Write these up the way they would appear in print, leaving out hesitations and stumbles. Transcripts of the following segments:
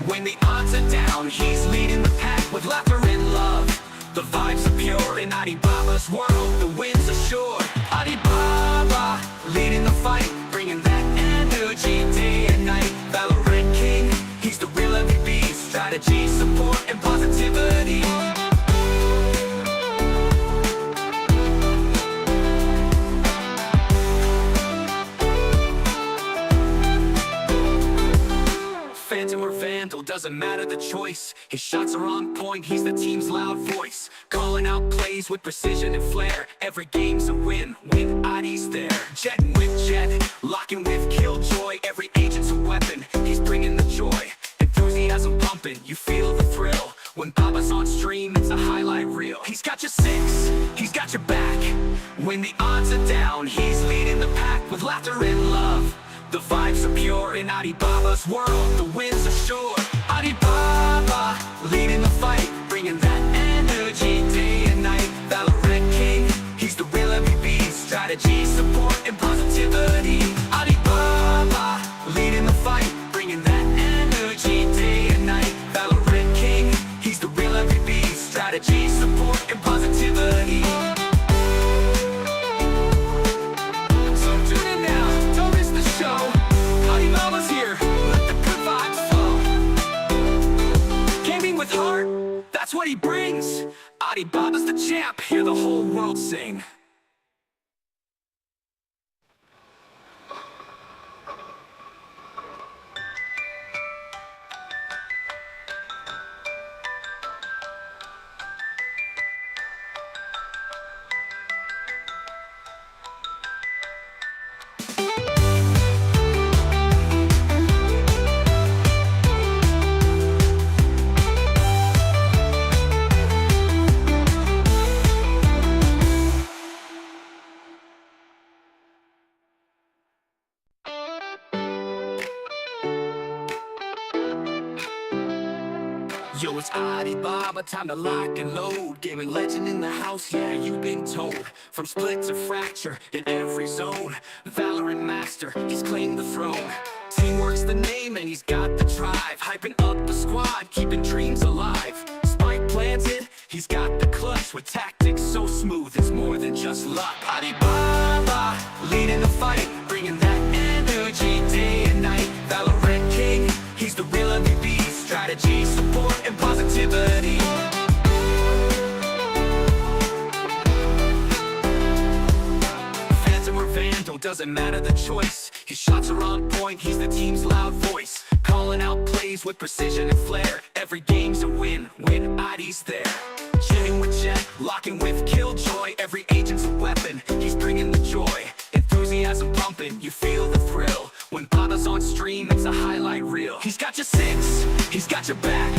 When the odds are down, he's leading the pack with laughter and love. The vibes are pure in Alibaba's world, the winds are sure. Alibaba, leading the fight, bringing that energy day and night. Valorant king, he's the real MVP. Strategy, support, and positivity. Phantom or Vandal, doesn't matter the choice. His shots are on point, he's the team's loud voice. Calling out plays with precision and flair. Every game's a win, with ID's there. Jetting with jet, locking with killjoy. Every agent's a weapon, he's bringing the joy. Enthusiasm pumping, you feel the thrill. When Baba's on stream, it's a highlight reel. He's got your six, he's got your back. When the odds are down, he's leading the pack with laughter and love. The vibes are pure in Alibaba's world, the winds are sure. Alibaba, leading the fight, bringing that energy day and night. Valorant king, he's the real MVP. Strategy, support, and positivity. Alibaba, leading the fight, bringing that energy day and night. Valorant king, he's the real MVP. Strategy, support, and positivity. That's what he brings. Alibaba's the champ, hear the whole world sing. Yo, it's Alibaba, time to lock and load. Gaming legend in the house, yeah, you've been told. From split to fracture, in every zone. Valorant master, he's claimed the throne. Teamwork's the name and he's got the drive. Hyping up the squad, keeping dreams alive. Spike planted, he's got the clutch. With tactics so smooth, it's more than just luck. Alibaba, leading the fight, bringing that energy day and night. Valorant king, he's the real MVP. Strategy, support, and positivity. Phantom or Vandal, doesn't matter the choice. His shots are on point, he's the team's loud voice. Calling out plays with precision and flair. Every game's a win, when ID's there. Jetting with jet, locking with killjoy. Every agent's a weapon, he's bringing the joy. Enthusiasm pumping, you feel the thrill. When Baba's on stream, it's a highlight reel. He's got your six, he's got your back.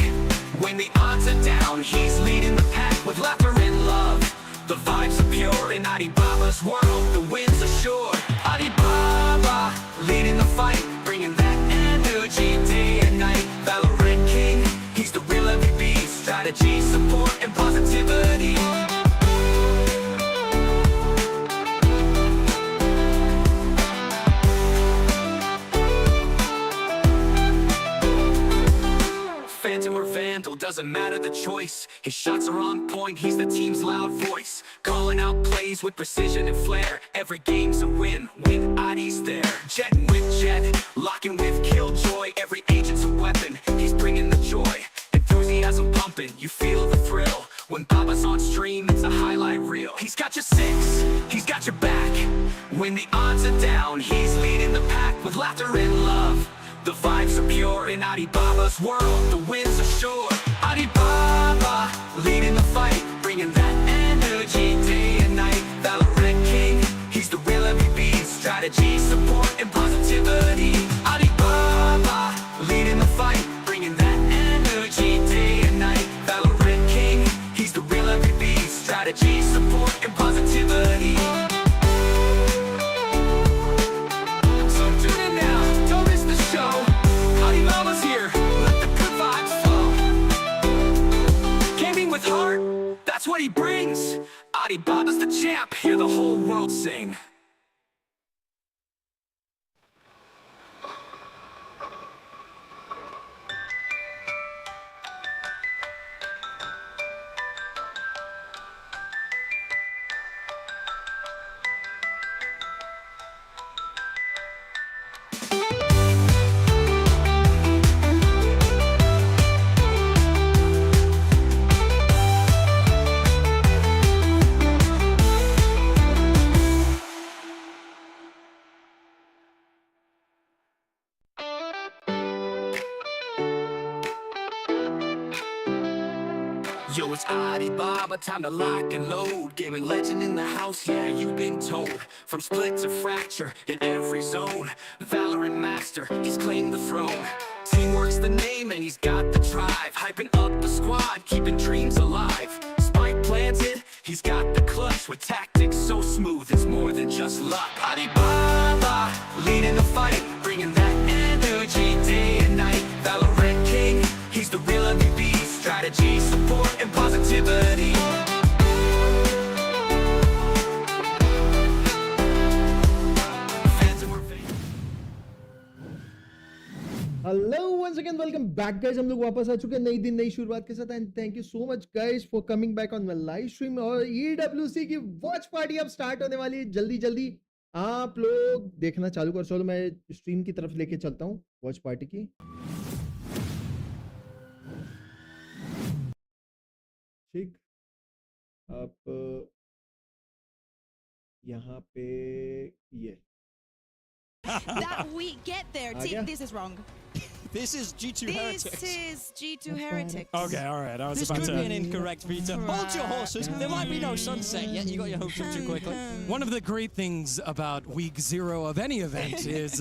When the odds are down, he's leading the pack with laughter and love. The vibes are pure in Alibaba's world, the winds are sure. Alibaba, leading the fight, bringing that energy day and night. Valorant king, he's the real MVP. Strategy, support, and positivity. Phantom or Vandal, doesn't matter the choice. His shots are on point, he's the team's loud voice. Calling out plays with precision and flair. Every game's a win, when ID's there. Jetting with jet, locking with killjoy. Every agent's a weapon, he's bringing the joy. Enthusiasm pumping, you feel the thrill. When Baba's on stream, it's a highlight reel. He's got your six, he's got your back. When the odds are down, he's leading the pack with laughter and love. The vibes are pure in Alibaba's world, the winds are sure. Alibaba, leading the fight, bringing that energy day and night. Valorant king, he's the real MVP. Strategy, support, and positivity. Alibaba, leading the fight, bringing that energy day and night. Valorant king, he's the real MVP. Strategy, support, and positivity. That's what he brings. Alibaba's the champ, hear the whole world sing. Yo, it's Alibaba, time to lock and load. Gaming legend in the house, yeah, you've been told. From split to fracture, in every zone. Valorant master, he's claimed the throne. Teamwork's the name and he's got the drive. Hyping up the squad, keeping dreams alive. Spike planted, he's got the clutch. With tactics so smooth, it's more than just luck. Alibaba, leading the fight, bringing that energy day and night. Valorant king, he's the real MVP. Strategy, support, and positivity. Hello once again welcome back guys. हम लोग वापस आ चुके हैं नई दिन नई शुरुआत के साथ and thank you so much guys for coming back on my live stream. और EWC की वॉच पार्टी अब स्टार्ट होने वाली है जल्दी जल्दी। आप लोग देखना चालू कर। चलो मैं स्ट्रीम की तरफ लेके चलता हूँ वॉच पार्टी की। ठीक, अब यहाँ पे ये that we get there. This is wrong. This is G2 Heretics. This is G2 Heretics. Okay, all right. I was This about could to. be an incorrect beta. Hold your horses. There might be no sunset yet. You got your hopes up too quickly. One of the great things about week 0 of any event is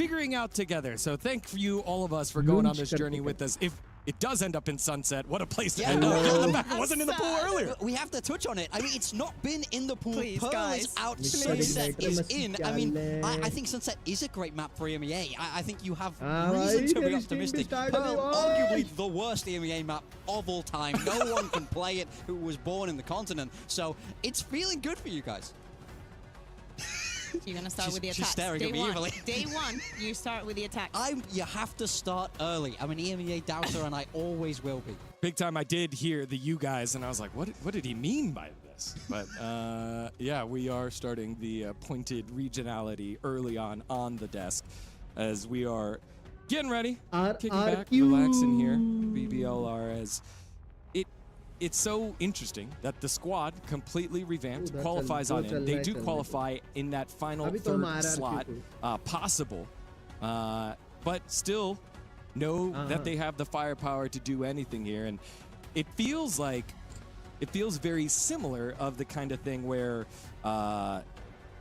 figuring out together. So thank you all of us for going on this journey with us. If it does end up in Sunset, what a place to end up. Get in the back. It wasn't in the pool earlier. We have to touch on it. I mean, it's not been in the pool. Please, Pearl guys. is out. Please. Sunset is in. I mean, I think Sunset is a great map for EMEA. I think you have reason to be optimistic. Pearl, arguably the worst EMEA map of all time. No one can play it who was born in the continent. So it's feeling good for you guys. You're going to start with the attacks. She's staring at me evilly. Day one, you start with the attacks. You have to start early. I'm an EMEA doubter, and I always will be. Big time. I did hear the you guys, and I was like, what did he mean by this? But yeah, we are starting the pointed regionality early on the desk as we are getting ready, kicking back, relaxing here. BBLR as it's so interesting that the squad completely revamped, qualifies on in. They do qualify in that final third slot possible, but still know that they have the firepower to do anything here. And it feels very similar of the kind of thing where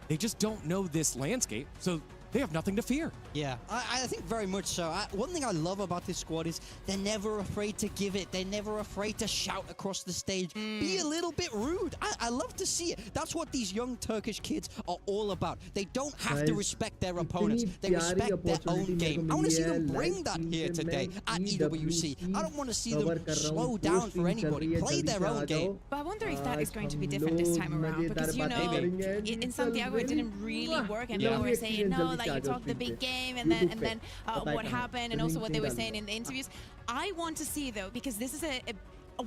they just don't know this landscape, so they have nothing to fear. Yeah, I think very much so. One thing I love about this squad is they're never afraid to give it. They're never afraid to shout across the stage. Be a little bit rude. I love to see it. That's what these young Turkish kids are all about. They don't have to respect their opponents. They respect their own game. I want to see them bring that here today at EWC. I don't want to see them slow down for anybody. Play their own game. But I wonder if that is going to be different this time around, because you know, in Santiago it didn't really work, and people were saying, no, like you talk the big game, and then what happened, and also what they were saying in the interviews. I want to see though, because this is a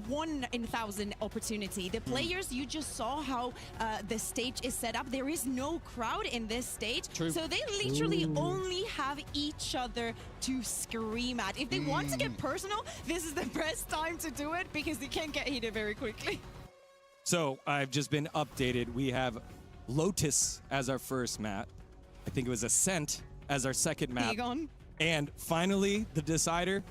1 in 1,000 opportunity. The players, you just saw how the stage is set up. There is no crowd in this stage. True. So they literally only have each other to scream at. If they want to get personal, this is the best time to do it, because they can get heated very quickly. So I've just been updated. We have Lotus as our first map. I think it was Ascent as our second map. And finally, the decider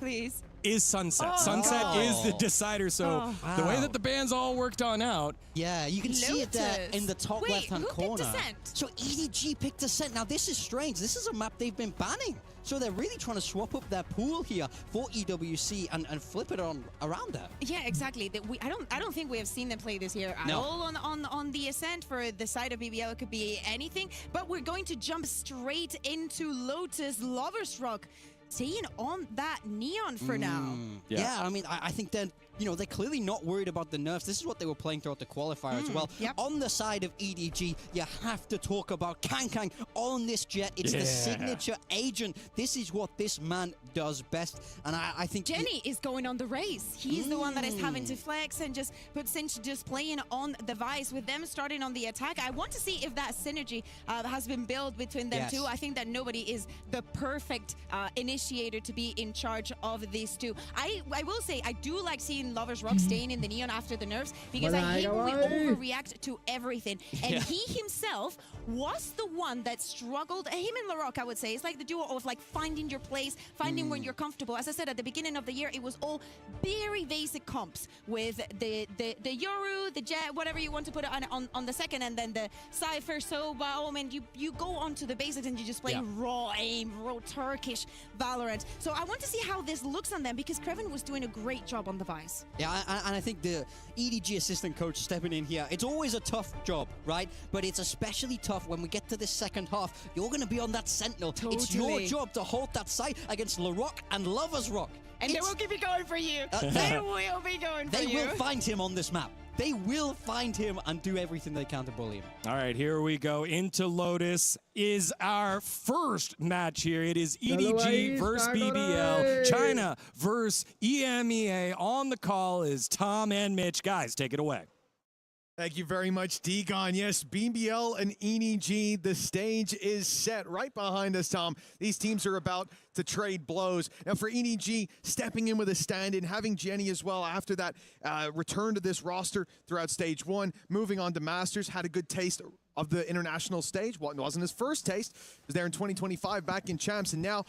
is Sunset. Sunset is the decider. So the way that the bands all worked on out. Yeah, you can see it there in the top left-hand corner. Picked Ascent? So EDG picked Ascent. Now this is strange. This is a map they've been banning. So they're really trying to swap up their pool here for EWC and flip it on around there. Yeah, exactly. I don't think we have seen them play this here at all on the Ascent. For the side of BBL, it could be anything. But we're going to jump straight into Lotus Lover's Rock, staying on that neon for now. Yeah, I mean, I think that, you know, they're clearly not worried about the nerfs. This is what they were playing throughout the qualifier as well. On the side of EDG, you have to talk about Kang on this jet. It's the signature agent. This is what this man does best. And I think Jenny is going on the race. He's the one that is having to flex and just put Cinch just playing on the Vice with them starting on the attack. I want to see if that synergy has been built between them two. I think that nobody is the perfect initiator to be in charge of these two. I will say I do like seeing in Lovers Rock staying in the Neon after the nerfs, because I hate when we overreact to everything. And he himself was the one that struggled. Him and LaRock, I would say, it's like the duo of like finding your place, finding when you're comfortable. As I said at the beginning of the year, it was all very basic comps with the Yoru, the Jet, whatever you want to put it on the second, and then the Cypher, Soba, and you go on to the basics and you just play raw aim, raw Turkish Valorant. So I want to see how this looks on them, because Krevin was doing a great job on the Vice. Yeah, and I think the EDG assistant coach stepping in here, it's always a tough job, right? But it's especially tough when we get to this second half. You're going to be on that Sentinel. Totally. It's your job to hold that site against LaRock and Lovers Rock. And they will keep it going for you. They will be going for you. They will find him on this map. They will find him and do everything they can to bully him. All right, here we go. Into Lotus is our first match here. It is EDG versus BBL. China versus EMEA. On the call is Tom and Mitch. Guys, take it away. Thank you very much, Degon. Yes, BBL and EDG, the stage is set right behind us, Tom. These teams are about to trade blows. Now for EDG, stepping in with a stand-in, having Jenny as well after that return to this roster throughout stage 1, moving on to Masters, had a good taste of the international stage. Well, it wasn't his first taste. He was there in 2025 back in Champs, and now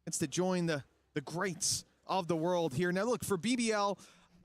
it's to join the greats of the world here. Now look, for BBL,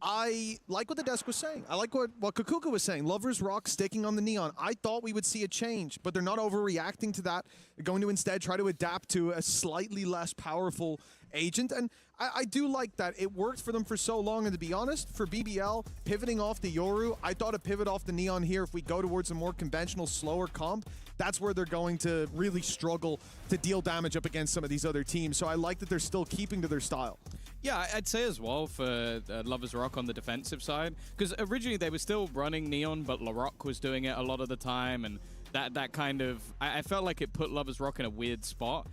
I like what the desk was saying. I like what Kukuka was saying. Lovers Rock sticking on the Neon. I thought we would see a change, but they're not overreacting to that. They're going to instead try to adapt to a slightly less powerful agent. And I do like that. It worked for them for so long. And to be honest, for BBL, pivoting off the Yoru, I thought a pivot off the Neon here, if we go towards a more conventional, slower comp, that's where they're going to really struggle to deal damage up against some of these other teams. So I like that they're still keeping to their style. Yeah, I'd say as well for Lovers Rock on the defensive side, because originally they were still running Neon, but LaRock was doing it a lot of the time, and that kind of, I felt like it put Lovers Rock in a weird spot.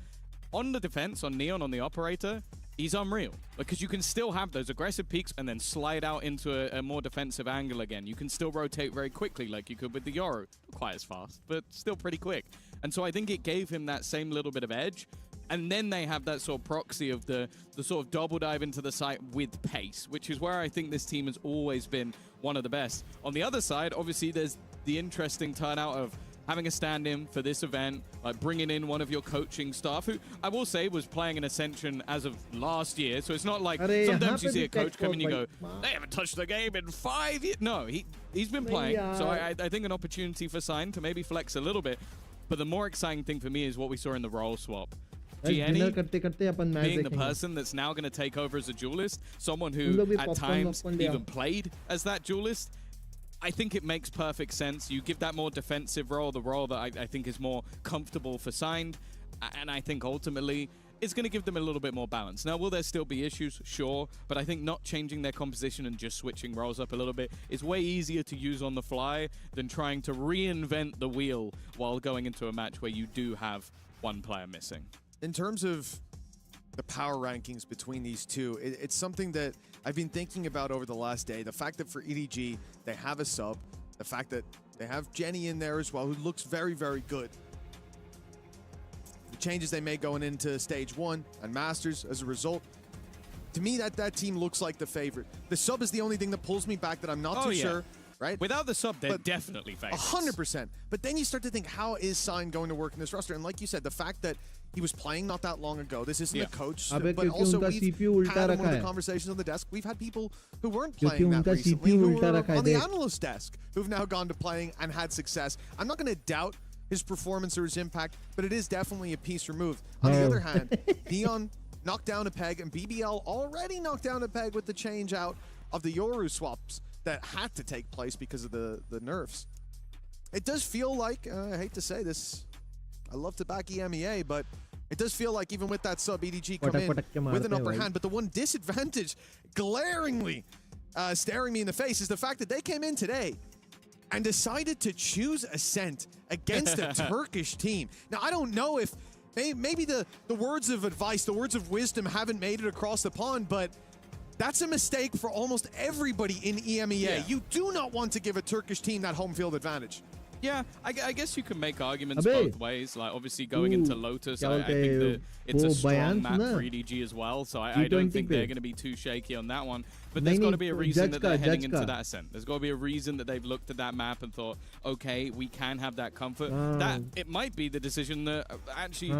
On the defense, on Neon, on the operator, he's unreal, because you can still have those aggressive peaks and then slide out into a more defensive angle again. You can still rotate very quickly like you could with the Yoru. Not quite as fast, but still pretty quick. And so I think it gave him that same little bit of edge. And then they have that sort of proxy of the sort of double dive into the site with pace, which is where I think this team has always been one of the best. On the other side, obviously, there's the interesting turnout of having a stand-in for this event, like bringing in one of your coaching staff, who I will say was playing in Ascension as of last year. So it's not like sometimes you see a coach come and you go, they haven't touched the game in 5 years. No, he's been playing. So I think an opportunity for Sign to maybe flex a little bit. But the more exciting thing for me is what we saw in the role swap. Gianni being the person that's now going to take over as a duelist, someone who at times even played as that duelist, I think it makes perfect sense. You give that more defensive role, the role that I think is more comfortable for Signed, and I think ultimately it's going to give them a little bit more balance. Now, will there still be issues? Sure, but I think not changing their composition and just switching roles up a little bit is way easier to use on the fly than trying to reinvent the wheel while going into a match where you do have one player missing. In terms of the power rankings between these two, it's something that I've been thinking about over the last day. The fact that for EDG, they have a sub. The fact that they have Jenny in there as well, who looks very, very good. The changes they made going into stage 1 and Masters as a result, to me, that team looks like the favorite. The sub is the only thing that pulls me back that I'm not too sure. Right? Without the sub, they're definitely favorites. 100%. But then you start to think, how is Sign going to work in this roster? And like you said, the fact that he was playing not that long ago, this isn't a coach, but also we've had one of the conversations on the desk, we've had people who weren't playing that recently, who were on the analyst desk, who've now gone to playing and had success. I'm not going to doubt his performance or his impact, but it is definitely a piece removed. On the other hand, Neon knocked down a peg, and BBL already knocked down a peg with the change out of the Yoru swaps that had to take place because of the nerfs. It does feel like, I hate to say this, I love to back EMEA, but it does feel like even with that sub, EDG come in with an upper hand. But the one disadvantage glaringly staring me in the face is the fact that they came in today and decided to choose Ascent against a Turkish team. Now, I don't know if maybe the words of advice, the words of wisdom haven't made it across the pond, but that's a mistake for almost everybody in EMEA. You do not want to give a Turkish team that home field advantage. Yeah, I guess you can make arguments both ways. Like, obviously, going into Lotus, I think that it's a strong map for EDG as well, so I don't think they're going to be too shaky on that one. But there's got to be a reason that they're heading into that Ascent. There's got to be a reason that they've looked at that map and thought, okay, we can have that comfort. That it might be the decision that actually,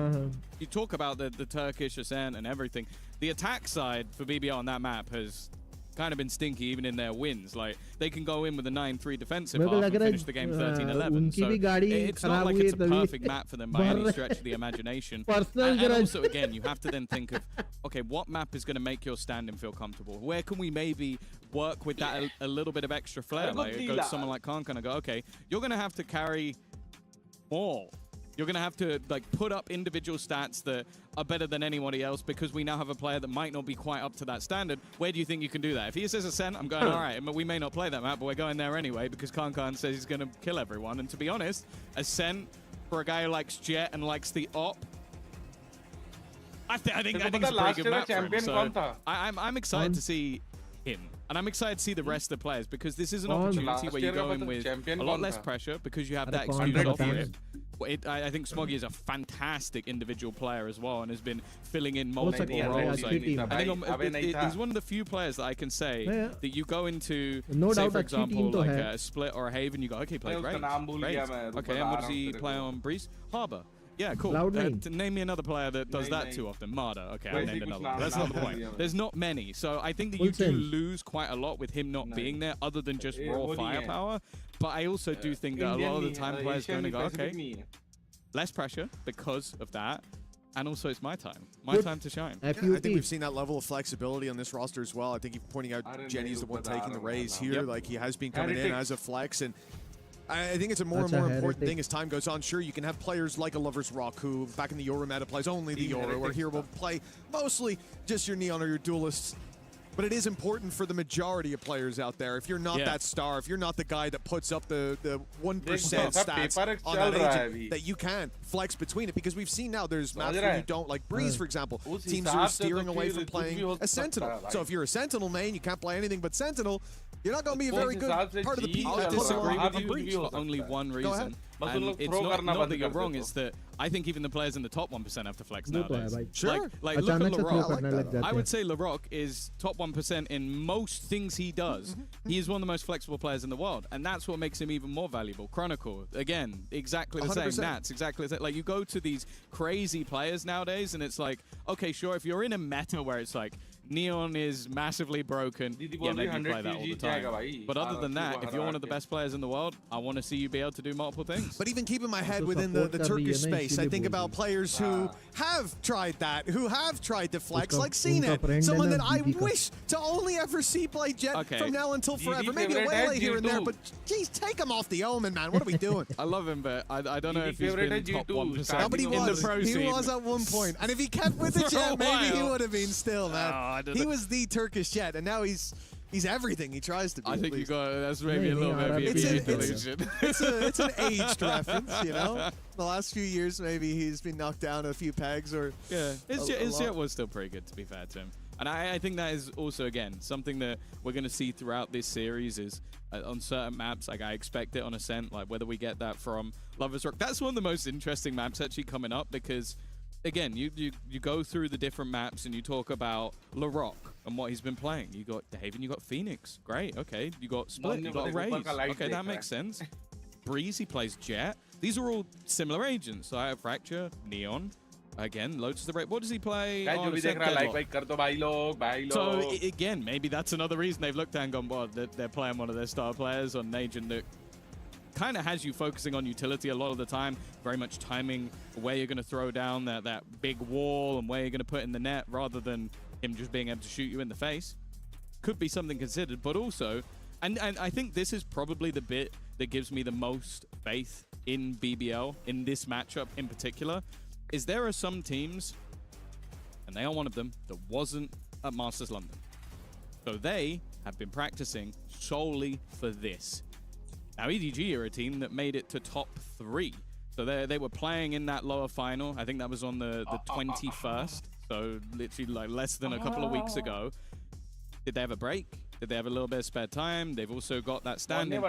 you talk about the Turkish Ascent and everything. The attack side for BBL on that map has kind of been stinky even in their wins. Like, they can go in with a 9-3 defensive half and finish the game 13-11. So it's not like it's a perfect map for them by any stretch of the imagination. And also, again, you have to then think of, okay, what map is going to make your stand and feel comfortable? Where can we maybe work with that a little bit of extra flair? Like, go to someone like Kankan and go, okay, you're going to have to carry more. You're going to have to like put up individual stats that are better than anybody else because we now have a player that might not be quite up to that standard. Where do you think you can do that? If he says Ascent, I'm going, all right, we may not play that map, but we're going there anyway because Kankan says he's going to kill everyone. And to be honest, Ascent, for a guy who likes Jet and likes the op, I think it's a pretty good map for him. So I'm excited to see him. And I'm excited to see the rest of the players because this is an opportunity where you go in with a lot less pressure because you have that excuse off it. I think Smoggy is a fantastic individual player as well and has been filling in multiple roles. I think he's one of the few players that I can say that you go into, say for example, like a Split or a Haven, you go, okay, play Graves. Okay, and what does he play on Breeze? Harbor. Yeah, cool. Name me another player that does that too often. Marder. Okay, I named another one. That's not the point. There's not many. So I think that you do lose quite a lot with him not being there other than just raw firepower. But I also do think that a lot of the time players are going to go, okay, less pressure because of that. And also, it's my time. My time to shine. I think we've seen that level of flexibility on this roster as well. I think you're pointing out Jenny's the one taking the raise here. Like, he has been coming in as a flex. And I think it's a more and more important thing as time goes on. Sure, you can have players like a Lover's Rock who, back in the Euro meta, plays only the Euro, or here will play mostly just your Neon or your Duelists. But it is important for the majority of players out there. If you're not that star, if you're not the guy that puts up the 1% stats on that agent, that you can flex between it. Because we've seen now there's maps where you don't, like Breeze, for example. Teams are steering away from playing a Sentinel. So if you're a Sentinel main, you can't play anything but Sentinel. You're not going to be a very good part of the people. I'll disagree with you for only one reason. And it's not that you're wrong, it's that I think even the players in the top 1% have to flex nowadays. Sure. Like look at LaRock. I would say LaRock is top 1% in most things he does. He is one of the most flexible players in the world, and that's what makes him even more valuable. Chronicle, again, exactly the same. Nats, exactly the same. Like, you go to these crazy players nowadays, and it's like, okay, sure, if you're in a meta where it's like, Neon is massively broken, yeah, maybe you play that all the time. But other than that, if you're one of the best players in the world, I want to see you be able to do multiple things. But even keeping my head within the Turkish space, I think about players who have tried that, who have tried to flex, like CNET, someone that I wish to only ever see play Jet from now until forever. Maybe a Waylay here and there, but geez, take him off the Omen, man. What are we doing? I love him, but I don't know if he's been top 1%. No, but he was at one point. And if he kept with the Jet, maybe he would have been still, man. He was the Turkish Jet, and now he's everything he tries to be. I think you got that's maybe a little bit of a delusion. It's an aged reference, you know. The last few years, maybe he's been knocked down a few pegs, or his Jet was still pretty good, to be fair to him. And I think that is also, again, something that we're going to see throughout this series is on certain maps, like I expect it on Ascent, like whether we get that from Lover's Rock. That's one of the most interesting maps actually coming up because, again, you go through the different maps and you talk about LaRock and what he's been playing. You got Haven, you got Phoenix. Great, okay. You got Split, you got Raze. Okay, that makes sense. Breeze, he plays Jet. These are all similar agents. So I have Fracture, Neon. Again, Lotus the Raid. What does he play on Ascent? So, again, maybe that's another reason they've looked at and gone, well, they're playing one of their star players on an agent that kind of has you focusing on utility a lot of the time, very much timing where you're going to throw down that big wall and where you're going to put in the net rather than him just being able to shoot you in the face. Could be something considered, but also, and I think this is probably the bit that gives me the most faith in BBL, in this matchup in particular, is there are some teams, and they are one of them, that wasn't at Masters London. So they have been practicing solely for this. Now, EDG are a team that made it to top 3. So they were playing in that lower final. I think that was on the 21st. So literally like less than a couple of weeks ago. Did they have a break? that they have a little bit of spare time. They've also got that standing.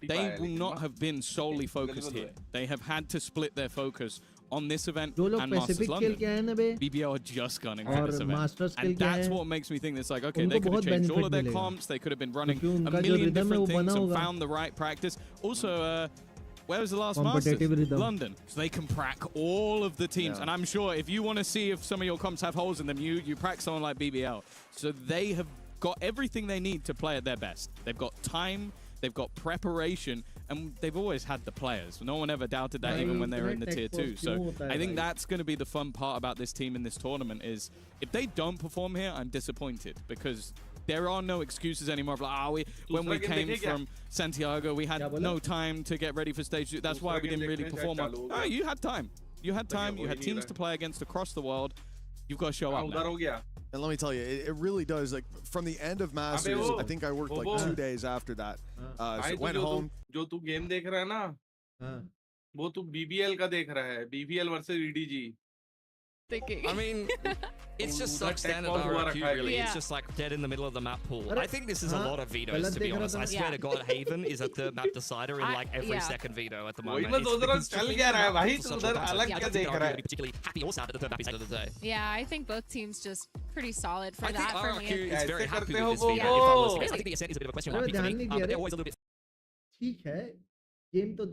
They will not have been solely focused here. They have had to split their focus on this event and Masters London. BBL had just gone in for this event. And that's what makes me think it's like, okay, they could have changed all of their comps. They could have been running a million different things and found the right practice. Also, where was the last Masters? London. So they can prac all of the teams. And I'm sure if you want to see if some of your comps have holes in them, you prac someone like BBL. So they have got everything they need to play at their best. They've got time, they've got preparation, and they've always had the players. No one ever doubted that even when they were in the tier 2. So I think that's going to be the fun part about this team in this tournament is if they don't perform here, I'm disappointed because there are no excuses anymore. Like, when we came from Santiago, we had no time to get ready for stage 2. That's why we didn't really perform. No, you had time. You had time. You had teams to play against across the world. You've got to show up now. And let me tell you, it really does. Like from the end of Masters, I think I worked like 2 days after that. So went home. जो तू game देख रहा है ना, वो तू BBL का देख रहा है. BBL versus EDG. I mean, it's just such standard RRQ, really. It's just like dead in the middle of the map pool. I think this is a lot of vetoes, to be honest. I swear to God, Haven is a third map decider in like every second veto at the moment. Particularly happy or sad that the third map is end of the day. Yeah, I think both teams just pretty solid for I that. think For me. RRQ is very happy with this veto. I think the ascent is a bit of a question mark, but they're always a little bit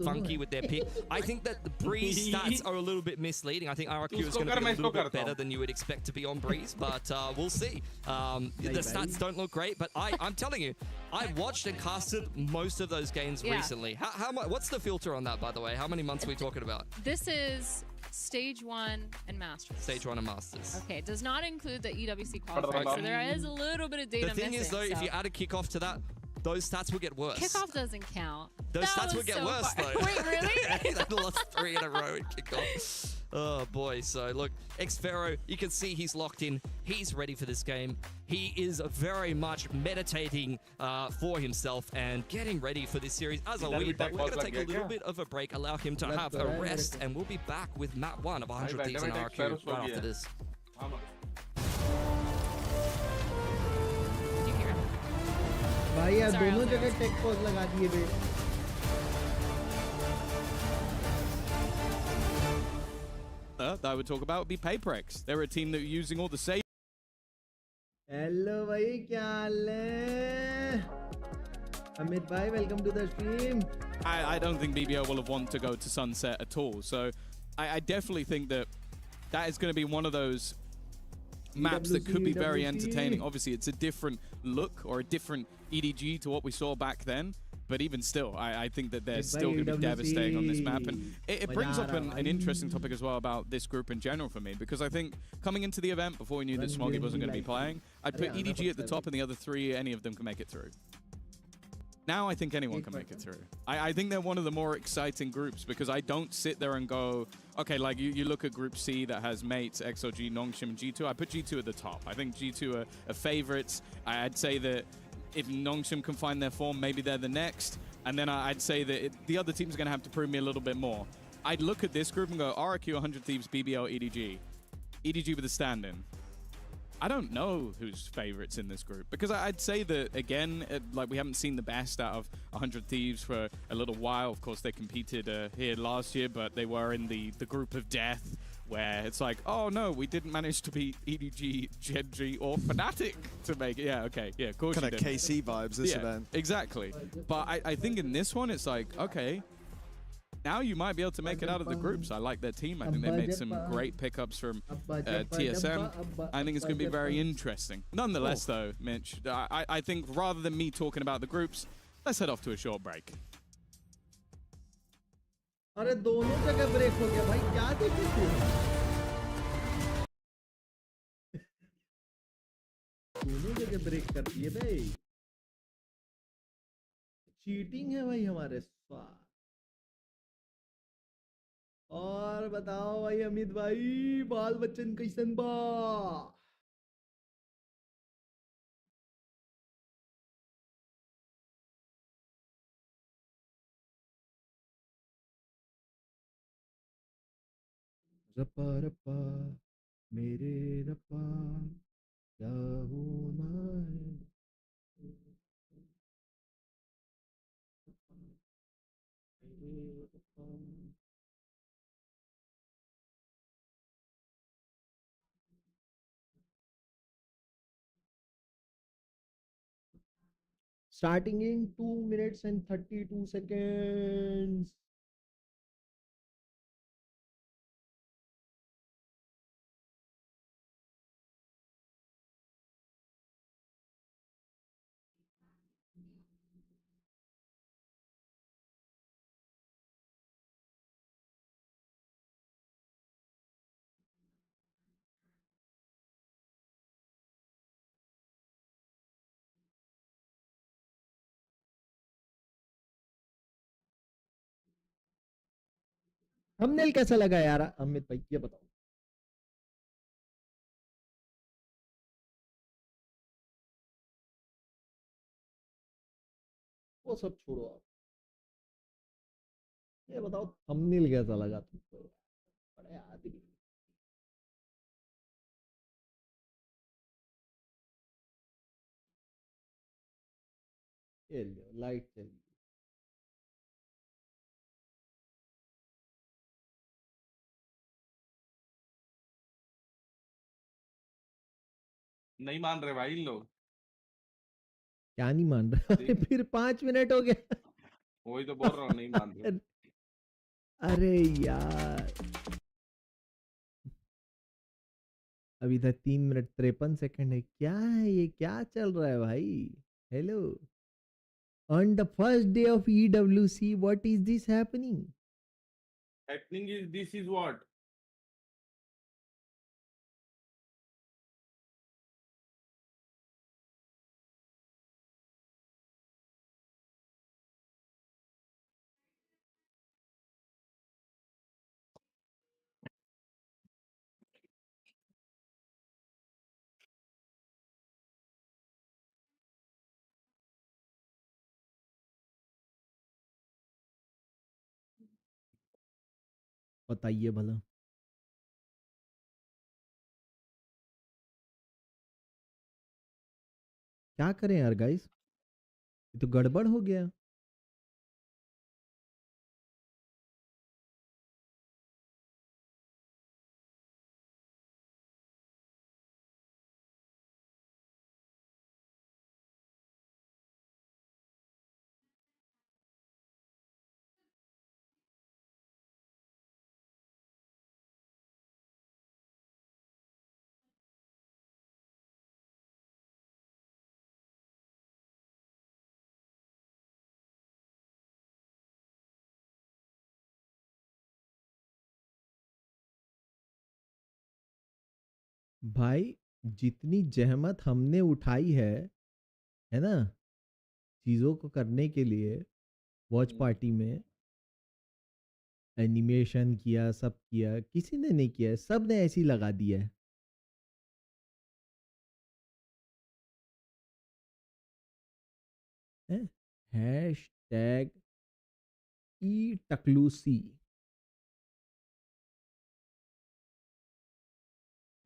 funky with their pick. I think that the Breeze stats are a little bit misleading. I think RRQ is going to be a little bit better than you would expect to be on Breeze, but we'll see. The stats don't look great, but I'm telling you, I watched and casted most of those games recently. How much? What's the filter on that, by the way? How many months are we talking about? This is Stage 1 and Masters. Stage 1 and Masters. Okay, does not include the EWC qualifier, so there is a little bit of data missing. The thing is, though, if you add a kickoff to that, those stats will get worse. Kickoff doesn't count. Those stats will get worse, though. Wait, really? They lost 3 in a row in kickoff. Oh, boy. So, look, xFaro, you can see he's locked in. He's ready for this game. He is very much meditating for himself and getting ready for this series, as are we. But we're going to take a little bit of a break, allow him to have a rest, and we'll be back with map 1 of 100 Thieves in RRQ right after this. भाई यार दोनों जगह take pause लगा दिए बे. That I would talk about would be Paperex. They're a team that are using all the same. Hello भाई क्या हाल है? Amit bhai, welcome to the stream. I don't think BBL will have wanted to go to Sunset at all. So I definitely think that is going to be one of those maps that could be very entertaining. Obviously, it's a different look or a different EDG to what we saw back then. But even still, I think that they're still going to be devastating on this map. And it brings up an interesting topic as well about this group in general for me. Because I think coming into the event, before we knew that Smoggy wasn't going to be playing, I'd put EDG at the top and the other 3, any of them can make it through. Now I think anyone can make it through. I think they're one of the more exciting groups because I don't sit there and go, okay, like you look at Group C that has Mates, XOG, Nongshim, and G2. I put G2 at the top. I think G2 are favorites. I'd say that if Nongshim can find their form, maybe they're the next. And then I'd say that the other team's going to have to prove me a little bit more. I'd look at this group and go, RRQ, 100 Thieves, BBL, EDG. EDG with a stand-in. I don't know who's favorites in this group because I'd say that, again, like we haven't seen the best out of 100 Thieves for a little while. Of course, they competed here last year, but they were in the group of death where it's like, oh, no, we didn't manage to beat EDG, Genji, or Fnatic to make it. Yeah, okay. Yeah, of course kind of KC vibes this event. Exactly. But I think in this one, it's like, okay, now you might be able to make it out of the groups. I like their team. I think they made some great pickups from TSM. I think it's going to be very interesting. Nonetheless, though, Mitch, I think rather than me talking about the groups, let's head off to a short break. अरे दोनों जगह break हो गया भाई क्या देखे थे दोनों जगह ब्रेक कर दिए भाई चीटिंग है भाई हमारे साथ और बताओ भाई अमित भाई बाल बच्चन कैसन बा रप्पा रप्पा मेरे रप्पा क्या होना है Starting in 2 minutes and 32 seconds. Thumbnail कैसा लगा यार अमित भाई, ये बताओ। वो सब छोड़ो आप, ये बताओ थंबनेल कैसा लगा तुमको? बड़े आदमी। ये लो लाइट चली। नहीं मान रहे भाई इन लोग। क्या नहीं मान रहा? फिर 5 मिनट हो गया। वही तो बोल रहा हूँ, नहीं मान रहे। अरे यार, अभी तक 3 मिनट 53 सेकंड है। क्या है ये, क्या चल रहा है भाई? Hello, on the first day of EWC, what is this happening? Happening is this is what? बताइए भला। क्या करें यार गाइस, ये तो गड़बड़ हो गया। भाई जितनी जहमत हमने उठाई है ना, चीजों को करने के लिए, वॉच पार्टी में एनिमेशन किया, सब किया, किसी ने नहीं किया, सब ने ऐसी लगा दिया है। हैश टैग ई टकलूसी।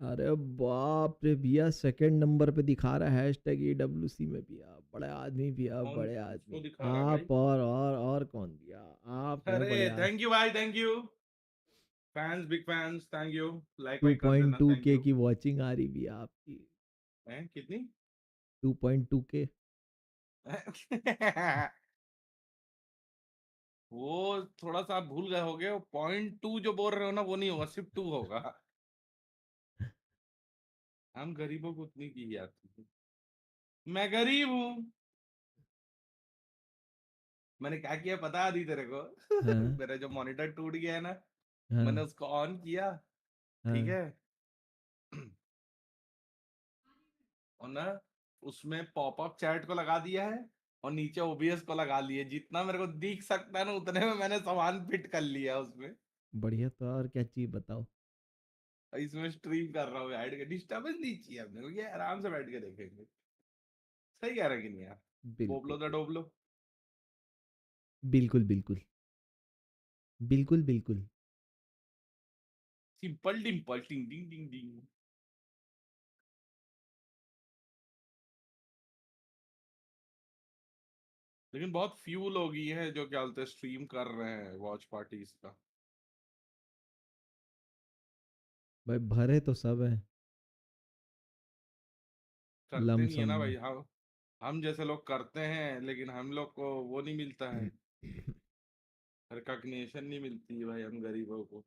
अरे बाप रे भैया, सेकंड नंबर पे दिखा रहा है हैशटैग EWC में भैया। बड़े आदमी भैया, कौन बड़े किसको आदमी। दिखा रहा है आप भाई? और कौन भैया? आप हैं अरे बड़े आदमी। थैंक यू भाई, thank you fans, big fans, thank you. Like वाइक कर देना, 2.2 थैंक के यू। की वॉचिंग आ रही भैया आपकी। हैं कितनी? 2.2 के। वो थोड़ा सा आप भूल गए होगे, वो 0.2 जो बोल रहे हो ना, वो नहीं होगा, सिर्फ 2 होगा। हम गरीबों को उतनी की आती है। मैं गरीब हूँ। मैंने क्या किया पता आदि तेरे को? हाँ मेरा जो मॉनिटर टूट गया है ना, मैंने हाँ उसको ऑन किया, ठीक हाँ। है? और ना उसमें पॉपअप चैट को लगा दिया है, और नीचे ओबीएस को लगा लिया। जितना मेरे को दिख सकता है ना, उतने में मैंने सामान फिट कर लिया उसमें। बढ़िया, तो और क्या चाहिए बताओ? इसमें स्ट्रीम कर रहा हूँ, बैठ के डिस्टर्बेंस नहीं चाहिए अपने को, ये आराम से बैठ के देखेंगे। सही कह रहा है कि नहीं यार? बिल्कुल बोबलो तो डोबलो। बिल्कुल बिल्कुल बिल्कुल बिल्कुल। सिंपल डिम्पल टिंग टिंग टिंग टिंग। लेकिन बहुत फ्यू लोग ही हैं जो क्या बोलते हैं स्ट्रीम कर रहे हैं वॉच पार्टीज का। भाई भरे तो सब है करते नहीं है लमसम ना में। भाई, हम जैसे लोग करते हैं लेकिन हम लोग को वो नहीं मिलता है, रिकॉग्निशन नहीं मिलती है भाई हम गरीबों को।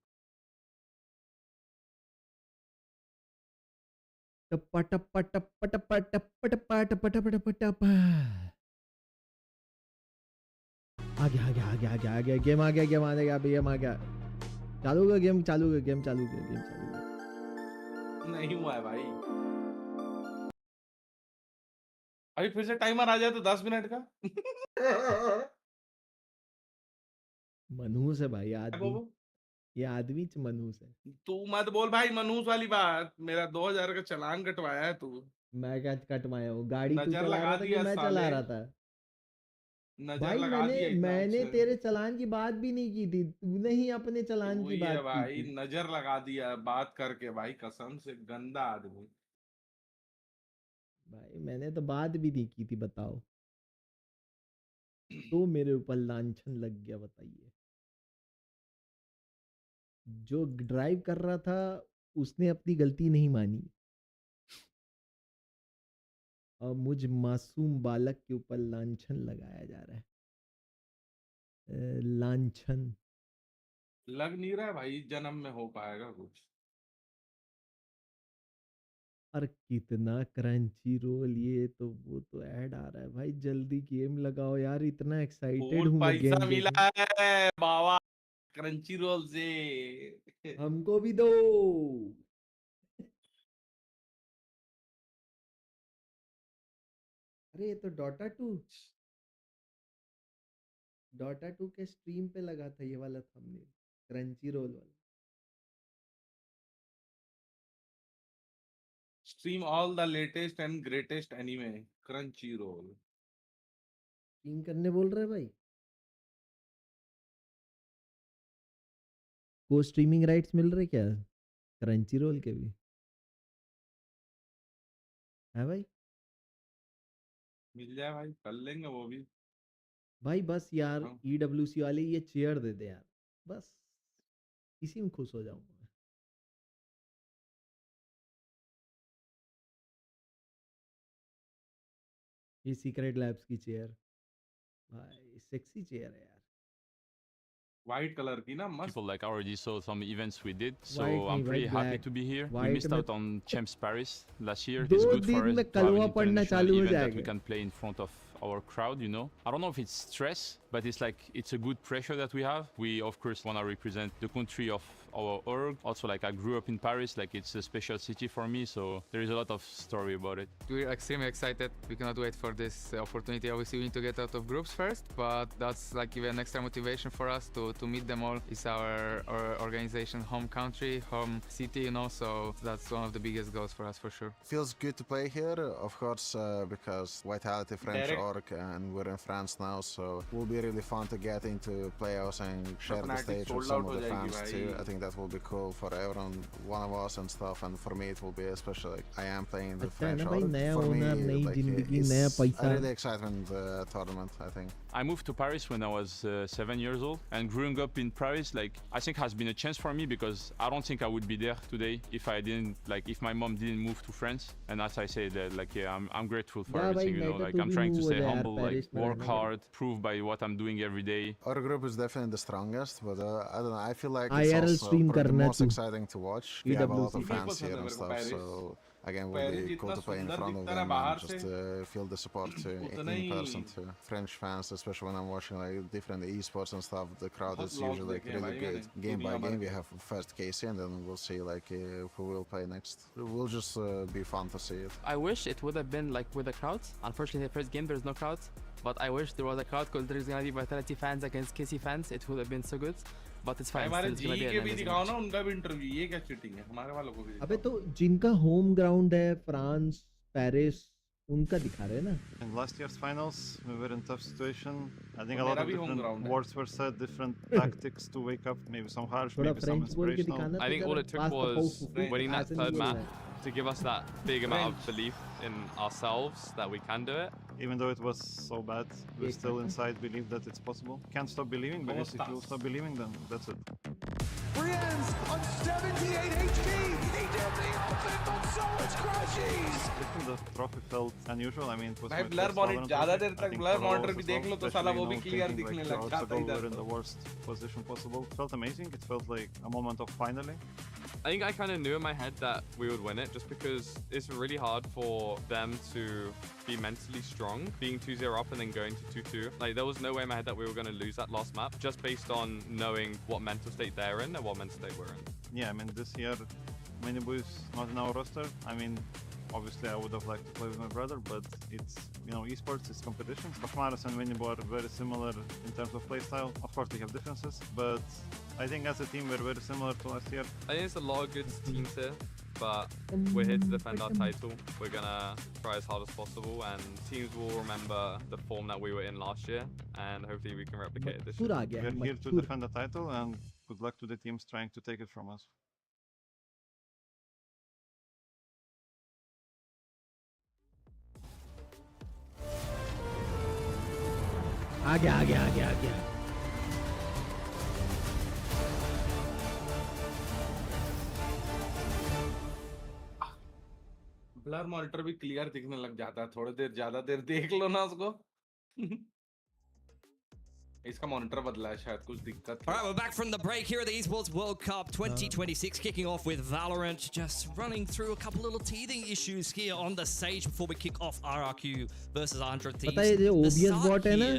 टप्पा टप्पा टप्पा टप्पा टप्पा टप्पा टप्पा टप्पा टप्पा टप्पा। आ गया आ गया आ गया आ गया आ गया गेम आ गया गेम आ गया अभी गेम आ गया। चालू का गेम चालू का गेम चालू का गेम चालू का। नहीं हुआ है भाई, अभी फिर से टाइमर आ जाए तो 10 मिनट का। मनहूस है भाई आदमी, ये आदमी मनहूस है। तू मत बोल भाई मनहूस वाली बात, मेरा 2000 का चालान कटवाया है तू। मैं क्या कटवाया हूँ, गाड़ी तू नजर चला लगा रहा था कि दिया मैं साले, चला रहा था? नजर भाई लगा दिया इतना मैंने अच्छा। तेरे चालान की बात भी नहीं की थी, तूने ही अपने चालान तू की ही बात है की भाई, थी। नजर लगा दिया बात करके भाई, कसम से गंदा आदमी। भाई मैंने तो बात भी नहीं की थी, बताओ तो मेरे ऊपर लांछन लग गया। बताइए, जो ड्राइव कर रहा था उसने अपनी गलती नहीं मानी और मुझ मासूम बालक के ऊपर लांछन लगाया जा रहा है। लांछन लग नहीं रहा है भाई जन्म में हो पाएगा कुछ। और कितना क्रंची रोल, ये तो वो तो ऐड आ रहा है भाई, जल्दी गेम लगाओ यार, इतना एक्साइटेड फुल हूँ मैं पैसा गेम मिला देखने। है बाबा क्रंची रोल से। हमको भी दो। अरे ये तो डॉटा 2 के स्ट्रीम पे लगा था ये वाला थंबनेल, क्रंची रोल वाला। Stream all the latest and greatest anime Crunchyroll. Stream करने बोल रहे भाई, को स्ट्रीमिंग राइट्स मिल रहे क्या क्रंची रोल के भी? है भाई? मिल जाए भाई, कर लेंगे वो भी। भाई बस यार हाँ। EWC वाले ये चेयर दे दे यार, बस इसी में खुश हो जाऊंगा। ये सीक्रेट लैब्स की चेयर भाई सेक्सी चेयर है यार। व्हाइट कलर की ना मस्त। People like already saw some events we did, so White I'm नहीं, pretty white happy black. to be here. We White missed में out on Champs Paris last year. 2 It's good दिन for us में to have Kalwa an पढ़ना international चालू हो event that we जाएगा। can play in front of our crowd, you know. I don't know if it's stress, but it's like it's a good pressure that we have. We of course want to represent the country of our org. Also, like I grew up in Paris, like it's a special city for me, so there is a lot of story about it. We're extremely excited. We cannot wait for this opportunity. Obviously, we need to get out of groups first, but that's like even extra motivation for us to meet them all. It's our organization home country, home city, you know, so that's one of the biggest goals for us for sure. Feels good to play here, of course, because Vitality French Derek. org, and we're in France now, so it will be really fun to get into playoffs and share the Fnatic stage with sold some out of the हो जाएगी fans भाई। too. I think that will be cool for everyone, one of us and stuff, and for me it will be especially like I am playing the अच्छा है French ना भाई, org. नया For me, owner, नई like, जिंदगी, it's नया a पैसा। really excitement tournament, I think. I moved to Paris when I was 7 years old, and growing up in Paris, like I think has been a chance for me because I don't think I would be there today if I didn't, like if my mom didn't move to France. And as I say that, like yeah, I'm grateful for Yeah, everything, भाई, you know, नहीं तो like तू I'm भी trying to move हो stay जा यार, humble, Paris like में work रहना hard, prove by what I'm doing every day. Our group is definitely the strongest, but I don't know. I feel like IRL it's also stream probably the करना most तू। exciting to watch. We have a lot of EWC। fans here and stuff, so again, will Paris be cool जितना to play in सुंदर front of दिखता है them बाहर and just से, feel the support too उतना in he person too. French fans, especially when I'm watching like different esports and stuff, the crowd बहुत is vlogs usually like देखे हैं really भाई good. मैंने, Game by दुनिया भर game, we के। have first KC, and then we'll see like who will play next. It will just be fun to see it. I wish it would have been like with the crowds. Unfortunately, the first game there's no crowds, but I wish there was a crowd because there's gonna be Vitality fans against KC fans. It would have been so good, but it's fine. हमारे Still, it's ji gonna be के an भी amazing दिखाओ match. ना, उनका भी interview, ये क्या cheating है, हमारे वालों को भी अबे दिखाओ। तो जिनका होम ग्राउंड है फ्रांस पेरिस, उनका दिखा रहे हैं ना। In last year's finals, we were in tough situation. I think a मेरा lot of भी home ground different है। words were said, different tactics to wake up, maybe some harsh, थोड़ा maybe some फ्रेंच बोल के inspirational. दिखाना। I think all it took was winning that third map to give us that big amount of belief in ourselves that we can do it. Even though it was so bad, we still inside believe that it's possible. Can't stop believing, because if you stop believing, then that's it. Friends on 78 HP. He did the ultimate on so much crashes. The trophy felt unusual. I mean, it was भाई my blur first monitor Valorant ज़्यादा trophy. There I तक think blur for all monitor of भी us देख लो well, तो साला especially, वो you भी know, clear thinking दिखने like लग throughout जाता the है goal, इधर we're in तो। the worst position possible. It felt amazing. It felt like a moment of finally. I think I kind of knew in my head that we would win it, just because it's really hard for them to be mentally strong, being 2-0 up and then going to 2-2. Like, there was no way in my head that we were going to lose that last map, just based on knowing what mental state they're in and what mental state we're in. Yeah, I mean, this year, Minibu is not in our roster. I mean, obviously, I would have liked to play with my brother, but it's, you know, esports, it's competition. Kafmaris and Minibu are very similar in terms of playstyle. Of course, we have differences, but I think as a team, we're very similar to last year. I think it's a lot of good teams here, but we're here to defend our title. We're gonna try as hard as possible, and teams will remember the form that we were in last year, and hopefully we can replicate it this year. We're here to defend the title, and good luck to the teams trying to take it from us. आ गया blur monitor भी clear दिखने लग जाता है, थोड़ी देर ज्यादा देर देख लो ना उसको। इसका मॉनिटर बदला है शायद, कुछ दिक्कत। All right, we're back from the break here at the Esports World Cup 2026, kicking off with Valorant. Just running through a couple little teething issues here on the stage before we kick off RRQ versus 100 Thieves. पता है ये OBS bot है ना,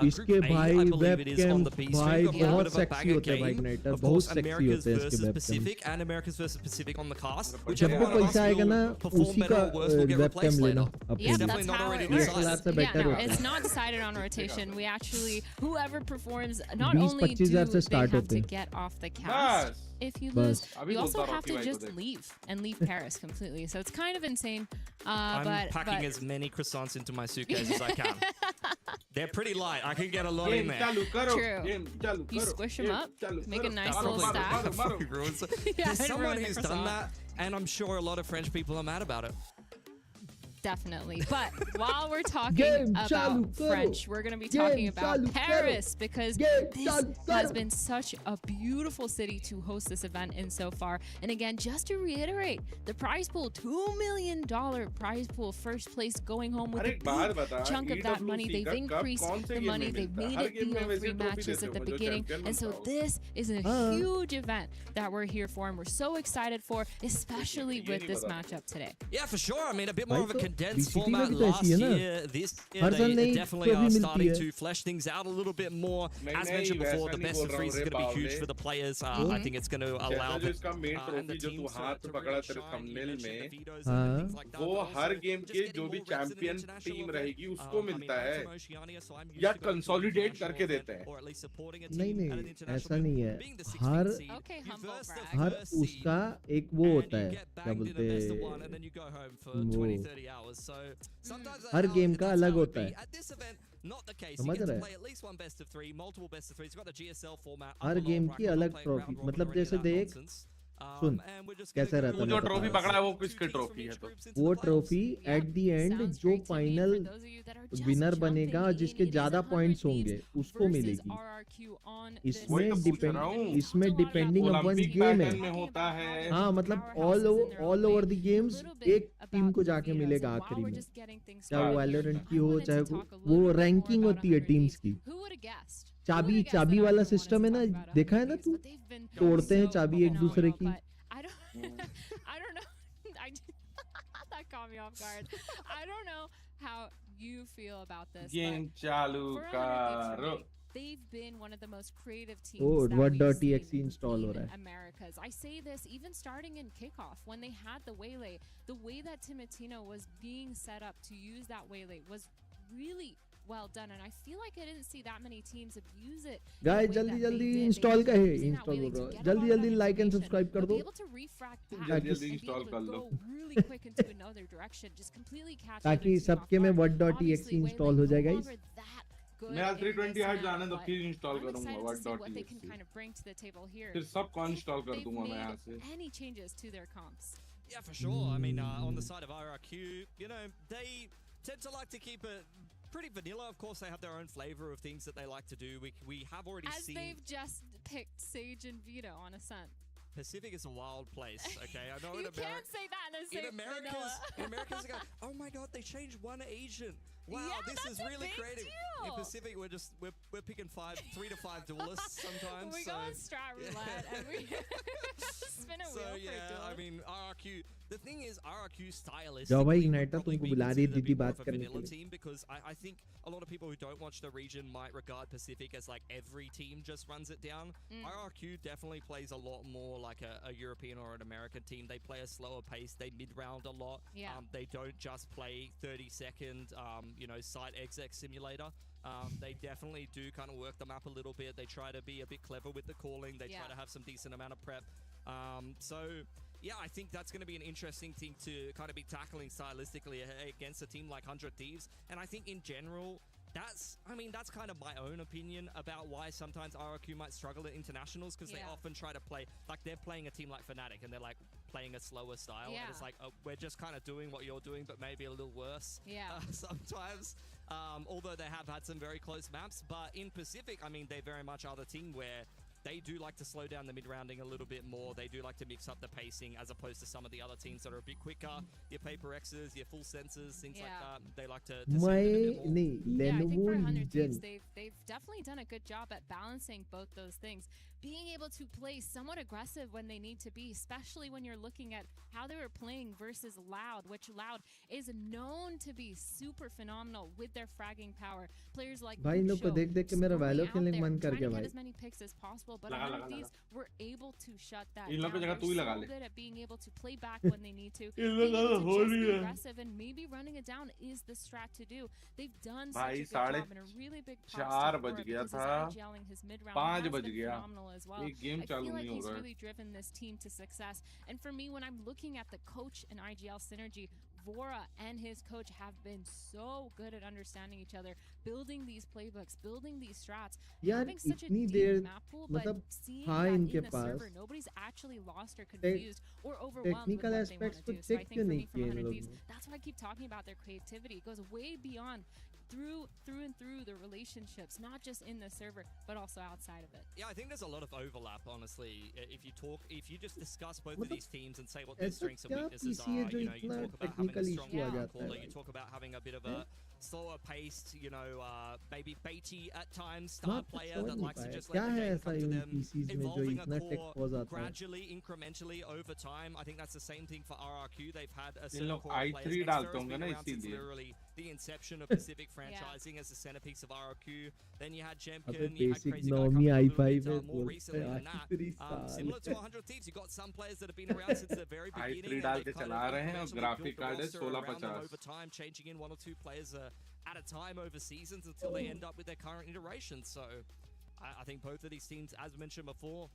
इसके भाई webcam भाई बहुत sexy होते हैं भाई Igniter, बहुत sexy होते हैं इसके webcam। And Americas versus Pacific on the cast. जब भी पैसा आएगा ना, उसी का webcam लेना। Yeah, that's how it works. It's not decided on rotation. We actually, whoever performs, not only do they have to get off the cast. If you lose, you also have to just leave and leave Paris completely. So it's kind of insane. I'm packing as many croissants into my suitcase as I can. They're pretty light. I can get a lot in there. True. You squish them up, make a nice little stack. There's someone who's done that, and I'm sure a lot of French people are mad about it. Definitely. But while we're talking about French, we're going to be talking about Paris, because this has been such a beautiful city to host this event in so far. And again, just to reiterate, the prize pool, $2 million prize pool, first place going home with a big chunk of that money. They've increased the money. They've made it BO3 matches at the beginning. And so this is a huge event that we're here for, and we're so excited for, especially with this matchup today. Yeah, for sure. I mean, a bit more of a condensed format last year. This year they definitely are starting to flesh things out a little bit more. As mentioned before, the best of threes is going to be huge for the players. I think it's going to allow the teams वो हर game के जो भी champion team रहेगी उसको मिलता है या consolidate करके देते हैं। नहीं ऐसा नहीं है, हर उसका एक वो होता है, क्या बोलते हैं, वो हर गेम का अलग होता है, समझ रहे हैं, हर गेम की अलग ट्रॉफी, मतलब जैसे देख सुन कैसा रहता है, जो ट्रॉफी पकड़ा है वो किसकी ट्रॉफी है, तो वो ट्रॉफी एट द एंड जो फाइनल विनर बनेगा, जिसके ज्यादा पॉइंट्स होंगे उसको मिलेगी। इसमें डिपेंडिंग अपॉन गेम है, हाँ मतलब ऑल ओवर द गेम्स एक टीम को जाके मिलेगा आखिरी में, चाहे वो वैलोरेंट की हो, चाहे वो रैंकिंग होती है टीम्स की। चाबी वाला सिस्टम है ना, देखा है ना तू, तोड़ते हैं चाबी एक दूसरे की। I don't know. That caught me off guard. I don't know how you feel about this. Game चालू करो. They've been one of the most creative teams. Oh, what.exe install हो रहा है. Americas. I say this even starting in kickoff when they had the waylay. The way that Timitino was being set up to use that waylay was really well done, and I feel like I didn't see that many teams abuse it. Guys, जल्दी install का है, install हो रहा है, जल्दी like and subscribe कर दो, जल्दी इंस्टॉल कर लो, ताकि सबके में what.exe इंस्टॉल हो जाए गाइस। मैं 320 हर्ट्ज जाने दो, फिर इंस्टॉल करूंगा what.exe, फिर सब को इंस्टॉल कर दूंगा मैं यहाँ से। Yeah, for sure. I mean, on the side of IRQ, you know, they tend to like to keep it pretty vanilla. Of course, they have their own flavor of things that they like to do. We have already seen... As they've just picked Sage and Vito on Ascent. Pacific is a wild place, okay? I know you can't say that in Americas, they go, oh my god, they changed one agent. Wow, yeah, this is really creative. Deal. In Pacific, we're picking 3 to 5 duelists sometimes. We go on strat roulette and we spin a wheel for a duel. I mean, RRQ. The thing is, RRQ stylistically जाओ भाई igniter तुमको बुला रही है दीदी बात करने के लिए. Team because I think a lot of people who don't watch the region might regard Pacific as like every team just runs it down. RRQ definitely plays a lot more like a European or an American team. They play a slower pace. They mid-round a lot. Yeah. They don't just play 30-second, site exec simulator. They definitely do kind of work the map a little bit. They try to be a bit clever with the calling. They try to have some decent amount of prep. Yeah, I think that's going to be an interesting thing to kind of be tackling stylistically against a team like 100 Thieves. And I think in general, that's kind of my own opinion about why sometimes RRQ might struggle at internationals, because they often try to play, like they're playing a team like Fnatic and they're like playing a slower style. And it's like, we're just kind of doing what you're doing, but maybe a little worse sometimes. Although they have had some very close maps. But in Pacific, I mean, they very much are the team where they do like to slow down the mid-rounding a little bit more. They do like to mix up the pacing as opposed to some of the other teams that are a bit quicker. Your Paper X's, your full sensors, things like that. They like to I think for 100 Thieves, they've definitely done a good job at balancing both those things. Being able to play somewhat aggressive when they need to be, especially when you're looking at how they were playing versus Loud, which Loud is known to be super phenomenal with their fragging power. Players like भाई इन लोग को देख देख के मेरा वैलो खेलने का मन कर गया भाई. Get as many picks as possible, but 100 Thieves were able to shut that down. They're so good at being able to play back when they need to. Being able to just be aggressive and maybe running it down is the strat to do. They've done such a good job and a really big props to Bora because his IGLing his mid-round has been phenomenal as well. I feel like he's really driven this team to success. And for me, when I'm looking at the coach and IGL synergy, Vora and his coach have been so good at understanding each other, building these playbooks, building these strats, having such a deep map pool, but seeing that in the server, nobody's actually lost or confused or overwhelmed with what they want to do. So I think for me, from 100 Thieves, that's why I keep talking about their creativity. It goes way beyond through the relationships, not just in the server, but also outside of it. Yeah, I think there's a lot of overlap, honestly. If you just discuss both of these teams and say what their strengths and weaknesses are, you talk about having a strong ground caller, you talk about having a bit of a slower paced, maybe Beatty at times star player that likes to just let the game come to them, evolving a core gradually, incrementally over time. I think that's the same thing for RRQ. They've had a certain core of players. Xfero's been around since literally the inception of Pacific franchising as the centerpiece of RRQ. Then you had Jemkin, you had Crazy Guy coming a little bit more recently than that. Similar to 100 Thieves, you've got some players that have been around since the very beginning. And they've kind of built the roster around them over time, changing in 1 or 2 players at a time over seasons until they end up with their current iteration. So I think both of these teams, as mentioned before,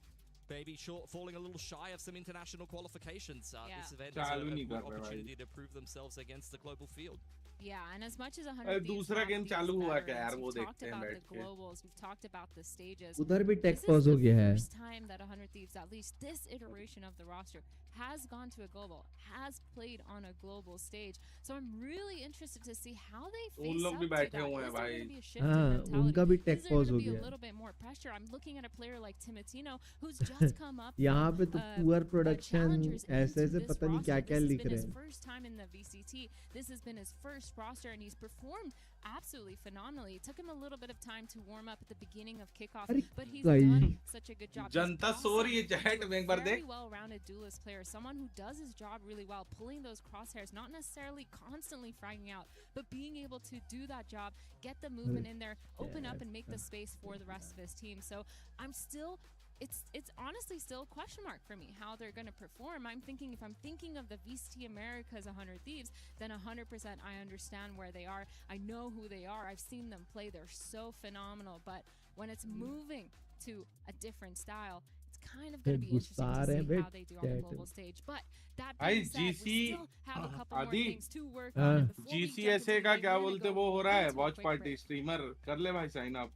maybe falling a little shy of some international qualifications. This event is a good opportunity to prove themselves against the global field. Yeah, and as much as 100 दूसरा game चालू हुआ क्या यार वो देखते हैं बैठ के. We've talked about the stages. उधर भी टेक पॉज हो गया है. This is the first time that 100 Thieves, at least this iteration of the roster, has gone to a global, has played on a global stage. So I'm really interested to see how they face up to that. Is there going to be a shift in mentality? उनका भी take pause हो गया. Is there going to be a little bit more pressure? I'm looking at a player like Timotino who's just come up. यहाँ पे तो poor production ऐसे पता नहीं क्या-क्या लिख रहे हैं. This has been his first time in the VCT. This has been his first roster, and he's performed absolutely phenomenally. It took him a little bit of time to warm up at the beginning of kickoff, but he's done such a good job. जनता सो रही है chat में एक बार देख. Very well-rounded duelist player, someone who does his job really well, pulling those crosshairs, not necessarily constantly fragging out, but being able to do that job, get the movement in there, open up and make the space for the rest of his team. So I'm still it's honestly still a question mark for me how they're going to perform. If I'm thinking of the VCT Americas 100 Thieves, then 100% I understand where they are. I know who they are. I've seen them play. They're so phenomenal. But when it's moving to a different style, it's kind of going to be interesting to see how they do on the global stage. But that being said, we still have a couple more things to work on before we GCSA का क्या बोलते वो हो रहा है watch party streamer कर ले भाई साइन अप.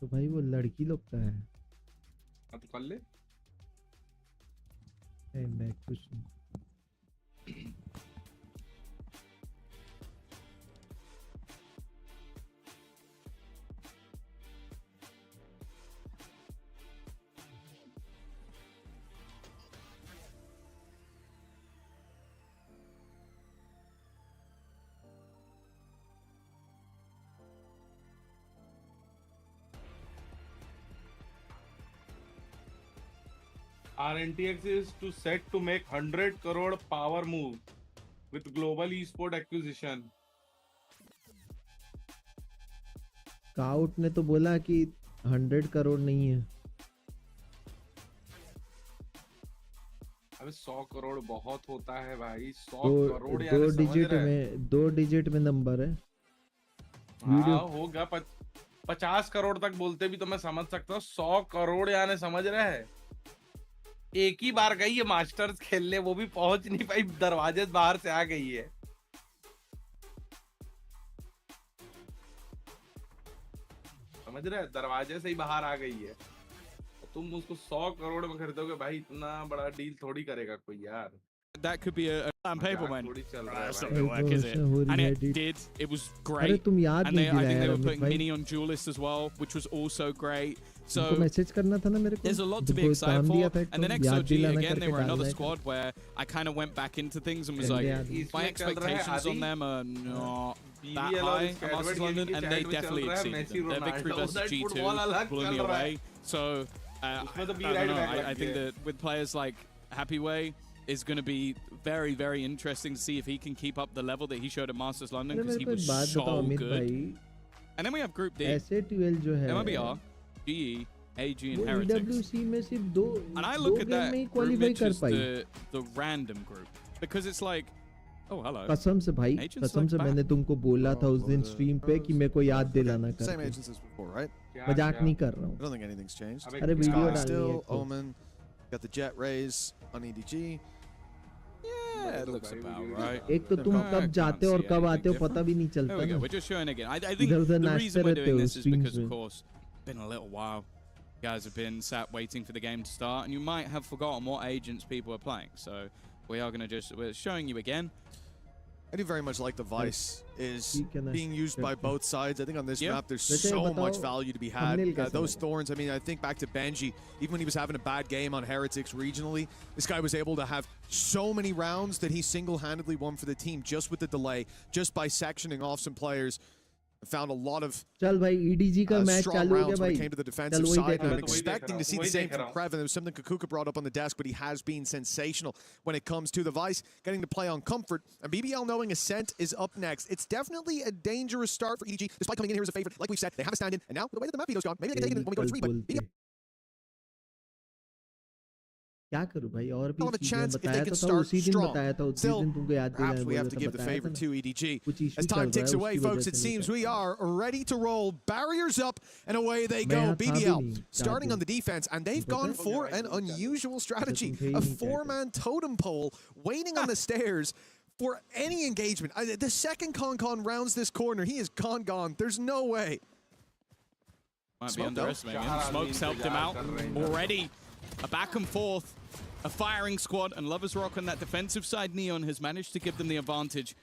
तो भाई वो लड़की लोग का है. अब कर ले. मैं कुछ RNTX is to set to make 100 crore power move with global esport acquisition. Scout ने तो बोला कि 100 करोड़ नहीं है। अबे 100 करोड़ बहुत होता है भाई। 100 दो करोड़ यानी दो डिजिट में नंबर है। हाँ होगा 50 करोड़ तक बोलते भी तो मैं समझ सकता हूँ। 100 करोड़ यानी समझ रहे हैं। एक ही बार गई है मास्टर्स खेलने, वो भी पहुंच नहीं पाई, दरवाजे बाहर से आ गई है। समझ रहे हैं, दरवाजे से ही बाहर आ गई है। तुम उसको 100 करोड़ में खरीदोगे भाई, इतना बड़ा डील थोड़ी करेगा कोई यार। That could be a on paper, man. That's not gonna work, is it? And it did. It was great. And I think they were putting Mini on Duelist as well, which was also great. So message करना था ना मेरे को। there's a lot to be excited for. And the next OG, again, they were another squad where I kind of went back into things and was like, my expectations on them are not that high on Masters London, and they definitely exceeded them. Their victory versus G2 blew me away. So I don't know. I think that with players like Happyway, is going to be very, very interesting to see if he can keep up the level that he showed at Masters London, because he was so good. And then we have Group D. SA12 जो है MIBR, GE, AG, and Heretics. EWC में सिर्फ दो And I look at that group which is the random group, because it's like, oh hello. कसम से भाई, कसम से मैंने तुमको बोला था उस दिन स्ट्रीम पे कि मेरे को याद दिलाना कर। Same agents as before, right? मजाक नहीं कर रहा हूँ। I don't think anything's changed. अरे वीडियो डालनी है। Still Omen, got the jet raise on EDG. Yeah, it looks about right. एक तो तुम कब जाते हो और कब आते हो पता भी नहीं चलता। There we go. We're just showing again. I think the reason we're doing this is because, of course, it's been a little while. You guys have been sat waiting for the game to start, and you might have forgotten what agents people are playing. So we are going to we're showing you again. I do very much like the Vice is being used by both sides. I think on this map there's so much value to be had. Those Thorns, I mean, I think back to Benji, even when he was having a bad game on Heretics regionally, this guy was able to have so many rounds that he single-handedly won for the team just with the delay, just by sectioning off some players. Found a lot of चल भाई EDG का match चालू हो गया when it came to the defensive side. I'm expecting to see the same from Krev, and there was something Kukuka brought up on the desk, but he has been sensational when it comes to the Vice, getting to play on comfort. And BBL knowing Ascent is up next. It's definitely a dangerous start for EDG, despite coming in here as a favorite. Like we've said, they have a stand-in, and now with the way that the map veto's gone, maybe they can take it when we go to 3, but BBL क्या करूं भाई और भी have a chance if they बताया can तो था start उसी दिन strong. बताया था उसी Still, दिन तुमको याद दिलाया perhaps we have to give the favor to EDG. As time ticks away, folks, it seems we are ready to roll. Barriers up, and away they go. BBL starting on the defense, and they've gone for an unusual strategy. A 4-man totem pole waiting on the stairs for any engagement. The second Con rounds this corner, he is gone. There's no way. Might be underestimating him. Smoke's helped him out already. A back and forth, a firing squad, and Lovers Rock on that defensive side. Neon has managed to give them the advantage.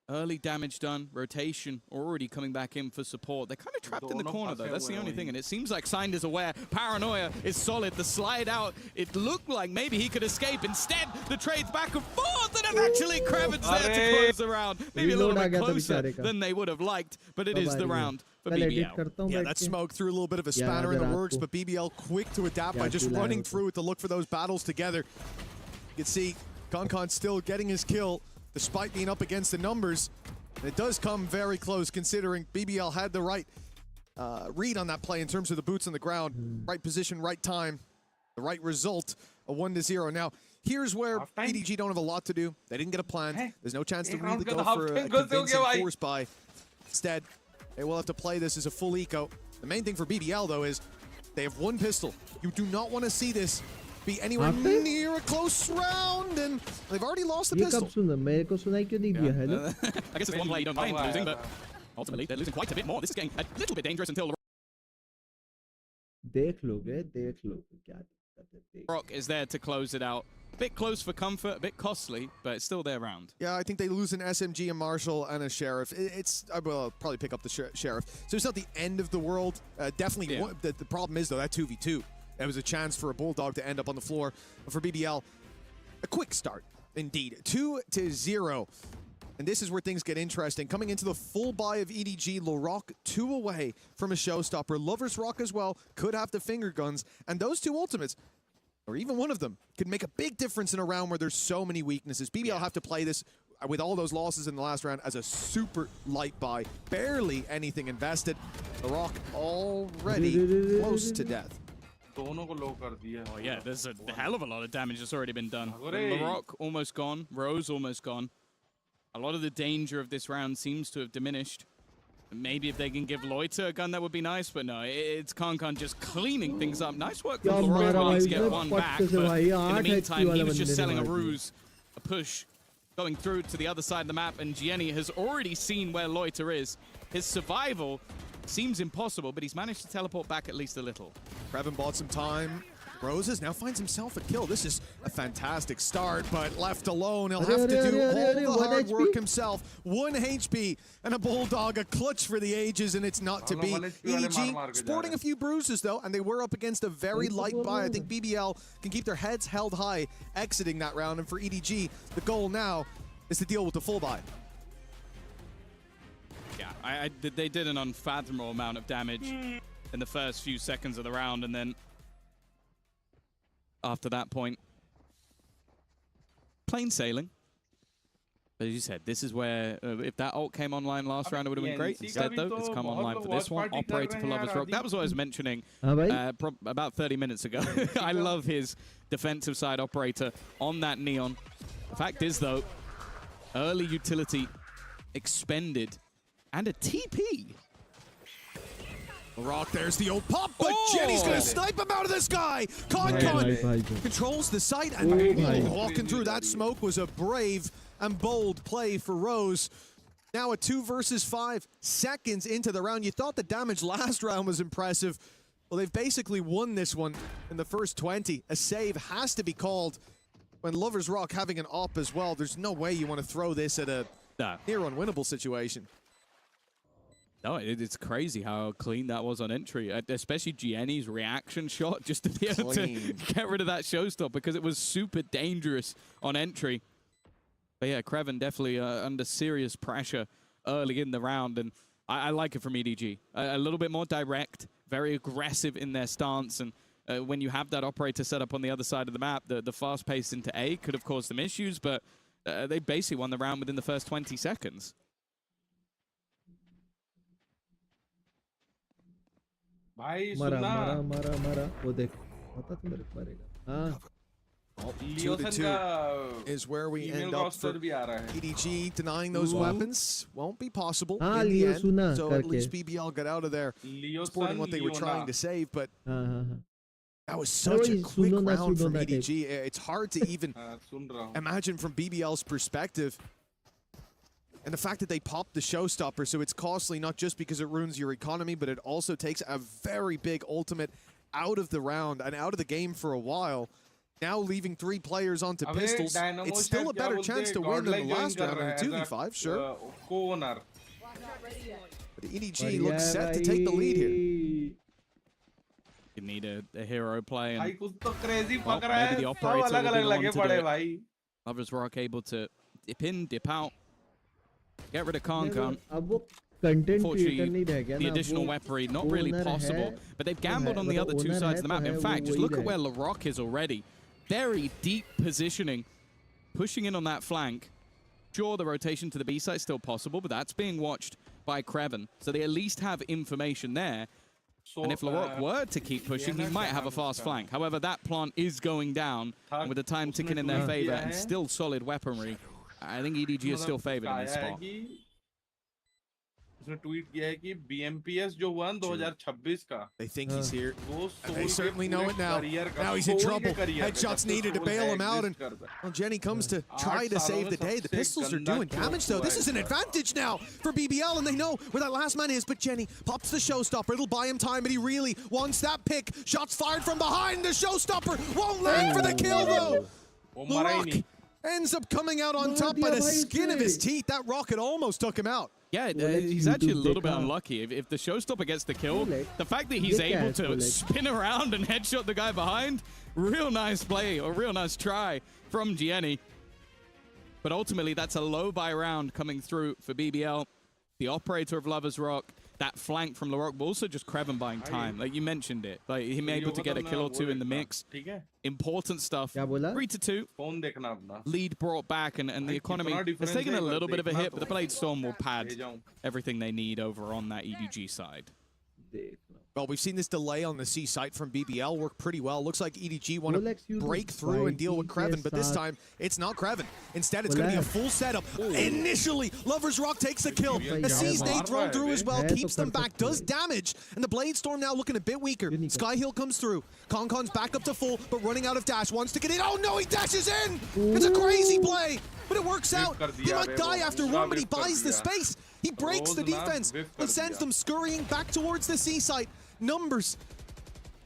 Early damage done, rotation already coming back in for support. They're kind of trapped in the corner though, that's the only thing, and it seems like Signed is aware. Paranoia is solid, the slide out, it looked like maybe he could escape. Instead, the trades back and forth, and actually Kravitz there to close the round. Maybe a little bit closer than they would have liked, but it is the round for BBL. Yeah, that smoke threw a little bit of a spanner in the works, but BBL quick to adapt by just running through it to look for those battles together. You can see Con still getting his kill, despite being up against the numbers. And it does come very close, considering BBL had the right read on that play in terms of the boots on the ground. Right position, right time, the right result, a 1-0. Now, here's where EDG don't have a lot to do. They didn't get a plan. There's no chance to really go for a convincing force buy. Instead, they will have to play this as a full eco. The main thing for BBL, though, is they have one pistol. You do not want to see this be anywhere near a close round, and they've already lost the pistol. मेरे को सुनाई क्यों नहीं दिया है ना? I guess it's one play you don't mind losing, but ultimately they're losing quite a bit more. This is getting a little bit dangerous until देख लोगे क्या दिक्कत है? Rock is there to close it out. A bit close for comfort, a bit costly, but it's still their round. Yeah, I think they lose an SMG, a Marshal, and a Sheriff. I will probably pick up the Sheriff. So it's not the end of the world. Definitely, the problem is, though, that 2v2. That was a chance for a Bulldog to end up on the floor. But for BBL, a quick start, indeed. 2-0. And this is where things get interesting. Coming into the full buy of EDG, LaRock 2 away from a showstopper. Lovers Rock as well could have the finger guns. And those two ultimates, or even one of them, could make a big difference in a round where there's so many weaknesses. BBL have to play this with all those losses in the last round as a super light buy. Barely anything invested. The Rock already close to death. Oh yeah, there's a hell of a lot of damage that's already been done. Larocque almost gone. Rose almost gone. A lot of the danger of this round seems to have diminished. Maybe if they can give Loiter a gun, that would be nice, but no, it's Kankan just cleaning things up. Nice work from Larocque to get one back, but in the meantime, he was just selling a ruse, a push, going through to the other side of the map, and Gianni has already seen where Loiter is. His survival seems impossible, but he's managed to teleport back at least a little. Kreven bought some time. Roses now finds himself a kill. This is a fantastic start, but left alone, he'll have to do all the hard work himself. 1 HP and a Bulldog, a clutch for the ages, and it's not to be. EDG sporting a few bruises, though, and they were up against a very light buy. I think BBL can keep their heads held high exiting that round, and for EDG, the goal now is to deal with the full buy. Yeah, they did an unfathomable amount of damage in the first few seconds of the round, and then after that point, plain sailing. But as you said, this is where, if that ult came online last round, it would have been great. Instead, though, it's come online for this one. Operator for Lover's Rock. That was what I was mentioning about 30 minutes ago. I love his defensive side operator on that Neon. The fact is, though, early utility expended and a TP. Rock, there's the old pop, but Jenny's gonna snipe him out of the sky. Con controls the site, and walking through that smoke was a brave and bold play for Rose. Now a 2 versus 5 seconds into the round. You thought the damage last round was impressive. Well, they've basically won this one in the first 20. A save has to be called when Lover's Rock having an op as well. There's no way you want to throw this at a near unwinnable situation. No, it's crazy how clean that was on entry, especially Gianni's reaction shot just to be able to get rid of that showstopper because it was super dangerous on entry. But yeah, Kreven definitely under serious pressure early in the round, and I like it from EDG. A little bit more direct, very aggressive in their stance, and when you have that operator set up on the other side of the map, the fast pace into A could have caused them issues, but they basically won the round within the first 20 seconds. मरा वो देख पता तो मेरे को मरेगा हाँ 2-2 is where we end up for EDG denying those weapons. Won't be possible in the end, so at least BBL got out of there sporting what they were trying to save, but that was such a quick round from EDG. It's hard to even imagine from BBL's perspective. And the fact that they popped the showstopper, so it's costly not just because it ruins your economy, but it also takes a very big ultimate out of the round and out of the game for a while. Now leaving 3 players onto pistols, it's still a better chance to win than the last round in a 2v5, sure. But EDG looks set to take the lead here. You need a hero play, and कुछ तो crazy well, maybe the operator will be the one to do it. Lover's Rock able to dip in, dip out. Get rid of Kankan. Unfortunately, the additional weaponry, not really possible. But they've gambled on the other 2 sides of the map. In fact, just look at where Larocque is already. Very deep positioning, pushing in on that flank. Sure, the rotation to the B side is still possible, but that's being watched by Kreven. So they at least have information there. And if Larocque were to keep pushing, he might have a fast flank. However, that plant is going down, and with the time ticking in their favor and still solid weaponry, I think EDG is still favored in this spot. उसने tweet किया है कि BMPS जो हुआ 2026 का. They think he's here. And they certainly know it now. Now he's in trouble. Headshots needed to bail him out, and well, Jenny comes to try to save the day. The pistols are doing damage, though. This is an advantage now for BBL, and they know where that last man is. But Jenny pops the showstopper. It'll buy him time, but he really wants that pick. Shots fired from behind. The showstopper won't land for the kill, though. Larocque ends up coming out on top by the skin of his teeth. That rocket almost took him out. Yeah, he's actually a little bit unlucky. If the showstopper gets the kill, the fact that he's able to spin around and headshot the guy behind, real nice play, or real nice try from Gianni. But ultimately, that's a low buy round coming through for BBL. The operator of Lover's Rock that flank from LaRock, but also just Kreven buying time. Like you mentioned it. Like him able to get a kill or two in the mix. Important stuff. 3-2. Lead brought back, and the economy has taken a little bit of a hit, but the Blade Storm will pad everything they need over on that EDG side. Well, we've seen this delay on the C site from BBL work pretty well. Looks like EDG want to break through and deal with Kreven, but this time it's not Kreven. Instead, it's going to be a full setup. Initially, Lover's Rock takes the kill. The C's nade thrown through as well, keeps them back, does damage, and the Blade Storm now looking a bit weaker. Sky Hill comes through. Concon's back up to full, but running out of dash, wants to get in. Oh no, he dashes in! It's a crazy play, but it works out. He might die after one, but he buys the space. He breaks the defense and sends them scurrying back towards the C site. Numbers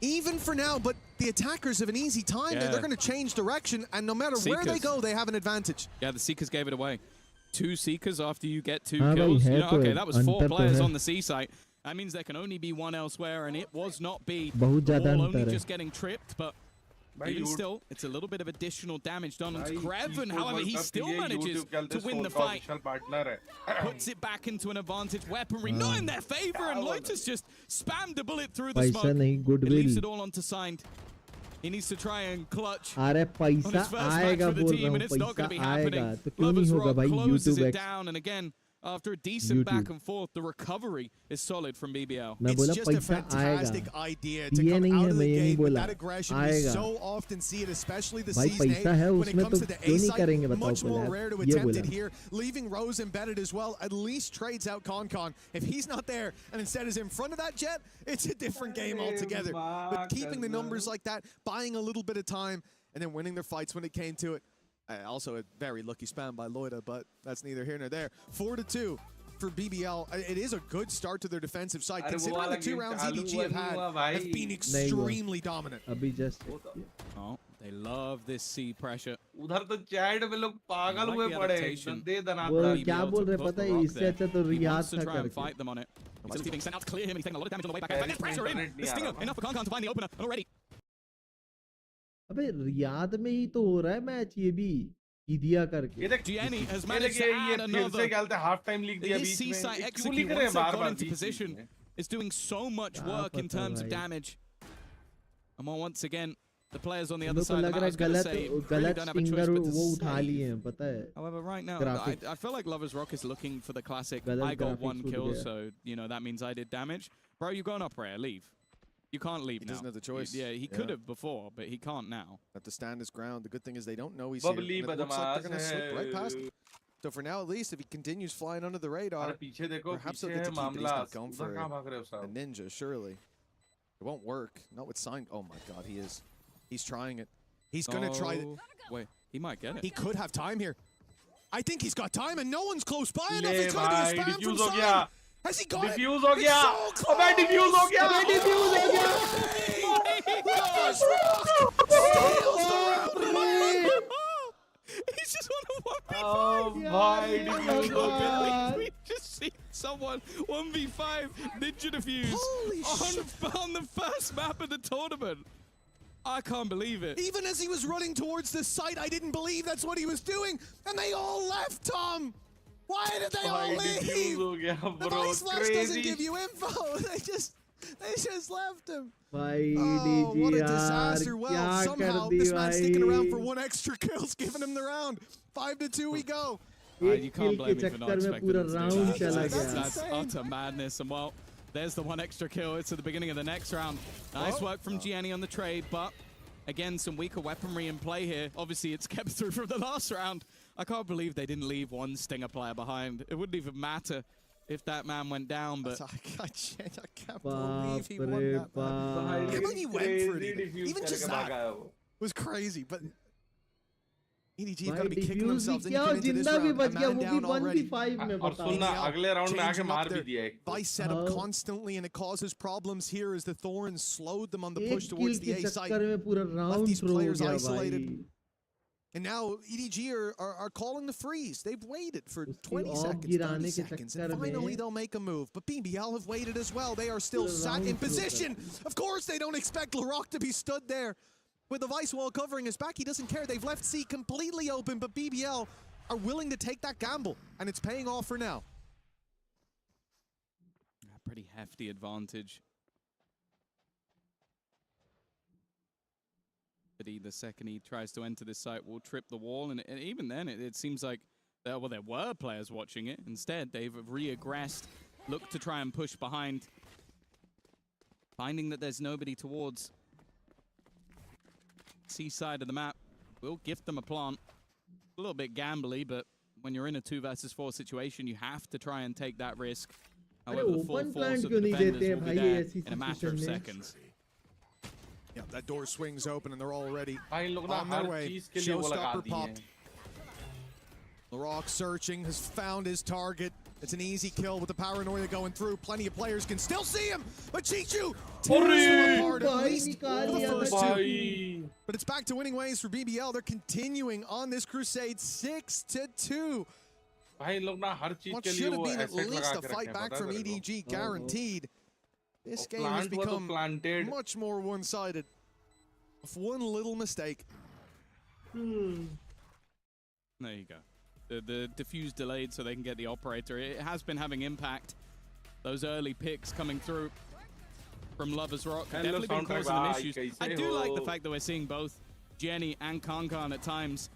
even for now, but the attackers have an easy time. They're going to change direction, and no matter where they go, they have an advantage. Yeah, the Seekers gave it away. 2 Seekers after you get 2 kills. You know, okay, that was 4 players on the C site. That means there can only be 1 elsewhere, and it was not B. All only just getting tripped, but even still, it's a little bit of additional damage done on Kreven. However, he still manages to win the fight. Puts it back into an advantage. Weaponry not in their favor, and Lotus just spammed a bullet through the smoke. It leaves it all onto Signed. He needs to try and clutch on his first match for the team, and it's not going to be happening. Lover's Rock closes it down, and again, after a decent back and forth, the recovery is solid from BBL. It's just a fantastic idea to come out of the gate with that aggression. We so often see it, especially the season when it comes to the A side. Much more rare to attempt it here. Leaving Rose embedded as well at least trades out Concon. If he's not there and instead is in front of that Jet, it's a different game altogether. But keeping the numbers like that, buying a little bit of time, and then winning their fights when it came to it. Also a very lucky spam by Loida, but that's neither here nor there. 4-2 for BBL. It is a good start to their defensive side. Considering the 2 rounds EDG have been extremely dominant. Oh, they love this C pressure. उधर तो chat में लोग पागल हुए पड़े दे दना वो क्या बोल रहे पता है इससे अच्छा तो रियाद था करके fight them on it. He's being sent out to clear him. He's taking a lot of damage on the way back. There's pressure in. The stinger enough for Concon to find the opener already. अबे Riyadh में ही तो हो रहा है match ये भी ईदिया करके Gianni has managed to add another. This C-site execute once they've gone into position is doing so much work in terms of damage. And once again, the players on the other side of the map, I was going to say, really don't have a choice but to save. However, right now, I feel like Lover's Rock is looking for the classic, I got 1 kill, so, you know, that means I did damage. Bro, you've gone up rare, leave. You can't leave now. He doesn't have the choice. Yeah, he could have before, but he can't now. Have to stand his ground. The good thing is they don't know he's here. And it looks like they're going to slip right past him. So for now, at least, if he continues flying under the radar, perhaps he'll get to keep it. He's not going for a ninja, surely. It won't work. Not with Sign. Oh my god, he is. He's trying it. He's going to try it. Wait, he might get it. He could have time here. I think he's got time, and no one's close by enough. It's going to be a spam from Sign. Has he got diffuse it? हो गया अबे diffuse हो गया अबे diffuse हो गया Lover's Rock steals the round. He's just on a 1v5. Oh my god. We just see someone 1v5 ninja defuse on the first map of the tournament. I can't believe it. Even as he was running towards the site, I didn't believe that's what he was doing, and they all left, Tom. Why did they all leave? The Vice Flash doesn't give you info. They just left him. Oh, what a disaster. Well, somehow this man's sticking around for 1 extra kills, giving him the round. 5-2 we go. You can't blame me for not expecting him to do that. That's utter madness. And well, there's the 1 extra kill. It's at the beginning of the next round. Nice work from Gianni on the trade, but again, some weaker weaponry in play here. Obviously, it's kept through from the last round. I can't believe they didn't leave 1 Stinger player behind. It wouldn't even matter if that man went down, but... I can't believe he won that. I can't believe he went for it. Even just that was crazy, but... EDG have got to be kicking themselves in into this round. A man down already. Vice set up constantly, and it causes problems here as the Thorns slowed them on the push towards the A site. Left these players isolated. And now EDG are calling the freeze. They've waited for 20 seconds, 30 seconds, and finally they'll make a move. But BBL have waited as well. They are still sat in position. Of course they don't expect LaRock to be stood there. With the Vice wall covering his back, he doesn't care. They've left C completely open, but BBL are willing to take that gamble, and it's paying off for now. Pretty hefty advantage. But the second he tries to enter this site, will trip the wall, and even then, it seems like there were players watching it. Instead, they've reaggressed, looked to try and push behind, finding that there's nobody towards C side of the map. Will gift them a plant. A little bit gambly, but when you're in a 2 versus 4 situation, you have to try and take that risk. However, the full force of the defenders will be there in a matter of seconds. Yeah, that door swings open and they're already on their way. Showstopper popped. LaRock searching, has found his target. It's an easy kill with the paranoia going through. Plenty of players can still see him, but Chichu tears him apart at least for the first 2. But it's back to winning ways for BBL. They're continuing on this crusade 6-2. What should have been at least a fight back from EDG guaranteed. This game has become much more one-sided. Of one little mistake. There you go. The diffuse delayed so they can get the operator. It has been having impact. Those early picks coming through from Lovers Rock have definitely been causing them issues. I do like the fact that we're seeing both Jenny and Kankan at times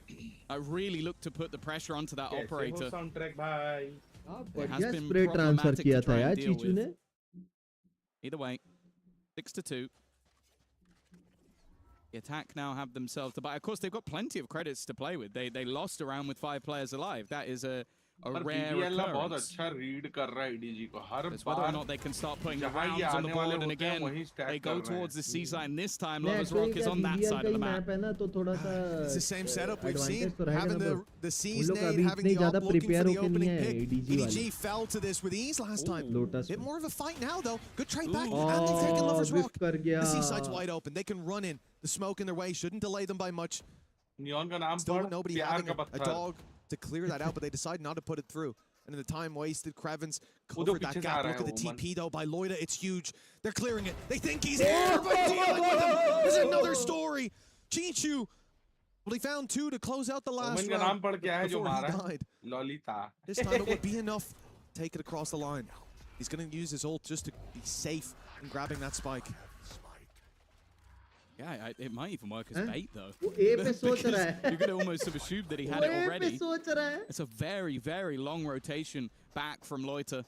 really look to put the pressure onto that operator. It has been problematic to try and deal with. Either way, 6-2. The attack now have themselves to buy. Of course, they've got plenty of credits to play with. They lost a round with 5 players alive. That is a rare occurrence. It's whether or not they can start putting the rounds on the board, and again, they go towards the C side, and this time Lovers Rock is on that side of the map. It's the same setup we've seen, having the C's nade, having the op looking for the opening pick. EDG fell to this with ease last time. Bit more of a fight now, though. Good trade back, and they've taken Lovers Rock. The C side's wide open. They can run in. The smoke in their way shouldn't delay them by much. Still with nobody having a dog to clear that out, but they decide not to put it through. And in the time wasted, Krevins covered that gap. Look at the TP though by Loida. It's huge. They're clearing it. They think he's here, but dealing with him is another story. Chichu. Well, he found 2 to close out the last round before he died. This time it would be enough. Take it across the line. He's going to use his ult just to be safe in grabbing that spike. Yeah, it might even work as bait though. You're going to almost have assumed that he had it already. It's a very, very long rotation back from Loiter.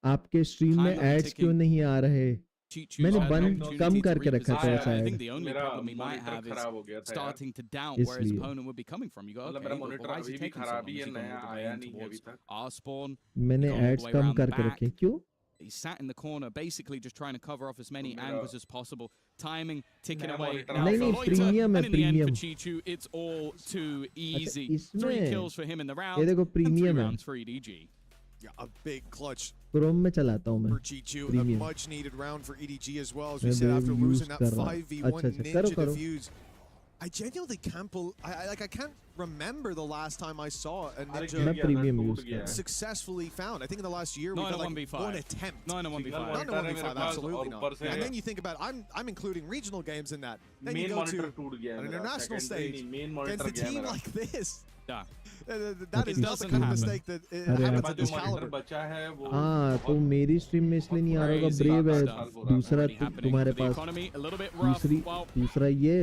आपके stream में ads क्यों नहीं आ रहे? मैंने बंद कम करके रखा था ऐसा I think the only problem he might have is starting to doubt where his opponent would be coming from. You go, okay, well, why is he taking so long? Is he going to go towards our spawn? मैंने ads कम करके रखे क्यों? He sat in the corner, basically just trying to cover off as many angles as possible. Timing ticking away. Now for Loiter, and in the end for Chichu, it's all too easy. 3 kills for him in the round, and 3 rounds for EDG. Yeah, a big clutch Chrome में चलाता हूँ मैं. For Chichu, a much needed round for EDG as well, as we said after losing that 5v1 ninja defuse. I genuinely can't I can't remember the last time I saw a ninja successfully found. I think in the last year we had like 1 attempt. 9 on 1v5. Not on 1v5, absolutely not. And then you think about, I'm including regional games in that. Then you go to an international stage against a team like this. Yeah. That is not the kind of mistake that happens at this caliber. हाँ तो मेरी stream में इसलिए नहीं आ रहा होगा brave है दूसरा तुम्हारे पास दूसरा ये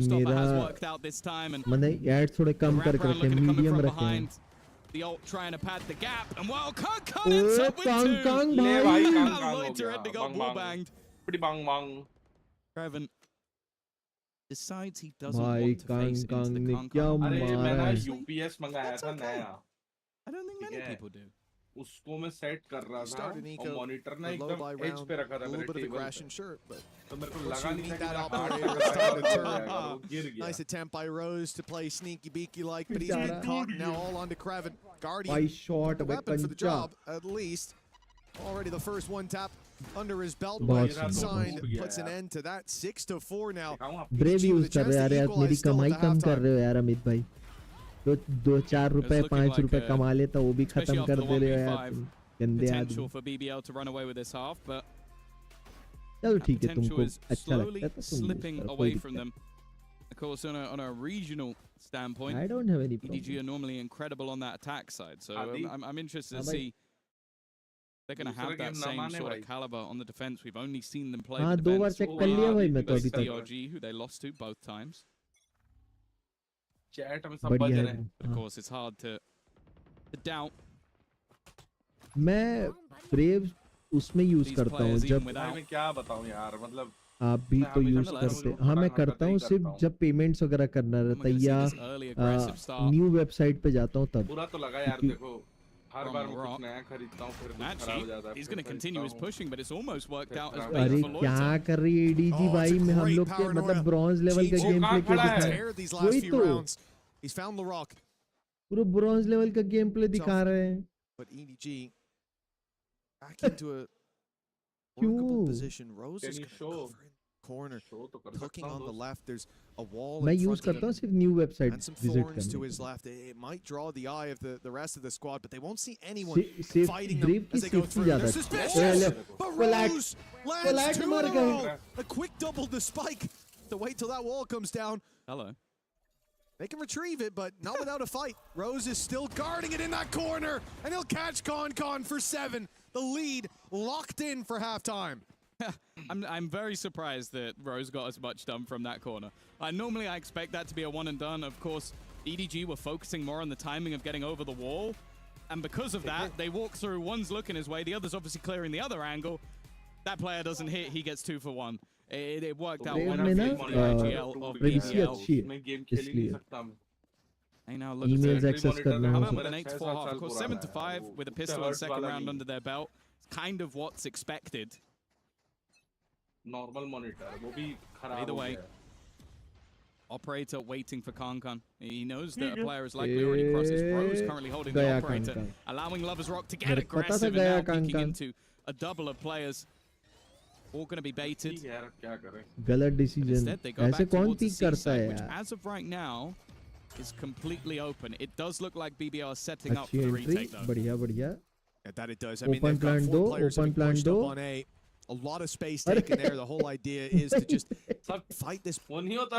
मेरा मैंने ऐड थोड़े कम करके रखे मीडियम रखे हैं The ult trying to pad the gap, and well, Kang ends up with 2. Loiter ending up wall banged. Pretty bang bang. Kreven decides he doesn't want to face into the Kang. UPS मंगाया था नया. I don't think many people do. उसको मैं set कर रहा था और monitor ना एकदम एज पे रखा था मेरे टेबल पे. तो मेरे को लगा नहीं था कि Nice attempt by Rose to play sneaky beaky like, but he's been caught now all onto Kreven. Guardian, shot weapon for the job at least. Already the first 1 tap under his belt. Signed puts an end to that. 6-4 now. Brave use कर रहे यार मेरी कमाई कम कर रहे हो यार अमित भाई. तो 2-4 रुपए 5 रुपए कमा लेता वो भी खत्म कर दे रहे हो यार गंदे आदमी. For BBL to run away with this half, but चलो ठीक है तुमको अच्छा लगता है तो slipping away from them. Of course, on a regional standpoint, I don't have any problem. EDG are normally incredible on that attack side, so I'm interested to see they're going to have that same sort of caliber on the defense. We've only seen them play हाँ the दो बार defense. Check कर लिया भाई मैं तो अभी तक DRG, who they lost to both times. Chat में सब बज बढ़िया रहे है Of course, it's hard to doubt. मैं ब्रेव उसमें यूज करता हूँ जब मैं क्या बताऊँ यार मतलब आप भी तो यूज करते हाँ मैं करता हूँ सिर्फ जब पेमेंट्स वगैरह करना रहता है या न्यू वेबसाइट पे जाता हूँ तब पूरा तो लगा यार देखो हर बार मैं कुछ नया खरीदता हूँ फिर कुछ खराब हो जाता है He's going to continue his pushing, but it's almost worked out as अरे bait for क्या कर रही है एडीजी भाई में हम लोग के मतलब ब्रॉन्ज लेवल का गेम प्ले क्यों दिखा वही तो He's found LaRock. पूरा ब्रॉन्ज लेवल का गेम प्ले दिखा रहे हैं But EDG back into a workable position. Rose is cover in the corner, looking on the left. There's a wall मैं in यूज front of करता हूँ him सिर्फ new website and some visit thorns to करने his left. It might draw the eye of the rest of the squad, but they won't see anyone safe fighting brave them की as they go safety through. ज्यादा They're अच्छी suspicious, है but flat Rose lands 2 मार in a गए row. A quick double the spike. To wait till that wall comes down. Hello. They can retrieve it, but not without a fight. Rose is still guarding it in that corner, and he'll catch Con for 7. The lead locked in for halftime. I'm very surprised that Rose got as much done from that corner. Normally I expect that to be a one and done. Of course, EDG were focusing more on the timing of getting over the wall. And because of that, they walk through. One's looking his way. The other's obviously clearing the other angle. That player doesn't hit. He gets 2 for 1. It worked out wonderfully for the IGL of BBL. इसलिए Hey, now look emails at access करना Come हो up with an 8 to 4 half. Of course, 7 to 5 with a pistol and second round under their belt. It's kind of what's expected. Normal monitor, वो भी खराब Either हो way, गया. operator waiting for Kankan. He knows that a player is likely already crosses. Rose currently holding the operator, allowing Lovers Rock to get aggressive and now peeking into a double of players. All going to be baited. गलत decision Instead, they go ऐसे back कौन towards the peak C करता side, है which यार as of right now is completely open. It does look like BBL is setting up for अच्छी the entry retake though. बढ़िया बढ़िया Yeah, that it does. I mean, open they've got plan 4 दो players who open have plan pushed दो up on A. A lot of space taken there. The whole idea is to just fight this. वो नहीं होता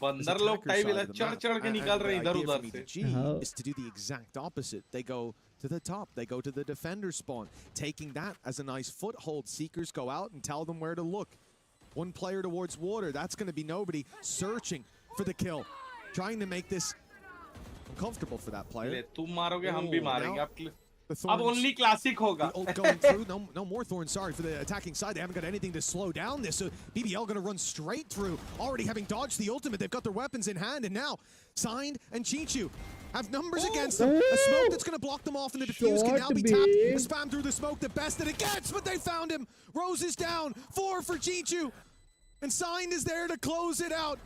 बंदर लोग type इला चढ़ के निकाल रहे इधर उधर से is to do the exact opposite. They go to the top. They go to the defender spawn, taking that as a nice foothold. Seekers go out and tell them where to look. One player towards water. That's going to be nobody searching for the kill, trying to make this uncomfortable for that player. तुम मारोगे हम भी मारेंगे आप अब only classic होगा. Going through, no more thorns. Sorry for the attacking side. They haven't got anything to slow down this. So BBL going to run straight through. Already having dodged the ultimate, they've got their weapons in hand, and now Signed and Chichu have numbers against them. A smoke that's going to block them off, and the defuse can now be tapped. The spam through the smoke, the best that it gets, but they found him. Rose is down. 4 for Chichu, and Signed is there to close it out.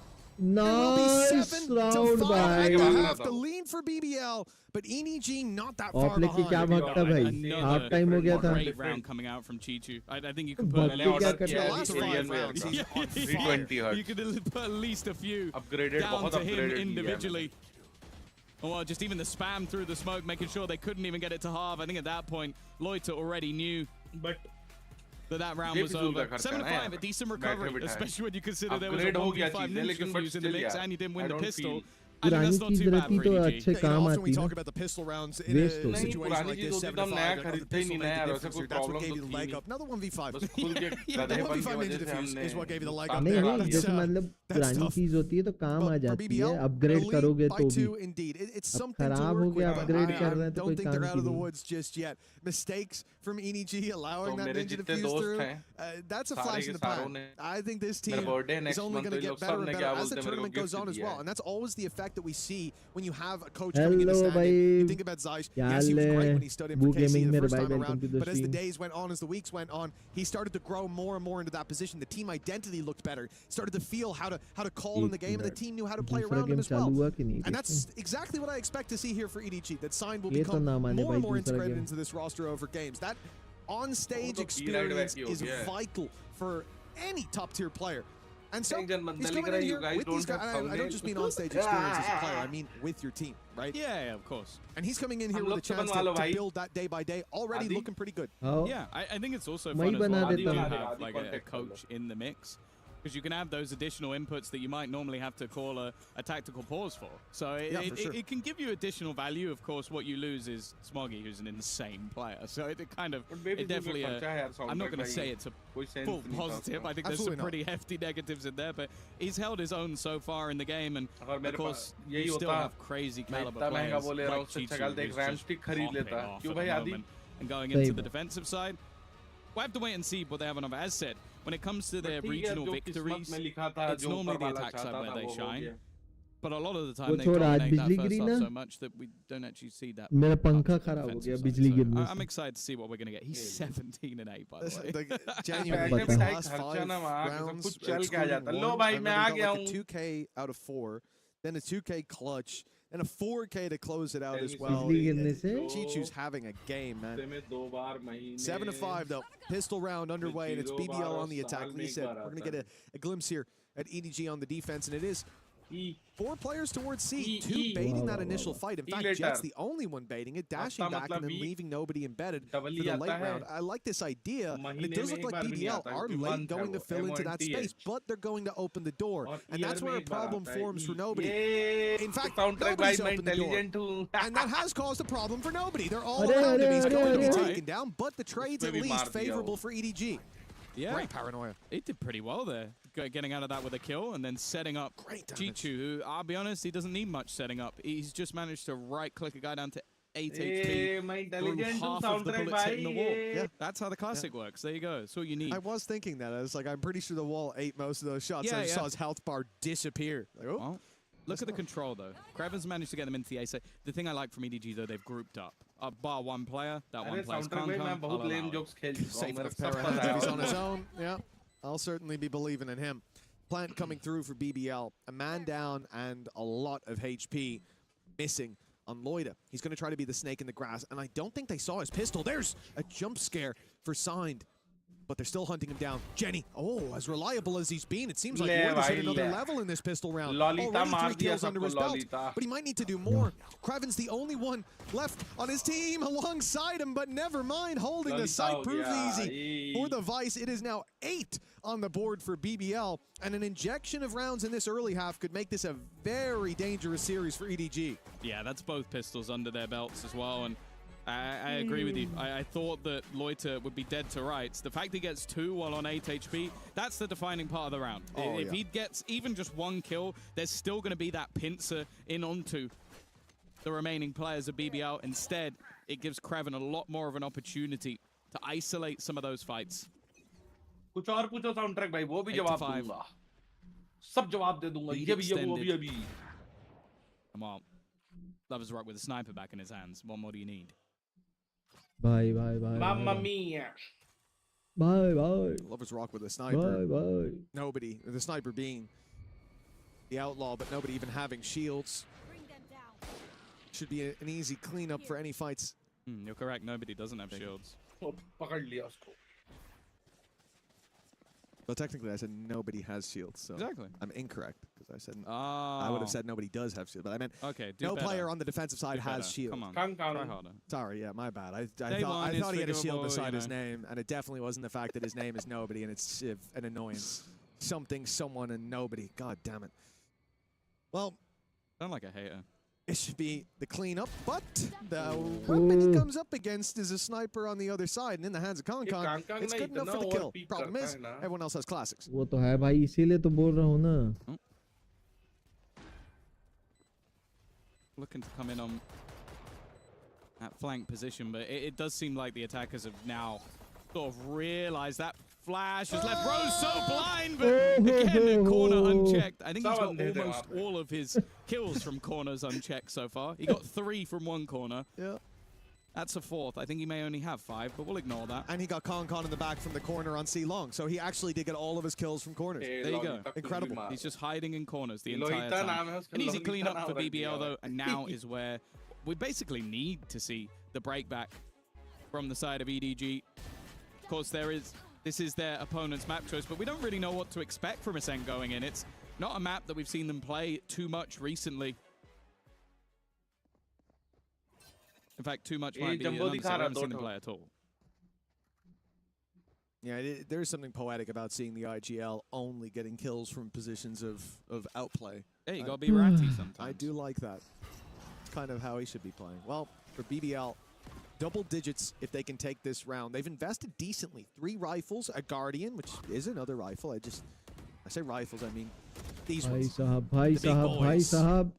Nice round by half the lead for BBL, but ENEG not that far behind. क्या भागता भाई half time हो गया था great round coming out from Chichu. I think you could put क्या The करना last 5 rounds, he's on 320 you could put at least a few Upgraded, down बहुत to him upgraded individually. Or just even the spam through the smoke, making sure they couldn't even get it to half. I think at that point, Loiter already knew that round was over. 7-5, a decent recovery, especially when you consider there was a 1v5 ninja fuse in the mix and you didn't win the pistol. I think that's not too bad for EDG. Often we talk about the pistol rounds in a situation like this, 7-5, the pistol made the difference here. That's what gave you the leg up. Another 1v5. The 1v5 ninja defuse is what gave you the leg up there. नहीं जैसे मतलब पुरानी चीज होती है तो काम आ जाती है अपग्रेड करोगे तो भी अब खराब हो गया अपग्रेड कर रहे हैं तो कोई काम की नहीं just yet. Mistakes from ENEG allowing that ninja defuse through. That's a flash in the pan. I think this team is only going to get better and better as the tournament goes on as well. And that's always the effect that we see when you have a coach coming in the standing. You think about Zeiss. Yes, he was great when he stood in for KC the first time around. But as the days went on, as the weeks went on, he started to grow more and more into that position. The team identity looked better. Started to feel how to call in the game, and the team knew how to play around him as well. And that's exactly what I expect to see here for EDG. That Signed will become more and more integrated into this roster over games. That on-stage experience is vital for any top-tier player. And so, he's coming in here with these guys. I don't just mean on-stage experience as a player. I mean with your team, right? Yeah, of course. And he's coming in here with a chance to build that day by day. Already looking pretty good. Yeah, I think it's also fun as well. You have like a coach in the mix. because you can have those additional inputs that you might normally have to call a tactical pause for. So it can give you additional value. Of course, what you lose is Smoggy, who's an insane player. So it definitely, I'm not going to say it's a full positive. I think there's some pretty hefty negatives in there, but he's held his own so far in the game, and of course, you still have crazy caliber players like Chichu, who's just popping off at the moment. And going into the defensive side, we'll have to wait and see what they have on offer. As said, when it comes to their regional victories, it's normally the attack side where they shine. But a lot of the time they dominate that first half so much that we don't actually see that. मेरा पंखा खराब हो गया बिजली गिरने से. I'm excited to see what we're going to get. He's 17 and 8 by the way. Genuinely, the last 5 rounds, लो भाई मैं आ गया हूँ. 2K out of 4, then a 2K clutch, and a 4K to close it out as well. Chichu's having a game, man. 7-5 though. Pistol round underway, and it's BBL on the attack. Lee said we're going to get a glimpse here at EDG on the defense, and it is 4 players towards C, 2 baiting that initial fight. In fact, Jet's the only one baiting it, dashing back and then leaving nobody embedded for the late round. I like this idea, and it does look like BBL are late going to fill into that space, but they're going to open the door, and that's where a problem forms for nobody. In fact, nobody's opened the door, and that has caused a problem for nobody. They're all around him. He's going to be taken down, but the trade's at least favorable for EDG. Yeah. Great paranoia. He did pretty well there, getting out of that with a kill and then setting up Chichu, who, I'll be honest, he doesn't need much setting up. He's just managed to right-click a guy down to 8 HP through half of the bullets hitting the wall. Yeah, that's how the classic works. There you go. That's all you need. I was thinking that. I was like, I'm pretty sure the wall ate most of those shots. I just saw his health bar disappear. Like, oh. Well, look at the control, though. Kraven's managed to get them into the A side. The thing I like from EDG, though, they've grouped up. Bar one player, that one player's can't come. Safe enough pair he's on his own. Yeah, I'll certainly be believing in him. Plant coming through for BBL. A man down and a lot of HP missing on Loida. He's going to try to be the snake in the grass, and I don't think they saw his pistol. There's a jump scare for Signed, but they're still hunting him down. Jenny, as reliable as he's been, it seems like Loida's hit another level in this pistol round. Already 3 kills under his belt, but he might need to do more. Kraven's the only one left on his team alongside him, but never mind, holding the site proves easy for the Vice. It is now 8 on the board for BBL, and an injection of rounds in this early half could make this a very dangerous series for EDG. Yeah, that's both pistols under their belts as well, and I agree with you. I thought that Loiter would be dead to rights. The fact he gets 2 while on 8 HP, that's the defining part of the round. If he gets even just 1 kill, there's still going to be that pincer in onto the remaining players of BBL. Instead, it gives Kraven a lot more of an opportunity to isolate some of those fights. कुछ और पूछो soundtrack भाई वो भी जवाब दूंगा सब जवाब दे दूंगा ये भी वो भी अभी Come on. Lovers Rock with a sniper back in his hands. What more do you need? Bye. Mamma mia. Bye. Lovers Rock with a sniper. Bye. Nobody, the sniper being the outlaw, but nobody even having shields. Should be an easy cleanup for any fights. You're correct. Nobody doesn't have shields. Well, technically, I said nobody has shields, so exactly. I'm incorrect because I said I would have said nobody does have shields, but I meant no player on the defensive side has shield. Come on, try harder. Sorry, yeah, my bad. I thought he had a shield beside his name, and it definitely wasn't the fact that his name is nobody, and it's an annoyance. Something, someone, and nobody. God damn it. Well, sound like a hater. It should be the cleanup, but the weapon he comes up against is a sniper on the other side, and in the hands of Kong, it's good enough for the kill. Problem is, everyone else has classics. वो तो है भाई, इसीलिए तो बोल रहा हूँ ना. Looking to come in on that flank position, but it does seem like the attackers have now sort of realized that flash has left Rose so blind, but again, corner unchecked. I think he's got almost all of his kills from corners unchecked so far. He got 3 from one corner. Yeah. That's a 4th. I think he may only have 5, but we'll ignore that. And he got Kong in the back from the corner on C long, so he actually did get all of his kills from corners. There you go. Incredible. He's just hiding in corners the entire time. An easy cleanup for BBL, though, and now is where we basically need to see the breakback from the side of EDG. Of course, this is their opponent's map choice, but we don't really know what to expect from Ascent going in. It's not a map that we've seen them play too much recently. In fact, too much might be an understatement. We haven't seen them play at all. Yeah, there is something poetic about seeing the IGL only getting kills from positions of outplay. Yeah, you gotta be ratty sometimes. I do like that. It's kind of how he should be playing. Well, for BBL, double digits if they can take this round. They've invested decently. 3 rifles, a Guardian, which is another rifle. I say rifles, I mean these ones. Bhai sahab.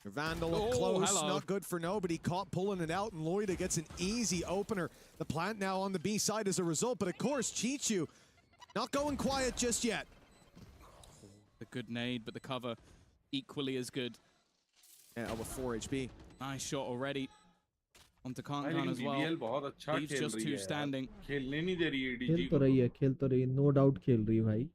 Vandal up close, not good for nobody. Caught pulling it out, and Loida gets an easy opener. The plant now on the B side as a result, but of course, Chichu not going quiet just yet. The good nade, but the cover equally as good. Yeah, with 4 HP. Nice shot already. Onto Kankan as well. Leaves just 2 standing. खेल तो रही है, no doubt खेल रही है भाई.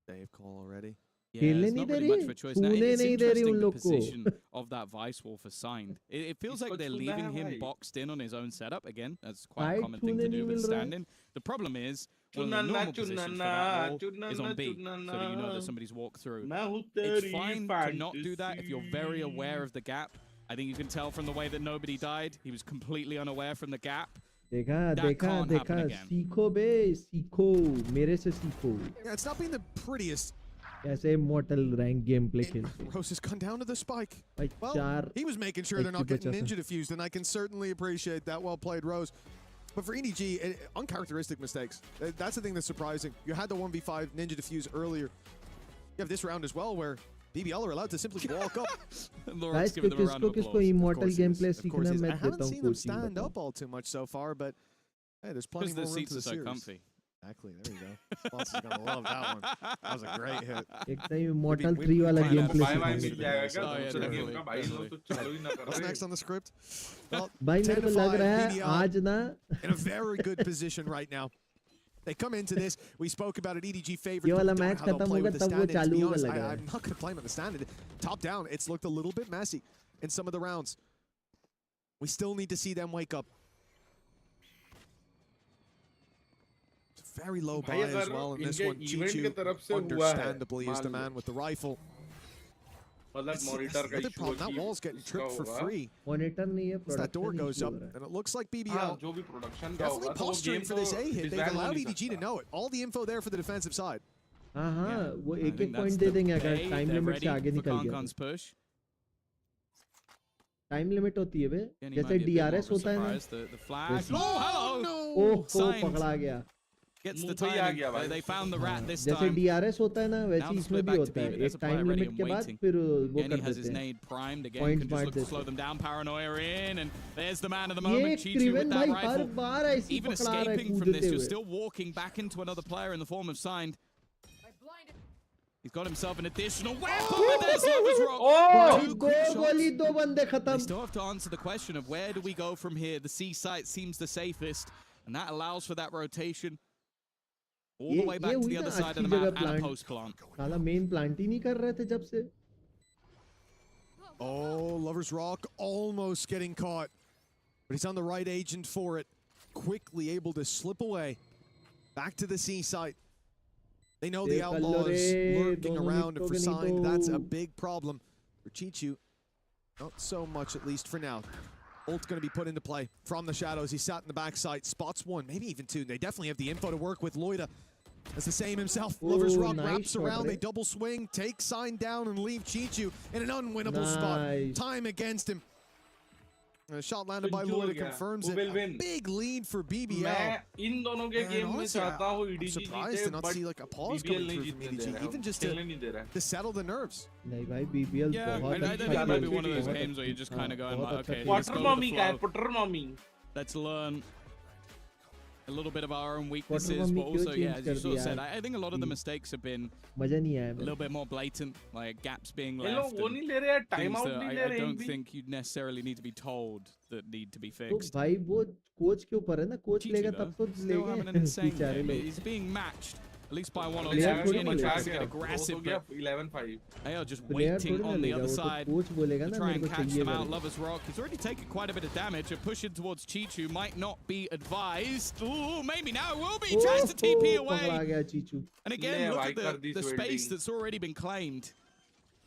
Save call already. Yeah, there's not really much of a choice now. It's interesting the position of that Vice Wolf assigned. It feels like they're leaving him boxed in on his own setup. Again, that's quite a common thing to do with stand-in. The problem is, one of the normal positions for that wall is on B, so that you know that somebody's walked through. It's fine to not do that if you're very aware of the gap. I think you can tell from the way that nobody died. He was completely unaware from the gap. देखा सीखो बे सीखो मेरे से सीखो. Yeah, it's not been the prettiest. ऐसे immortal rank gameplay खेल. Rose has gone down to the spike. Well, he was making sure they're not getting ninja diffused, and I can certainly appreciate that. Well played, Rose. But for EDG, uncharacteristic mistakes. That's the thing that's surprising. You had the 1v5 ninja diffuse earlier. You have this round as well, where BBL are allowed to simply walk up. Guys, किसको immortal gameplay सीखना मैं I haven't seen them stand up all too much so far, but hey, there's plenty more room to the series. Comfy. Exactly, there you go. Sponsors are gonna love that one. That was a great hit. एकदम Immortal 3 वाला gameplay What's next on the script? Well, भाई मेरे को लग रहा है आज ना in a very good position right now. They come into this. We spoke about it. EDG favorite. ये वाला match खत्म होगा तब वो चालू होगा लग रहा है. I'm not gonna blame on the stand. Top down, it's looked a little bit messy in some of the rounds. We still need to see them wake up. Very low buy as well in this one. Chichu, understandably, is the man with the rifle. Another problem, that wall's getting tripped for free. Monitor नहीं है, As that door goes up, and it looks like BBL definitely posturing for this A hit. They've allowed EDG to know it. All the info there for the defensive side. हाँ वो एक point दे देंगे अगर time limit से आगे निकल गया. Time limit होती है बे, जैसे DRS होता है ना. Oh, hello! पकड़ा गया. Gets the timing. They found the rat this जैसे time. DRS होता है ना वैसे इसमें भी होता है. एक time limit के बाद फिर वो कर has his देते हैं. nade primed again. Can just look to slow them down. Paranoia in, and there's the man of the moment. Chichu with that rifle. Even escaping from this, you're still walking back into another player in the form of Signed. He's got himself an additional weapon. There's Lover's Rock. दो बंदे खत्म. They still have to answer the question of where do we go from here. The C site seems the safest, and that allows for that rotation. All the way back to the other side of the map and a post plant. साला main plant ही नहीं कर रहे थे जब से. Oh, Lover's Rock almost getting caught, but he's on the right agent for it. Quickly able to slip away back to the C site. They know the outlaw is lurking around, and for Signed, that's a big problem. For Chichu, not so much, at least for now. Ult's going to be put into play from the shadows. He sat in the backside, spots one, maybe even two. They definitely have the info to work with. Loida as the same himself. Lover's Rock wraps around, they double swing, take Sign down, and leave Chichu in an unwinnable spot. Time against him. And a shot landed by Loida confirms it. A big lead for BBL. I'm surprised to not see like a pause coming through from EDG, even just to settle the nerves. नहीं भाई BBL Yeah, I think it might be one of those games where you're just kind of going like, okay, let's go with the flow. Let's learn a little bit of our own weaknesses, but also, yeah, as you sort of said, I think a lot of the mistakes have been a little bit more blatant, like gaps being left, and things that I don't think you necessarily need to be told that need to be fixed. भाई वो coach के ऊपर है ना, coach लेगा तब तो Still having an insane game. He's being matched. At least by one or two, and he tries to get aggressive, but they are just waiting on the other side to try and catch them out. Lover's Rock, he's already taken quite a bit of damage. A push in towards Chichu might not be advised. Ooh, maybe now it will be. He tries to TP away. And again, look at the space that's already been claimed.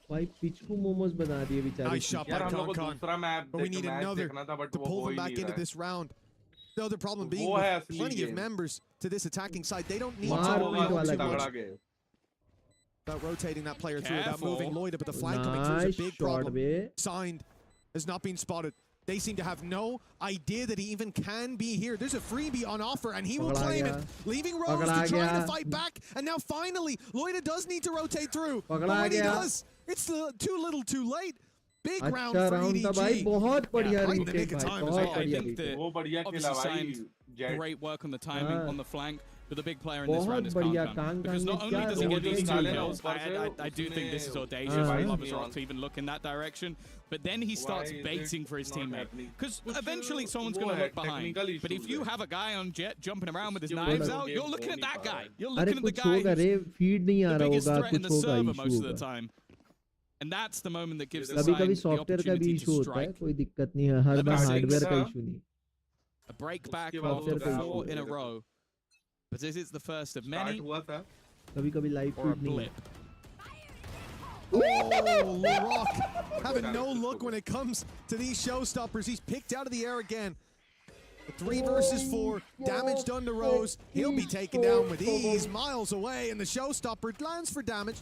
भाई पिचकू मोमोज बना दिए बेचारे. Nice shot by Kankan, but we need another to pull them back into this round. The other problem being with plenty of members to this attacking side, they don't need to worry too much about rotating that player through without moving Loida, but the flag coming through is a big problem. Signed has not been spotted. They seem to have no idea that he even can be here. There's a freebie on offer, and he will claim it, leaving Rose to try to fight back. And now finally, Loida does need to rotate through. But when he does, it's too little too late. Big round for EDG. Right in the nick of time as well. I think that obviously signed great work on the timing on the flank. But the big player in this round is Kang. Because not only does he get these 2 kills, I do think this is audacious for Lovers Rock to even look in that direction. But then he starts baiting for his teammate. Because eventually someone's going to look behind. But if you have a guy on Jet jumping around with his knives out, you're looking at that guy. You're looking at the guy who's the biggest threat in the server most of the time. And that's the moment that gives the side the opportunity to strike. A break back of 4 in a row. But this is the first of many. Or a blip. Oh, LaRock having no look when it comes to these showstoppers. He's picked out of the air again. 3 versus 4, damage done to Rose. He'll be taken down with ease, miles away, and the showstopper lands for damage.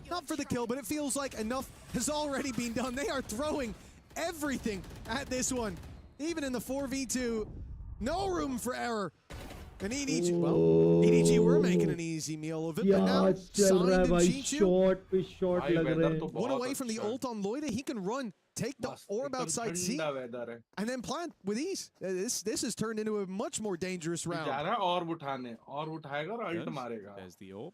Not for the kill, but it feels like enough has already been done. They are throwing everything at this one. Even in the 4v2, no room for error. And EDG, well, EDG were making an easy meal of it, but now Signed and Chichu, one away from the ult on Loida, he can run, take the orb outside C, and then plant with ease. This has turned into a much more dangerous round. There's the orb.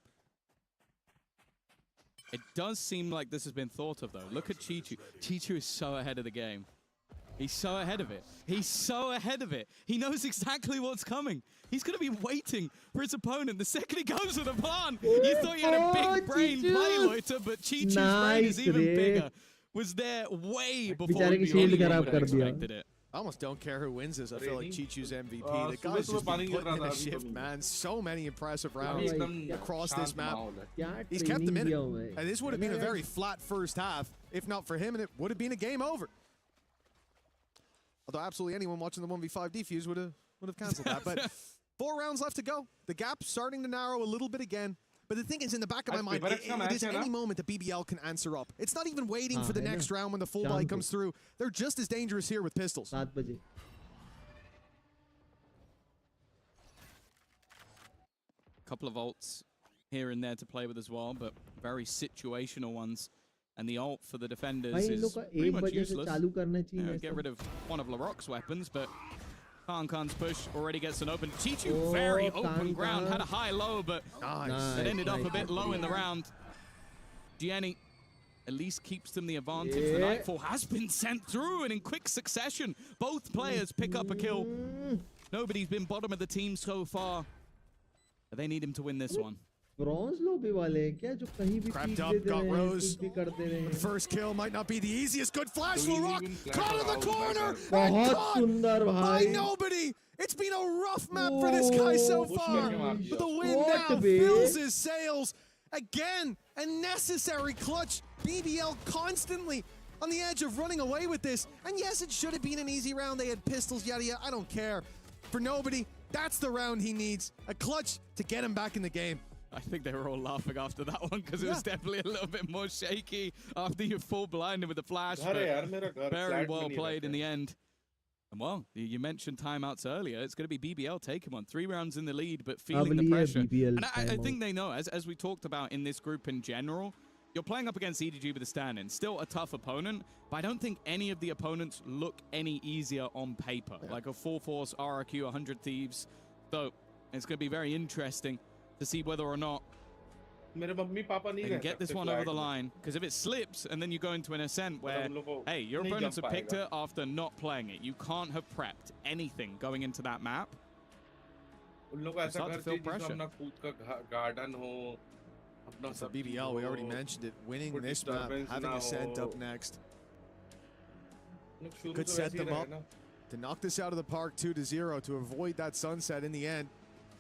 It does seem like this has been thought of, though. Look at Chichu. Chichu is so ahead of the game. He's so ahead of it. He's so ahead of it. He knows exactly what's coming. He's going to be waiting for his opponent. The second he goes with a plan, you thought you had a big brain play, Loiter, but Chichu's brain is even bigger. Was there way before anyone would have expected it. I almost don't care who wins this. I feel like Chichu's MVP. The guy's just been putting in a shift, man. So many impressive rounds across this map. He's kept them in it. And this would have been a very flat first half. If not for him, and it would have been a game over. Although absolutely anyone watching the 1v5 defuse would have cancelled that. But 4 rounds left to go. The gap's starting to narrow a little bit again. But the thing is, in the back of my mind, it is any moment that BBL can answer up. It's not even waiting for the next round when the full buy comes through. They're just as dangerous here with pistols. Couple of ults here and there to play with as well, but very situational ones. And the ult for the defenders is pretty much useless. Get rid of one of LaRock's weapons, but Khan's push already gets an open. Chichu, very open ground, had a high-low, but it ended up a bit low in the round. Gianni at least keeps them the advantage. The Nightfall has been sent through, and in quick succession, both players pick up a kill. Nobody's been bottom of the team so far, but they need him to win this one. Bronze lobby wale kya jo kahin bhi crept up, got Rose. First kill might not be the easiest. Good flash, LaRock caught in the corner and caught by nobody. It's been a rough map for this guy so far, but the win now fills his sails. Again, a necessary clutch. BBL constantly on the edge of running away with this. And yes, it should have been an easy round. They had pistols, yada yada. I don't care. For nobody, that's the round he needs. A clutch to get him back in the game. I think they were all laughing after that one because it was definitely a little bit more shaky after you full blinded with the flash. But very well played in the end. And well, you mentioned timeouts earlier. It's going to be BBL taking one. 3 rounds in the lead, but feeling the pressure. And I think they know, as we talked about in this group in general, you're playing up against EDG with a stand-in. Still a tough opponent, but I don't think any of the opponents look any easier on paper. Like a Full Force, RRQ, 100 Thieves. So it's going to be very interesting to see whether or not they can get this one over the line. Because if it slips and then you go into an ascent where, hey, your opponents have picked it after not playing it. You can't have prepped anything going into that map. Start to feel pressure. So BBL, we already mentioned it, winning this map, having Ascent up next. Could set them up to knock this out of the park 2-0 to avoid that sunset in the end.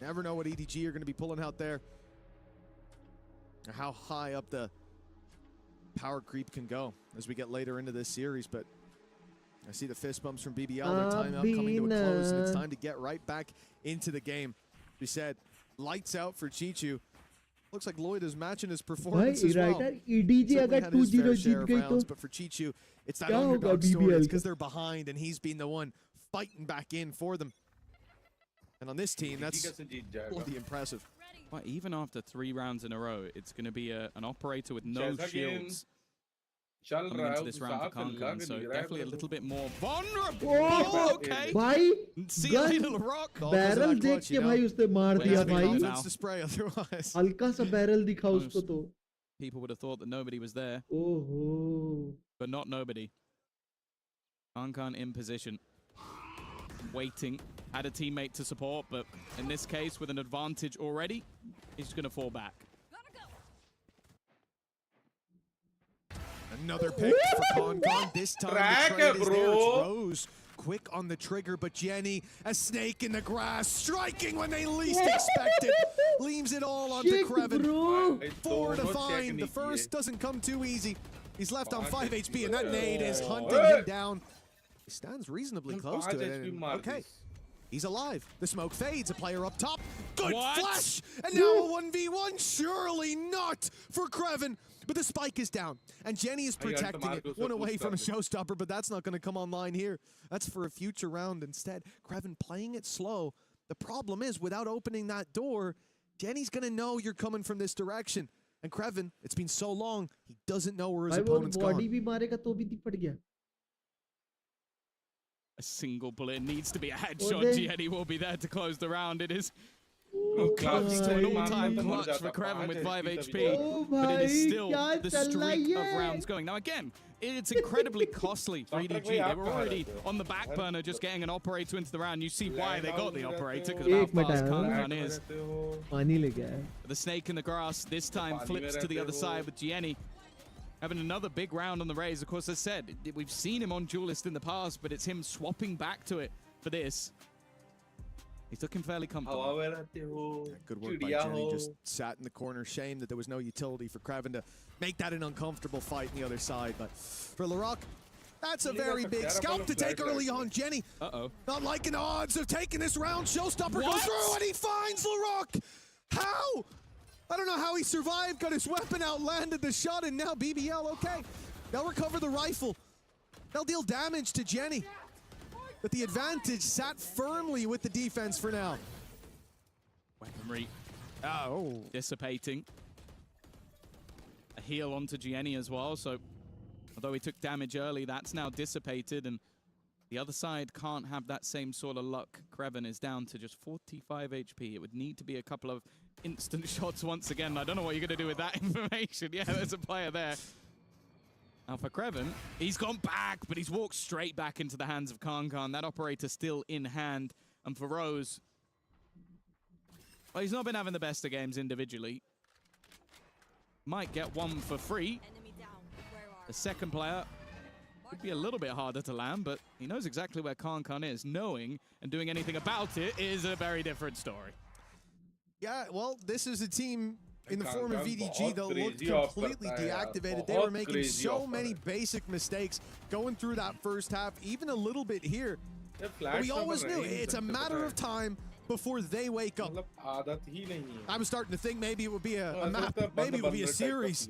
Never know what EDG are going to be pulling out there. Or how high up the power creep can go as we get later into this series. But I see the fist bumps from BBL. Their timeout coming to a close, and it's time to get right back into the game. We said, lights out for Chichu. Looks like Lloyd is matching his performance as well. EDG अगर 2-0 जीत गई तो but for Chichu, it's that underdog story. It's because they're behind, and he's been the one fighting back in for them. And on this team, that's bloody impressive. Well, even after 3 rounds in a row, it's going to be an operator with no shields coming into this round for Kankan, so definitely a little bit more vulnerable. Oh, okay. भाई See you later, Rock. Barrel देख के भाई उसने मार दिया भाई हल्का सा बैरल दिखा उसको तो People would have thought that nobody was there. Oh. But not nobody. Kankan in position. Waiting. Had a teammate to support, but in this case, with an advantage already, he's going to fall back. Another pick for Kankan. This time the trade is there. It's Rose quick on the trigger, but Jenny, a snake in the grass, striking when they least expect it. Leaves it all onto Krevin. 4 to find. The first doesn't come too easy. He's left on 5 HP, and that nade is hunting him down. He stands reasonably close to it. And, okay, he's alive. The smoke fades. A player up top. Good flash! And now a 1v1. Surely not for Krevin. But the spike is down, and Jenny is protecting it. One away from a showstopper, but that's not going to come online here. That's for a future round instead. Krevin playing it slow. The problem is, without opening that door, Jenny's going to know you're coming from this direction. And Krevin, it's been so long, he doesn't know where his opponent's gone. A single bullet needs to be a headshot. Jenny will be there to close the round. It is close to an all-time clutch for Krevin with 5 HP, but it is still the streak of rounds going. Now again, it's incredibly costly for EDG. They were already on the back burner just getting an operator into the round. You see why they got the operator, because of how fast Kankan is. The snake in the grass this time flips to the other side with Jenny. Having another big round on the Rays. Of course, as I said, we've seen him on Duelist in the past, but it's him swapping back to it for this. He's looking fairly comfortable. Good work by Jenny. Just sat in the corner. Shame that there was no utility for Krevin to make that an uncomfortable fight on the other side. But for Larocque, that's a very big scalp to take early on. Jenny, not liking the odds of taking this round. Showstopper goes through, and he finds Larocque. How? I don't know how he survived. Got his weapon out, landed the shot, and now BBL, okay. They'll recover the rifle. They'll deal damage to Jenny. But the advantage sat firmly with the defense for now. Weaponry dissipating. A heal onto Jenny as well, so although he took damage early, that's now dissipated, and the other side can't have that same sort of luck. Krevin is down to just 45 HP. It would need to be a couple of instant shots once again. I don't know what you're going to do with that information. Yeah, there's a player there. Now for Krevin, he's gone back, but he's walked straight back into the hands of Kankan. That operator still in hand. And for Rose, well, he's not been having the best of games individually. Might get one for free. The second player could be a little bit harder to land, but he knows exactly where Kankan is. Knowing and doing anything about it is a very different story. Yeah, well, this is a team in the form of EDG that looked completely deactivated. They were making so many basic mistakes going through that first half, even a little bit here. But we always knew it's a matter of time before they wake up. I was starting to think maybe it would be a map, maybe it would be a series,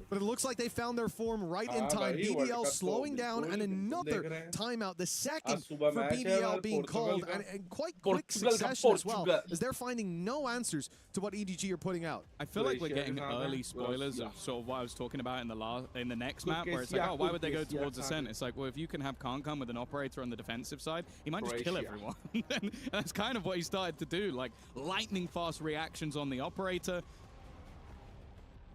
but it looks like they found their form right in time. BBL slowing down, and another timeout, the second for BBL being called, and quite quick succession as well, as they're finding no answers to what EDG are putting out. I feel like we're getting early spoilers of sort of what I was talking about in the next map, where it's like, oh, why would they go towards the center? It's like, well, if you can have Kankan with an operator on the defensive side, he might just kill everyone. And that's kind of what he started to do, like lightning fast reactions on the operator.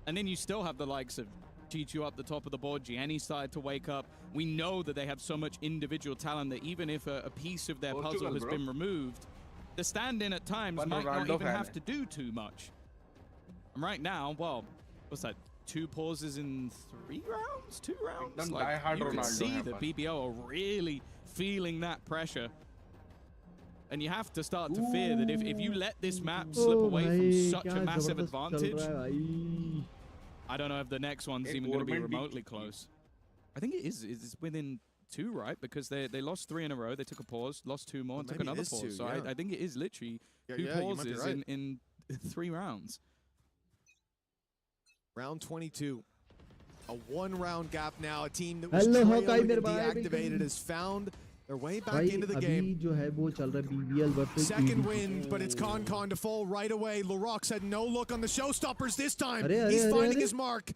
And then you still have the likes of Chichu up the top of the board. Jenny started to wake up. We know that they have so much individual talent that even if a piece of their puzzle has been removed, the stand-in at times might not even have to do too much. And right now, well, what's that? 2 pauses in 3 rounds? 2 rounds? Like, you can see that BBO are really feeling that pressure. And you have to start to fear that if you let this map slip away from such a massive advantage, I don't know if the next one's even going to be remotely close. I think it is. It's within 2, right? Because they lost 3 in a row. They took a pause, lost 2 more, and took another pause. 2, so yeah. I think it is literally 2 pauses right. in 3 rounds. Round 22. A 1-round gap now. A team that was trailing and deactivated has found their way back into the game. Second win, but it's Con to fall right away. LaRock said no look on the showstoppers this time. He's finding his mark.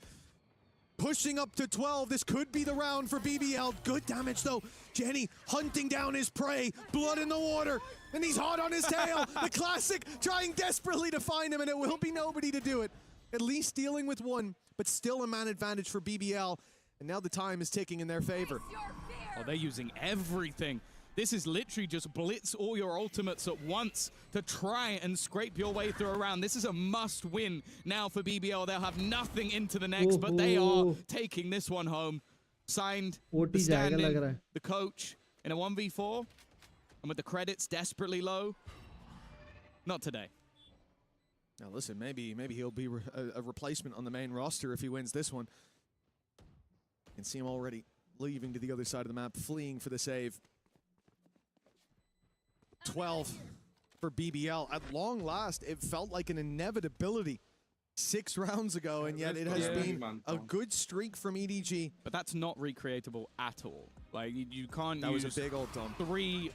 Pushing up to 12. This could be the round for BBL. Good damage, though. Jenny hunting down his prey. Blood in the water. And he's hot on his tail. The classic trying desperately to find him, and it will be nobody to do it. At least dealing with 1, but still a man advantage for BBL. And now the time is ticking in their favor. Oh, they're using everything. This is literally just blitz all your ultimates at once to try and scrape your way through a round. This is a must win now for BBL. They'll have nothing into the next, but they are taking this one home. Signed, the stand-in, the coach in a 1v4, and with the credits desperately low. Not today. Now listen, maybe he'll be a replacement on the main roster if he wins this one. You can see him already leaving to the other side of the map, fleeing for the save. 12 for BBL. At long last, it felt like an inevitability 6 rounds ago, and yet it has been a good streak from EDG. But that's not recreatable at all. Like, you can't That use was a big ult, Tom. 3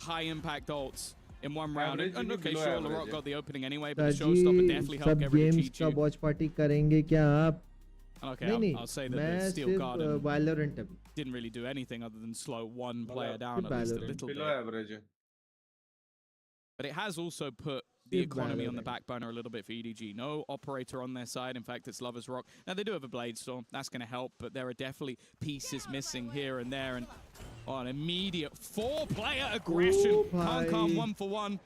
high-impact ults in 1 round. Average And okay, below sure, average, LaRock got the opening anyway, but the जी showstopper definitely helped सब get rid of games का Chi-Chi. Watch party करेंगे क्या आप? Okay, I'll say that the Steel Garden Valorant didn't really do anything other than slow 1 player down at Valorant. least a little bit. Below average. But it has also put the economy on the back burner a little bit for EDG. No operator on their side. In fact, it's Lovers Rock. Now, they do have a Blade Storm. That's going to help, but there are definitely pieces missing here and there. And an immediate 4-player aggression. Khan 1 for 1.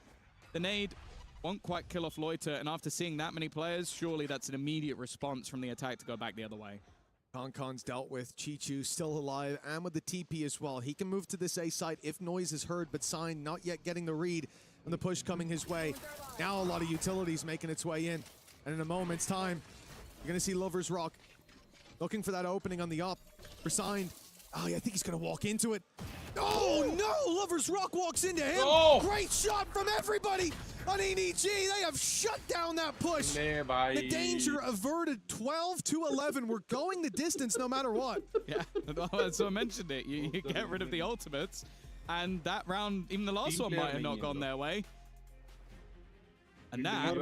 The nade won't quite kill off Loiter. And after seeing that many players, surely that's an immediate response from the attack to go back the other way. Khan's dealt with. Chi-Chu still alive, and with the TP as well. He can move to this A site if noise is heard, but Sign not yet getting the read. And the push coming his way. Now a lot of utilities making its way in. And in a moment's time, you're going to see Lovers Rock looking for that opening on the up for Sign. Oh, yeah, I think he's going to walk into it. Oh, no! Lovers Rock walks into him. Oh. Great shot from everybody on EDG. They have shut down that push. The danger averted. 12-11. We're going the distance no matter what. Yeah, so I mentioned it. You get rid of the ultimates. And that round, even the last one might have not gone their way. And that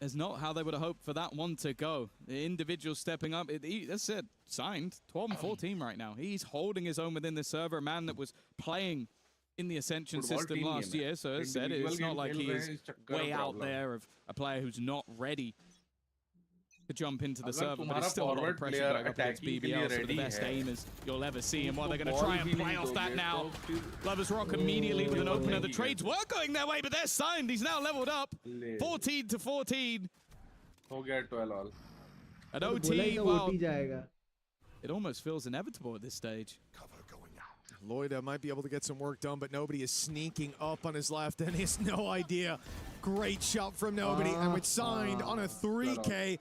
is not how they would have hoped for that one to go. The individual stepping up. That's it. Signed. 12 and 14 right now. He's holding his own within the server. A man that was playing in the Ascension system last year. So as I said, it's not like he is way out there of a player who's not ready to jump into the server, but it's still a lot of pressure going up against BBL. So the best aimers you'll ever see, and while they're going to try and play off that now. Lovers Rock immediately with an opener. The trades were going their way, but they're signed. He's now leveled up. 14-14. At OT, well, it almost feels inevitable at this stage. Loida might be able to get some work done, but nobody is sneaking up on his left, and he has no idea. Great shot from nobody, and with Signed on a 3K.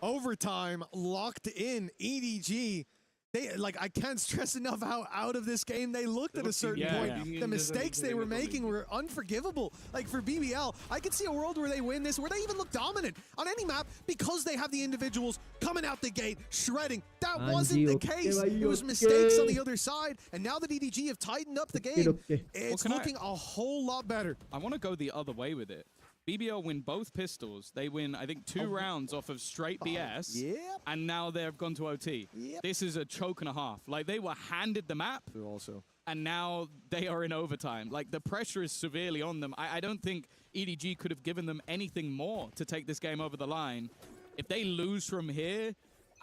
Overtime, locked in, EDG. They, like, I can't stress enough how out of this game they looked at a certain point. The mistakes they were making were unforgivable. Like, for BBL, I could see a world where they win this, where they even look dominant on any map because they have the individuals coming out the gate, shredding. That wasn't the case. It was mistakes on the other side, and now that EDG have tightened up the game, it's looking a whole lot better. I want to go the other way with it. BBL win both pistols. They win, I think, 2 rounds off of straight BS. And now they've gone to OT. This is a choke and a half. Like, they were handed the map. And now they are in overtime. Like, the pressure is severely on them. I don't think EDG could have given them anything more to take this game over the line. If they lose from here,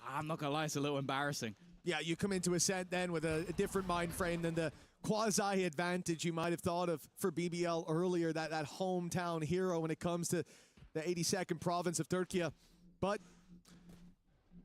I'm not going to lie, it's a little embarrassing. Yeah, you come into Ascent then with a different mind frame than the quasi-advantage you might have thought of for BBL earlier, that hometown hero when it comes to the 82nd province of Turkey. But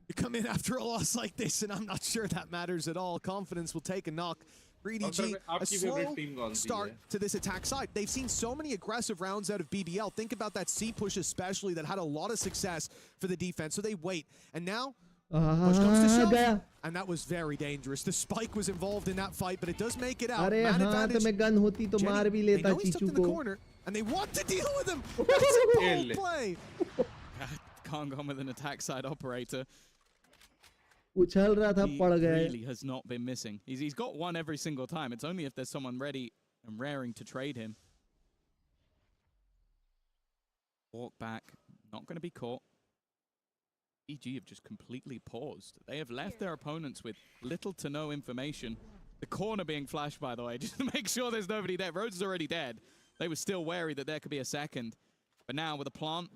you come in after a loss like this, and I'm not sure that matters at all. Confidence will take a knock. For EDG, a slow start to this attack side. They've seen so many aggressive rounds out of BBL. Think about that C push especially that had a lot of success for the defense. So they wait. And now, Push comes to shove, गया. and that was very dangerous. The spike was involved in that fight, but it does make it out. अरे Man हाथ में gun होती तो मार भी they लेता know he's tucked चीचू in the को. corner, and they want to deal with him. That's a bold play. Kangan with an attack side operator. उछल रहा था He पड़ गए. really has not been missing. He's got one every single time. It's only if there's someone ready and raring to trade him. Walk back, not going to be caught. EG have just completely paused. They have left their opponents with little to no information. The corner being flashed, by the way, just to make sure there's nobody there. Rhodes is already dead. They were still wary that there could be a second. But now with a plant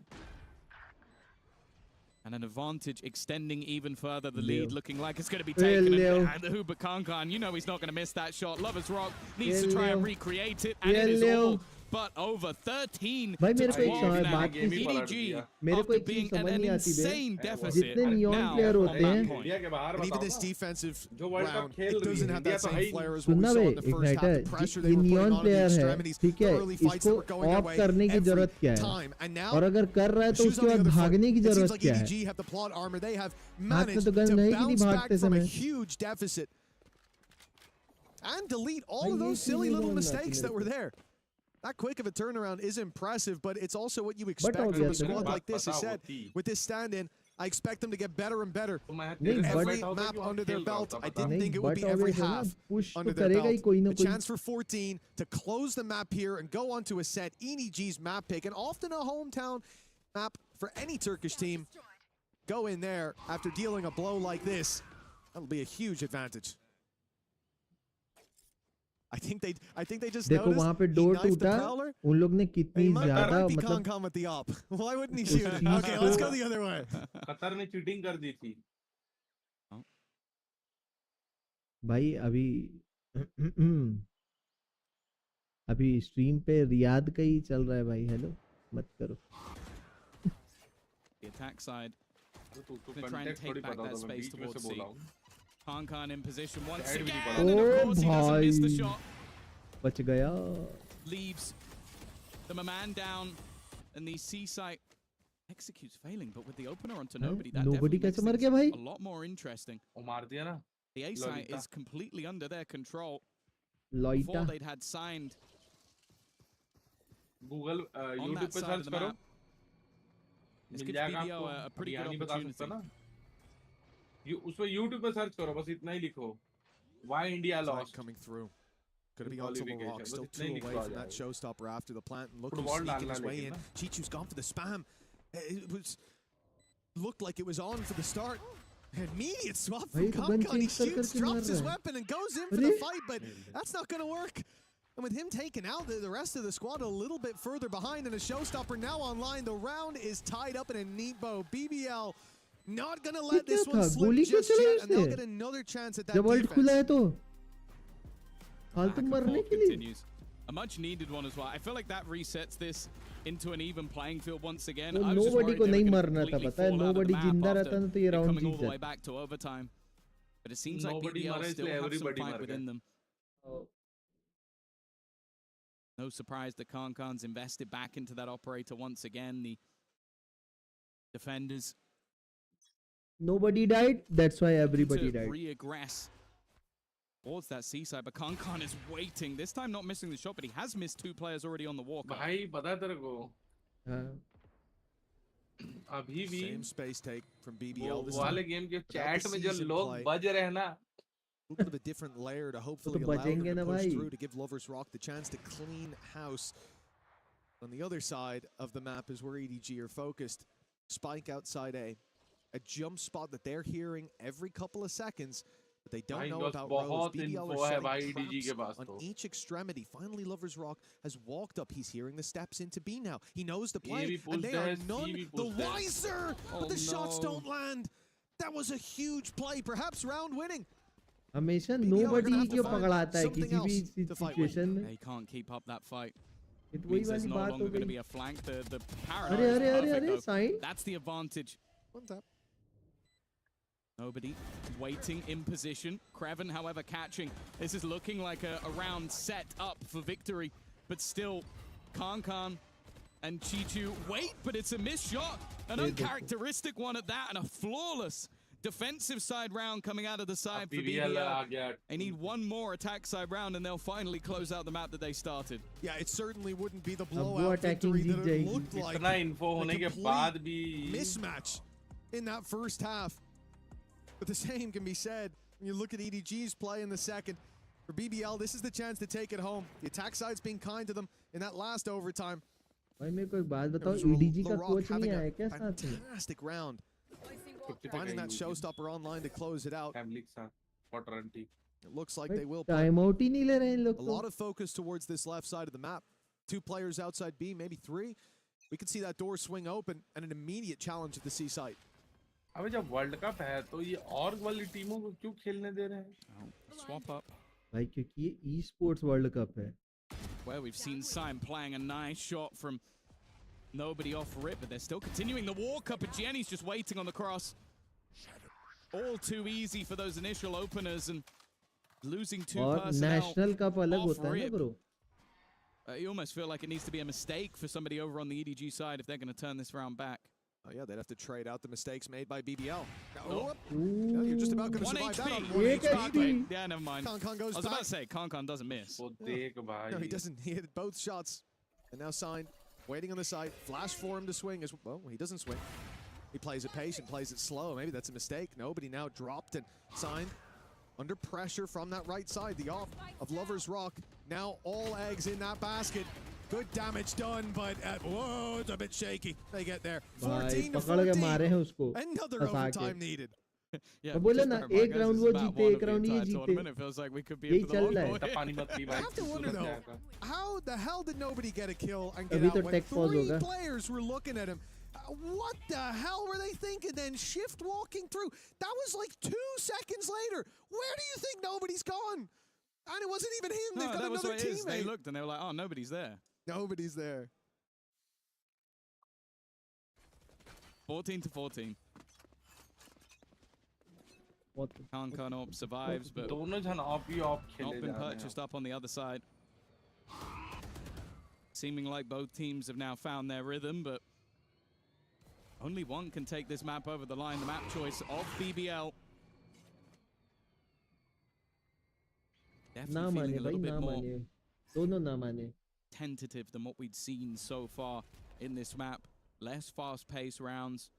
and an advantage extending even further, the lead looking like it's going to be taken. And the Hubert Kankan, you know he's not going to miss that shot. Lover's Rock needs to try and recreate it, and it is all but over. 13 भाई मेरे to को एक 12 now. बात EDG मेरे को after एक चीज being समझ an नहीं आती insane बे deficit जितने नियॉन now प्लेयर on होते that हैं point. And even this defensive round, खेल it doesn't have that same flair as what सुनना we बे saw in the first half. Igniter The pressure ये they were putting neon on the player है extremities, ठीक the है early fights that इसको were going of away करने की every जरूरत क्या है time. And now, और अगर कर रहा है तो shoes उसके on the बाद other foot. भागने की It seems जरूरत like क्या है EDG have the plot armor. They have हाथ में managed तो गन to रहेगी नहीं bounce back भागते from a समय huge deficit and delete all भाई of ये those चीज़ silly नहीं little समझ में आती mistakes मेरे that were को there. That quick of a turnaround is impressive, but it's also what you But expect from a obviously, squad ना. like this. He said, with this stand-in, I expect them to get better and better. नहीं Every but map under their belt, I didn't नहीं think it would but be every obviously ना half push तो under their करेगा ही belt. कोई ना The कोई chance for 14 to close the map here and go onto a set. EDG's map pick, and often a hometown map for any Turkish team. Go in there after dealing a blow like this. That'll be a huge advantage. I think they just देखो noticed वहाँ पे he door knifed the टूटा prowler. उन लोग ने कितनी He might ज्यादा be मतलब calm at the op. Why wouldn't he उस shoot? चीज Okay, को let's go the other way. Qatar ने चीटिंग कर दी थी भाई अभी स्ट्रीम पे रियाद का ही चल रहा है भाई हेलो मत करो The attack side. तो Gonna try and context take थोड़ी back पता that था मैं space बीच में से towards बोला C. हूँ Kankan in position once Daddy again, भी and of O course he doesn't miss the भाई shot. बच गया Leaves them a man down, and the C site executes failing, but with the opener onto nobody, that nobody definitely कैसे makes मर गया भाई things a lot more interesting. वो मार दिया ना The A site Lolita. is completely under their control. लॉइटा Before they'd had signed Google on YouTube that पे side of search the करो map. This मिल gives जाएगा BBL आपको a pretty अभी good नहीं बता opportunity. सकता ना उसमें यूट्यूब पे सर्च करो बस इतना ही लिखो Why India Tide lost coming through. Could be on Qualification. Rock, still बस 2 इतना ही away लिखो आ from that जाएगा showstopper after the plant. And look who's football sneaking डालना his way लेकिन in. ना Chichu's gone for the spam. It was looked like it was on for the start. Immediate swap भाई from तो gun Kankan. He change कर shoots, करके मार drops his रहा है weapon, and goes in for the fight, but that's not going to work. And with him taken out, the rest of the squad a little bit further behind, and a showstopper now online. The round is tied up in a neat bow. BBL not going to let क्या this था one slip गोली क्यों just चला yet, and they'll उसने get another chance at that जब world खुला defense. है तो Back फालतू and मरने forth के लिए continues. A much needed one as well. I feel like that resets this into an even playing field once again. वो I was just nobody worried को they नहीं were gonna मरना था completely पता है fall out of the nobody map जिंदा after रहता ना तो ये it round coming all Jeet the way जाता back to overtime. But it seems like Nobody BBL मरा still इसलिए have some everybody fight मर within गया them. No surprise that Kankan's invested back into that operator once again. The defenders nobody died that's why everybody to died re-aggress towards that seaside, but Kankan is waiting. This time not missing the shot, but he has missed 2 players already on the walk. भाई पता है तेरे को हाँ अभी भी Same space take from वो BBL. This वाले time गेम के without the चैट में जो season लोग play. बज रहे हैं ना A little bit of a different layer to hopefully तो allow them बचेंगे to ना push भाई through to give Lovers Rock the chance to clean house. On the other side of the map is where EDG are focused. Spike outside A. A jump spot that they're hearing every couple of seconds, but they don't भाई know बस about Rose. बहुत BBL info are है भाई setting EDG के traps pass on तो each extremity. Finally, Lovers Rock has walked up. He's hearing the steps into B now. He knows the ये play, भी and पूछते they are हैं none सी भी the पूछते हैं wiser. But the shots don't land. That was a huge play, perhaps round winning. हमेशा BBL are nobody gonna have to क्यों find पकड़ाता है something किसी भी else to fight with. Situation में They can't keep up that fight. ये तो वही Means there's वाली no बात longer हो going to गई be a flank. The paranoia अरे is अरे अरे perfect, अरे though. Sign That's the advantage. One tap. Nobody waiting in position. Kraven, however, catching. This is looking like a round set up for victory. But still, Kankan and Chichu wait, but it's a missed shot. An uncharacteristic one at that, and a flawless defensive side round coming out of the side for BBL BBL. They need one more attack side round and they'll finally close out the map that they started. Yeah, it certainly wouldn't be the blowout victory that it looked like. A complete mismatch in that first half. But the same can be said when you look at EDG's play in the second. For BBL, this is the chance to take it home. The attack side's being kind to them in that last overtime. भाई मेरे को एक बात बताओ, EDG का coach नहीं आया क्या साथ में? Fantastic round. Finding that showstopper online to close it out. It looks like they will put timeout ही नहीं ले रहे हैं लोग a lot of focus towards this left side of the map. 2 players outside B, maybe 3. We could see that door swing open and an immediate challenge at the C site. अबे जब world cup है तो ये और वाली टीमों को क्यों खेलने दे रहे हैं? Swap up. भाई क्योंकि ये esports world cup है. Well, we've seen Sim playing a nice shot from nobody off rip, but they're still continuing the walk up, and Jenny's just waiting on the cross. All too easy for those initial openers, and losing 2 personnel national cup अलग off होता है ना rip. bro. You almost feel like it needs to be a mistake for somebody over on the EDG side if they're going to turn this round back. Oh yeah, they'd have to trade out the mistakes made by BBL. Oh, yeah, you're just about going to survive that on 1 HP. Yeah, never mind. Concon goes I was back. about to say, Concon doesn't miss. No, he doesn't. He hit both shots. And now Sign, waiting on the side. Flash for him to swing as well. He doesn't swing. He plays it patient, plays it slow. Maybe that's a mistake. Nobody now dropped and Sign under pressure from that right side. The off of Lover's Rock. Now all eggs in that basket. Good damage done, but whoa, it's a bit shaky. They get there. 14 to 14. Another overtime needed. Yeah, बोले ना एक round वो जीते एक round ये जीते. It feels like we could be यही in for चल the रहा long है. I have to wonder though, how the hell did nobody get a kill and get अभी out तो when tech pause 3 होगा. players were looking at him? What the hell were they thinking then? Shift walking through. That was like 2 seconds later. Where do you think nobody's gone? And it wasn't even him. They've got that was another what it is. They teammate. looked and they were like, oh, nobody's there. Nobody's there. 14 to 14. What? Concon Orb survives, but दोनों जन of he of खेले not been जा रहे हैं. purchased up on the other side. Seeming like both teams have now found their rhythm, but only one can take this map over the line. The map choice of BBL. ना Definitely feeling माने a little भाई bit ना more माने. दोनों ना माने. tentative than what we'd seen so far in this map. Less fast-paced rounds,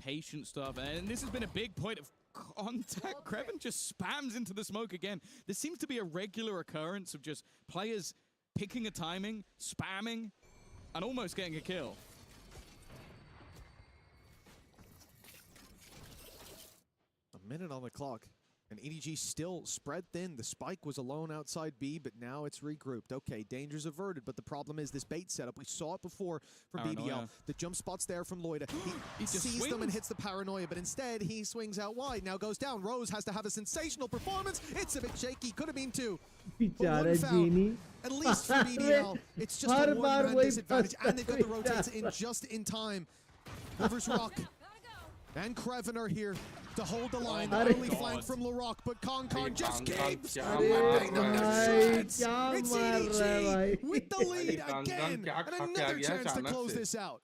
patient stuff, and this has been a big point of contact. Kreven just spams into the smoke again. There seems to be a regular occurrence of just players picking a timing, spamming, and almost getting a kill. A minute on the clock. And EDG still spread thin. The spike was alone outside B, but now it's regrouped. Okay, dangers averted, but the problem is this bait setup. We saw it before from BBL. The jump spot's there from Loida. He sees them and hits the paranoia, but instead he swings out wide. Now goes down. Rose has to have a sensational performance. It's a bit shaky. Could have been 2. Bichara Genie. At least for BBL. It's just a one-man disadvantage, and they've got the rotates in just in time. Lovers Rock and Kreven are here to hold the line. The only flank from LaRock, but Concon just keeps whipping them to shreds. It's EDG with the lead again, and another chance to close this out.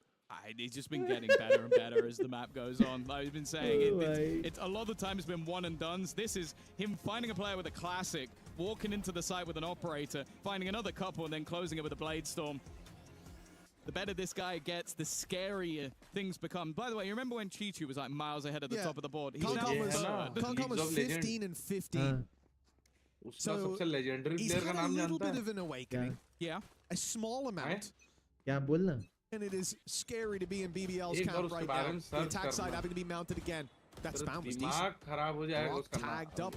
He's just been getting better and better as the map goes on. Like we've been saying, it's a lot of the time it's been one and dones. This is him finding a player with a classic, walking into the site with an operator, finding another couple, and then closing it with a blade storm. The better this guy gets, the scarier things become. By the way, you remember when Chichu was like miles ahead of the top of the board? He's Concon was 15 and 15. So he's had a little bit of an awakening. Yeah. A small amount. क्या बोलना? And it is scary to be in BBL's camp right now. The attack side having to be mounted again. That spam was decent. Rock tagged up.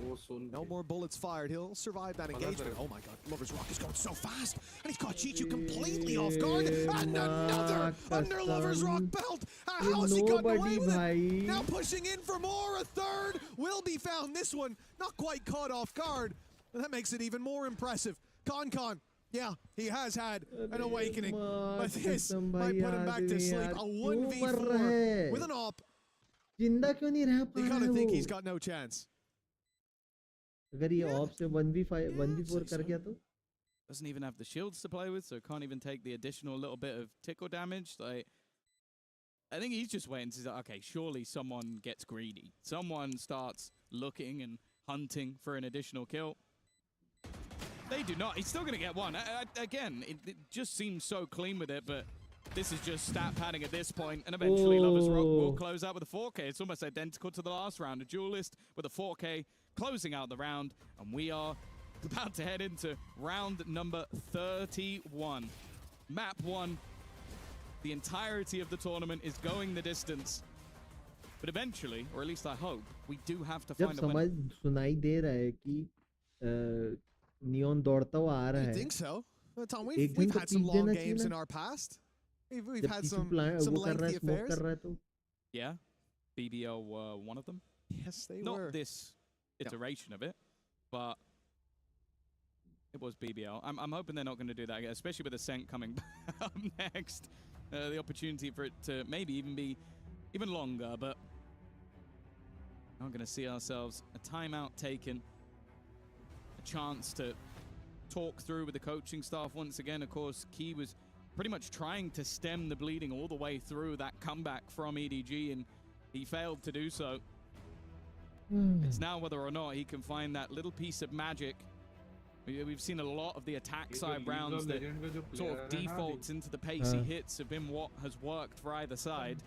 No more bullets fired. He'll survive that engagement. Oh my god, Lover's Rock is going so fast. And he's caught Chichu completely off guard. And another under Lover's Rock belt. How has he gotten away with it? Now pushing in for more. A third will be found. This one not quite caught off guard. And that makes it even more impressive. Concon. Yeah, he has had an awakening. But this might put him back to sleep. A 1v4 with an op. जिंदा क्यों नहीं रह पा You रहा gotta है think वो? he's got no chance. अगर ये ऑफ से 1v4 कर गया तो? Doesn't even have the shields to play with, so can't even take the additional little bit of tickle damage. Like, I think he's just waiting to say, okay, surely someone gets greedy. Someone starts looking and hunting for an additional kill. They do not. He's still going to get one. Again, it just seems so clean with it, but this is just stat padding at this point, and eventually Lovers Rock will close out with a 4K. It's almost identical to the last round. A duelist with a 4K closing out the round, and we are about to head into round number 31. Map 1. The entirety of the tournament is going the distance. But eventually, or at least I hope, we do have to find a winner. सुनाई दे रहा है कि neon दौड़ता हुआ आ रहा है. I think so. Tom, we've had some long games in our past. We've had some lengthy affairs. Yeah, BBL were one of them. Yes, they were. Not this iteration of it, but it was BBL. I'm hoping they're not going to do that again, especially with Ascent coming up next. The opportunity for it to maybe even be even longer, but we're not going to see ourselves a timeout taken, a chance to talk through with the coaching staff once again. Of course, Key was pretty much trying to stem the bleeding all the way through that comeback from EDG, and he failed to do so. It's now whether or not he can find that little piece of magic. We've seen a lot of the attack side rounds that sort of defaults into the pacey hits have been what has worked for either side.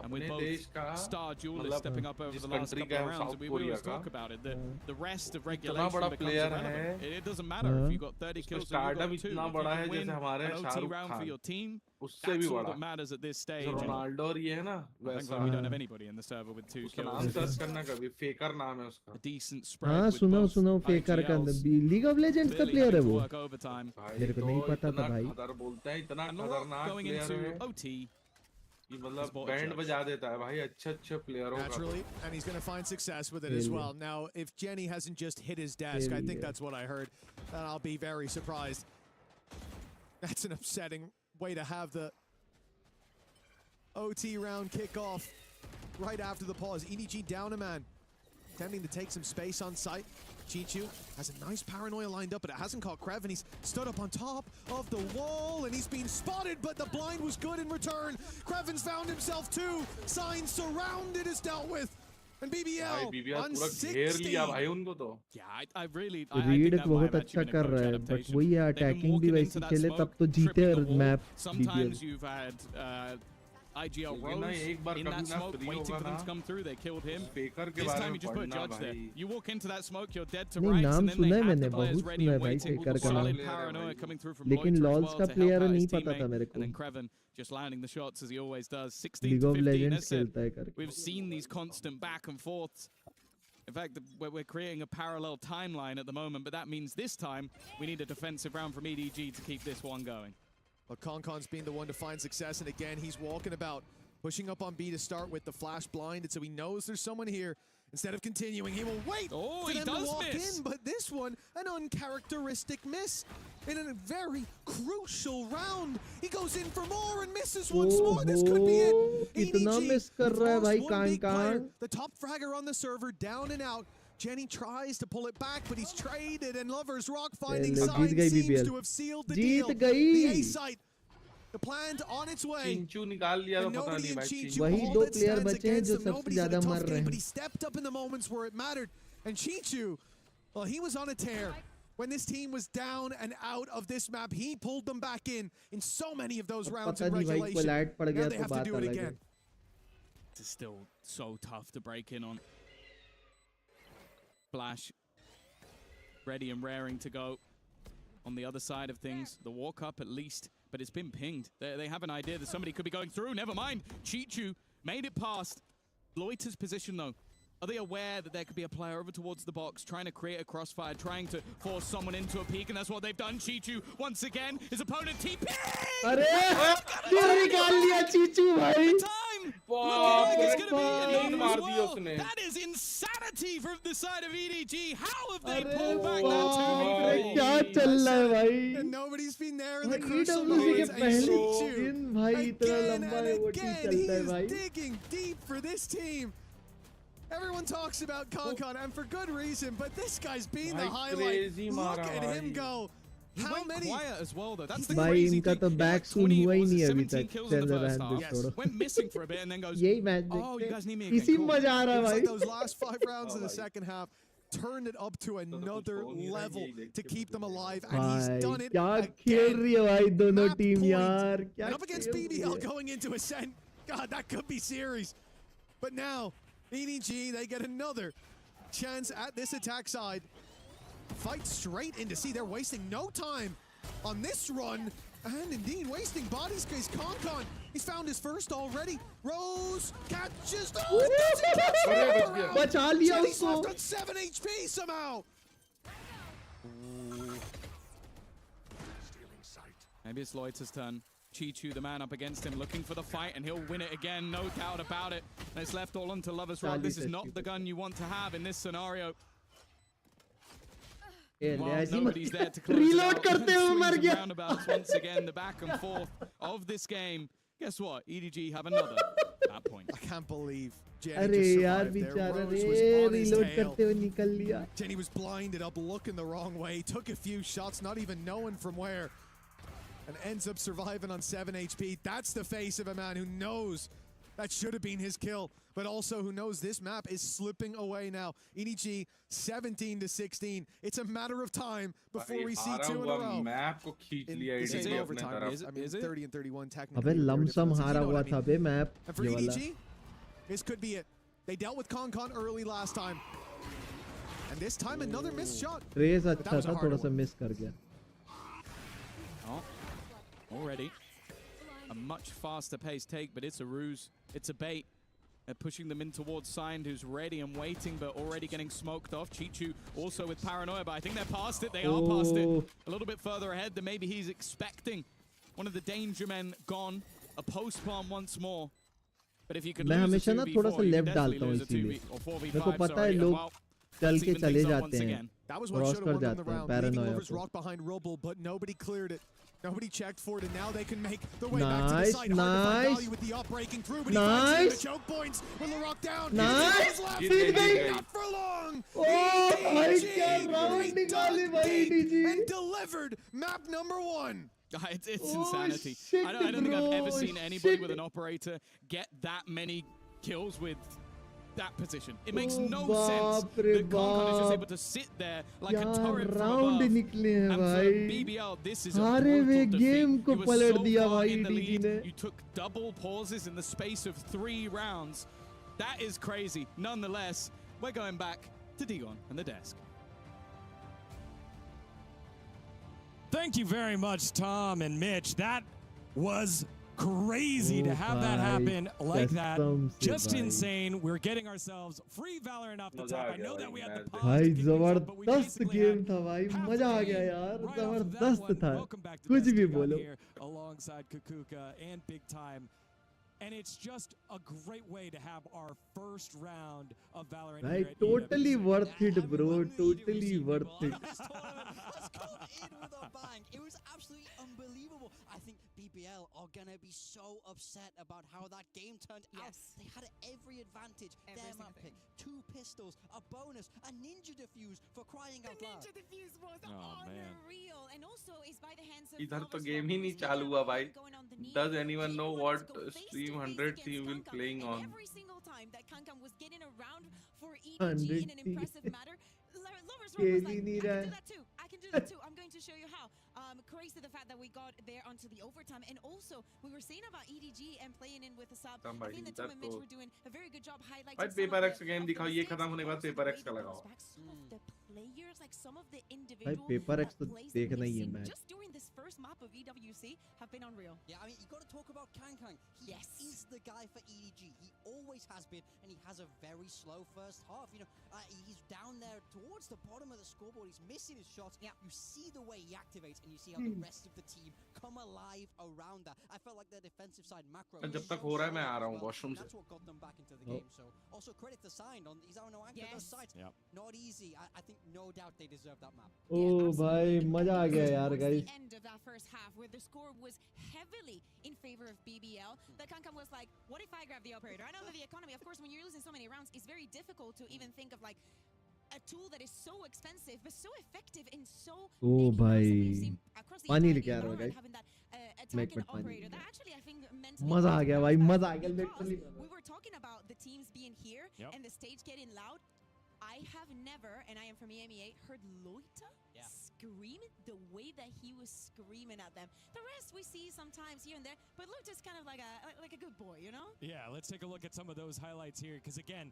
And with both star duelists stepping up over the last couple of rounds, we always talk about it. The rest of regulation becomes irrelevant. It doesn't matter if you've got 30 kills or you've got 2. If you can win an OT round for your team, that's all that matters at this stage. Thankfully, we don't have anybody in the server with 2 kills. A decent spread. हाँ सुनो फेकर का league of legends का player है वो. मेरे को नहीं पता था भाई. Going into OT. बैंड बजा देता है भाई अच्छे प्लेयरों का. Naturally, and he's going to find success with it as well. Now, if Jenny hasn't just hit his desk, I think that's what I heard, then I'll be very surprised. That's an upsetting way to have the OT round kickoff right after the pause. EDG down a man, attempting to take some space on site. Chichu has a nice paranoia lined up, but it hasn't caught Krev, and he's stood up on top of the wall, and he's been spotted, but the blind was good in return. Krevin's found himself too. Signs surrounded is dealt with. And BBL on 60. Yeah, I really read बहुत अच्छा कर रहा है, but वही है attacking भी वैसे खेले तब तो जीते map. Sometimes you've had IGL Rose in that smoke, waiting for them to come through. They killed him. This time you just put a judge there. You walk into that smoke, you're dead to rights, and then they have the players ready and waiting. Solid paranoia coming through from Lloyd as well to help out his teammate. And then Kreven just landing the shots as he always does. 16 to 15, that's it. We've seen these constant back and forths. In fact, we're creating a parallel timeline at the moment, but that means this time we need a defensive round from EDG to keep this one going. Well, Concon's being the one to find success, and again, he's walking about, pushing up on B to start with the flash blinded, so he knows there's someone here. Instead of continuing, he will wait for them to walk in, but this one, an uncharacteristic miss in a very crucial round. He goes in for more and misses once more. This could be it. EDG, the top fragger on the server, down and out. Jenny tries to pull it back, but he's traded, and Lovers Rock finding signs seems to have sealed the deal. The A site, the plan on its way. And nobody in Chichu, all that stands against him, nobody's in a tough game, but he stepped up in the moments where it mattered. And Chichu, well, he was on a tear. When this team was down and out of this map, he pulled them back in so many of those rounds in regulation. Now they have to do it again. It's still so tough to break in on. Flash ready and raring to go on the other side of things. The walk up at least, but it's been pinged. They have an idea that somebody could be going through. Never mind. Chichu made it past. Loiter's position though. Are they aware that there could be a player over towards the box trying to create a crossfire, trying to force someone into a peek, and that's what they've done. Chichu, once again, his opponent TP! That is insanity from the side of EDG. How have they pulled back that 2v4? And nobody's been there in the crucial moments. And Chichu, again and again, he is digging deep for this team. Everyone talks about Concon, and for good reason, but this guy's been the highlight. Look at him go. He went quiet as well, though. That's the भाई crazy इनका thing. तो back soon हुआ ही नहीं अभी तक. kills in the चल first रहा half. है छोड़ो. Went missing for a bit and then goes, यही match oh, you guys need me देखते. again. इसी मजा आ रहा है It was भाई. like those last 5 rounds of the second half turned it up to another level to keep them alive, and he's done it क्या again. खेल रही है भाई दोनों Map टीम point. यार. क्या And up against खेल रही BBL है. going into Ascent. God, that could be series. But now, EDG, they get another chance at this attack side. Fight straight into C. They're wasting no time on this run. And indeed, wasting bodies because Concon, he's found his first already. Rose catches the बचा लिया He's उसको. left on 7 HP somehow. Maybe it's Lloyd's turn. Chi-Chu, the man up against him, looking for the fight, and he'll win it again, no doubt about it. And it's left all onto Lover's Rock. This is not the gun you want to have in this scenario. Well, nobody's there to close it out. करते हुए मर Swings and गया. roundabouts once again, the back and forth of this game. Guess what? EDG have another at point. I can't believe Jenny अरे just यार survived there. बेचारा Rose रे was on his reload tail. करते हुए निकल लिया. Jenny was blinded up, looking the wrong way, took a few shots, not even knowing from where, and ends up surviving on 7 HP. That's the face of a man who knows that should have been his kill, but also who knows this map is slipping away now. EDG 17 to 16. It's a matter of time before we see 2 in a row. Map को खींच लिया This is EDG अपने overtime. तरफ. I mean, 30 and 31 technically. अबे there are lump sum differences, हारा you know हुआ what I था mean? बे मैप And for ये वाला. EDG, this could be it. They dealt with Concon early last time. And this time another missed shot. Race But that अच्छा was a था, harder थोड़ा सा one. Miss कर गया. Oh, already a much faster pace take, but it's a ruse. It's a bait. They're pushing them in towards Signed, who's ready and waiting, but already getting smoked off. Chi-Chu also with Paranoia, but I think they're past it. They are past it. A little bit further ahead than maybe he's expecting. One of the danger men gone. A post-palm once more. But if you could मैं lose a हमेशा ना 2v4, थोड़ा सा you left could डालता definitely हूँ lose a 2v इसीलिए. or 4v5. मेरे को पता है sorry. लोग Well, चल let's के even चले things up जाते once हैं. again. That was what cross should कर have won them the जाते हैं round. Leaving पैरानोया Lover's को. Rock behind Rubble, but nobody cleared it. Nobody checked for it, and now they can make their way back to the Nice, site. Hard to find nice. value with the up breaking through, but he finds it in Nice. the choke points with LaRock down. Nice. Feed me. Not for long. Oh, भाई EDG, क्या round they निकाले dug भाई deep EDG. and delivered map number 1. It's Oh, insanity. shit, I don't think I've ever bro, seen anybody shit. with an operator get that many kills with that position. It makes Oh, no sense बाप रे that Concon is just बाप. able to sit there like a क्या turret from round above. निकले हैं And for भाई. BBL, this is a हारे हुए brutal game defeat. को You were पलट so दिया far भाई in the EDG lead. ने. You took double pauses in the space of 3 rounds. That is crazy. Nonetheless, we're going back to Digon and the desk. Thank you very much, Tom and Mitch. That was crazy to Oh, have that bhai. happen like that. कसम से Just भाई. insane. We're getting ourselves free Valorant off the मजा top. Uh I गया know that भाई we had the match pause भाई to kick things off, but we जबरदस्त basically game had था भाई. half मजा आ the गया game यार. right off of that जबरदस्त one. था. Welcome back to कुछ Desk भी Digon बोलो. here alongside Kukuka and Big Time. And it's just a great way to have our first round of Valorant भाई here at totally EWC. worth it bro. Totally worth it. This tournament has come in with a bang. It was absolutely unbelievable. I think BBL are going to be so upset about how that game turned out. They had every advantage. Their map pick, 2 pistols, a bonus, a ninja defuse for crying out loud. Ninja defuse was man. unreal, and also is by the hands of इधर तो Lover's game Rock, he who नहीं is चालू now हुआ भाई. going on the knee. Does anyone know He what wanted to go face stream to face 100 against you will Kankan, playing and on? every single time that Kankan was getting around for EDG in an 100 impressive manner, Lover's Rock was like, I can do that too. I can do that too. I'm going to show you how. Crazy the fact that we got there onto the overtime, and also we were saying about EDG and playing in with a sub. I think that Tom and Mitch were doing a very good job highlighting. भाई paper x game दिखाओ, ये खत्म होने के बाद paper x का लगाओ. Some of the players, like some of the भाई individual पेपर एक्स तो plays that देखना we've ही है seen match. just during this first map of EWC have been unreal. Yeah, I mean, you got to talk about Kankan. He is the guy for EDG. He always has been, and he has a very slow first half. You know, he's down there towards the bottom of the scoreboard. He's missing his shots. Yeah. You see the way he activates, and you see how the rest of the team come alive around that. I felt like their defensive side macro. जब was तक so हो रहा है मैं solid आ रहा as हूँ well, washroom and से. that's what got them back into the game. So also credit to Signed on he's on no anchor those sides. Yep. Not easy. I think no doubt they deserve that map. Oh भाई मजा आ गया यार Towards guys. the end of that first half, where the score was heavily in favor of BBL, that Kankan was like, what if I grab the operator? I know that the economy, of course, when you're losing so many rounds, it's very difficult to even think of like a tool that is so expensive but so effective in so Oh, many maps that we've bhai. seen across the पानी entire लेके आ रहा हूँ, Valorant, guys. having that attack and operator that actually I think mentally मजा आ plays गया well भाई, as मजा आ well, गया because literally. we were talking about the teams being here and the stage getting loud. I have never, and I am from EMEA, heard Loita scream the way that he was screaming at them. The rest we see sometimes here and there, but Loita's kind of like a good boy, you know? Yeah, let's take a look at some of those highlights here, because again,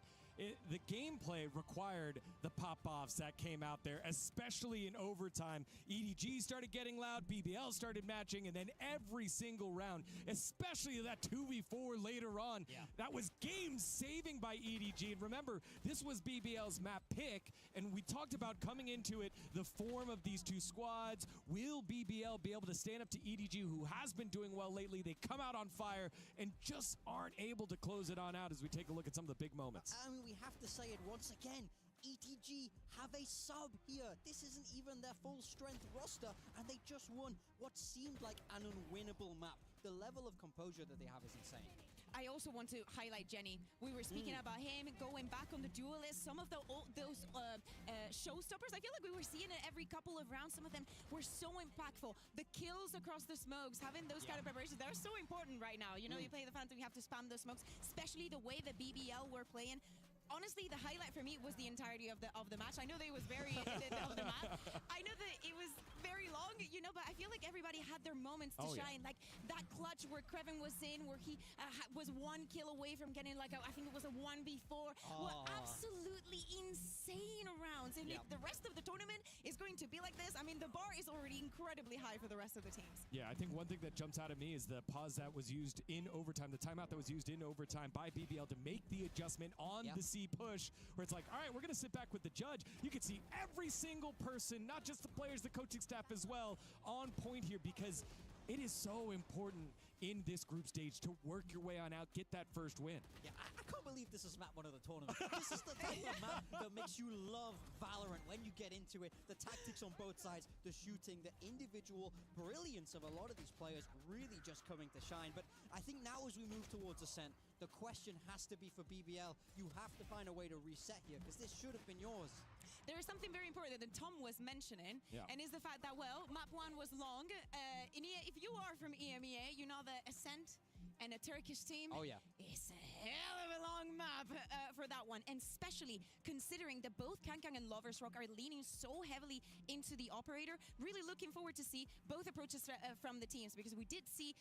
the gameplay required the pop-offs that came out there, especially in overtime. EDG started getting loud, BBL started matching, and then every single round, especially that 2v4 later on, that was game-saving by EDG. And remember, this was BBL's map pick, and we talked about coming into it, the form of these two squads. Will BBL be able to stand up to EDG, who has been doing well lately? They come out on fire and just aren't able to close it on out as we take a look at some of the big moments. I mean, we have to say it once again. ETG have a sub here. This isn't even their full strength roster, and they just won what seemed like an unwinnable map. The level of composure that they have is insane. I also want to highlight Jenny. We were speaking about him going back on the duelist. Some of those showstoppers, I feel like we were seeing it every couple of rounds. Some of them were so impactful. The kills across the smokes, having those kind of preparations, they're so important right now. You know, you play the Phantom, you have to spam those smokes, especially the way that BBL were playing. Honestly, the highlight for me was the entirety of the match. I know that it was very of the map. I know that it was very long, you know, but I feel like everybody had their moments to shine. Like that clutch where Kreven was in, where he was 1 kill away from getting like I think it was a 1v4. Were absolutely insane rounds. And if the rest of the tournament is going to be like this, I mean, the bar is already incredibly high for the rest of the teams. Yeah, I think one thing that jumps out at me is the pause that was used in overtime, the timeout that was used in overtime by BBL to make the adjustment on the push, where it's like, all right, we're going to sit back with the judge. You can see every single person, not just the players, the coaching staff as well, on point here, because it is so important in this group stage to work your way on out, get that first win. Yeah, I can't believe this is map 1 of the tournament. This is the type of map that makes you love Valorant when you get into it. The tactics on both sides, the shooting, the individual brilliance of a lot of these players really just coming to shine. But I think now as we move towards Ascent, the question has to be for BBL. You have to find a way to reset here, because this should have been yours. There is something very important that Tom was mentioning, and is the fact that, well, map 1 was long. If you are from EMEA, you know that Ascent and a Turkish team is a hell of a long map for that one. And especially considering that both Kankang and Lovers Rock are leaning so heavily into the operator. Really looking forward to see both approaches from the teams, because we did see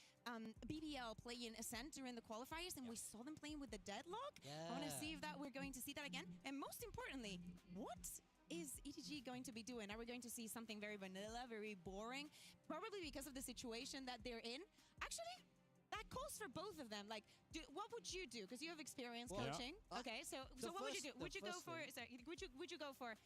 BBL playing Ascent during the qualifiers, and we saw them playing with the Deadlock. I want to see if we're going to see that again. And most importantly, what is ETG going to be doing? Are we going to see something very vanilla, very boring? Probably because of the situation that they're in. Actually, that calls for both of them. Like, what would you do? Because you have experience coaching. Okay, so what would you do? Would you go for? Sorry, would you go for?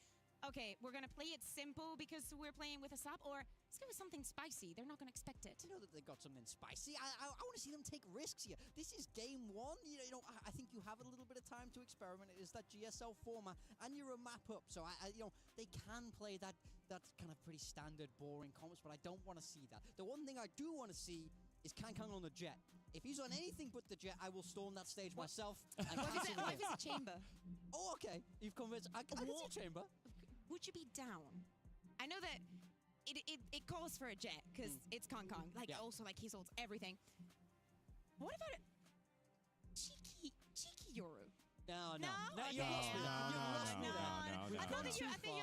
Okay, we're gonna play it simple because we're playing with a sub, or let's go with something spicy. They're not gonna expect it. You know that they got something spicy. I want to see them take risks here. This is game 1. You know, I think you have a little bit of time to experiment. It is that GSL format, and you're a map up, so you know, they can play that kind of pretty standard, boring comps. But I don't want to see that. The one thing I do want to see is Kankang on the jet. If he's on anything but the jet, I will storm that stage myself. And what if it's a chamber? Oh, okay. You've convinced. I can see a chamber. Would you be down? I know that it calls for a jet because it's Kankang. Like also like he holds everything. What about it? Cheeky Yoru. No.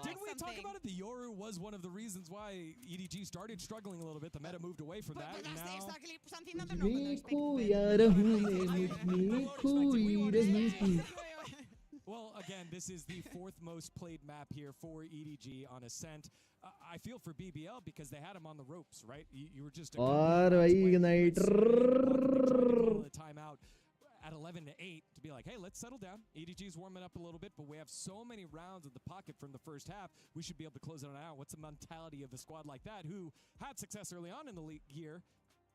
Didn't we talk about it? The Yoru was one of the reasons why EDG started struggling a little bit. The meta moved away from that. But that's now exactly something that they're not Well, again, this is the 4th most played map here for EDG on Ascent. I feel for BBL because they had him on the ropes, right? You were just a timeout at 11-8 to be like, hey, let's settle down. EDG's warming up a little bit, but we have so many rounds in the pocket from the first half. We should be able to close it out. What's the mentality of a squad like that who had success early on in the year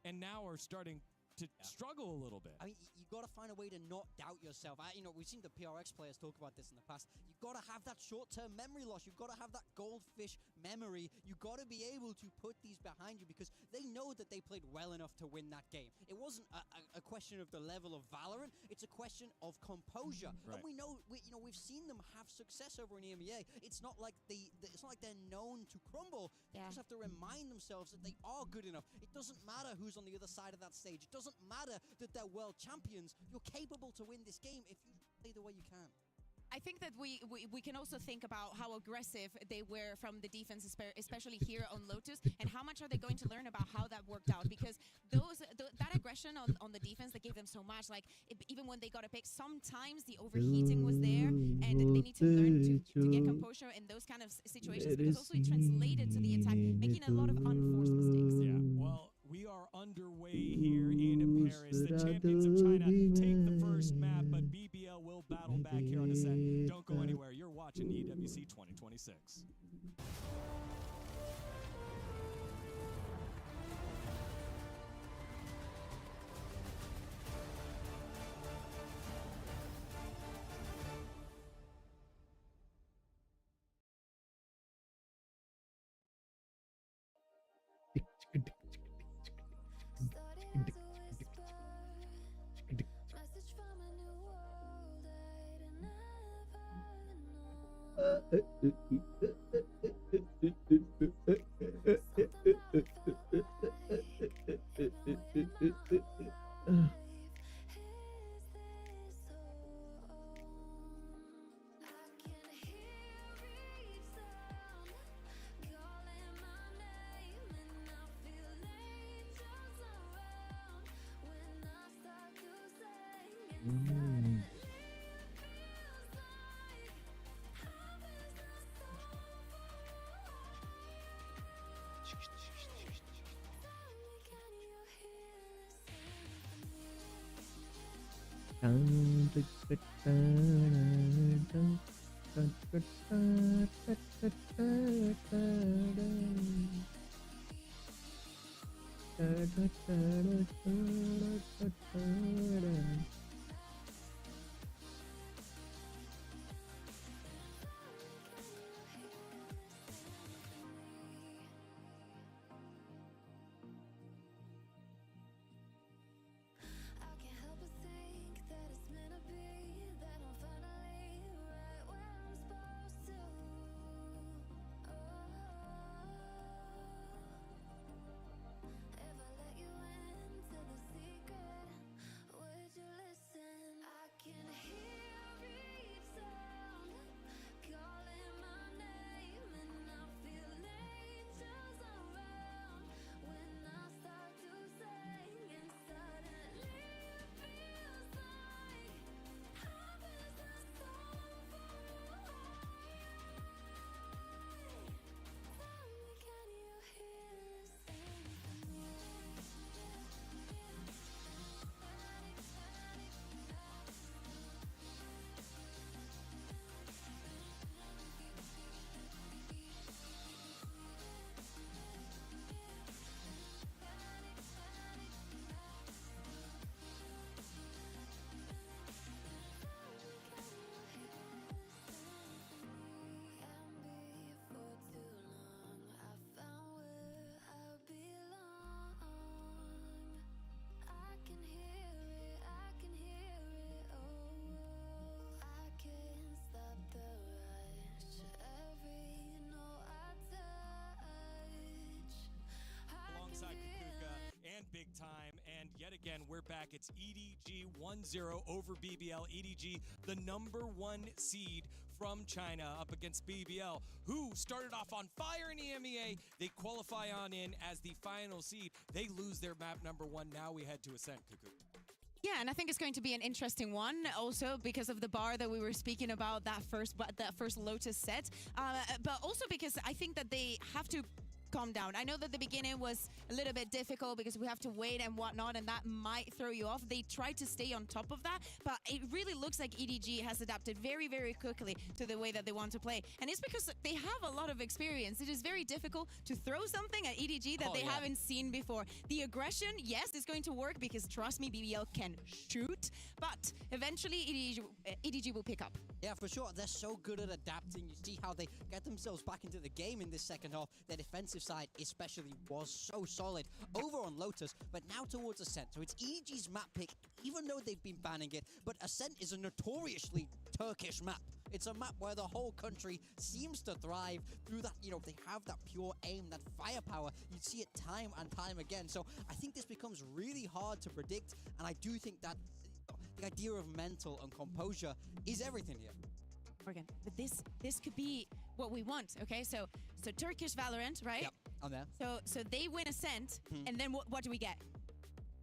and now are starting to struggle a little bit. I mean, you got to find a way to not doubt yourself. We've seen the PRX players talk about this in the past. You got to have that short-term memory loss. You've got to have that goldfish memory. You got to be able to put these behind you because they know that they played well enough to win that game. It wasn't a question of the level of Valorant. It's a question of composure. Right. And we know, we've seen them have success over in EMEA. It's not like they're known to crumble. They just have to remind themselves that they are good enough. It doesn't matter who's on the other side of that stage. It doesn't matter that they're world champions. You're capable to win this game if you play the way you can. I think that we can also think about how aggressive they were from the defense, especially here on Lotus, and how much are they going to learn about how that worked out, because that aggression on the defense that gave them so much, like even when they got a pick, sometimes the overheating was there, and they need to learn to get composure in those kind of situations, because also it translated to the attack, making a lot of unforced mistakes. Yeah, well, we are underway here in Paris. The champions of China take the first map, but BBL will battle back here on Ascent. Don't go anywhere. You're watching EWC 2026. And Big Time, and yet again we're back. It's EDG 1-0 over BBL. EDG, the #1 seed from China, up against BBL, who started off on fire in EMEA. They qualify on in as the final seed. They lose their map #1. Now we head to Ascent, Cuckoo. Yeah, and I think it's going to be an interesting one also because of the bar that we were speaking about that first Lotus set, but also because I think that they have to calm down. I know that the beginning was a little bit difficult because we have to wait and whatnot, and that might throw you off. They tried to stay on top of that, but it really looks like EDG has adapted very, very quickly to the way that they want to play. And it's because they have a lot of experience. It is very difficult to throw something at EDG that they haven't seen before. The aggression, yes, is going to work because, trust me, BBL can shoot, but eventually EDG will pick up. Yeah, for sure. They're so good at adapting. You see how they get themselves back into the game in this second half. Their defensive side especially was so solid over on Lotus, but now towards Ascent. So it's EDG's map pick, even though they've been banning it. But Ascent is a notoriously Turkish map. It's a map where the whole country seems to thrive through that, you know, they have that pure aim, that firepower. You see it time and time again. So I think this becomes really hard to predict, and I do think that the idea of mental and composure is everything here. Morgan, but this could be what we want, okay? So Turkish Valorant, right? Yep, I'm there. So they win Ascent, and then what do we get?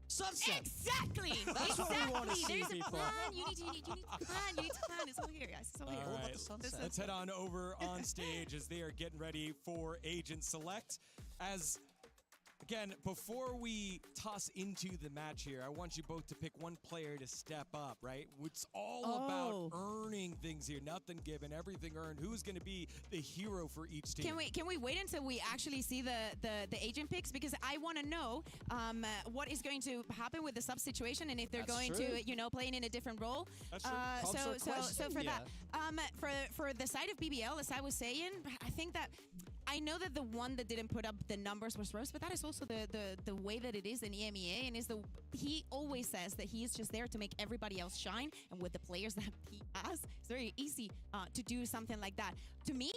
Sunset! Exactly! That's what we want to see, There's people. a plan. You need to plan. You need to plan. It's all here, guys. It's all here. All right, let's head on over on stage as they are getting ready for Agent Select. As again, before we toss into the match here, I want you both to pick one player to step up, right? It's all about earning things here. Nothing given, everything earned. Who's going to be the hero for each team? Can we wait until we actually see the agent picks? Because I want to know what is going to happen with the sub situation and if they're going to, you know, playing in a different role. That's true. So for that, for the side of BBL, as I was saying, I think that I know that the one that didn't put up the numbers was Rose, but that is also the way that it is in EMEA, and he always says that he is just there to make everybody else shine, and with the players that he has, it's very easy to do something like that. To me,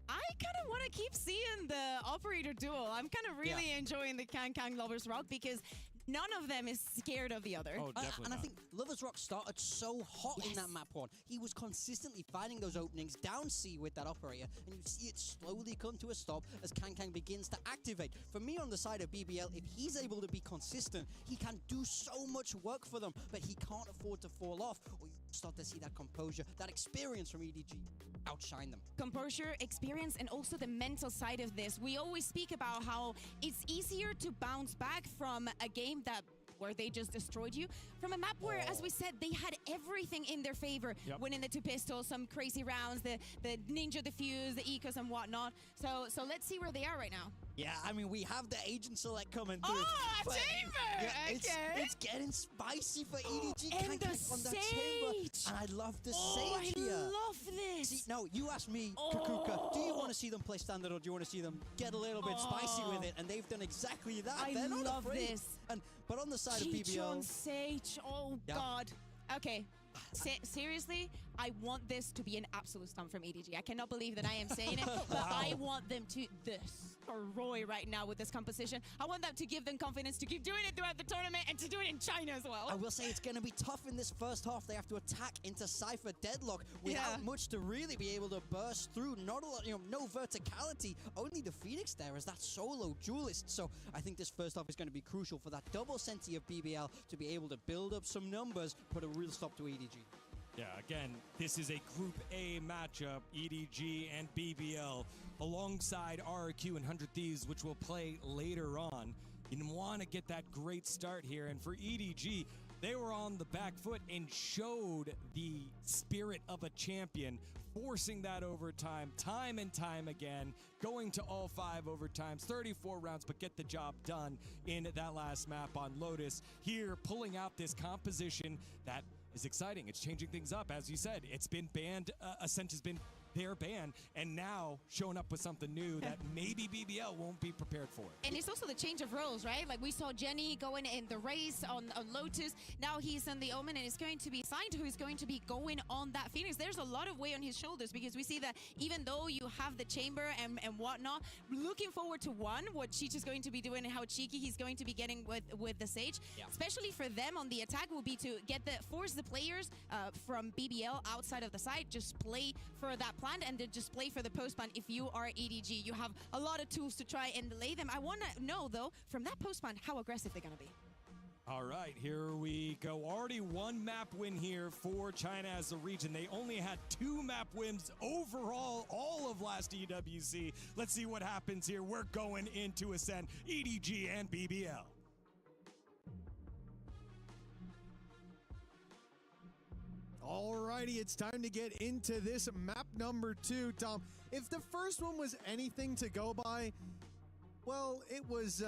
I kind of want to keep seeing the operator duel. I'm kind of really enjoying the Kang Lovers Rock because none of them is scared of the other. Oh, definitely and I think Lovers Rock started so hot in that map one. He was consistently finding those openings down C with that operator, and you see it slowly come to a stop as Kang begins to activate. For me on the side of BBL, if he's able to be consistent, he can do so much work for them, but he can't afford to fall off, or you start to see that composure, that experience from EDG outshine them. Composure, experience, and also the mental side of this. We always speak about how it's easier to bounce back from a game where they just destroyed you, from a map where, as we said, they had everything in their favor. Winning the 2 pistols, some crazy rounds, the ninja defuse, the ecos and whatnot. So let's see where they are right now. Yeah, I mean, we have the Agent Select coming through. Oh, a chamber! Yeah, it's getting spicy for EDG. And the Sage! And I love the Sage here. I love this! See, no, you asked me, Kakuka, do you want to see them play standard or do you want to see them get a little bit spicy with it? And they've done exactly that. They're not love afraid. this. But on the side of BBL... on Sage, God. Okay. Seriously, I want this to be an absolute stomp from EDG. I cannot believe that I am saying it, but I want them to destroy right now with this composition. I want them to give them confidence to keep doing it throughout the tournament and to do it in China as well. I will say it's going to be tough in this first half. They have to attack into Cypher Deadlock without much to really be able to burst through. Not a lot, no verticality. Only the Phoenix there as that solo duelist. So I think this first half is going to be crucial for that double senti of BBL to be able to build up some numbers, put a real stop to EDG. Yeah, again, this is a Group A matchup, EDG and BBL, alongside RRQ and 100 Thieves, which will play later on. You want to get that great start here, and for EDG, they were on the back foot and showed the spirit of a champion, forcing that overtime time and time again, going to all 5 overtimes, 34 rounds, but get the job done in that last map on Lotus. Here, pulling out this composition that is exciting. It's changing things up. As you said, it's been banned. Ascent has been their ban, and now showing up with something new that maybe BBL won't be prepared for. And it's also the change of roles, right? Like we saw Jenny going in the race on Lotus. Now he's on the Omen, and it's going to be Signed who is going to be going on that Phoenix. There's a lot of weight on his shoulders because we see that even though you have the chamber and whatnot, looking forward to what Cheech is going to be doing and how cheeky he's going to be getting with the Sage. Especially for them on the attack will be to force the players from BBL outside of the site, just play for that plant and then just play for the post plant. If you are EDG, you have a lot of tools to try and delay them. I want to know though, from that post plant, how aggressive they're going to be. All right, here we go. Already one map win here for China as a region. They only had 2 map wins overall all of last EWC. Let's see what happens here. We're going into Ascent, EDG, and BBL. Alrighty, it's time to get into this map number 2, Tom. If the first one was anything to go by, well, it was,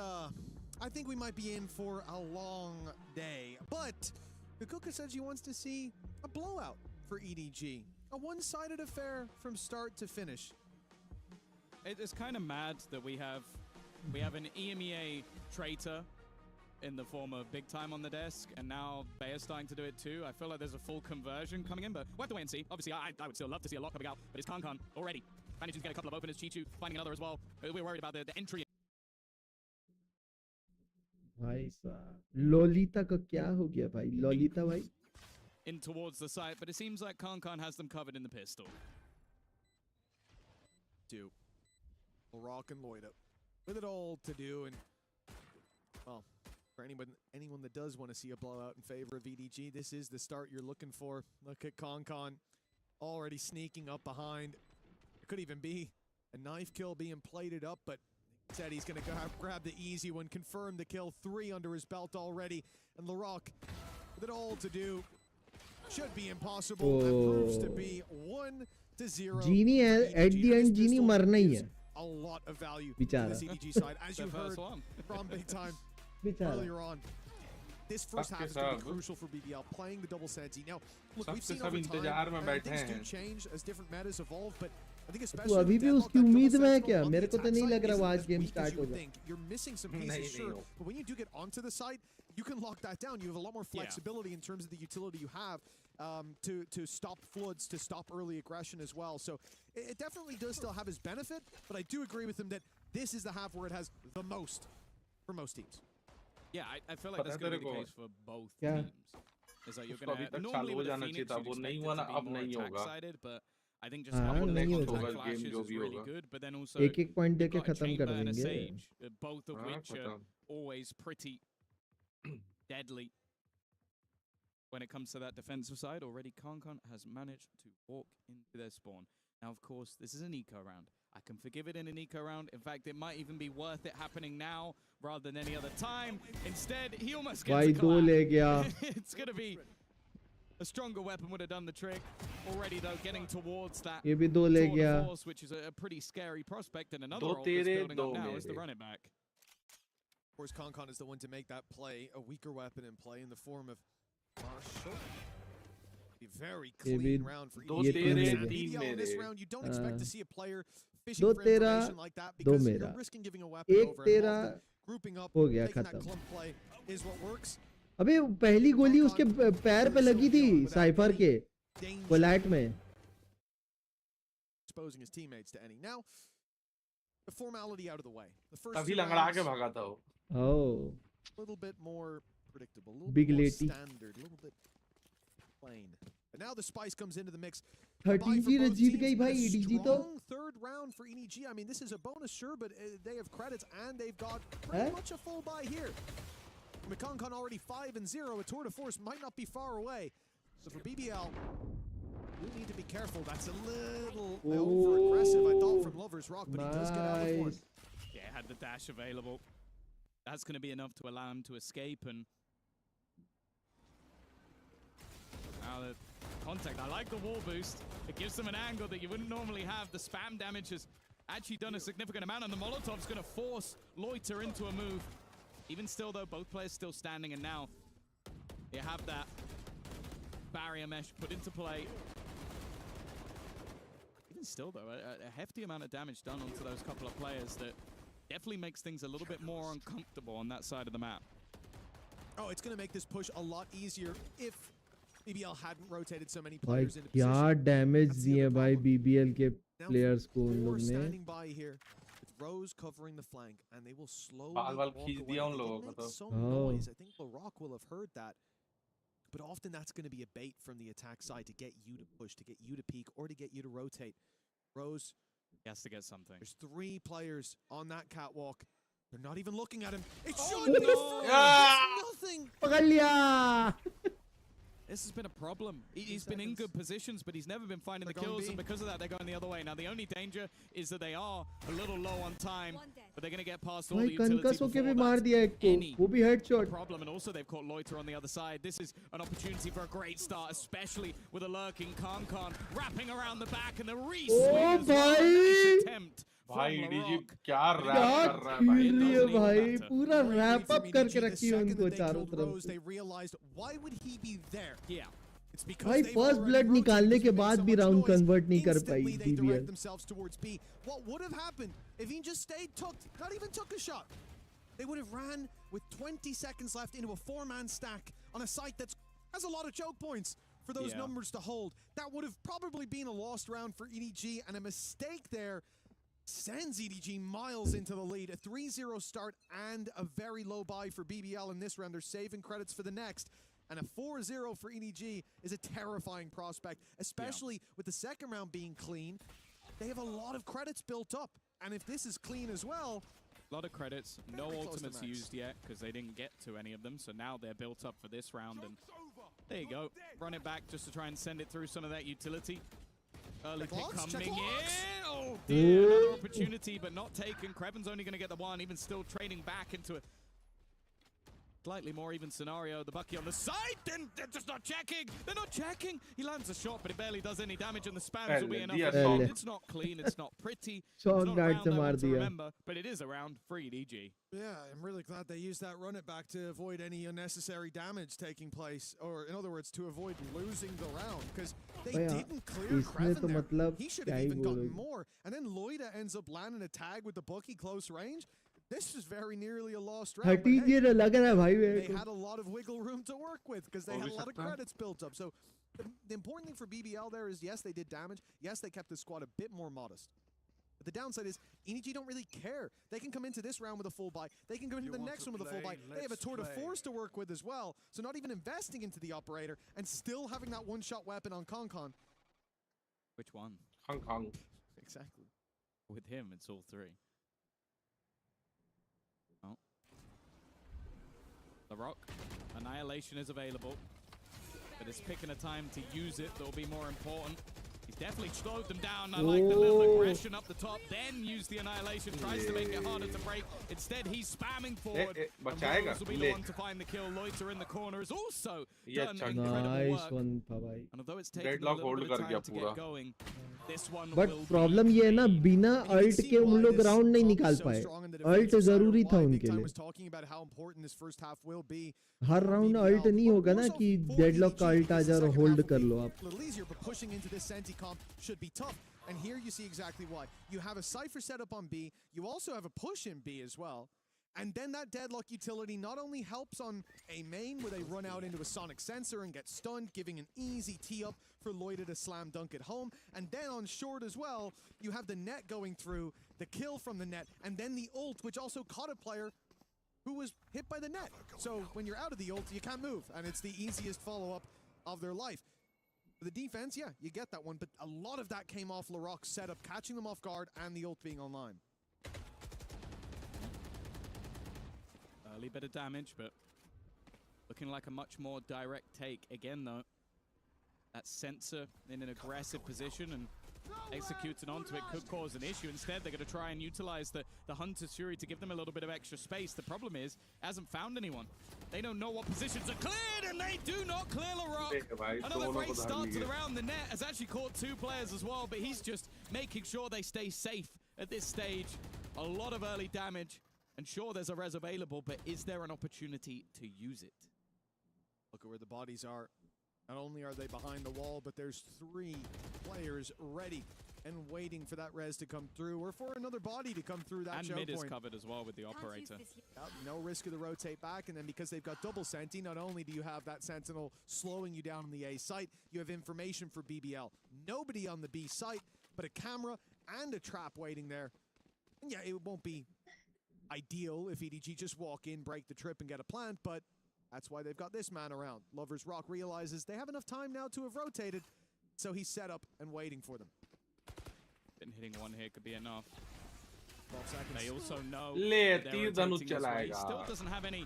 I think we might be in for a long day. But Kukuka says he wants to see a blowout for EDG. A one-sided affair from start to finish. It's kind of mad that we have an EMEA traitor in the form of Big Time on the desk, and now Bayer's starting to do it too. I feel like there's a full conversion coming in, but we'll have to wait and see. Obviously, I would still love to see a lot coming out, but it's Kankan already managing to get a couple of openers. Chichu finding another as well. We're worried about the entry. भाई साहब Lolita का क्या हो गया भाई Lolita भाई In towards the site, but it seems like Kankan has them covered in the pistol. Rock and Lloyd up with it all to do, and well, for anyone that does want to see a blowout in favor of EDG, this is the start you're looking for. Look at Kankan already sneaking up behind. It could even be a knife kill being plated up, but said he's going to grab the easy one, confirm the kill, 3 under his belt already, and Laroc with it all to do. Should be impossible. That proves to be 1-0. Genie at the end Genie marna hi hai. A lot of value to the CDG side, as you heard from Big Time earlier on. This first half is going to be crucial for BBL, playing the double Senti. Now, look, we've seen over time, things do change as different metas evolve, but I think especially तो अभी भी उसकी उम्मीद में है क्या मेरे को तो नहीं लग रहा आज गेम स्टार्ट होगा you're missing some pieces, sure, but when you do get onto the site, you can lock that down. You have a lot more flexibility in terms of the utility you have to stop floods, to stop early aggression as well. So it definitely does still have its benefit, but I do agree with him that this is the half where it has the most for most teams. Yeah, I feel like that's going to be the case for both teams. Is that you're going to normally with the Phoenix you'd expect it to be more attack-sided, but I think just having the attack flashes is really good, but then also एक point देके खत्म कर and a देंगे Sage, both of which are always pretty deadly when it comes to that defensive side. Already Kankan has managed to walk into their spawn. Now, of course, this is an eco round. I can forgive it in an eco round. In fact, it might even be worth it happening now rather than any other time. Instead, he almost gets a collab. It's going to be a stronger weapon would have done the trick. Already, though, getting towards that force, which is a pretty scary prospect, and another ult that's building up now is the run it back. Of course, Kankan is the one to make that play, a weaker weapon in play in the form of Marshall. A very clean round for EDG. In this round, you don't expect to see a player fishing for information like that because you're risking giving a weapon over. And often grouping up, taking that clump play is what works. अबे पहली गोली उसके पैर पे लगी थी cipher के कोलैट में exposing his teammates to any. Now, the formality out of the way. The first अभी लंगड़ा के भागा था वो. Oh. A little bit more predictable, a little big bit more lady. standard, a little bit plain. But now the spice comes into the mix. 13 जीत गई भाई EDG तो. Third round for EDG. I mean, this is a bonus, sure, but they have credits and they've got pretty much a full buy here. McConkan already 5-0. A tour de force might not be far away. So for BBL, we need to be careful. That's a little over-aggressive, I thought, from Lover's Rock, but he does get out of one. Yeah, had the dash available. That's going to be enough to allow him to escape. And now the contact. I like the wall boost. It gives them an angle that you wouldn't normally have. The spam damage has actually done a significant amount, and the Molotov's going to force Loiter into a move. Even still, though, both players still standing, and now you have that barrier mesh put into play. Even still, though, a hefty amount of damage done onto those couple of players that definitely makes things a little bit more uncomfortable on that side of the map. Oh, it's going to make this push a lot easier if BBL hadn't rotated so many players into position. क्या damage दिए भाई BBL के players को उन लोग ने. Standing by here. Rose covering the flank, and they will slowly walk away. They make some noise. I think Laroc will have heard that. But often that's going to be a bait from the attack side to get you to push, to get you to peek, or to get you to rotate. Rose has to get something. There's 3 players on that catwalk. They're not even looking at him. It should be nothing. पकड़ लिया. This has been a problem. He's been in good positions, but he's never been finding the kills, and because of that, they're going the other way. Now, the only danger is that they are a little low on time, but they're going to get past all the utility before that's problem. And also, they've caught Loiter on the other side. This is an opportunity for a great start, especially with a lurking Khan wrapping around the back, and the re-swing as well. Nice attempt. भाई EDG क्या rap कर रहा है भाई पूरा wrap up करके रखी है उनको चारों तरफ से. They realized why would he be there? Yeah. It's because भाई फर्स्ट ब्लड निकालने के बाद भी राउंड कन्वर्ट नहीं कर पाई they direct themselves towards B. What would have happened if he just stayed tucked, not even took a shot? They would have ran with 20 seconds left into a 4-man stack on a site that has a lot of choke points for those numbers to hold. That would have probably been a lost round for EDG, and a mistake there sends EDG miles into the lead. A 3-0 start and a very low buy for BBL in this round. They're saving credits for the next. And a 4-0 for EDG is a terrifying prospect, especially with the second round being clean. They have a lot of credits built up. And if this is clean as well... A lot of credits. No ultimates used yet because they didn't get to any of them. So now they're built up for this round. And there you go. Run it back just to try and send it through some of that utility. Early pick coming in. Oh dear, another opportunity, but not taken. Kreben's only going to get the one, even still trading back into a slightly more even scenario. The Bucky on the side, then they're just not checking. They're not checking. He lands a shot, but it barely does any damage, and the spams will be enough. It's not clean, it's not pretty. It's not a round I want to remember, but it is a round for EDG. Yeah, I'm really glad they used that run it back to avoid any unnecessary damage taking place, or in other words, to avoid losing the round, because they didn't clear Kreven there. He should have even gotten more. And then Loida ends up landing a tag with the Bucky close range. This is very nearly a lost round. Hey, they had a lot of wiggle room to work with because they had a lot of credits built up. So the important thing for BBL there is, yes, they did damage. Yes, they kept the squad a bit more modest. But the downside is EDG don't really care. They can come into this round with a full buy. They can go into the next one with a full buy. They have a tour de force to work with as well. So not even investing into the operator and still having that one-shot weapon on Kong. Which one? Kong. Exactly. With him, it's all three. Oh. The Rock. Annihilation is available. But it's picking a time to use it that will be more important. He's definitely slowed them down. I like the little aggression up the top, then use the annihilation. Tries to make it harder to break. Instead, he's spamming forward. And Rose will be the one to find the kill. Loiter in the corner has also done incredible work. And although it's taken a little bit of time to get going, this one will be problem ये है ना, बिना alt के उन लोग round नहीं निकाल पाए. अल्ट जरूरी था उनके लिए. हर राउंड अल्ट नहीं होगा ना कि डेडलॉक का अल्ट आ जाए और होल्ड कर लो आप. Should be tough, and here you see exactly why. You have a Cypher set up on B, you also have a push in B as well, and then that deadlock utility not only helps on a main where they run out into a sonic sensor and get stunned, giving an easy tee up for Loida to slam dunk at home, and then on short as well, you have the net going through, the kill from the net, and then the ult, which also caught a player who was hit by the net. So when you're out of the ult, you can't move, and it's the easiest follow-up of their life. The defense, yeah, you get that one, but a lot of that came off Larocque's setup, catching them off guard, and the ult being online. Early bit of damage, but looking like a much more direct take. Again, though, that sensor in an aggressive position and executing onto it could cause an issue. Instead, they're going to try and utilize the Hunter's Fury to give them a little bit of extra space. The problem is, hasn't found anyone. They don't know what positions are cleared, and they do not clear Larocque. Another great start to the round. The net has actually caught 2 players as well, but he's just making sure they stay safe at this stage. A lot of early damage, and sure, there's a res available, but is there an opportunity to use it? Look at where the bodies are. Not only are they behind the wall, but there's 3 players ready and waiting for that res to come through, or for another body to come through that choke point. And mid is covered as well with the operator. No risk of the rotate back, and then because they've got double Senti, not only do you have that Sentinel slowing you down on the A site, you have information for BBL. Nobody on the B site, but a camera and a trap waiting there. And yeah, it won't be ideal if EDG just walk in, break the trip, and get a plant, but that's why they've got this man around. Lover's Rock realizes they have enough time now to have rotated, so he's set up and waiting for them. Been hitting one here could be enough. 12 seconds. They also know he still doesn't have any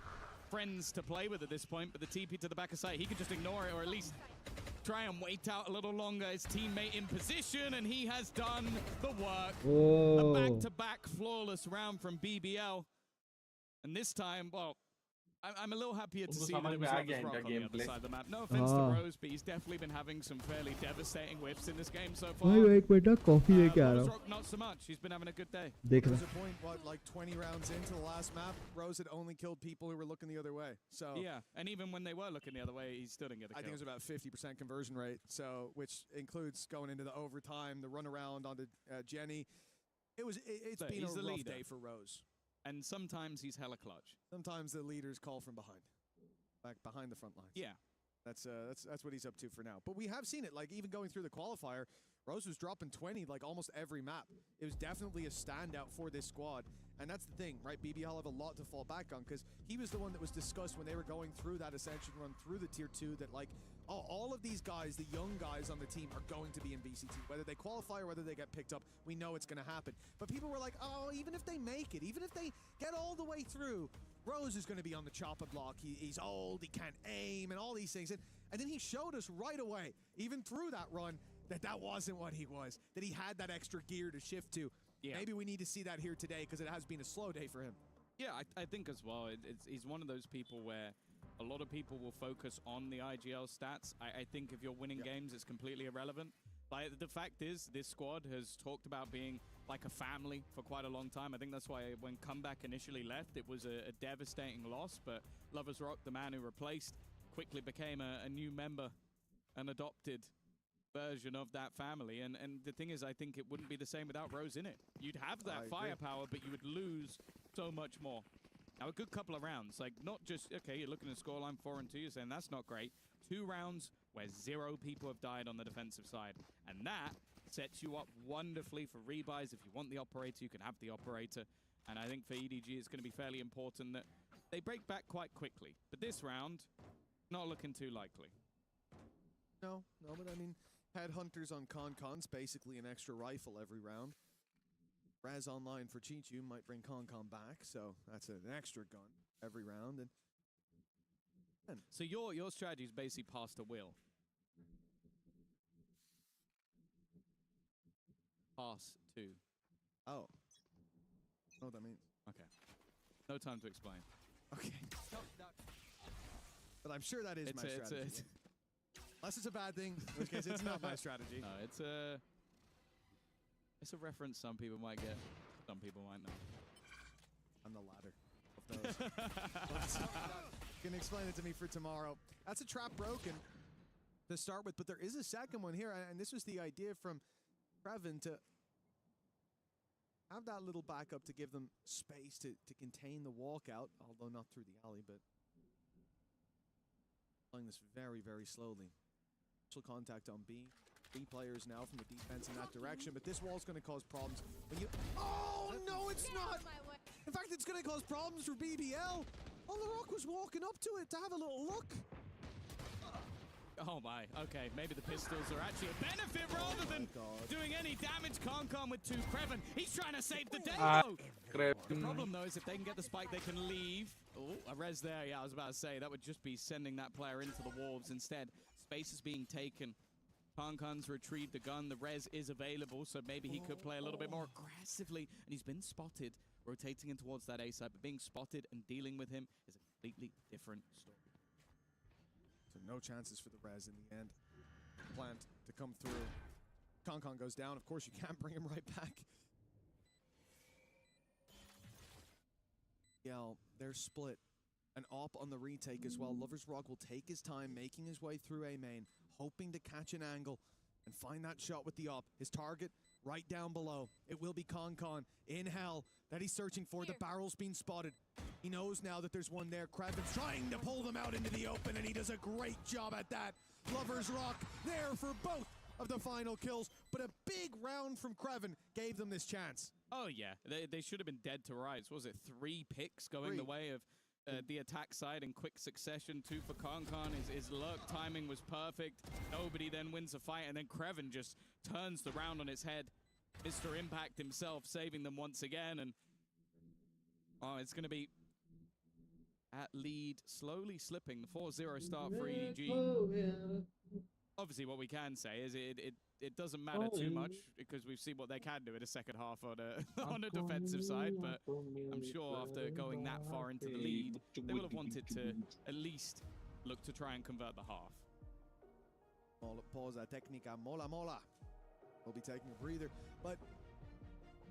friends to play with at this point, but the TP to the back of site, he can just ignore it or at least try and wait out a little longer. His teammate in position, and he has done the work. Oh. A back-to-back flawless round from BBL. And this time, well, I'm a little happier to see that it was Lovers Rock on the other side of the map. No offense to Rose, but he's definitely been having some fairly devastating whiffs in this game so far. भाई एक minute coffee लेके आ रहा Lovers हूँ. Rock, not so much. He's been having a good day. देख There was रहा. a point, what, like 20 rounds into the last map, Rose had only killed people who were looking the other way. So Yeah, and even when they were looking the other way, he still didn't get the kill. I think it was about 50% conversion rate, so which includes going into the overtime, the run around onto Jenny. It's Look, been he's a the rough leader. day for Rose. And sometimes he's hella clutch. Sometimes the leaders call from behind, back behind the front lines. Yeah. That's what he's up to for now. But we have seen it, like even going through the qualifier, Rose was dropping 20 like almost every map. It was definitely a standout for this squad. And that's the thing, right? BBL have a lot to fall back on because he was the one that was discussed when they were going through that Ascension run through the Tier 2 that like, oh, all of these guys, the young guys on the team are going to be in VCT. Whether they qualify or whether they get picked up, we know it's going to happen. But people were like, oh, even if they make it, even if they get all the way through, Rose is going to be on the chopping block. He's old, he can't aim, and all these things. And then he showed us right away, even through that run, that wasn't what he was, that he had that extra gear to shift to. Yeah. Maybe we need to see that here today because it has been a slow day for him. Yeah, I think as well. He's one of those people where a lot of people will focus on the IGL stats. I think if you're winning games, it's completely irrelevant. Like, the fact is, this squad has talked about being like a family for quite a long time. I think that's why when Comeback initially left, it was a devastating loss. But Lovers Rock, the man who replaced, quickly became a new member, an adopted version of that family. And the thing is, I think it wouldn't be the same without Rose in it. You'd have that firepower, but you would lose so much more. Now, a good couple of rounds, like not just, okay, you're looking at scoreline 4-2, you're saying that's not great. 2 rounds where 0 people have died on the defensive side. And that sets you up wonderfully for rebuys. If you want the operator, you can have the operator. And I think for EDG, it's going to be fairly important that they break back quite quickly. But this round, not looking too likely. No, but I mean, Headhunters on Concon's basically an extra rifle every round. Raz online for Chichu might bring Concon back, so that's an extra gun every round. And so your strategy is basically pass to Will. Pass to. Oh. I don't know what that means. Okay. No time to explain. Okay. But I'm sure that is my strategy. Unless it's a bad thing, in which case it's not my strategy. No, it's a reference some people might get, some people might not. I'm the latter of those. You can explain it to me for tomorrow. That's a trap broken to start with, but there is a second one here, and this was the idea from Krevin to have that little backup to give them space to contain the walkout, although not through the alley, but playing this very, very slowly. Initial contact on B. 3 players now from the defense in that direction, but this wall's going to cause problems. When you, oh no, it's not. In fact, it's going to cause problems for BBL. Oh, the Rock was walking up to it to have a little look. Oh my, okay, maybe the pistols are actually a benefit rather than doing any damage. Concon with 2. Krevin, he's trying to save the day though. The problem though is if they can get the spike, they can leave. Oh, a res there, yeah, I was about to say, that would just be sending that player into the wolves. Instead, space is being taken. Concon's retrieved the gun, the res is available, so maybe he could play a little bit more aggressively, and he's been spotted, rotating in towards that A side, but being spotted and dealing with him is a completely different story. So no chances for the res in the end. Plant to come through. Concon goes down, of course you can't bring him right back. Yeah, they're split. An op on the retake as well. Lovers Rock will take his time, making his way through A main, hoping to catch an angle and find that shot with the op. His target right down below. It will be Concon in hell that he's searching for. The barrel's been spotted. He knows now that there's one there. Kraven's trying to pull them out into the open, and he does a great job at that. Lovers Rock there for both of the final kills, but a big round from Kraven gave them this chance. Oh yeah, they should have been dead to rights. Was it 3 picks going the way of the attack side in quick succession? 2 for Concon. His lurk timing was perfect. Nobody then wins the fight, and then Kraven just turns the round on its head. Mr. Impact himself saving them once again, and oh, it's going to be at lead, slowly slipping. The 4-0 start for EDG. Obviously, what we can say is it doesn't matter too much because we've seen what they can do in a second half on a on a defensive side. But I'm sure after going that far into the lead, they will have wanted to at least look to try and convert the half. Pausa técnica mola. We'll be taking a breather, but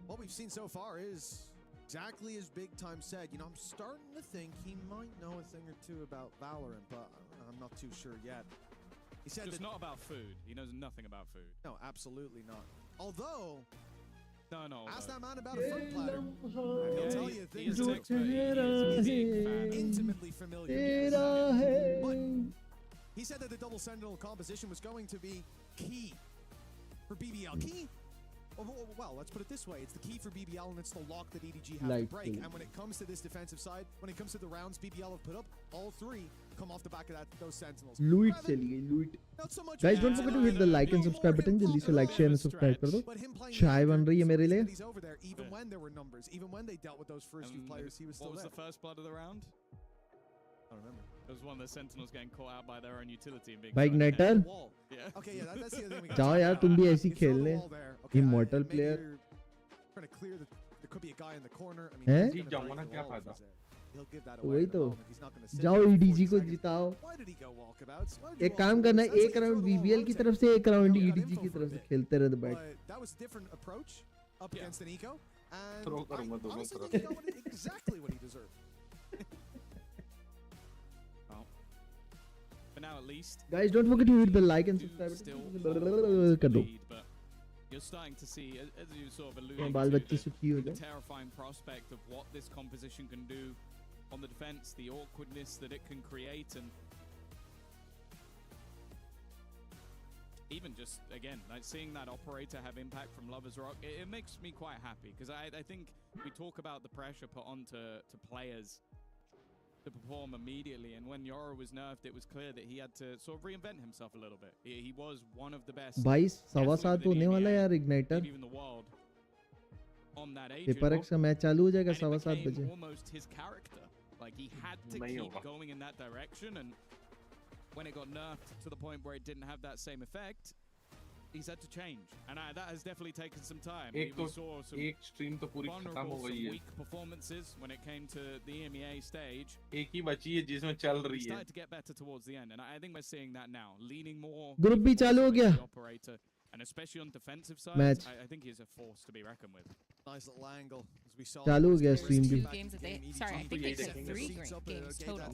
what we've seen so far is exactly as Big Time said. You know, I'm starting to think he might know a thing or two about Valorant, but I'm not too sure yet. He said it's not about food. He knows nothing about food. No, absolutely not. Although, no. Ask that man about a fruit platter. He'll tell you things. Intimately familiar. But he said that the double sentinel composition was going to be key for BBL. Key? Well, let's put it this way. It's the key for BBL, and it's the lock that EDG have to break. And when it comes to this defensive side, when it comes to the rounds BBL have put up, all three come off the back of those sentinels. Loot guys, don't forget to hit the like and subscribe button. Jaldi se like, share and subscribe kar do. Chai ban rahi hai mere liye. He's over there, even when there were numbers, even when they dealt with those first few players, he was still there. What was the first blood of the round? I don't remember. It was one of the sentinels getting caught out by their own utility and being Bike Igniter. Yeah. Okay, yeah, that's the other thing we got. जाओ यार तुम भी ऐसी खेलने. Immortal player. Trying to clear the, there could be a guy in the corner. I हैं? mean, he'll give that away. वही तो. He's not going to sit. जाओ EDG को जिताओ. Why did he go walkabouts? एक काम करना, एक round BBL की तरफ से, एक राउंड EDG की तरफ से खेलते रहे बैठ. That was a different approach up against an eco, and I honestly think he got exactly what he deserved. For now, at least. Guys, don't forget to hit the like and subscribe. But you're starting to see, as you sort of alluded to, the terrifying prospect of what this composition can do on the defense, the awkwardness that it can create, and even just, again, like seeing that operator have impact from Lovers Rock, it makes me quite happy, because I think we talk about the pressure put onto players to perform immediately, and when Yoro was nerfed, it was clear that he had to sort of reinvent himself a little bit. He was one of the best. 22:15 होने वाला है यार Igniter. Even the world on that age. Hyperchat का match चालू हो जाएगा 7:15 बजे. Almost his character. Like he had to keep going in that direction, and when it got nerfed to the point where it didn't have that same effect, he's had to change, and that has definitely taken some time. We saw some vulnerable, some weak performances when it came to the EMEA stage. He started to get better towards the end, and I think we're seeing that now, leaning more. Group भी चालू हो गया. Operator, and especially on defensive side, I think he's a force to be reckoned with. Nice little angle, as we saw. चालू हो गया stream भी. 2 games a day. Sorry, I think they said 3 games total.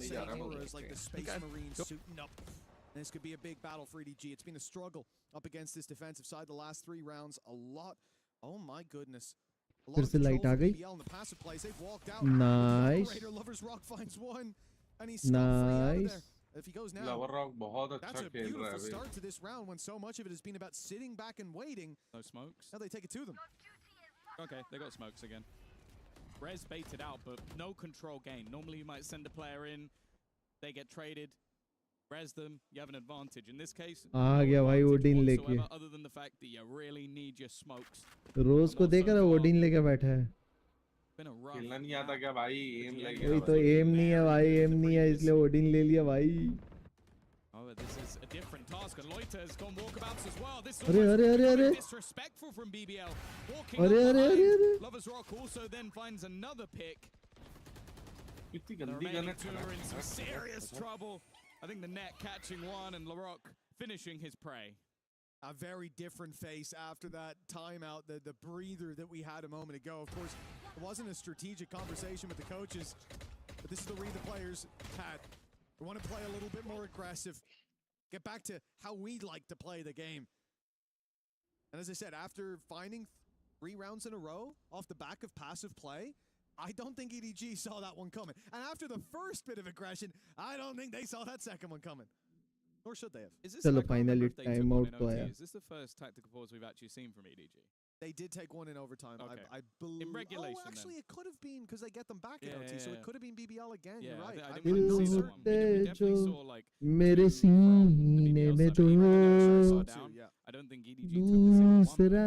Like the Space Marines suiting up. This could be a big battle for EDG. It's been a struggle up against this defensive side the last 3 rounds. A lot. Oh my goodness. A lot of light आ गई. on the passive plays. They've walked out. Nice. Lovers Rock finds one, and he's free out of there. If he goes now, that's a beautiful start to this round when so much of it has been about sitting back and waiting. No smokes. Now they take it to them. Okay, they got smokes again. Rez baited out, but no control gain. Normally you might send a player in, they get traded, res them, you have an advantage. In this case, आ गया भाई Odin लेके. Other than the fact that you really need your smokes. Rose को देखा ना Odin लेके बैठा है. खेलना नहीं आता क्या भाई? एम लेके. वही तो aim नहीं है भाई, aim नहीं है इसलिए Odin ले लिया भाई. Oh, this is a different task, and Loiter has gone walkabouts as well. This is disrespectful from BBL. Lovers Rock also then finds another pick. The remaining 2 are in some serious trouble. I think the net catching one and LaRock finishing his prey. A very different face after that timeout, the breather that we had a moment ago. Of course, it wasn't a strategic conversation with the coaches, but this is the read the players had. We want to play a little bit more aggressive. Get back to how we like to play the game. And as I said, after finding 3 rounds in a row off the back of passive play, I don't think EDG saw that one coming. And after the first bit of aggression, I don't think they saw that second one coming. Nor should they have. Is this Chalo finally time out to aaya. Is this the first tactical pause we've actually seen from EDG? They did take one in overtime. Okay. I believe. In regulation, actually, it could have been because they get them back in OT, so it could have been BBL again. Yeah, you're right. I didn't see that one. We definitely saw like मेरे सीने में तो I don't think EDG took a single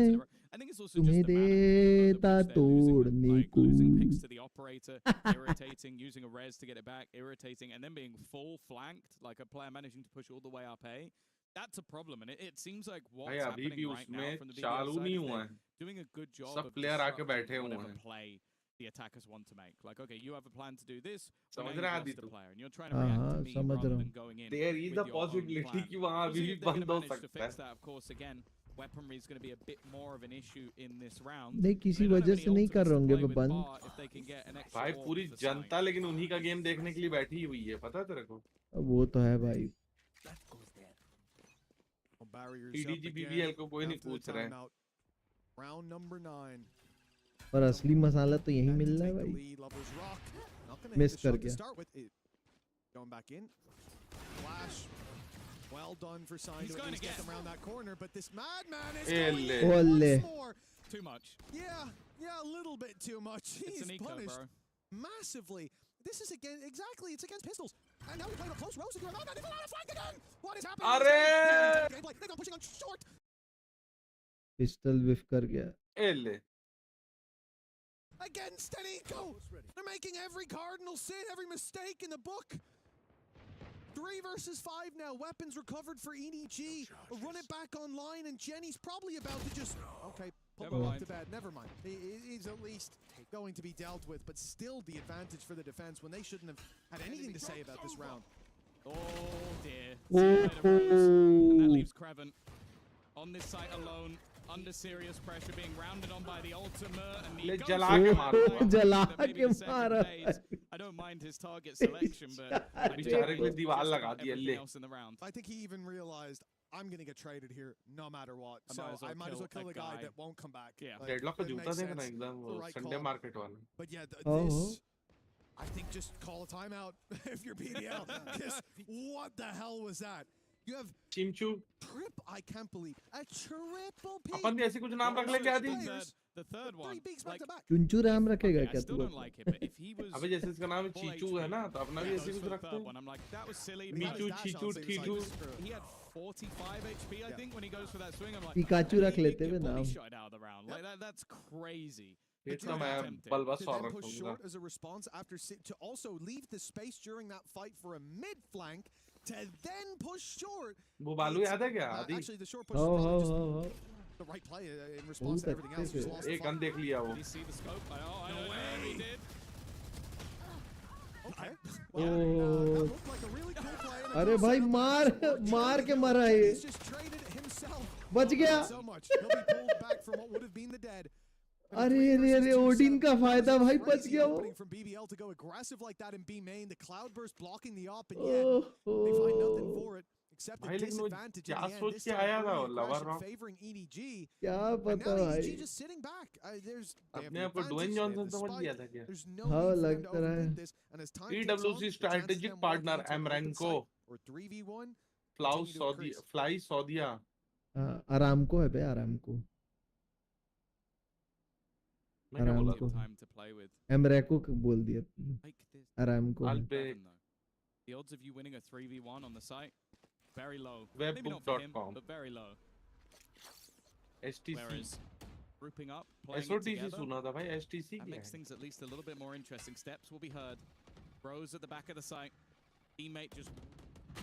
one. I think it's also तुम्हें just the manner देता of which they're losing, तोड़ने like को losing picks to the operator, irritating, using a res to get it back, irritating, and then being full flanked, like a player managing to push all the way up A. That's a problem, and it seems like what's happening right now from the BBL side, if they're doing a good job of disrupting whatever play the attackers want to make. Like, okay, you have a plan to do this, so now you've lost a player, and you're trying to react to me rather than going in There is with the your own possibility plan. कि वहाँ We'll अभी see भी if they're बंद going to हो manage to सकता fix है. that. Of course, again, weaponry is going to be a bit more of an issue in this round. नहीं किसी वजह से नहीं कर रहे होंगे वो बंद If they can get an extra भाई orb पूरी for the side. जनता लेकिन उन्हीं का गेम देखने के लिए बैठी हुई है, पता है तेरे को? वो तो है भाई EDG BBL को कोई नहीं पूछ रहा है. Round number 9. और असली मसाला तो यही मिल रहा है भाई मिस कर गया Going back in. Flash. Well done for Sign to at least get them around that corner, but this madman is going in once more. Too much. Yeah, a little bit too much. It's He's an eco, punished bro. massively. This is it's against pistols. And now we play a close Rose again. They've allowed a flank again. What is happening? अरे! They're pushing on short. Pistol विफ कर गया Against an eco. They're making every cardinal sin, every mistake in the book. 3 versus 5 now. Weapons recovered for EDG. Run it back online, and Jenny's probably about to just pull him off to bed. Never mind. He's at least going to be dealt with, but still the advantage for the defense when they shouldn't have had anything to say about this round. Oh dear. And that leaves Craven on this site alone, under serious pressure, being rounded on by the ultimate and the जला के मारा. जला के मारा I don't mind his target selection, but बेचारे को दीवार लगा दी ले. else in the round. I think he even realized I'm going to get traded here no matter what. So I might as well kill the guy that won't come back. Yeah. Deadlock का जूता देखना एकदम Sunday market वाला. But yeah, this I think just call a timeout if you're BDL. Because what the hell was that? You have Chimchu. I can't believe a triple P. अपन भी ऐसे कुछ नाम रख ले क्या दी? The third one. 3 peaks back to back. चुंचू Ram रखेगा क्या still तू don't like it, but if he was अबे जैसे इसका नाम चीचू है ना तो अपना भी ऐसे कुछ रखते हैं. I'm like, that was silly. Michu, Chichu, Tichu. He had 45 HP, I think, when he goes for that swing. I'm like, Pikachu रख लेते हैं नाम shot out of the round. Like that's crazy. इतना मैं बलबस To और then push रखूंगा. short as a response after to also leave the space during that fight for a mid flank to then push short. वो बालू याद है क्या? आदि. Actually, the short push is probably just the right play in response to everything else. Just lost एक gun देख लिया वो. Did he see the scope? I know he did. Okay. Oh. That looked like a really cool play. And a अरे cool भाई setup. मार के मरा है ये He's just traded himself. बच गया So much. He'll be pulled back from what would have been the dead. अरे अरे अरे ओडिन का फायदा भाई बच Crazy गया वो opening from BBL to go aggressive like that in B main. The cloudburst blocking the op, and yet they find nothing for it except a भाई लेकिन वो disadvantage क्या in the end. सोच This के time आया था early वो lover aggression rock. favoring EDG. क्या And पता now भाई EDG just sitting back. There's they have अपने the आप को advantage, Dwayne they have Johnson the समझ spike. लिया था क्या? There's no हाँ need for them लग to तो रहा है overthink this. And as time ticks on, EWC the chances strategic of them walking partner into an open Amranco. site or 3v1 Fly continue to increase. Saudia. आराम को है बे आराम को मैं क्या बोला? को Time to play with. एमरेको बोल दिया Like this. आराम को I'll pay. The odds of you winning a 3v1 on the site, very low. Maybe not for him, Webbook.com. but very low. STC. Whereas grouping up, playing it SOTC together, सुना था भाई STC that क्या makes है? things at least a little bit more interesting. Steps will be heard. Rose at the back of the site. Teammate just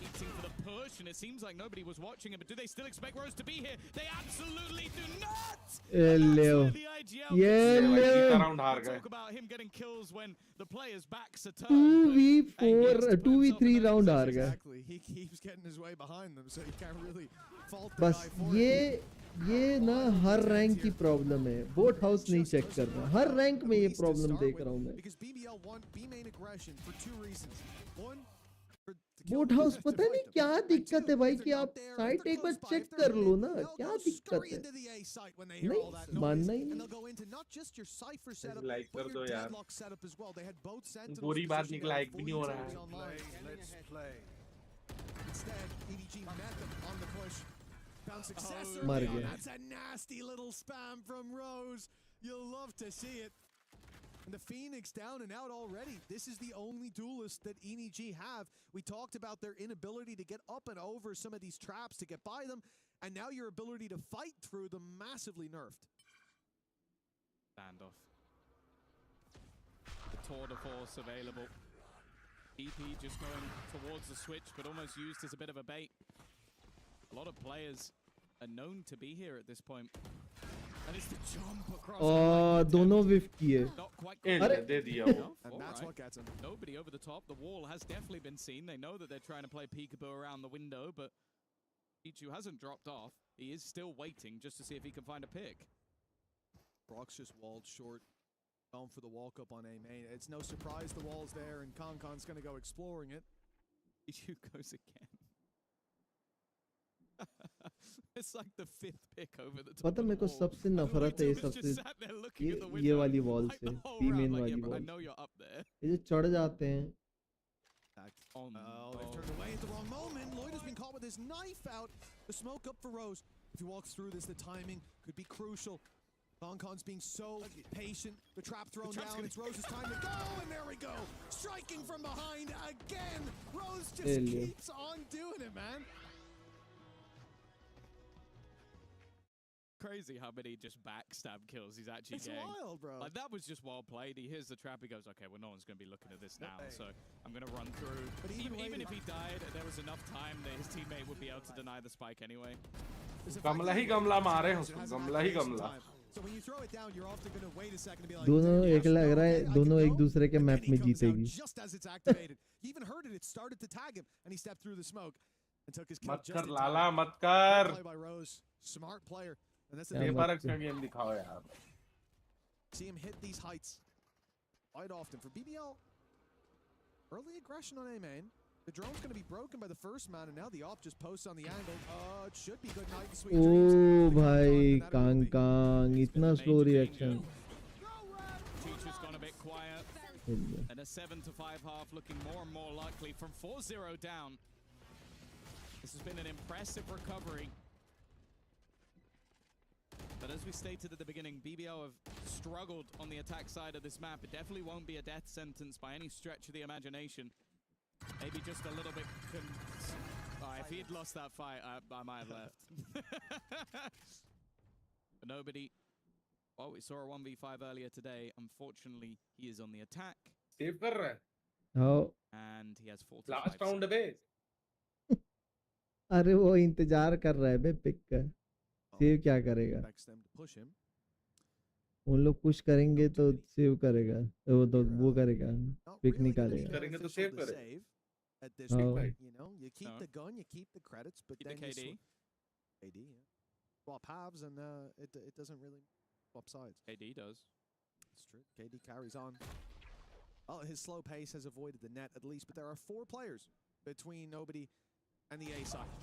eating for the push, and it seems like nobody was watching it. But do they still expect Rose to be here? They absolutely do not. Leo. Round हार गए. Talk about him getting kills when the player's backs are turned. 2v4 2v3 round हार गए Exactly. He keeps getting his way behind them, so you can't really fault the बस guy for ये ना हर rank की problem है boat house नहीं check कर रहा हर रैंक में ये प्रॉब्लम देख रहा हूँ मैं Because BBL want B main aggression for 2 reasons. One, boat house पता नहीं क्या दिक्कत है भाई कि आप साइट एक बार चेक कर लो ना क्या दिक्कत है नहीं मानना ही नहीं लाइक कर दो यार. बुरी बात निकला एक भी नहीं हो रहा है. मर गया. That's a nasty little spam from Rose. You'll love to see it. And the Phoenix down and out already. This is the only duelist that EDG have. We talked about their inability to get up and over some of these traps to get by them, and now your ability to fight through them massively nerfed. Standoff. The tour de force available. EP just going towards the switch, but almost used as a bit of a bait. A lot of players are known to be here at this point. And it's the jump across. दोनों whiff किए. Not quite. दे दिया वो. And that's what gets him. Nobody over the top. The wall has definitely been seen. They know that they're trying to play peekaboo around the window, but Ichu hasn't dropped off. He is still waiting just to see if he can find a pick. Brock's just walled short. Going for the walk up on A main. It's no surprise the wall's there, and Concon's going to go exploring it. Ichu goes again. It's like the 5th pick over the top. पता मेरे को सबसे नफरत है ये वाली wall से, B main वाली wall. I know you're up there. ये जो चढ़ जाते हैं. Oh, they've turned away at the wrong moment. Lloyd has been caught with his knife out. The smoke up for Rose. If he walks through this, the timing could be crucial. Concon's being so patient. The trap thrown down. It's Rose's time to go, and there we go. Striking from behind again. Rose just keeps on doing it, man. Crazy how many just backstab kills he's actually getting. It's wild, bro. Like, that was just well played. He hears the trap. He goes, okay, well, no one's going to be looking at this now, so I'm going to run through. But even if he died, there was enough time that his teammate would be able to deny the spike anyway. गमला ही गमला मारे उसको. गमला ही गमला. So when you throw it down, you're often going to wait a second to be like, दोनों एक लग रहा है दोनों एक दूसरे के मैप में जीतेगी. Just as it's activated. He even heard it. It started to tag him, and he stepped through the smoke and took his kill. मत कर लाला मत कर. Play by Rose. Smart player. And that's का game दिखाओ यार. See him hit these heights quite often for BBL. Early aggression on A main. The drone's going to be broken by the first man, and now the op just posts on the angle. It should be good night and sweet dreams. Oh, भाई Kang, इतना slow reaction. Teacher's gone a bit quiet. And a 7-5 half looking more and more likely from 4-0 down. This has been an impressive recovery. But as we stated at the beginning, BBL have struggled on the attack side of this map. It definitely won't be a death sentence by any stretch of the imagination. Maybe just a little bit... if he had lost that fight, I might have left. But nobody... Well, we saw a 1v5 earlier today. Unfortunately, he is on the attack. Save कर रहा है. Oh. And he has 45 Last round पे. अरे वो इंतजार कर रहा है बे पिक का. सेव क्या करेगा? उन लोग पुश करेंगे तो सेव करेगा. वो करेगा. पिक निकालेगा. करेंगे तो सेव करे. At this point, you know, you keep the gun, you keep the credits, but keep then the KD. KD, yeah. Swap halves, and it doesn't really swap sides. KD does. It's true. KD carries on. Well, his slow pace has avoided the net at least, but there are 4 players between Nobody and the A side.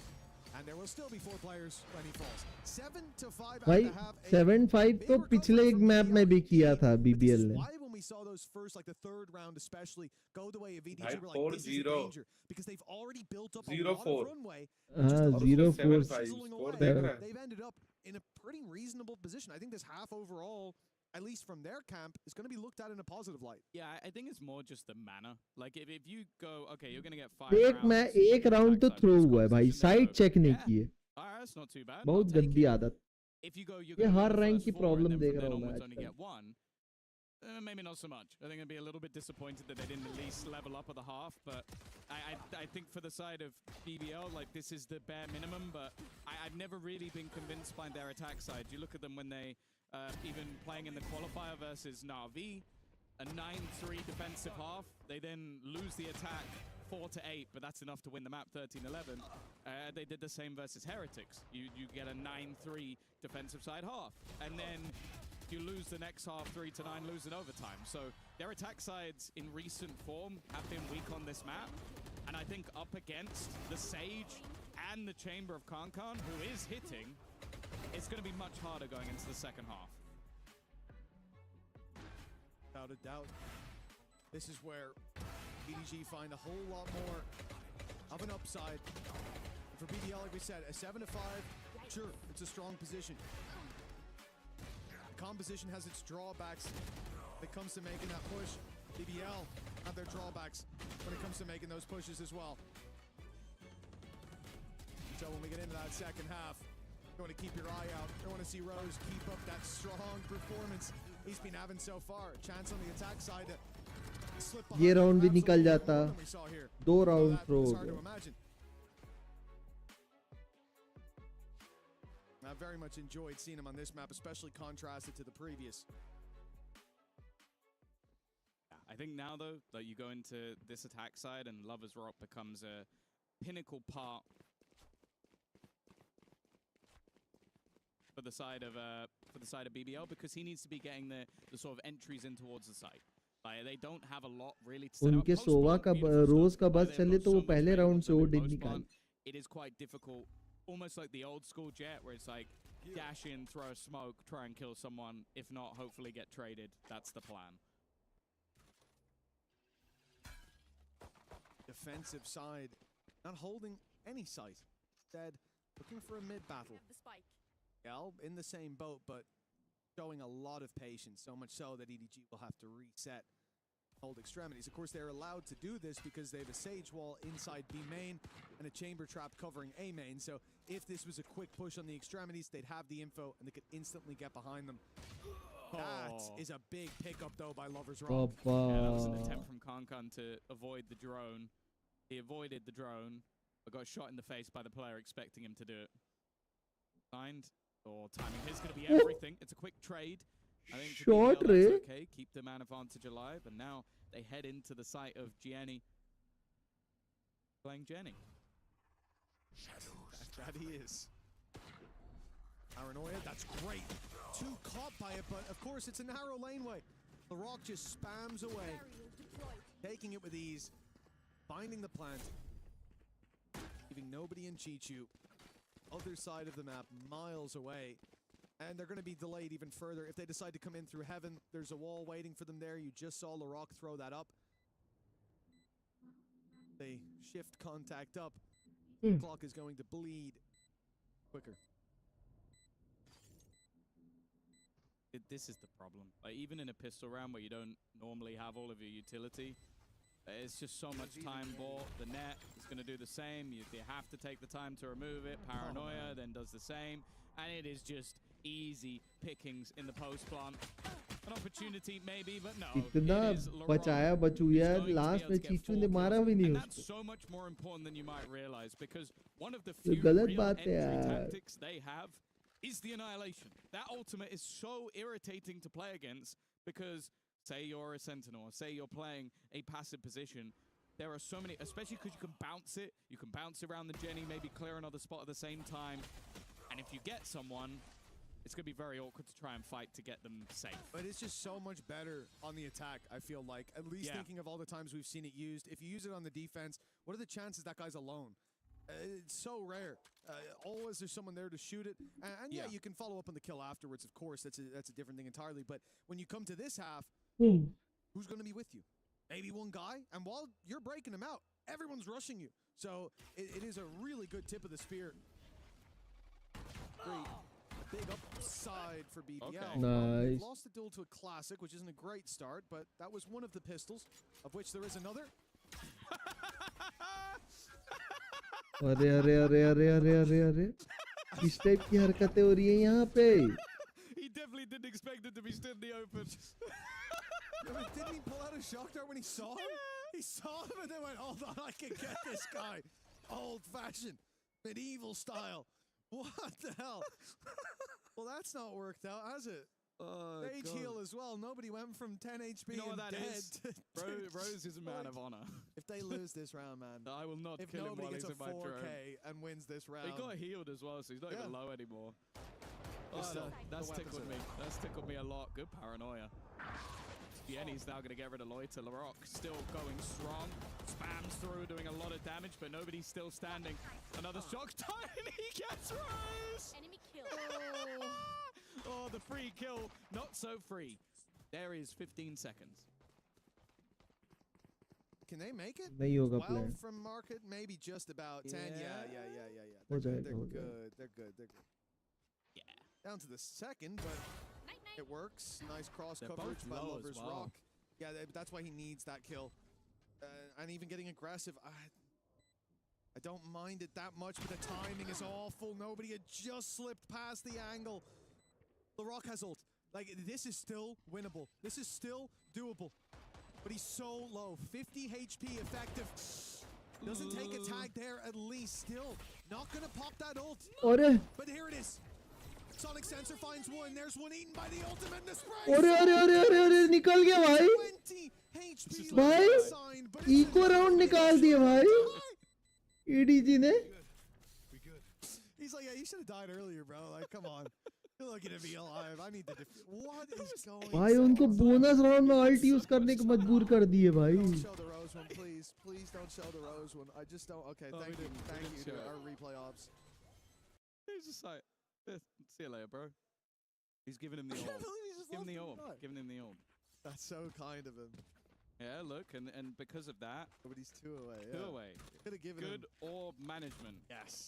And there will still be 4 players when he falls. 7-5 भाई 7-5 तो पिछले एक map में भी किया था BBL ने. Why when we saw those first, like the 3rd round especially, go the way of EDG, we're like, this is a danger. Because they've already built up a lot of runway. 0-4. They've ended up in a pretty reasonable position. I think this half overall, at least from their camp, is going to be looked at in a positive light. Yeah, I think it's more just the manner. Like, if you go, okay, you're going to get 5 rounds. एक round तो throw हुआ है भाई. Side check नहीं किए. That's not too bad. बहुत गंदी आदत. If you go, ये हर रैंक की प्रॉब्लम देख रहा हूँ मैं only get 1. Maybe not so much. I think I'd be a little bit disappointed that they didn't at least level up at the half. But I think for the side of BBL, like, this is the bare minimum. But I've never really been convinced by their attack side. You look at them when they even playing in the qualifier versus Na'Vi, a 9-3 defensive half. They then lose the attack 4-8, but that's enough to win the map 13-11. They did the same versus Heretics. You get a 9-3 defensive side half, and then you lose the next half 3-9, lose in overtime. So their attack sides in recent form have been weak on this map, and I think up against the Sage and the Chamber of Kankan, who is hitting, it's going to be much harder going into the second half. Without a doubt. This is where EDG find a whole lot more of an upside. And for BBL, like we said, a 7-5, sure, it's a strong position. The composition has its drawbacks when it comes to making that push. BBL have their drawbacks when it comes to making those pushes as well. So when we get into that second half, you want to keep your eye out. You want to see Rose keep up that strong performance he's been having so far. Chance on the attack side to slip behind. ये round भी निकल जाता, 2 round throw हो गए. I very much enjoyed seeing him on this map, especially contrasted to the previous. I think now, though, that you go into this attack side and Lover's Rock becomes a pinnacle part for the side of BBL, because he needs to be getting the sort of entries in towards the site. Like, they don't have a lot really to set up. उनके सोवा का रोज का बस चले तो वो पहले round से वो डिड निकाल. It is quite difficult, almost like the old school Jet, where it's like dash in, throw a smoke, try and kill someone. If not, hopefully get traded. That's the plan. Defensive side, not holding any sight. Instead, looking for a mid battle. Yeah, in the same boat, but showing a lot of patience, so much so that EDG will have to reset hold extremities. Of course, they're allowed to do this because they have a Sage Wall inside B main and a Chamber Trap covering A main. So if this was a quick push on the extremities, they'd have the info and they could instantly get behind them. That is a big pickup, though, by Lover's Rock. Yeah, that was an attempt from Kankan to avoid the drone. He avoided the drone, but got shot in the face by the player expecting him to do it. Signed. Or timing is going to be everything. It's a quick trade. I think short, that's okay. Keep the man advantage alive, and now they head into the site of Jenny. Playing Jenny. That he is. Paranoia, that's great. Too caught by it, but of course it's a narrow laneway. The Rock just spams away. Taking it with ease. Finding the plant. Leaving nobody in Chichu. Other side of the map, miles away. And they're going to be delayed even further. If they decide to come in through heaven, there's a wall waiting for them there. You just saw LaRock throw that up. They shift contact up. Clock is going to bleed quicker. This is the problem. Like, even in a pistol round where you don't normally have all of your utility, it's just so much time bought. The net is going to do the same. You have to take the time to remove it. Paranoia then does the same. And it is just easy pickings in the post plant. An opportunity maybe, but no. इतना बचाया बचूया last में चीचू ने मारा भी नहीं उसको. That's so much more important than you might realize, because one of the few real entry tactics they have is the annihilation. That ultimate is so irritating to play against, because say you're a Sentinel, or say you're playing a passive position, there are so many, especially because you can bounce it, you can bounce around the Jenny, maybe clear another spot at the same time, and if you get someone, it's going to be very awkward to try and fight to get them safe. But it's just so much better on the attack, I feel like. At least thinking of all the times we've seen it used. If you use it on the defense, what are the chances that guy's alone? It's so rare. Always there's someone there to shoot it. And yeah, you can follow up on the kill afterwards, of course. That's a different thing entirely. But when you come to this half, who's going to be with you? Maybe one guy? And while you're breaking him out, everyone's rushing you. So it is a really good tip of the spear. Great. Big upside for BBL. Okay. Nice. They've lost the duel to a classic, which isn't a great start, but that was one of the pistols, of which there is another. अरे अरे अरे अरे अरे अरे अरे इस type की हरकतें हो रही हैं यहाँ पे. He definitely didn't expect it to be stood in the open. Didn't he pull out a shock dart when he saw him? He saw him and then went, hold on, I can get this guy. Old-fashioned, medieval style. What the hell? Well, that's not worked out, has it? Stage heal as well. Nobody went from 10 HP you know what that dead is? Rose is a man of honor. If they lose this round, man. I will not kill him while he's in my drone. If nobody gets a 4K and wins this round. He got healed as well, so he's not even low anymore. That's tickled me. That's tickled me a lot. Good paranoia. Yenny's now going to get rid of Loiter. LaRock still going strong. Spams through, doing a lot of damage, but nobody's still standing. Another shock time, and he gets Rose! Enemy kill. Oh, the free kill. Not so free. There is 15 seconds. Can they make it? 12 from market, maybe just about 10. Yeah. They're good. They're good. Yeah. Down to the second, but it works. Nice cross coverage by Lover's Rock. Yeah, that's why he needs that kill. And even getting aggressive, I don't mind it that much, but the timing is awful. Nobody had just slipped past the angle. LaRock has ult. Like, this is still winnable. This is still doable. But he's so low. 50 HP effective. Doesn't take a tag there at least. Still not gonna pop that ult. But here it is. Sonic Sensor finds one. There's one eaten by the ultimate and the spray. अरे निकल गया भाई. 20 HP. भाई eco round निकाल दिया भाई. EDG ने. He's like, yeah, you should have died earlier, bro. Like, come on. You're lucky to be alive. I need to what is going on? भाई उनको बोनस राउंड में अल्ट यूज करने को मजबूर कर दिए भाई. Don't show the rose one, please. Please don't show the rose one. I just don't. Okay, thank you. Thank you to our replay ops. He's just like, see you later, bro. He's giving him the orb. Giving the orb. Giving him the orb. That's so kind of him. Yeah, look, and because of that, but he's 2 away. Yeah. 2 away. Could have given good orb management. Yes.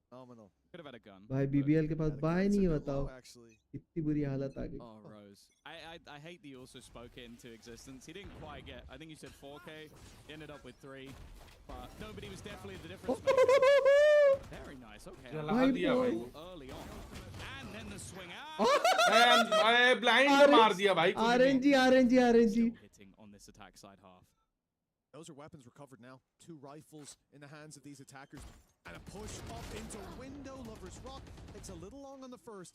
Phenomenal. Could have had a gun. भाई BBL के पास bye नहीं बताओ. इतनी बुरी हालत आ गई. Oh, Rose. I hate that you also spoke it into existence. He didn't quite get. I think you said 4K. He ended up with 3. But nobody was definitely the difference maker. Very nice. Okay. Early on. And then the swing out. And blind मार दिया भाई. RNG. Hitting on this attack side half. Those are weapons recovered now. 2 rifles in the hands of these attackers. And a push up into window. Lover's Rock takes a little long on the first,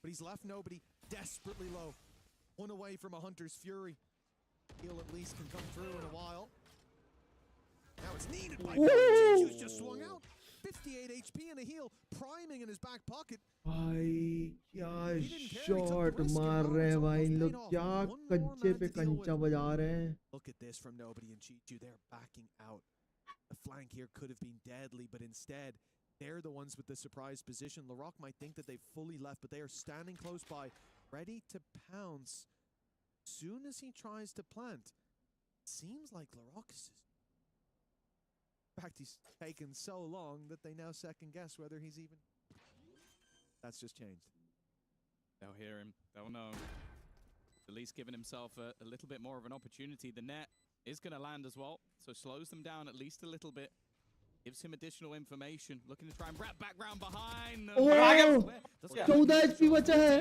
but he's left nobody. Desperately low. 1 away from a Hunter's Fury. He'll at least can come through in a while. Now it's needed by who's just swung out. 58 HP and a heal. Priming in his back pocket. भाई क्या shot मार रहे हैं भाई लोग. क्या कंचे पे कंचा बजा रहे हैं. Look at this from nobody and Chichu. They're backing out. The flank here could have been deadly, but instead, they're the ones with the surprise position. Larocque might think that they've fully left, but they are standing close by, ready to pounce. Soon as he tries to plant, seems like Larocque is... In fact, he's taken so long that they now second guess whether he's even... That's just changed. They'll hear him. They'll know. At least giving himself a little bit more of an opportunity. The net is going to land as well, so slows them down at least a little bit. Gives him additional information. Looking to try and wrap back round behind. Oh! 14 HP बचा है.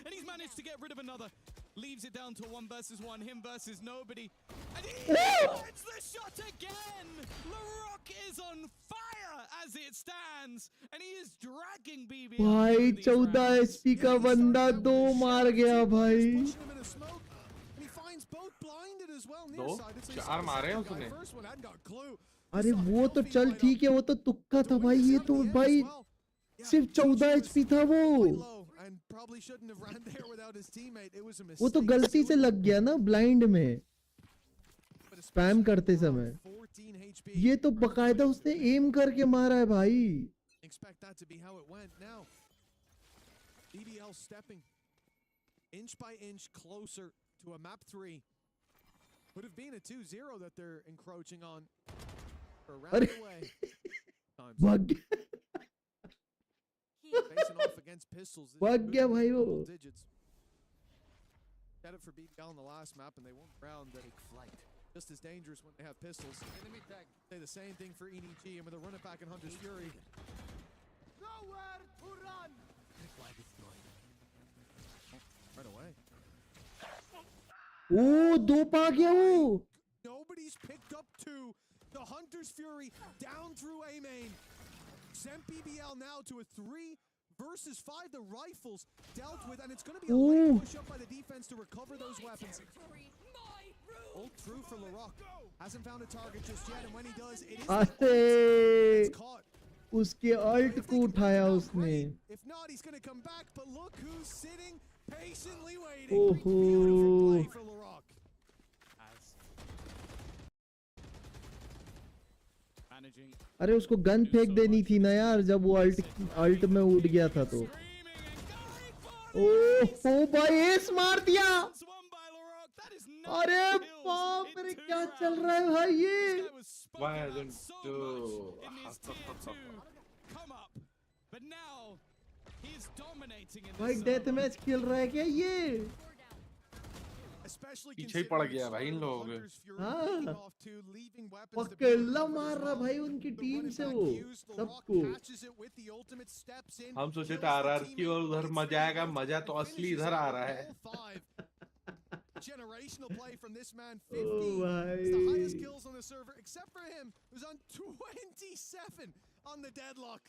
And he's managed to get rid of another. Leaves it down to 1 versus 1. Him versus nobody. And he gets the shot again. Larocque is on fire as it stands. And he is dragging BB. भाई 14 HP का बंदा 2 मार गया भाई. दो 4 मारे हैं उसने. अरे वो तो चल ठीक है, वो तो तुक्का था भाई. ये तो भाई सिर्फ 14 HP था वो. वो तो गलती से लग गया ना ब्लाइंड में स्पैम करते समय. ये तो बकायदा उसने एम करके मारा है भाई. Expect that to be how it went. Now, EBL stepping inch by inch closer to a map 3. Would have been a 2-0 that they're encroaching on. Around the way. भाग Facing off against pistols. गया भाई वो. Digits. Had it for BBL in the last map, and they won round that just as dangerous when they have pistols. Say the same thing for EDG, and with a run it back in Hunter's Fury. Nowhere to run. Right away. Oh, 2 पा गया वो. Nobody's picked up 2. The Hunter's Fury down through A main. Sent BBL now to a 3 versus 5. The rifles dealt with, and it's going to be a late push up by the defense to recover those weapons. Ult through for Larocque. Hasn't found a target just yet, and when he does, it is caught. उसके alt को उठाया उसने. If not, he's going to come back, but look who's sitting patiently waiting. Beautiful play for Larocque. अरे उसको gun फेंक देनी थी ना यार जब वो अल्ट में उड़ गया था तो. ओह भाई एस मार दिया. अरे बाप रे क्या चल रहा है भाई ये. भाई डेथ मैच खेल रहा है क्या ये. पीछे ही पड़ गया भाई इन लोगों के। पकड़ला मार रहा भाई उनकी टीम से वो सबको। हम सोचे थे आरआर की और उधर मजा आएगा, मजा तो असली इधर आ रहा है। Generational play from this man. 50. It's the highest kills on the server, except for him, who's on 27 on the deadlock.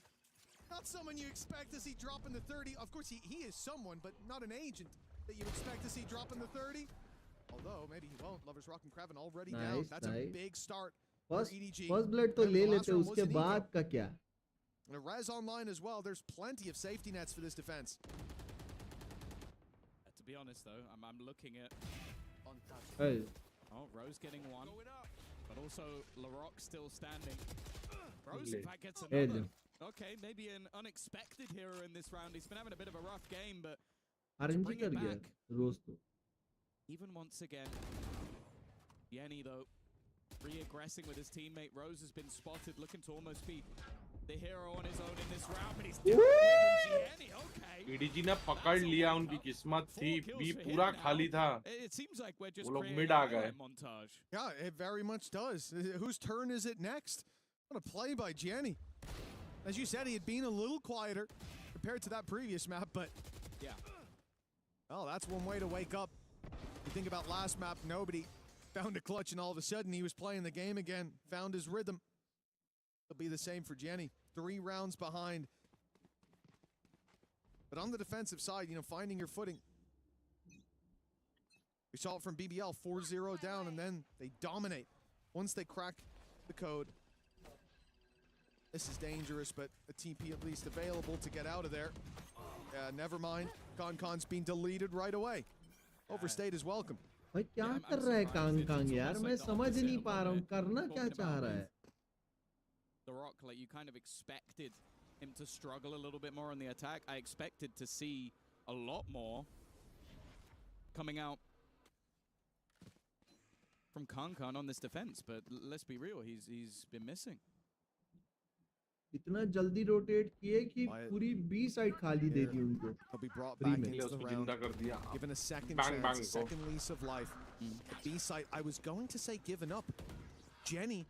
Not someone you expect to see drop in the 30. Of course, he is someone, but not an agent that you expect to see drop in the 30. Although, maybe he won't. Lovers Rock and Kraven already down. That's a big start for EDG. First blood तो ले लेते हैं, उसके बाद का क्या? And a res online as well. There's plenty of safety nets for this defense. To be honest, though, I'm looking at... Hey. Oh, Rose getting one. But also, Larocque still standing. Rose, in fact, gets another. Okay, maybe an unexpected hero in this round. He's been having a bit of a rough game, but to bring it back, even once again, Yenny, though, re-aggressing with his teammate. Rose has been spotted, looking to almost be the hero on his own in this round, but he's doing Yenny. Okay. EDG ने पकड़ लिया, उनकी किस्मत थी, B पूरा खाली था। It seems like we're just वो लोग मिड आ गए। montage. Yeah, it very much does. Whose turn is it next? What a play by Gianni. As you said, he had been a little quieter compared to that previous map, but yeah. Oh, that's one way to wake up. You think about last map, nobody found a clutch, and all of a sudden he was playing the game again, found his rhythm. It'll be the same for Gianni. 3 rounds behind. But on the defensive side, finding your footing. We saw it from BBL, 4-0 down, and then they dominate once they crack the code. This is dangerous, but a TP at least available to get out of there. Never mind. Concon's been deleted right away. Overstayed is welcome. भाई क्या कर रहा है Kong यार, मैं समझ नहीं पा रहा हूँ, करना क्या चाह रहा है? The Rock, like you kind of expected him to struggle a little bit more on the attack. I expected to see a lot more coming out from Kankan on this defense, but let's be real, he's been missing. इतना जल्दी rotate किए कि पूरी B side खाली दे दी उनको। He'll be brought back into the round, given a second chance, a second lease of life. The B side, I was going to say given up. Jenny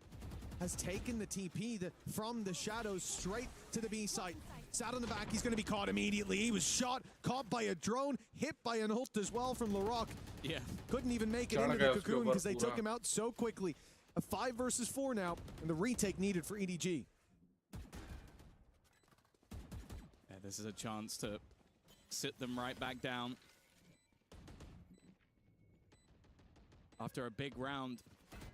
has taken the TP from the shadows straight to the B side. Sat on the back, he's going to be caught immediately. He was shot, caught by a drone, hit by an ult as well from Larocque. Yeah. Couldn't even make it into the cocoon because they took him out so quickly. A 5 versus 4 now, and the retake needed for EDG. Yeah, this is a chance to sit them right back down. After a big round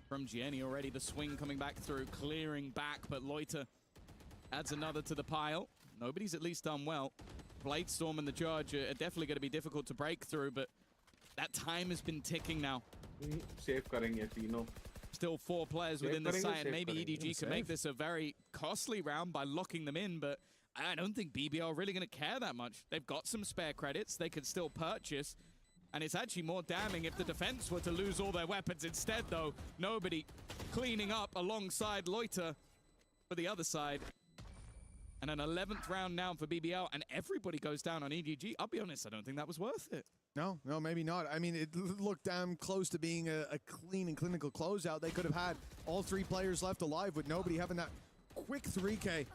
from Gianni already, the swing coming back through, clearing back, but Loiter adds another to the pile. Nobody's at least done well. Bladestorm and the Judge are definitely going to be difficult to break through, but that time has been ticking now. Save करेंगे तीनों. Still 4 players within the site, and maybe EDG can make this a very costly round by locking them in, but I don't think BBL are really going to care that much. They've got some spare credits they could still purchase, and it's actually more damning if the defense were to lose all their weapons instead, though. Nobody cleaning up alongside Loiter for the other side. And an 11th round now for BBL, and everybody goes down on EDG. I'll be honest, I don't think that was worth it. No, maybe not. I mean, it looked damn close to being a clean and clinical closeout. They could have had all 3 players left alive with nobody having that quick 3K.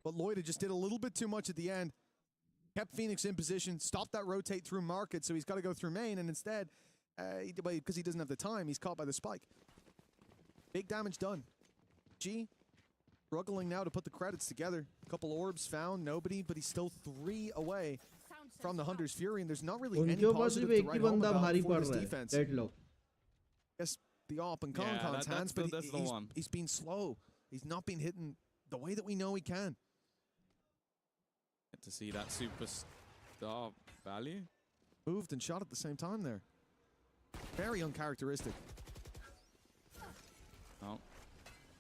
But Loiter just did a little bit too much at the end. Kept Phoenix in position, stopped that rotate through market, so he's got to go through main, and instead, because he doesn't have the time, he's caught by the spike. Big damage done. G, struggling now to put the credits together. A couple orbs found, nobody, but he's still 3 away from the Hunter's Fury, and there's not really any positive to write home about for this defense. Yes, the AWP in Concon's hands, but he's been slow. He's not been hitting the way that we know he can. Get to see that superstar value. Moved and shot at the same time there. Very uncharacteristic. Oh,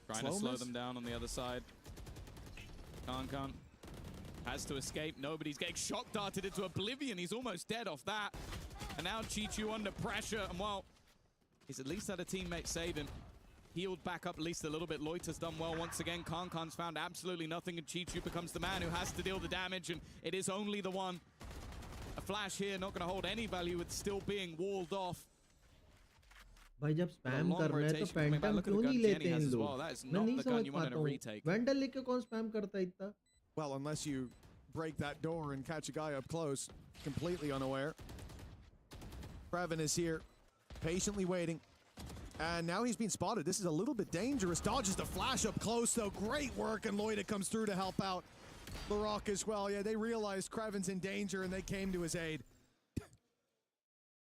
trying to slow them down on the other side. Concon has to escape. Nobody's getting shock darted into oblivion. He's almost dead off that. And now Chichu under pressure. And while he's at least had a teammate save him, healed back up at least a little bit. Loiter's done well once again. Concon's found absolutely nothing, and Chichu becomes the man who has to deal the damage, and it is only the one. A flash here, not going to hold any value with still being walled off. भाई जब spam कर रहे हैं तो Pantum क्यों नहीं लेते हैं लोग? मैं नहीं समझ पाता हूँ वेंडल लेके कौन स्पैम करता है इतना? Well, unless you break that door and catch a guy up close, completely unaware. Previn is here, patiently waiting. And now he's been spotted. This is a little bit dangerous. Dodges the flash up close, though. Great work, and Loida comes through to help out. Larok as well. Yeah, they realized Krevin's in danger, and they came to his aid.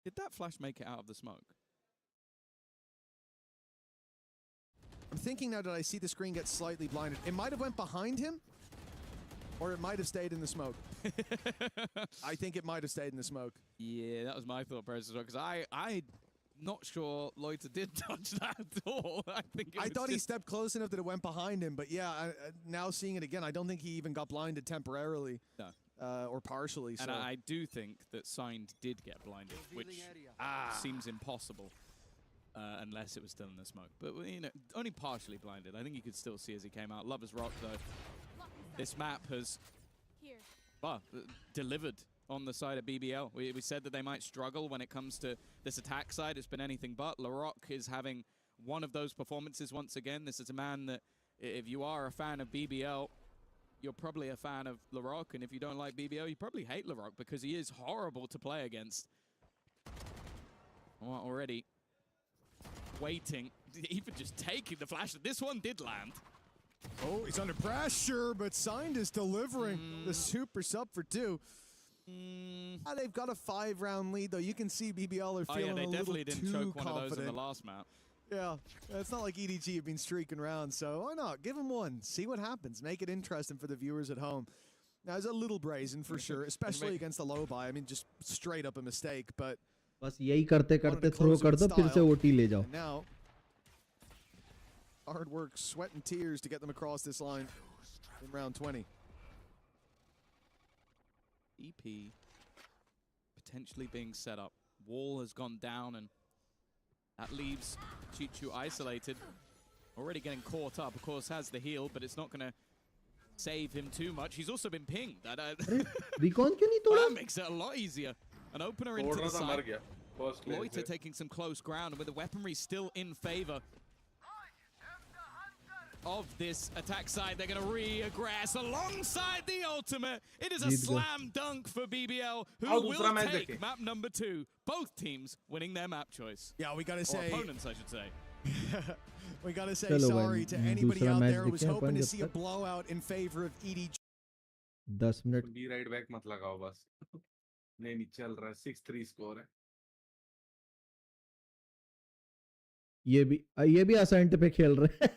Did that flash make it out of the smoke? I'm thinking now that I see the screen get slightly blinded. It might have went behind him, or it might have stayed in the smoke. I think it might have stayed in the smoke. Yeah, that was my thought process as well, because I'm not sure Loita did touch that at all. I thought he stepped close enough that it went behind him, but yeah, now seeing it again, I don't think he even got blinded temporarily. No. Or partially. And I do think that Signed did get blinded, which seems impossible unless it was still in the smoke. But, you know, only partially blinded. I think you could still see as he came out. Lover's Rock, though. This map has delivered on the side of BBL. We said that they might struggle when it comes to this attack side. It's been anything but. Larok is having one of those performances once again. This is a man that, if you are a fan of BBL, you're probably a fan of Larok, and if you don't like BBL, you probably hate Larok because he is horrible to play against. Already waiting, even just taking the flash. This one did land. Oh, he's under pressure, but Signed is delivering the super sub for 2. They've got a 5-round lead, though. You can see BBL are feeling they a definitely little didn't too choke one confident. of those in the last map. Yeah, it's not like EDG have been streaking around, so why not? Give them one. See what happens. Make it interesting for the viewers at home. Now, it's a little brazen for sure, especially against the low buy. I mean, just straight up a mistake, but... बस यही करते करते throw कर दो फिर से OT ले जाओ. Now, hard work, sweat and tears to get them across this line in round 20. EP potentially being set up. Wall has gone down, and that leaves Chichu isolated. Already getting caught up. Of course, has the heal, but it's not going to save him too much. He's also been pinged. That makes it a lot easier. An opener into the side. Loiter taking some close ground, and with the weaponry still in favor of this attack side, they're going to re-aggress alongside the ultimate. It is a slam dunk for BBL, who will take map number 2. Both teams winning their map choice. Yeah, we got to say... Or opponents, I should say. We got to say sorry to anybody out there who was hoping to see a blowout in favor of EDG. 10 minute. B right back मत लगाओ बस. नहीं चल रहा है. 6-3 score है. ये भी असाइंट पे खेल रहे हैं.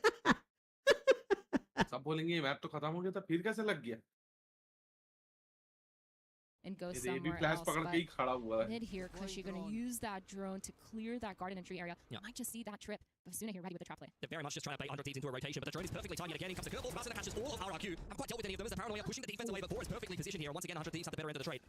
सब बोलेंगे मैप तो खत्म हो गया था, फिर कैसे लग गया? And go somewhere else, but mid here, Cushy going to use that drone to clear that garden entry area. Might just see that trip. Basuna here ready with the trap play. They're very much just trying to play under thieves into a rotation, but the drone is perfectly timed yet again. He comes to curveballs, Master catches all of RRQ. I haven't quite dealt with any of them as the paranoia pushing the defense away, but 4 is perfectly positioned here. Once again, 100 thieves have the better end of the trade.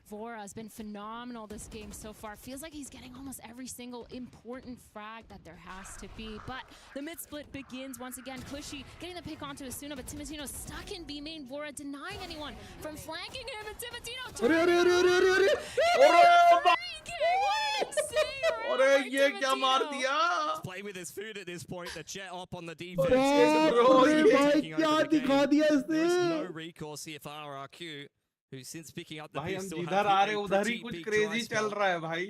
Vora has been phenomenal this game so far. Feels like he's getting almost every single important frag that there has to be. But the mid split begins once again. Cushy getting the pick onto Asuna, but Timotino stuck in B main. Vora denying anyone from flanking him, and Timotino Play with his food at this point. The Jet up on the defense. There is no recourse here for RRQ. Who's since picking up the pistol. इधर आ रहे उधर ही कुछ crazy चल रहा है भाई.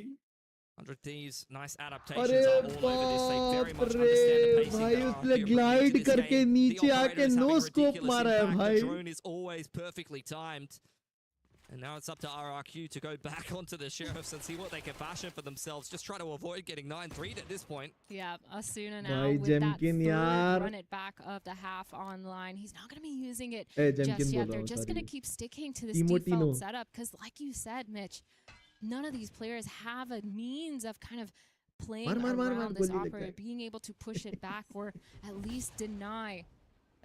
100 Thieves, nice adaptations are all over this. They very much understand the pacing. भाई उसने glide करके नीचे आके no scope मारा है भाई. The drone is always perfectly timed. And now it's up to RRQ to go back onto the Sheriffs and see what they can fashion for themselves. Just try to avoid getting 9-3'd at this point. Yeah, Asuna now with that third run it back of the half online. He's not going to be using it just yet. They're just going to keep sticking to this default setup because like you said, Mitch, none of these players have a means of kind of playing around this operator, being able to push it back or at least deny.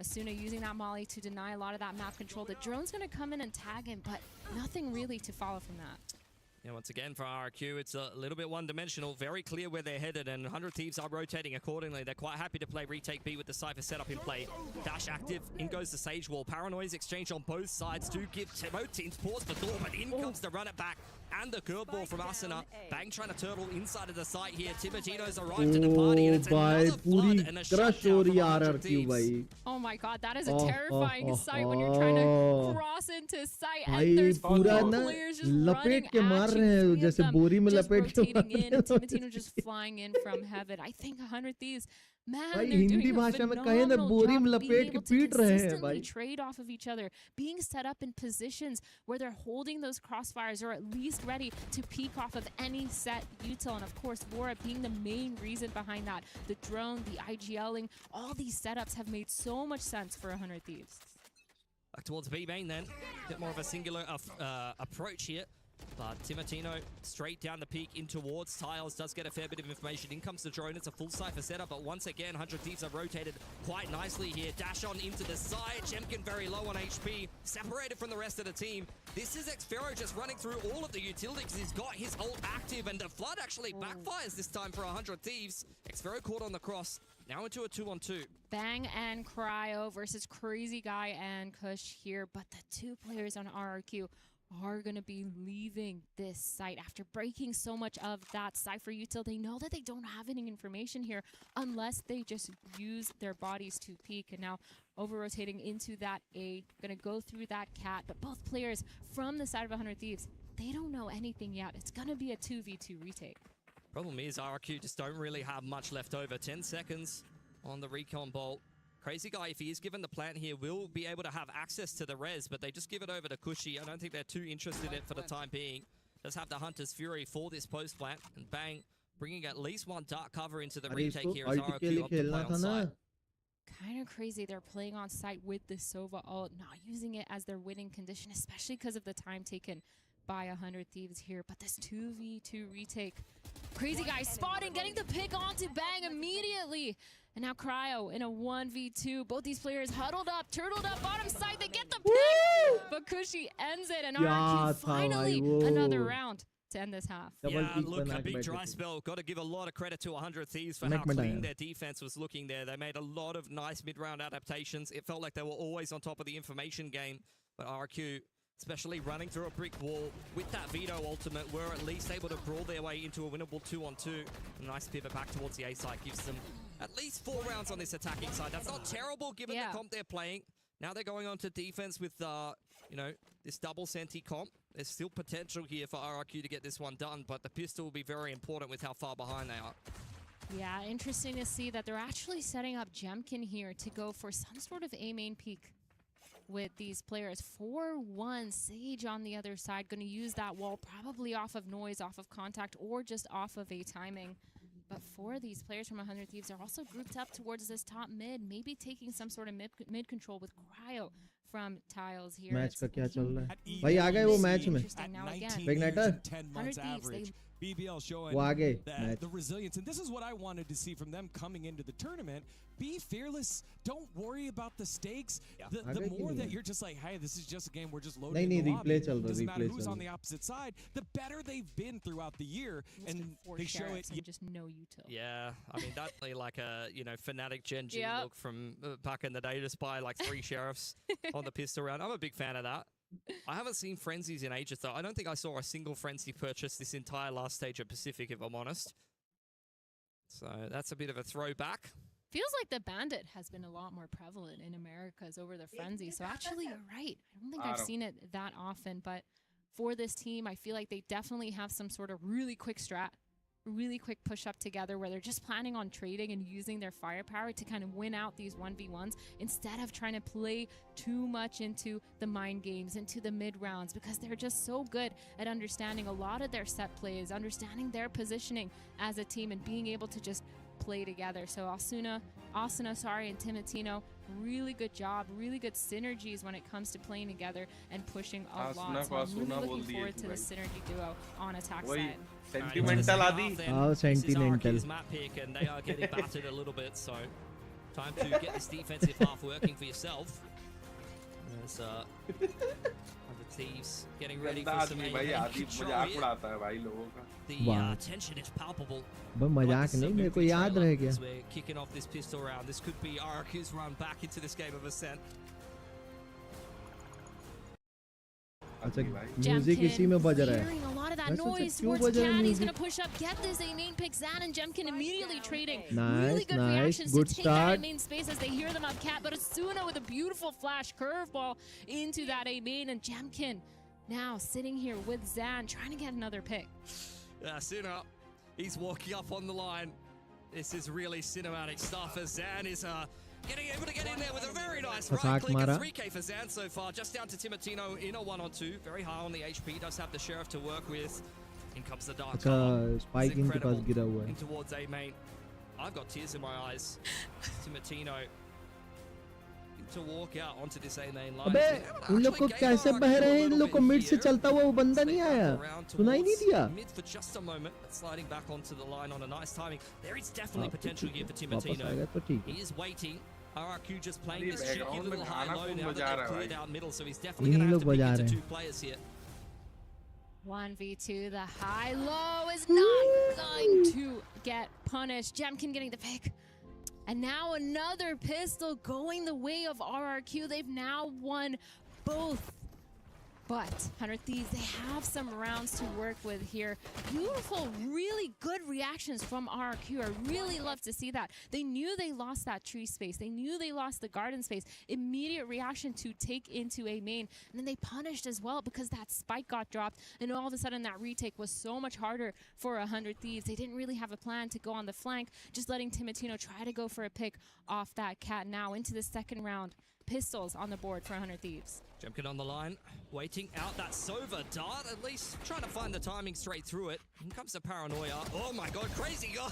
Asuna using that molly to deny a lot of that map control. The drone's going to come in and tag him, but nothing really to follow from that. Yeah, once again for RRQ, it's a little bit one-dimensional. Very clear where they're headed, and 100 Thieves are rotating accordingly. They're quite happy to play retake B with the Cypher setup in play. Dash active, in goes the Sage Wall. Paranoia's exchange on both sides to give both teams pause for door, but in comes the run it back. And the curveball from Asuna. Bang trying to turtle inside of the site here. Timotino's arrived to the party, and it's another flood and a shutdown from 100 Thieves. Oh my god, that is a terrifying sight when you're trying to cross into sight and there's four players just running at you. Just rotating in and Timotino just flying in from heaven. I think 100 Thieves, man, they're doing a phenomenal job being able to consistently trade off of each other, being set up in positions where they're holding those crossfires or at least ready to peek off of any set util. And of course, Vora being the main reason behind that. The drone, the IGLing, all these setups have made so much sense for 100 Thieves. Back towards B main then. Bit more of a singular approach here. But Timotino straight down the peak in towards Tiles, does get a fair bit of information. In comes the drone, it's a full Cypher setup, but once again, 100 Thieves are rotated quite nicely here. Dash on into the side, Chemkin very low on HP, separated from the rest of the team. This is Xfero just running through all of the utilities. He's got his ult active, and the flood actually backfires this time for 100 Thieves. Xfero caught on the cross, now into a 2-on-2. Bang and Cryo versus Crazy Guy and Kush here, but the two players on RRQ are going to be leaving this site after breaking so much of that Cypher util. They know that they don't have any information here unless they just use their bodies to peek. And now over-rotating into that A, going to go through that cat. But both players from the side of 100 Thieves, they don't know anything yet. It's going to be a 2v2 retake. Problem is RRQ just don't really have much left over. 10 seconds on the recon bolt. Crazy Guy, if he is given the plant here, will be able to have access to the res, but they just give it over to Cushy. I don't think they're too interested in it for the time being. Just have the Hunter's Fury for this post plant, and Bang, bringing at least one dark cover into the retake here as RRQ up to play on site. Kind of crazy they're playing on site with the Sova ult, not using it as their winning condition, especially because of the time taken by 100 Thieves here. But this 2v2 retake, Crazy Guy spotting, getting the pick onto Bang immediately. And now Cryo in a 1v2. Both these players huddled up, turtled up, bottom side. They get the pick, but Cushy ends it. And RRQ finally another round to end this half. Yeah, look, a big dry spell. Got to give a lot of credit to 100 Thieves for how clean their defense was looking there. They made a lot of nice mid-round adaptations. It felt like they were always on top of the information game. But RRQ, especially running through a brick wall with that Veto ultimate, were at least able to brawl their way into a winnable 2-on-2. A nice pivot back towards the A side gives them at least 4 rounds on this attacking side. That's not terrible given the comp they're playing. Now they're going on to defense with, you know, this double Senti comp. There's still potential here for RRQ to get this one done, but the pistol will be very important with how far behind they are. Yeah, interesting to see that they're actually setting up Jemkin here to go for some sort of A main peak with these players. 4-1, Sage on the other side, going to use that wall probably off of noise, off of contact, or just off of a timing. But 4 of these players from 100 Thieves are also grouped up towards this top mid, maybe taking some sort of mid control with Cryo from Tiles here. Match का क्या चल रहा है भाई? आ गए वो match में Igniter 100 Thieves, BBL showing the resilience, and this is what I wanted to see from them coming into the tournament. Be fearless. Don't worry about the stakes. The more that you're just like, hey, this is just a game, we're just loading in the lobby. Doesn't matter who's on the opposite side. The better they've been throughout the year, and they show it. And just no util. Yeah, I mean that's like a Fnatic Gen G look from back in the day, just buy like 3 sheriffs on the pistol round. I'm a big fan of that. I haven't seen frenzies in ages though. I don't think I saw a single frenzy purchase this entire last stage of Pacific, if I'm honest. So that's a bit of a throwback. Feels like the bandit has been a lot more prevalent in Americas over the frenzy. So actually, you're right. I don't think I've seen it that often. But for this team, I feel like they definitely have some sort of really quick strat, really quick push up together where they're just planning on trading and using their firepower to kind of win out these 1v1s instead of trying to play too much into the mind games, into the mid rounds, because they're just so good at understanding a lot of their set plays, understanding their positioning as a team and being able to just play together. So Asuna, and Timotino, really good job, really good synergies when it comes to playing together and pushing a lot. So I'm really looking forward to the synergy duo on attack side. Sentimental Adi. Oh, sentimental. Map pick, and they are getting battered a little bit, so time to get this defensive half working for yourself. As the Thieves getting ready for some भाई आदि मजाक उड़ाता है भाई लोगों का. The tension is palpable. भाई मजाक नहीं, मेरे को याद रह गया. We're kicking off this pistol round. This could be RRQ's run back into this game of Ascent. अच्छा म्यूजिक इसी में बज रहा है. A lot of that noise towards Cat. He's gonna push up, get this A main pick. Zan and Jemkin immediately trading. Really good reactions to take that A main space as they hear them up. Cat, but Asuna with a beautiful flash curveball into that A main, and Jemkin now sitting here with Zan trying to get another pick. Asuna, he's walking up on the line. This is really cinematic stuff as Zan is getting able to get in there with a very nice right click. A 3K for Zan so far, just down to Timotino in a 1-on-2. Very high on the HP, does have the Sheriff to work with. In comes the Dark Tower. Spike इनके पास गिरा हुआ है. In towards A main. I've got tears in my eyes. Timotino to walk out onto this A main line. अबे उन लोग को कैसे बह रहे हैं? इन लोग को मिड से चलता हुआ वो बंदा नहीं आया. सुनाई नहीं दिया. Mid for just a moment, but sliding back onto the line on a nice timing. There is definitely potential here for Timotino. He is waiting. RRQ just playing this cheeky little high-low now that they've cleared out middle, so he's definitely going to have to pick into 2 players here. 1v2, the high-low is not going to get punished. Jemkin getting the pick. And now another pistol going the way of RRQ. They've now won both. But 100 Thieves, they have some rounds to work with here. Beautiful, really good reactions from RRQ. I really love to see that. They knew they lost that tree space. They knew they lost the garden space. Immediate reaction to take into A main. And then they punished as well because that spike got dropped. And all of a sudden that retake was so much harder for 100 Thieves. They didn't really have a plan to go on the flank. Just letting Timotino try to go for a pick off that Cat. Now into the second round. Pistols on the board for 100 Thieves. Jemkin on the line, waiting out that Sova dart, at least trying to find the timing straight through it. Here comes the paranoia. Oh my god, crazy guy!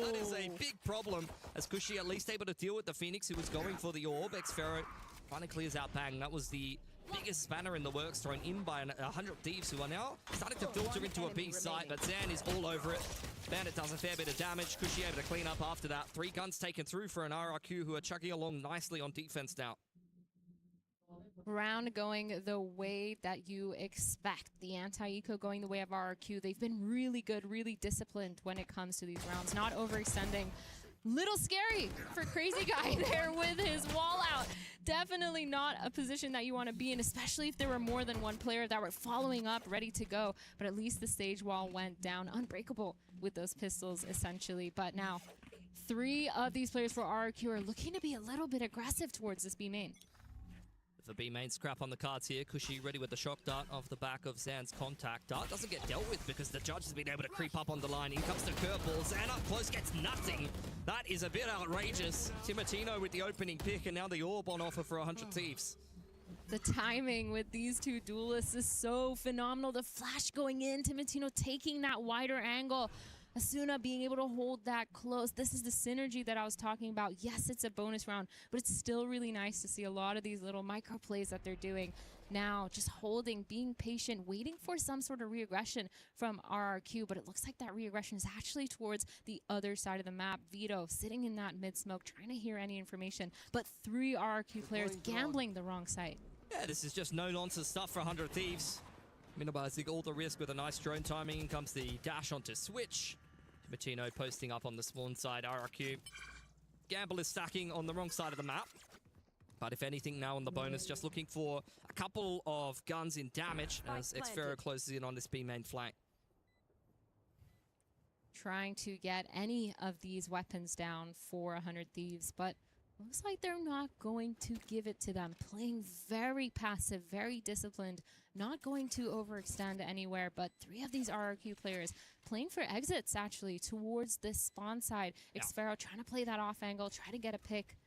That is a big problem. As Kushi at least able to deal with the Phoenix who was going for the orb. Xfero finally clears out Bang. That was the biggest spanner in the works thrown in by 100 Thieves who are now starting to filter into a B site, but Zan is all over it. Bandit does a fair bit of damage. Kushi able to clean up after that. 3 guns taken through for an RRQ who are chugging along nicely on defense now. Round going the way that you expect. The anti-eco going the way of RRQ. They've been really good, really disciplined when it comes to these rounds. Not overextending. Little scary for Crazy Guy there with his wall out. Definitely not a position that you want to be in, especially if there were more than one player that were following up, ready to go. But at least the stage wall went down. Unbreakable with those pistols, essentially. But now, 3 of these players for RRQ are looking to be a little bit aggressive towards this B main. The B main scrap on the cards here. Kushi ready with the shock dart off the back of Zan's contact. Dart doesn't get dealt with because the judge has been able to creep up on the line. In comes the curveball. Zan up close gets nothing. That is a bit outrageous. Timotino with the opening pick and now the orb on offer for 100 Thieves. The timing with these 2 duelists is so phenomenal. The flash going in, Timotino taking that wider angle. Asuna being able to hold that close. This is the synergy that I was talking about. Yes, it's a bonus round, but it's still really nice to see a lot of these little micro plays that they're doing. Now, just holding, being patient, waiting for some sort of re-aggression from RRQ, but it looks like that re-aggression is actually towards the other side of the map. Vito sitting in that mid-smoke, trying to hear any information, but 3 RRQ players gambling the wrong side. Yeah, this is just no-nonsense stuff for 100 Thieves. Minimizing all the risk with a nice drone timing. In comes the dash onto Switch. Timotino posting up on the spawn side. RRQ. Gamble is stacking on the wrong side of the map. But if anything now on the bonus, just looking for a couple of guns in damage as Xfero closes in on this B main flank. Trying to get any of these weapons down for 100 Thieves, but looks like they're not going to give it to them. Playing very passive, very disciplined, not going to overextend anywhere, but 3 of these RRQ players playing for exits, actually, towards this spawn side. Xfero trying to play that off angle, try to get a pick,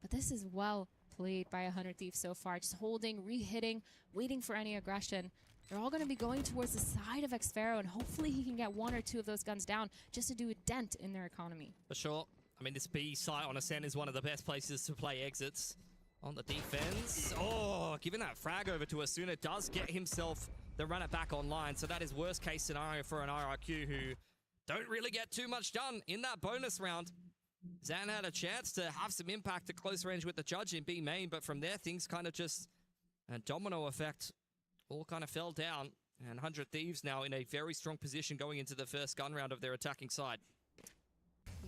but this is well played by 100 Thieves so far. Just holding, re-hitting, waiting for any aggression. They're all going to be going towards the side of Xfero, and hopefully he can get 1 or 2 of those guns down just to do a dent in their economy. For sure. I mean, this B site on Ascent is one of the best places to play exits. On the defense. Oh, giving that frag over to Asuna does get himself the runner back online. So that is worst case scenario for an RRQ who don't really get too much done in that bonus round. Zan had a chance to have some impact at close range with the judge in B main, but from there things kind of just and domino effect all kind of fell down. And 100 Thieves now in a very strong position going into the first gun round of their attacking side.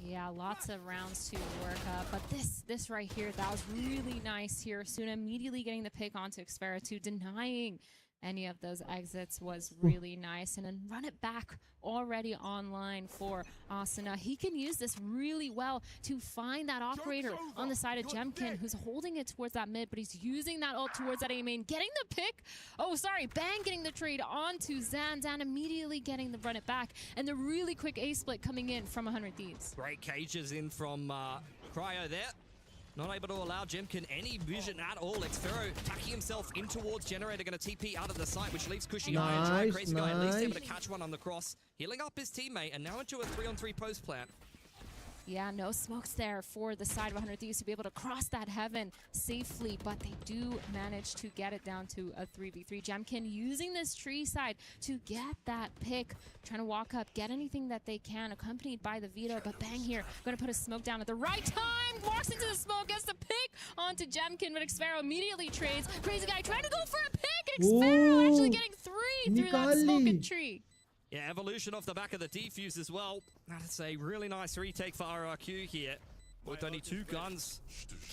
Yeah, lots of rounds to work up, but this right here, that was really nice here. Suna immediately getting the pick onto Xfera, denying any of those exits was really nice. And then run it back already online for Asuna. He can use this really well to find that operator on the side of Jemkin, who's holding it towards that mid, but he's using that ult towards that A main, getting the pick. Oh, sorry, Bang getting the trade onto Zan. Zan immediately getting the run it back, and the really quick A split coming in from 100 Thieves. Great cages in from Cryo there. Not able to allow Jemkin any vision at all. Xfero tucking himself in towards Generator, going to TP out of the site, which leaves Cushy high and dry. Crazy Guy at least able to catch one on the cross, healing up his teammate, and now into a 3-on-3 post plant. Yeah, no smokes there for the side of 100 Thieves to be able to cross that heaven safely, but they do manage to get it down to a 3v3. Jemkin using this tree side to get that pick, trying to walk up, get anything that they can, accompanied by the veto, but Bang here, going to put a smoke down at the right time, walks into the smoke, gets the pick onto Jemkin, but Xfero immediately trades. Crazy Guy trying to go for a pick, and Xfero actually getting 3 through that smoke and tree. Yeah, evolution off the back of the defuse as well. That's a really nice retake for RRQ here. With only 2 guns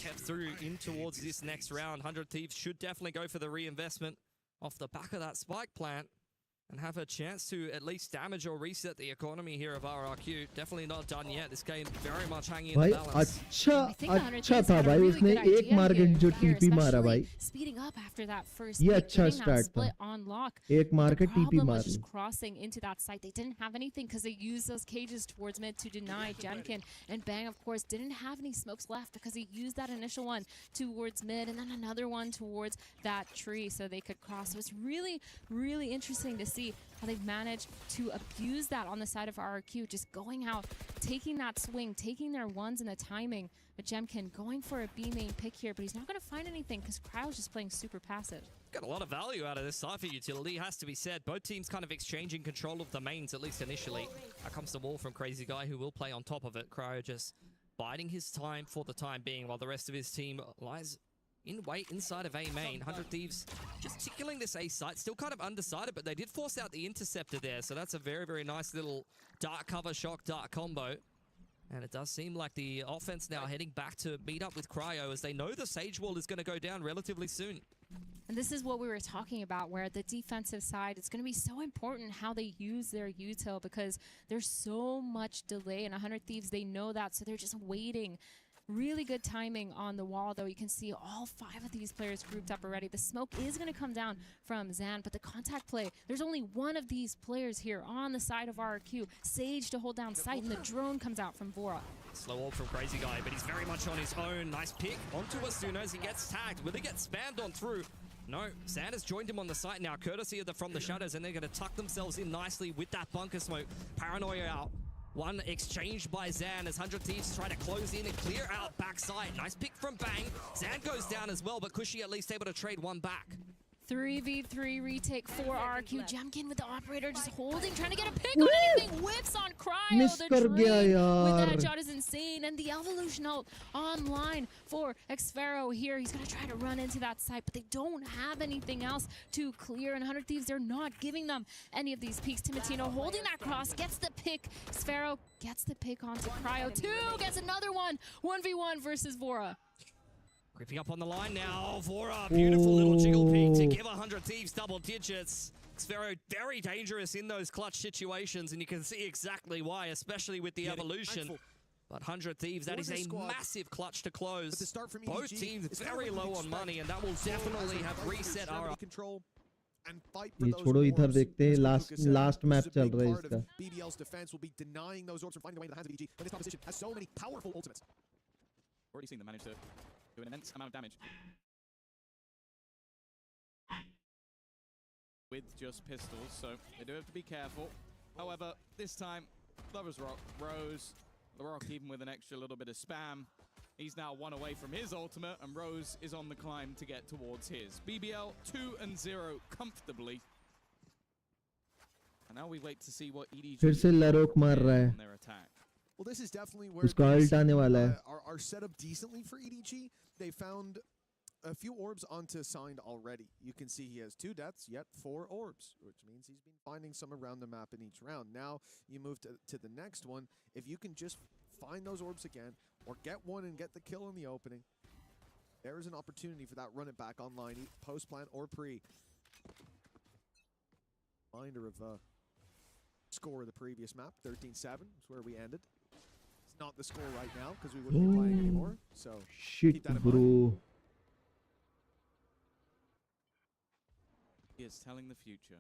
kept through in towards this next round. 100 Thieves should definitely go for the reinvestment off the back of that spike plant and have a chance to at least damage or reset the economy here of RRQ. Definitely not done yet. This game very much hanging in the balance. अच्छा था भाई, उसने एक market जो TP मारा भाई. Speeding up after that first ये hit, अच्छा getting that start split था. on lock. एक मार्केट टीपी Problem मार was just ली. crossing into that site. They didn't have anything because they used those cages towards mid to deny Jemkin. And Bang, of course, didn't have any smokes left because he used that initial one towards mid and then another one towards that tree so they could cross. So it's really, really interesting to see how they've managed to abuse that on the side of RRQ, just going out, taking that swing, taking their ones and the timing. But Jemkin going for a B main pick here, but he's not going to find anything because Cryo's just playing super passive. Got a lot of value out of this Cypher utility, has to be said. Both teams kind of exchanging control of the mains, at least initially. Here comes the wall from Crazy Guy, who will play on top of it. Cryo just biding his time for the time being, while the rest of his team lies in wait inside of A main. 100 Thieves just tickling this A site, still kind of undecided, but they did force out the interceptor there, so that's a very, very nice little dark cover shock, dark combo. And it does seem like the offense now heading back to meet up with Cryo as they know the Sage Wall is going to go down relatively soon. And this is what we were talking about, where the defensive side, it's going to be so important how they use their util because there's so much delay. And 100 Thieves, they know that, so they're just waiting. Really good timing on the wall, though. You can see all 5 of these players grouped up already. The smoke is going to come down from Zan, but the contact play, there's only one of these players here on the side of RRQ. Sage to hold down sight, and the drone comes out from Vora. Slow ult from Crazy Guy, but he's very much on his own. Nice pick onto Asuna as he gets tagged. Will he get spammed on through? No, Zan has joined him on the site now, courtesy of the From the Shadows, and they're going to tuck themselves in nicely with that bunker smoke. Paranoia out. One exchange by Zan as 100 Thieves try to close in and clear out backside. Nice pick from Bang. Zan goes down as well, but Cushy at least able to trade one back. 3v3 retake for RRQ. Jemkin with the operator just holding, trying to get a pick on anything. Whips on Cryo. Miss The kar dream gaya with yaar. that shot is insane. And the evolution ult online for Xfero here. He's going to try to run into that site, but they don't have anything else to clear. And 100 Thieves, they're not giving them any of these peaks. Timatino holding that cross, gets the pick. Xfero gets the pick onto Cryo. 2 gets another one. 1v1 versus Vora. Creeping up on the line now, Vora, beautiful little jiggle peek to give 100 Thieves double digits. Xfero very dangerous in those clutch situations, and you can see exactly why, especially with the evolution. But 100 Thieves, that is a massive clutch to close. Both teams very low on money, and that will definitely have reset our control. ये छोड़ो, इधर देखते हैं last match चल रहा है इसका. BBL's defense will be denying those orbs from finding their way into the hands of EG when this opposition has so many powerful ultimates. Already seen them manage to do an immense amount of damage with just pistols, so they do have to be careful. However, this time, Lovers Rock, Rose, LaRock even with an extra little bit of spam. He's now 1 away from his ultimate, and Rose is on the climb to get towards his. BBL 2-0 comfortably. And now we wait to see what EDG फिर से लरोक मार रहा है. on their attack. Well, this is definitely where उसका alt आने वाला है. are set up decently for EDG. They found a few orbs onto Signed already. You can see he has 2 deaths, yet 4 orbs, which means he's been finding some around the map in each round. Now you move to the next one. If you can just find those orbs again, or get one and get the kill in the opening, there is an opportunity for that run it back online, post plant or pre. Reminder of score of the previous map, 13-7 is where we ended. It's not the score right now because we wouldn't be playing anymore. So shit, keep that in bro. mind. He is telling the future.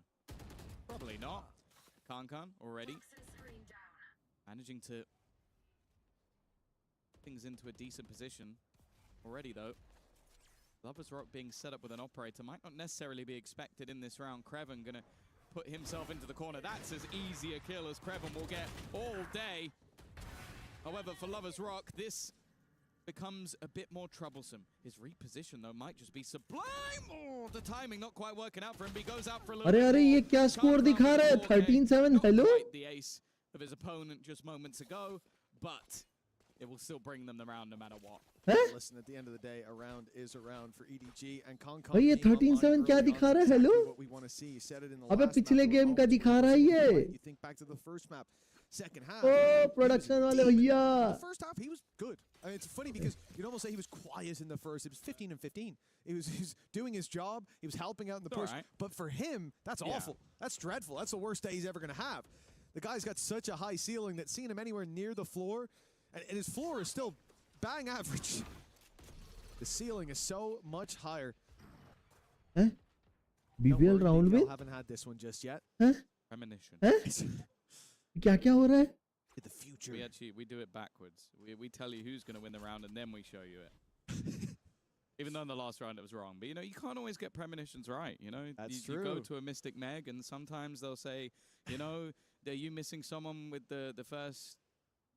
Probably not. Kankan already managing to things into a decent position already though. Lovers Rock being set up with an operator might not necessarily be expected in this round. Kreven gonna put himself into the corner. That's as easy a kill as Kreven will get all day. However, for Lovers Rock, this becomes a bit more troublesome. His reposition, though, might just be sublime. Oh, the timing not quite working out for him. He goes out for a little bit. अरे ये क्या score दिखा रहा है? 13-7. Hello. The ace of his opponent just moments ago, but it will still bring them the round no matter what. Listen, at the end of the day, a round is a round for EDG and Kankan. भाई ये 13-7 क्या दिखा रहा है? Hello. What we want to see. You said it in the अबे last पिछले map, game का दिखा रहा है ये. You think back to the first map, second half. Oh, production वाले भैया. The first half, he was good. I mean, it's funny because you'd almost say he was quiet in the first. It was 15-15. He was doing his job. He was helping out in the push. Right. But for him, that's awful. That's dreadful. That's the worst day he's ever going to have. The guy's got such a high ceiling that seeing him anywhere near the floor, and his floor is still bang average. The ceiling is so much higher. Huh? BBL round में? Haven't had this one just yet. Huh? Premonition. Huh? क्या हो रहा है? The future. We do it backwards. We tell you who's going to win the round and then we show you it. Even though in the last round it was wrong. But, you know, you can't always get premonitions right, you know? That's You true. go to a Mystic Meg and sometimes they'll say, you know, are you missing someone with the first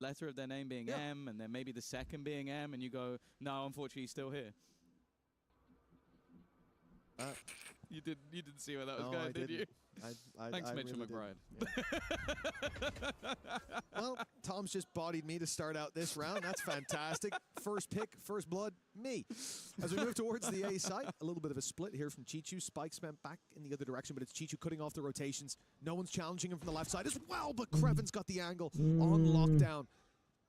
letter of their name being M and then maybe the second being M and you go, no, unfortunately he's still here. You didn't see where that was going, did you? Thanks, Mitchell really McBride. Yeah. Well, Tom's just bodied me to start out this round. That's fantastic. First pick, first blood, me. As we move towards the A side, a little bit of a split here from Chichu. Spike's meant back in the other direction, but it's Chichu cutting off the rotations. No one's challenging him from the left side as well, but Kreven's got the angle on lockdown.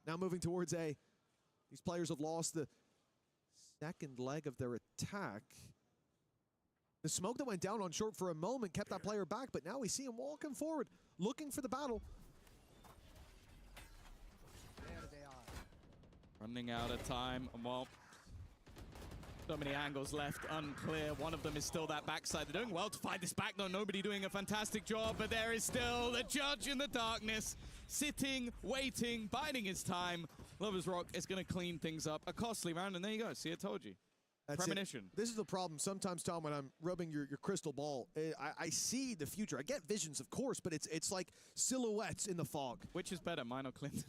Now moving towards A. These players have lost the second leg of their attack. The smoke that went down on short for a moment kept that player back, but now we see him walking forward, looking for the battle. Running out of time, and well, so many angles left unclear. One of them is still that backside. They're doing well to fight this back, though. Nobody doing a fantastic job, but there is still the judge in the darkness, sitting, waiting, biding his time. Lovers Rock is going to clean things up. A costly round, and there you go. See, I told you. That's Premonition. It. This is the problem sometimes, Tom, when I'm rubbing your crystal ball. I see the future. I get visions, of course, but it's like silhouettes in the fog. Which is better, mine or Clinton?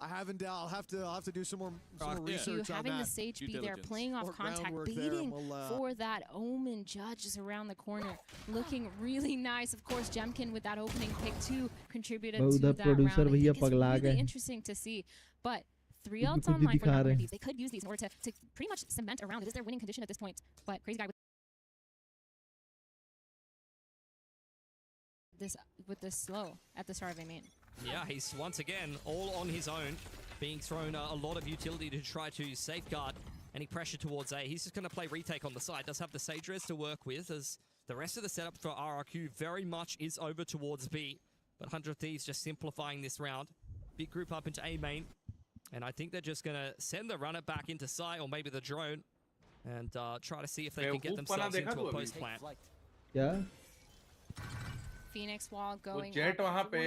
I haven't. I'll have to do some more research on that. Having the Sage be there, playing off contact, baiting for that Omen judge is around the corner, looking really nice. Of course, Jemkin with that opening pick too contributed to that round. I think it's really interesting to see, but 3 ults online for that one of these. They could use these in order to pretty much cement a round. It is their winning condition at this point. But Crazy Guy with this slow at the start of a main. Yeah, he's once again all on his own, being thrown a lot of utility to try to safeguard any pressure towards A. He's just going to play retake on the side. Does have the Sage Res to work with, as the rest of the setup for RRQ very much is over towards B. But 100 Thieves just simplifying this round. Big group up into A main. And I think they're just going to send the runner back into Sai, or maybe the drone, and try to see if they can get themselves into a post plant. Yeah. Phoenix wall going jet वहाँ पे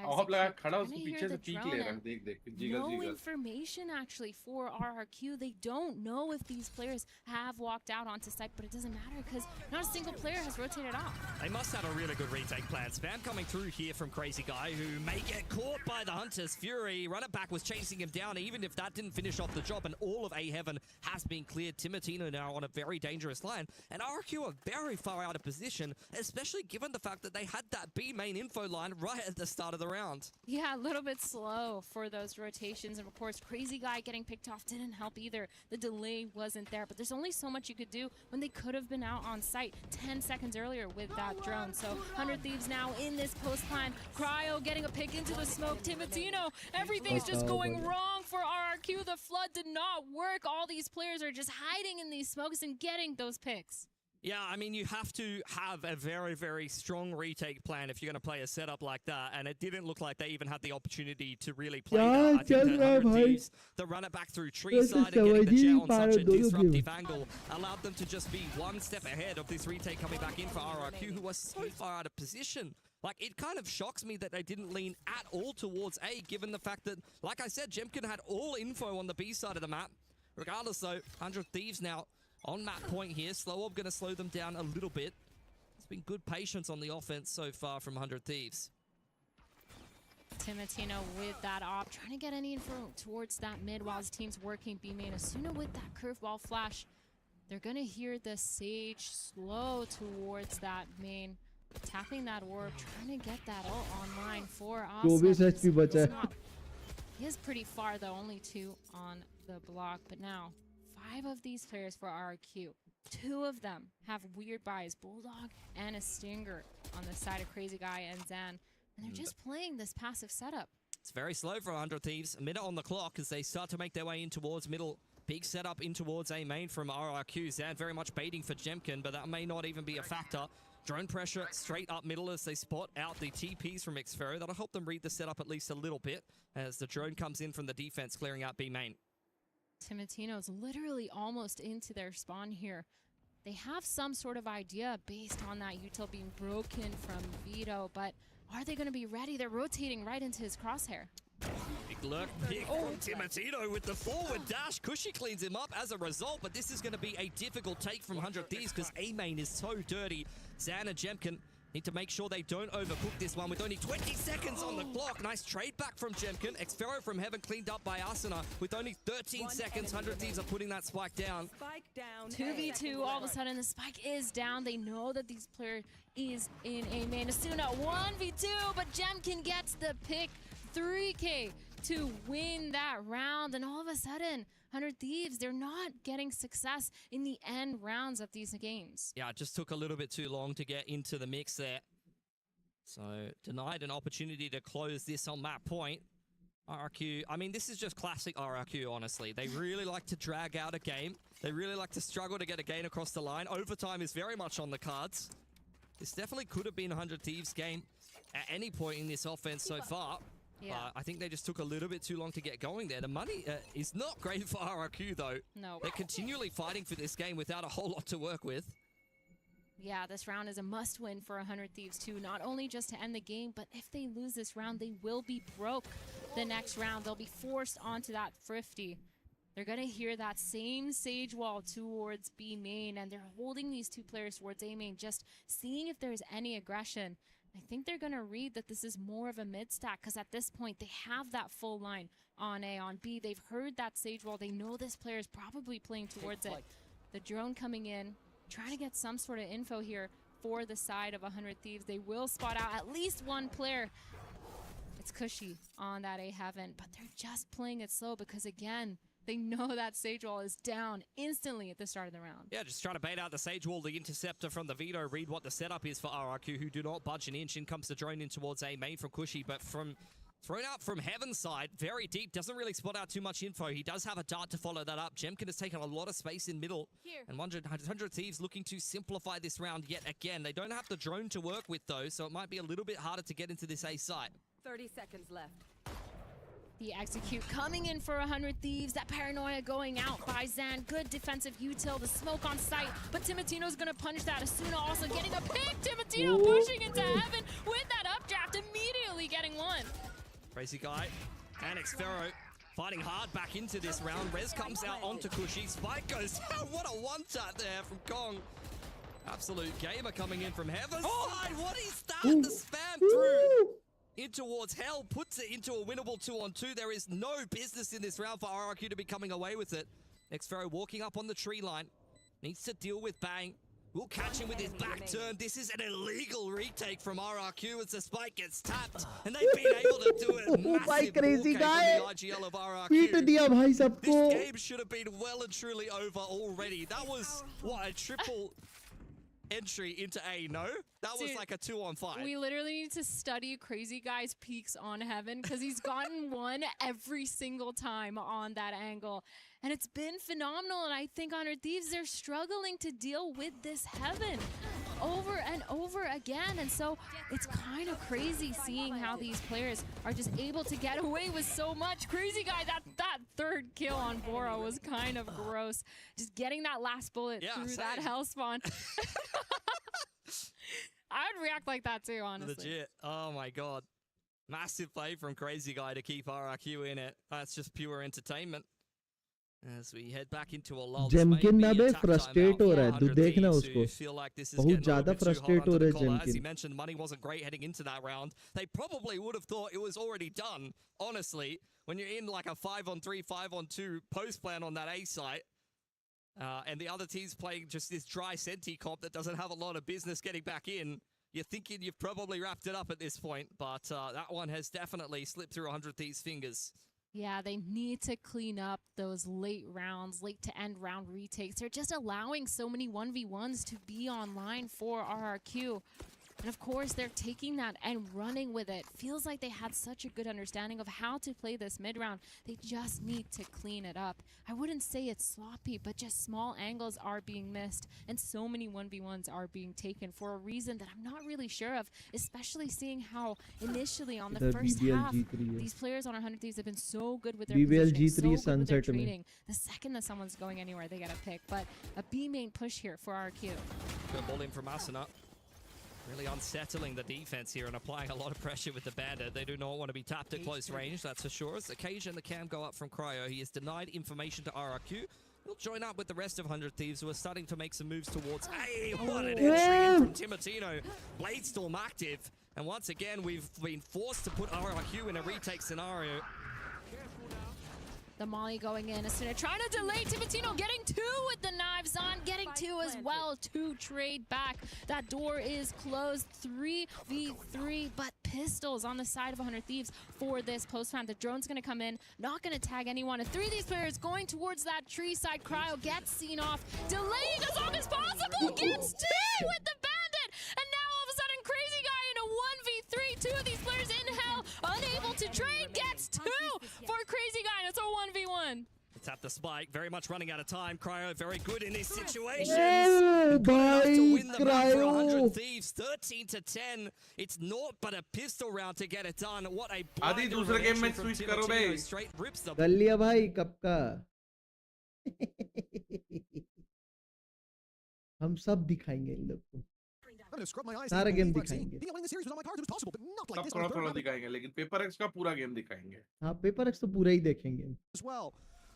of लगा खड़ा उसको पीछे से peak ले रहा है देख jiggle no information actually for RRQ. They don't know if these players have walked out onto site, but it doesn't matter because not a single player has rotated off. They must have a really good retake plan. Spam coming through here from Crazy Guy, who may get caught by the Hunters. Fury, run it back, was chasing him down, even if that didn't finish off the job, and all of A Heaven has been cleared. Timotino now on a very dangerous line, and RRQ are very far out of position, especially given the fact that they had had that B main info line right at the start of the round. Yeah, a little bit slow for those rotations. And of course, Crazy Guy getting picked off didn't help either. The delay wasn't there, but there's only so much you could do when they could have been out on site 10 seconds earlier with that drone. So 100 Thieves now in this post climb. Cryo getting a pick into the smoke. Timotino, everything's just going wrong for RRQ. The flood did not work. All these players are just hiding in these smokes and getting those picks. Yeah, I mean, you have to have a very, very strong retake plan if you're going to play a setup like that, and it didn't look like they even had the opportunity to really play that. I think the 100 Thieves, the run it back through tree side and getting the jet on such a disruptive angle allowed them to just be one step ahead of this retake coming back in for RRQ, who was so far out of position. Like, it kind of shocks me that they didn't lean at all towards A, given the fact that, like I said, Jemkin had all info on the B side of the map. Regardless, though, 100 Thieves now on map point here. Slow Orb going to slow them down a little bit. It's been good patience on the offense so far from 100 Thieves. Timotino with that op, trying to get any info towards that mid while his team's working B main. Asuna with that curveball flash. They're going to hear the Sage slow towards that main. Tapping that orb, trying to get that ult online for Oscar. He is pretty far though, only 2 on the block, but now 5 of these players for RRQ. 2 of them have weird buys, Bulldog and a Stinger on the side of Crazy Guy and Zan. And they're just playing this passive setup. It's very slow for 100 Thieves. A minute on the clock as they start to make their way in towards middle. Big setup in towards A main from RRQ. Zan very much baiting for Jemkin, but that may not even be a factor. Drone pressure straight up middle as they spot out the TPs from Xfero. That'll help them read the setup at least a little bit as the drone comes in from the defense, clearing out B main. Timotino's literally almost into their spawn here. They have some sort of idea based on that util being broken from Vito, but are they going to be ready? They're rotating right into his crosshair. Big lurk pick from Timotino with the forward dash. Cushy cleans him up as a result, but this is going to be a difficult take from 100 Thieves because A main is so dirty. Zan and Jemkin need to make sure they don't overcook this one with only 20 seconds on the clock. Nice trade back from Jemkin. Xfero from Heaven cleaned up by Asuna with only 13 seconds. 100 Thieves are putting that spike down. 2v2, all of a sudden the spike is down. They know that this player is in A main. Asuna 1v2, but Jemkin gets the pick. 3K to win that round, and all of a sudden 100 Thieves, they're not getting success in the end rounds of these games. Yeah, it just took a little bit too long to get into the mix there. So denied an opportunity to close this on that point. RRQ, I mean, this is just classic RRQ, honestly. They really like to drag out a game. They really like to struggle to get a gain across the line. Overtime is very much on the cards. This definitely could have been a 100 Thieves game at any point in this offense so far. Yeah. I think they just took a little bit too long to get going there. The money is not great for RRQ, though. No. They're continually fighting for this game without a whole lot to work with. Yeah, this round is a must-win for 100 Thieves, too. Not only just to end the game, but if they lose this round, they will be broke the next round. They'll be forced onto that Thrifty. They're going to hear that same Sage wall towards B main, and they're holding these 2 players towards A main, just seeing if there's any aggression. I think they're going to read that this is more of a mid-stack because at this point they have that full line on A. On B, they've heard that Sage wall. They know this player is probably playing towards it. The drone coming in, trying to get some sort of info here for the side of 100 Thieves. They will spot out at least 1 player. It's Cushy on that A Heaven, but they're just playing it slow because, again, they know that Sage wall is down instantly at the start of the round. Yeah, just trying to bait out the Sage wall, the interceptor from the Vito. Read what the setup is for RRQ, who do not budge an inch. In comes the drone in towards A main from Cushy, but thrown out from Heaven's side, very deep. Doesn't really spot out too much info. He does have a dart to follow that up. Jemkin has taken a lot of space in middle. And 100 Thieves looking to simplify this round yet again. They don't have the drone to work with, though, so it might be a little bit harder to get into this A site. 30 seconds left. The execute coming in for 100 Thieves. That paranoia going out by Zan. Good defensive util. The smoke on site, but Timotino's gonna punish that. Asuna also getting a pick. Timotino pushing into Heaven with that updraft, immediately getting 1. Crazy Guy and Xfero fighting hard back into this round. Rez comes out onto Cushy. Spike goes down. What a one-shot there from Kong. Absolute gamer coming in from Heaven's side. What is that? The spam through in towards Hell puts it into a winnable 2-on-2. There is no business in this round for RRQ to be coming away with it. Xfero walking up on the tree line. Needs to deal with Bang. We'll catch him with his back turn. This is an illegal retake from RRQ as the spike gets tapped, and they've been able to do it. Massive crazy guy. from the IGL of RRQ. पीट दिया भाई सबको. This game should have been well and truly over already. That was, what, a triple entry into A, no? That was like a 2-on-5. We literally need to study Crazy Guy's peaks on Heaven because he's gotten one every single time on that angle. And it's been phenomenal, and I think Honor Thieves, they're struggling to deal with this Heaven over and over again. And so it's kind of crazy seeing how these players are just able to get away with so much. Crazy Guy, that third kill on Bora was kind of gross. Just getting that last bullet through that hell spawn. I'd react like that too, honestly. Legit. Oh my god. Massive play from Crazy Guy to keep RRQ in it. That's just pure entertainment. As we head back into a lull. जेमकिन ना बे frustrate हो रहा है. तू देखना उसको. बहुत ज़्यादा frustrate हो रहा है जेमकिन. As he mentioned, money wasn't great heading into that round. They probably would have thought it was already done. Honestly, when you're in like a 5-on-3, 5-on-2 post plan on that A site, and the other team's playing just this dry senti comp that doesn't have a lot of business getting back in, you're thinking you've probably wrapped it up at this point. But that one has definitely slipped through 100 Thieves' fingers. Yeah, they need to clean up those late rounds, late to end round retakes. They're just allowing so many 1v1s to be online for RRQ. And of course, they're taking that and running with it. Feels like they had such a good understanding of how to play this mid-round. They just need to clean it up. I wouldn't say it's sloppy, but just small angles are being missed. And so many 1v1s are being taken for a reason that I'm not really sure of, especially seeing how initially on the first half, these players on 100 Thieves have been so good with their positioning, so good with their trading. The second that someone's going anywhere, they get a pick. But a B main push here for RRQ. Good ball in from Asuna. Really unsettling the defense here and applying a lot of pressure with the Bandit. They do not want to be tapped at close range, that's for sure. As the Cage and the Cam go up from Cryo, he is denied information to RRQ. He'll join up with the rest of 100 Thieves who are starting to make some moves towards... Hey, what an entry in from Timotino. Bladestorm active. And once again, we've been forced to put RRQ in a retake scenario. The Molly going in. Asuna trying to delay Timotino, getting two with the knives on, getting two as well to trade back. That door is closed. 3v3, but pistols on the side of 100 Thieves for this post plant. The drone's going to come in, not going to tag anyone. And three of these players going towards that tree side. Cryo gets seen off, delaying as long as possible, gets two with the Bandit. And now all of a sudden, Crazy Guy in a 1v3. Two of these players in hell, unable to trade, gets two for Crazy Guy, and it's a 1v1. It's at the spike, very much running out of time. Cryo very good in these situations. Oh, good enough to win the map for Cryo. 100 Thieves. 13-10. It's naught but a pistol round to get it done. What a आधी दूसरे game में switch करो बे. Straight rips the... कर लिया भाई कब का. हम सब दिखाएंगे इन लोग को. सारा गेम दिखाएंगे. थोड़ा दिखाएंगे, लेकिन पेपर एक्स का पूरा गेम दिखाएंगे. हाँ, पेपर एक्स तो पूरा ही देखेंगे.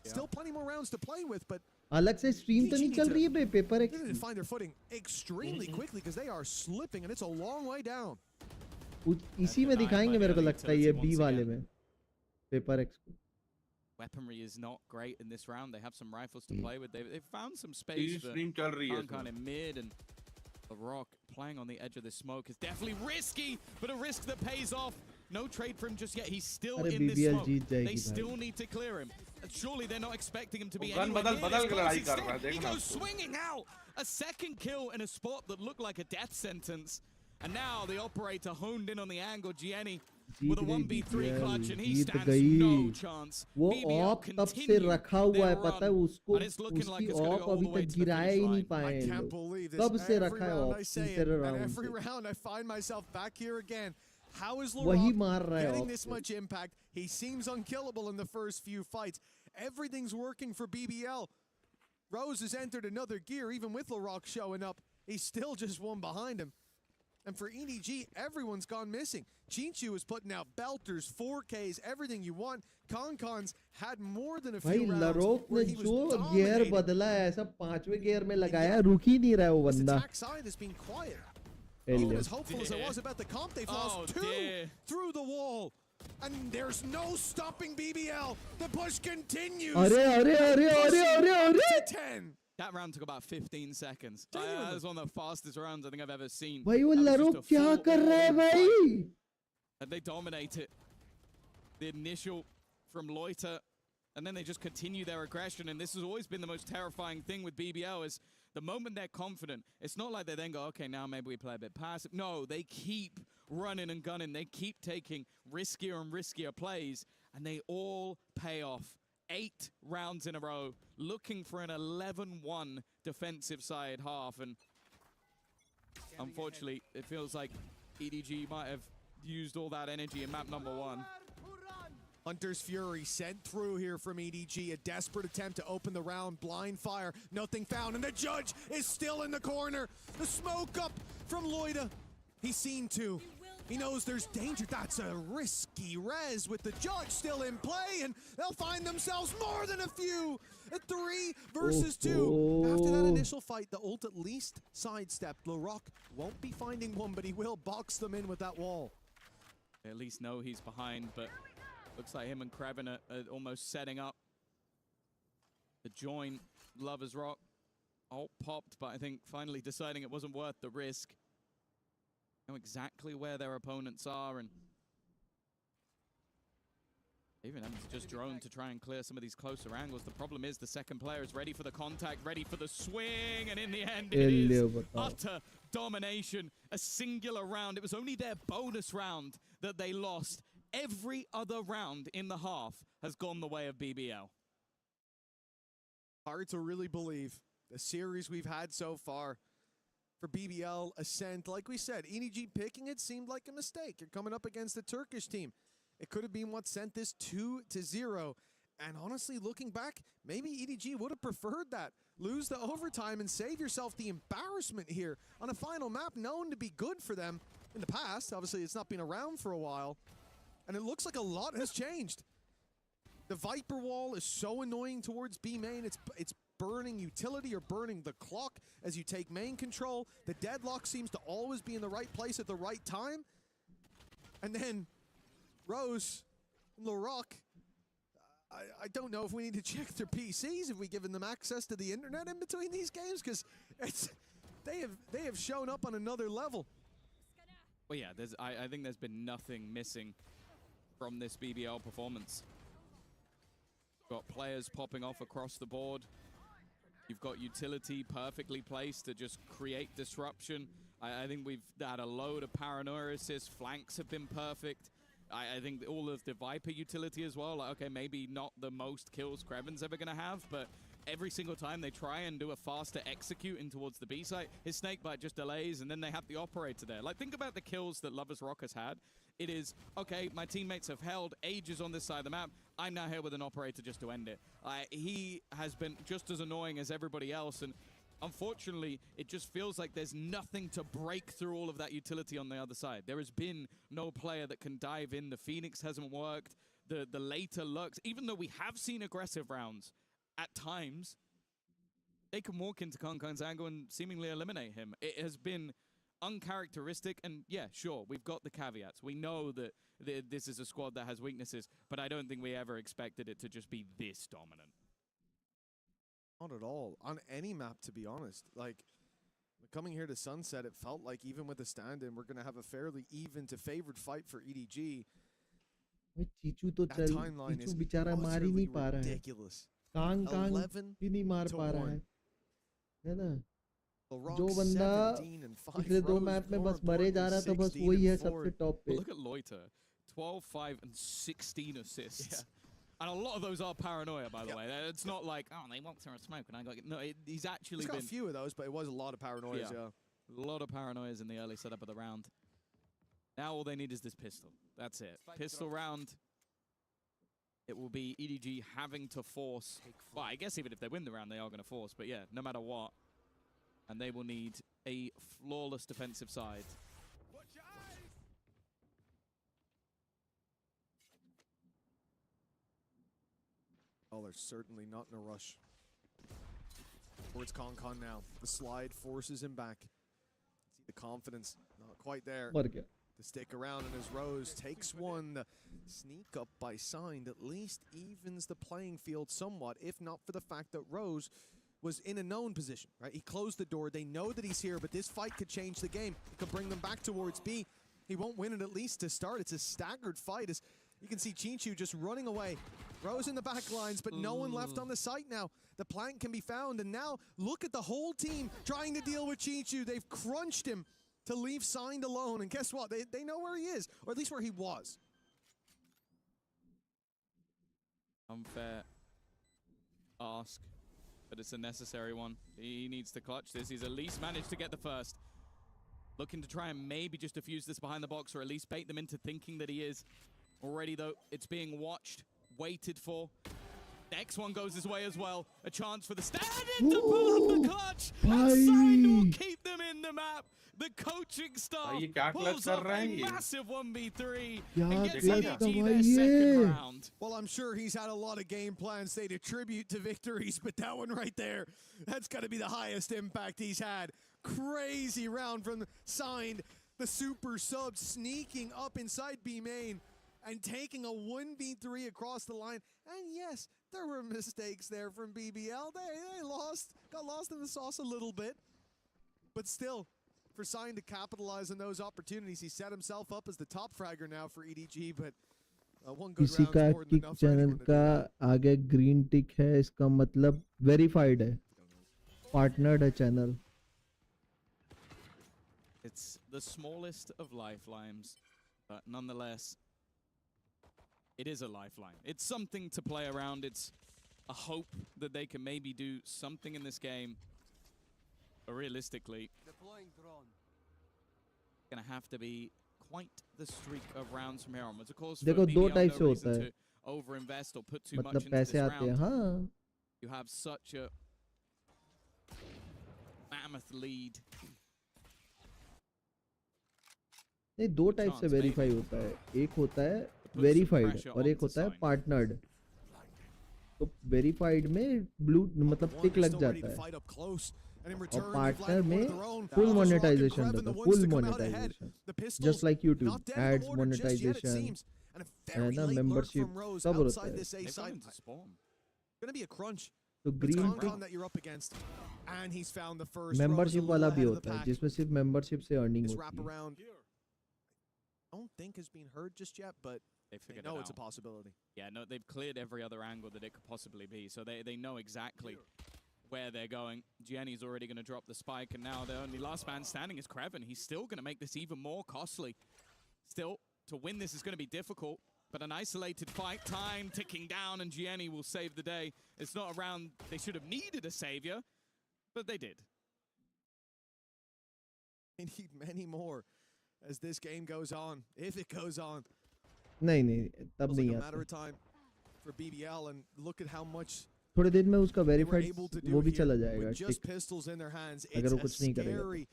Still plenty more rounds to play with, but अलग से स्ट्रीम तो नहीं चल रही है बे पेपर एक्स. they need to find their footing extremely quickly because they are slipping and it's a long way down. इसी में दिखाएंगे मेरे को लगता है ये बी वाले में पेपर एक्स को. Weaponry is not great in this round. They have some rifles to play with. They've found some space for Kankan in mid, and the Rock playing on the edge of this smoke is definitely risky, but a risk that pays off. No trade for him just yet. He's still in this smoke. They still need to clear him. Surely they're not expecting him to be anywhere near this. He goes swinging out. A second kill in a spot that looked like a death sentence. And now the operator honed in on the angle. Gianni with a 1v3 clutch, and he stands no chance. वो of तब से रखा हुआ है, पता है उसको, उसकी ऑफ अभी तक गिराया ही नहीं पाए हैं लोग. तब से रखा है ऑफ तीसरे round. Every round I find myself back here again. How is वही LaRock मार रहा है getting of this much impact? He seems unkillable in the first few fights. Everything's working for BBL. Rose has entered another gear, even with LaRock showing up. He's still just one behind him. And for EDG, everyone's gone missing. Chinchu is putting out belters, 4Ks, everything you want. Konkon's had more than a few rounds LaRock where ने he was जो gear बदला है, ऐसा पांचवे gear में लगाया, रुक ही नहीं रहा है वो बंदा. attack side has been quiet. Even as hopeful as I was about the comp, they've lost two through the wall. And there's no stopping BBL. The push continues. अरे 10. That round took about 15 seconds. That was one of the fastest rounds I think I've ever seen. भाई वो लरोक क्या कर रहा है भाई? And they dominate it. The initial from Loiter, and then they just continue their aggression. And this has always been the most terrifying thing with BBL is the moment they're confident, it's not like they then go, okay, now maybe we play a bit passive. No, they keep running and gunning. They keep taking riskier and riskier plays, and they all pay off. 8 rounds in a row, looking for an 11-1 defensive side half. And unfortunately, it feels like EDG might have used all that energy in map number 1. Hunter's Fury sent through here from EDG. A desperate attempt to open the round. Blind fire. Nothing found. And the judge is still in the corner. The smoke up from Loida. He's seen 2. He knows there's danger. That's a risky res with the judge still in play. And they'll find themselves more than a few. A 3 versus 2. After that initial fight, the ult at least sidestepped. Laroc won't be finding one, but he will box them in with that wall. They at least know he's behind, but looks like him and Kraven are almost setting up the join. Lovers Rock. Ult popped, but I think finally deciding it wasn't worth the risk. Know exactly where their opponents are, and even having to just drone to try and clear some of these closer angles. The problem is the second player is ready for the contact, ready for the swing, and in the end it is utter domination. A singular round. It was only their bonus round that they lost. Every other round in the half has gone the way of BBL. Hard to really believe the series we've had so far. For BBL, Ascent, like we said, EDG picking it seemed like a mistake. You're coming up against a Turkish team. It could have been what sent this 2-0. And honestly, looking back, maybe EDG would have preferred that. Lose the overtime and save yourself the embarrassment here on a final map known to be good for them in the past. Obviously, it's not been around for a while. And it looks like a lot has changed. The Viper wall is so annoying towards B main. It's burning utility or burning the clock as you take main control. The deadlock seems to always be in the right place at the right time. And then Rose and Laroc, I don't know if we need to check their PCs, if we've given them access to the internet in between these games, because they have shown up on another level. Well, yeah, I think there's been nothing missing from this BBL performance. Got players popping off across the board. You've got utility perfectly placed to just create disruption. I think we've had a load of paranoia assists. Flanks have been perfect. I think all of the Viper utility as well. Like, okay, maybe not the most kills Kreven's ever going to have, but every single time they try and do a faster execute in towards the B site, his snakebite just delays, and then they have the operator there. Like, think about the kills that Lovers Rock has had. It is, okay, my teammates have held ages on this side of the map. I'm now here with an operator just to end it. He has been just as annoying as everybody else, and unfortunately, it just feels like there's nothing to break through all of that utility on the other side. There has been no player that can dive in. The Phoenix hasn't worked. The later Lux, even though we have seen aggressive rounds, at times, they can walk into Konkon's angle and seemingly eliminate him. It has been uncharacteristic, and yeah, sure, we've got the caveats. We know that this is a squad that has weaknesses, but I don't think we ever expected it to just be this dominant. Not at all. On any map, to be honest. Like, coming here to Sunset, it felt like even with the stand-in, we're going to have a fairly even to favored fight for EDG. That timeline is utterly ridiculous. 11 ही नहीं मार पा रहा है, है ना? जो LaRock बंदा 17 and 5 पिछले 2 मैच में बस मरे जा रहा था, बस वही है सबसे टॉप पे. Look at Loiter, 12, 5, and 16 assists. Yeah. And a lot of those are paranoia, by the way. It's not like, oh, they walked through a smoke and I got... No, he's actually got a few of those, but it was a lot of paranoias, yeah. A lot of paranoias in the early setup of the round. Now all they need is this pistol. That's it. Pistol round. It will be EDG having to force... Well, I guess even if they win the round, they are going to force. But yeah, no matter what. And they will need a flawless defensive side. Oh, they're certainly not in a rush. Towards Konkon now. The slide forces him back. See the confidence, not quite there. To stick around, and as Rose takes one, the sneak up by Signed at least evens the playing field somewhat, if not for the fact that Rose was in a known position, right? He closed the door. They know that he's here, but this fight could change the game. It could bring them back towards B. He won't win it at least to start. It's a staggered fight. As you can see Chinchu just running away. Rose in the back lines, but no one left on the site now. The plant can be found, and now look at the whole team trying to deal with Chinchu. They've crunched him to leave Signed alone, and guess what? They know where he is, or at least where he was. Unfair ask, but it's a necessary one. He needs to clutch this. He's at least managed to get the first. Looking to try and maybe just defuse this behind the box, or at least bait them into thinking that he is. Already, though, it's being watched, waited for. Next one goes his way as well. A chance for the stand-in to pull up the clutch. And Sign will keep them in the map. The coaching staff pulls up a massive 1v3 and gets EDG their second round. Well, I'm sure he's had a lot of game plans they'd attribute to victories, but that one right there, that's got to be the highest impact he's had. Crazy round from Signed, the super sub sneaking up inside B main and taking a 1v3 across the line. And yes, there were mistakes there from BBL. They got lost in the sauce a little bit. But still, for Signed to capitalize on those opportunities, he set himself up as the top fragger now for EDG, but one good किसी round का more than kick enough for channel anyone to का आगे green टिक है, इसका मतलब verified है, partnered है channel. It's the smallest of lifelines, but nonetheless, it is a lifeline. It's something to play around. It's a hope that they can maybe do something in this game. But realistically, it's going to have to be quite the streak of rounds from here onwards. Of course, for देखो दो BBL, type से no होता reason है, to overinvest or put too much मतलब into पैसे this आते हैं. round. हाँ, You have such a mammoth lead. नहीं दो टाइप से वेरीफाई होता है. एक होता है वेरीफाइड और एक होता है पार्टनर्ड. तो वेरीफाइड में ब्लू मतलब टिक लग जाता है और पार्टनर में फुल मोनेटाइजेशन रहता है, full monetization, just like YouTube ads monetization है ना, मेंबरशिप सब रहता है. तो ग्रीन टिक मेंबरशिप वाला भी होता है जिसमें सिर्फ मेंबरशिप से अर्निंग होती है. don't think has been heard just yet, but they know it's a possibility. Yeah, no, they've cleared every other angle that it could possibly be, so they know exactly where they're going. Gianni's already going to drop the spike, and now the only last man standing is Kreven. He's still going to make this even more costly. Still, to win this is going to be difficult, but an isolated fight, time ticking down, and Gianni will save the day. It's not a round they should have needed a savior, but they did. They need many more as this game goes on, if it goes on. नहीं तब नहीं a matter आता. of time for BBL, and look at how much थोड़ी देर में उसका they were verified able to वो do भी here चला जाएगा. with just tick pistols in their hands. अगर वो It's a कुछ नहीं करेगा. scary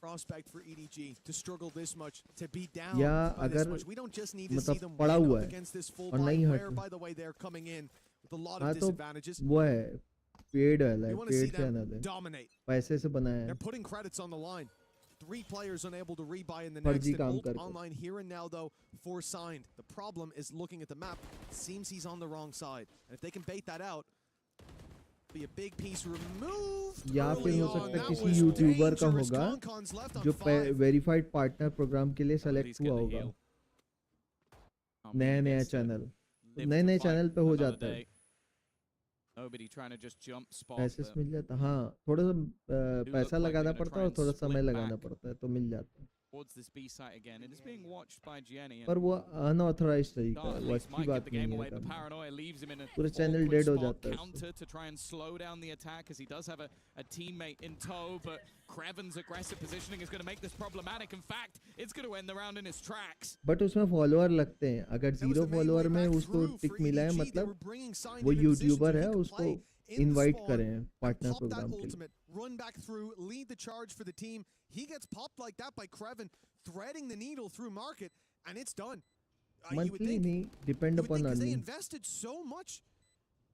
prospect for EDG to struggle this much, to be down या by this अगर much. We don't just need to see them मतलब पड़ा win हुआ up है against this full और buy, नहीं where हट. by the way they're coming in with a lot हाँ of तो disadvantages. वो है पेड वाला है, We want to see paid them channel है, dominate. पैसे से बनाया They're है. putting credits on the line. 3 players unable to rebuy in the फर्जी next, and काम ult करके. online here and now though for Signed. The problem is looking at the map, seems he's on the wrong side. And if they can bait that out, be a big piece removed. या फिर हो सकता है किसी YouTuber का होगा जो verified partner programme के लिए सेलेक्ट हुआ होगा. नया चैनल, नए चैनल पे हो जाता है. Nobody trying to just jump spot. पैसे से मिल जाता. हाँ, थोड़ा सा पैसा लगाना पड़ता है और थोड़ा समय लगाना पड़ता है तो मिल जाता है. Towards this B site again. It is being watched by Gianni. पर वो अनऑथराइज्ड तरीका है, वो अच्छी बात नहीं है करना. Paranoia leaves him in a पूरा चैनल डेड हो जाता है. counter to try and slow down the attack, as he does have a teammate in tow, but Kreven's aggressive positioning is going to make this problematic. In fact, it's going to end the round in his tracks. But उसमें follower लगते हैं. अगर 0 follower में उसको टिक मिला है मतलब वो यूट्यूबर है, उसको इनवाइट करें पार्टनर प्रोग्राम के लिए. Run back through, lead the charge for the team. He gets popped like that by Kreven, threading the needle through market, and it's done. Monthly नहीं, depend upon because they earning. invested so much.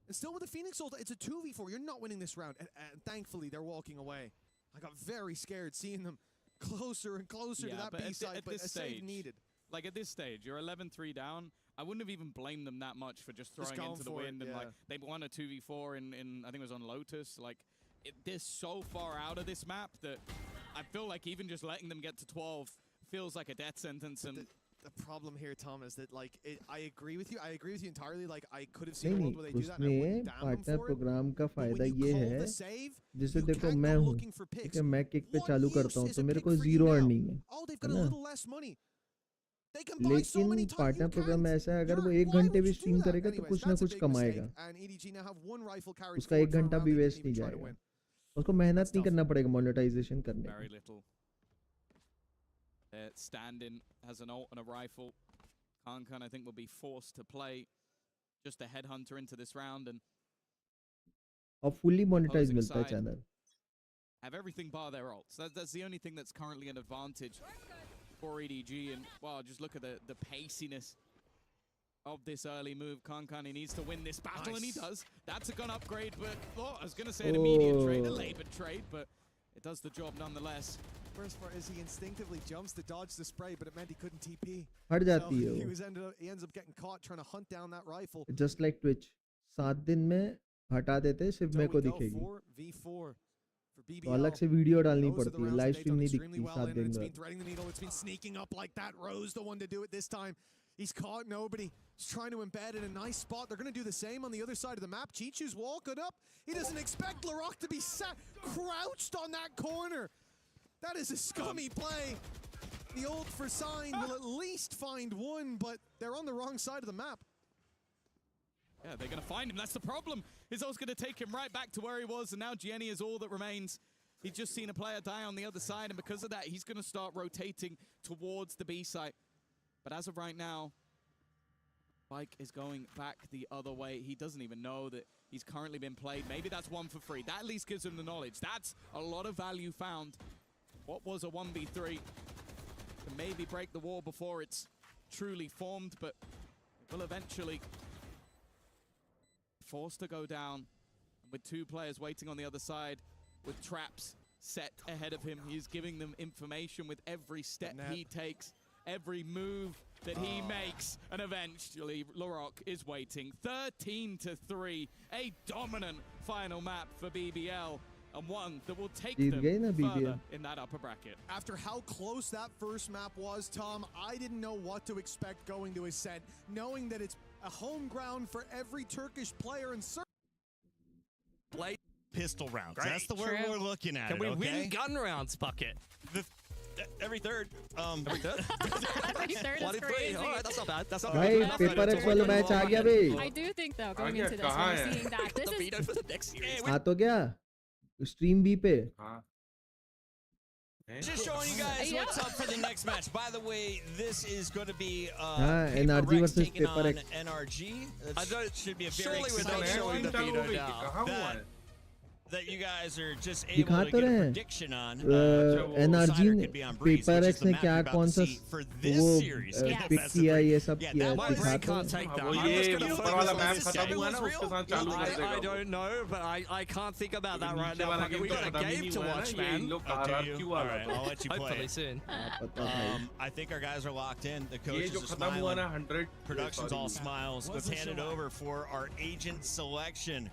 And still with the Phoenix ult, it's a 2v4. You're not winning this round. And thankfully, they're walking away. I got very scared seeing them closer and closer to that B side, but a save needed. Like at this stage, you're 11-3 down. I wouldn't have even blamed them that much for just throwing into the wind. And like they won a 2v4 in I think it was on Lotus. Like they're so far out of this map that I feel like even just letting them get to 12 feels like a death sentence. And the problem here, Tom, is that like I agree with you. I agree with you entirely. Like I could have seen a world where they do that. And I wouldn't damn them for it. Program का फायदा ये है जैसे देखो मैं हूँ ठीक है मैं किक पे चालू करता हूँ तो मेरे को 0 अर्निंग है लेकिन पार्टनर प्रोग्राम में ऐसा है अगर वो 1 घंटे भी स्ट्रीम करेगा तो कुछ ना कुछ कमाएगा उसका 1 घंटा भी वेस्ट नहीं जाएगा उसको मेहनत नहीं करना पड़ेगा मोनेटाइजेशन करने में Standing has an ult and a rifle. Kankan, I think, will be forced to play just a headhunter into this round and fully monetize milta hai channel. Have everything bar their ults. That's the only thing that's currently an advantage for EDG. And wow, just look at the paciness of this early move. Kankan, he needs to win this battle, and he does. That's a gun upgrade, but I was going to say an immediate trade, a labored trade, but it does the job nonetheless. Worst part is he instinctively jumps to dodge the spray, but it meant he couldn't TP. हट जाती है He ends up getting caught trying to hunt down that rifle. Just like Twitch, 7 दिन में हटा देते सिर्फ मेरे को दिखेगी तो अलग से वीडियो डालनी पड़ती है लाइव स्ट्रीम नहीं दिखती 7 दिन में It's been sneaking up like that. Rose the one to do it this time. He's caught nobody. He's trying to embed in a nice spot. They're going to do the same on the other side of the map. Chichu's walking up. He doesn't expect Larocque to be sat crouched on that corner. That is a scummy play. The ult for Sign will at least find one, but they're on the wrong side of the map. Yeah, they're going to find him. That's the problem. His ult's going to take him right back to where he was, and now Gianni is all that remains. He's just seen a player die on the other side, and because of that, he's going to start rotating towards the B site. But as of right now, Spike is going back the other way. He doesn't even know that he's currently been played. Maybe that's 1 for 3. That at least gives him the knowledge. That's a lot of value found. What was a 1v3 to maybe break the wall before it's truly formed, but it will eventually forced to go down with 2 players waiting on the other side with traps set ahead of him. He's giving them information with every step he takes, every move that he makes, and eventually Larocque is waiting. 13-3, a dominant final map for BBL, and one that will take them further in that upper bracket. After how close that first map was, Tom, I didn't know what to expect going to Ascent, knowing that it's a home ground for every Turkish player and play pistol rounds. Great. That's the word we're looking at. Can we win gun rounds, Bucket? Every third. Every third? Every third is crazy. All right, that's not bad. That's not bad. Paper X वाला match आ गया बे. I do think though, going into this, we're seeing that this is veto for the next series. हाँ तो क्या? Stream B पे. Just showing you guys what's up for the next match. By the way, this is going to be NRG versus Paper X. NRG. It should be a very exciting showing the veto now. That you guys are just able to get a prediction on. NRG ने Paper X ने क्या कौन सा वो pick किया ये सब किया I don't know, but I can't think about that right now. We got a game to watch, man. Alright, I'll let you play soon. I think our guys are locked in. The coach is smiling. Production's all smiles. Let's hand it over for our agent selection.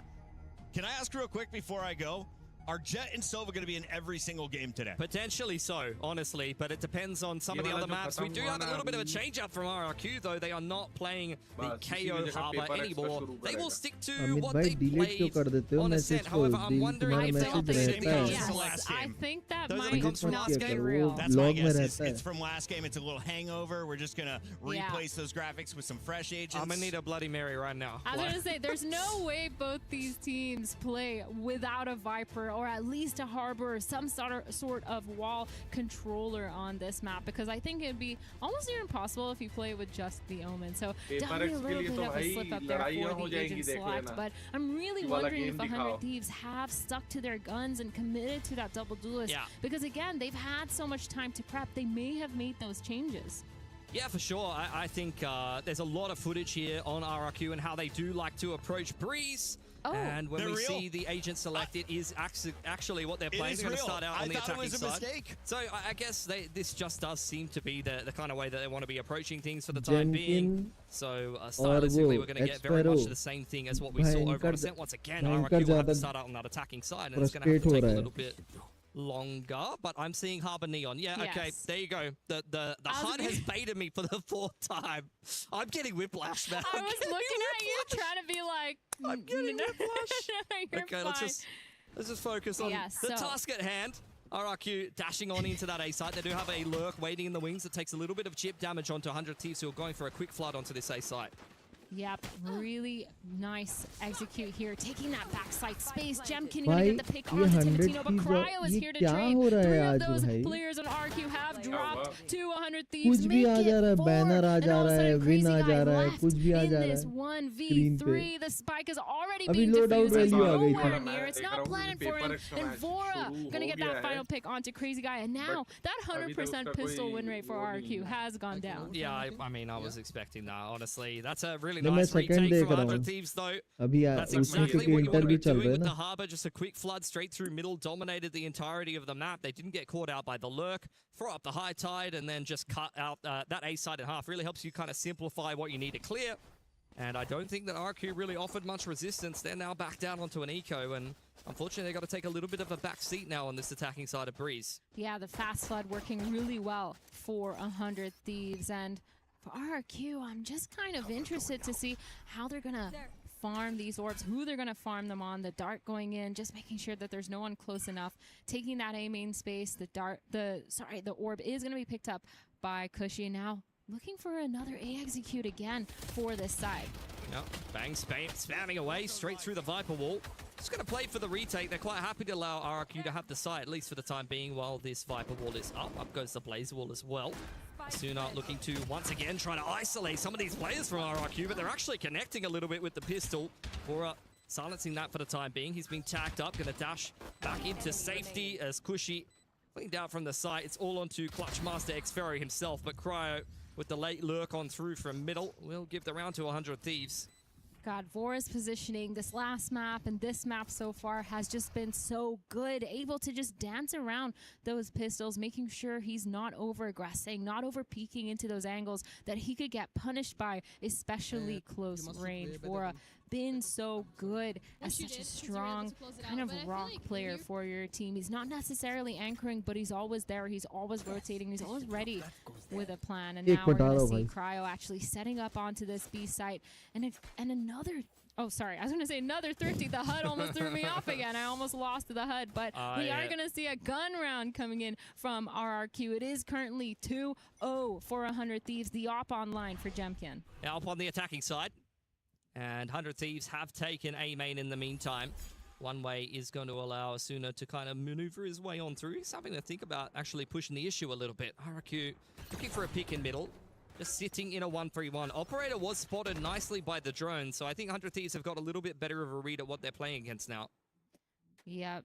Can I ask real quick before I go? Are Jet and Sova going to be in every single game today? Potentially so, honestly, but it depends on some of the other maps. We do have a little bit of a change-up from RRQ, though. They are not playing the KO Harbor anymore. They will stick to what they played on Ascent. However, I'm wondering if they'll be I think that might not be real. That's my guess. It's from last game. It's a little hangover. We're just going to replace those graphics with some fresh agents. I'm going to need a Bloody Mary right now. I was going to say, there's no way both these teams play without a Viper or at least a Harbor or some sort of wall controller on this map, because I think it'd be almost near impossible if you play with just the Omen. So definitely a little bit of a slip up there for the agent select, but I'm really wondering if 100 Thieves have stuck to their guns and committed to that double duelist, because again, they've had so much time to prep, they may have made those changes. Yeah, for sure. I think there's a lot of footage here on RRQ and how they do like to approach Breeze. And when They're we real. see the agent selected is actually what they're playing. They're going to start out on the attacking side. Mistake. So I guess this just does seem to be the kind of way that they want to be approaching things for the time being. So stylistically, we're going to get very much the same thing as what we saw over on Ascent. Once again, RRQ will have to start out on that attacking side, and it's going to have to take a little bit longer, but I'm seeing Harbor Neon. Yeah, okay, there you go. The HUD has baited me for the 4th time. I'm getting whiplash, man. I was looking at you trying to be like, I'm getting whiplash. You're Okay, fine. let's just focus on the task at hand. RRQ dashing on into that A site. They do have a lurk waiting in the wings that takes a little bit of chip damage onto 100 Thieves, who are going for a quick flood onto this A site. Yep, really nice execute here, taking that backside space. Jemkin gonna get the pick on the Timotino, but Cryo is here to trade. 3 of those players on RQ have dropped to 100 Thieves. Make it 4, and all of a sudden Crazy Guy left in this 1v3. The spike is already being diffused. It's nowhere near. It's not planted for him. And Vora gonna get that final pick onto Crazy Guy. And now that 100% pistol win rate for RQ has gone down. Yeah, I mean, I was expecting that, honestly. That's a really मैं nice second retake देख from रहा 100 हूँ Thieves, though. अभी That's उसमें exactly क्योंकि what you want to inter भी be चल doing रहा है with the ना Harbor. Just a quick flood straight through middle, dominated the entirety of the map. They didn't get caught out by the lurk. Throw up the high tide and then just cut out that A side in half. Really helps you kind of simplify what you need to clear. And I don't think that RQ really offered much resistance. They're now back down onto an eco, and unfortunately they've got to take a little bit of a back seat now on this attacking side of Breeze. Yeah, the fast flood working really well for 100 Thieves. And for RRQ, I'm just kind of interested to see how they're going to farm these orbs, who they're going to farm them on. The dart going in, just making sure that there's no one close enough. Taking that A main space, the orb is going to be picked up by Cushy. Now looking for another A execute again for this side. Yep, bang, spamming away straight through the Viper wall. Just going to play for the retake. They're quite happy to allow RRQ to have the site, at least for the time being, while this Viper wall is up. Up goes the Blaze wall as well. Sooner looking to once again try to isolate some of these players from RRQ, but they're actually connecting a little bit with the pistol. For silencing that for the time being. He's been tacked up, going to dash back into safety as Cushy cleaned out from the site. It's all onto Clutch Master Xferro himself, but Cryo with the late lurk on through from middle will give the round to 100 Thieves. God, Vora's positioning this last map and this map so far has just been so good. Able to just dance around those pistols, making sure he's not over-aggressing, not over-peeking into those angles that he could get punished by, especially close range. Vora been so good as such a strong kind of rock player for your team. He's not necessarily anchoring, but he's always there. He's always rotating. He's always ready with a plan. And now we're going to see Cryo actually setting up onto this B site. And another... Oh, sorry. I was going to say another Thrifty. The HUD almost threw me off again. I almost lost the HUD. But we are going to see a gun round coming in from RRQ. It is currently 2-0 for 100 Thieves. The op online for Jemkin. Up on the attacking side. And 100 Thieves have taken A main in the meantime. One way is going to allow Asuna to kind of maneuver his way on through. He's having to think about actually pushing the issue a little bit. RRQ looking for a pick in middle. Just sitting in a 1-3-1. Operator was spotted nicely by the drone, so I think 100 Thieves have got a little bit better of a read at what they're playing against now. Yep.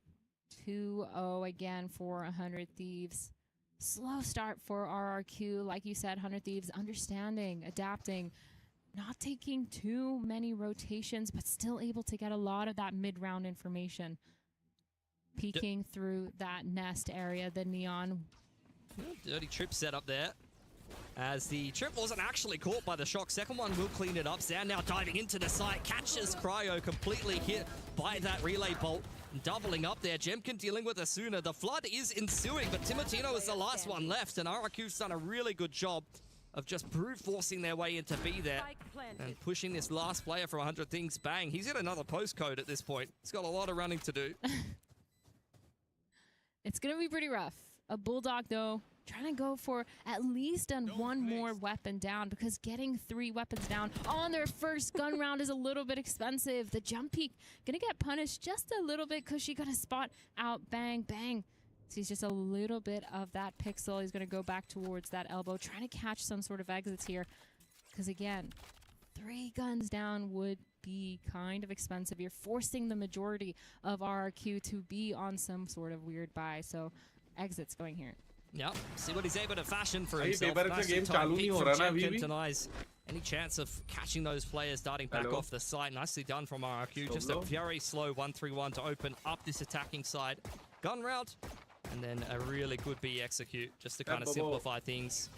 2-0 again for 100 Thieves. Slow start for RRQ. Like you said, 100 Thieves understanding, adapting, not taking too many rotations, but still able to get a lot of that mid-round information. Peeking through that nest area, the neon. Dirty trip set up there. As the trip wasn't actually caught by the shock. Second one will clean it up. Zan now diving into the site. Catches Cryo, completely hit by that relay bolt. Doubling up there. Jemkin dealing with Asuna. The flood is ensuing, but Timotino is the last one left, and RRQ's done a really good job of just brute forcing their way into B there and pushing this last player for 100 Things. Bang. He's in another postcode at this point. He's got a lot of running to do. It's going to be pretty rough. A Bulldog, though, trying to go for at least one more weapon down, because getting 3 weapons down on their first gun round is a little bit expensive. The jump peak going to get punished just a little bit because she got a spot out. Bang, bang. Sees just a little bit of that pixel. He's going to go back towards that elbow, trying to catch some sort of exits here. Because again, 3 guns down would be kind of expensive. You're forcing the majority of RRQ to be on some sort of weird buy. So exits going here. Yep, see what he's able to fashion for भाई himself. Paper से game चालू नहीं हो रहा ना अभी भी. Denies any chance of catching those players darting back off the side. Nicely done from RRQ. Just a very slow 1-3-1 to open up this attacking side. Gun route, and then a really good B execute just to kind of simplify things.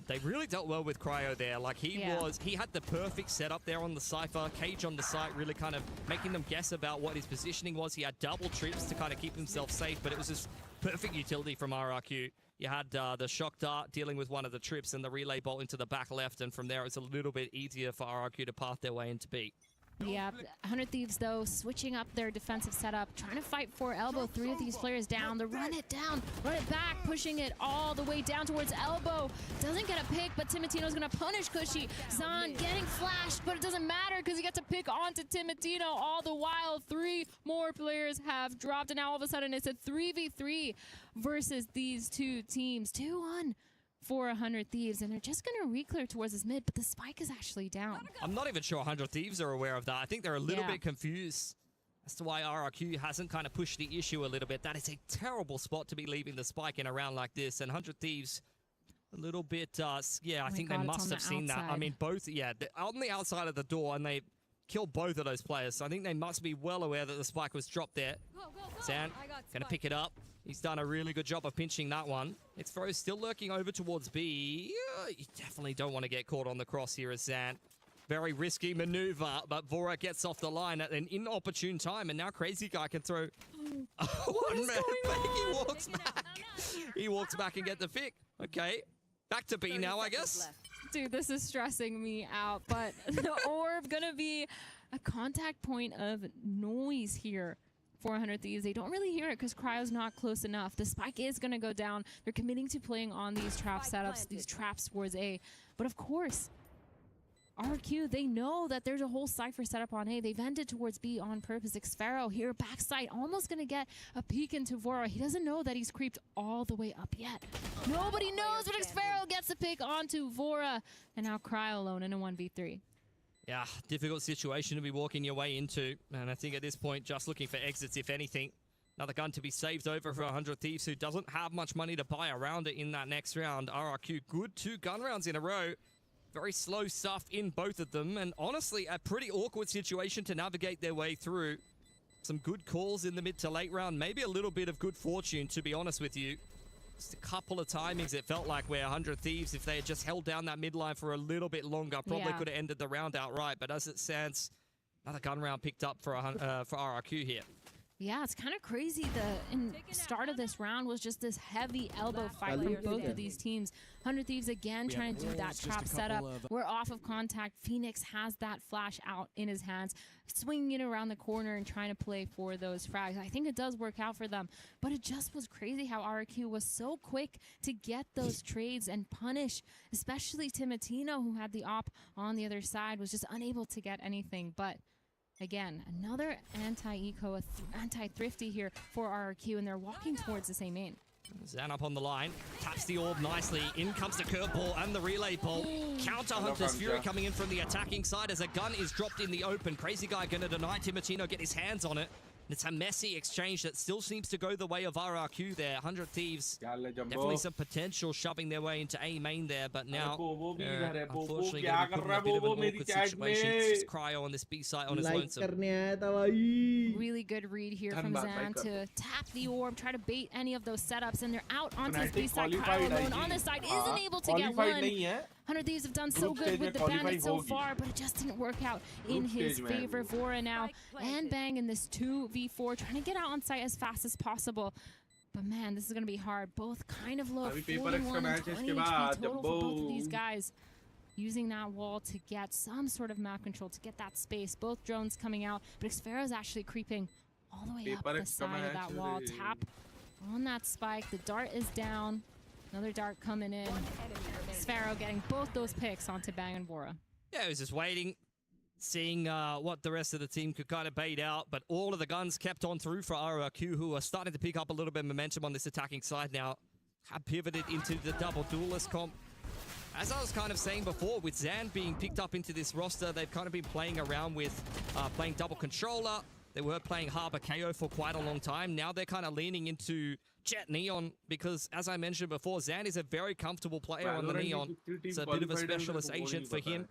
They really dealt well with Cryo there. Like he had the perfect setup there on the Cypher. Cage on the site, really kind of making them guess about what his positioning was. He had double trips to kind of keep himself safe, but it was just perfect utility from RRQ. You had the shock dart dealing with one of the trips and the relay bolt into the back left, and from there it's a little bit easier for RRQ to path their way into B. Yeah, 100 Thieves, though, switching up their defensive setup, trying to fight for elbow. 3 of these players down. They run it down, run it back, pushing it all the way down towards elbow. Doesn't get a pick, but Timotino's going to punish Cushy. Zahn getting flashed, but it doesn't matter because he gets a pick onto Timotino. All the while, 3 more players have dropped, and now all of a sudden it's a 3v3 versus these two teams. 2-1. For 100 Thieves, and they're just going to re-clear towards this mid, but the spike is actually down. I'm not even sure 100 Thieves are aware of that. I think they're a little bit confused as to why RRQ hasn't kind of pushed the issue a little bit. That is a terrible spot to be leaving the spike in a round like this, and 100 Thieves a little bit, yeah, I think they must have seen that. I mean, both, yeah, on the outside of the door, and they killed both of those players, so I think they must be well aware that the spike was dropped there. Zan, going to pick it up. He's done a really good job of pinching that one. Xfero still lurking over towards B. You definitely don't want to get caught on the cross here as Zan. Very risky maneuver, but Vora gets off the line at an inopportune time, and now Crazy Guy can throw one man back. He walks back. He walks back and get the pick. Okay, back to B now, I guess. Dude, this is stressing me out, but the orb gonna be a contact point of noise here. 400 Thieves. They don't really hear it because Cryo's not close enough. The spike is going to go down. They're committing to playing on these trap setups, these traps towards A. But of course, RQ, they know that there's a whole Cypher setup on A. They've ended towards B on purpose. Xfero here, backside, almost going to get a peek into Vora. He doesn't know that he's creeped all the way up yet. Nobody knows, but Xfero gets a pick onto Vora. And now Cryo alone in a 1v3. Yeah, difficult situation to be walking your way into. And I think at this point, just looking for exits, if anything. Another gun to be saved over for 100 Thieves, who doesn't have much money to buy around it in that next round. RRQ, good 2 gun rounds in a row. Very slow stuff in both of them. And honestly, a pretty awkward situation to navigate their way through. Some good calls in the mid to late round. Maybe a little bit of good fortune, to be honest with you. Just a couple of timings it felt like where 100 Thieves, if they had just held down that midline for a little bit longer, probably could have ended the round outright. But as it stands, another gun round picked up for RRQ here. Yeah, it's kind of crazy. The start of this round was just this heavy elbow fight from both of these teams. 100 Thieves again trying to do that trap setup. We're off of contact. Phoenix has that flash out in his hands, swinging it around the corner and trying to play for those frags. I think it does work out for them, but it just was crazy how RQ was so quick to get those trades and punish, especially Timotino, who had the op on the other side, was just unable to get anything. But again, another anti-eco, anti-thrifty here for RRQ, and they're walking towards the same main. Zan up on the line, taps the orb nicely. In comes the curveball and the relay bolt. Counter Hunter's Fury coming in from the attacking side as a gun is dropped in the open. Crazy Guy going to deny Timotino get his hands on it. It's a messy exchange that still seems to go the way of RRQ there. 100 Thieves, definitely some potential shoving their way into A main there, but now unfortunately going to be put in a bit of an awkward situation. It's just Cryo on this B site on his lonesome. Really good read here from Zan to tap the orb, try to bait any of those setups, and they're out onto his B side. Cryo alone on this side isn't able to get one. 100 Thieves have done so good with the bandit so far, but it just didn't work out in his favor. Vora now and Bang in this 2v4, trying to get out on site as fast as possible. But man, this is going to be hard. Both kind of low, 41 and 20 HP total for both of these guys. Using that wall to get some sort of map control, to get that space. Both drones coming out, but Xfero actually creeping all the way up the side of that wall. Tap on that spike. The dart is down. Another dart coming in. Xfero getting both those picks onto Bang and Vora. Yeah, he was just waiting, seeing what the rest of the team could kind of bait out, but all of the guns kept on through for RRQ, who are starting to pick up a little bit of momentum on this attacking side now. Have pivoted into the double duelist comp. As I was kind of saying before, with Zan being picked up into this roster, they've kind of been playing around with playing double controller, They were playing Harbor KO for quite a long time. Now they're kind of leaning into Jet Neon because, as I mentioned before, Zan is a very comfortable player on the Neon. It's a bit of a specialist agent for him.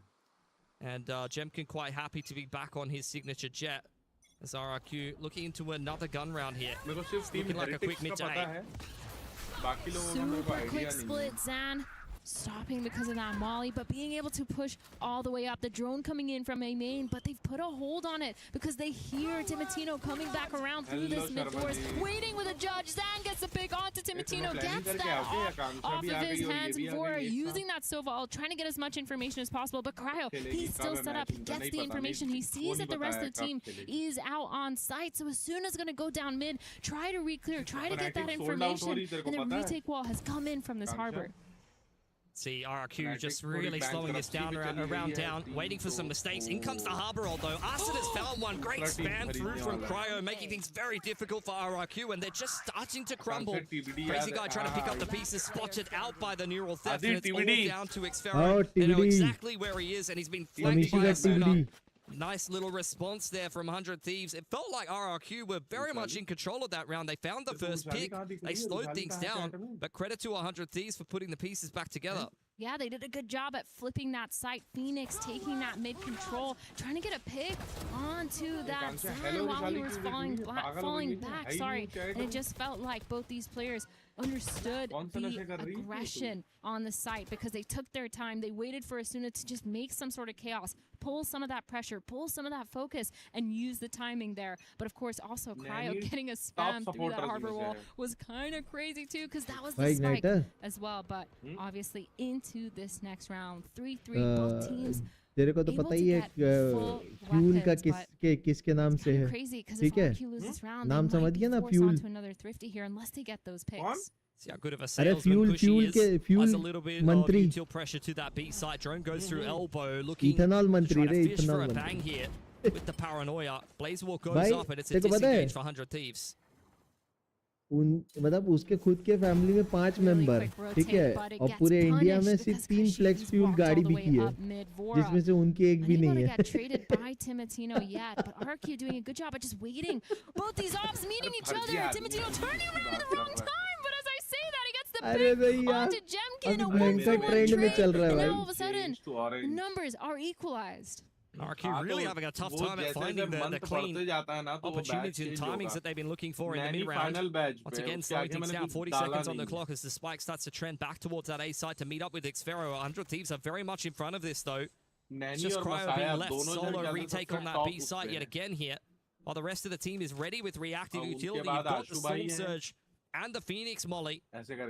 And Jemkin quite happy to be back on his signature Jet. As RRQ looking into another gun round here. Looking like a quick mid-to-8. Super quick split, Zan. Stopping because of that molly, but being able to push all the way up. The drone coming in from A main, but they've put a hold on it because they hear Timotino coming back around through this mid forest, waiting with a judge. Zan gets the pick onto Timotino, gets that off of his hands. Vora using that Sova, trying to get as much information as possible, but Cryo, he's still set up. He gets the information. He sees that the rest of the team is out on site, so as soon as it's going to go down mid, try to re-clear, try to get that information, and the retake wall has come in from this harbor. See, RRQ just really slowing this down around down, waiting for some mistakes. In comes the Harbor Roll, though. Arsene has found one. Great spam through from Cryo, making things very difficult for RRQ, and they're just starting to crumble. Crazy Guy trying to pick up the pieces, spotted out by the Neural Theft, and it's all down to Xfero. They know exactly where he is, and he's been flanked by Asuna. Nice little response there from 100 Thieves. It felt like RRQ were very much in control of that round. They found the first pick. They slowed things down, but credit to 100 Thieves for putting the pieces back together. Yeah, they did a good job at flipping that site. Phoenix taking that mid control, trying to get a pick onto that Zan while he was falling back. Sorry, and it just felt like both these players understood the aggression on the site because they took their time. They waited for Asuna to just make some sort of chaos, pull some of that pressure, pull some of that focus, and use the timing there. But of course, also Cryo getting a spam through that harbor wall was kind of crazy too, because that was the spike as well. But obviously into this next round, 3-3, both teams. तेरे को तो पता ही है fuel का किसके नाम से है, ठीक है? नाम समझ गया ना, fuel. See how good of a salesman Kushi is. Has a little bit of util pressure to that B side. Drone goes through elbow, looking to try to fish for a bang here with the paranoia. Blazewalk goes up and it's a disengage for 100 Thieves. मतलब उसके खुद के family में 5 member, ठीक है, और पूरे India में सिर्फ 3 फ्लेक्स फ्यूल गाड़ी बिकी है, जिसमें से उनकी एक भी नहीं है. Timotino yet, but RQ doing a good job at just waiting. Both these ops meeting each other. Timotino turning around at the wrong time, but as I say that, he gets the pick onto Jemkin. A 1-for-1 trade, and now all of a sudden, the numbers are equalized. RQ really having a tough time at finding the clean opportunities and timings that they've been looking for in the mid-round. Once again, slowing things down, 40 seconds on the clock as the spike starts to trend back towards that A site to meet up with Xfero. 100 Thieves are very much in front of this, though. It's just Cryo being left solo retake on that B site yet again here, while the rest of the team is ready with reactive utility. You've got the Storm Surge and the Phoenix Molly,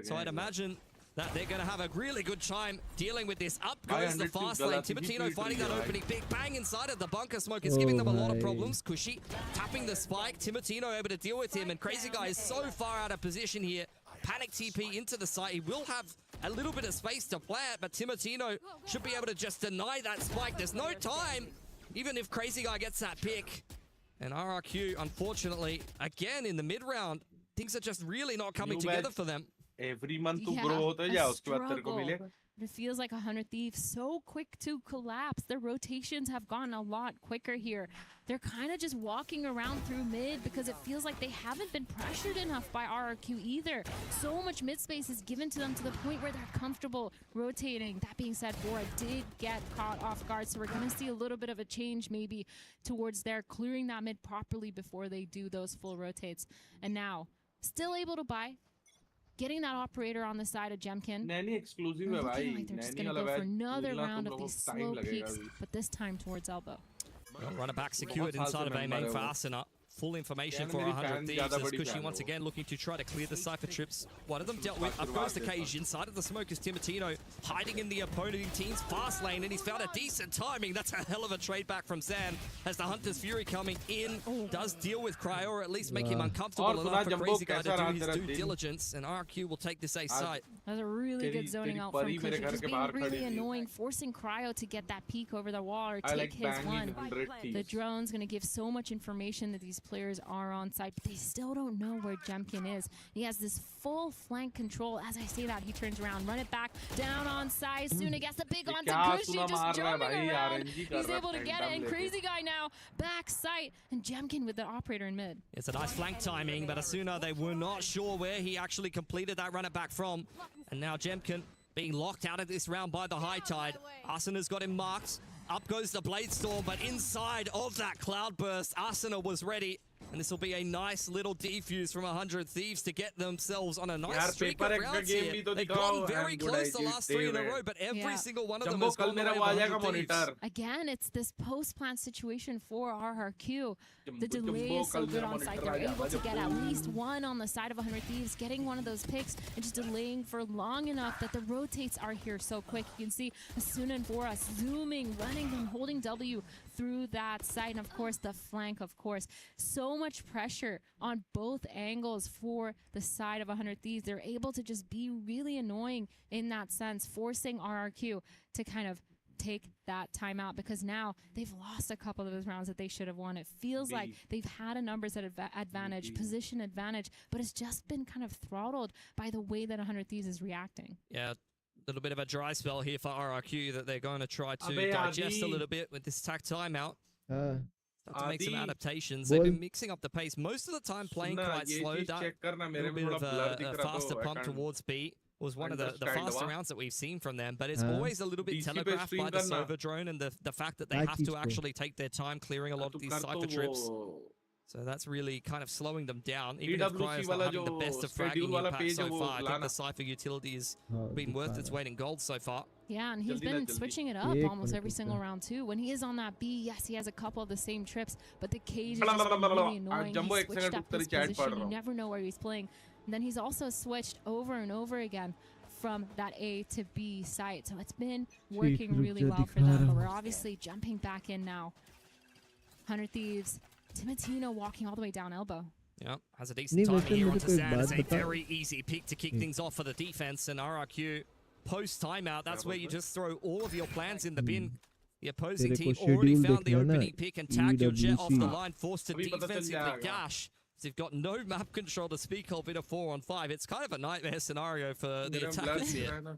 so I'd imagine that they're going to have a really good time dealing with this. Up goes the fast lane. Timotino finding that opening. Big bang inside of the bunker smoke is giving them a lot of problems. Kushi tapping the spike. Timotino able to deal with him, and Crazy Guy is so far out of position here. Panic TP into the site. He will have a little bit of space to plant, but Timotino should be able to just deny that spike. There's no time, even if Crazy Guy gets that pick. And RRQ, unfortunately, again in the mid-round, things are just really not coming together for them. Every month to grow होता है या उसके बाद तेरे को मिले. It feels like 100 Thieves so quick to collapse. Their rotations have gone a lot quicker here. They're kind of just walking around through mid because it feels like they haven't been pressured enough by RRQ either. So much mid space is given to them to the point where they're comfortable rotating. That being said, Bora did get caught off guard, so we're going to see a little bit of a change maybe towards their clearing that mid properly before they do those full rotates. And now, still able to buy. Getting that operator on the side of Jemkin. Nani exclusive है भाई. Like they're just going to go for another round of these slow peaks, but this time towards elbow. Runner back secured inside of A main for Asuna. Full information for 100 Thieves as Kushi once again looking to try to clear the Cypher trips. One of them dealt with. Up goes the Cage. Inside of the smoke is Timotino hiding in the opponent team's fast lane, and he's found a decent timing. That's a hell of a trade back from Zan as the Hunter's Fury coming in does deal with Cryo, or at least make him uncomfortable enough for Crazy Guy to do his due diligence, and RQ will take this A site. That's a really good zoning out from Kushi, just being really annoying, forcing Cryo to get that peak over the wall or take his one. The drone's going to give so much information that these players are on site, but they still don't know where Jemkin is. He has this full flank control. As I say that, he turns around, run it back, down on side. Suna gets the big on to Gushi, just jumping around. He's able to get it, and Crazy Guy now back sight, and Jemkin with the operator in mid. It's a nice flank timing, but Asuna, they were not sure where he actually completed that run it back from. And now Jemkin being locked out of this round by the high tide. Asuna's got him marked. Up goes the Blade Storm, but inside of that Cloud Burst, Asuna was ready. And this will be a nice little defuse from 100 Thieves to get themselves on a nice streak of rounds here. They've gotten very close the last 3 in a row, but every single one of them has gone the way of 100 Thieves. Again, it's this post-plant situation for RRQ. The delay is so good on site. They're able to get at least one on the side of 100 Thieves, getting one of those picks and just delaying for long enough that the rotates are here so quick. You can see Asuna and Boras zooming, running and holding W through that side. And of course, the flank, of course. So much pressure on both angles for the side of 100 Thieves. They're able to just be really annoying in that sense, forcing RRQ to kind of take that time out, because now they've lost a couple of those rounds that they should have won. It feels like they've had a numbers advantage, position advantage, but it's just been kind of throttled by the way that 100 Thieves is reacting. Yeah, a little bit of a dry spell here for RRQ that they're going to try to digest a little bit with this tack timeout. Start to make some adaptations. They've been mixing up the pace most of the time, playing quite slow. That little bit of a faster pump towards B was one of the faster rounds that we've seen from them, but it's always a little bit telegraphed by the Sova drone and the fact that they have to actually take their time clearing a lot of these Cypher trips. So that's really kind of slowing them down. Even if Cryo's not having the best of fragging impact so far, I think the Cypher utility has been worth its weight in gold so far. Yeah, and he's been switching it up almost every single round too. When he is on that B, yes, he has a couple of the same trips, but the cage is just really annoying. He switched up his position. You never know where he's playing. And then he's also switched over and over again from that A to B site. So it's been working really well for them, but we're obviously jumping back in now. 100 Thieves. Timotino walking all the way down elbow. Yeah, has a decent time here onto Zan. It's a very easy pick to kick things off for the defense, and RRQ post-timeout, that's where you just throw all of your plans in the bin. The opposing team already found the opening pick and tag your jet off the line, forced to defensively gash. They've got no map control to speak of in a 4-on-5. It's kind of a nightmare scenario for the attackers here.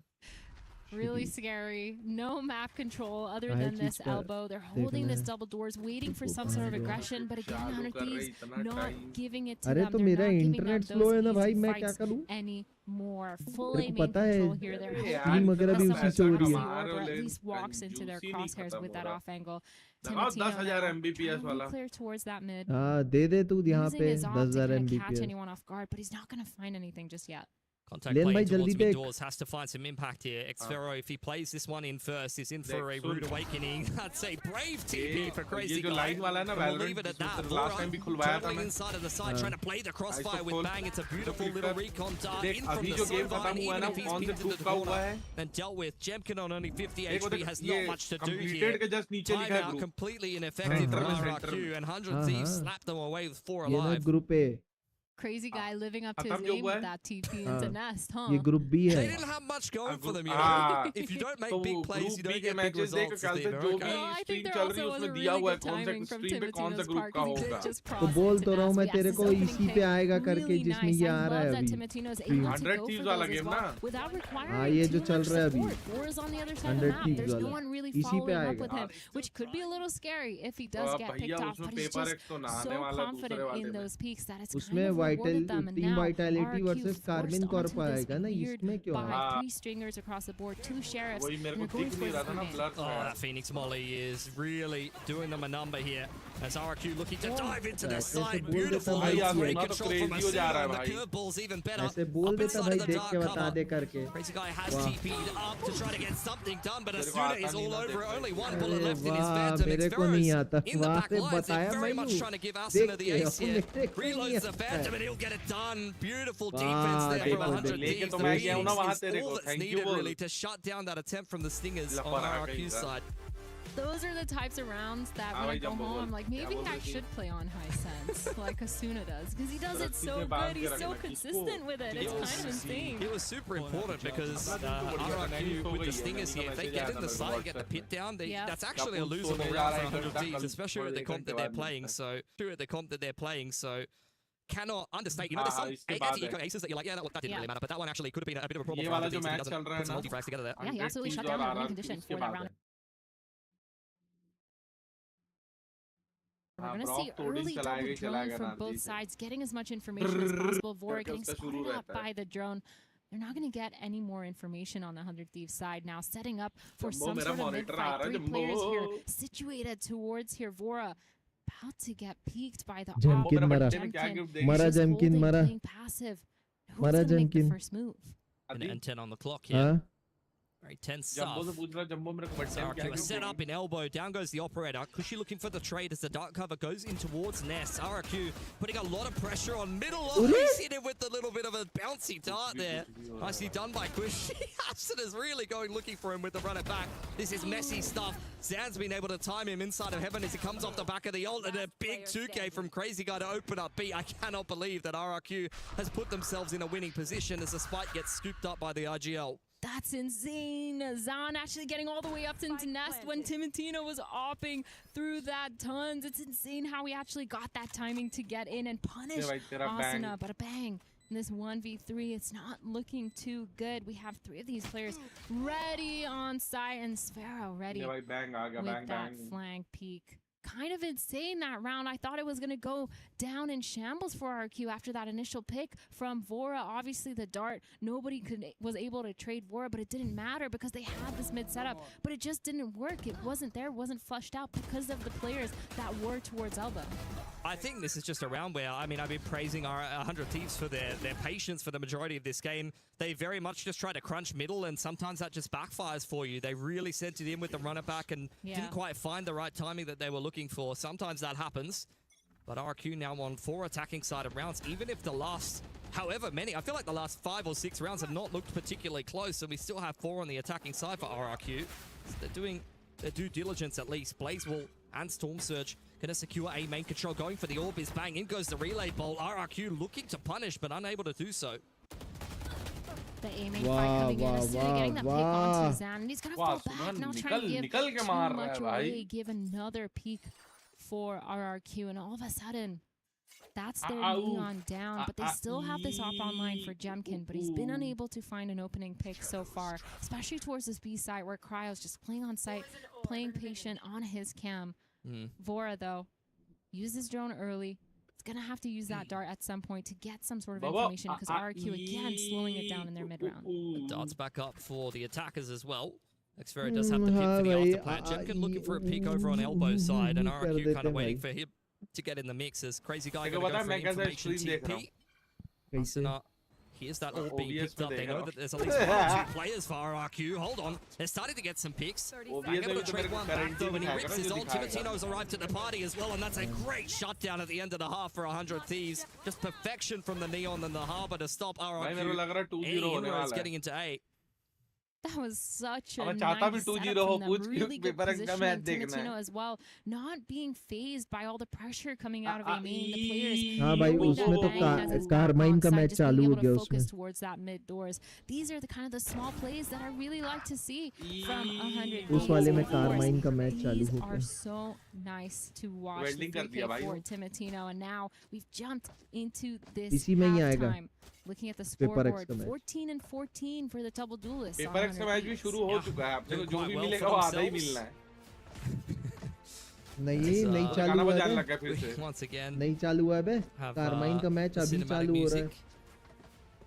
Really scary. No map control other than this elbow. They're holding this double doors, waiting for some sort of aggression. But again, 100 Thieves not giving it to them. They're not giving them those easy fights anymore. Full aiming control here. They're hoping that someone or at least walks into their crosshairs with that off angle. Timotino clear towards that mid. Using his op to kind of catch anyone off guard, but he's not going to find anything just yet. Contact playing towards mid doors has to find some impact here. Xfero, if he plays this one in first, is in for a rude awakening. That's a brave TP for Crazy Guy. We'll leave it at that. Traveling inside of the side, trying to play the crossfire with Bang. It's a beautiful little recon dart in from the Sova, even if he's pinned into the corner and dealt with. Jemkin on only 50 HP has not much to do here. Timeout completely ineffective from RRQ, and 100 Thieves slapped them away with 4 alive. Crazy Guy living up to his name with that TP into Nest, huh? They didn't have much going for them, you know. If you don't make big plays, you don't get big results. I think there also was a really good timing from Timotino's part, because he did just cross बोल तो रहा हूँ मैं तेरे को इसी पे आएगा करके जिसमें ये आ रहा है अभी 100 Thieves वाला गेम ना हाँ ये जो चल रहा है अभी 100 Thieves वाला इसी पे आएगा which could be a little scary if he does get picked off, but he's just so confident in those peaks that it's kind of rewarded them. And now Vitality versus Carmine Corp आएगा ना इसमें क्यों है 3 stringers across the board, 2 sheriffs, and they're going for it. Oh, that Phoenix Molly is really doing them a number here. As RRQ looking to dive into the side. Beautiful great control from Asuna, and the curveball's even better. Up inside of the dark cover. Crazy Guy has TP'd up to try to get something done, but Asuna is all over it. Only 1 bullet left in his phantom. Xfero's in the back lines. They're very much trying to give Asuna the ace here. Reloads the phantom and he'll get it done. Beautiful defense there from 100 Thieves. The is all that's needed really to shut down that attempt from the Stingers on RRQ's side. those are the types of rounds that when I go home, I'm like, maybe I should play on high sense, like Asuna does, because he does it so good. He's so consistent with it. It's kind of insane. It was super important because RRQ with the stingers here, if they get in the side, get the pit down, that's actually a losable round for 100 Thieves, especially with the comp that they're playing. So, cannot understate. You know, there's some anti-eco aces that you're like, yeah, that didn't really matter, but that one actually could have been a bit of a problem for 100 Thieves if he doesn't put some multi-frags together there. Yeah, he absolutely shut down the winning condition for that round. We're going to see early double drone from both sides, getting as much information as possible. Vora getting spotted up by the drone. They're not going to get any more information on the 100 Thieves side now, setting up for some sort of mid-fight. 3 players here situated towards here. Vora about to get peeked by the Jemkin Mara. Playing passive. Who's going to make the first move? And 10 on the clock here. Very tense stuff. RRQ set up in elbow. Down goes the operator. Kushi looking for the trade as the dark cover goes in towards Ness. RRQ putting a lot of pressure on middle. Oh, he's hit him with a little bit of a bouncy dart there. Nicely done by Kushi. Hudson is really going looking for him with the run it back. This is messy stuff. Zan's been able to time him inside of heaven as he comes off the back of the ult, and a big 2K from Crazy Guy to open up B. I cannot believe that RRQ has put themselves in a winning position as the spike gets scooped up by the IGL. That's insane. Zan actually getting all the way up into Nest when Timotino was opping through that tons. It's insane how he actually got that timing to get in and punish Asuna. But a bang. In this 1v3, it's not looking too good. We have 3 of these players ready on site, and Sphero ready with that flank peek. Kind of insane that round. I thought it was going to go down in shambles for RQ after that initial pick from Vora. Obviously the dart, nobody was able to trade Vora, but it didn't matter because they had this mid setup, but it just didn't work. It wasn't there, wasn't flushed out because of the players that were towards elbow. I think this is just a round where, I mean, I've been praising our 100 Thieves for their patience for the majority of this game. They very much just try to crunch middle, and sometimes that just backfires for you. They really sent it in with the runner back and didn't quite find the right timing that they were looking for. Sometimes that happens, but RQ now on 4 attacking side of rounds, even if the last, however many, I feel like the last 5 or 6 rounds have not looked particularly close, and we still have 4 on the attacking side for RRQ. So they're doing their due diligence at least. Blazewall and Storm Surge gonna secure A main control, going for the orb is bang. In goes the relay bolt. RRQ looking to punish, but unable to do so. The aiming fight coming in. Asuna getting the pick onto Zan, and he's gonna fall back. Now trying to give too much away. Give another peek for RRQ, and all of a sudden, that's their Neon down, but they still have this op online for Jemkin, but he's been unable to find an opening pick so far, especially towards this B side where Cryo's just playing on site, playing patient on his cam. Vora, though, uses drone early. It's going to have to use that dart at some point to get some sort of information because RRQ, again, slowing it down in their mid-round. The dart's back up for the attackers as well. Xfero does have the pit for the afterplant. Jemkin looking for a peek over on elbow side, and RRQ kind of waiting for him to get in the mix as Crazy Guy going to go for information TP. Here's that all being picked up. They know that there's at least 1 or 2 players for RRQ. Hold on. They're starting to get some picks. Able to trade one back though, and he rips his ult. Timotino's arrived at the party as well, and that's a great shutdown at the end of the half for 100 Thieves. Just perfection from the Neon and the Harbor to stop RRQ. Inroads getting into A. That was such a nice setup from them. Really good positioning. Timotino as well, not being phased by all the pressure coming out of A main. The players focus towards that mid doors. These are the kind of the small plays that I really like to see from 100. These are so nice to watch. The 3K for Timotino, and now we've jumped into this halftime. Looking at the scoreboard, 14 and 14 for the double duelists. Paper का match भी शुरू हो चुका है. आपको जो भी मिलेगा वो आधा ही मिलना है. नहीं चालू हुआ है. Once again, नहीं चालू हुआ है बे. कारमाइन का मैच अभी चालू हो रहा है.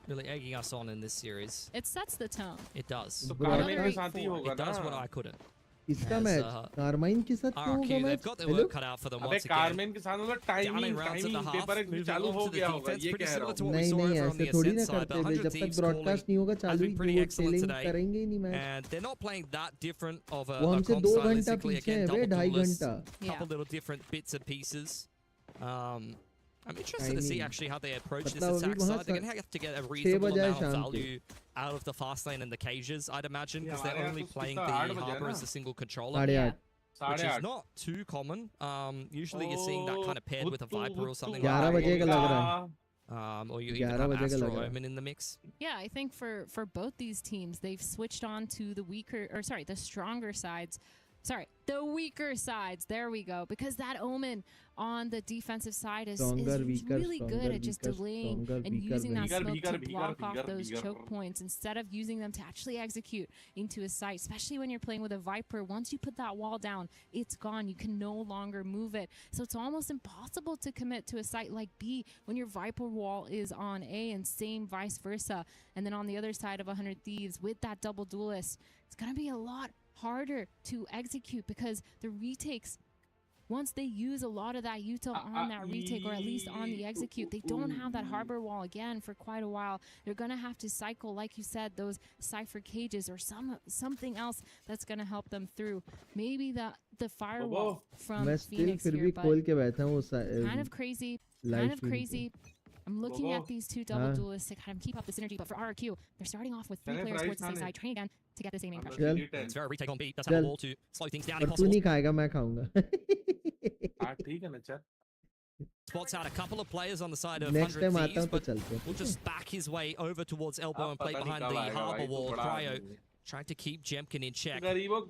Really egging us on in this series. It sets the tone. It does. तो कारमाइन के साथ ही होगा ना. It does what I couldn't. इसका मैच कारमाइन के साथ क्यों होगा match? They've got their work cut out for them once again. Carmine के साथ मतलब टाइमिंग पेपर चालू हो गया होगा. ये कह रहा हूँ. नहीं ऐसे थोड़ी ना करते हैं. जब तक ब्रॉडकास्ट नहीं होगा चालू ही टेलिंग करेंगे ही नहीं match. And they're not playing that different of a comp stylistically. Again, double duelist, couple little different bits and pieces. I'm interested to see actually how they approach this attack side. They're going to have to get a reasonable amount of value out of the fast lane and the cages, I'd imagine, because they're only playing the Harbor as a single controller. which is not too common. Usually you're seeing that kind of paired with a Viper or something 11 like बजे का लग रहा that. Or you even have Astro Omen in the mix. Yeah, I think for both these teams, they've switched on to the stronger sides. The weaker sides. There we go. Because that Omen on the defensive side is really good at just delaying and using that smoke to block off those choke points instead of using them to actually execute into a site, especially when you're playing with a Viper. Once you put that wall down, it's gone. You can no longer move it. So it's almost impossible to commit to a site like B when your Viper wall is on A, and same vice versa. And then on the other side of 100 Thieves with that double duelist, it's going to be a lot harder to execute because the retakes, once they use a lot of that util on that retake, or at least on the execute, they don't have that harbor wall again for quite a while. They're going to have to cycle, like you said, those Cypher cages or something else that's going to help them through. Maybe the firewall from Phoenix here, but kind of crazy. I'm looking at these two double duelists to kind of keep up the synergy, but for RRQ, they're starting off with 3 players towards the same side, trying again to get the same aim pressure. It's very retake on B. Does have a wall to slow things down if तू possible. नहीं खाएगा मैं खाऊंगा ठीक है ना चल Spots out a couple of players on the side of Next 100 time आता Thieves, हूँ तो but चलते will just back his way over towards Elbow and play behind the harbor wall. Cryo trying to keep Jemkin in check. He's having a little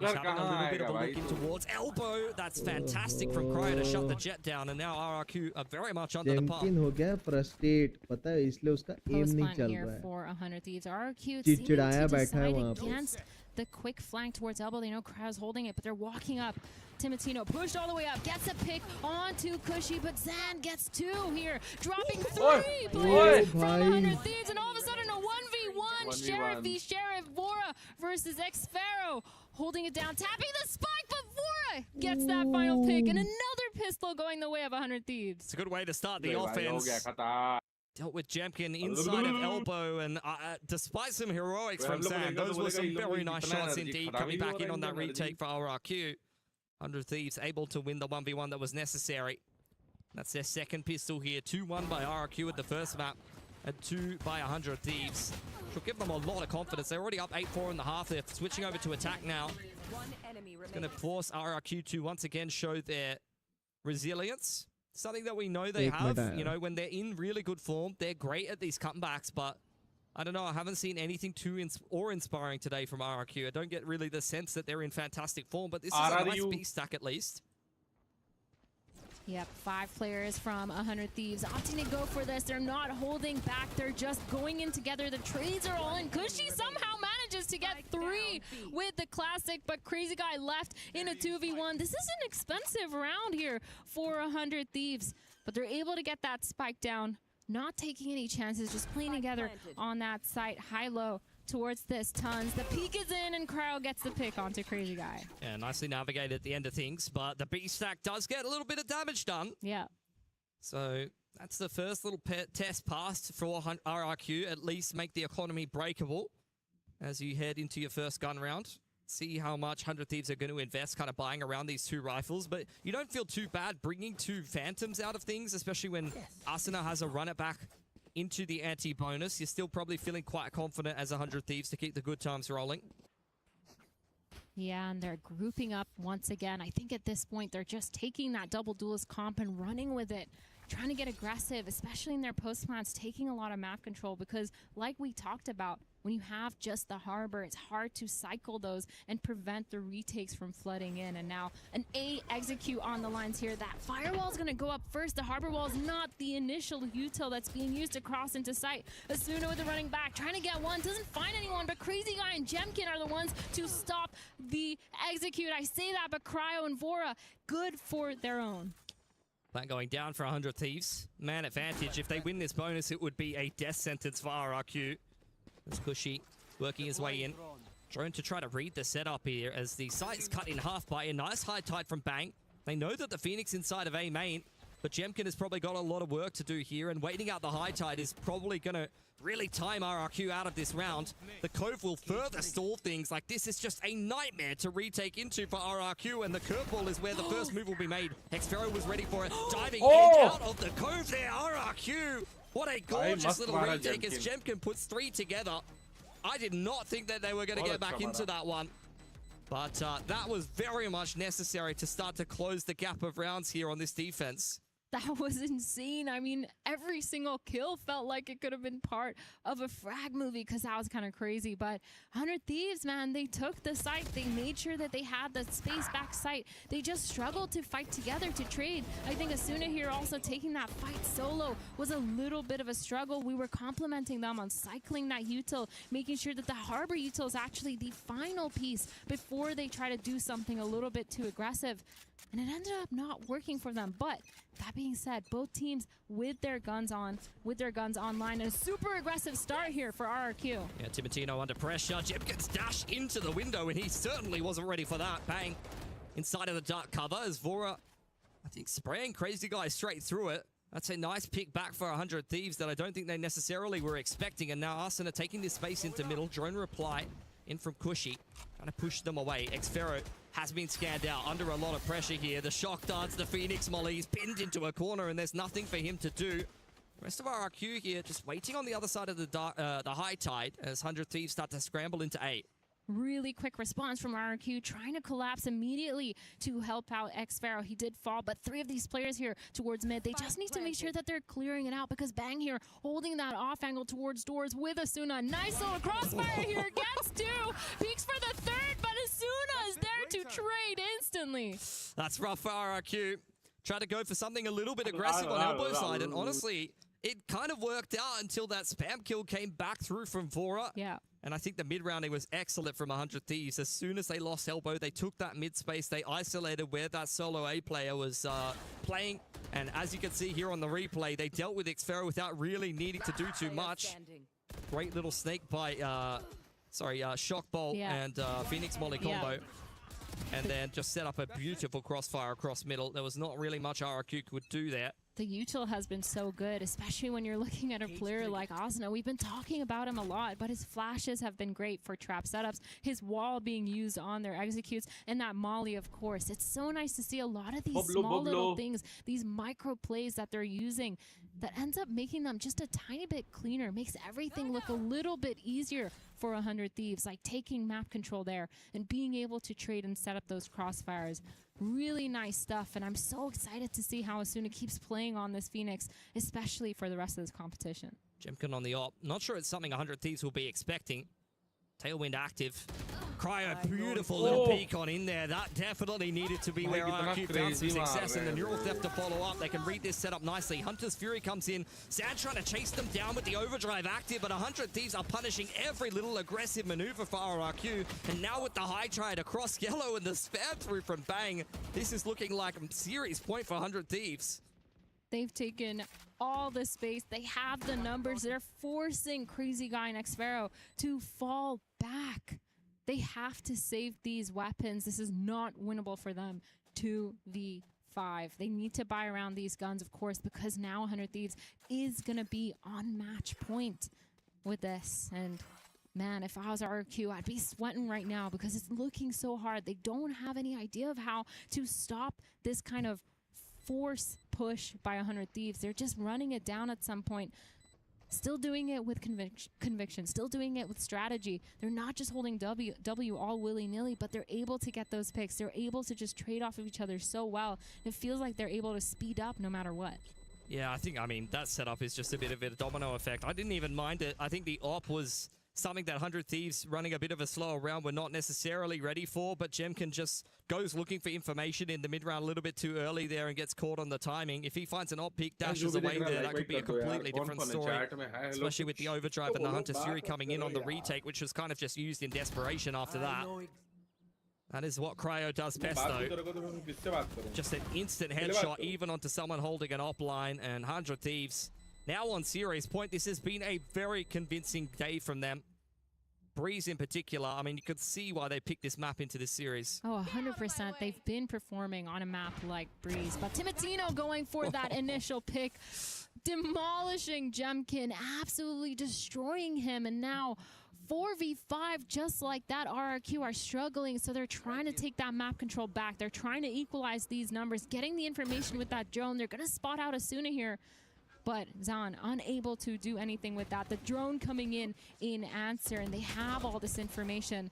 bit of a look in towards Elbow. That's fantastic from Cryo to shut the jet down, and now RRQ are very much under the pump. Jemkin हो गया frustrate, पता है इसलिए उसका aim नहीं चल रहा है. For 100 Thieves, RRQ चिड़चिड़ाया बैठा है वहाँ पे. against the quick flank towards Elbow. They know Cryo's holding it, but they're walking up. Timatino pushed all the way up, gets a pick onto Cushy, but Zan gets 2 here, dropping 3 players from 100 Thieves, and all of a sudden a 1v1 Sheriff v Sheriff, Vora versus Xpharaoh, holding it down, tapping the spike, but Vora gets that final pick, and another pistol going the way of 100 Thieves. It's a good way to start the offense. Dealt with Jemkin inside of Elbow, and despite some heroics from Zan, those were some very nice shots indeed, coming back in on that retake for RRQ. 100 Thieves able to win the 1v1 that was necessary. That's their second pistol here. 2-1 by RRQ at the first map, and 2 by 100 Thieves. Should give them a lot of confidence. They're already up 8-4 in the half. They're switching over to attack now. It's going to force RRQ to once again show their resilience. Something that we know they have. You know, when they're in really good form, they're great at these comebacks, but I don't know, I haven't seen anything too inspiring today from RRQ. I don't get really the sense that they're in fantastic form, but this is a nice B stack at least. Yep, 5 players from 100 Thieves opting to go for this. They're not holding back. They're just going in together. The trades are all in. Cushy somehow manages to get 3 with the classic, but Crazy Guy left in a 2v1. This is an expensive round here for 100 Thieves, but they're able to get that spike down. Not taking any chances, just playing together on that site, high-low towards this. Tons. The peek is in, and Cryo gets the pick onto Crazy Guy. Yeah, nicely navigated at the end of things, but the B stack does get a little bit of damage done. Yeah. So that's the first little test passed for RRQ. At least make the economy breakable as you head into your first gun round. See how much 100 Thieves are going to invest kind of buying around these 2 rifles, but you don't feel too bad bringing 2 Phantoms out of things, especially when Asuna has a run it back into the anti-bonus. You're still probably feeling quite confident as 100 Thieves to keep the good times rolling. Yeah, and they're grouping up once again. I think at this point, they're just taking that double duelist comp and running with it. Trying to get aggressive, especially in their post plants, taking a lot of map control because like we talked about, when you have just the harbor, it's hard to cycle those and prevent the retakes from flooding in. And now an A execute on the lines here. That firewall is going to go up first. The harbor wall is not the initial util that's being used to cross into sight. Asuna with the running back, trying to get one, doesn't find anyone, but Crazy Guy and Jemkin are the ones to stop the execute. I say that, but Cryo and Vora, good for their own. That going down for 100 Thieves. Man advantage. If they win this bonus, it would be a death sentence for RRQ. There's Cushy working his way in. Drone to try to read the setup here as the site is cut in half by a nice high tide from Bang. They know that the Phoenix inside of A main, but Jemkin has probably got a lot of work to do here, and waiting out the high tide is probably going to really time RRQ out of this round. The Cove will further stall things. Like, this is just a nightmare to retake into for RRQ, and the curveball is where the first move will be made. Xpharaoh was ready for it, diving in out of the Cove there. RRQ, what a gorgeous little retake as Jemkin puts 3 together. I did not think that they were going to get back into that one. But that was very much necessary to start to close the gap of rounds here on this defense. That was insane. I mean, every single kill felt like it could have been part of a frag movie because that was kind of crazy. But 100 Thieves, man, they took the site. They made sure that they had the space back site. They just struggled to fight together to trade. I think Asuna here also taking that fight solo was a little bit of a struggle. We were complimenting them on cycling that util, making sure that the Harbor util is actually the final piece before they try to do something a little bit too aggressive. And it ended up not working for them. But that being said, both teams with their guns on, with their guns online, and a super aggressive start here for RRQ. Yeah, Timotino under pressure. Jeb gets dashed into the window, and he certainly wasn't ready for that. Bang. Inside of the dark cover as Vora, I think, spraying Crazy Guy straight through it. That's a nice pick back for 100 Thieves that I don't think they necessarily were expecting. And now Arsenal taking this space into middle. Drone reply in from Cushy, trying to push them away. Xfero has been scanned out, under a lot of pressure here. The shock darts, the Phoenix Molly, he's pinned into a corner, and there's nothing for him to do. The rest of our RQ here just waiting on the other side of the high tide as 100 Thieves start to scramble into 8. Really quick response from RRQ, trying to collapse immediately to help out Xfero. He did fall, but 3 of these players here towards mid, they just need to make sure that they're clearing it out because Bang here holding that off angle towards doors with Asuna. Nice little crossfire here, gets 2, peeks for the 3rd, but Asuna is there to trade instantly. That's rough for RRQ. Tried to go for something a little bit aggressive on elbow side, and honestly, it kind of worked out until that spam kill came back through from Vora. Yeah. And I think the mid-rounding was excellent from 100 Thieves. As soon as they lost elbow, they took that mid-space. They isolated where that solo A player was playing. And as you can see here on the replay, they dealt with Xfero without really needing to do too much. Great little snake by, Shock Bolt and Phoenix Molly combo. And then just set up a beautiful crossfire across middle. There was not really much RRQ could do there. The util has been so good, especially when you're looking at a player like Asuna. We've been talking about him a lot, but his flashes have been great for trap setups. His wall being used on their executes, and that molly, of course. It's so nice to see a lot of these small little things, these micro plays that they're using that ends up making them just a tiny bit cleaner, makes everything look a little bit easier for 100 Thieves, like taking map control there and being able to trade and set up those crossfires. Really nice stuff, and I'm so excited to see how Asuna keeps playing on this Phoenix, especially for the rest of this competition. Jemkin on the op. Not sure it's something 100 Thieves will be expecting. Tailwind active. Cryo, beautiful little peek on in there. That definitely needed to be where RQ found some success, and the neural theft to follow up. They can read this setup nicely. Hunter's Fury comes in. Sand trying to chase them down with the overdrive active, but 100 Thieves are punishing every little aggressive maneuver for RQ. And now with the high trade across yellow and the spam through from Bang, this is looking like a serious point for 100 Thieves. They've taken all the space. They have the numbers. They're forcing Crazy Guy and Xfero to fall back. They have to save these weapons. This is not winnable for them. 2v5. They need to buy around these guns, of course, because now 100 Thieves is going to be on match point with this. And man, if I was RQ, I'd be sweating right now because it's looking so hard. They don't have any idea of how to stop this kind of force push by 100 Thieves. They're just running it down at some point. Still doing it with conviction, still doing it with strategy. They're not just holding W all willy-nilly, but they're able to get those picks. They're able to just trade off of each other so well. It feels like they're able to speed up no matter what. Yeah, I mean, that setup is just a bit of a domino effect. I didn't even mind it. I think the op was something that 100 Thieves running a bit of a slower round were not necessarily ready for, but Jemkin just goes looking for information in the mid-round a little bit too early there and gets caught on the timing. If he finds an op peak, dashes away there, that could be a completely different story, especially with the overdrive and the Hunter's Fury coming in on the retake, which was kind of just used in desperation after that. That is what Cryo does best, though. Just an instant headshot, even onto someone holding an op line, and 100 Thieves now on series point. This has been a very convincing day from them. Breeze in particular, I mean, you could see why they picked this map into this series. Oh, 100%. They've been performing on a map like Breeze. But Timotino going for that initial pick, demolishing Jemkin, absolutely destroying him. And now 4v5 just like that. RRQ are struggling, so they're trying to take that map control back. They're trying to equalize these numbers, getting the information with that drone. They're going to spot out Asuna here. But Zan unable to do anything with that. The drone coming in answer, and they have all this information.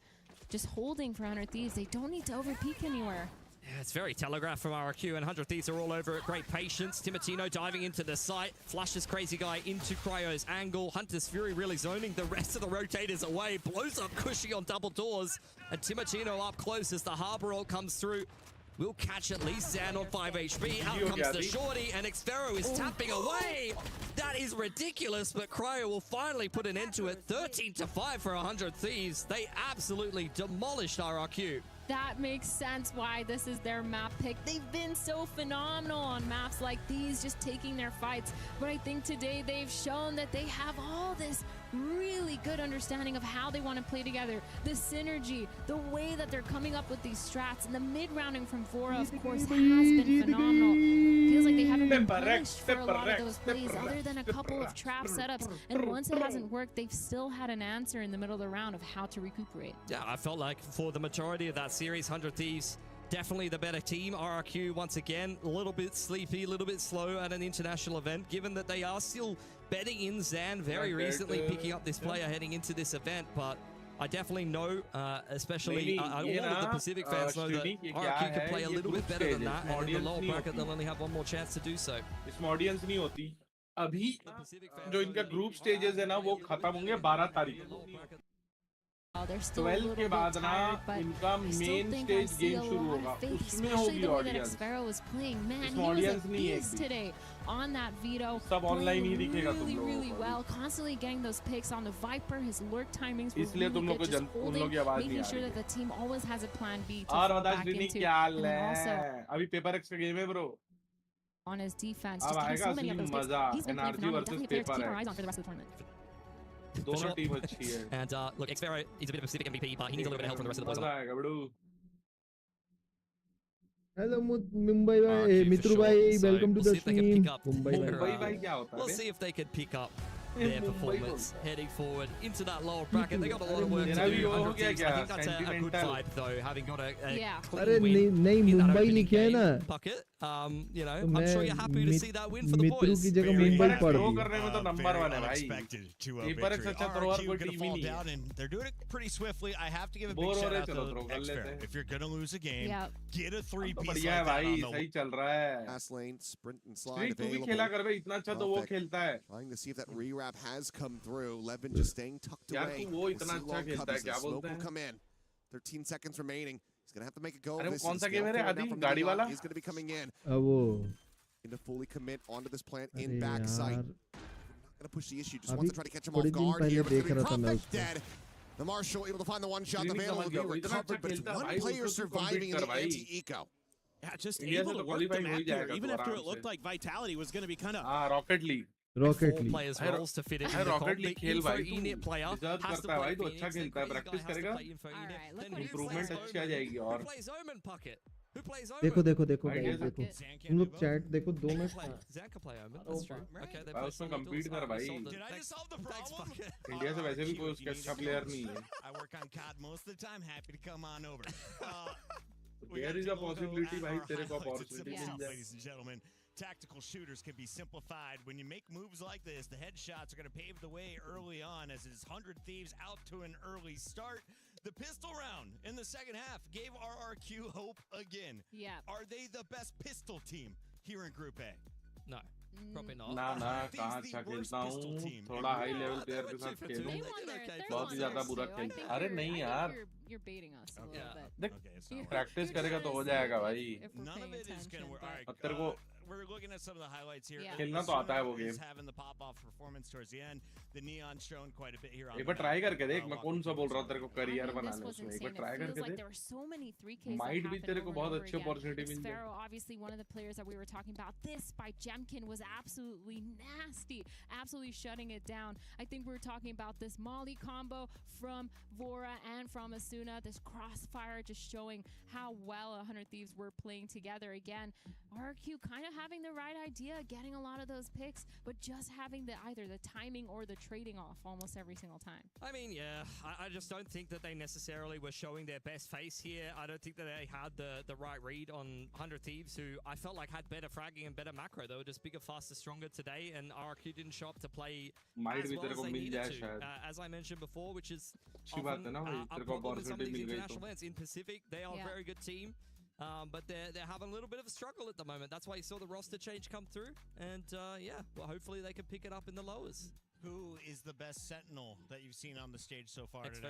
just holding for 100 Thieves. They don't need to overpeak anywhere. Yeah, it's very telegraphed from RRQ, and 100 Thieves are all over it. Great patience. Timotino diving into the site. Flushes Crazy Guy into Cryo's angle. Hunter's Fury really zoning the rest of the rotators away. Blows up Cushy on double doors. And Timotino up close as the Harbor ult comes through. We'll catch at least Zan on 5 HP. Out comes the shorty, and Xfero is tapping away. That is ridiculous, but Cryo will finally put an end to it. 13-5 for 100 Thieves. They absolutely demolished RRQ. That makes sense why this is their map pick. They've been so phenomenal on maps like these, just taking their fights. But I think today they've shown that they have all this really good understanding of how they want to play together. The synergy, the way that they're coming up with these strats, and the mid-rounding from Vora, of course, has been phenomenal. Feels like they haven't been punished for a lot of those plays other than a couple of trap setups. And once it hasn't worked, they've still had an answer in the middle of the round of how to recuperate. Yeah, I felt like for the majority of that series, 100 Thieves definitely the better team. RRQ, once again, a little bit sleepy, a little bit slow at an international event, given that they are still betting in Zan very recently, picking up this player heading into this event. But I definitely know, especially all of the Pacific fans know that RRQ can play a little bit better than that, and in the lower bracket, they'll only have one more chance to do so. इसमें audience नहीं होती अभी जो इनका group stages है ना वो खत्म होंगे 12 तारीख को 12 के बाद ना इनका मेन स्टेज गेम शुरू होगा उसमें होगी ऑडियंस इसमें ऑडियंस नहीं है on that veto, सब ऑनलाइन ही दिखेगा तुम लोगों really well, constantly getting those picks on the Viper. His lurk timings were इसलिए तुम really लोग good, just holding, making sure that the team always has a plan B to fall back into. क्या हाल है अभी paper x का game है bro on his defense, just getting so many of those picks. He's been playing phenomenal. Definitely a player to keep our eyes on for the rest of the tournament. दोनों team अच्छी है and look, Xfero is a bit of a Pacific MVP, but he needs a little bit of help from the rest of the boys. मजा आएगा bro Hello Mumbai bhai, Mitru bhai, welcome to the stream. Mumbai bhai क्या होता है? We'll see if they could pick up their performance heading forward into that lower bracket. They got a lot of work to do. 100 Thieves, I think that's a good vibe though, having got a clean win in that opening game bucket. You know, I'm sure you're happy to see that win for the boys. Mitru की जगह मुंबई पड़ throw करने में तो number 1 है भाई paper x अच्छा thrower कोई टीम ही नहीं है they're doing it pretty swiftly. I have to give a big shout out to Xfero. If you're going to lose a game, get a 3-piece like that on the सही चल रहा है Fast lane, sprint and slide तू भी available. खेला कर बे इतना अच्छा तो वो खेलता है Trying to see if that rewrap has come through. Levin just staying tucked यार away. तू वो इतना अच्छा खेलता है क्या बोलते हैं Smoke will come in. 13 seconds remaining. He's going to have to make a go. अरे वो This कौन is सा गेम है रे आदि from गाड़ी Neon. वाला He's going to be coming in. वो To fully commit onto this plant in अरे backside. यार Not going to push the issue. Just अभी wants to try to catch him थोड़ी off दिन guard पहले here. But देख it's रहा था going to मैं be उसको dead. The Marshall able to find the one shot. The Screening Veil will समझ be गया वो इतना अच्छा recovered, but it's खेलता है one भाई player उसको surviving in कम्पीट the कर भाई anti-eco. Yeah, just India able से to तो work the क्वालीफाई हो map ही here, जाएगा even तो after आराम it looked से like Vitality was going to be kind of... हाँ rocket league Rocket Four League players roles to fit it in the rocket comp. League The खेल Info भाई तू Enit player deserve has to करता है play भाई तो Phoenix. अच्छा The खेलता है Crazy guy practice has to करेगा play Info Enit. इंप्रूवमेंट अच्छी आ जाएगी Who और plays Omen Puckett? Who plays Omen? देखो देखो देखो भाई guys, जैसे देखो तुम लोग चैट देखो 2 minute Zan can play Omen. That's true. Okay, they भाई play उसमें Solid कम्पीट Duels. कर भाई Did I just solve the problem? India से वैसे भी कोई उसका अच्छा प्लेयर नहीं है I work on COD most of the time. Happy to come on over. There is a possibility भाई तेरे को opportunity मिल जाए Ladies and gentlemen, tactical shooters can be simplified. When you make moves like this, the headshots are going to pave the way early on as his 100 Thieves out to an early start. The pistol round in the second half gave RRQ hope again. Yeah. Are they the best pistol team here in Group A? No, probably not. ना ना कहाँ अच्छा खेलता हूँ थोड़ा high level player के साथ खेलूँ बहुत ही ज़्यादा बुरा खेलता अरे नहीं यार You're baiting us a little bit. देख प्रैक्टिस करेगा तो हो जाएगा भाई None of it is going to work. All right, अब तेरे को we're looking at some of the highlights here. खेलना तो आता है वो game Having the pop-off performance towards the end. The Neon shown quite a bit here on एक बार try करके देख मैं कौन सा बोल रहा हूँ तेरे को करियर बनाने उसमें एक बार ट्राई करके देख माइट भी तेरे को बहुत अच्छी अपॉर्चुनिटी मिल जाए Obviously one of the players that we were talking about, this by Jemkin was absolutely nasty, absolutely shutting it down. I think we were talking about this Molly combo from Vora and from Asuna, this crossfire just showing how well 100 Thieves were playing together again. RQ kind of having the right idea, getting a lot of those picks, but just having either the timing or the trading off almost every single time. I mean, yeah, I just don't think that they necessarily were showing their best face here. I don't think that they had the right read on 100 Thieves, who I felt like had better fragging and better macro. They were just bigger, faster, stronger today, and RRQ didn't show up to play as well as they needed to. As I mentioned before, which is often a problem with some of these international events. In Pacific, they are a very good team. But they're having a little bit of a struggle at the moment. That's why you saw the roster change come through. And yeah, well, hopefully they can pick it up in the lowers. Who is the best Sentinel that you've seen on the stage so far today?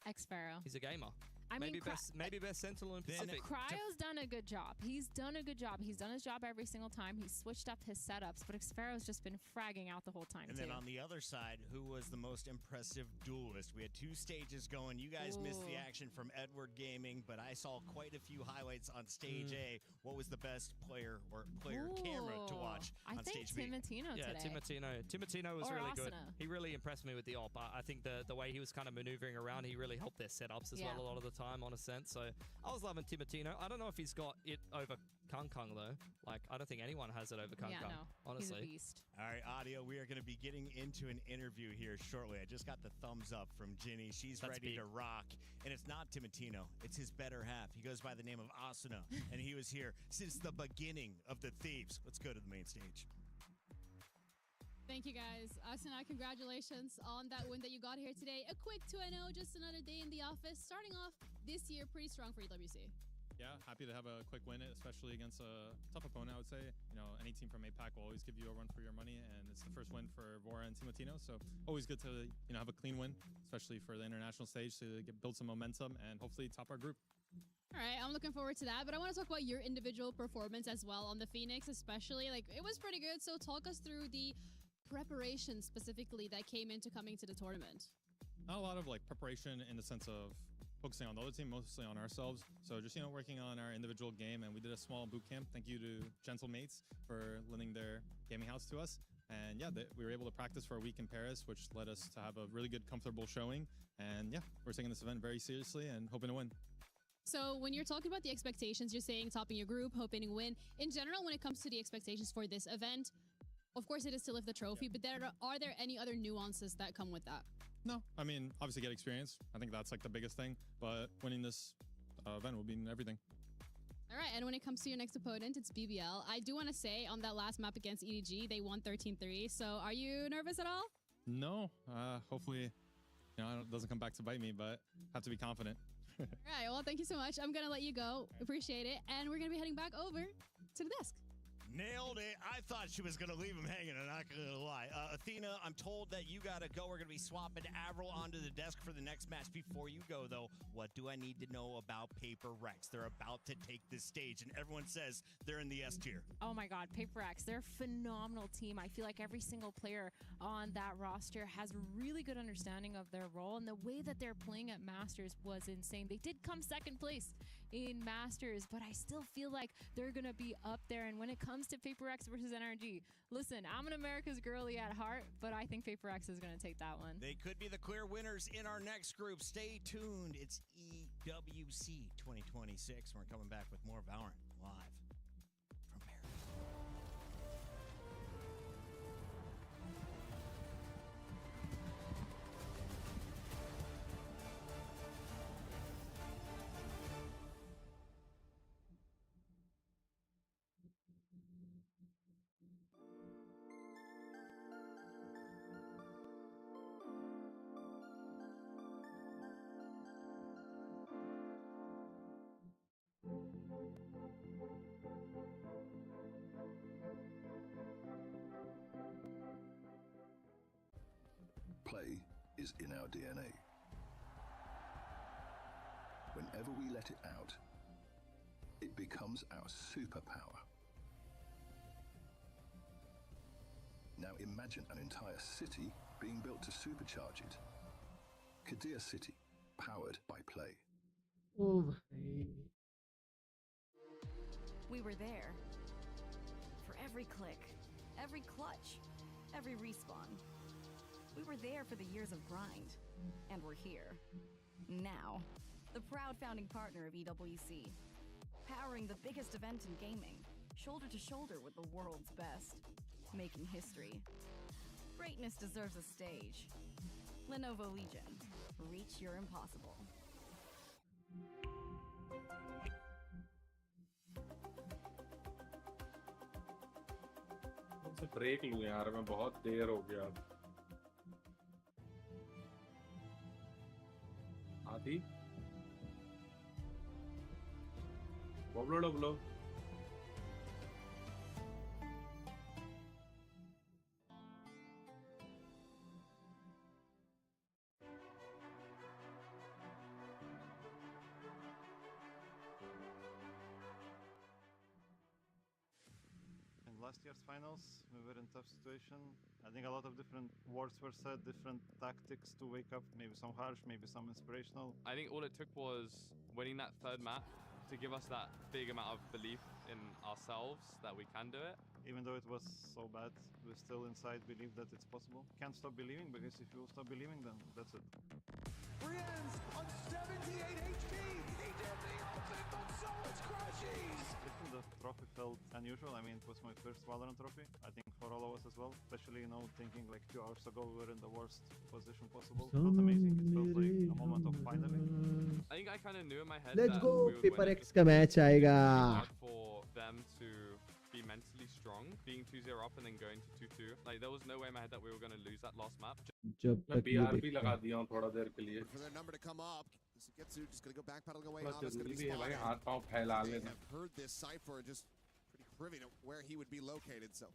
xFaro. He's a gamer. I mean, maybe best Sentinel in Pacific. Cryo's done a good job. He's done a good job. He's done his job every single time. He's switched up his setups, but xFaro's just been fragging out the whole time, And then on the other side, who was the most impressive duelist? We had 2 stages going. You guys missed the action from Edward Gaming, but I saw quite a few highlights on Stage A. What was the best player or player camera to watch on Stage B? Timotino today. Timotino was or really Asuna. good. He really impressed me with the op. I think the way he was kind of maneuvering around, he really helped their setups as well a lot of the time, on a sense. So I was loving Timotino. I don't know if he's got it over Kung Kung, though. Like, I don't think anyone has it over Kung Kung, honestly. He's a beast. All right, Audio, we are going to be getting into an interview here shortly. I just got the thumbs up from Ginny. She's ready to rock. And it's not Timotino. It's his better half. He goes by the name of Asuna, and he was here since the beginning of the Thieves. Let's go to the main stage. Thank you, guys. Asuna, congratulations on that win that you got here today. A quick 2-0, just another day in the office. Starting off this year pretty strong for EWC. Yeah, happy to have a quick win, especially against a tough opponent, I would say. You know, any team from APAC will always give you a run for your money, and it's the first win for Vora and Timotino, so always good to have a clean win, especially for the international stage, to build some momentum and hopefully top our group. All right, I'm looking forward to that, but I want to talk about your individual performance as well on the Phoenix, especially. Like, it was pretty good, so talk us through the preparation specifically that came into coming to the tournament. Not a lot of preparation in the sense of focusing on the other team, mostly on ourselves. So just working on our individual game, and we did a small boot camp. Thank you to Gentlemates for lending their gaming house to us. And yeah, we were able to practice for a week in Paris, which led us to have a really good, comfortable showing. And yeah, we're taking this event very seriously and hoping to win. So when you're talking about the expectations, you're saying topping your group, hoping to win. In general, when it comes to the expectations for this event, of course it is to lift the trophy, but are there any other nuances that come with that? No, I mean, obviously get experience. I think that's the biggest thing, but winning this event will be everything. All right, and when it comes to your next opponent, it's BBL. I do want to say on that last map against EDG, they won 13-3. So are you nervous at all? No, hopefully, it doesn't come back to bite me, but have to be confident. All right, well, thank you so much. I'm going to let you go. Appreciate it. And we're going to be heading back over to the desk. Nailed it. I thought she was going to leave him hanging, I'm not going to lie. Athena, I'm told that you got to go. We're going to be swapping Avril onto the desk for the next match. Before you go, though, what do I need to know about Paper Rex? They're about to take this stage, and everyone says they're in the S tier. Oh my God, Paper Rex, they're a phenomenal team. I feel like every single player on that roster has a really good understanding of their role, and the way that they're playing at Masters was insane. They did come second place in Masters, but I still feel like they're going to be up there. And when it comes to Paper X versus NRG, listen, I'm an America's girly at heart, but I think Paper X is going to take that one. They could be the clear winners in our next group. Stay tuned. It's EWC 2026. We're coming back with more Valorant live from Paris. Play is in our DNA. Whenever we let it out, it becomes our superpower. Now imagine an entire city being built to supercharge it. Kadir City, powered by Play. We were there. For every click, every clutch, every respawn. We were there for the years of grind, and we're here. Now, the proud founding partner of EWC, powering the biggest event in gaming, shoulder to shoulder with the world's best, making history. Greatness deserves a stage. Lenovo Legion. Reach your impossible. Break लूं यार, मैं बहुत देर हो गया। आदि बबलो डबलो last year's finals, we were in a tough situation. I think a lot of different words were said, different tactics to wake up, maybe some harsh, maybe some inspirational. I think all it took was winning that third map to give us that big amount of belief in ourselves that we can do it. Even though it was so bad, we still inside believe that it's possible. Can't stop believing, because if you stop believing, then that's it. Brienne's on 78 HP! He did the ultimate, but so is Crushies! I think the trophy felt unusual. I mean, it was my first Valorant trophy. I think for all of us as well. Especially, you know, thinking like 2 hours ago we were in the worst position possible. It felt amazing. It felt like a moment of finally. I think I kind of knew in my head Let's that go! we would Paper win it X का match आएगा. hard for them to be mentally strong, being 2-0 up and then going to 2-2. Like there was no way in my head that we were going to lose that last map. जब मैं तक ये BRB देखता लगा दिया हूं थोड़ा देर के लिए। For their number to come up, Getsu just going to go backpedaling away. थोड़ा Nava's going to जरूरी be है भाई, spotted. हाथ पांव फैला They लेना। have heard this cipher and just pretty privy to where he would be located, so a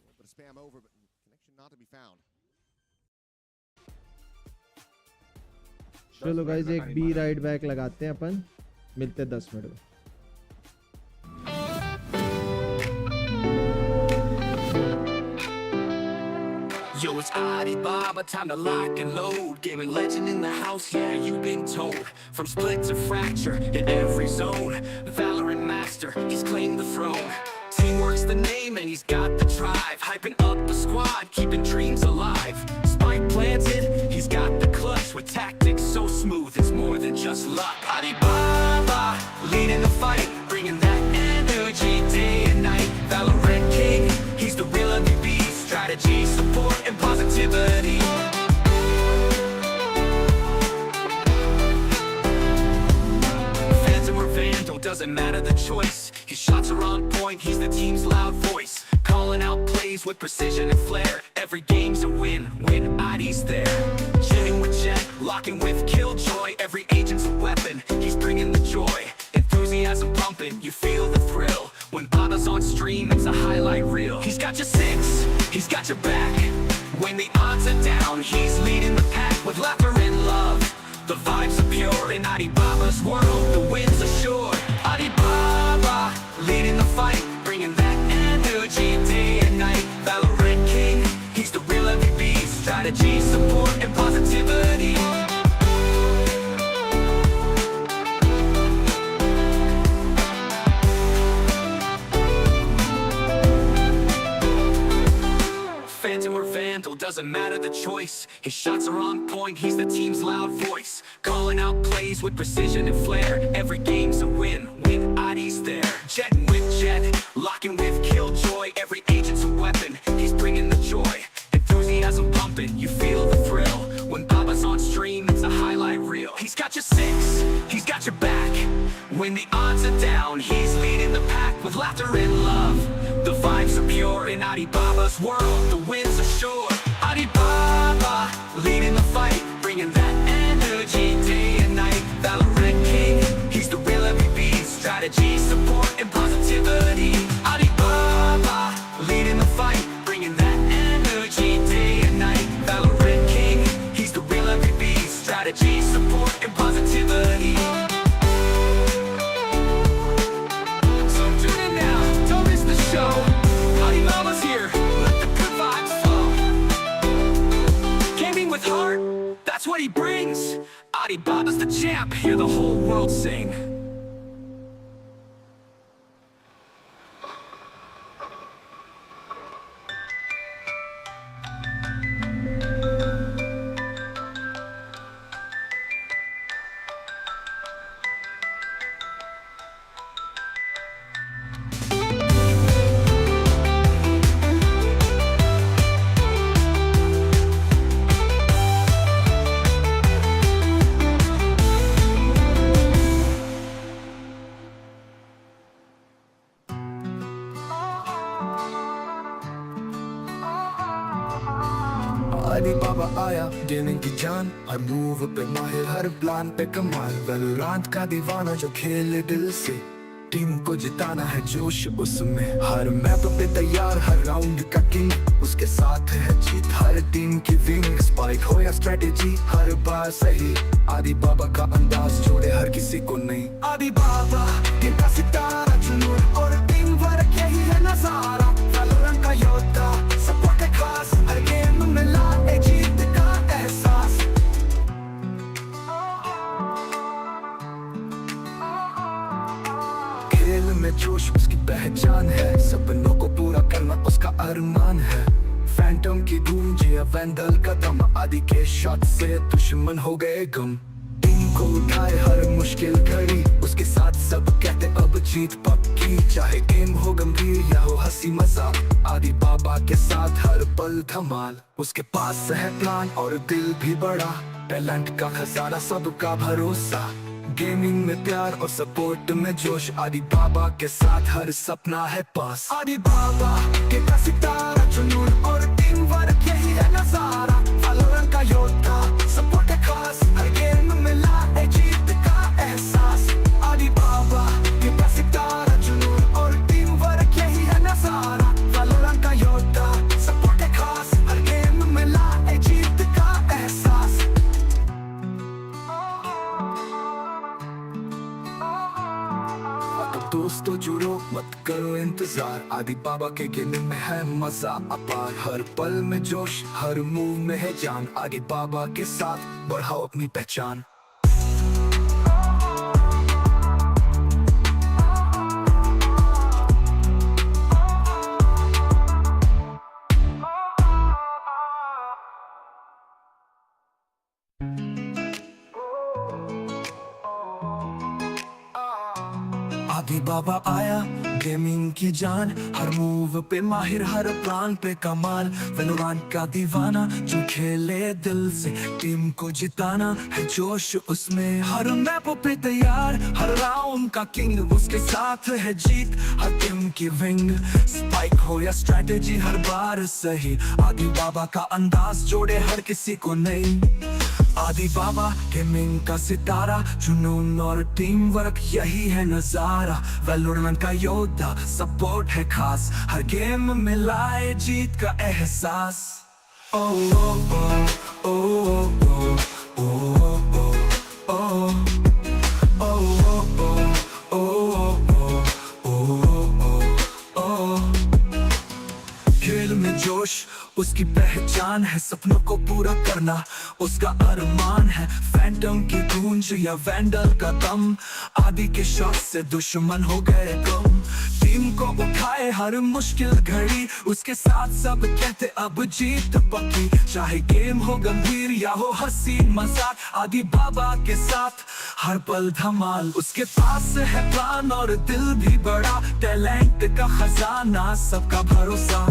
little bit of spam over, but connection not to be found. चलो guys एक B right back लगाते हैं अपन. मिलते हैं 10 minute में. Yo, it's Alibaba, time to lock and load. Gaming legend in the house, yeah, you've been told. From split to fracture, in every zone. Valorant master, he's claimed the throne. Teamwork's the name and he's got the drive. Hyping up the squad, keeping dreams alive. Spike planted, he's got the clutch. With tactics so smooth, it's more than just luck. Alibaba, leading the fight. Bringing that energy day and night. Valorant king, he's the real MVP. Strategy, support, and positivity. Phantom or Vandal, doesn't matter the choice. His shots are on point, he's the team's loud voice. Calling out plays with precision and flair. Every game's a win, win ID's there. Jetting with Jet, locking with Killjoy. Every agent's a weapon, he's bringing the joy. Enthusiasm pumping, you feel the thrill. When Baba's on stream, it's a highlight reel. He's got your six, he's got your back. When the odds are down, he's leading the pack. With laughter and love, the vibes are pure. In Alibaba's world, the win's assured. Alibaba, leading the fight. Bringing that energy day and night. Valorant king, he's the real MVP. Strategy, support, and positivity. Phantom or Vandal, doesn't matter the choice. His shots are on point, he's the team's loud voice. Calling out plays with precision and flair. Every game's a win, win ID's there. Jetting with Jet, locking with Killjoy. Every agent's a weapon, he's bringing the joy. Enthusiasm pumping, you feel the thrill. When Baba's on stream, it's a highlight reel. He's got your six, he's got your back. When the odds are down, he's leading the pack. With laughter and love, the vibes are pure. In Alibaba's world, the win's assured. Alibaba, leading the fight. Bringing that energy day and night. Valorant king, he's the real MVP. Strategy, support, and positivity. Alibaba, leading the fight. Bringing that energy day and night. Valorant king, he's the real MVP. Strategy, support, and positivity. So tune in now, don't miss the show. Alibaba's here, let the good vibes flow. Gaming with heart, that's what he brings. Alibaba's the champ, hear the whole world sing. आया gaming की जान, हर move पे माहिर, हर plan पे कमाल। Valorant का दीवाना जो खेले दिल से, टीम को जिताना है जोश उसमें। हर मैप पे तैयार, हर राउंड का किंग, उसके साथ है जीत हर टीम की विंग। स्पाइक हो या स्ट्रेटेजी, हर बार सही। आदि बाबा का अंदाज जोड़े हर किसी को नहीं। आदि बाबा टीम का सितारा, जुनून और टीम वर्क, यही है नजारा। वैलोरेंट का योद्धा, सपोर्ट है खास, हर गेम में लाए जीत का एहसास। खेल में जोश उसकी पहचान है, सपनों को पूरा करना उसका अरमान है। फैंटम की गूंज या वैंडल का दम, आदि के शॉट से दुश्मन हो गए गम। टीम को उठाए हर मुश्किल घड़ी, उसके साथ सब कहते अब जीत पक्की। चाहे गेम हो गंभीर या हो हंसी मजाक, आदि बाबा के साथ हर पल धमाल। उसके पास है प्लान और दिल भी बड़ा, टैलेंट का खजाना सबका भरोसा। गेमिंग में प्यार और सपोर्ट में जोश, आदि बाबा के साथ हर सपना है पास। आदि बाबा के का सितारा, जुनून और टीम वर्क, यही है नजारा। वैलोरेंट का योद्धा, सपोर्ट है खास, हर गेम में लाए जीत का एहसास। आदि बाबा के का सितारा, जुनून और टीम वर्क, यही है नजारा। वैलोरेंट का योद्धा, सपोर्ट है खास, हर गेम में लाए जीत का एहसास। दोस्तों जुड़ो मत करो इंतजार, आदि बाबा के गेम में है मजा अपार। हर पल में जोश, हर मूव में है जान, आदि बाबा के साथ बढ़ाओ अपनी पहचान। आदि बाबा आया गेमिंग की जान, हर मूव पे माहिर, हर प्लान पे कमाल। वैलोरेंट का दीवाना जो खेले दिल से, टीम को जिताना है जोश उसमें। हर मैप पे तैयार, हर राउंड का किंग, उसके साथ है जीत हर टीम की विंग। स्पाइक हो या स्ट्रेटेजी, हर बार सही। आदि बाबा का अंदाज जोड़े हर किसी को नहीं। आदि बाबा गेमिंग का सितारा, जुनून और टीम वर्क, यही है नजारा। वैलोरेंट का योद्धा, सपोर्ट है खास, हर गेम में लाए जीत का एहसास। ओ ओ ओ ओ ओ ओ ओ ओ जोश उसकी पहचान है, सपनों को पूरा करना उसका अरमान है। फैंटम की गूंज या वैंडल का दम, आदि के शॉट से दुश्मन हो गए गम। टीम को उठाए हर मुश्किल घड़ी, उसके साथ सब कहते अब जीत पक्की। चाहे गेम हो गंभीर या हो हंसी मजाक, आदि बाबा के साथ हर पल धमाल। उसके पास है प्लान और दिल भी बड़ा, टैलेंट का खजाना सबका भरोसा।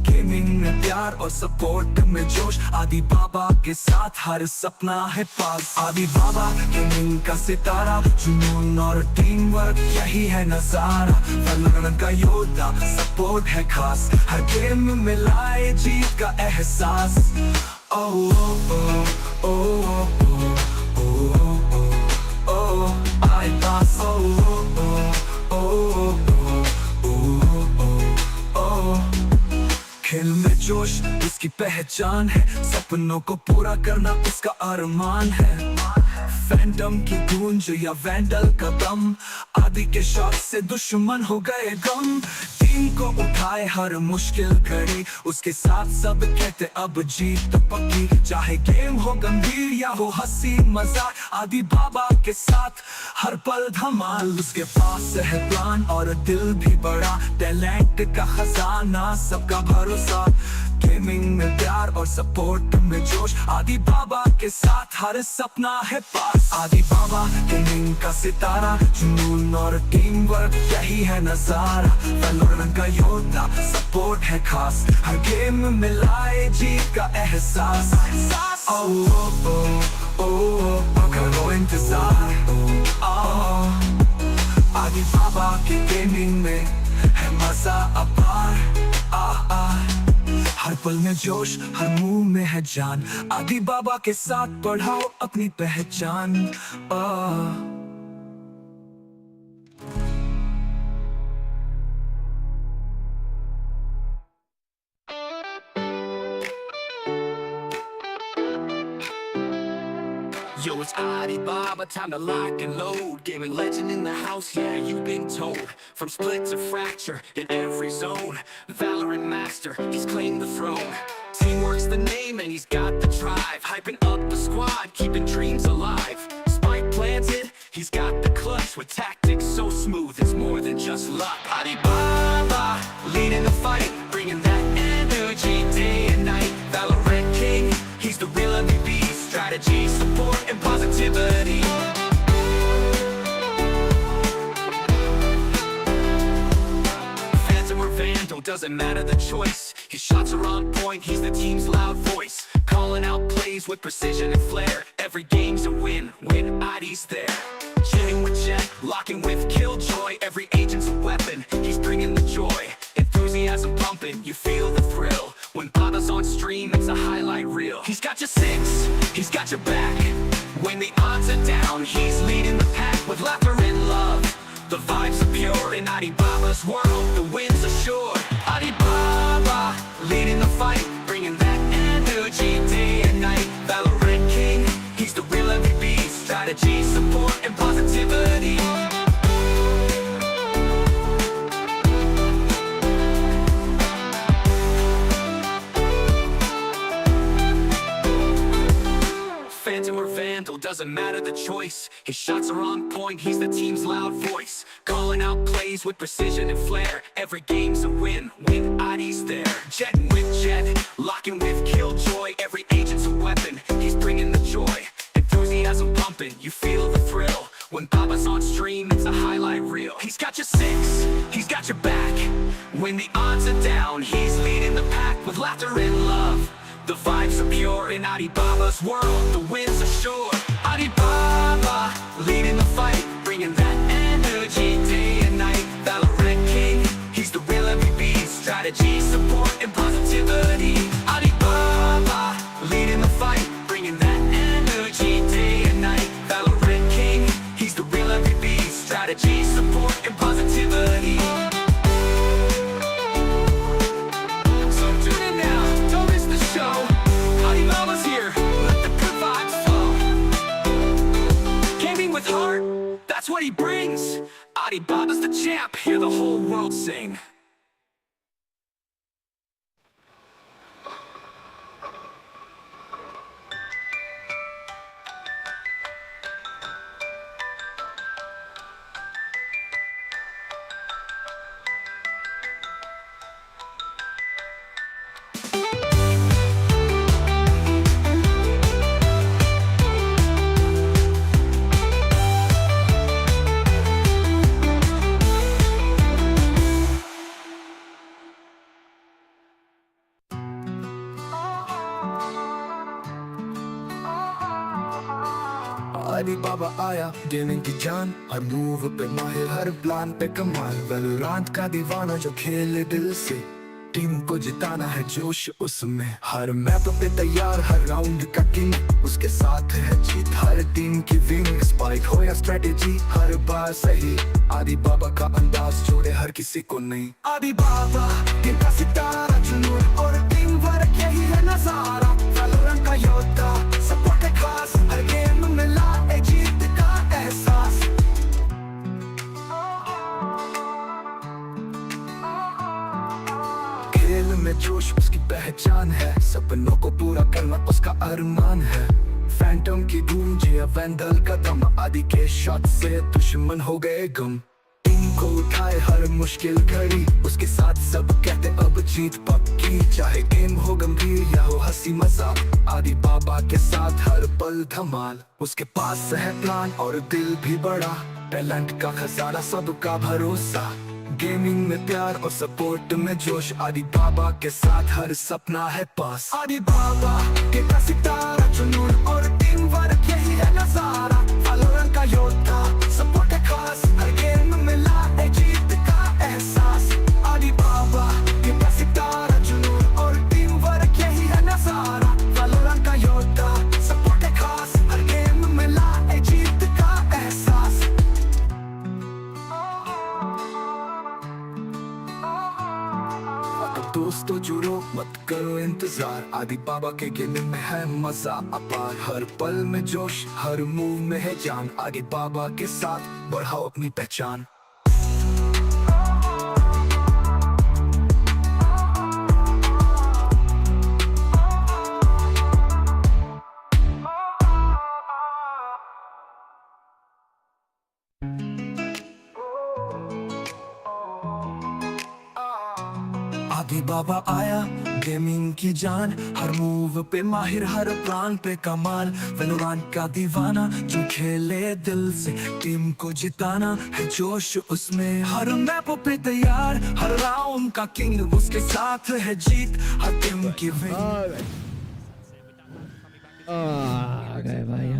गेमिंग में प्यार और सपोर्ट में जोश, आदि बाबा के साथ हर सपना है पास। आदि बाबा गेमिंग का सितारा, जुनून और टीम वर्क, यही है नजारा। वैलोरेंट का योद्धा, सपोर्ट है खास, हर गेम में लाए जीत का एहसास। ओ ओ ओ ओ ओ ओ ओ आई पास। ओ ओ ओ ओ खेल में जोश उसकी पहचान है, सपनों को पूरा करना उसका अरमान है। फैंटम की गूंज या वैंडल का दम, आदि के शॉट से दुश्मन हो गए गम। टीम को उठाए हर मुश्किल घड़ी, उसके साथ सब कहते अब जीत पक्की। चाहे गेम हो गंभीर या हो हंसी मजाक, आदि बाबा के साथ हर पल धमाल। उसके पास है प्लान और दिल भी बड़ा, टैलेंट का खजाना सबका भरोसा। गेमिंग में प्यार और सपोर्ट में जोश, आदि बाबा के साथ हर सपना है पास। आदि बाबा गेमिंग का सितारा, जुनून और टीम वर्क, यही है नजारा। वैलोरेंट का योद्धा, सपोर्ट है खास, हर गेम में लाए जीत का एहसास। ओ ओ ओ ओ करो इंतजार। आदि बाबा के गेमिंग में है मजा अपार। हर पल में जोश, हर मुंह में है जान। आदि बाबा के साथ बढ़ाओ अपनी पहचान। Yo, it's Alibaba, time to lock and load. Gaming legend in the house, yeah, you've been told. From split to fracture, in every zone. Valorant master, he's claimed the throne. Teamwork's the name and he's got the drive. Hyping up the squad, keeping dreams alive. Spike planted, he's got the clutch. With tactics so smooth, it's more than just luck. Alibaba, leading the fight, bringing that energy day and night. Valorant king, he's the real MVP. Strategy, support, and positivity. Phantom or Vandal, doesn't matter the choice. His shots are on point, he's the team's loud voice. Calling out plays with precision and flair. Every game's a win, when ID's there. Chatting with Jet, locking with Killjoy. Every agent's a weapon, he's bringing the joy. Enthusiasm pumping, you feel the thrill. When Baba's on stream, it's a highlight reel. He's got your six, he's got your back. When the odds are down, he's leading the pack. With laughter and love, the vibes are pure. In Alibaba's world, the win's assured. Alibaba, leading the fight, bringing that energy day and night. Valorant king, he's the real MVP. Strategy, support, and positivity. Phantom or Vandal, doesn't matter the choice. His shots are on point, he's the team's loud voice. Calling out plays with precision and flair. Every game's a win, when ID's there. Jetting with Jet, locking with Killjoy. Every agent's a weapon, he's bringing the joy. Enthusiasm pumping, you feel the thrill. When Baba's on stream, it's a highlight reel. He's got your six, he's got your back. When the odds are down, he's leading the pack. With laughter and love, the vibes are pure. In Alibaba's world, the win's assured. Alibaba, leading the fight, bringing that energy day and night. Valorant king, he's the real MVP. Strategy, support, and positivity. Alibaba, leading the fight, bringing that energy day and night. Valorant king, he's the real MVP. Strategy, support, and positivity. So tune in now, don't miss the show. Alibaba's here, let the good vibes flow. Gaming with heart, that's what he brings. Alibaba's the champ, hear the whole world sing. Alibaba आया gaming की जान, हर move पे माहिर, हर plan पे कमाल। Valorant का दीवाना जो खेले दिल से, टीम को जिताना है जोश उसमें। हर मैप पे तैयार, हर राउंड का किंग, उसके साथ है जीत हर टीम की विंग। स्पाइक हो या स्ट्रेटेजी, हर बार सही। आदिबाबा का अंदाज जोड़े हर किसी को नहीं। आदिबाबा टीम का सितारा, जुनून और टीम वर्क, यही है नजारा। वैलोरेंट का योद्धा, सपोर्ट है खास, हर गेम में लाए जीत का एहसास। खेल में जोश उसकी पहचान है, सपनों को पूरा करना उसका अरमान है। फैंटम की गूंजे वैंडल का दम, आदि के शॉट से दुश्मन हो गए गुम। टीम को उठाए हर मुश्किल घड़ी, उसके साथ सब कहते अब जीत पक्की। चाहे गेम हो गंभीर या हो हंसी मजाक, आदिबाबा के साथ हर पल धमाल। उसके पास है प्लान और दिल भी बड़ा, टैलेंट का खजाना सबका भरोसा। गेमिंग में प्यार और सपोर्ट में जोश, आदिबाबा के साथ हर सपना है पास। आदिबाबा के का सितारा, जुनून और टीम वर्क, यही है नजारा। वैलोरेंट का योद्धा, सपोर्ट है खास, हर गेम में लाए जीत का एहसास। आदिबाबा के का सितारा, जुनून और टीम इंतजार आदि बाबा के गेम में है मजा अपार हर पल में जोश हर मूव में है जान आदि बाबा के साथ बढ़ाओ अपनी पहचान आदि बाबा आया गेमिंग की जान हर मूव पे माहिर हर प्लान पे कमाल वेलोरेंट का दीवाना जो खेले दिल से टीम को जिताना है जोश उसमें हर मैप पे तैयार हर राउंड का किंग उसके साथ है जीत हर टीम की win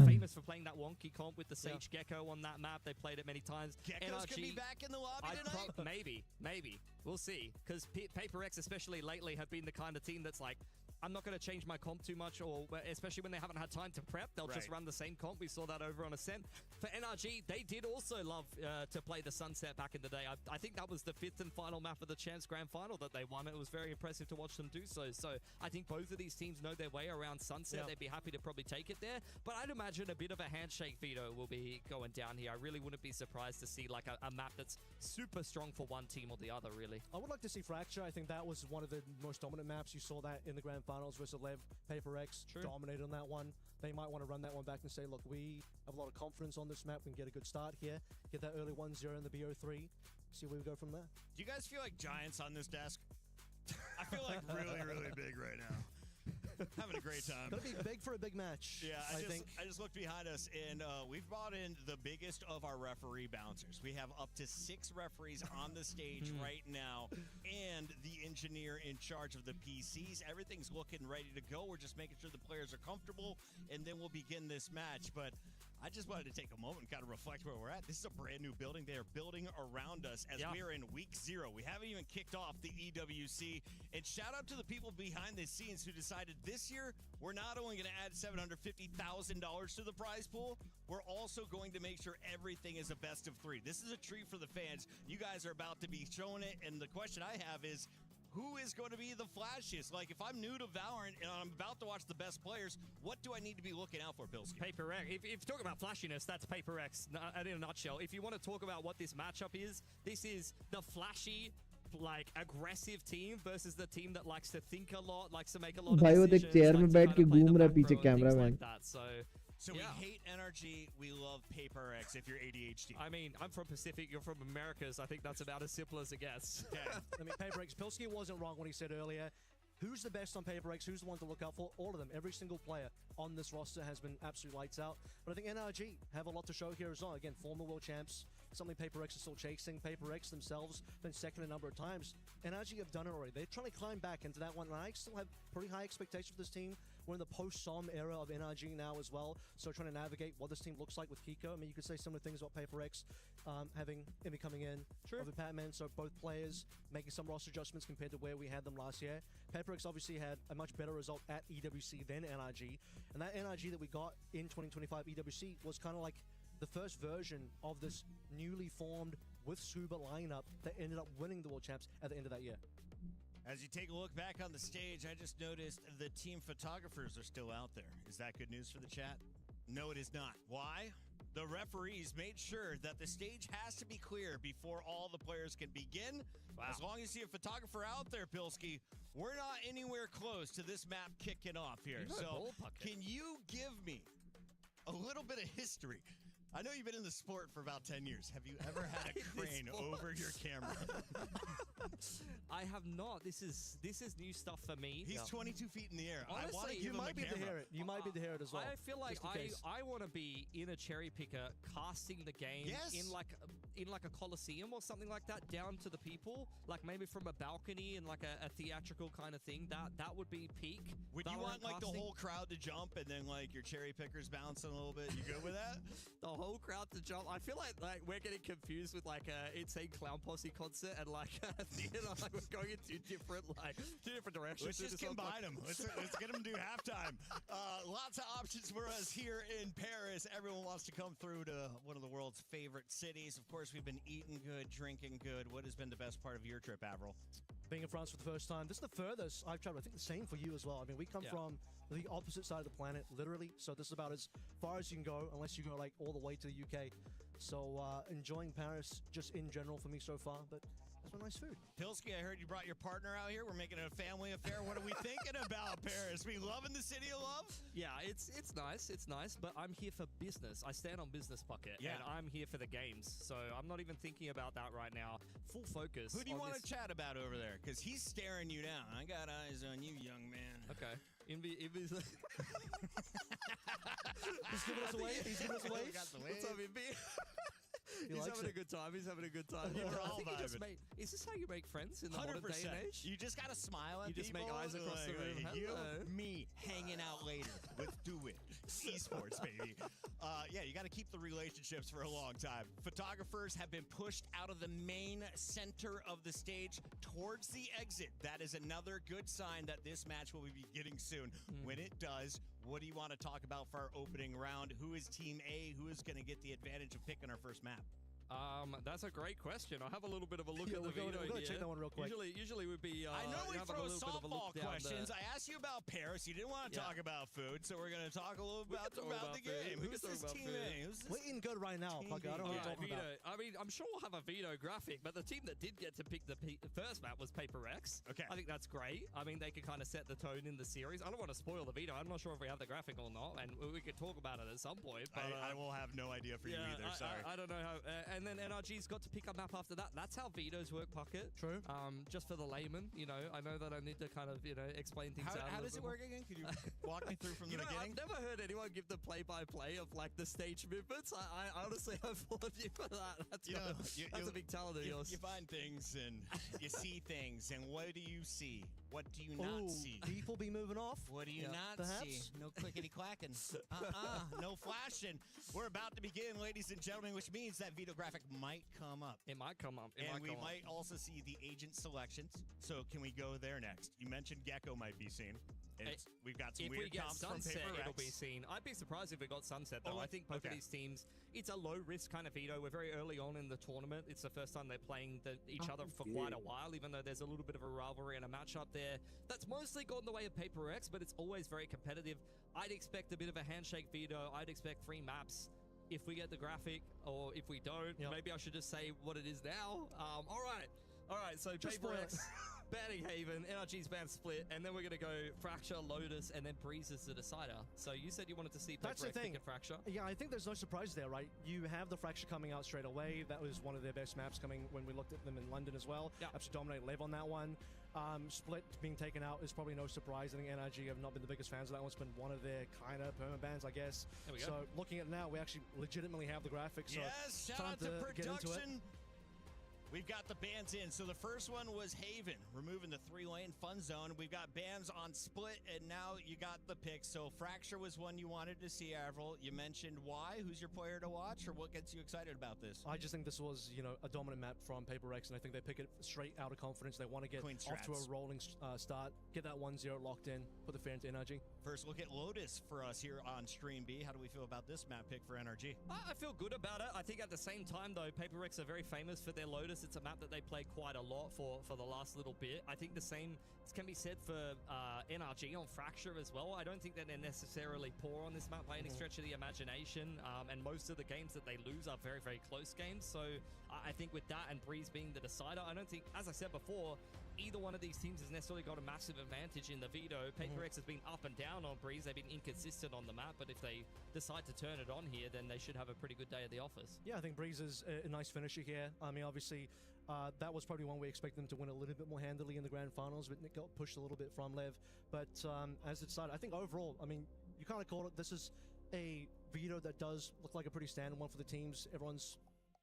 famous for playing that wonky comp with the Sage Gecko on that map. They played it many times. Gecko's gonna be back in the lobby tonight? Maybe. We'll see. Because Paper X, especially lately, have been the kind of team that's like, I'm not going to change my comp too much, or especially when they haven't had time to prep, they'll just run the same comp. We saw that over on Ascent. For NRG, they did also love to play the Sunset back in the day. I think that was the 5th and final map of the Champs Grand Final that they won. It was very impressive to watch them do so. So I think both of these teams know their way around Sunset. They'd be happy to probably take it there. But I'd imagine a bit of a handshake veto will be going down here. I really wouldn't be surprised to see like a map that's super strong for one team or the other, really. I would like to see Fracture. I think that was one of the most dominant maps. You saw that in the Grand Finals versus Lev. Paper X dominated on that one. They might want to run that one back and say, look, we have a lot of confidence on this map. We can get a good start here. Get that early 1-0 in the BO3. See where we go from there. Do you guys feel like giants on this desk? I feel like really, really big right now. Having a great time. Gonna be big for a big match. Yeah, I think. I just looked behind us, and we've brought in the biggest of our referee bouncers. We have up to 6 referees on the stage right now, and the engineer in charge of the PCs. Everything's looking ready to go. We're just making sure the players are comfortable, and then we'll begin this match. But I just wanted to take a moment and kind of reflect where we're at. This is a brand new building. They are building around us as we are in week 0. We haven't even kicked off the EWC. And shout out to the people behind the scenes who decided this year we're not only going to add $750,000 to the prize pool, we're also going to make sure everything is a best of 3. This is a treat for the fans. You guys are about to be showing it. And the question I have is, who is going to be the flashiest? Like, if I'm new to Valorant and I'm about to watch the best players, what do I need to be looking out for, Bilski? Paper X. If you talk about flashiness, that's Paper X in a nutshell. If you want to talk about what this matchup is, this is the flashy, like, aggressive team versus the team that likes to think a lot, likes to make a lot of decisions. भाई वो देख chair में बैठ के घूम रहा पीछे camera man. So we hate NRG, we love Paper X if you're ADHD. I mean, I'm from Pacific, you're from Americas. I think that's about as simple as it gets. Okay. I mean, Paper X, Pilski wasn't wrong when he said earlier, who's the best on Paper X? Who's the one to look out for? All of them. Every single player on this roster has been absolute lights out. But I think NRG have a lot to show here as well. Again, former world champs. Something Paper X is still chasing. Paper X themselves been second a number of times. NRG have done it already. They're trying to climb back into that one. And I still have pretty high expectations for this team. We're in the post-SOM era of NRG now as well. So trying to navigate what this team looks like with Kiko. I mean, you could say similar things about Paper X having Emmy coming in over Batman. So both players making some roster adjustments compared to where we had them last year. Paper X obviously had a much better result at EWC than NRG. And that NRG that we got in 2025 EWC was kind of like the first version of this newly formed with Scuba lineup that ended up winning the World Champs at the end of that year. As you take a look back on the stage, I just noticed the team photographers are still out there. Is that good news for the chat? No, it is not. Why? The referees made sure that the stage has to be clear before all the players can begin. Wow. As long as you see a photographer out there, Pilski, we're not anywhere close to this map kicking off here. So can you give me a little bit of history? I know you've been in the sport for about 10 years. Have you ever had a crane over your camera? I have not. This is new stuff for me. He's 22 feet in the air. Honestly, I want to give him a camera. You might be to hear it as well. I feel like I want to be in a cherry picker casting the game in like a coliseum or something like that, down to the people, like maybe from a balcony and like a theatrical kind of thing. That would be peak. Would you want like the whole crowd to jump and then like your cherry pickers bouncing a little bit? You good with that? The whole crowd to jump. I feel like we're getting confused with like a Insane Clown Posse concert and like a theater. Like we're going in two different directions. Let's just combine them. Let's get them to do halftime. Lots of options for us here in Paris. Everyone wants to come through to one of the world's favorite cities. Of course, we've been eating good, drinking good. What has been the best part of your trip, Avril? being in France for the first time. This is the furthest I've traveled. I think the same for you as well. I mean, we come from the opposite side of the planet, literally. So this is about as far as you can go, unless you go like all the way to the UK. So enjoying Paris just in general for me so far, but that's some nice food. Pilsky, I heard you brought your partner out here. We're making it a family affair. What are we thinking about Paris? We loving the city of love? Yeah, it's nice, but I'm here for business. I stand on business, Pocket, and I'm here for the games. So I'm not even thinking about that right now. Full focus. Who do you want to chat about over there? Because he's staring you down. I got eyes on you, young man. Okay. He's giving us away. He's giving us away. What's up, Invi? He's having a good time. He's having a good time. We're all vibing. Is this how you make friends in the modern day and age? You just got to smile at people. You just make eyes across the room. You, me, hanging out later. Let's do it. Esports, baby. Yeah, you got to keep the relationships for a long time. Photographers have been pushed out of the main center of the stage towards the exit. That is another good sign that this match will be beginning soon. When it does, what do you want to talk about for our opening round? Who is Team A? Who is going to get the advantage of picking our first map? That's a great question. I'll have a little bit of a look at the video We're going to check that one real quick. Usually would be... I know we throw softball questions. I asked you about Paris. You didn't want to talk about food, so we're going to talk a little about the game. Who's this Team A? We're eating good right now, Pucker. I don't know what you're talking about. I mean, I'm sure we'll have a veto graphic, but the team that did get to pick the first map was Paper X. Okay. I think that's great. I mean, they could kind of set the tone in the series. I don't want to spoil the veto. I'm not sure if we have the graphic or not, and we could talk about it at some point. But, I will have no idea for you either. Sorry. I don't know how. And then NRG's got to pick a map after that. That's how vetoes work, Pocket. True. Just for the layman, I know that I need to kind of, explain things out. How does it work again? Could you walk me through from the beginning? I've never heard anyone give the play-by-play of like the stage movements. I honestly applaud you for that. That's a big talent of yours. You find things and you see things, and what do you see? What do you not see? People be moving off. What do you not see? No clickety clacking. No flashing. We're about to begin, ladies and gentlemen, which means that veto graphic might come up. It might come up. And we might also see the agent selections. So can we go there next? You mentioned Gecko might be seen. We've got some weird comps from Paper X. It'll be seen. I'd be surprised if we got Sunset, though. I think both of these teams, it's a low-risk kind of veto. We're very early on in the tournament. It's the first time they're playing each other for quite a while, even though there's a little bit of a rivalry and a matchup there. That's mostly gone the way of Paper X, but it's always very competitive. I'd expect a bit of a handshake veto. I'd expect 3 maps. If we get the graphic, or if we don't, maybe I should just say what it is now. All right, so Paper X, banning Haven, NRG's ban Split, and then we're going to go Fracture, Lotus, and then Breeze as the decider. So you said you wanted to see Paper X pick and Fracture? Yeah, I think there's no surprise there, right? You have the Fracture coming out straight away. That was one of their best maps coming when we looked at them in London as well. Yeah. Absolutely dominate Live on that one. Split being taken out is probably no surprise. I think NRG have not been the biggest fans of that one. It's been one of their kind of perma bans, I guess. There we go. So looking at it now, we actually legitimately have the graphics. So yes, shout out to production. We've got the bans in. So the first one was Haven, removing the 3-lane fun zone. We've got bans on Split, and now you got the pick. So Fracture was one you wanted to see, Avril. You mentioned why. Who's your player to watch, or what gets you excited about this? I just think this was, a dominant map from Paper X, and I think they pick it straight out of confidence. They want to get off to a rolling start, get that 1-0 locked in, put the fear into NRG. First look at Lotus for us here on Stream B. How do we feel about this map pick for NRG? I feel good about it. I think at the same time, though, Paper X are very famous for their Lotus. It's a map that they play quite a lot for the last little bit. I think the same can be said for NRG on Fracture as well. I don't think that they're necessarily poor on this map by any stretch of the imagination, and most of the games that they lose are very, very close games. So I think with that and Breeze being the decider, I don't think, as I said before, either one of these teams has necessarily got a massive advantage in the veto. Paper X has been up and down on Breeze. They've been inconsistent on the map, but if they decide to turn it on here, then they should have a pretty good day at the office. Yeah, I think Breeze is a nice finisher here. I mean, obviously, that was probably one we expect them to win a little bit more handily in the grand finals, but Nick got pushed a little bit from Lev. But as it decided, I think overall, I mean, you kind of called it. This is a veto that does look like a pretty standard one for the teams. Everyone's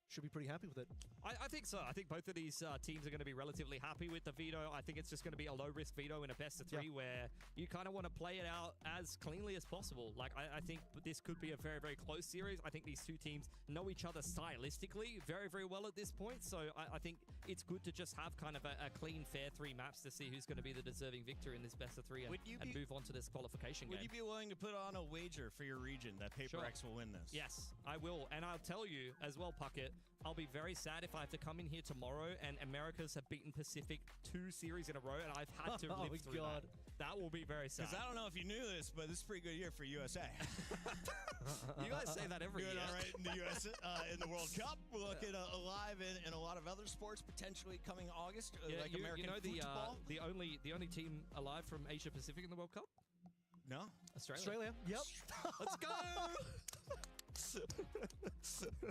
should be pretty happy with it. I think so. I think both of these teams are going to be relatively happy with the veto. I think it's just going to be a low-risk veto in a best-of-3 where you kind of want to play it out as cleanly as possible. Like, I think this could be a very, very close series. I think these two teams know each other stylistically very, very well at this point. So I think it's good to just have kind of a clean, fair 3 maps to see who's going to be the deserving victor in this best-of-3 and move on to this qualification game. Would you be willing to put on a wager for your region that Paper X will win this? Yes, I will. And I'll tell you as well, Puckett, I'll be very sad if I have to come in here tomorrow and Americas have beaten Pacific 2 series in a row and I've had to live through that. That will be very sad. Because I don't know if you knew this, but this is a pretty good year for USA. You guys say that every year. Doing all right in the US, in the World Cup. We're looking alive in a lot of other sports, potentially coming August, like American football. The only team alive from Asia Pacific in the World Cup? No. Australia. Yep. Let's go.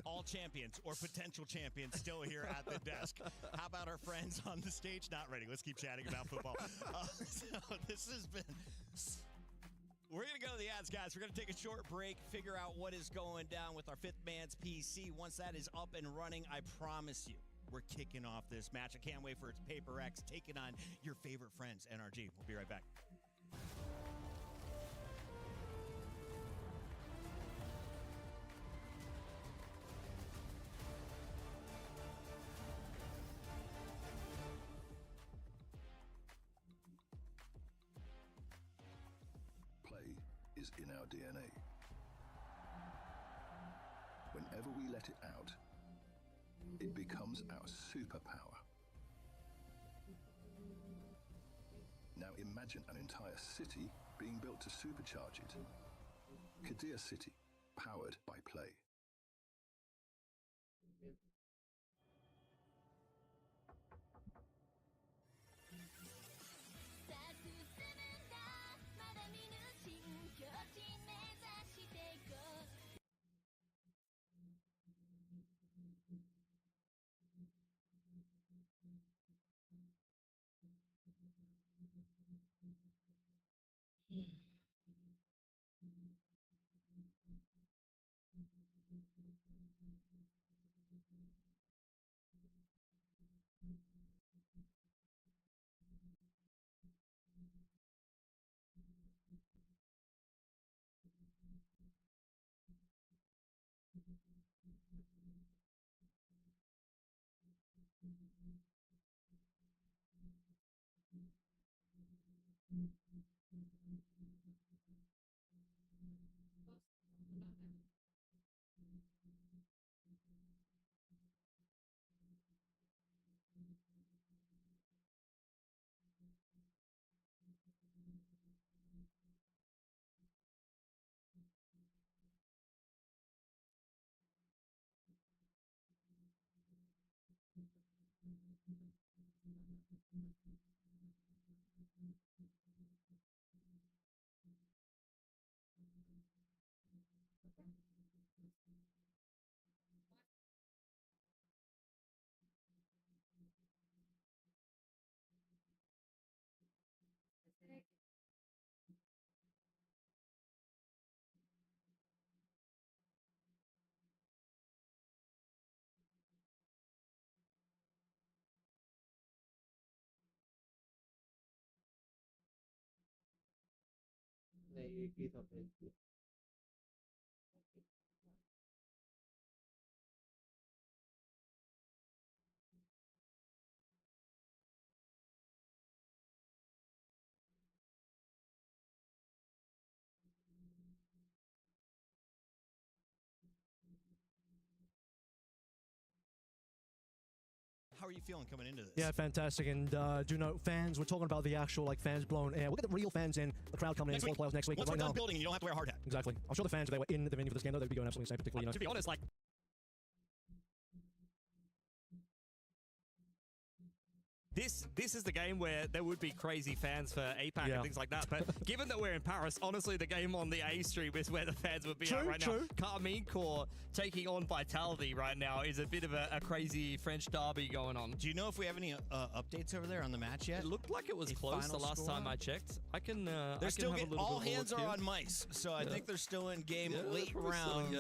All champions or potential champions still here at the desk. How about our friends on the stage? Not ready. Let's keep chatting about football. So this has been... We're going to go to the ads, guys. We're going to take a short break, figure out what is going down with our fifth man's PC. Once that is up and running, I promise you, we're kicking off this match. I can't wait for its Paper X taking on your favorite friends, NRG. We'll be right back. Is in our DNA. Whenever we let it out, it becomes our superpower. Now imagine an entire city being built to supercharge it. Kadir City, powered by play. नहीं एक ही था page How are you feeling coming into this? Yeah, fantastic. And do note, fans, we're talking about the actual fans blown air. We'll get the real fans in, the crowd coming in, 4 players next week. Once we're done building, you don't have to wear a hard hat. Exactly. I'm sure the fans, if they were in the venue for this game, though, they'd be going absolutely insane, particularly, To be honest, This is the game where there would be crazy fans for APAC and things like that. But given that we're in Paris, honestly, the game on the A stream is where the fans would be at right now. Carmine Corps taking on Vitality right now is a bit of a crazy French derby going on. Do you know if we have any updates over there on the match yet? It looked like it was close the last time I checked. I can. They're still getting all hands are on mice, so I think they're still in game late rounds.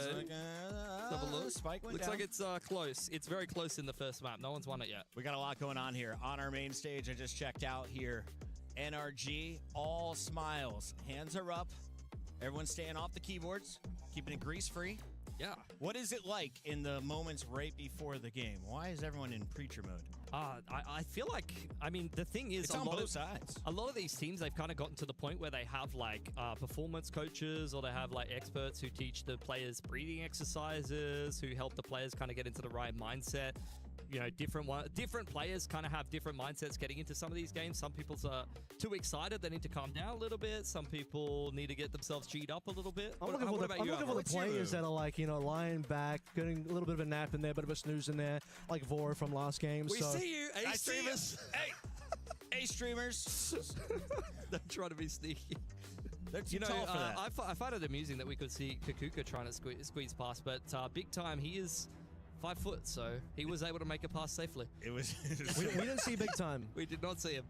Have a look. Spike went Looks down. like it's close. It's very close in the first map. No one's won it yet. We got a lot going on here on our main stage. I just checked out here. NRG, all smiles. Hands are up. Everyone's staying off the keyboards, keeping it grease-free. Yeah. What is it like in the moments right before the game? Why is everyone in preacher mode? I feel like, I mean, the thing is, it's on both sides. A lot of these teams, they've kind of gotten to the point where they have like performance coaches, or they have like experts who teach the players breathing exercises, who help the players kind of get into the right mindset. You know, different players kind of have different mindsets getting into some of these games. Some people are too excited; they need to calm down a little bit. Some people need to get themselves G'd up a little bit. I'm looking for the players that are like, you know, lying back, getting a little bit of a nap in there, bit of a snooze in there, like Vora from last game. We see you, A streamers. Hey, A streamers. They're trying to be sneaky. They're too tall for that. I find it amusing that we could see Kakuka trying to squeeze past, but big time, he is 5 foot, so he was able to make a pass safely. It was. we didn't see big time. We did not see him.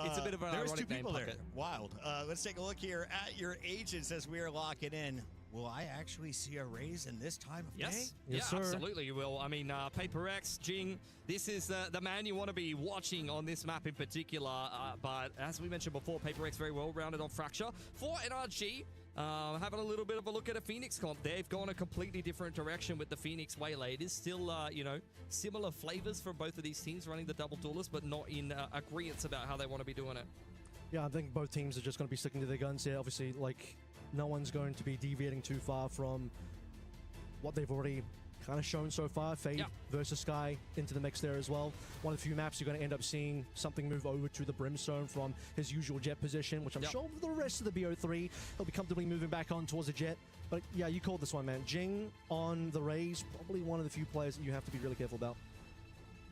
It's a bit of an There's ironic two people name there. pocket. Wild. Let's take a look here at your agents as we are locking in. Will I actually see a raise in this time of day? Yes, sir. Absolutely you will. I mean, Paper X, Jing, this is the man you want to be watching on this map in particular. But as we mentioned before, Paper X very well rounded on Fracture. For NRG, having a little bit of a look at a Phoenix comp. They've gone a completely different direction with the Phoenix Waylay. It is still, you know, similar flavors from both of these teams running the double duelist, but not in agreement about how they want to be doing it. Yeah, I think both teams are just going to be sticking to their guns here. Obviously, like, no one's going to be deviating too far from what they've already kind of shown so far. Fade versus Sky into the mix there as well. One of the few maps you're going to end up seeing something move over to the Brimstone from his usual jet position, which I'm sure for the rest of the BO3, he'll be comfortably moving back on towards the jet. But yeah, you called this one, man. Jing on the Rays, probably one of the few players that you have to be really careful about.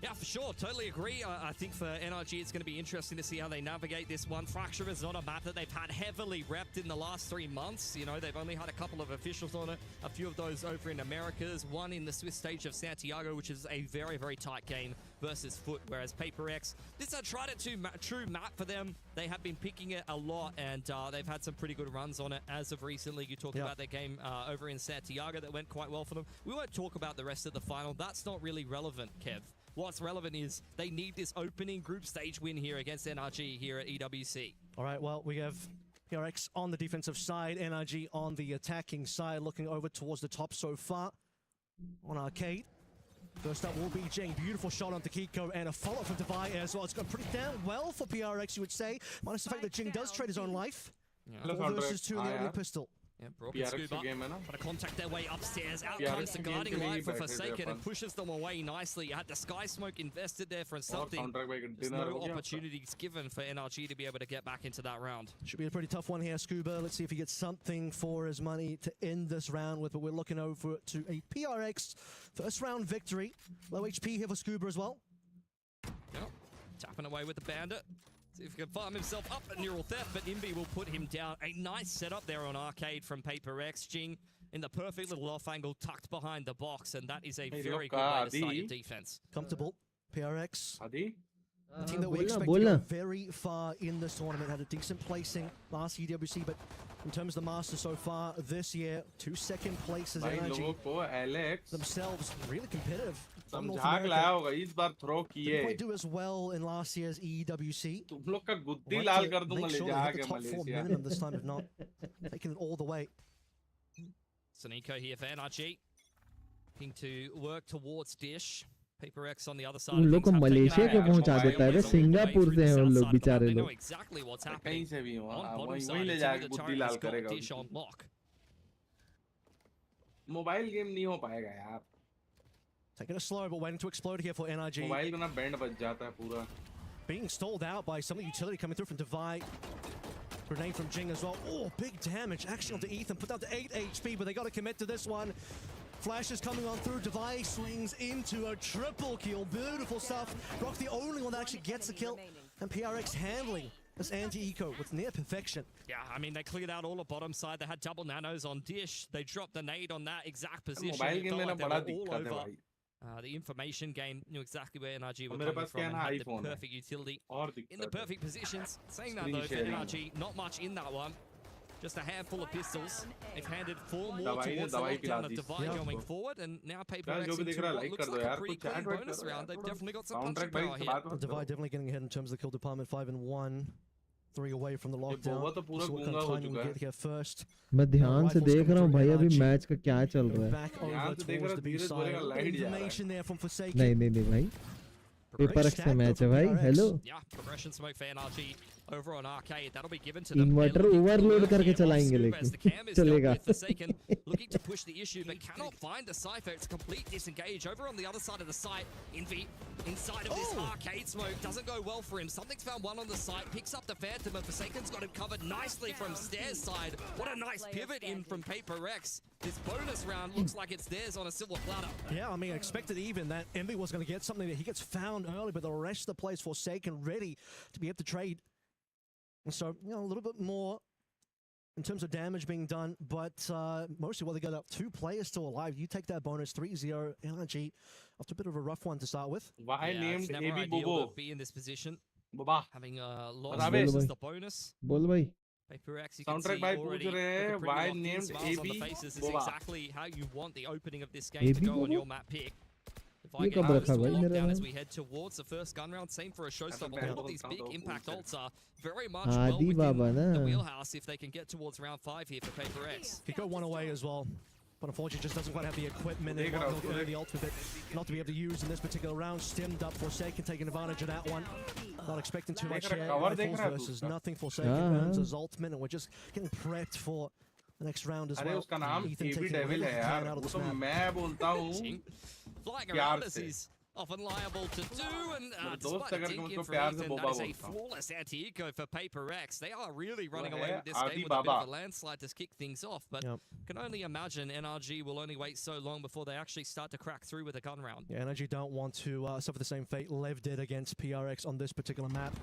Yeah, for sure. Totally agree. I think for NRG, it's going to be interesting to see how they navigate this one. Fracture is not a map that they've had heavily repped in the last 3 months. You know, they've only had a couple of officials on it, a few of those over in Americas, one in the Swiss stage of Santiago, which is a very, very tight game versus Foot, whereas Paper X, this is a tried it true map for them. They have been picking it a lot, and they've had some pretty good runs on it as of recently. You talked about their game over in Santiago that went quite well for them. We won't talk about the rest of the final. That's not really relevant, Kev. What's relevant is they need this opening group stage win here against NRG here at EWC. All right, well, we have PRX on the defensive side, NRG on the attacking side, looking over towards the top so far on Arcade. First up will be Jing. Beautiful shot onto Kiko and a follow-up from Divide as well. It's gone pretty damn well for PRX, you would say. Minus the fact that Jing does trade his own life. 4 versus 2 in the only pistol. Yeah, broken scoop up. Got to contact their way upstairs. Out comes the guarding light for Forsaken and pushes them away nicely. You had the Sky Smoke invested there for something. There's no opportunities given for NRG to be able to get back into that round. Should be a pretty tough one here, Scuba. Let's see if he gets something for his money to end this round with, but we're looking over to a PRX first round victory. Low HP here for Scuba as well. Yep. Tapping away with the Bandit. See if he can farm himself up at Neural Theft, but Imbi will put him down. A nice setup there on Arcade from Paper X. Jing in the perfect little off angle, tucked behind the box, and that is a very good way to start your defense. Comfortable. PRX. Adi? The team that we expect to go very far in this tournament had a decent placing last EWC, but in terms of the Masters so far this year, 2 second places energy themselves really competitive. Didn't quite do as well in last year's EWC. Make sure they hit the top 4 minimum this time, if not taking it all the way. Soniko here for NRG, looking to work towards Dish. Paper X on the other side. उन लोग को Malaysia के पहुंचा देता है, Singapore से हैं उन लोग बेचारे लोग. Exactly what's happening. कहीं से भी On वहीं ले जाके बुद्धि लाल करेगा. Dish on lock. Mobile game नहीं हो पाएगा यार. Taking it slow, but waiting to explode here for NRG. Mobile का ना बैंड बज जाता है पूरा. Being stalled out by some of the utility coming through from Divide. Grenade from Jing as well. Oh, big damage actually onto Ethan. Put down to 8 HP, but they got to commit to this one. Flash is coming on through. Device swings into a triple kill. Beautiful stuff. Rock the only one that actually gets the kill. And PRX handling this anti-eco with near perfection. Yeah, I mean, they cleared out all the bottom side. They had double nanos on Dish. They dropped the nade on that exact position. It felt like they were all over. The information game knew exactly where NRG were coming from and had the perfect utility in the perfect positions. Saying that though, for NRG, not much in that one. Just a handful of pistols. They've handed 4 more towards the lockdown of Divide going forward, and now Paper X into what looks like a pretty clean bonus round. They've definitely got some punching power here. Divide definitely getting ahead in terms of the kill department, 5 and 1. 3 away from the lockdown. पूरा So what kind of timing we get here first. मैं ध्यान से देख रहा हूँ भाई अभी match का क्या चल रहा है. Back over towards the B side. Information there from Forsaken. नहीं भाई. Hyperchat से मैच है भाई. Hello. Yeah, progression smoke for NRG over on Arcade. That'll be given to them. Inverter overload करके चलाएंगे लेकिन चलेगा. Forsaken looking to push the issue but cannot find the Cypher. It's a complete disengage over on the other side of the site. Envy inside of this Arcade smoke doesn't go well for him. Something's found one on the site, picks up the Phantom, and Forsaken's got him covered nicely from stairs side. What a nice pivot in from Paper Rex. This bonus round looks like it's theirs on a silver platter. Yeah, I mean, I expected even that Envy was going to get something that he gets found early, but the rest of the players Forsaken ready to be able to trade. And so, you know, a little bit more in terms of damage being done, but mostly they got up 2 players still alive. You take that bonus 3-0 NRG after a bit of a rough one to start with. Why named ABdevil to be in this position? Having lost versus the bonus. बोल भाई. Paper X, you can see already why named smiles on the faces is exactly how you want the opening of this game to go on your map pick. If I get this lockdown as we head towards the first gun round, same for a showstopper. All of these big impact ults are very much well within the wheelhouse if they can get towards round 5 here for Paper X. He got 1 away as well, but unfortunately just doesn't quite have the equipment and the ultimate not to be able to use in this particular round. Stimmed up Forsaken, taking advantage of that one. Not expecting too much here. Rifles versus nothing. Forsaken earns his ultimate, and we're just getting prepped for the next round as well. उसका नाम ABdevil है यार. वो तो मैं बोलता हूँ. Flying around as he's often liable to do, and despite the dink in from Ethan, that is a flawless anti-eco for Paper X. They are really running away with this game with a bit of a landslide to kick things off, but can only imagine NRG will only wait so long before they actually start to crack through with a gun round. Yeah, NRG don't want to suffer the same fate Lev did against PRX on this particular map.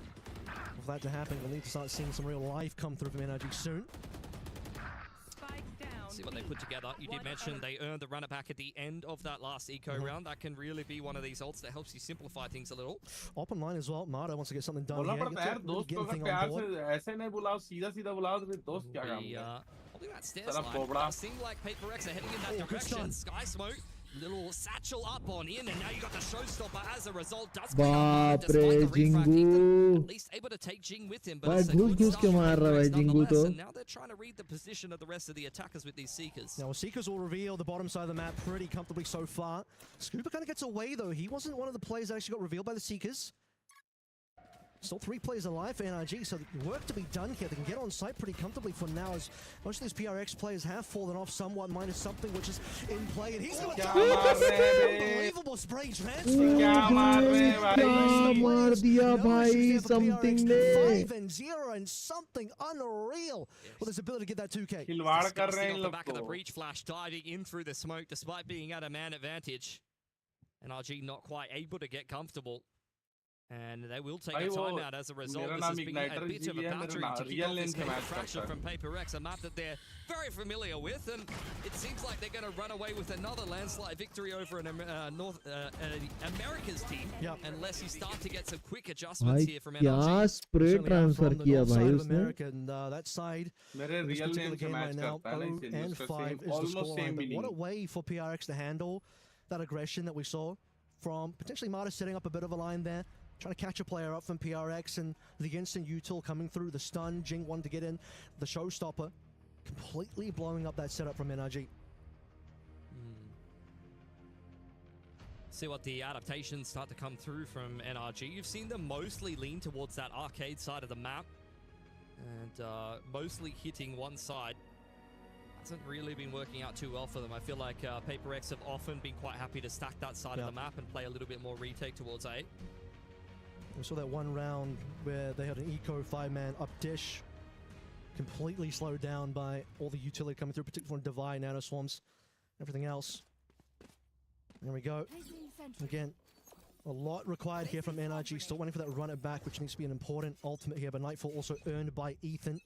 For that to happen, we'll need to start seeing some real life come through from NRG soon. See what they put together. You did mention they earned the runner back at the end of that last eco round. That can really be one of these ults that helps you simplify things a little. Open line as well. Marta wants to get something done बोलना here. पड़ता है यार, दोस्त को अगर प्यार से ऐसे नहीं बुलाओ, सीधा बुलाओ तो फिर दोस्त क्या काम करें? Holding that stairs line. Seemed like Paper X are heading in that direction. Sky Smoke, little satchel up on in, and now you got the showstopper as a result. Does बाप रे Xingu. At least able to take Jing with him, but it's a good start के मार रहा है Xingu तो. And now they're trying to read the position of the rest of the attackers with these Seekers. Now Seekers will reveal the bottom side of the map pretty comfortably so far. Scuba kind of gets away though. He wasn't one of the players that actually got revealed by the Seekers. Still 3 players alive for NRG, so work to be done here. They can get on site pretty comfortably for now, as most of these PRX players have fallen off somewhat, minus something which is in play. And he's got unbelievable spray transfer. Something 5-0 and something unreal with his ability to get that 2K. खिलवाड़ कर रहे हैं Off the back of the लोग. breach flash, diving in through the smoke despite being at a man advantage. NRG not quite able to get comfortable. And they will take a timeout as a result. This has been a bit of a battery to keep off this game of traction from Paper X, a map that they're very familiar with, and it seems like they're going to run away with another landslide victory over an America's team, unless you start to get some quick adjustments here from NRG. क्या spray transfer किया भाई उसने. And that side, मेरे real name से match करता है ना, इसीलिए and 5 is the scoreline. But what a way for PRX to handle that aggression that we saw from potentially Marta setting up a bit of a line there. Trying to catch a player up from PRX, and the instant util coming through, the stun, Jing wanted to get in, the showstopper, completely blowing up that setup from NRG. See what the adaptations start to come through from NRG. You've seen them mostly lean towards that arcade side of the map, and mostly hitting one side. Hasn't really been working out too well for them. I feel like Paper X have often been quite happy to stack that side of the map and play a little bit more retake towards A. We saw that one round where they had an eco 5-man up dish, completely slowed down by all the utility coming through, particularly from Divine, Nano Swarms, everything else. There we go. Again, a lot required here from NRG. Still waiting for that run it back, which needs to be an important ultimate here, but Nightfall also earned by Ethan.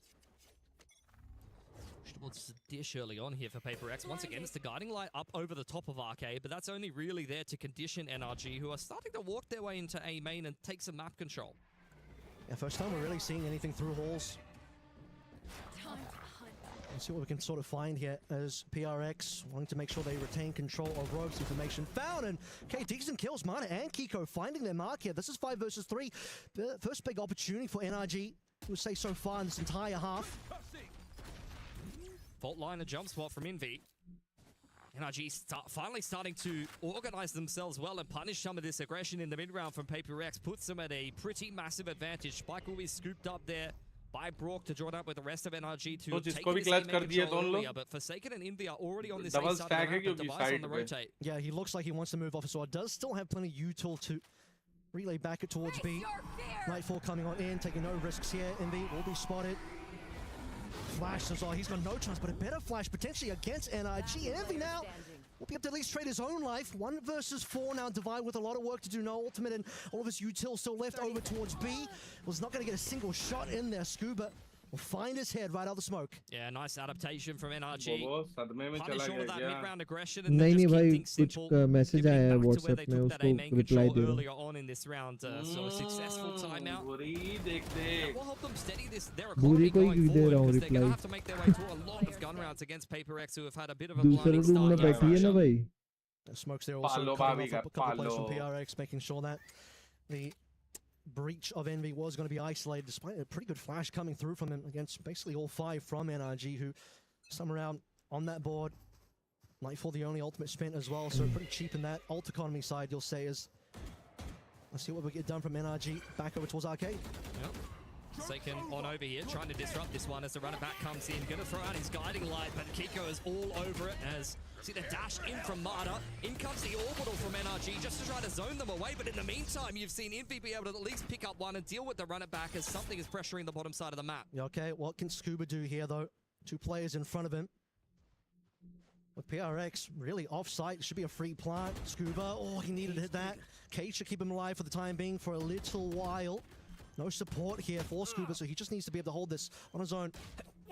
Towards the dish early on here for Paper X. Once again, it's the guiding light up over the top of Arcade, but that's only really there to condition NRG, who are starting to walk their way into A main and take some map control. Yeah, first time we're really seeing anything through halls. Let's see what we can sort of find here as PRX wanting to make sure they retain control of Rogue's information found. And okay, decent kills. Mana and Kiko finding their mark here. This is 5 versus 3. The first big opportunity for NRG would say, so far in this entire half. Fault line, a jump spot from Envy. NRG finally starting to organize themselves well and punish some of this aggression in the mid-round from Paper Rex. Puts them at a pretty massive advantage. Spike will be scooped up there by Brock to join up with the rest of NRG to take this game control earlier. But Forsaken and Envy are already on this A side of the map, and Device on the rotate. Yeah, he looks like he wants to move off as well. Does still have plenty of util to relay back it towards B. Nightfall coming on in, taking no risks here. Envy will be spotted. Flash as well. He's got no chance, but a better flash potentially against NRG. And Envy now will be able to at least trade his own life. 1 versus 4 now. Divide with a lot of work to do. No ultimate, and all of his util still left over towards B. Was not going to get a single shot in there. Scuba will find his head right out of the smoke. Yeah, nice adaptation from NRG. Punish all of that mid-round aggression and then just keep things simple. Message आया है WhatsApp में, उसको reply दे रहा हूं. Earlier on in this round, so a successful timeout. Will help them steady this their economy going forward, because they're going to have to make their way through a lot of gun rounds against Paper X, who have had a bit of a blinding start. Smokes there also coming off a couple of plays from PRX, making sure that the breach of Envy was going to be isolated, despite a pretty good flash coming through from him against basically all 5 from NRG, who some around on that board. Nightfall the only ultimate spent as well, so pretty cheap in that ult economy side, you'll say. Is let's see what we get done from NRG. Back over towards Arcade. Yep. Forsaken on over here, trying to disrupt this one as the runner back comes in. Gonna throw out his guiding light, but Kiko is all over it as see the dash in from Marta. In comes the orbital from NRG just to try to zone them away, but in the meantime, you've seen Envy be able to at least pick up one and deal with the runner back as something is pressuring the bottom side of the map. Yeah, okay, what can Scuba do here though? 2 players in front of him. With PRX really off-site, should be a free plant. Scuba, oh, he needed to hit that. Kate should keep him alive for the time being for a little while. No support here for Scuba, so he just needs to be able to hold this on his own.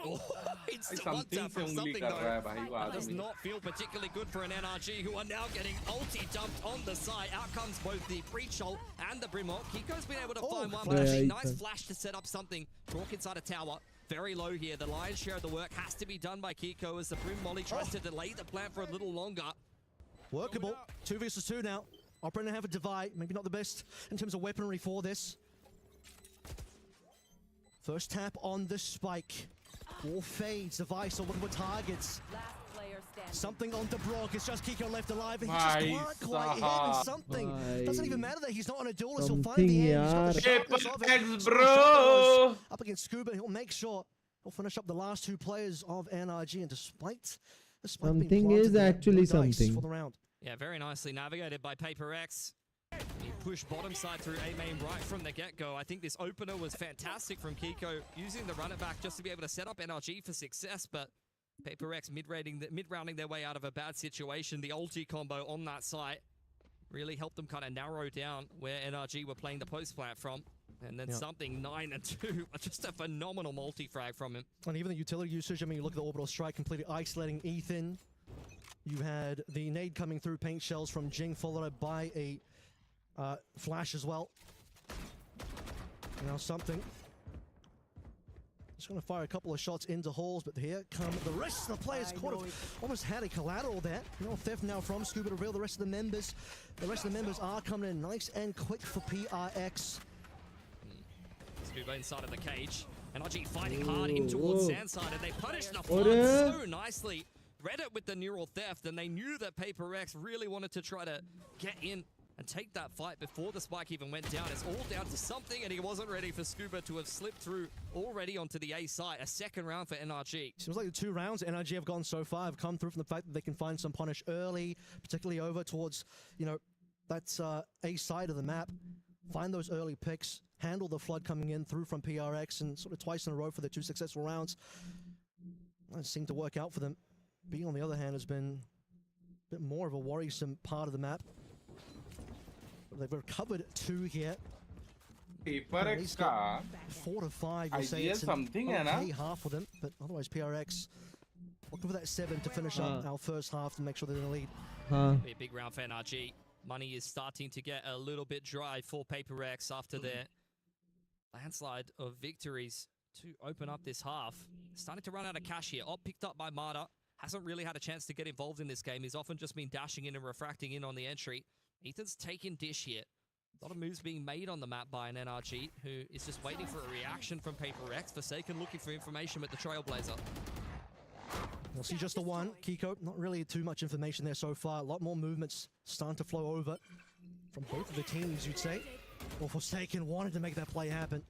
Oh, it's the one tap from something though. That does not feel particularly good for an NRG, who are now getting ulti dumped on the side. Out comes both the breach ult and the brim ult. Kiko's been able to find one, but actually nice flash to set up something. Talk inside a tower. Very low here. The lion's share of the work has to be done by Kiko as the brim molly tries to delay the plant for a little longer. Workable. 2 versus 2 now. Operator have a divide. Maybe not the best in terms of weaponry for this. First tap on the spike. All fades. Device looking for targets. Something on the Brock. It's just Kiko left alive, and he just can't quite hit something. Doesn't even matter that he's not on a duelist. He'll find the end. He's got the sharpness of it. Bro. Up against Scuba, he'll make sure he'll finish up the last 2 players of NRG, and despite something is actually something for the round. Yeah, very nicely navigated by Paper X. He pushed bottom side through A main right from the get-go. I think this opener was fantastic from Kiko, using the runner back just to be able to set up NRG for success, but Paper X mid-rounding their way out of a bad situation. The ulti combo on that site really helped them kind of narrow down where NRG were playing the post-plant from. And then something 9 and 2, just a phenomenal multi-frag from him. And even the utility usage, I mean, you look at the orbital strike, completely isolating Ethan. You had the nade coming through, paint shells from Jing, followed by a flash as well. Now something. Just going to fire a couple of shots into holes, but here come the rest of the players. Almost had a collateral there. No theft now from Scuba to reveal the rest of the members. The rest of the members are coming in nice and quick for PRX. Scuba inside of the cage. NRG fighting hard in towards Sandside, and they punish the front so nicely. Read it with the neural theft, and they knew that Paper X really wanted to try to get in and take that fight before the spike even went down. It's all down to something, and he wasn't ready for Scuba to have slipped through already onto the A site. A second round for NRG. Seems like the 2 rounds NRG have gone so far have come through from the fact that they can find some punish early, particularly over towards, you know, that's A side of the map. Find those early picks, handle the flood coming in through from PRX, and sort of twice in a row for the 2 successful rounds. That seemed to work out for them. B, on the other hand, has been a bit more of a worrisome part of the map. They've recovered 2 here. Paper X ka 4 to 5. You say it's something, okay half for them, but otherwise PRX looking for that 7 to finish up our first half to make sure they're in the lead. Be a big round for NRG. Money is starting to get a little bit dry for Paper X after their landslide of victories to open up this half. Starting to run out of cash here. Op picked up by Marta. Hasn't really had a chance to get involved in this game. He's often just been dashing in and refracting in on the entry. Ethan's taken dish here. A lot of moves being made on the map by an NRG, who is just waiting for a reaction from Paper X. Forsaken looking for information with the Trailblazer. We'll see just the one. Kiko, not really too much information there so far. A lot more movements starting to flow over from both of the teams, you'd say. Well, Forsaken wanted to make that play happen.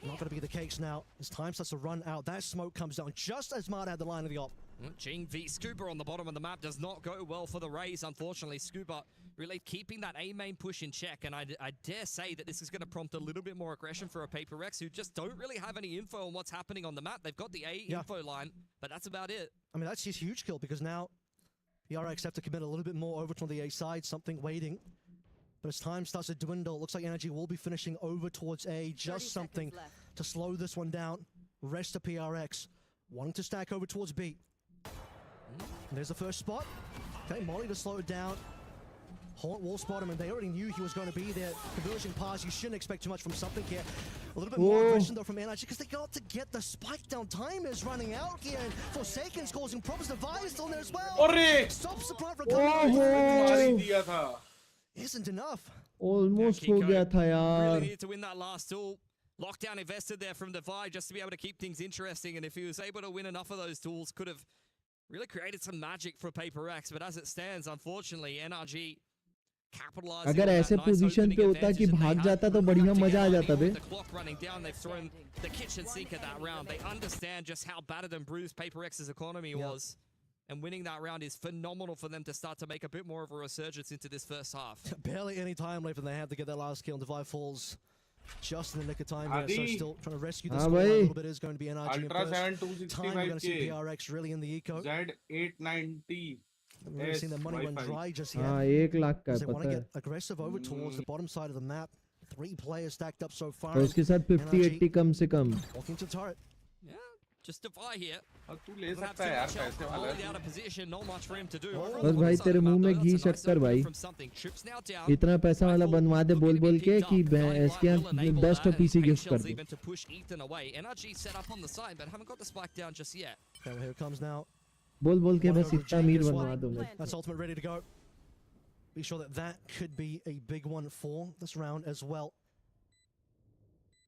Not going to be the case now. As time starts to run out, that smoke comes down just as Marta had the line of the op. Jing v Scuba on the bottom of the map does not go well for the Rays, unfortunately. Scuba really keeping that A main push in check, and I dare say that this is going to prompt a little bit more aggression for a Paper Rex, who just don't really have any info on what's happening on the map. They've got the A info line, but that's about it. I mean, that's his huge kill, because now PRX have to commit a little bit more over to the A side, something waiting. But as time starts to dwindle, it looks like Energy will be finishing over towards A, just something to slow this one down. Rest of PRX wanting to stack over towards B. And there's the first spot. Okay, Molly to slow it down. Haunt will spot him, and they already knew he was going to be there. Conversion pass, you shouldn't expect too much from something here. A little bit more aggression though from NRG, because they got to get the spike down. Time is running out here, and Forsaken's causing problems. The Vi is still there as well. Stops the plant from coming out. Isn't enough. Almost हो गया था यार. Really needed to win that last duel. Lockdown invested there from the Vi just to be able to keep things interesting, and if he was able to win enough of those duels, could have really created some magic for Paper X. But as it stands, unfortunately, NRG capitalizing. अगर ऐसे position पे होता कि भाग जाता तो बढ़िया मजा आ जाता बे. The clock running down, they've thrown the kitchen sink at that round. They understand just how battered and bruised Paper X's economy was. And winning that round is phenomenal for them to start to make a bit more of a resurgence into this first half. Barely any time left, and they have to get that last kill. Devi falls just in the nick of time here, so still trying to rescue the score a little bit. Is going to be NRG Ultra in first. Time we're going to see PRX really in the eco. Z890. We've really seen the money run dry just yet. हाँ 1 लाख का They want to पता get aggressive over towards the bottom side of the map. 3 players stacked up so far. और उसके साथ 50-80 कम से कम. Walking to turret. Yeah, just Devi here. तू ले सकता है यार पैसे वाला. Out of position, not much for him to do. बस भाई तेरे मुंह में घी शक्कर भाई. इतना पैसा वाला बनवा दे बोल के कि इसके यहाँ बेस्ट ऑफ पीसी गिफ्ट कर दे. To push Ethan away. NRG set up on the side, but haven't got the spike down just yet. Okay, here it comes now. बोल के बस इतना अमीर बनवा दो मैं. That's ultimate ready to go. Be sure that could be a big one for this round as well.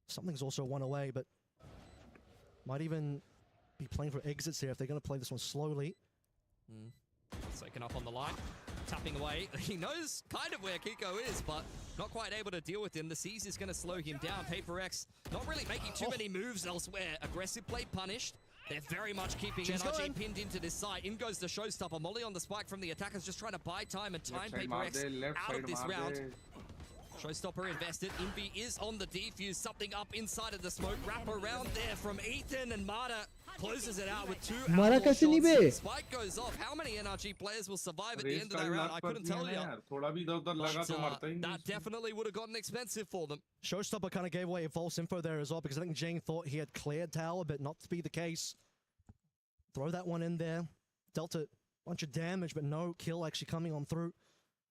Something's also one away, but might even be playing for exits here if they're going to play this one slowly. Taken up on the line, tapping away. He knows kind of where Kiko is, but not quite able to deal with him. The C's is going to slow him down. Paper X not really making too many moves elsewhere. Aggressive play punished. They're very much keeping NRG pinned into this side. In goes the showstopper. Molly on the spike from the attackers, just trying to buy time and time Paper X out of this round. Showstopper invested. Invi is on the defuse. Something up inside of the smoke. Wrap around there from Ethan, and Marta closes it out with 2 Mara outlaw कैसे नहीं shots. Bay? Spike goes off. How many NRG players will survive at the end of that round? I couldn't tell you. थोड़ा भी इधर-उधर लगा तो मरता ही नहीं. That definitely would have gotten expensive for them. Showstopper kind of gave away false info there as well, because I think Jing thought he had cleared tower, but not to be the case. Throw that one in there. Dealt a bunch of damage, but no kill actually coming on through.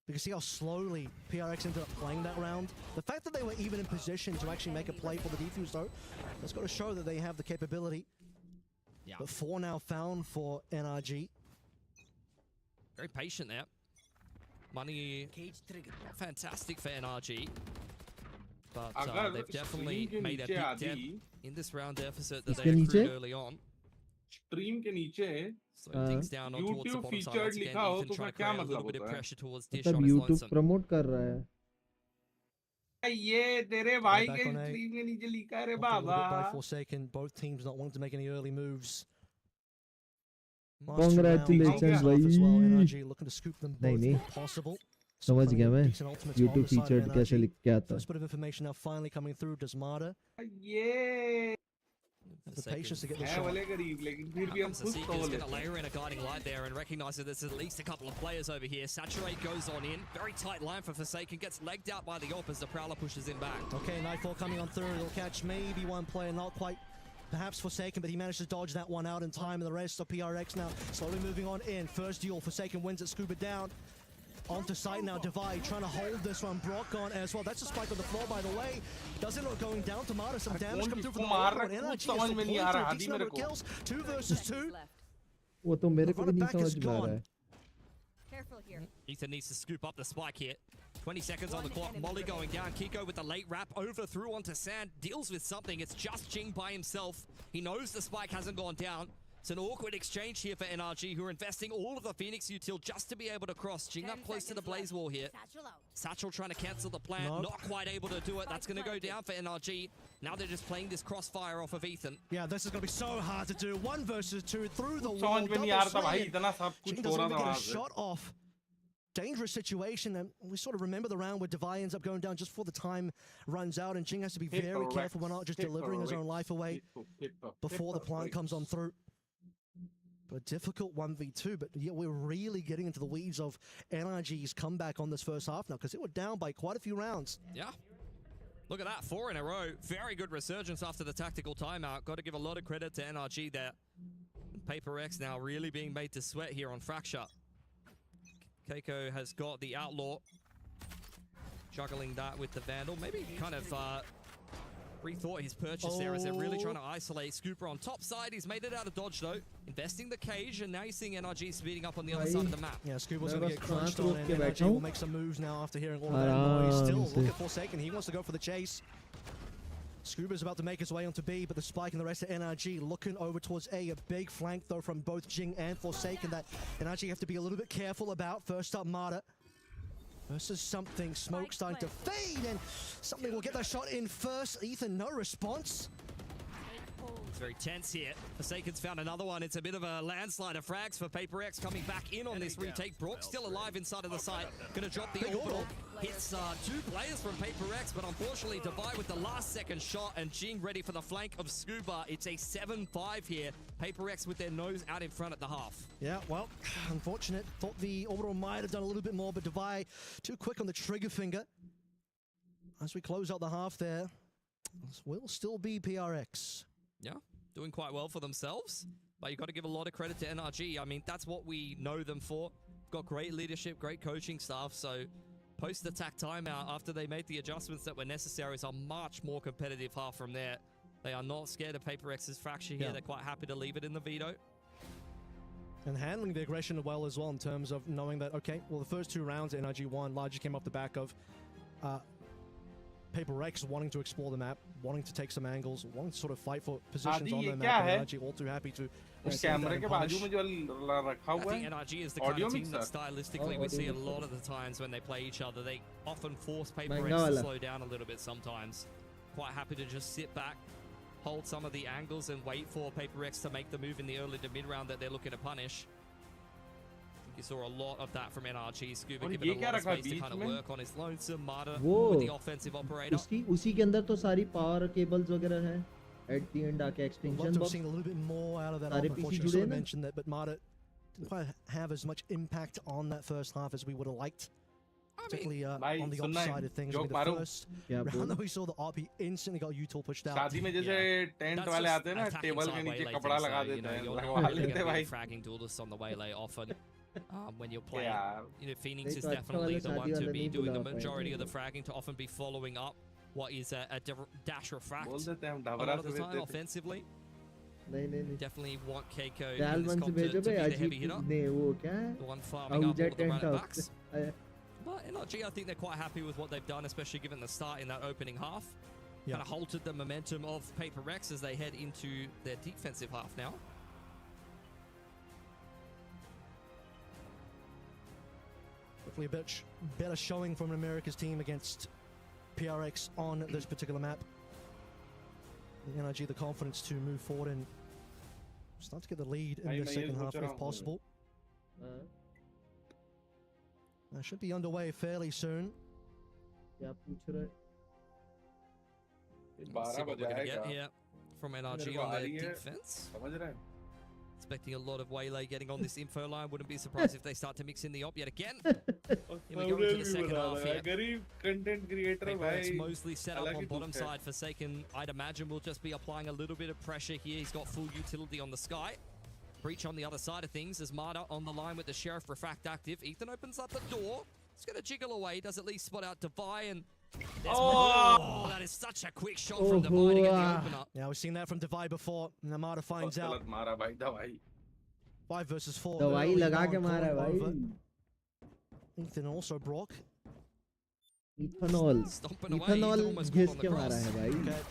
You can see how slowly PRX ended up playing that round. The fact that they were even in position to actually make a play for the defuse, though, that's got to show that they have the capability. Yeah. But 4 now found for NRG. Very patient there. Money fantastic for NRG. But they've definitely made a big dent in this round deficit that they accrued early on. Stream के नीचे things down on towards the YouTube bottom side. featured Once again, लिखा हो Ethan तो trying फिर to क्या create a little मतलब bit of होता है? pressure towards Dish मतलब on his YouTube lonesome. Promote कर रहा है. ये तेरे भाई के स्ट्रीम के नीचे लिखा है रे बाबा. Forsaken, both teams not wanting to make any early moves. Congratulations भाई. As well. NRG looking to scoop them both if possible. समझ गया मैं. YouTube featured कैसे लिख के आता. First bit of information now finally coming through. Does Marta ये the patience to get the है shot? वाले गरीब लेकिन फिर भी हम खुद Seeker's तो going लेते to layer in a guiding light there and recognize that there's at least a couple of players over here. Saturate goes on in. Very tight line for Forsaken. Gets legged out by the op as the Prowler pushes him back. Okay, Nightfall coming on through. He'll catch maybe one player, not quite perhaps Forsaken, but he managed to dodge that one out in time. And the rest of PRX now slowly moving on in. First duel, Forsaken wins it, Scuba down. Onto site now, Divide trying to hold this one. Brock on as well. That's a spike on the floor, by the way. Does end up going down to Marta. Some damage come through from the NRG. Decent number of kills. 2 versus 2. वो तो मेरे को भी नहीं समझ में आ रहा है. Careful here. Ethan needs to scoop up the spike here. 20 seconds on the clock. Molly going down. Kiko with the late wrap over through onto Sand. Deals with something. It's just Jing by himself. He knows the spike hasn't gone down. It's an awkward exchange here for NRG, who are investing all of the Phoenix util just to be able to cross. Jing up close to the Blaze Wall here. Satchel trying to cancel the plan. Not quite able to do it. That's going to go down for NRG. Now they're just playing this crossfire off of Ethan. Yeah, this is going to be so hard to do. 1 versus 2 through the wall. Jing doesn't even get a shot off. Dangerous situation, and we sort of remember the round where Devi ends up going down just before the time runs out, and Jing has to be very careful. We're not just delivering his own life away before the plant comes on through. But a difficult 1v2, but yeah, we're really getting into the weeds of NRG's comeback on this first half now, because it were down by quite a few rounds. Yeah. Look at that, 4 in a row. Very good resurgence after the tactical timeout. Got to give a lot of credit to NRG there. Paper X now really being made to sweat here on Fracture. Keiko has got the Outlaw, juggling that with the Vandal. Maybe kind of rethought his purchase there as they're really trying to isolate Scooper on top side. He's made it out of dodge though, investing the cage, and now you're seeing NRG speeding up on the other side of the map. Yeah, Scooper's going to get crunched on, and NRG will make some moves now after hearing all of that noise. Still looking for Forsaken. He wants to go for the chase. Scuba's about to make his way onto B, but the spike and the rest of NRG looking over towards A. A big flank, though, from both Jing and Forsaken that NRG have to be a little bit careful about. First up, Marta versus something. Smoke starting to fade, and something will get that shot in first. Ethan, no response. It's very tense here. Forsaken's found another one. It's a bit of a landslide of frags for Paper X coming back in on this retake. Brock still alive inside of the site. Gonna drop the orbital. Hits 2 players from Paper X, but unfortunately Devi with the last second shot, and Jing ready for the flank of Scuba. It's a 7-5 here. Paper X with their nose out in front at the half. Yeah, well, unfortunate. Thought the orbital might have done a little bit more, but Devi too quick on the trigger finger. As we close out the half there, this will still be PRX. Yeah, doing quite well for themselves, but you've got to give a lot of credit to NRG. I mean, that's what we know them for. Got great leadership, great coaching staff, so post-attack timeout, after they made the adjustments that were necessary, it's a much more competitive half from there. They are not scared of Paper X's fracture here. They're quite happy to leave it in the veto. And handling the aggression well as well, in terms of knowing that, okay, well, the first 2 rounds NRG won largely came off the back of Paper X wanting to explore the map, wanting to take some angles, wanting to sort of fight for positions on the map. NRG all too happy to कैमरे के बाजू में जो रखा हुआ है. I think NRG is the kind of team that stylistically we see a lot of the times when they play each other. They often force Paper X to slow down a little bit sometimes. Quite happy to just sit back, hold some of the angles, and wait for Paper X to make the move in the early to mid round that they're looking to punish. You saw a lot of that from NRG. Scuba giving a lot of space to kind of work on his lonesome. Marta with the offensive operator. उसी के अंदर तो सारी power cables वगैरह हैं. At the end आके extension box. We've seen a little bit more out of that. Unfortunately, sort of mentioned that, but Marta didn't quite have as much impact on that first half as we would have liked. Particularly on the upside of things. I mean, the first round that we saw, the RP instantly got util pushed out. शादी में जैसे tent वाले आते हैं ना, table के नीचे कपड़ा लगा देते हैं, लगवा लेते हैं भाई. Fragging duelists on the waylay often. When you're playing, you know, Phoenix is definitely the one to be doing the majority of the fragging, to often be following up what is a dash refract. A lot of the time offensively. Definitely want Keiko in this comp to be the heavy hitter. The one farming up all the run backs. But NRG, I think they're quite happy with what they've done, especially given the start in that opening half. Kind of halted the momentum of Paper Rex as they head into their defensive half now. Hopefully a bit better showing from America's team against PRX on this particular map. The NRG the confidence to move forward and start to get the lead in the second half if possible. That should be underway fairly soon. See what we're going to get here from NRG on their defense. Expecting a lot of waylay getting on this info line. Wouldn't be surprised if they start to mix in the op yet again. Here we go into the second half here. Content creator It's mostly set up on bottom side. Forsaken, I'd imagine, will just be applying a little bit of pressure here. He's got full utility on the sky. Breach on the other side of things as Marta on the line with the Sheriff Refract active. Ethan opens up the door. He's going to jiggle away. Does at least spot out Devi, and oh, that is such a quick shot from Devi to get the open up. Yeah, we've seen that from Devi before. And Marta finds out. 5 versus 4. Devi laga ke mara bhai. Ethan also Brock. Ethanol. Ethanol घिस के मारा है भाई.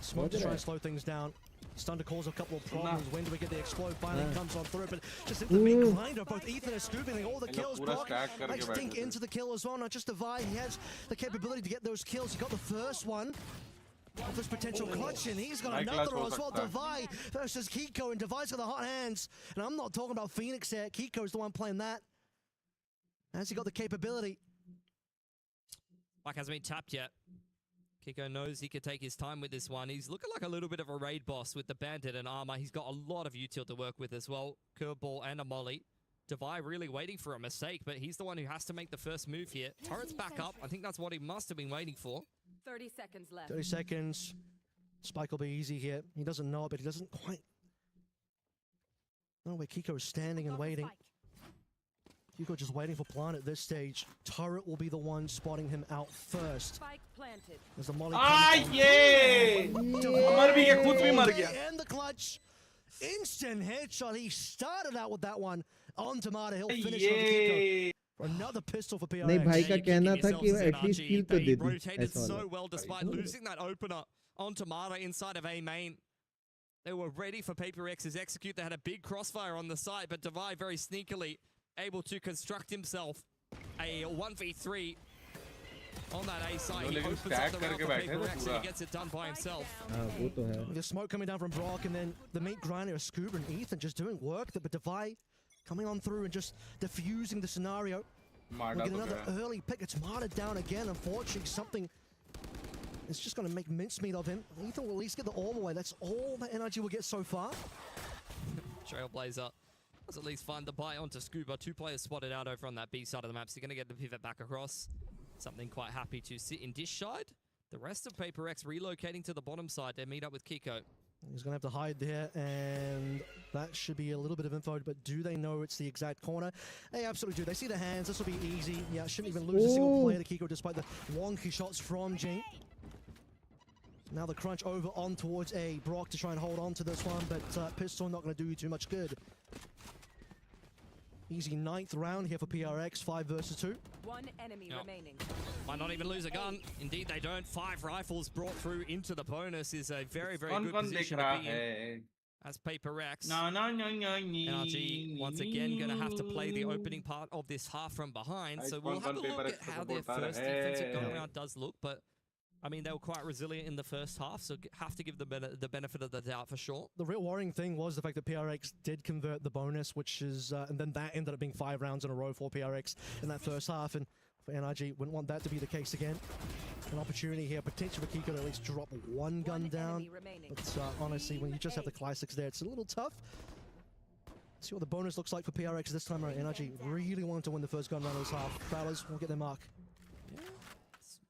Smoke to try and slow things down. Starting to cause a couple of problems. When do we get the explode? Finally comes on through, but just in the big grinder, both Ethan and Scooping all the kills. Brock, nice dink into the kill as well. Not just Divide, he has the capability to get those kills. He got the first one of this potential clutch, and he's got another as well. Divide versus Kiko, and Divide's got the hot hands. And I'm not talking about Phoenix here. Kiko's the one playing that. Has he got the capability? Mike hasn't been tapped yet. Kiko knows he could take his time with this one. He's looking like a little bit of a raid boss with the bandit and armor. He's got a lot of util to work with as well. Curveball and a molly. Divide really waiting for a mistake, but he's the one who has to make the first move here. Turret's back up. I think that's what he must have been waiting for. 30 seconds left. 30 seconds. Spike will be easy here. He doesn't know it, but he doesn't quite know where Kiko is standing and waiting. Kiko just waiting for plant at this stage. Turret will be the one spotting him out first. Spike planted. There's the molly. Yeah! And the clutch. Instant headshot. He started out with that one on Tomato. He'll finish with Kiko. Another pistol for PRX. नहीं भाई का कहना था कि at least kill तो दे दी. Rotated so well despite losing that opener on Tomato inside of A main. They were ready for Paper X's execute. They had a big crossfire on the side, but Divide very sneakily able to construct himself a 1v3 on that A side. He opens up the round for Paper X and he gets it done by himself. वो तो है. The smoke coming down from Brock, and then the meat grinder, Scuba and Ethan just doing work. But Divide coming on through and just diffusing the scenario. We'll get another early pick. It's Marta down again. Unfortunately, something is just going to make mincemeat of him. Ethan will at least get the orb away. That's all the energy we'll get so far. Trailblazer does at least find the buy onto Scuba. Two players spotted out over on that B side of the map, so you're going to get the pivot back across. Something quite happy to sit in dish side. The rest of Paper X relocating to the bottom side. They meet up with Kiko. He's going to have to hide there, and that should be a little bit of info, but do they know it's the exact corner? They absolutely do. They see the hands. This will be easy. Yeah, shouldn't even lose a single player to Kiko despite the wonky shots from Jing. Now the crunch over on towards A. Brock to try and hold on to this one, but Pistol not going to do you too much good. Easy 9th round here for PRX, 5 versus 2. One enemy remaining. Might not even lose a gun. Indeed, they don't. 5 rifles brought through into the bonus is a very, very good position to be in. As Paper X. NRG once again going to have to play the opening part of this half from behind. So we'll have a look at how their first defensive go round does look, but I mean, they were quite resilient in the first half, so have to give them the benefit of the doubt for sure. The real worrying thing was the fact that PRX did convert the bonus, which is, and then that ended up being 5 rounds in a row for PRX in that first half, and for NRG, wouldn't want that to be the case again. An opportunity here, potential for Kiko to at least drop one gun down, but honestly, when you just have the classics there, it's a little tough. See what the bonus looks like for PRX this time around. NRG really wanted to win the first gun round of this half. Prowlers will get their mark.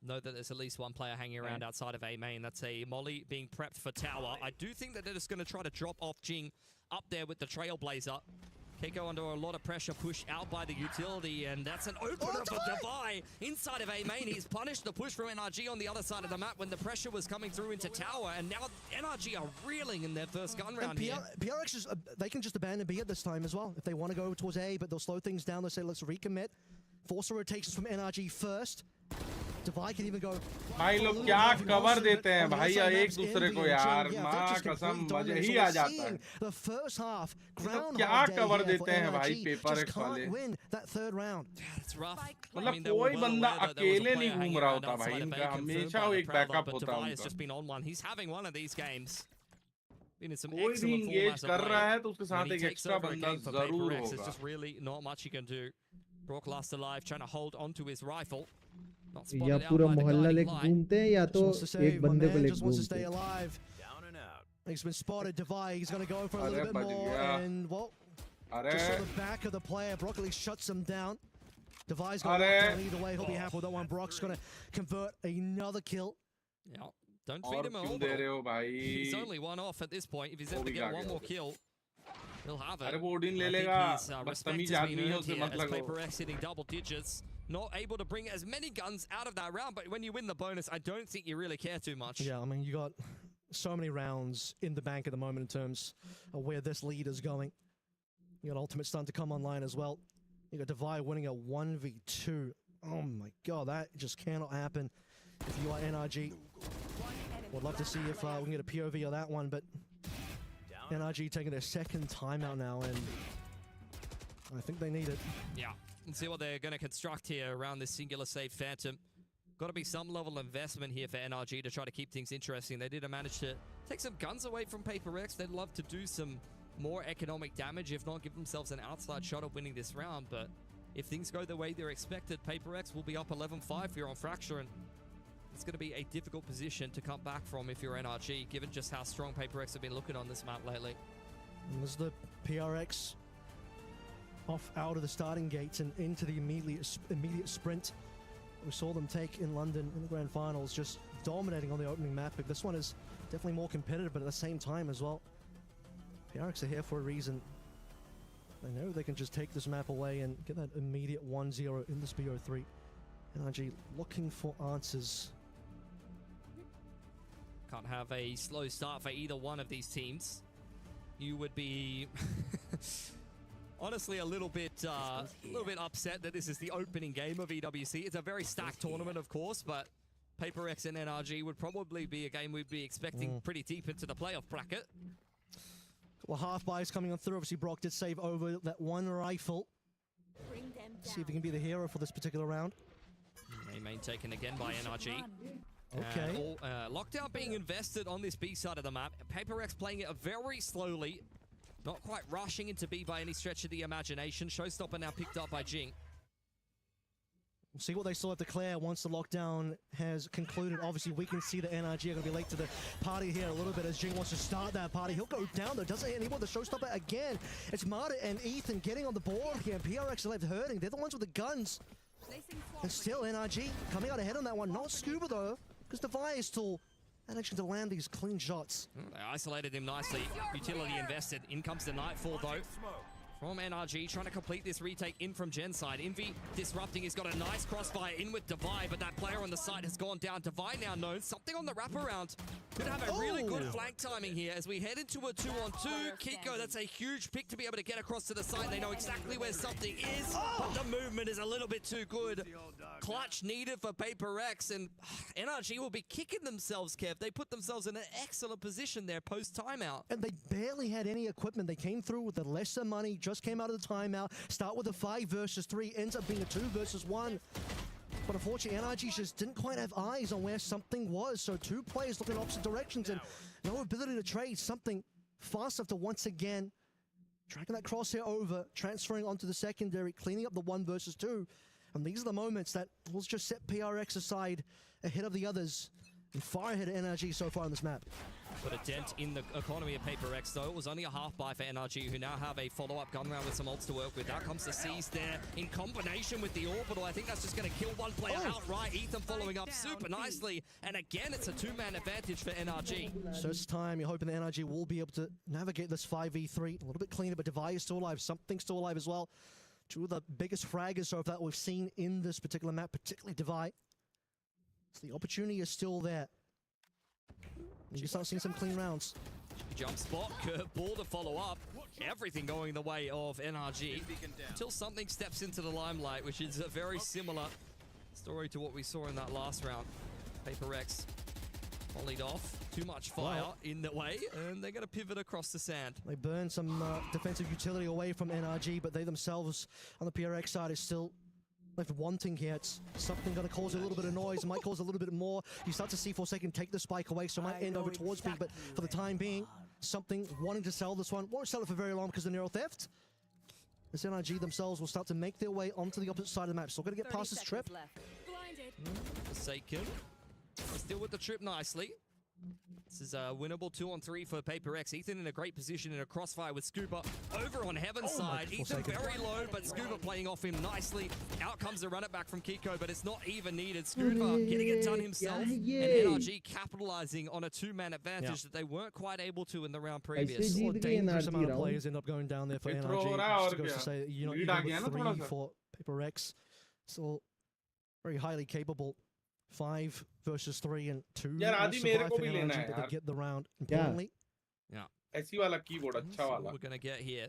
Know that there's at least one player hanging around outside of A main. That's a molly being prepped for tower. I do think that they're just going to try to drop off Jing up there with the Trailblazer. Kiko under a lot of pressure, pushed out by the utility, and that's an opener for Divide inside of A main. He's punished the push from NRG on the other side of the map when the pressure was coming through into tower, and now NRG are reeling in their first gun round here. PRX is, they can just abandon B at this time as well if they want to go towards A, but they'll slow things down. They'll say, let's recommit. Force a rotations from NRG first. Divide can even go. भाई लोग क्या cover देते हैं भाई एक दूसरे को यार माँ कसम मजे ही आ जाता है लोग क्या कवर देते हैं भाई पेपर एक्स वाले मतलब कोई बंदा अकेले नहीं घूम रहा होता भाई इनका हमेशा एक बैकअप होता है कोई भी इंगेज कर रहा है तो उसके साथ एक एक्स्ट्रा बंदा जरूर होगा Brock last alive, trying to hold onto his rifle. या पूरा मोहल्ला लेके घूमते हैं या तो एक बंदे को लेके घूमते हैं. He's been spotted. Divide. He's going to go for a little bit more, and well, just on the back of the player, Brock at least shuts him down. Divide's going to either way. He'll be happy with that one. Brock's going to convert another kill. Yeah, don't feed him all. He's only one off at this point. If he's able to get one more kill, he'll have it. अरे वो Odin ले लेगा बदतमीज आदमी है उससे मतलब Paper X hitting double digits, not able to bring as many guns out of that round, but when you win the bonus, I don't think you really care too much. Yeah, I mean, you got so many rounds in the bank at the moment in terms of where this lead is going. You got Ultimate starting to come online as well. You got Divide winning a 1v2. Oh my god, that just cannot happen if you are NRG. Would love to see if we can get a POV of that one, but NRG taking their second timeout now, and I think they need it. Yeah, and see what they're going to construct here around this singular save Phantom. Got to be some level of investment here for NRG to try to keep things interesting. They did manage to take some guns away from Paper X. They'd love to do some more economic damage, if not give themselves an outside shot of winning this round, but if things go the way they're expected, Paper X will be up 11-5 here on Fracture, and it's going to be a difficult position to come back from if you're NRG, given just how strong Paper X have been looking on this map lately. And there's the PRX off out of the starting gates and into the immediate sprint we saw them take in London in the grand finals, just dominating on the opening map. But this one is definitely more competitive, but at the same time as well, PRX are here for a reason. They know they can just take this map away and get that immediate 1-0 in this BO3. NRG looking for answers. Can't have a slow start for either one of these teams. You would be honestly a little bit upset that this is the opening game of EWC. It's a very stacked tournament, of course, but Paper X and NRG would probably be a game we'd be expecting pretty deep into the playoff bracket. Well, half buys coming on through. Obviously, Brock did save over that one rifle. See if he can be the hero for this particular round. Main taken again by NRG. Okay. Lockdown being invested on this B side of the map. Paper X playing it very slowly. Not quite rushing into B by any stretch of the imagination. Showstopper now picked up by Jing. We'll see what they still have to clear once the lockdown has concluded. Obviously, we can see that NRG are going to be late to the party here a little bit as Jing wants to start that party. He'll go down, though. Doesn't hit anyone. The Showstopper again. It's Marta and Ethan getting on the board here. PRX are left hurting. They're the ones with the guns. And still NRG coming out ahead on that one. Not Scuba, though, because Devi is still managing to land these clean shots. They isolated him nicely. Utility invested. In comes the Nightfall, though, from NRG, trying to complete this retake in from Gen side. Envy disrupting. He's got a nice crossfire in with Devi, but that player on the side has gone down. Devi now knows something on the wraparound. Could have a really good flank timing here as we head into a 2-on-2. Kiko, that's a huge pick to be able to get across to the side. They know exactly where something is, but the movement is a little bit too good. Clutch needed for Paper X, and NRG will be kicking themselves, Kev. They put themselves in an excellent position there post-timeout. And they barely had any equipment. They came through with the lesser money, just came out of the timeout, start with a 5 versus 3, ends up being a 2 versus 1. But unfortunately, NRG just didn't quite have eyes on where something was, so 2 players looking in opposite directions and no ability to trade something fast enough to once again dragging that crosshair over, transferring onto the secondary, cleaning up the 1 versus 2. And these are the moments that will just set PRX aside ahead of the others and far ahead of NRG so far on this map. Put a dent in the economy of Paper X, though. It was only a half buy for NRG, who now have a follow-up gun round with some ults to work with. Out comes the C's there in combination with the Orbital. I think that's just going to kill one player outright. Ethan following up super nicely. And again, it's a 2-man advantage for NRG. So this time, you're hoping that NRG will be able to navigate this 5v3 a little bit cleaner, but Devi is still alive. Something's still alive as well. 2 of the biggest fraggers so far that we've seen in this particular map, particularly Devi. So the opportunity is still there. You can start seeing some clean rounds. Jump spot, curveball to follow up. Everything going the way of NRG until something steps into the limelight, which is a very similar story to what we saw in that last round. Paper X volleyed off. Too much fire in the way, and they're going to pivot across the sand. They burn some defensive utility away from NRG, but they themselves on the PRX side is still left wanting here. It's something going to cause a little bit of noise. It might cause a little bit more. You start to see Forsaken take the spike away, so it might end over towards B, but for the time being, something wanting to sell this one. Won't sell it for very long because of Neural Theft. As NRG themselves will start to make their way onto the opposite side of the map. Still going to get past this trip. Forsaken still with the trip nicely. This is a winnable 2-on-3 for Paper X. Ethan in a great position in a crossfire with Scuba over on Heaven's side. Ethan very low, but Scuba playing off him nicely. Out comes the run it back from Kiko, but it's not even needed. Scuba getting it done himself, and NRG capitalizing on a 2-man advantage that they weren't quite able to in the round previous. A dangerous amount of players end up going down there for NRG. Just goes to say that you're not even 3 for Paper X. Still very highly capable. 5 versus 3 and 2. यार आदि मेरे को भी लेना है यार. Get the round importantly. Yeah. ऐसी वाला कीबोर्ड अच्छा वाला. We're gonna get here.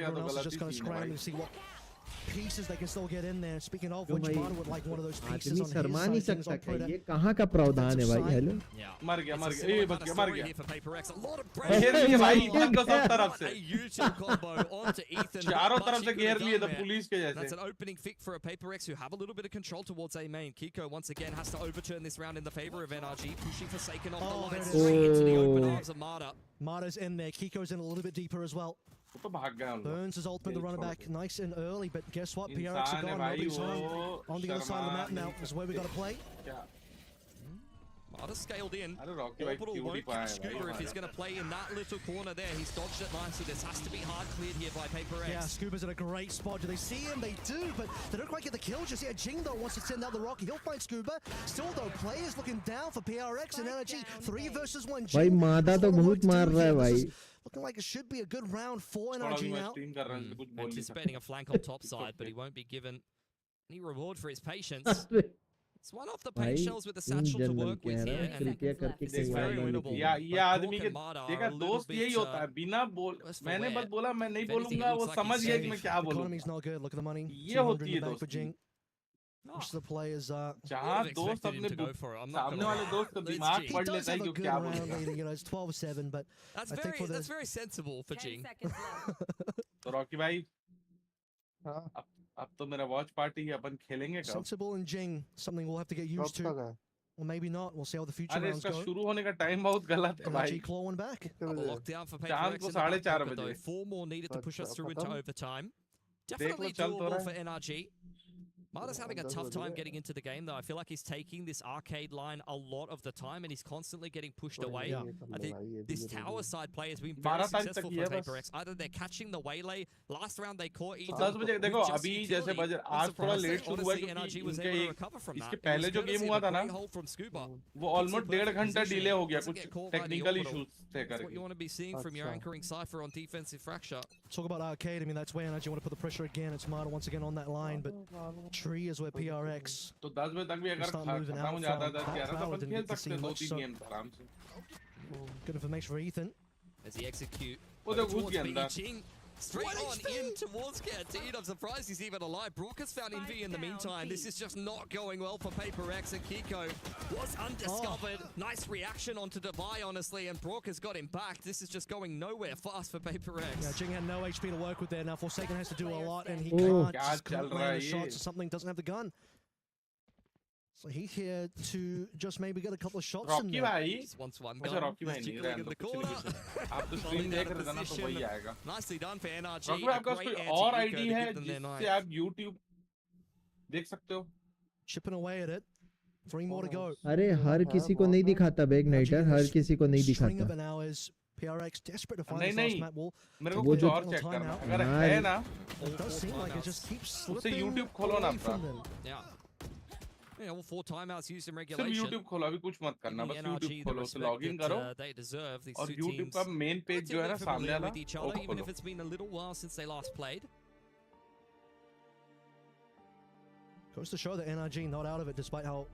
रुकेगा तो everyone else is गलत just ही going to सीन है scram भाई. and see what pieces they can still get in there. Speaking of which, Mada would like one of those pieces आदमी on his Sharma side. नहीं Things सकता on क्या? Twitter. ये कहाँ का प्रावधान है भाई? हेलो मर गया It's a ए similar बच kind गया of मर story गया here for PaperX. A lot of घेर pressure. लिए भाई Oh my इनको सब तरफ A से U-turn combo onto Ethan. चारों Much तरफ he से could घेर have लिए done थे there. पुलिस के That's जैसे an opening pick for a PaperX who have a little bit of control towards A main. Kiko once again has to overturn this round in the favor of NRG, pushing Forsaken off the line straight into the open arms of Mada. Mada's in there. Kiko's in a little bit deeper as well. वो तो भाग गया उन लोग Burns is ultimate the runner back nice and early, but guess what? PRX are इंसान है gone. भाई Nobody's वो home. On the other side of the map now is where we got to play. क्या Mada scaled in. अरे Rocky भाई Orbital क्यों नहीं won't पाया catch भाई Scuba if he's going to play in that little corner there. He's dodged it nicely. This has to be hard cleared here by PaperX. Yeah, Scuba's in a great spot. Do they see him? They do, but they don't quite get the kill just yet. Jing though wants to send out the rocket. He'll find Scuba. Still though, players looking down for PRX and NRG. 3 versus 1. भाई मादा तो बहुत मार रहा है भाई. Looking like it should be a good round for NRG now. Anticipating a flank on top side, but he won't be given any reward for his patience. It's one off the paint shells with the satchel to work with here, and it's very winnable. ये आदमी के देखा दोस्त यही होता है बिना बोल मैंने बस बोला मैं नहीं बोलूंगा वो समझ गया कि मैं क्या बोलूं. Economy's not good. Look at the money. ये होती है दोस्ती. Which the players जहाँ दोस्त अपने सामने वाले दोस्त का दिमाग पढ़ लेता है कि क्या बोलेगा. You know, it's 12-7, but that's I think for that's very sensible for Jing. तो रॉकी भाई अब तो मेरा वॉच पार्टी है अपन खेलेंगे कब? Sensible and Jing, something we'll have to get used to. Or maybe not. We'll see how the future अरे rounds इसका go. शुरू होने का टाइम बहुत गलत है भाई. clawing back. Lockdown for शाम PaperX को in the back 4:30 pocket, though. बजे. 4 more needed to push us through into overtime. देख Definitely लो चल तो doable रहा for है. NRG. Mada's having a tough time getting into the game, though. I feel like he's taking this arcade line a lot of the time, and he's constantly getting pushed away. I think this tower side play has been very successful for PaperX. Either they're catching the waylay. Last round they caught Ethan. 10 बजे देखो अभी जैसे बजे आज थोड़ा late शुरू हुआ क्योंकि इसके पहले जो गेम हुआ था ना वो ऑलमोस्ट 1.5 घंटा डिले हो गया कुछ टेक्निकल इश्यूज थे करके. What you want to be seeing from your anchoring cipher on defensive fracture. Talk about arcade. I mean, that's where NRG want to put the pressure again. It's Mada once again on that line, but Tree is where PRX. तो 10 बजे तक भी अगर खत्म हो जाता 10-11 तो अपन खेल सकते हैं 2-3 गेम आराम से. Good information for Ethan. As he execute. वो तो घुस गया अंदर. Straight on in towards Canteen. I'm surprised he's even alive. Brook has found Envy in the meantime. This is just not going well for PaperX, and Kiko was undiscovered. Nice reaction onto Devi, honestly, and Brook has got him back. This is just going nowhere fast for PaperX. Yeah, Jing had no HP to work with there. Now Forsaken has to do a lot, and he can't just land the shots or something. Doesn't have the gun. So he's here to just maybe get a couple of shots in Rocky there. भाई Just wants one अच्छा gun. Rocky भाई He's नहीं jiggling रहने in दो the कुछ corner. नहीं कुछ. आप तो स्क्रीन देख रहे थे ना तो वही आएगा. Nicely done for NRG. Rocky भाई आपके पास A great कोई और anti-eco आईडी to है give them their जिससे night. आप YouTube देख सकते हो? Chipping away at it. 3 more to go. अरे हर किसी को नहीं दिखाता बैग नाइटर, हर किसी को नहीं String of दिखाता. an hours. PRX desperate to find नहीं this last नहीं map wall. मेरे को वो कुछ जो और चेक करना timeout. अगर है ना It does seem like it just keeps उससे slipping YouTube खोलो ना away अपना. from them. Yeah. Yeah, all 4 timeouts used in सिर्फ regulation. YouTube खोलो अभी कुछ मत करना बस NRG, YouTube the खोलो तो respect लॉगिन that, करो they deserve, these और two YouTube teams का मेन पेज जो है ना relatively सामने familiar वाला with each वो other, even खोलो. if it's been a little while since they last played. Goes to show that NRG not out of it despite how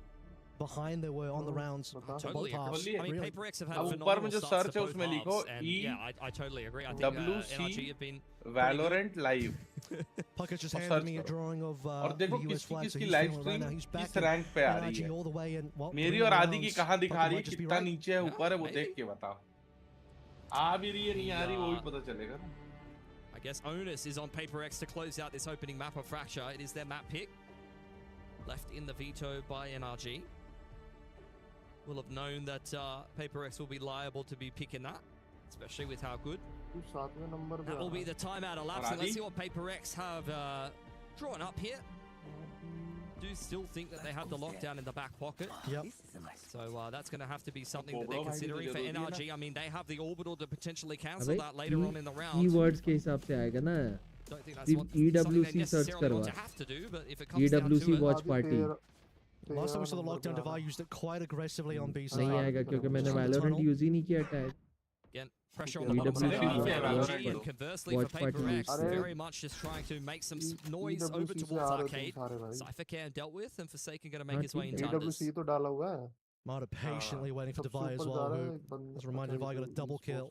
behind they were on the rounds. Totally both halves. agree. I mean, Really. PaperX have had अब ऊपर phenomenal में जो starts search to है both उसमें लिखो halves, and yeah, I totally agree. I think WC NRG have been Valorant live. Puckett just और handed search me a करो. drawing of और देखो the US किसकी flag, so किसकी he's live feeling it right now. Stream He's back किस rank पे आ रही NRG है. all the way in. Well, मेरी 3 और more आदि की rounds. कहाँ दिखा Puckett रही है might just be कितना right. नीचे है ऊपर है वो maybe. देख के बताओ. आ भी रही है नहीं आ रही वो भी पता चलेगा. I guess onus is on PaperX to close out this opening map of Fracture. It is their map pick. Left in the veto by NRG. Will have known that PaperX will be liable to be picking that, especially with how good. That will be the timeout elapsing. Let's see what PaperX have drawn up here. Do still think that they have the lockdown in the back pocket. Yep. So that's going to have to be something that they're considering for NRG. I mean, they have the orbital to potentially cancel अबे that later on in the round. keywords के हिसाब से आएगा ना. Don't think that's what, EWC something they search necessarily want करवा. to have to do, but if it comes down EWC to it, watch party. Last time we saw the lockdown, Devi used it quite aggressively on B side. नहीं आएगा क्योंकि मैंने Valorant use ही नहीं किया tag. again, pressure on the bottom side EWC of watch NRG, and conversely for watch party PaperX, use. very much just trying to make some noise over towards arcade. Cyphercam dealt with, and Forsaken going to make his way into unders. AWC तो डाला हुआ है. Mada patiently waiting for Devi as well, who has reminded Devi got a double kill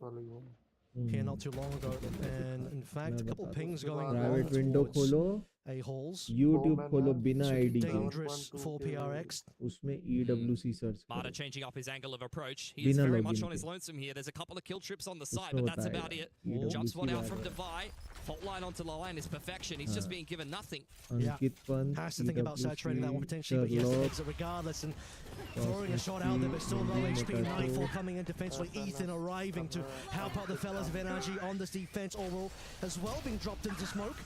here not too long ago. And in fact, a couple pings going Private on window towards खोलो. A-holes. YouTube खोलो बिना So ID के dangerous for PRX. उसमें EWC search Mata करो changing up his angle of approach. He is बिना very much login on his के lonesome here. There's a couple of kill trips on the side, उसमें but that's बताएगा about it. Jump EWC spot out from वाला Divide. Fault line onto the line is perfection. He's just being given nothing. Ankit Pant Has to think about saturating that one potentially, but he has to exit regardless and throwing a shot out there, but still low HP. Nightfall coming in defensively. Ethan arriving to help out the fellas of NRG on this defense. Oral as well being dropped into smoke.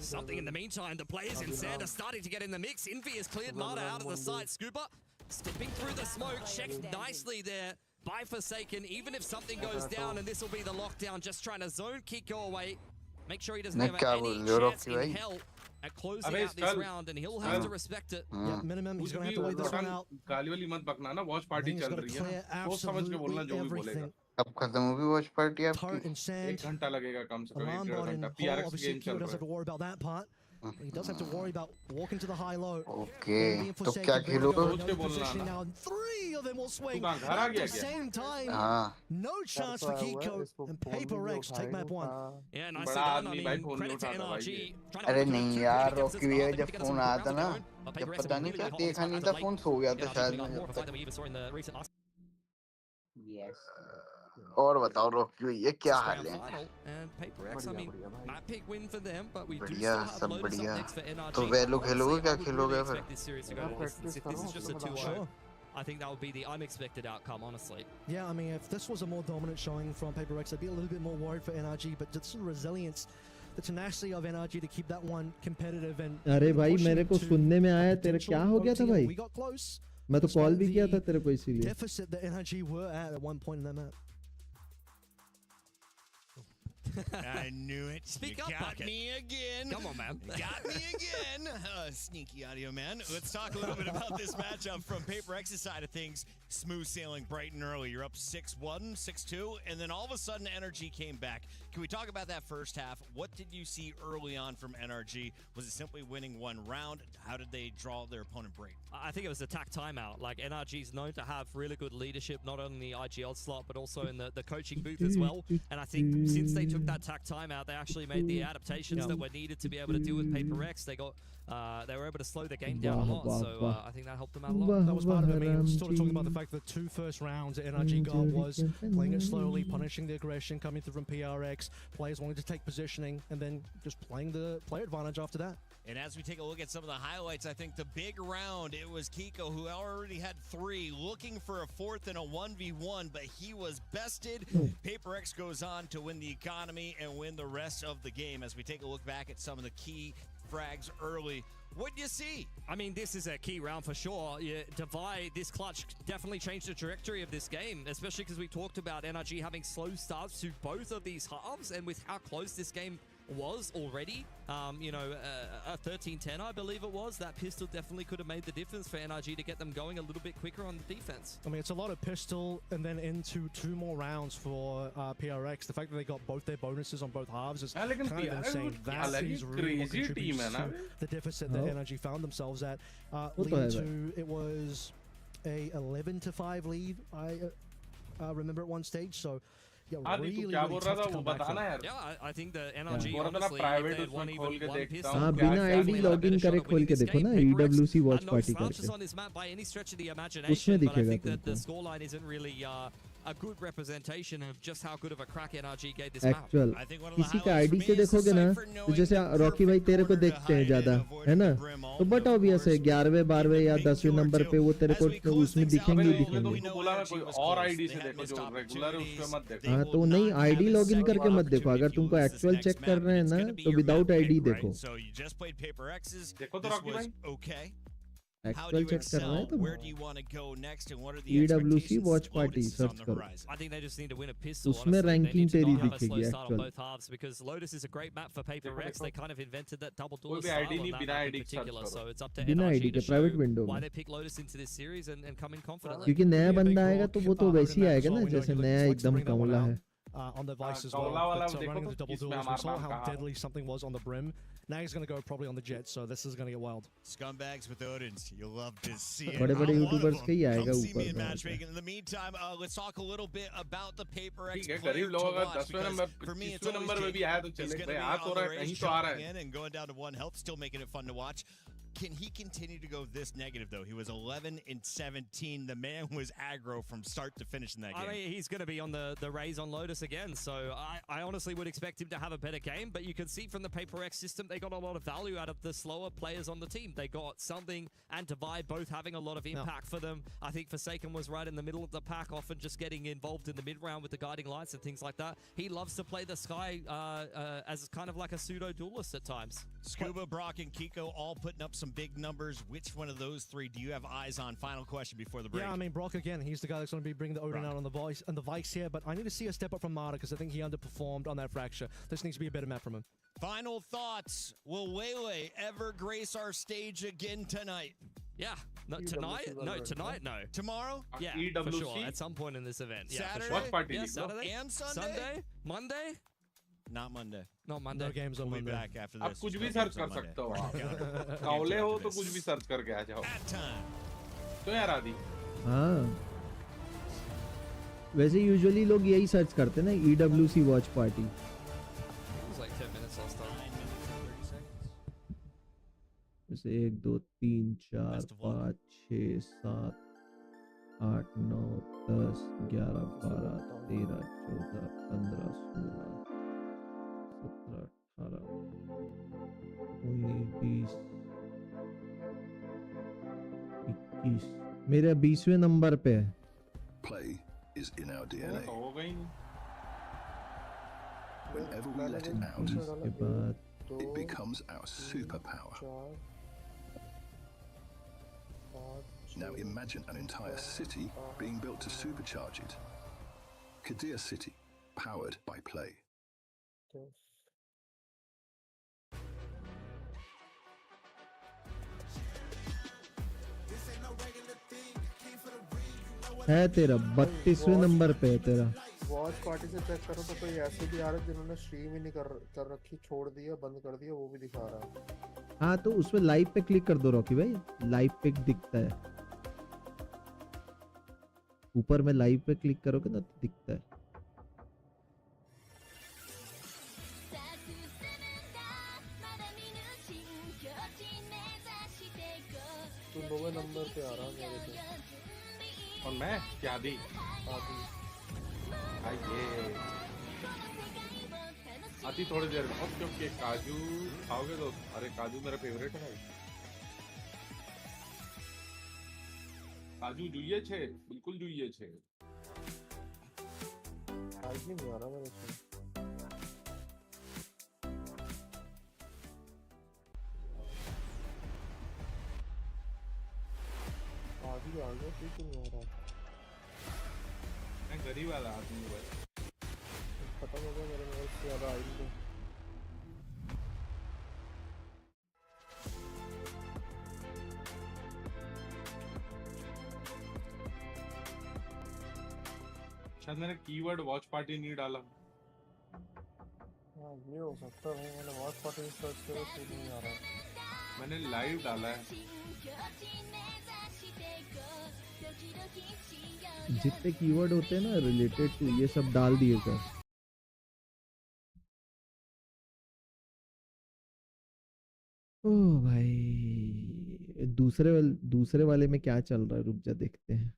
Something in the meantime, the players in Sand are starting to get in the mix. Envy has cleared Mata out of the side. Scuba stepping through the smoke, checked nicely there by Forsaken. Even if something goes down, and this will be the lockdown, just trying to zone kick away. Make sure he doesn't have any chance in hell at closing out this round, and he'll have to respect it. Yeah, minimum. He's going to have to wait this one out. गाली वाली मत बकना ना, watch party चल रही है ना, सोच समझ के बोलना जो भी बोलेगा. अब खत्म होगी वॉच पार्टी आपकी. Turret and sand. 1 घंटा लगेगा कम से कम, Alarm 1.5 bot in घंटा. hole. PRX Obviously, game Q चल doesn't रहा have to worry about that part. He does have to worry about walking to the high low. Okay. तो क्या खेलोगे? सोच के बोलना ना. Now, 3 of them will swing घर आ at गया the क्या? same time. हाँ. No chance for Kiko and Paper Rex take map 1. Yeah, nicely बड़ा done. I आदमी भाई mean, फोन नहीं credit to उठाता भाई NRG. ये. Trying to अरे work नहीं through यार, against this रॉकी भैया path, जब they get us phone some आया था round ना, of their own. But जब Paper Rex पता have नहीं really क्या been holding देखा नहीं this था, back फोन late. सो गया था Yeah, शायद more मुझे of a fight than we even saw in the recent last. Yes. और बताओ रॉकी भैया क्या हाल है? Final and Paper X, I mean, map pick win for them, but we do बढ़िया, still have सब Lotus up बढ़िया. next for NRG. तो वैलो खेलोगे क्या Honestly, I would खेलोगे really फिर? expect this series to go to distance. If this is just a 2-0, I think that would be the unexpected outcome, honestly. Yeah, I mean, if this was a more dominant showing from Paper Rex, I'd be a little bit more worried for NRG, but just the resilience, the tenacity of NRG to keep that one competitive and अरे भाई मेरे को सुनने में आया तेरे क्या हो गया था भाई? we got close. मैं तो कॉल भी किया था तेरे को इसीलिए. Deficit that NRG were at one point in that map. I knew it. Speak you up, got Bucket. me again. Come on, man. Got me again. Sneaky audio, man. Let's talk a little bit about this matchup from Paper X's side of things. Smooth sailing bright and early. You're up 6-1, 6-2, and then all of a sudden NRG came back. Can we talk about that first half? What did you see early on from NRG? Was it simply winning one round? How did they draw their opponent break? I think it was a tack timeout. Like, NRG's known to have really good leadership, not only in the IGL slot, but also in the coaching booth as well. And I think since they took that tack timeout, they actually made the adaptations that were needed to be able to deal with Paper X. They were able to slow the game down a lot, so I think that helped them out a lot. That was part of it. I mean, sort of talking about the fact that the 2 first rounds that NRG got was playing it slowly, punishing the aggression coming through from PRX, players wanting to take positioning, and then just playing the player advantage after that. And as we take a look at some of the highlights, I think the big round, it was Kiko who already had 3, looking for a 4th and a 1v1, but he was bested. Paper X goes on to win the economy and win the rest of the game. As we take a look back at some of the key frags early, what do you see? I mean, this is a key round for sure. Yeah, Divide, this clutch definitely changed the trajectory of this game, especially because we talked about NRG having slow starts to both of these halves, and with how close this game was already, a 13-10, I believe it was. That pistol definitely could have made the difference for NRG to get them going a little bit quicker on the defense. I mean, it's a lot of pistol and then into 2 more rounds for PRX. The fact that they got both their bonuses on both halves is kind of insane. That is really what contributes to the deficit that NRG found themselves at. Leading to, it was a 11-5 lead, I remember at one stage, so really tough to come back from. Yeah, I think the NRG honestly, if they had won even one pistol, हाँ बिना ID login करे खोल के देखो ना EWC watch party करके on this map by any stretch of the imagination, but I think that the scoreline isn't really a good representation of just how good of a crack NRG gave this map. Actual किसी का ID से देखोगे ना, तो जैसे Rocky भाई तेरे को देखते हैं ज्यादा, है ना, तो बट ऑब्वियस है 11वें 12वें या 10वें नंबर पे वो तेरे को उसमें दिखेंगे ही दिखेंगे. बोला मैं कोई और आईडी से देखो जो रेगुलर है, उस पे मत देखो. हाँ तो नहीं, आईडी लॉगिन करके मत देखो. अगर तुमको एक्चुअल चेक कर रहे हैं ना, तो विदाउट आईडी देखो. देखो तो रॉकी भाई. एक्चुअल चेक कर रहे हैं तो where do you want to go next and what are the EWC watch party search करो. I think they just need to win a pistol. उसमें रैंकिंग तेरी दिखेगी actual. Because Lotus is a great map for Paper Rex. They kind of invented that double door कोई भी style ID on नहीं, that बिना map in ID particular. So it's up to बिना NRG ID to के private show window why में. they pick Lotus into this series and come in confidently. क्योंकि नया बंदा आएगा तो वो तो वैसे ही आएगा ना, जैसे नया एकदम कमला है. on the Vice as well. But running the double duels, we saw how deadly something was on the Brim. Now he's going to go probably on the Jet, so this is going to get wild. Scumbags with Odins, you love to see it. बड़े-बड़े YouTubers के ही आएगा Come see me ऊपर in में। matchmaking. In the meantime, let's talk a little bit about the PaperX ठीक है, player गरीब to लोग अगर watch, 10वें because number for me, it's 25वें always number में भी Jake. आया तो He's चले gonna भाई be आ तो on रहा the है कहीं race, तो आ रहा jumping है in and going down to 1 health, still making it fun to watch. Can he continue to go this negative, though? He was 11-17. The man was aggro from start to finish in that game. I mean, he's going to be on the raise on Lotus again, so I honestly would expect him to have a better game, but you can see from the PaperX system, they got a lot of value out of the slower players on the team. They got Something and Divide both having a lot of impact for them. I think Forsaken was right in the middle of the pack, often just getting involved in the mid-round with the guiding lights and things like that. He loves to play the Sky as kind of like a pseudo-duelist at times. Scuba, Brock, and Kiko all putting up some big numbers. Which one of those three do you have eyes on? Final question before the break. Yeah, I mean, Brock again, he's the guy that's going to be bringing the Odin out on the Vice here, but I need to see a step up from Mara because I think he underperformed on that Fracture. This needs to be a better map from him. Final thoughts. Will Waylay ever grace our stage again tonight? Yeah. No, tonight? No, tonight, no. Tomorrow? Yeah, EWC? for sure. At some point in this event. Yeah, Saturday? for sure. Watch party Yeah, league, no? Saturday. And Sunday? Sunday? Monday? Not Monday. Not Monday. No games on We'll be Monday. back after आप this. कुछ भी No search games on कर Monday. सकते हो आप Games Kawale हो after तो this. कुछ भी सर्च करके आ जाओ At time. तो यार आदि हाँ वैसे यूजुअली लोग यही सर्च करते हैं ना EWC watch party It was like 10 minutes last time. 9 minutes and 30 seconds. जैसे 1 2 3 4 5 6 7 8 9 10 11 12 13 14 15 16 17 18 19 20 21 मेरे 20वें नंबर पे है Play is in our DNA. तो हो गई नहीं Whenever we let it out, इसके बाद it becomes our superpower. Now imagine an entire city being built to supercharge it. Kadir City, powered by Play. है तेरा 32वें नंबर पे है तेरा वॉच पार्टी से चेक करो तो कोई ऐसे भी आ रहा है जिन्होंने स्ट्रीम ही नहीं कर रखी, छोड़ दिया, बंद कर दिया, वो भी दिखा रहा है। हाँ तो उसमें लाइव पे क्लिक कर दो रॉकी भाई, लाइव पे दिखता है ऊपर में, लाइव पे क्लिक करोगे ना तो दिखता है। तो 9वें नंबर पे आ रहा है मेरे पे। और मैं क्या दी आती थोड़ी देर में क्योंकि काजू खाओगे तो अरे काजू मेरा फेवरेट है काजू जुइए छे बिल्कुल जुइए छे आज भी नहीं आ रहा मेरे से। आज ही आ गया, ठीक नहीं आ रहा। मैं गरीब वाला आदमी हूँ भाई, खत्म हो गया मेरे मोबाइल से, ज़्यादा आई नहीं। शायद मैंने कीवर्ड वॉच पार्टी नहीं डाला। हाँ ये हो सकता है, मैंने वॉच पार्टी सर्च किया तो नहीं आ रहा। मैंने लाइव डाला है। जितने कीवर्ड होते हैं ना रिलेटेड टू ये सब डाल दिए कर। ओह भाई दूसरे वाले में क्या चल रहा है, रुक जा देखते हैं।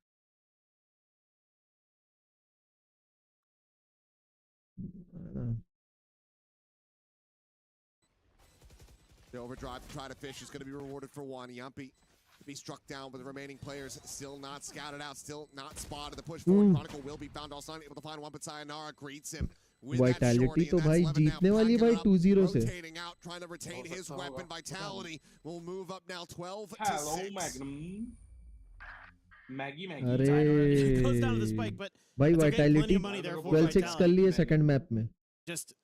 The overdrive to try to fish is going to be rewarded for one. Yumpy to be struck down, but the remaining players still not scouted out, still not spotted. The push forward. Chronicle will be found. Also able to find one, but Sayonara greets him with Vitality तो भाई जीतने वाली भाई 2-0 से। rotating out, trying to retain his weapon. Vitality will move up now 12 to 6. Hello, Magnum. Maggie. अरे It goes down to the spike, but भाई it's okay, plenty Vitality of money there for 12-6 कर लिए second map में। just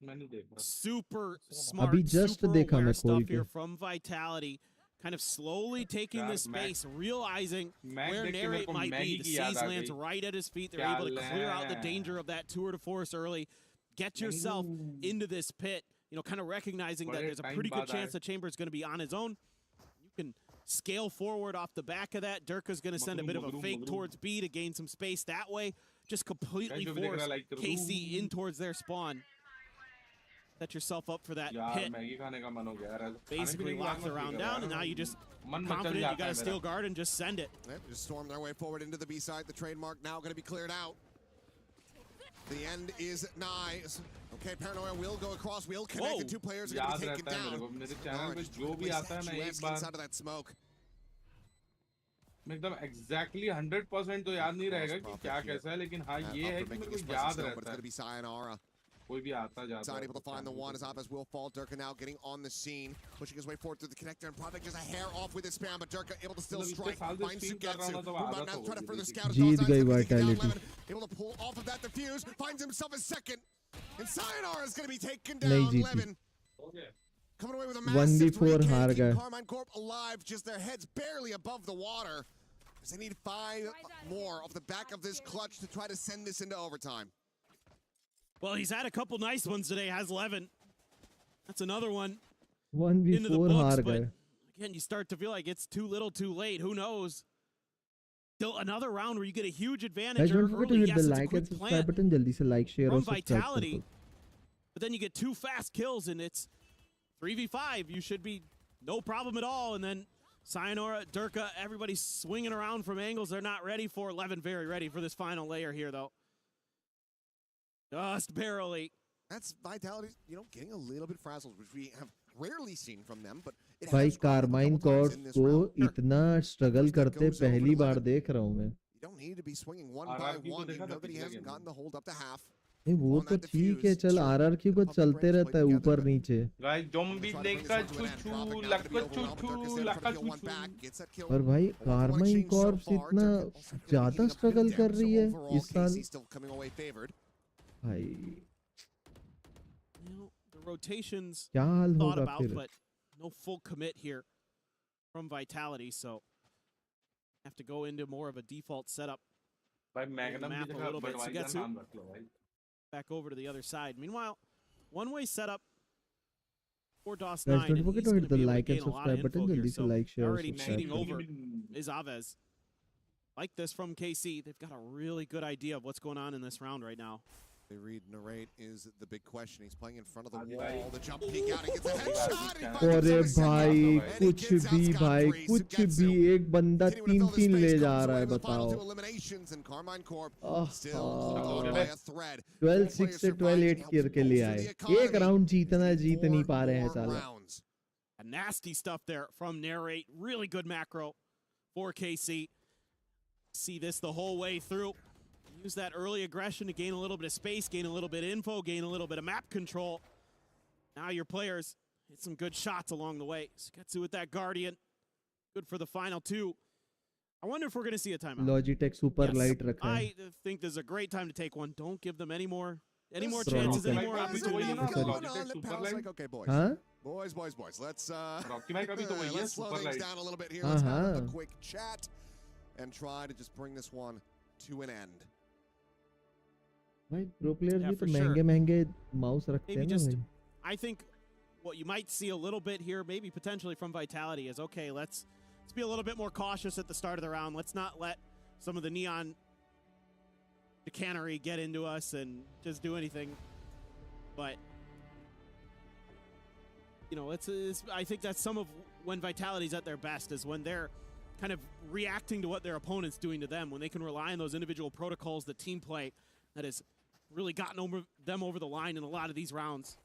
मैंने देखा। super smart, अभी just super देखा aware मैं खोल stuff के। here from Vitality. kind of slowly taking this space, realizing where Narrate might be. The Seize lands right at his feet. They're able to clear out the danger of that tour de force early. Get yourself into this pit, you know, kind of recognizing that there's a pretty good chance that Chamber is going to be on his own. You can scale forward off the back of that. Durka's going to send a bit of a fake towards B to gain some space that way. Just completely force KC in towards their spawn. Set yourself up for that hit. Basically lock the round down, and now you just confident you got a steel guard and just send it. Yep, just storm their way forward into the B side. The trademark now going to be cleared out. The end is nigh. Okay, Paranoia will go across. Will connect. The two players are going to be taken down. Inside of that smoke. एकदम exactly 100% तो याद नहीं रहेगा कि क्या कैसा है, लेकिन हाँ ये है कि मेरे को याद रहता है कोई भी आता जाता है. Able to find the one as Abas will fall. Durka now getting on the scene, pushing his way forward through the connector, and Project just a hair off with his spam, but Durka able to still strike, finds Sugetsu, who might now try to further scout his Vitality. Able to pull off of that defuse, finds himself a second, and Sayonara is going to be taken down. Levin coming away with a massive 3K, keep Carmine Corp alive, just their heads barely above the water. They need 5 more off the back of this clutch to try to send this into overtime. Well, he's had a couple nice ones today, has Levin. That's another one 1v4 into the books, but again, you start to feel like it's too little too late. Who knows? Still another round where you get a huge advantage. Don't forget to hit the like and subscribe button. Jaldi se like, share from Vitality. But then you get 2 fast kills, and it's 3v5. You should be no problem at all, and then Sayonara, Durka, everybody's swinging around from angles they're not ready for. Levin very ready for this final layer here, though. Just barely. That's Vitality, you know, getting a little bit frazzled, which we have rarely seen from them, but it भाई Carmine Corp को इतना struggle करते पहली बार देख रहा हूँ मैं. You don't need to be swinging one by one. You know that he hasn't gotten the hold up to half. वो तो ठीक है, चल RRQ को चलते रहता है ऊपर नीचे. और भाई Carmine Corp इतना ज़्यादा struggle कर रही है इस साल. भाई the rotations क्या हाल thought होगा about, फिर? but no full commit here from Vitality, so have to go into more of a default setup. Map a little bit. Sugetsu back over to the other side. Meanwhile, one-way setup for DOS9. Guys, don't forget to hit the like and gain a lot subscribe of button. info here, Jaldi se so like, share, already subscribe. cheating over is Avez. Like this from KC. They've got a really good idea of what's going on in this round right now. They read narrate is the big question. He's playing in front of the wall. The jump peek out. He gets a headshot. अरे भाई कुछ भी भाई कुछ भी एक बंदा 3-3 ले जा रहा है बताओ. 12-6 से 12-8 करके ले आए. एक राउंड जीतना जीत नहीं पा रहे हैं साला. Nasty stuff there from Narrate. Really good macro for KC. See this the whole way through. Use that early aggression to gain a little bit of space, gain a little bit of info, gain a little bit of map control. Now your players hit some good shots along the way. Sugetsu with that Guardian. Good for the final 2. I wonder if we're going to see a timeout. Logitech super light रखा है. I think this is a great time to take one. Don't give them any more chances, any more opportunities. Okay, boys. Huh? Boys. Let's slow things down a little bit here. Let's have a quick chat and try to just bring this one to an end. भाई pro players भी तो महंगे mouse रखते हैं ना भाई. I think what you might see a little bit here, maybe potentially from Vitality, is okay. Let's be a little bit more cautious at the start of the round. Let's not let some of the neon chicanery get into us and just do anything. But you know, I think that's some of when Vitality's at their best, is when they're kind of reacting to what their opponent's doing to them, when they can rely on those individual protocols, the team play that has really gotten them over the line in a lot of these rounds.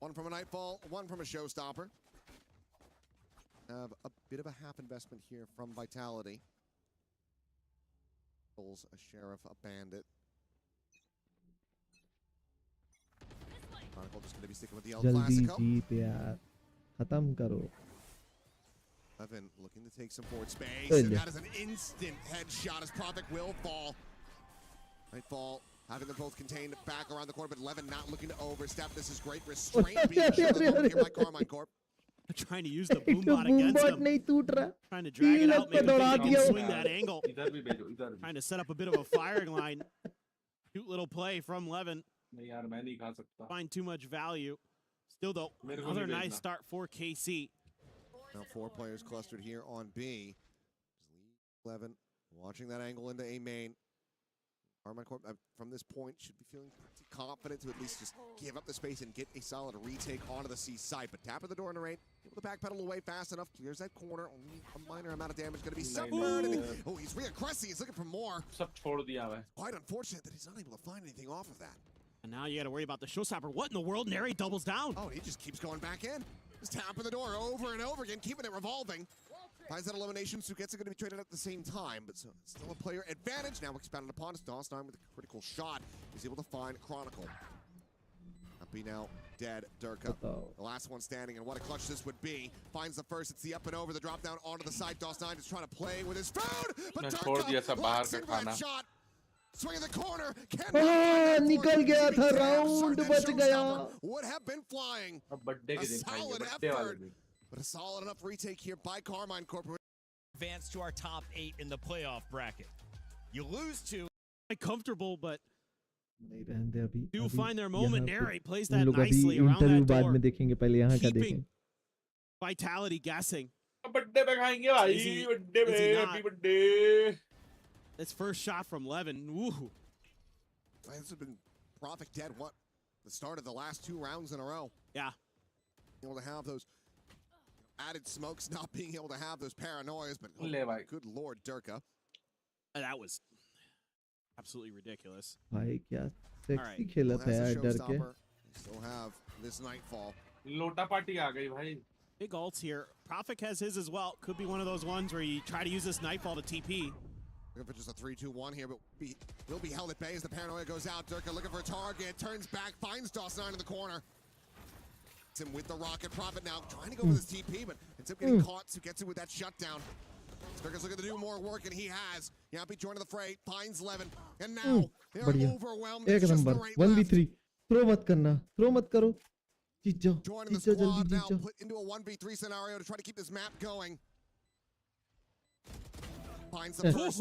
One from a Nightfall, one from a Showstopper. A bit of a half investment here from Vitality. Pulls a Sheriff, a Bandit. Chronicle just going to be sticking with the El Clasico. जल्दी जीत यार, खत्म करो. Levin looking to take some forward space, and that is an instant headshot as Prophet will fall. Nightfall having them both contained back around the corner, but Levin not looking to overstep. This is great restraint being shown here by Carmine Corp. Trying to use the boom bot against him. नहीं टूट रहा. Trying to drag it out, maybe दौड़ा think he दिया. can swing that angle. Trying to set up a bit of a firing line. Cute little play from Levin. नहीं यार मैं नहीं खा सकता. Find too much value. Still though, another nice start for KC. Now 4 players clustered here on B. 11 watching that angle into A main. Armand Corp from this point should be feeling pretty confident to at least just give up the space and get a solid retake onto the C side. But tap of the door in the rain, able to backpedal away fast enough, clears that corner. Only a minor amount of damage going to be suffered. Oh, he's reaggressing. He's looking for more. Quite unfortunate that he's not able to find anything off of that. And now you got to worry about the showstopper. What in the world? Neri doubles down. Oh, he just keeps going back in. Just tapping the door over and over again, keeping it revolving. Finds that elimination. Suketsu going to be traded at the same time, but so still a player advantage. Now expanded upon us. Dostine with a critical shot is able to find Chronicle. Happy now dead. Durka, the last one standing, and what a clutch this would be. Finds the first. It's the up and over. The drop down onto the side. Dostine is trying to play with his food, but Durka locks in that shot. Swing in the corner. निकल गया था round बच गया. Would have been flying. A solid effort. But a solid enough retake here by Carmine Corporation. Advance to our top 8 in the playoff bracket. You lose to comfortable, but नहीं रहने अभी. do find their moment. Neri plays that nicely around that door. बाद में देखेंगे पहले यहाँ का देखें. Vitality guessing. बर्थडे पे खाएंगे भाई. बर्थडे पे happy birthday. This first shot from Levin. Woo. This has been Prophet dead. What? The start of the last 2 rounds in a row. Yeah. Able to have those added smokes, not being able to have those paranoias, but good lord, Durka. That was absolutely ridiculous. भाई क्या sexy खेला था यार डर के. Still have this nightfall. लोटा party आ गई भाई. Big ults here. Prophet has his as well. Could be one of those ones where you try to use this nightfall to TP. Looking for just a 3-2-1 here, but will be held at bay as the paranoia goes out. Durka looking for a target, turns back, finds Dostine in the corner. It's him with the rocket. Prophet now trying to go for this TP, but ends up getting caught. So gets it with that shutdown. Durka's looking to do more work, and he has. Yappy joining the fray, finds Levin, and now they are overwhelmed. एक number 1v3. Throw मत करना. Throw मत करो. जीत जाओ. Joining the squad now, put into a 1v3 scenario to try to keep this map going. Finds the first.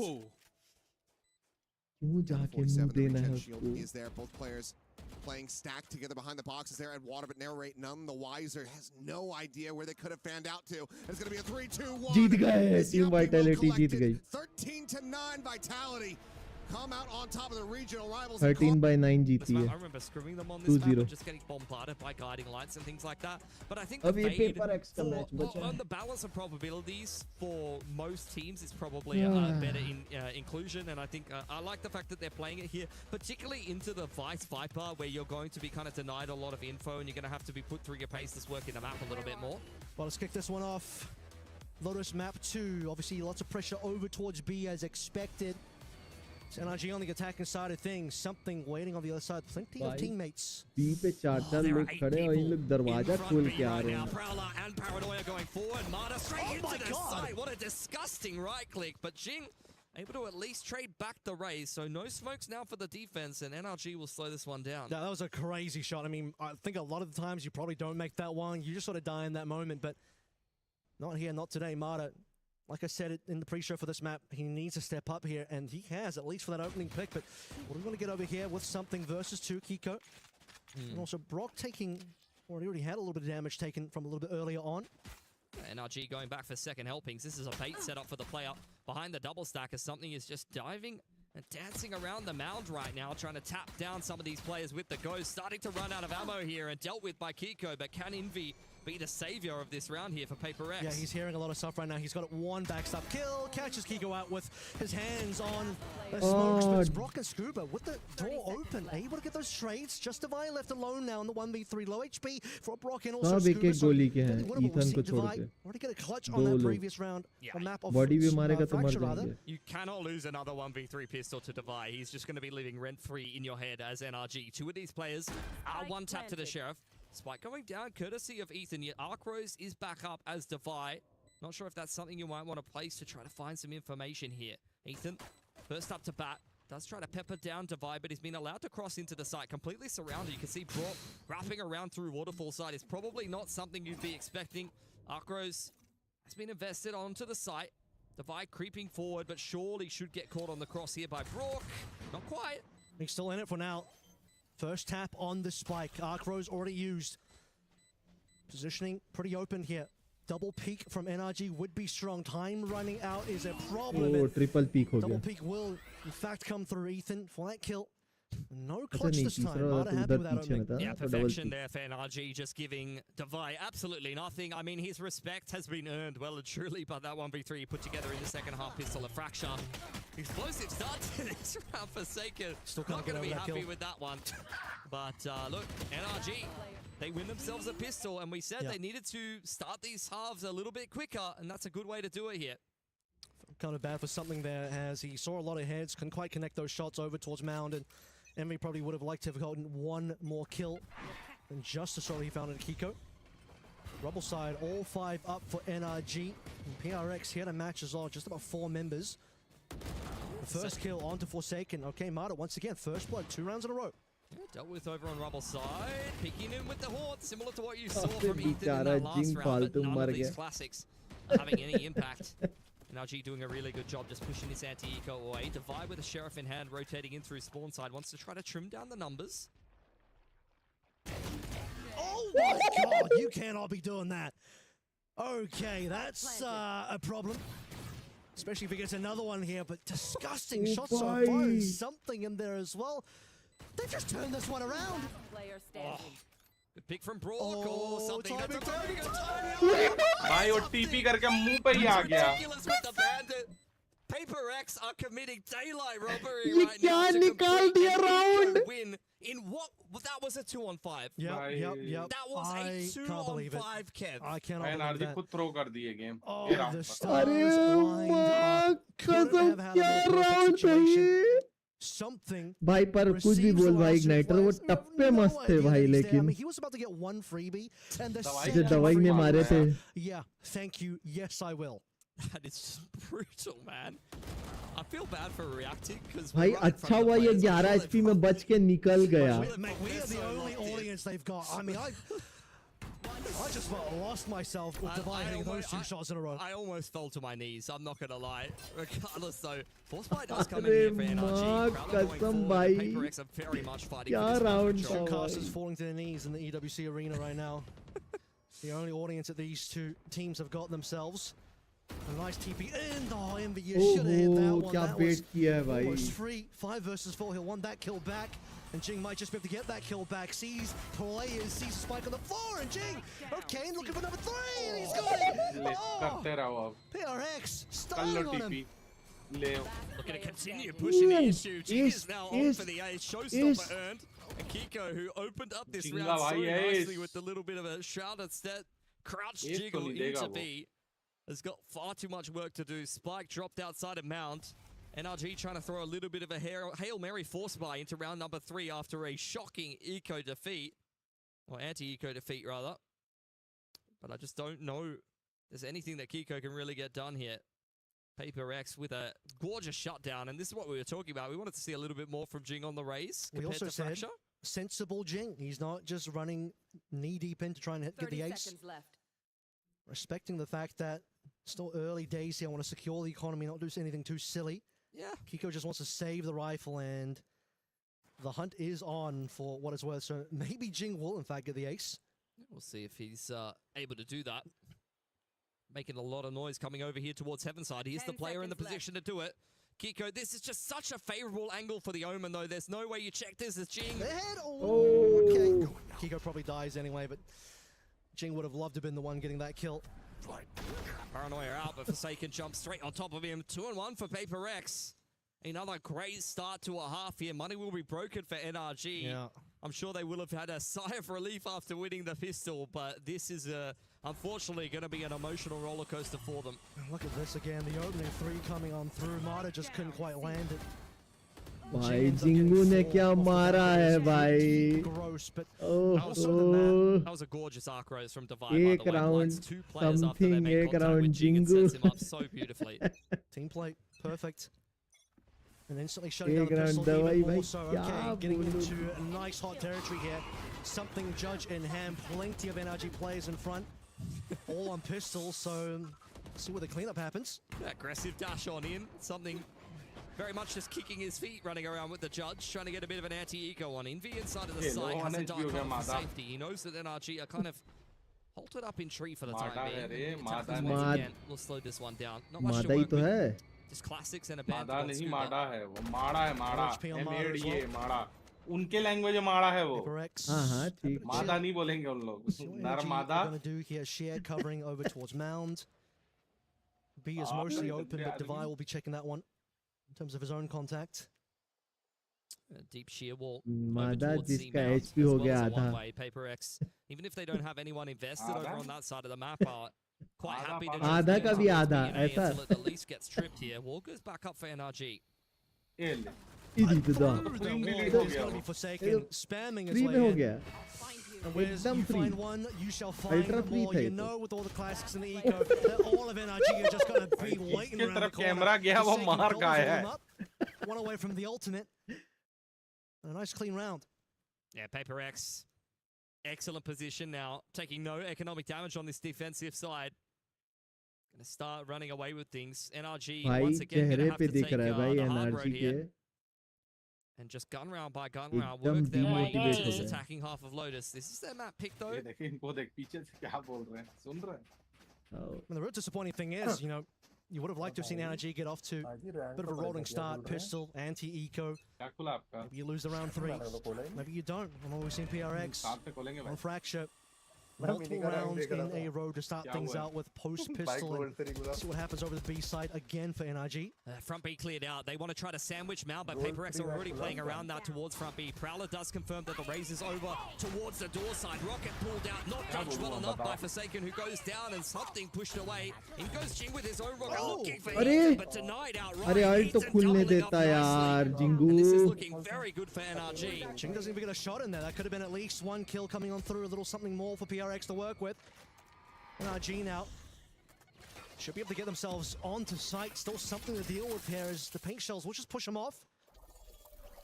क्यों जाके मुंह देना है उसको. Is there? Both players playing stacked together behind the boxes there, and water, but narrate none the wiser. Has no idea where they could have fanned out to. It's going to be a 3-2-1. जीत गए. Team Vitality जीत गई. 13-9 Vitality. Come out on top of the regional rivals. 13/9 जीती है. I remember screwing them on this map and just getting bombarded by guiding lights and things like that. But I think the fade on the balance of probabilities for most teams is probably better in inclusion. And I think I like the fact that they're playing it here, particularly into the Vice Viper, where you're going to be kind of denied a lot of info and you're going to have to be put through your paces, working the map a little bit more. Well, let's kick this one off. Lotus map 2. Obviously, lots of pressure over towards B as expected. NRG on the attacking side of things, something waiting on the other side. Plenty of teammates. B पे 4 लोग खड़े हैं और इन लोग दरवाजा खोल के आ रहे हैं. Prowler and Paranoia going forward. Marta straight into the side. What a disgusting right click. But Jing able to at least trade back the raise. So no smokes now for the defense, and NRG will slow this one down. Yeah, that was a crazy shot. I mean, I think a lot of the times you probably don't make that one. You just sort of die in that moment, but not here, not today. Marta, like I said in the pre-show for this map, he needs to step up here, and he has, at least for that opening pick. But what do we want to get over here with something versus 2, Kiko? And also Brock taking, or he already had a little bit of damage taken from a little bit earlier on. NRG going back for second helpings. This is a bait setup for the player behind the double stack, as something is just diving and dancing around the mound right now, trying to tap down some of these players with the ghost. Starting to run out of ammo here and dealt with by Kiko, but can Envy be the savior of this round here for Paper X? Yeah, he's hearing a lot of stuff right now. He's got one backstop kill, catches Kiko out with his hands on the smokes, but it's Brock and Scuba with the door open, able to get those trades. Justify left alone now in the 1v3, low HP for Brock and also Scuba. So already get a clutch on that previous round. Yeah. A map of Body भी मारेगा तो मर जाएंगे. You cannot lose another 1v3 pistol to Divide. He's just going to be living rent-free in your head as NRG. 2 of these players are one tap to the Sheriff. Spike going down, courtesy of Ethan, yet Arkrose is back up as Defy. Not sure if that's something you might want to place to try to find some information here. Ethan, first up to bat, does try to pepper down Defy, but he's been allowed to cross into the site, completely surrounded. You can see Brock wrapping around through Waterfall side is probably not something you'd be expecting. Arcros has been invested onto the site. Divide creeping forward, but surely should get caught on the cross here by Brook. Not quite. He's still in it for now. First tap on the spike. Arcros already used. Positioning pretty open here. Double peek from NRG would be strong. Time running out is a problem. Oh, triple peek ho Double gaya. peek will in fact come through Ethan for that kill. No clutch this time. Mada happy with that opening. Yeah, perfection there for NRG, just giving Divide absolutely nothing. I mean, his respect has been earned well and truly by that 1v3 he put together in the second half. Pistol, a fracture. Explosive start to this round. Forsaken. Still not going to be happy kill. with that one. But look, NRG, they win themselves a pistol, and we said they needed to start these halves a little bit quicker, and that's a good way to do it here. Kind of bad for something there, as he saw a lot of heads, couldn't quite connect those shots over towards Mound, and Envy probably would have liked to have gotten one more kill than just the shot he found in Kiko. Rubble side, all 5 up for NRG. And PRX here to match as well, just about 4 members. The first kill onto Forsaken. Okay, Mata once again, first blood, 2 rounds in a row. Dealt with over on Rubble side, peeking in with the Horde, similar to what you saw from Ethan in that last round, but none of these classics are having any impact. NRG doing a really good job just pushing this anti-eco away. Divide with a Sheriff in hand, rotating in through spawn side, wants to try to trim down the numbers. Oh my god, you cannot be doing that. Okay, that's a problem. Especially if he gets another one here, but disgusting shots so far. There's something in there as well. They've just turned this one around. Player standing. Good pick from Brook or something. timing, That's a very good timing. timing. भाई वो TP करके मुंह पे ही आ गया. Ridiculous with the bandit. Paper X are committing daylight robbery ये right क्या now to निकाल complete दिया an round? eco win in what? That was a 2-on-5. Yep. That was I a can't believe it. 2-on-5, Kev. I cannot भाई believe नार्जी that. खुद throw कर दिए game. Oh, ये रहा. the stars अरे lined माँ up. Couldn't कसम have had a क्या more perfect round था situation. ये. Something. भाई पर कुछ भी बोल भाई इग्नाइटर वो टप्पे मस्त थे भाई I लेकिन mean, he was about to get one freebie, and the जो second दवाई ने freebie मारे was- थे. Yeah, thank you. Yes, I will. That is just brutal, man. I feel bad for reacting because भाई अच्छा हुआ ये 11 HP में बच के निकल गया. Mate, we are the only audience they've got. I mean, I just about lost myself with Divide hitting those 2 shots in a row. I almost fell to my knees. I'm not gonna lie. Regardless, though, Forceplay does come in here for NRG. माँ Crowler going कसम forward. भाई. Paper X are very much fighting क्या for this round control. था Showcasters भाई. falling to their knees in the EWC arena right now. The only audience that these 2 teams have got themselves. A nice TP in. Oh, Envy, you should have hit that ओहो one. क्या That bat was किया है भाई. almost free. 5 versus 4. He'll want that kill back. And Jing might just be able to get that kill back. Sees players, sees Spike on the floor, and Jing, okay, looking for number 3, and he's got it. करते रहो अब. PRX, कर लो stunning on him. TP. ले. Looking to continue pushing the Ooh, issue. Jing is now on is- for the ace. is- Showstopper earned. And Kiko, who opened up this Jinga round so bhai, nicely ace. with a little bit of a shrouded step, crouch Ace jiggle to nahi dega into wo. B, has got far too much work to do. Spike dropped outside of Mount. NRG trying to throw a little bit of a Hail Mary force buy into round number 3 after a shocking eco defeat. Or anti-eco defeat, rather. But I just don't know there's anything that Kiko can really get done here. Paper X with a gorgeous shutdown, and this is what we were talking about. We wanted to see a little bit more from Jing on the raise We compared also to said Fracture. sensible Jing. He's not just running knee-deep in to try and get 30 the ace. seconds left. Respecting the fact that still early days here, I want to secure the economy, not do anything too silly. Yeah. Kiko just wants to save the rifle, and the hunt is on for what it's worth. So maybe Jing will, in fact, get the ace. We'll see if he's able to do that. Making a lot of noise coming over here towards Heavenside. He's the 10 player in the seconds position to do it. Kiko, this is just such a favorable angle for the Omen, though. There's no way you check this as Jing. The head! Oh. Okay. Kiko probably dies anyway, but Jing would have loved to have been the one getting that kill. Paranoia out, but Forsaken jumps straight on top of him. 2-1 for Paper X. Another great start to a half here. Money will be broken for NRG. Yeah. I'm sure they will have had a sigh of relief after winning the pistol, but this is unfortunately going to be an emotional roller coaster for them. Look at this again, the opening 3 coming on through. Mata just couldn't quite land it. भाई Xingu ने क्या मारा है भाई. Gross, but That was a gorgeous arc rose from Divide, by the way. Blinds 2 players after they make contact with Jing and sets him up so beautifully. Team play, perfect. And instantly shutting down एक the round pistol दवाई even भाई more so. Okay, क्या getting बोलूं. into a nice hot territory here. Something judge in hand, plenty of NRG players in front. all on pistol, so see where the cleanup happens. Aggressive dash on in, something very much just kicking his feet, running around with the judge, trying to get a bit of an anti-eco on. Envy inside of the site has a dark cover for safety. He knows that NRG are kind of halted up in tree for the time being. Once again, we'll slow this one down. Not much to work with. Just classics and a band. मादा नहीं माड़ा है वो माड़ा है माड़ा made ये माड़ा उनके लैंग्वेज में माड़ा है वो हाँ ठीक मादा नहीं बोलेंगे उन लोग नर मादा going to do here shared covering over towards Mound. B is mostly open, but Devi will be checking that one in terms of his own contact. A deep sheer wall. मादा जिसका HP हो गया आधा. Paper X, even if they don't have anyone invested over on that side of the map, are quite happy to आधा का भी आधा ऐसा. until the least gets tripped here. Wall goes back up for NRG. इधर तो. It's going to be forsaken. Spamming his way in. And where's you find one, you shall find more. You know, with all the classics in the eco, that all of NRG are just going to be waiting around the corner. One away from the ultimate. And a nice clean round. Yeah, Paper X, excellent position now, taking no economic damage on this defensive side. Gonna start running away with things. NRG once again gonna have to take the hard road here. And just gun round by gun round, work their way into this attacking half of Lotus. This is their map pick though. And the real disappointing thing is, you know, you would have liked to have seen NRG get off to a bit of a rolling start, pistol, anti-eco. Maybe you lose the round 3. Maybe you don't. I'm always seeing PRX on Fracture. Multiple rounds in a row to start things out with post-pistol and see what happens over the B side again for NRG. Front B cleared out. They want to try to sandwich Mount, but Paper X are already playing around that towards front B. Prowler does confirm that the raise is over towards the door side. Rocket pulled out, not dodged well enough by Forsaken, who goes down and something pushed away. In goes Jing with his own rocket, looking for Ethan, but denied outright. अरे ult तो खुलने देता यार Xingu. And this is looking very good for NRG. Jing doesn't even get a shot in there. That could have been at least one kill coming on through, a little something more for PRX to work with. NRG now should be able to get themselves onto site. Still something to deal with here as the paint shells will just push them off.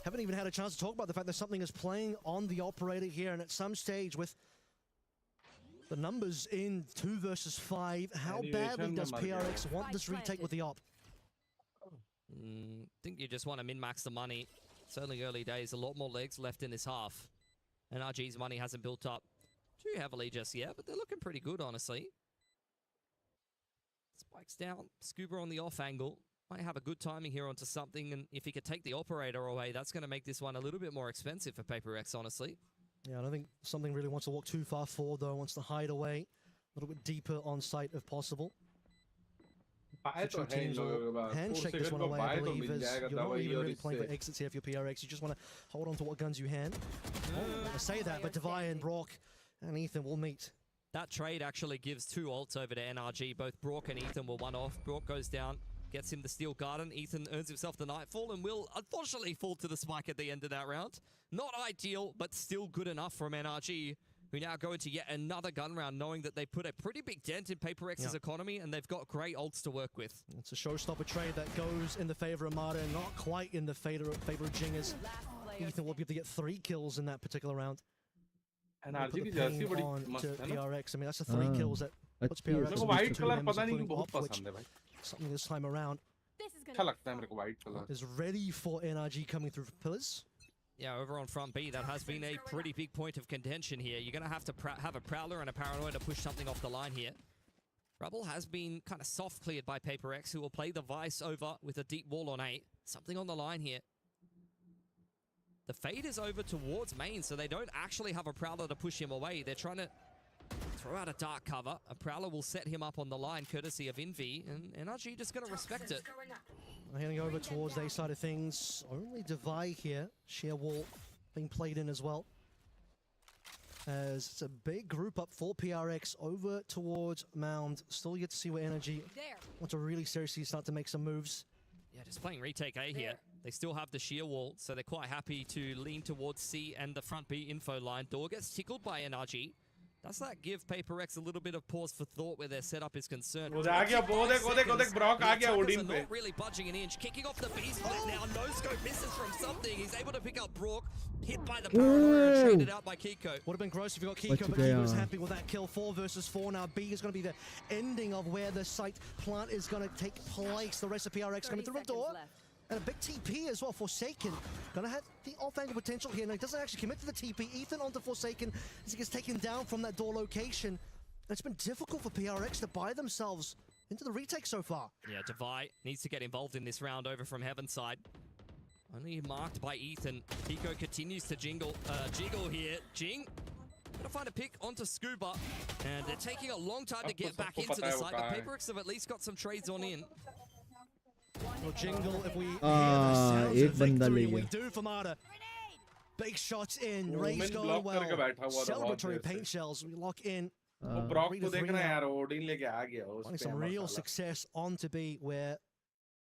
Haven't even had a chance to talk about the fact that something is playing on the operator here, and at some stage with the numbers in 2 versus 5, how badly does PRX want this retake with the op? Think you just want to min-max the money. Certainly early days, a lot more legs left in this half. NRG's money hasn't built up too heavily just yet, but they're looking pretty good, honestly. Spikes down, Scuba on the off angle. Might have a good timing here onto something, and if he could take the operator away, that's going to make this one a little bit more expensive for Paper X, honestly. Yeah, I don't think something really wants to walk too far forward, though. Wants to hide away a little bit deeper on site if possible. Teams will handshake this one away, I believe, as you're not even really playing for exits here for your PRX. You just want to hold on to what guns you hand. I say that, but Devi and Brock and Ethan will meet. That trade actually gives 2 ults over to NRG. Both Brock and Ethan were one off. Brock goes down, gets him the Steel Garden. Ethan earns himself the Nightfall and will unfortunately fall to the spike at the end of that round. Not ideal, but still good enough from NRG, who now go into yet another gun round, knowing that they put a pretty big dent in Paper X's economy, and they've got great ults to work with. It's a showstopper trade that goes in the favor of Mata, and not quite in the favor of Jingers. Ethan will be able to get 3 kills in that particular round. And RG की Jersey बड़ी मस्त है ना. PRX, I mean, that's the 3 kills that puts PRX. मेरे को white color पता नहीं क्यों बहुत पसंद है भाई. Something this time around. अच्छा लगता है मेरे को white color. Is ready for NRG coming through for pillars. Yeah, over on front B, that has been a pretty big point of contention here. You're going to have to have a Prowler and a Paranoid to push something off the line here. Rubble has been kind of soft cleared by Paper X, who will play the Vice over with a deep wall on 8. Something on the line here. The fade is over towards main, so they don't actually have a Prowler to push him away. They're trying to throw out a dark cover. A Prowler will set him up on the line, courtesy of Envy, and NRG just going to respect it. Heading over towards the A side of things. Only Devi here. Sheer wall being played in as well. As it's a big group up for PRX over towards Mound. Still yet to see what NRG want to really seriously start to make some moves. Yeah, just playing retake A here. They still have the sheer wall, so they're quite happy to lean towards C and the front B info line. Door gets tickled by NRG. Does that give Paper X a little bit of pause for thought where their setup is concerned? वो आ गया Brock आ गया Odin पे. Not really budging an inch. Kicking off the beast split now. No scope misses from something. He's able to pick up Brook. Hit by the paranoia, traded out by Kiko. Would have been gross if you got Kiko, but Kiko was happy with that kill. 4 versus 4 now. B is going to be the ending of where the site plant is going to take place. The rest of PRX coming through the door. And a big TP as well. Forsaken gonna have the off-angle potential here. Now he doesn't actually commit to the TP. Ethan onto Forsaken as he gets taken down from that door location. It's been difficult for PRX to buy themselves into the retake so far. Yeah, Devi needs to get involved in this round over from Heaven side. Only marked by Ethan. Kiko continues to jiggle here. Jing gonna find a pick onto Scuba, and they're taking a long time to get back into the site, but Paper X have at least got some trades on in. Well, Jingle, if we hear the sounds of victory, we do for Mada. Big shots in, Ray's going well. Celebratory paint shells, we lock in. Brock को देखना यार, Odin लेके आ गया. Finding some real success on to be where,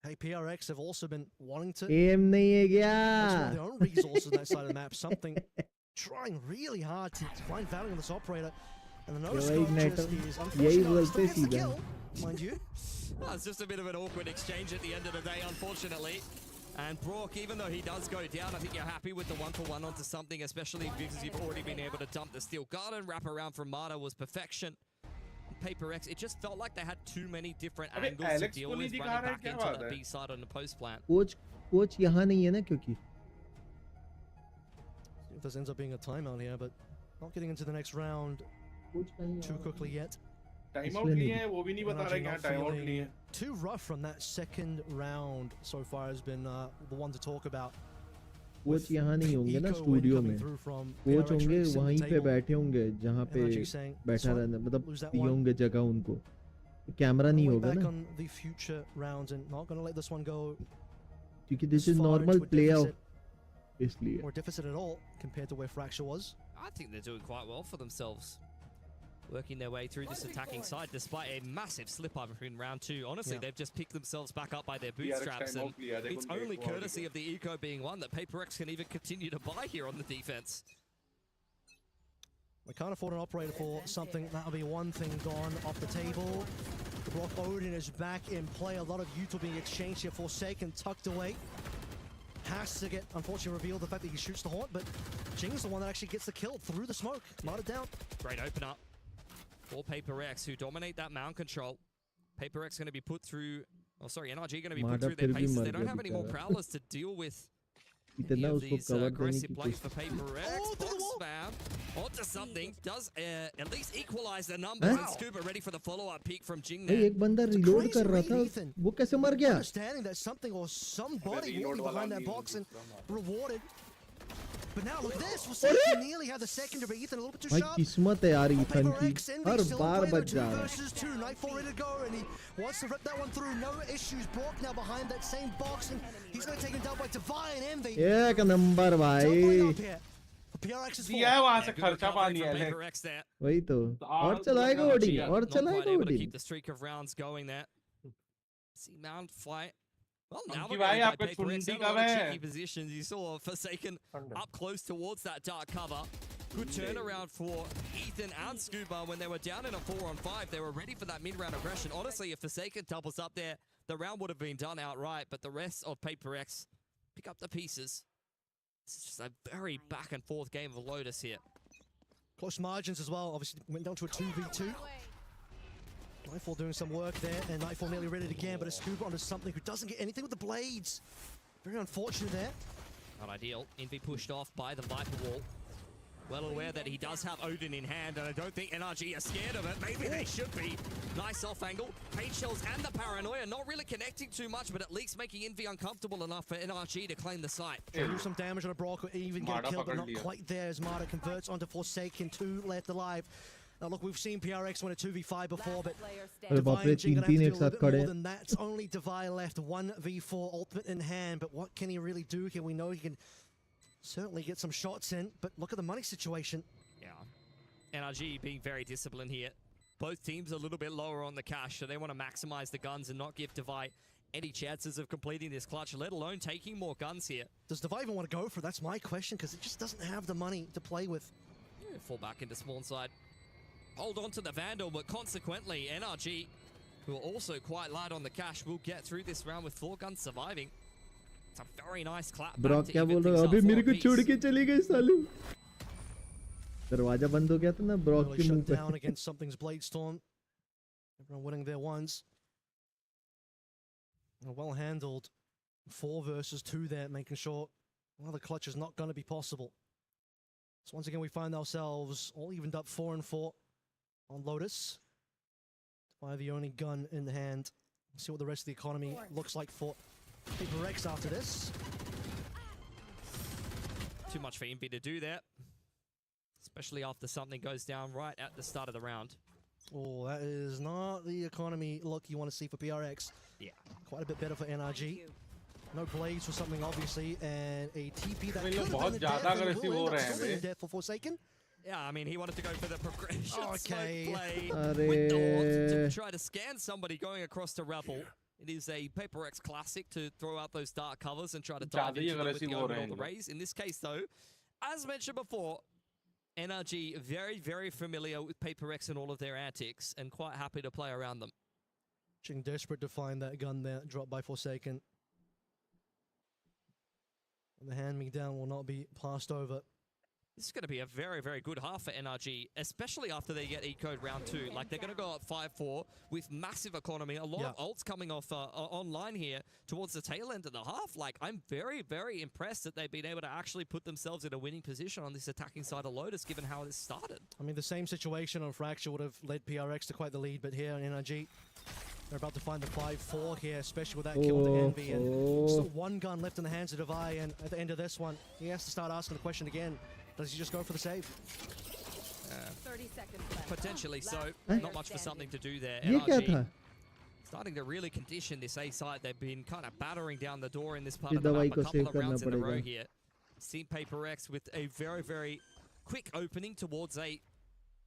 hey, PRX have also been wanting to. Aim nahi hai That's one kya? of their own resources on that side of the map. Something trying really hard to find value on this operator. And the no-scope just is unfortunately still gets the kill, mind you. Well, it's just a bit of an awkward exchange at the end of the day, unfortunately. And Brock, even though he does go down, I think you're happy with the 1-for-1 onto something, especially because you've already been able to dump the Steel Garden. Wrap around from Mata was perfection. Paper X, it just felt like they had too many different angles to deal with running back into the B side on the post plant. Coach यहाँ नहीं है ना क्योंकि. See if this ends up being a timeout here, but not getting into the next round too quickly yet. Timeout लिए हैं, वो भी नहीं बता रहे क्या timeout लिए. Too rough from that second round so far has been the one to talk about. Coach यहाँ नहीं होंगे ना स्टूडियो में. कोच होंगे वहीं पे बैठे होंगे जहाँ पे बैठा रहना मतलब ये होंगे जगह उनको. कैमरा नहीं होगा ना. On the future rounds and not going to let this one go. क्योंकि this is normal playoff. इसलिए. Or deficit at all compared to where Fracture was. I think they're doing quite well for themselves. Working their way through this attacking side despite a massive slip-up in round 2. Honestly, they've just picked themselves back up by their bootstraps, and it's only courtesy of the eco being one that Paper X can even continue to buy here on the defense. They can't afford an operator for something. That'll be one thing gone off the table. Brock Odin is back in play. A lot of util being exchanged here. Forsaken tucked away. Has to get, unfortunately, revealed the fact that he shoots the haunt, but Jing's the one that actually gets the kill through the smoke. Marred it down. Great open up for Paper X, who dominate that mount control. Paper X going to be put through, oh sorry, NRG going to be put through their paces. They don't have any more prowlers to deal with any of these aggressive plays for Paper X. Box spam onto something, does at least equalize the numbers, and Scuba ready for the follow-up peek from Jing. एक बंदा reload कर रहा था, वो कैसे मर गया? Understanding that something or somebody walking behind that box and rewarded. But now look at this, Forsaken nearly had the secondary, Ethan a little bit too sharp. किस्मत है यार ईथन की, हर बार बच जा रहा है. 2 versus 2, Nightfall ready to go, and he wants to rip that one through. No issues. Brock now behind that same box, and he's going to take him down by Devi and Envy. एक number भाई. PRX is दिया है वहाँ से खर्चा पानी है. वही तो. और चलाएगा ओडी, और चलाएगा OD. Keep the streak of rounds going there. See Mount fight. Well, now we're भाई going आपका Paper X चुंडी in a कब lot of है? cheeky positions. You saw Forsaken up close towards that dark cover. Good turnaround for Ethan and Scuba when they were down in a 4-on-5. They were ready for that mid-round aggression. Honestly, if Forsaken doubles up there, the round would have been done outright. But the rest of Paper X pick up the pieces. This is just a very back-and-forth game of Lotus here. Close margins as well. Obviously, went down to a 2v2. Nightfall doing some work there, and Nightfall nearly ready again, but a Scuba onto something who doesn't get anything with the blades. Very unfortunate there. Not ideal. Envy pushed off by the Viper wall. Well aware that he does have Odin in hand, and I don't think NRG are scared of it. Maybe they should be. Nice off angle. Paint shells and the paranoia not really connecting too much, but at least making Envy uncomfortable enough for NRG to claim the site. Trying to do some damage on a Brock, or even get a kill, but not quite there as Marta converts onto Forsaken. 2 left alive. Now look, we've seen PRX win a 2v5 before, but Devi and Jing gonna have to do a little bit more than that. It's only Devi left, 1v4 ultimate in hand, but what can he really do here? We know he can certainly get some shots in, but look at the money situation. Yeah. NRG being very disciplined here. Both teams a little bit lower on the cash, so they want to maximize the guns and not give Devi any chances of completing this clutch, let alone taking more guns here. Does Devi even want to go for it? That's my question, because it just doesn't have the money to play with. Fall back into spawn side. hold on to the Vandal, but consequently, NRG, who are also quite light on the cash, will get through this round with 4 guns surviving. It's a very nice clap. Brock क्या बोल रहा है? अभी मेरे को छोड़ के चली गई सालू. दरवाजा बंद हो गया था ना ब्रॉक के मुंह पे. Down against something's Bladestorm. Everyone winning their ones. Well handled. 4 versus 2 there, making sure another clutch is not going to be possible. So once again, we find ourselves all evened up 4 and 4 on Lotus. By the only gun in the hand. See what the rest of the economy looks like for HyperX after this. Too much for Impy to do that. Especially after something goes down right at the start of the round. Oh, that is not the economy look you want to see for PRX. Yeah. Quite a bit better for NRG. No blades for something, obviously, and a TP that could have been the death and will end up still being death for Forsaken. Yeah, I mean, he wanted to go for the progression Okay. smoke play with the ult to try to scan somebody going across to Rebel. It is a PaperX classic to throw out those dark covers and try to dive into them with the open or the raise. In this case, though, as mentioned before, NRG very, very familiar with PaperX and all of their antics and quite happy to play around them. Ching desperate to find that gun there, dropped by Forsaken. And the hand-me-down will not be passed over. This is going to be a very, very good half for NRG, especially after they get E-Code round 2. Like, they're going to go up 5-4 with massive economy. A lot of ults coming off online here towards the tail end of the half. Like, I'm very, very impressed that they've been able to actually put themselves in a winning position on this attacking side of Lotus, given how this started. I mean, the same situation on Fracture would have led PRX to quite the lead, but here in NRG, they're about to find the 5-4 here, especially with that kill to Envy. And still 1 gun left in the hands of Divai, and at the end of this one, he has to start asking the question again. Does he just go for the save? 30 seconds left. Potentially so. Not much for something to do there. NRG starting to really condition this A side. They've been kind of battering down the door in this part of the map a couple of rounds in a row here. Seen PaperX with a very, very quick opening towards A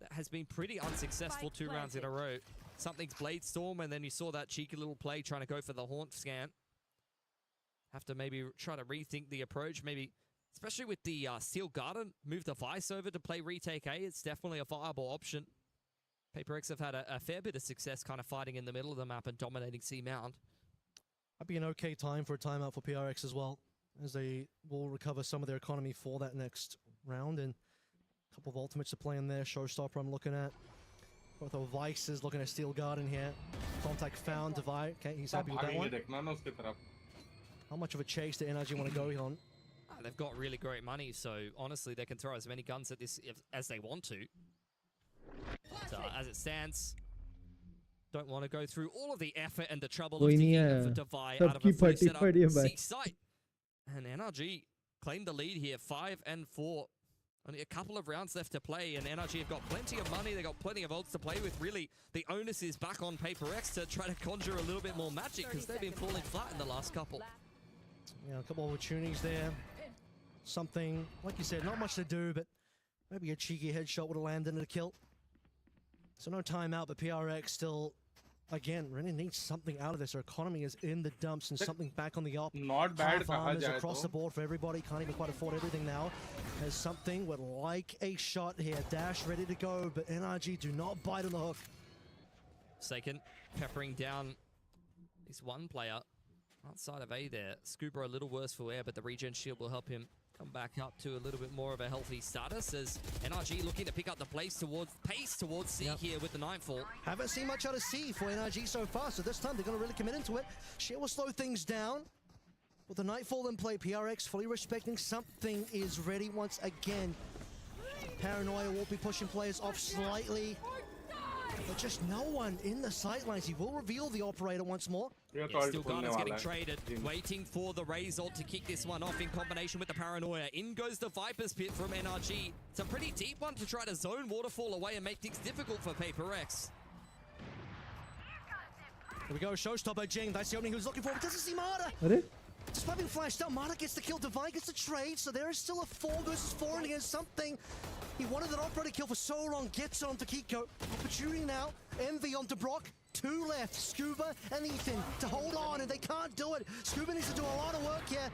that has been pretty unsuccessful 2 rounds in a row. Something's Bladestorm, and then you saw that cheeky little play trying to go for the Haunt scan. Have to maybe try to rethink the approach, maybe, especially with the Steel Garden, move the Vice over to play retake A. It's definitely a viable option. PaperX have had a fair bit of success kind of fighting in the middle of the map and dominating C Mound. That'd be an okay time for a timeout for PRX as well, as they will recover some of their economy for that next round. And a couple of ultimates to play in there. Showstopper I'm looking at. Both of Vices looking at Steel Garden here. Contact found Divide. Okay, he's happy with that one. How much of a chase did NRG want to go on? They've got really great money, so honestly, they can throw as many guns at this as they want to. So, as it stands, don't want to go through all of the effort and the trouble of digging for Divide out of a fully set up C site. And NRG claimed the lead here, 5-4. Only a couple of rounds left to play, and NRG have got plenty of money. They've got plenty of ults to play with. Really, the onus is back on PaperX to try to conjure a little bit more magic, because they've been falling flat in the last couple. Yeah, a couple of opportunities there. Something, like you said, not much to do, but maybe a cheeky headshot would have landed in a kill. So no timeout, but PRX still, again, really needs something out of this. Their economy is in the dumps and something back on the up. Not bad. Half across the board for everybody. Can't even quite afford everything now. There's something would like a shot here. Dash ready to go, but NRG do not bite on the hook. Forsaken peppering down at least one player outside of A there. Scuba a little worse for wear, but the regen shield will help him come back up to a little bit more of a healthy status, as NRG looking to pick up the pace towards C here with the Nightfall. Haven't seen much out of C for NRG so far, so this time they're going to really commit into it. Shit will slow things down. With the Nightfall in play, PRX fully respecting something is ready once again. Paranoia will be pushing players off slightly. But just no one in the sightlines. He will reveal the operator once more. Yeah, Steel Garden's getting traded, waiting for the Raze ult to kick this one off in combination with the Paranoia. In goes the Viper's Pit from NRG. It's a pretty deep one to try to zone Waterfall away and make things difficult for PaperX. Here we go, Showstopper Jing. That's the opening he was looking for, but doesn't see Marta. Despite being flashed out, Marta gets the kill, Divine gets the trade, so there is still a 4 versus 4 and against something. He wanted that operator kill for so long, gets on to Kiko. Opportunity now, Envy onto Brock. 2 left, Scuba and Ethan to hold on, and they can't do it. Scuba needs to do a lot of work here.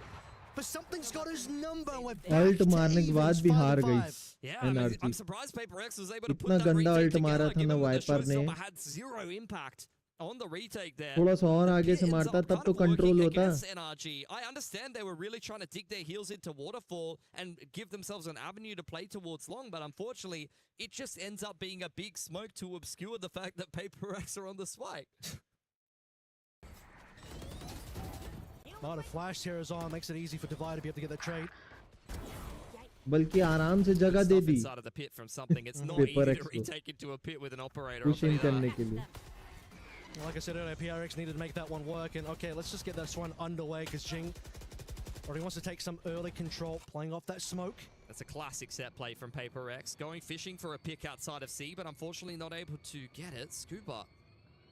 but something's got his number. We're Ult मारने के बाद भी हार गई Yeah, I'm surprised PaperX was able to put इतना that गंदा retake ult मारा together, था ना given that the वाइपर ने showstopper had zero impact on the retake there. थोड़ा सा और आगे से मारता तब तो कंट्रोल होता. NRG. I understand they were really trying to dig their heels into Waterfall and give themselves an avenue to play towards long, but unfortunately, it just ends up being a big smoke to obscure the fact that PaperX are on the spike. Not a flash here is on, makes it easy for Divide to be able to get the trade. बल्कि आराम से जगह दे दी Inside of the pit from something, it's not easy to retake into a pit with an operator. Push in करने के लिए. Like I said earlier, PRX needed to make that one work, and okay, let's just get this one underway because Jing already wants to take some early control, playing off that smoke. That's a classic set play from PaperX, going fishing for a pick outside of C, but unfortunately not able to get it. Scuba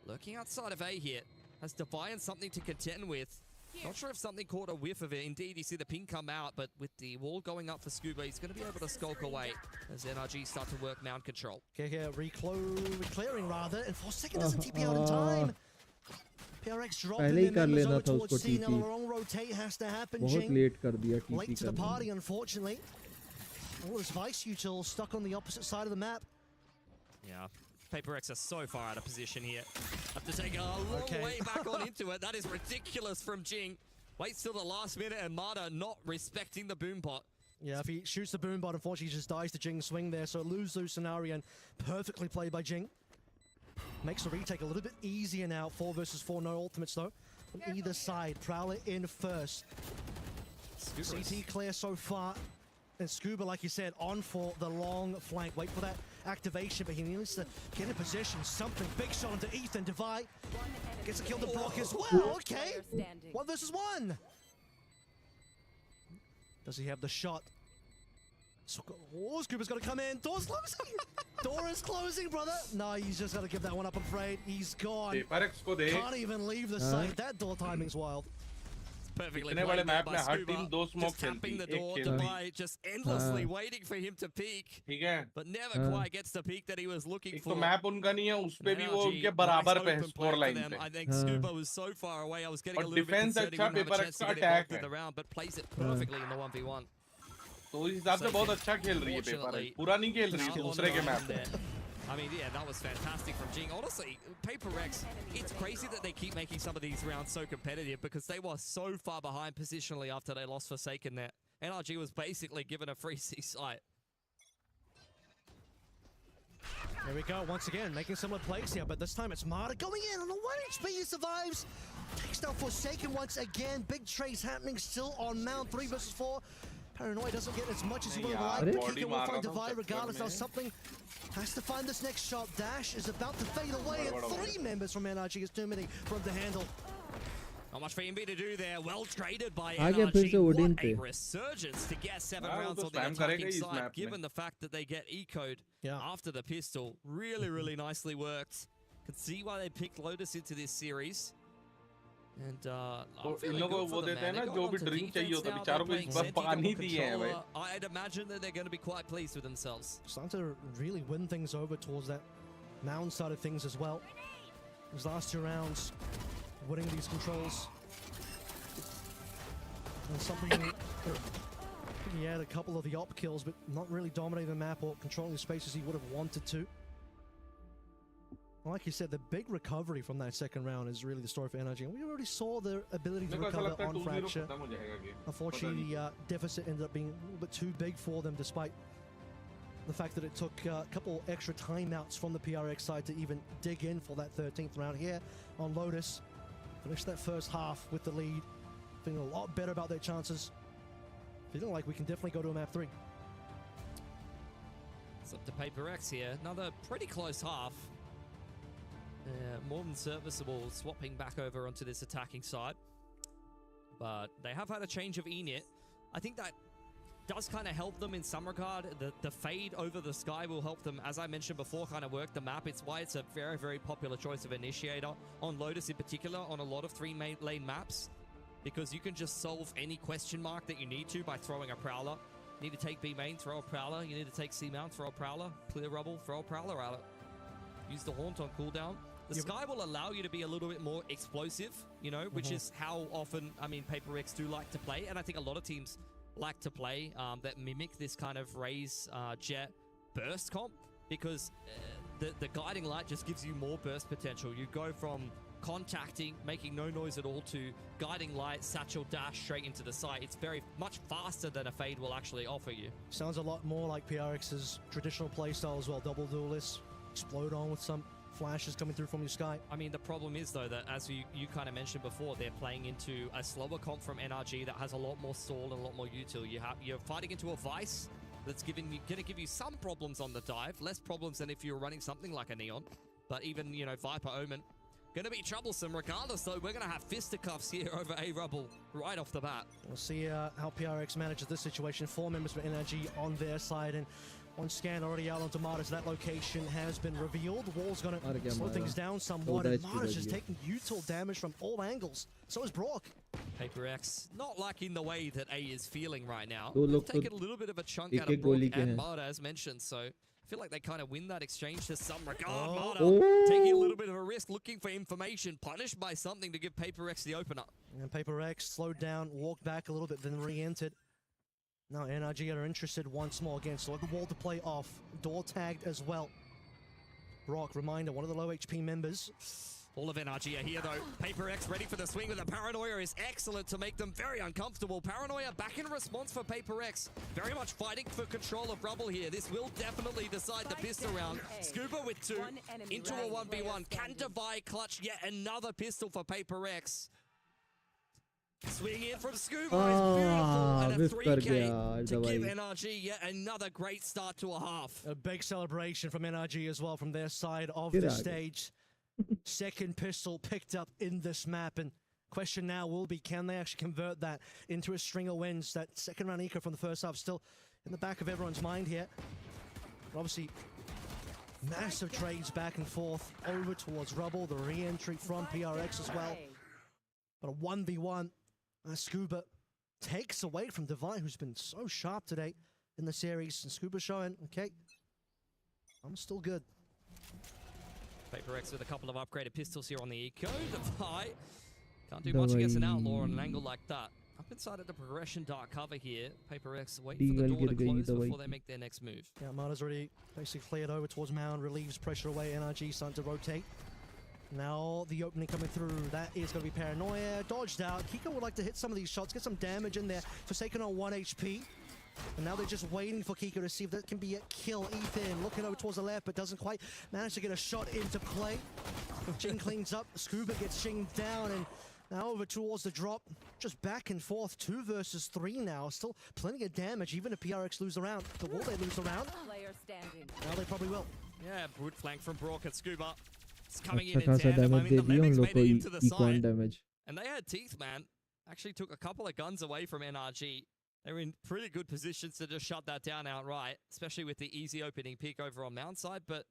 lurking outside of A here, has Defiant something to contend with. Not sure if something caught a whiff of it. Indeed, you see the ping come out, but with the wall going up for Scuba, he's going to be able to skulk away as NRG start to work mount control. Okay, here, clearing rather, and for a second doesn't TP out in time. PRX dropping the members over towards C. Now the long rotate has to happen. बहुत late कर दिया TP late to the party, unfortunately. All this Vice Util stuck on the opposite side of the map. Yeah. PaperX are so far out of position here. Have to take a long way back on into it. That is ridiculous from Jing. Waits till the last minute and Mata not respecting the boom bot. Yeah, if he shoots the boom bot, unfortunately he just dies to Jing's swing there. So lose-lose scenario and perfectly played by Jing. Makes the retake a little bit easier now. 4 versus 4, no ultimates though. On either side, Prowler in first. CT clear so far. And Scuba, like you said, on for the long flank. Wait for that activation, but he needs to get in position. Something big shot onto Ethan. Divide gets a kill to block as well. Okay, 1 versus 1. Does he have the shot? Oh, Scuba's got to come in. Door's closing. Door is closing, brother. No, he's just got to give that one up. I'm afraid he's gone. Can't even leave the site. That door timing's wild. Perfectly played by Scuba, just tapping the door, Dubai just endlessly waiting for him to peak, but never quite gets the peak that he was looking for. map उनका नहीं है, उस पे भी वो उनके बराबर पे है score line पे. I think Scuba was so far away, I was getting a little bit concerned he wouldn't have a chance to get involved in the round, but plays it perfectly in the 1v1. तो इस हिसाब से बहुत अच्छा खेल रही है paper. पूरा नहीं खेल रही है दूसरे के मैप पे. I mean, yeah, that was fantastic from Jing. Honestly, PaperX, it's crazy that they keep making some of these rounds so competitive because they were so far behind positionally after they lost Forsaken there. NRG was basically given a free C site. There we go, once again, making similar plays here, but this time it's Mata going in on the 1 HP, he survives. Takes down Forsaken once again. Big trades happening still on Mount 3 versus 4. Paranoid doesn't get as much as he would have liked. Kick it will find Divide regardless. Now something has to find this next shot. Dash is about to fade away, and 3 members from NRG is too many for him to handle. Not much for MB to do there. Well traded by NRG. What a resurgence to get 7 rounds on the attacking side, given the fact that they get eco'd after the pistol. Really, really nicely worked. Could see why they picked Lotus into this series. And इन लोगों को वो देते हैं ना जो भी drink चाहिए होता है बेचारों को इस बार पानी दिए हैं भाई. I'd imagine that they're going to be quite pleased with themselves. Starting to really win things over towards that mound side of things as well. These last 2 rounds, winning these controls. And something he had a couple of the op kills, but not really dominating the map or controlling the space as he would have wanted to. Like you said, the big recovery from that second round is really the story for NRG. And we already saw their ability to recover on Fracture. Unfortunately, the deficit ended up being a little bit too big for them, despite the fact that it took a couple extra timeouts from the PRX side to even dig in for that 13th round here on Lotus. Finished that first half with the lead, feeling a lot better about their chances. Feeling like we can definitely go to a map 3. It's up to PaperX here. Another pretty close half. More than serviceable, swapping back over onto this attacking side. But they have had a change of Enit. I think that does kind of help them in some regard. The fade over the sky will help them, as I mentioned before, kind of work the map. It's why it's a very, very popular choice of initiator on Lotus in particular, on a lot of 3-lane maps, because you can just solve any question mark that you need to by throwing a Prowler. You need to take B main, throw a Prowler. You need to take C mount, throw a Prowler. Clear rubble, throw a Prowler at it. Use the Haunt on cooldown. The Sky will allow you to be a little bit more explosive, you know, which is how often, I mean, Paper X do like to play. And I think a lot of teams like to play that mimic this kind of Raze Jet burst comp, because the guiding light just gives you more burst potential. You go from contacting, making no noise at all, to guiding light, satchel dash straight into the site. It's very much faster than a fade will actually offer you. Sounds a lot more like PRX's traditional playstyle as well. Double duelists, explode on with some flashes coming through from your Sky. I mean, the problem is, though, that as you kind of mentioned before, they're playing into a slower comp from NRG that has a lot more stall and a lot more util. You're fighting into a Vice that's going to give you some problems on the dive, less problems than if you were running something like a Neon. But even, you know, Viper Omen, going to be troublesome regardless, though. We're going to have fisticuffs here over A Rubble right off the bat. We'll see how PRX manages this situation. 4 members for NRG on their side, and one scan already out onto Martyrs. That location has been revealed. Wall's going to slow things down somewhat, and Martyrs is taking util damage from all angles. So is Brock. Paper X not liking the way that A is feeling right now. They've taken a little bit of a chunk out of Brock and Marta, as mentioned, so I feel like they kind of win that exchange to some regard. Marta taking a little bit of a risk, looking for information, punished by something to give Paper X the opener. And Paper X slowed down, walked back a little bit, then re-entered. Now NRG are interested once more again, so like the wall to play off. Door tagged as well. Brock, reminder, one of the low HP members. All of NRG are here, though. Paper X ready for the swing with the Paranoia is excellent to make them very uncomfortable. Paranoia back in response for Paper X. Very much fighting for control of Rubble here. This will definitely decide the pistol round. Scuba with 2 into a 1v1. Can Divide clutch yet another pistol for Paper X. Swing in from Scuba is beautiful, and a 3K to give NRG yet another great start to a half. A big celebration from NRG as well from their side of the stage. Second pistol picked up in this map, and question now will be, can they actually convert that into a string of wins? That second round eco from the first half still in the back of everyone's mind here. But obviously, massive trades back and forth over towards Rubble, the re-entry from PRX as well. But a 1v1. Scuba takes away from Divine, who's been so sharp today in the series. And Scuba showing, okay, I'm still good. Paper X with a couple of upgraded pistols here on the eco. Divine can't do much against an outlaw on an angle like that. Up inside of the progression dark cover here. Paper X wait for the door to close before they make their next move. Yeah, Marta's already basically cleared over towards Mound, relieves pressure away. NRG starting to rotate. Now the opening coming through, that is going to be Paranoia, dodged out. Kiko would like to hit some of these shots, get some damage in there. Forsaken on 1 HP. And now they're just waiting for Kiko to see if that can be a kill. Ethan looking over towards the left, but doesn't quite manage to get a shot into play. Jing cleans up, Scuba gets Jing down, and now over towards the drop. Just back and forth, 2 versus 3 now. Still plenty of damage, even if PRX lose the round. The wall they lose the round. Now they probably will. Yeah, brute flank from Brock and Scuba. Coming in tandem. I mean, the Mimics made it into the side. And they had teeth, man. Actually took a couple of guns away from NRG. They were in pretty good positions to just shut that down outright, especially with the easy opening peak over on Mount side. But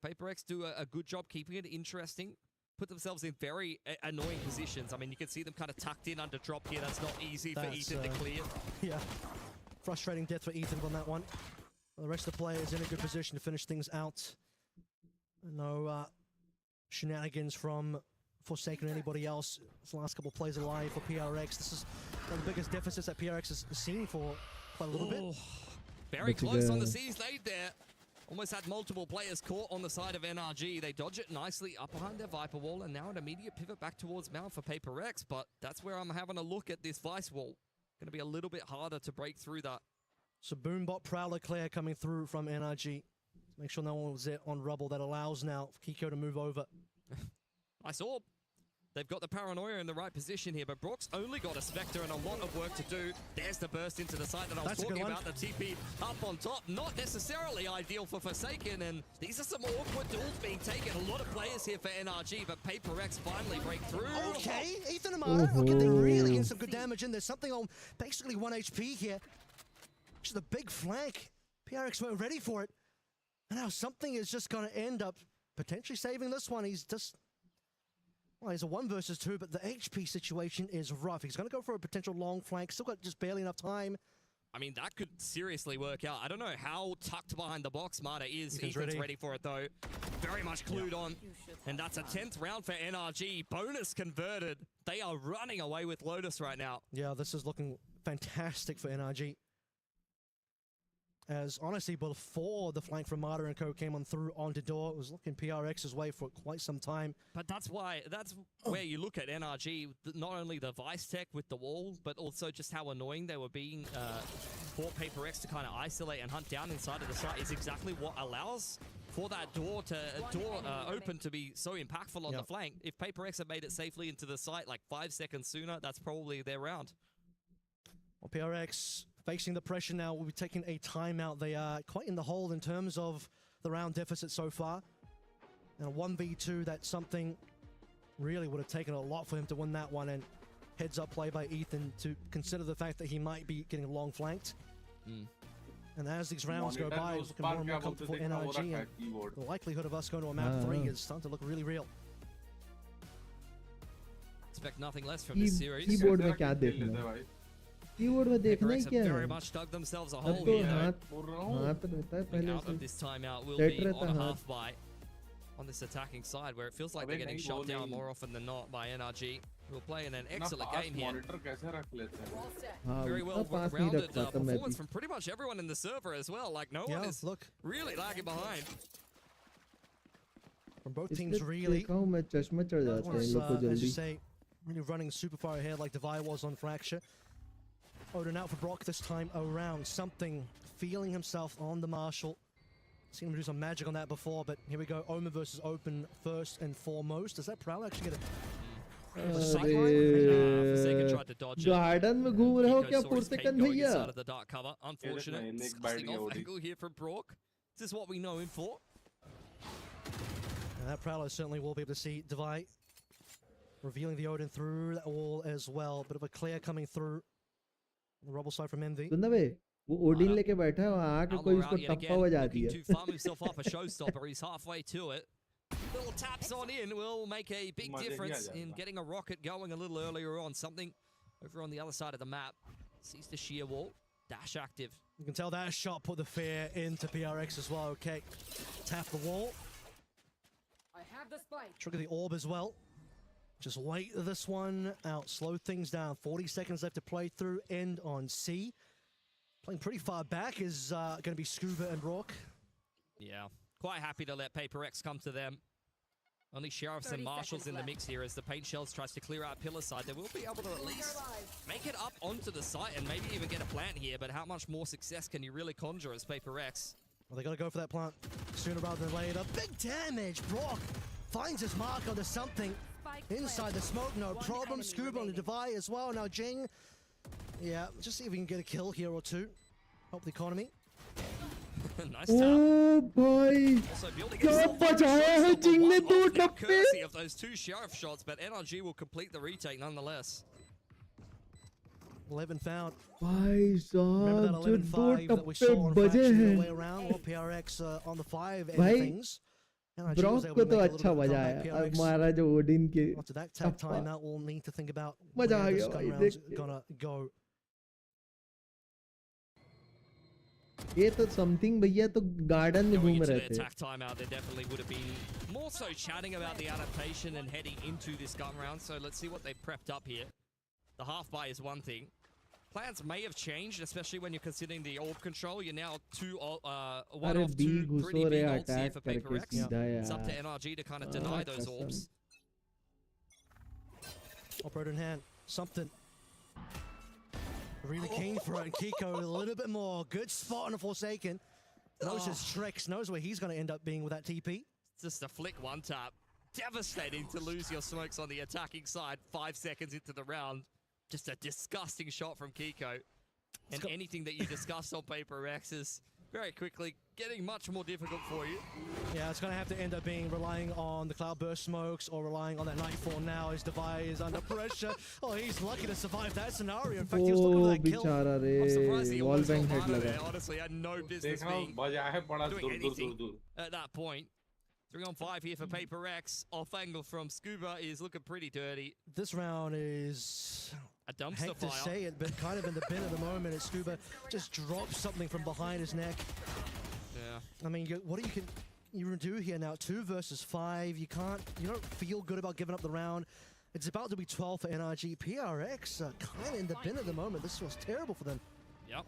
Paper X do a good job keeping it interesting. Put themselves in very annoying positions. I mean, you can see them kind of tucked in under drop here. That's not easy for Ethan to clear. Yeah, frustrating death for Ethan on that one. Well, the rest of the players in a good position to finish things out. No shenanigans from Forsaken or anybody else. It's the last couple of plays alive for PRX. This is one of the biggest deficits that PRX has seen for quite a little bit. Very close on the C's laid there. Almost had multiple players caught on the side of NRG. They dodge it nicely up behind their Viper wall, and now an immediate pivot back towards Mount for Paper X, but that's where I'm having a look at this Vice wall. Going to be a little bit harder to break through that. So Boombot Prowler Claire coming through from NRG. Make sure no one was there on Rubble. That allows now for Kiko to move over. I saw they've got the Paranoia in the right position here, but Brock's only got a Spectre and a lot of work to do. There's the burst into the site that I was talking about, the TP up on top. Not necessarily ideal for Forsaken, and these are some awkward duels being taken. A lot of players here for NRG, but Paper X finally break through. Okay, Ethan and Marta, okay, they're really getting some good damage in. There's something on basically 1 HP here. Which is a big flank. PRX weren't ready for it. And now something is just going to end up potentially saving this one. He's just... Well, he's a 1 versus 2, but the HP situation is rough. He's going to go for a potential long flank. Still got just barely enough time. I mean, that could seriously work out. I don't know how tucked behind the box Marta is. Ethan's ready for it, though. very much clued on. And that's a 10th round for NRG. Bonus converted. They are running away with Lotus right now. Yeah, this is looking fantastic for NRG. As honestly, before the flank from Martyr and Co came on through onto door, it was looking PRX's way for quite some time. But that's where you look at NRG, not only the Vice Tech with the wall, but also just how annoying they were being for Paper X to kind of isolate and hunt down inside of the site is exactly what allows for that door open to be so impactful on the flank. If Paper X had made it safely into the site like 5 seconds sooner, that's probably their round. Well, PRX facing the pressure now, will be taking a timeout. They are quite in the hole in terms of the round deficit so far. And a 1v2, that's something really would have taken a lot for him to win that one. And heads up play by Ethan to consider the fact that he might be getting long flanked. And as these rounds go by, it's looking more and more comfortable for NRG. And the likelihood of us going to a map 3 is starting to look really real. Expect nothing less from this series. Keyboard में क्या देखना है? Keyboard में देखना ही क्या है? Very much dug themselves a hole here. हाथ रहता है पहले Out of this timeout will be on a half buy on this attacking side, where it feels like they're getting shot down more often than not by NRG. We're playing an excellent game here. Very well rounded performance from pretty much everyone in the server as well. Like no one is really lagging behind. From both teams, really. मैं चश्मा चढ़ जाता है इन लोग को As you जल्दी. say, really running super far ahead like Devi was on Fracture. Odin out for Brock this time around. Something feeling himself on the Marshall. Seen him do some magic on that before, but here we go. Omen versus Open first and foremost. Does that Prowl actually get Forsaken tried to dodge it. Garden में घूम रहे हो क्या Forsaken भैया? Out of the dark cover. Unfortunate. Disgusting off angle here from Brock. This is what we know him for. And that Prowler certainly will be able to see Devi revealing the Odin through that wall as well. Bit of a clear coming through. The rubble side from MV. सुनना बे वो Odin लेके बैठा है वहाँ आके कोई उसको टप्पा बजा दिया. To farm himself up a showstopper. He's halfway to it. Little taps on in will make a big difference in getting a rocket going a little earlier on. Something over on the other side of the map. Sees the sheer wall. Dash active. You can tell that shot put the fear into PRX as well. Okay, tap the wall. I have the spike. Trigger the orb as well. Just wait this one out. Slow things down. 40 seconds left to play through. End on C. Playing pretty far back is going to be Scuba and Rock. Yeah, quite happy to let Paper X come to them. Only Sheriffs and Marshals in the mix here as the Paint Shells tries to clear out Pillar side. They will be able to at least make it up onto the site and maybe even get a plant here, but how much more success can you really conjure as Paper X? Well, they got to go for that plant sooner rather than later. Big damage. Brock finds his mark onto something. Inside the smoke, no problem. Scuba on the Devi as well. Now Jing, yeah, just see if we can get a kill here or two. Help the economy. Nice tap. Oh boy! क्या बचाया है जिंग ने दो टप्पे? Courtesy of those two Sheriff shots, but NRG will complete the retake nonetheless. 11 found. भाई साहब जो दो टप्पे बजे हैं. PRX on the 5 भाई things. ब्रॉक को तो अच्छा मजा आया और हमारा जो ओडिन के time that will need to think about मजा आ where गया this भाई round's देख gonna go. ये तो समथिंग भैया तो गार्डन में घूम रहे थे. Attack timeout, there definitely would have been more so chatting about the adaptation and heading into this gun round. So let's see what they've prepped up here. The half buy is one thing. Plans may have changed, especially when you're considering the orb control. You're now one of two pretty big ults here for Paper X. It's up to NRG to kind of deny those orbs. Operator in hand. Something. Really keen for it. And Kiko a little bit more. Good spot on a Forsaken. Knows his tricks. Knows where he's going to end up being with that TP. Just a flick one tap. Devastating to lose your smokes on the attacking side 5 seconds into the round. Just a disgusting shot from Kiko. And anything that you discussed on Paper X is very quickly getting much more difficult for you. Yeah, it's going to have to end up being relying on the Cloudburst smokes or relying on that Nightfall now as Devi is under pressure. Oh, he's lucky to survive that scenario. In fact, he was looking for that kill. I'm surprised he almost got out of there. Honestly, had no business being doing anything at that point. 3 on 5 here for Paper X. Off angle from Scuba is looking pretty dirty. This round is a dumpster hate fire. To say it, but kind of in the bin at the moment. As Scuba just drops something from behind his neck. Yeah. I mean, what you can you do here now, 2 versus 5. You don't feel good about giving up the round. It's about to be 12 for NRG. PRX kind of in the bin at the moment. This feels terrible for them. Yep.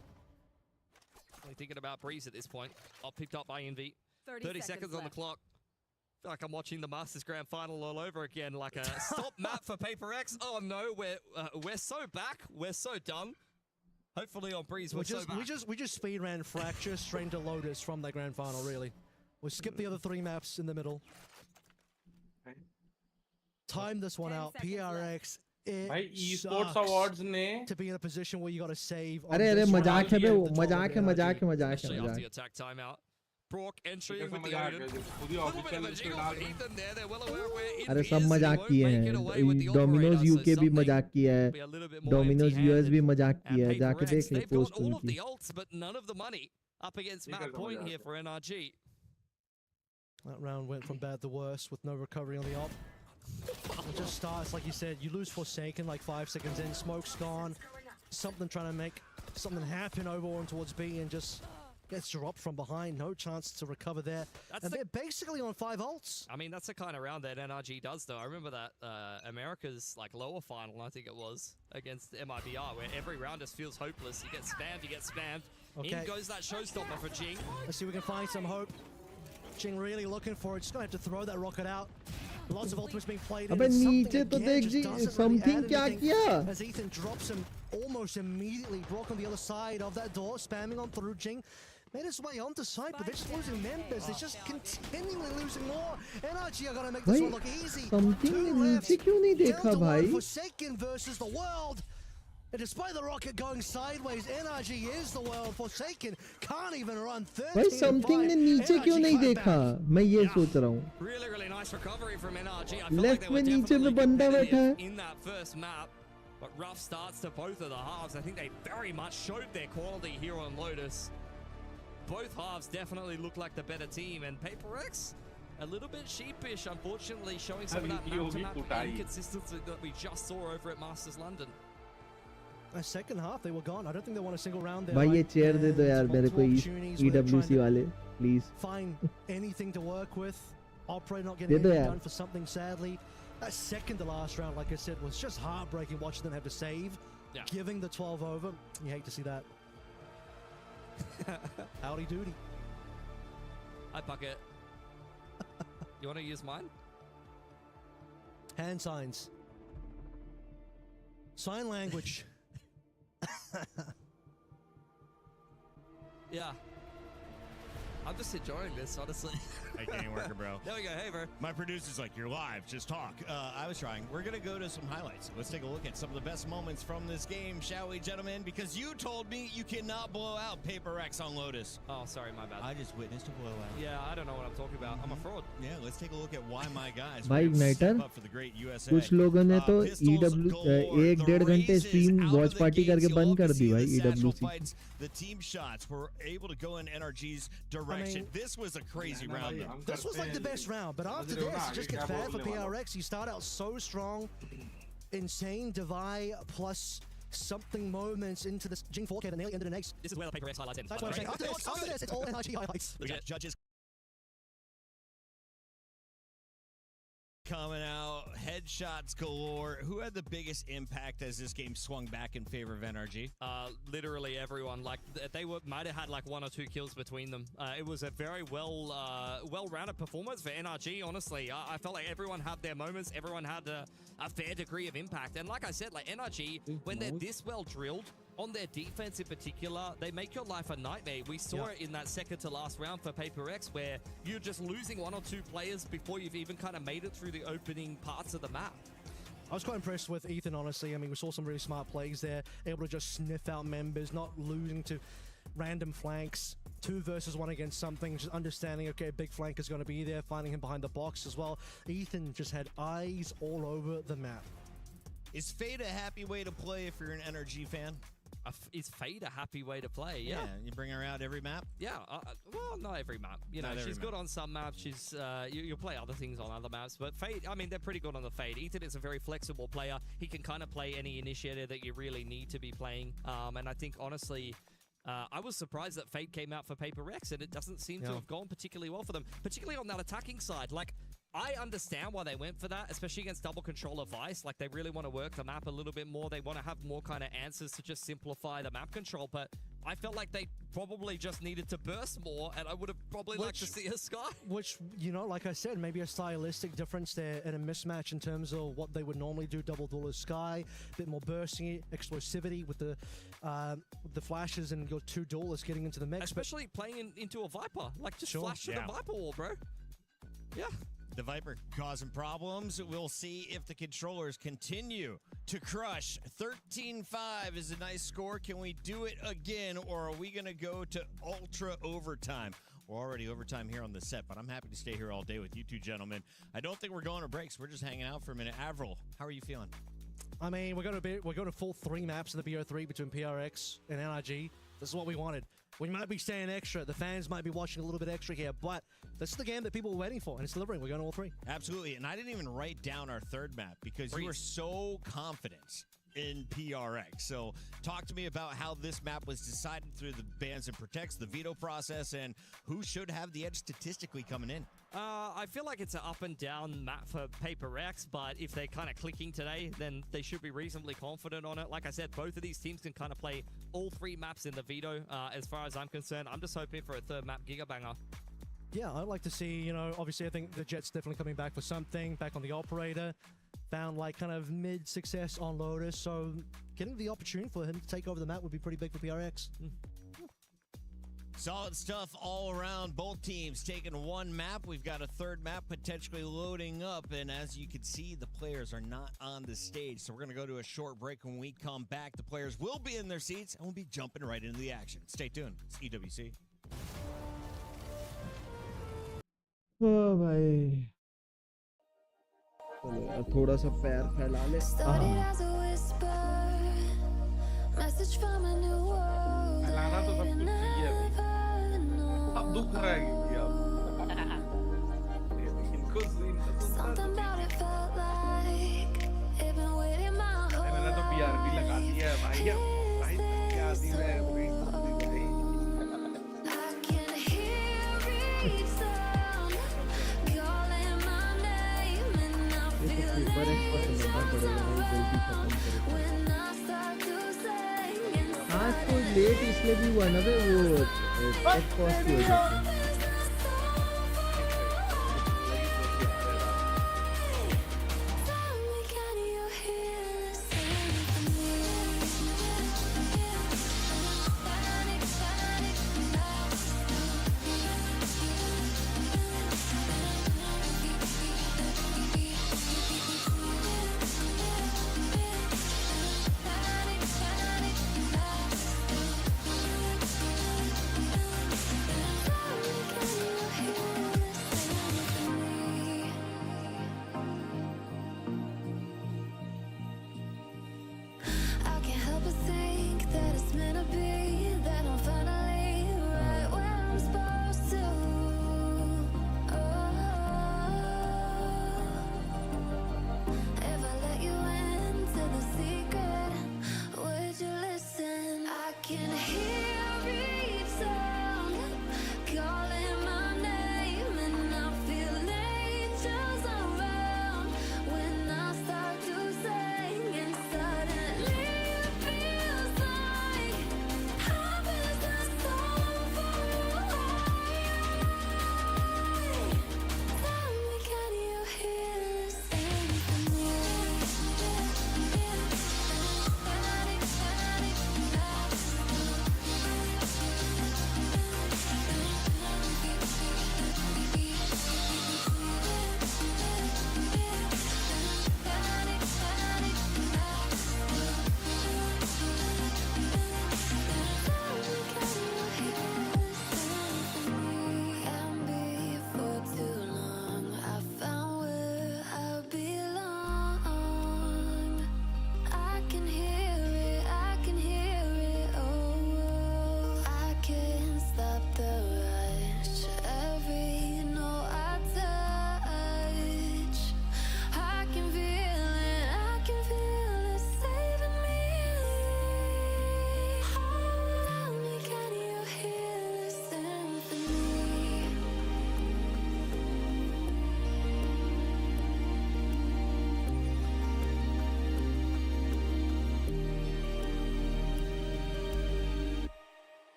Only thinking about Breeze at this point. Picked up by Envy. 30 seconds on the clock. I feel like I'm watching the Masters Grand Final all over again, like a stop map for Paper X. Oh no, we're so back. We're so done. Hopefully on Breeze we're so back. We just speed ran Fracture straight into Lotus from the Grand Final, really. We'll skip the other 3 maps in the middle. Time this one out. PRX. भाई Esports Awards ने to be in a position where you got to save. अरे मजाक है बे, मजाक है. After the attack timeout. Brock entering with the Odin. Little bit of a jiggle for Ethan there. They're well aware of where Envy अरे सब is. मजाक किए हैं. Domino's UK भी मजाक किया है. Domino's US भी मजाक किया है. जाके देख ले पोस्ट all of the उनकी. ults, but none of the money up against Matt Point here for NRG. That round went from bad to worse with no recovery on the op. It just starts, like you said, you lose Forsaken like 5 seconds in, smoke's gone, something trying to make something happen over on towards B and just gets dropped from behind, no chance to recover there. And they're basically on 5 ults. I mean, that's the kind of round that NRG does though. I remember that America's like lower final, I think it was, against MIBR, where every round just feels hopeless. You get spammed. Okay. In goes that showstopper for Jing. Let's see if we can find some hope. Jing really looking for it, just gonna have to throw that rocket out. Lots of ultimates being played in. अबे Something नीचे तो again देख just ji, doesn't really something add क्या anything किया? As Ethan drops him almost immediately. Brock on the other side of that door, spamming on through Jing. Made his way onto site, but they're just losing members. They're just continually losing more. NRG are gonna make this one look easy. Something नीचे क्यों नहीं देखा भाई? Forsaken versus the world. And despite the rocket going sideways, NRG is the world. Forsaken can't even run 13. भाई something ने नीचे क्यों नहीं देखा? मैं ये सोच रहा हूँ. Really nice recovery from NRG. I feel Left like they में were नीचे में definitely बंदा बैठा competitive है. in that first map. But rough starts to both of the halves. I think they very much showed their quality here on Lotus. Both halves definitely look like the better team, and Paper X a little bit sheepish, unfortunately, showing some of that map-to-map inconsistency that we just saw over at Masters London. The second half, they were gone. I don't think they won a single round there. भाई ये chair दे दो यार मेरे को EWC वाले, please. Find anything to work with. Operator not getting anything done for something, sadly. That second to last round, like I said, was just heartbreaking watching them have to save. Yeah. Giving the 12 over. You hate to see that. Howdy doody. Hi, Bucket. You want to use mine? Hand signs. Sign language. Yeah. I'm just enjoying this, honestly. Hey, game worker, bro. There we go. Hey, bro. My producer's like, you're live. Just talk. I was trying. We're going to go to some highlights. Let's take a look at some of the best moments from this game, shall we, gentlemen? Because you told me you cannot blow out Paper X on Lotus. Oh, sorry, my bad. I just witnessed a blowout. Yeah, I don't know what I'm talking about. I'm a fraud. Yeah, let's take a look at why my guys भाई Igniter कुछ लोगों ने तो एक डेढ़ घंटे stream watch party करके बंद कर दी भाई EWC. The team shots were able to go in NRG's direction. This was a crazy round. This was like the best round, but after this, it just gets bad for PRX. You start out so strong, insane divide plus something moments into this Jing 4K and nearly ended an ace. This is where the Paper X highlights end. That's what I'm saying. After this, it's all NRG highlights. Judges coming out, headshots galore. Who had the biggest impact as this game swung back in favor of NRG? Literally everyone. Like they might have had like 1 or 2 kills between them. It was a very well-rounded performance for NRG. Honestly, I felt like everyone had their moments. Everyone had a fair degree of impact. And like I said, like NRG, when they're this well drilled, on their defense in particular, they make your life a nightmare. We saw it in that second to last round for Paper X, where you're just losing 1 or 2 players before you've even kind of made it through the opening parts of the map. I was quite impressed with Ethan, honestly. I mean, we saw some really smart plays there, able to just sniff out members, not losing to random flanks. 2 versus 1 against something, just understanding, okay, a big flank is going to be there, finding him behind the box as well. Ethan just had eyes all over the map. Is Fade a happy way to play if you're an NRG fan? Is Fade a happy way to play? Yeah. You bring her out every map? Yeah, well, not every map. You know, she's good on some maps. She's you'll play other things on other maps. But Fade, I mean, they're pretty good on the Fade. Ethan is a very flexible player. He can kind of play any initiator that you really need to be playing. And I think, honestly, I was surprised that Fate came out for Paper Rex, and it doesn't seem to have gone particularly well for them, particularly on that attacking side. Like, I understand why they went for that, especially against double controller Vice. Like, they really want to work the map a little bit more. They want to have more kind of answers to just simplify the map control, but I felt like they probably just needed to burst more, and I would have probably liked to see a Sky. Which, you know, like I said, maybe a stylistic difference there and a mismatch in terms of what they would normally do, double dueler Sky, a bit more bursting, explosivity with the flashes and your two duelists getting into the mix. Especially playing into a Viper. Like, just flash to the Viper wall, bro. Yeah. The Viper causing problems. We'll see if the controllers continue to crush. 13-5 is a nice score. Can we do it again, or are we going to go to ultra overtime? We're already overtime here on the set, but I'm happy to stay here all day with you two gentlemen. I don't think we're going to breaks. We're just hanging out for a minute. Avril, how are you feeling? I mean, we're going to full 3 maps of the BO3 between PRX and NRG. This is what we wanted. We might be staying extra. The fans might be watching a little bit extra here, but this is the game that people were waiting for, and it's delivering. We're going to all 3. Absolutely, and I didn't even write down our third map because you were so confident in PRX. So talk to me about how this map was decided through the bans and protects, the veto process, and who should have the edge statistically coming in. I feel like it's an up and down map for Paper X, but if they're kind of clicking today, then they should be reasonably confident on it. Like I said, both of these teams can kind of play all 3 maps in the veto. As far as I'm concerned, I'm just hoping for a third map Gigabanger. Yeah, I'd like to see, you know, obviously I think the Jet's definitely coming back for something, back on the Operator. Found like kind of mid-success on Lotus, so getting the opportunity for him to take over the map would be pretty big for PRX. Solid stuff all around. Both teams taking 1 map. We've got a third map potentially loading up, and as you can see, the players are not on the stage, so we're going to go to a short break. When we come back, the players will be in their seats, and we'll be jumping right into the action. Stay tuned. It's EWC. Oh, भाई चलो थोड़ा सा पैर फैला ले फैलाना तो सब कुछ सही है भाई। अब दुख रहा है कि अब इनको मैंने तो PRP लगा दिया है भाई। भाई क्या दिन है भाई। आज तो लेट इसलिए भी हुआ ना वो कॉस्ट की वजह से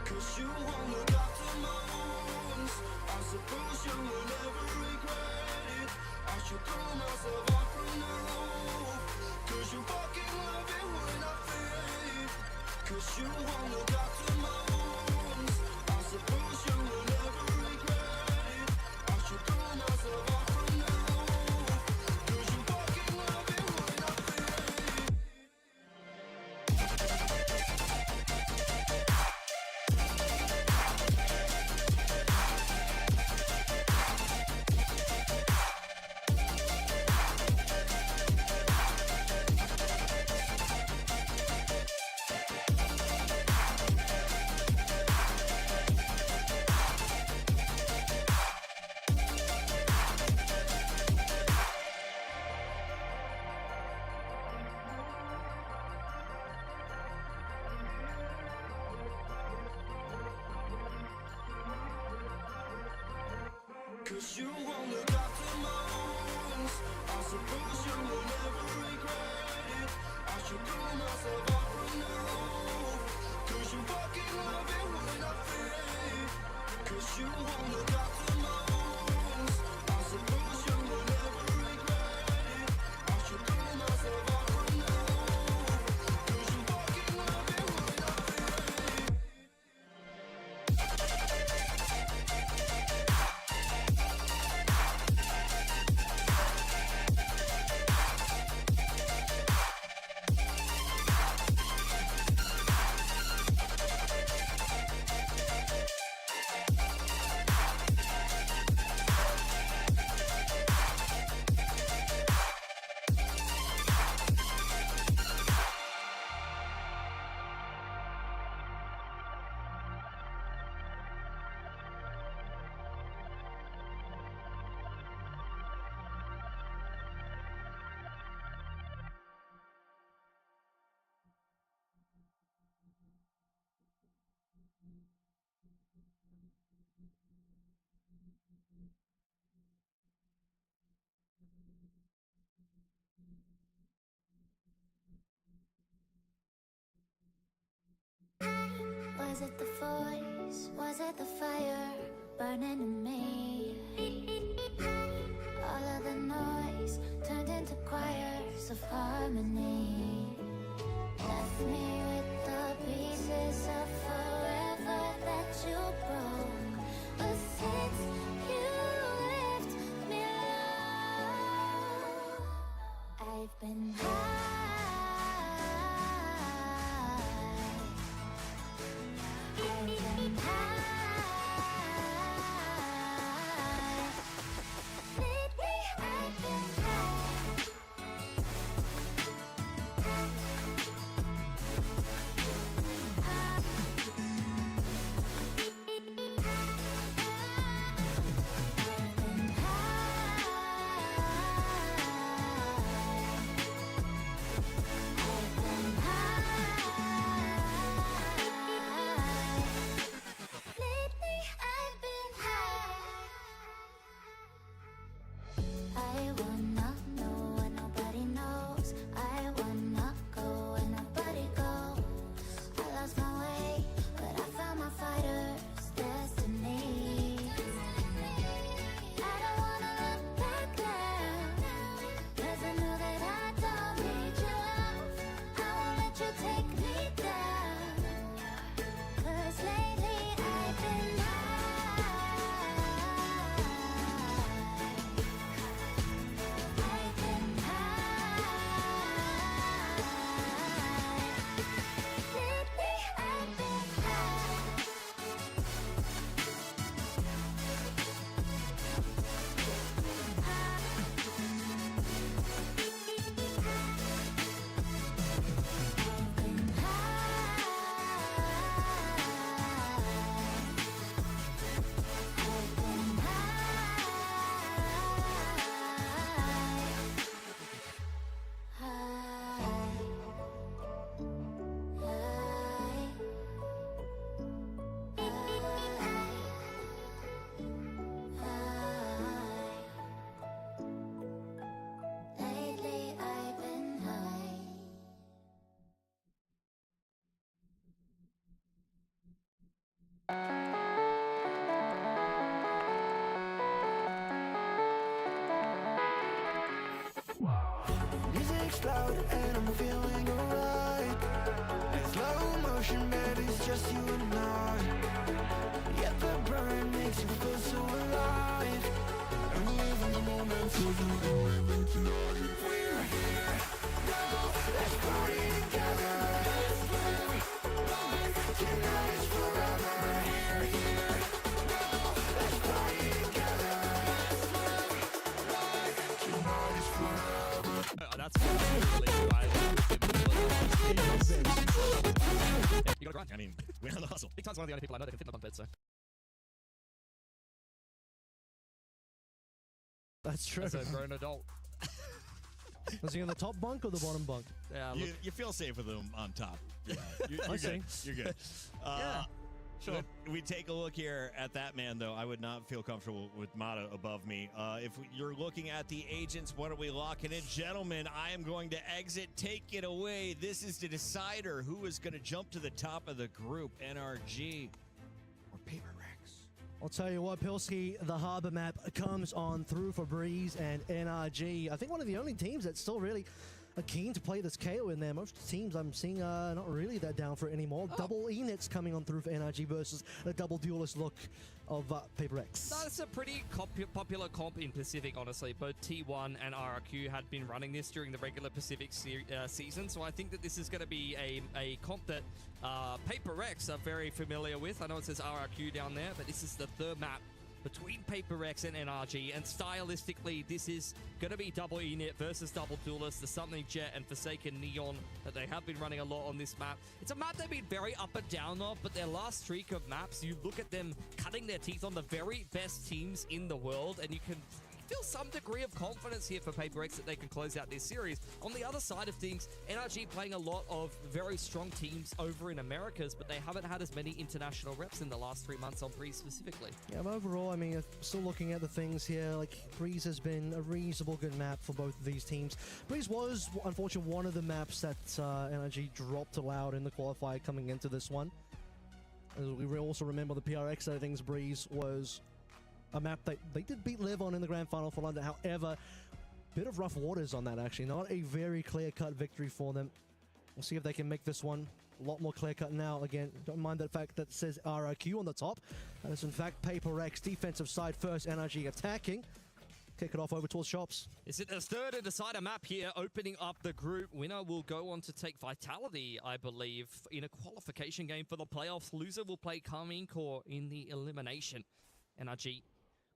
'Cause you won't look after my wounds. I suppose you will never regret it. I should throw myself out from the roof. 'Cause you fucking love it when I fade. 'Cause you won't look after my wounds. I suppose you will never regret it. I should throw myself out from the roof. 'Cause you fucking love it when I fade. Cause you won't look after my wounds. I suppose you will never regret it. I should throw myself out from the roof. 'Cause you fucking love it when I fade. 'Cause you won't look after my wounds. I suppose you will never regret it. I should throw myself out from the roof. 'Cause you fucking love it when I fade. Was it the voice? Was it the fire burning in me? All of the noise turned into choirs of harmony. Left me with the pieces of forever that you broke. But since you left me alone, I've been high. Lately I've been high. Music's loud and I'm feeling alright. It's slow motion, baby, it's just you and I. Yet the burn makes you feel so alive. And live in the moment till you do it tonight. We're here now, let's party together. Let's live life, tonight is forever. We're here now, let's party together. Let's live life, tonight is forever. That's really right. You got it. I mean, we're on the hustle. Big Time's one of the only people I know that can fit in on bed, so. That's true. As a grown adult. Was he on the top bunk or the bottom bunk? Yeah, You feel safe with him on top. Yeah, you're good. You're good. Yeah. Sure. We take a look here at that man, though. I would not feel comfortable with Mata above me. If you're looking at the agents, what are we locking in? Gentlemen, I am going to exit. Take it away. This is the decider. Who is going to jump to the top of the group? NRG or Paper Rex? I'll tell you what, Pilsky, the Harbor map comes on through for Breeze and NRG. I think one of the only teams that's still really keen to play this KO in there. Most teams I'm seeing are not really that down for it anymore. Double Enix coming on through for NRG versus the double duelist look of Paper X. That's a pretty popular comp in Pacific, honestly. Both T1 and RRQ had been running this during the regular Pacific season, so I think that this is going to be a comp that Paper X are very familiar with. I know it says RRQ down there, but this is the third map between Paper X and NRG, and stylistically, this is going to be double Enit versus double duelist, the Something Jet and Forsaken Neon that they have been running a lot on this map. It's a map they've been very up and down of, but their last streak of maps, you look at them cutting their teeth on the very best teams in the world, and you can feel some degree of confidence here for Paper X that they can close out this series. On the other side of things, NRG playing a lot of very strong teams over in Americas, but they haven't had as many international reps in the last 3 months on Breeze specifically. Yeah, but overall, I mean, still looking at the things here, like Breeze has been a reasonable good map for both of these teams. Breeze was, unfortunately, one of the maps that NRG dropped allowed in the qualifier coming into this one. As we also remember the PRX side of things, Breeze was a map that they did beat Liv on in the grand final for London. However, bit of rough waters on that, actually. Not a very clear-cut victory for them. We'll see if they can make this one a lot more clear-cut now. Again, don't mind the fact that it says RRQ on the top. That is, in fact, Paper X defensive side first, NRG attacking. Kick it off over towards Shops. Is it the third and decider map here, opening up the group? Winner will go on to take Vitality, I believe, in a qualification game for the playoffs. Loser will play Carmine Core in the elimination. NRG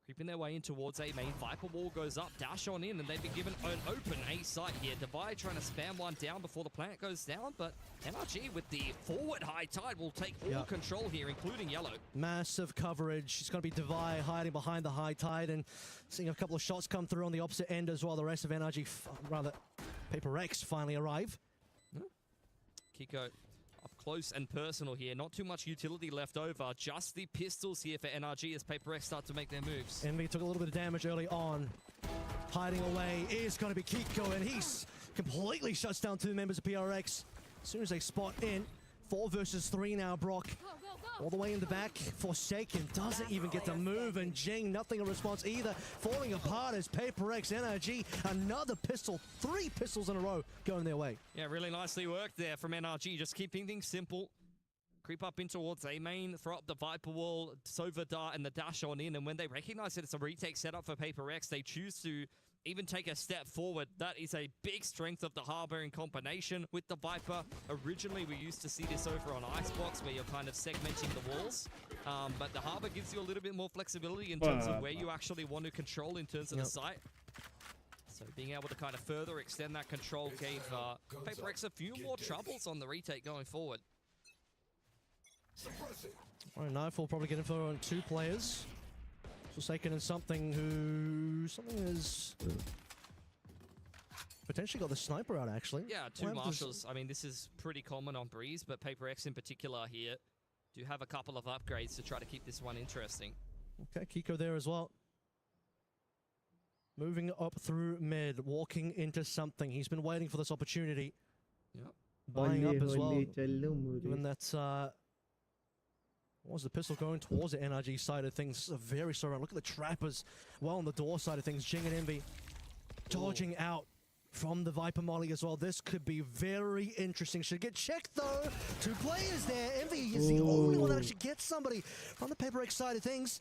creeping their way in towards A main. Viper wall goes up, dash on in, and they've been given an open A site here. Divide trying to spam one down before the plant goes down, but NRG with the forward high tide will take all control here, including Yellow. Massive coverage. It's going to be Divide hiding behind the high tide and seeing a couple of shots come through on the opposite end as well. The rest of NRG, rather, Paper X finally arrive. Kiko up close and personal here. Not too much utility left over. Just the pistols here for NRG as Paper X start to make their moves. Envy took a little bit of damage early on. Hiding away is going to be Kiko, and he's completely shuts down two members of PRX. As soon as they spot in, 4 versus 3 now, Brock. All the way in the back. Forsaken doesn't even get to move, and Jing, nothing a response either. Falling apart as Paper X, NRG, another pistol, 3 pistols in a row going their way. Yeah, really nicely worked there from NRG, just keeping things simple. Creep up in towards A main, throw up the Viper wall, Sova Dart, and the dash on in, and when they recognize that it's a retake setup for Paper X, they choose to even take a step forward. That is a big strength of the Harbor in combination with the Viper. Originally, we used to see this over on Icebox, where you're kind of segmenting the walls. But the Harbor gives you a little bit more flexibility in terms of where you actually want to control in terms of the site. So being able to kind of further extend that control gave Paper X a few more troubles on the retake going forward. All right, Knifeful probably getting for on 2 players. Forsaken and Something is potentially got the sniper out, actually. Yeah, 2 marshals. I mean, this is pretty common on Breeze, but Paper X in particular here do have a couple of upgrades to try to keep this one interesting. Okay, Kiko there as well. Moving up through mid, walking into Something. He's been waiting for this opportunity. Yep. Buying up as well. Given that Was the pistol going towards the NRG side of things? This is a very slow round. Look at the trappers. Well, on the door side of things, Jing and Envy dodging out from the Viper molly as well. This could be very interesting. Should get checked though. 2 players there. Envy is the only one that actually gets somebody from the Paper X side of things.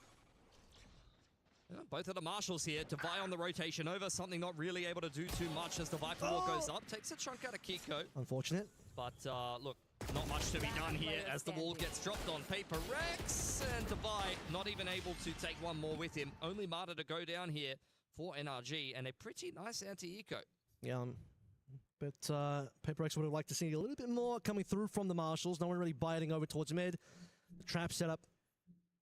Both of the marshals here. Devi on the rotation over. Something not really able to do too much as the Viper wall goes up. Takes a chunk out of Kiko. Unfortunate. But look, not much to be done here as the wall gets dropped on Paper Rex. And Devi not even able to take one more with him. Only Marta to go down here for NRG. And a pretty nice anti-eco. Yeah, but Paper X would have liked to see a little bit more coming through from the marshals. No one really biting over towards mid. The trap setup.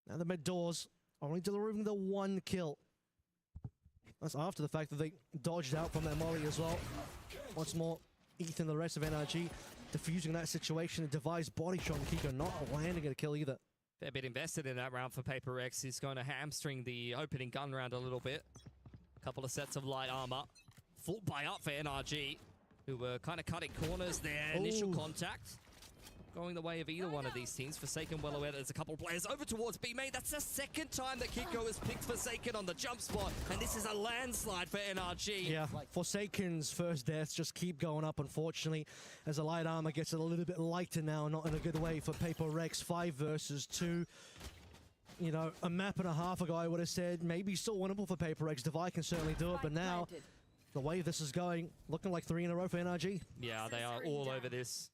Now the mid doors only delivering the 1 kill. That's after the fact that they dodged out from that molly as well. Once more, Ethan, the rest of NRG, defusing that situation. A Devi's body shot and Kiko not landing a kill either. Fair bit invested in that round for Paper X. He's going to hamstring the opening gun round a little bit. A couple of sets of light armor. Full buy up for NRG, who were kind of cutting corners there. Initial contact going the way of either one of these teams. Forsaken well aware that there's a couple of players over towards B main. That's the 2nd time that Kiko has picked Forsaken on the jump spot, and this is a landslide for NRG. Yeah, Forsaken's first deaths just keep going up, unfortunately, as the light armor gets a little bit lighter now, not in a good way for Paper Rex. 5 versus 2. You know, a map and a half ago, I would have said maybe still winnable for Paper Rex. Devi can certainly do it, but now the way this is going, looking like 3 in a row for NRG. Yeah, they are all over this.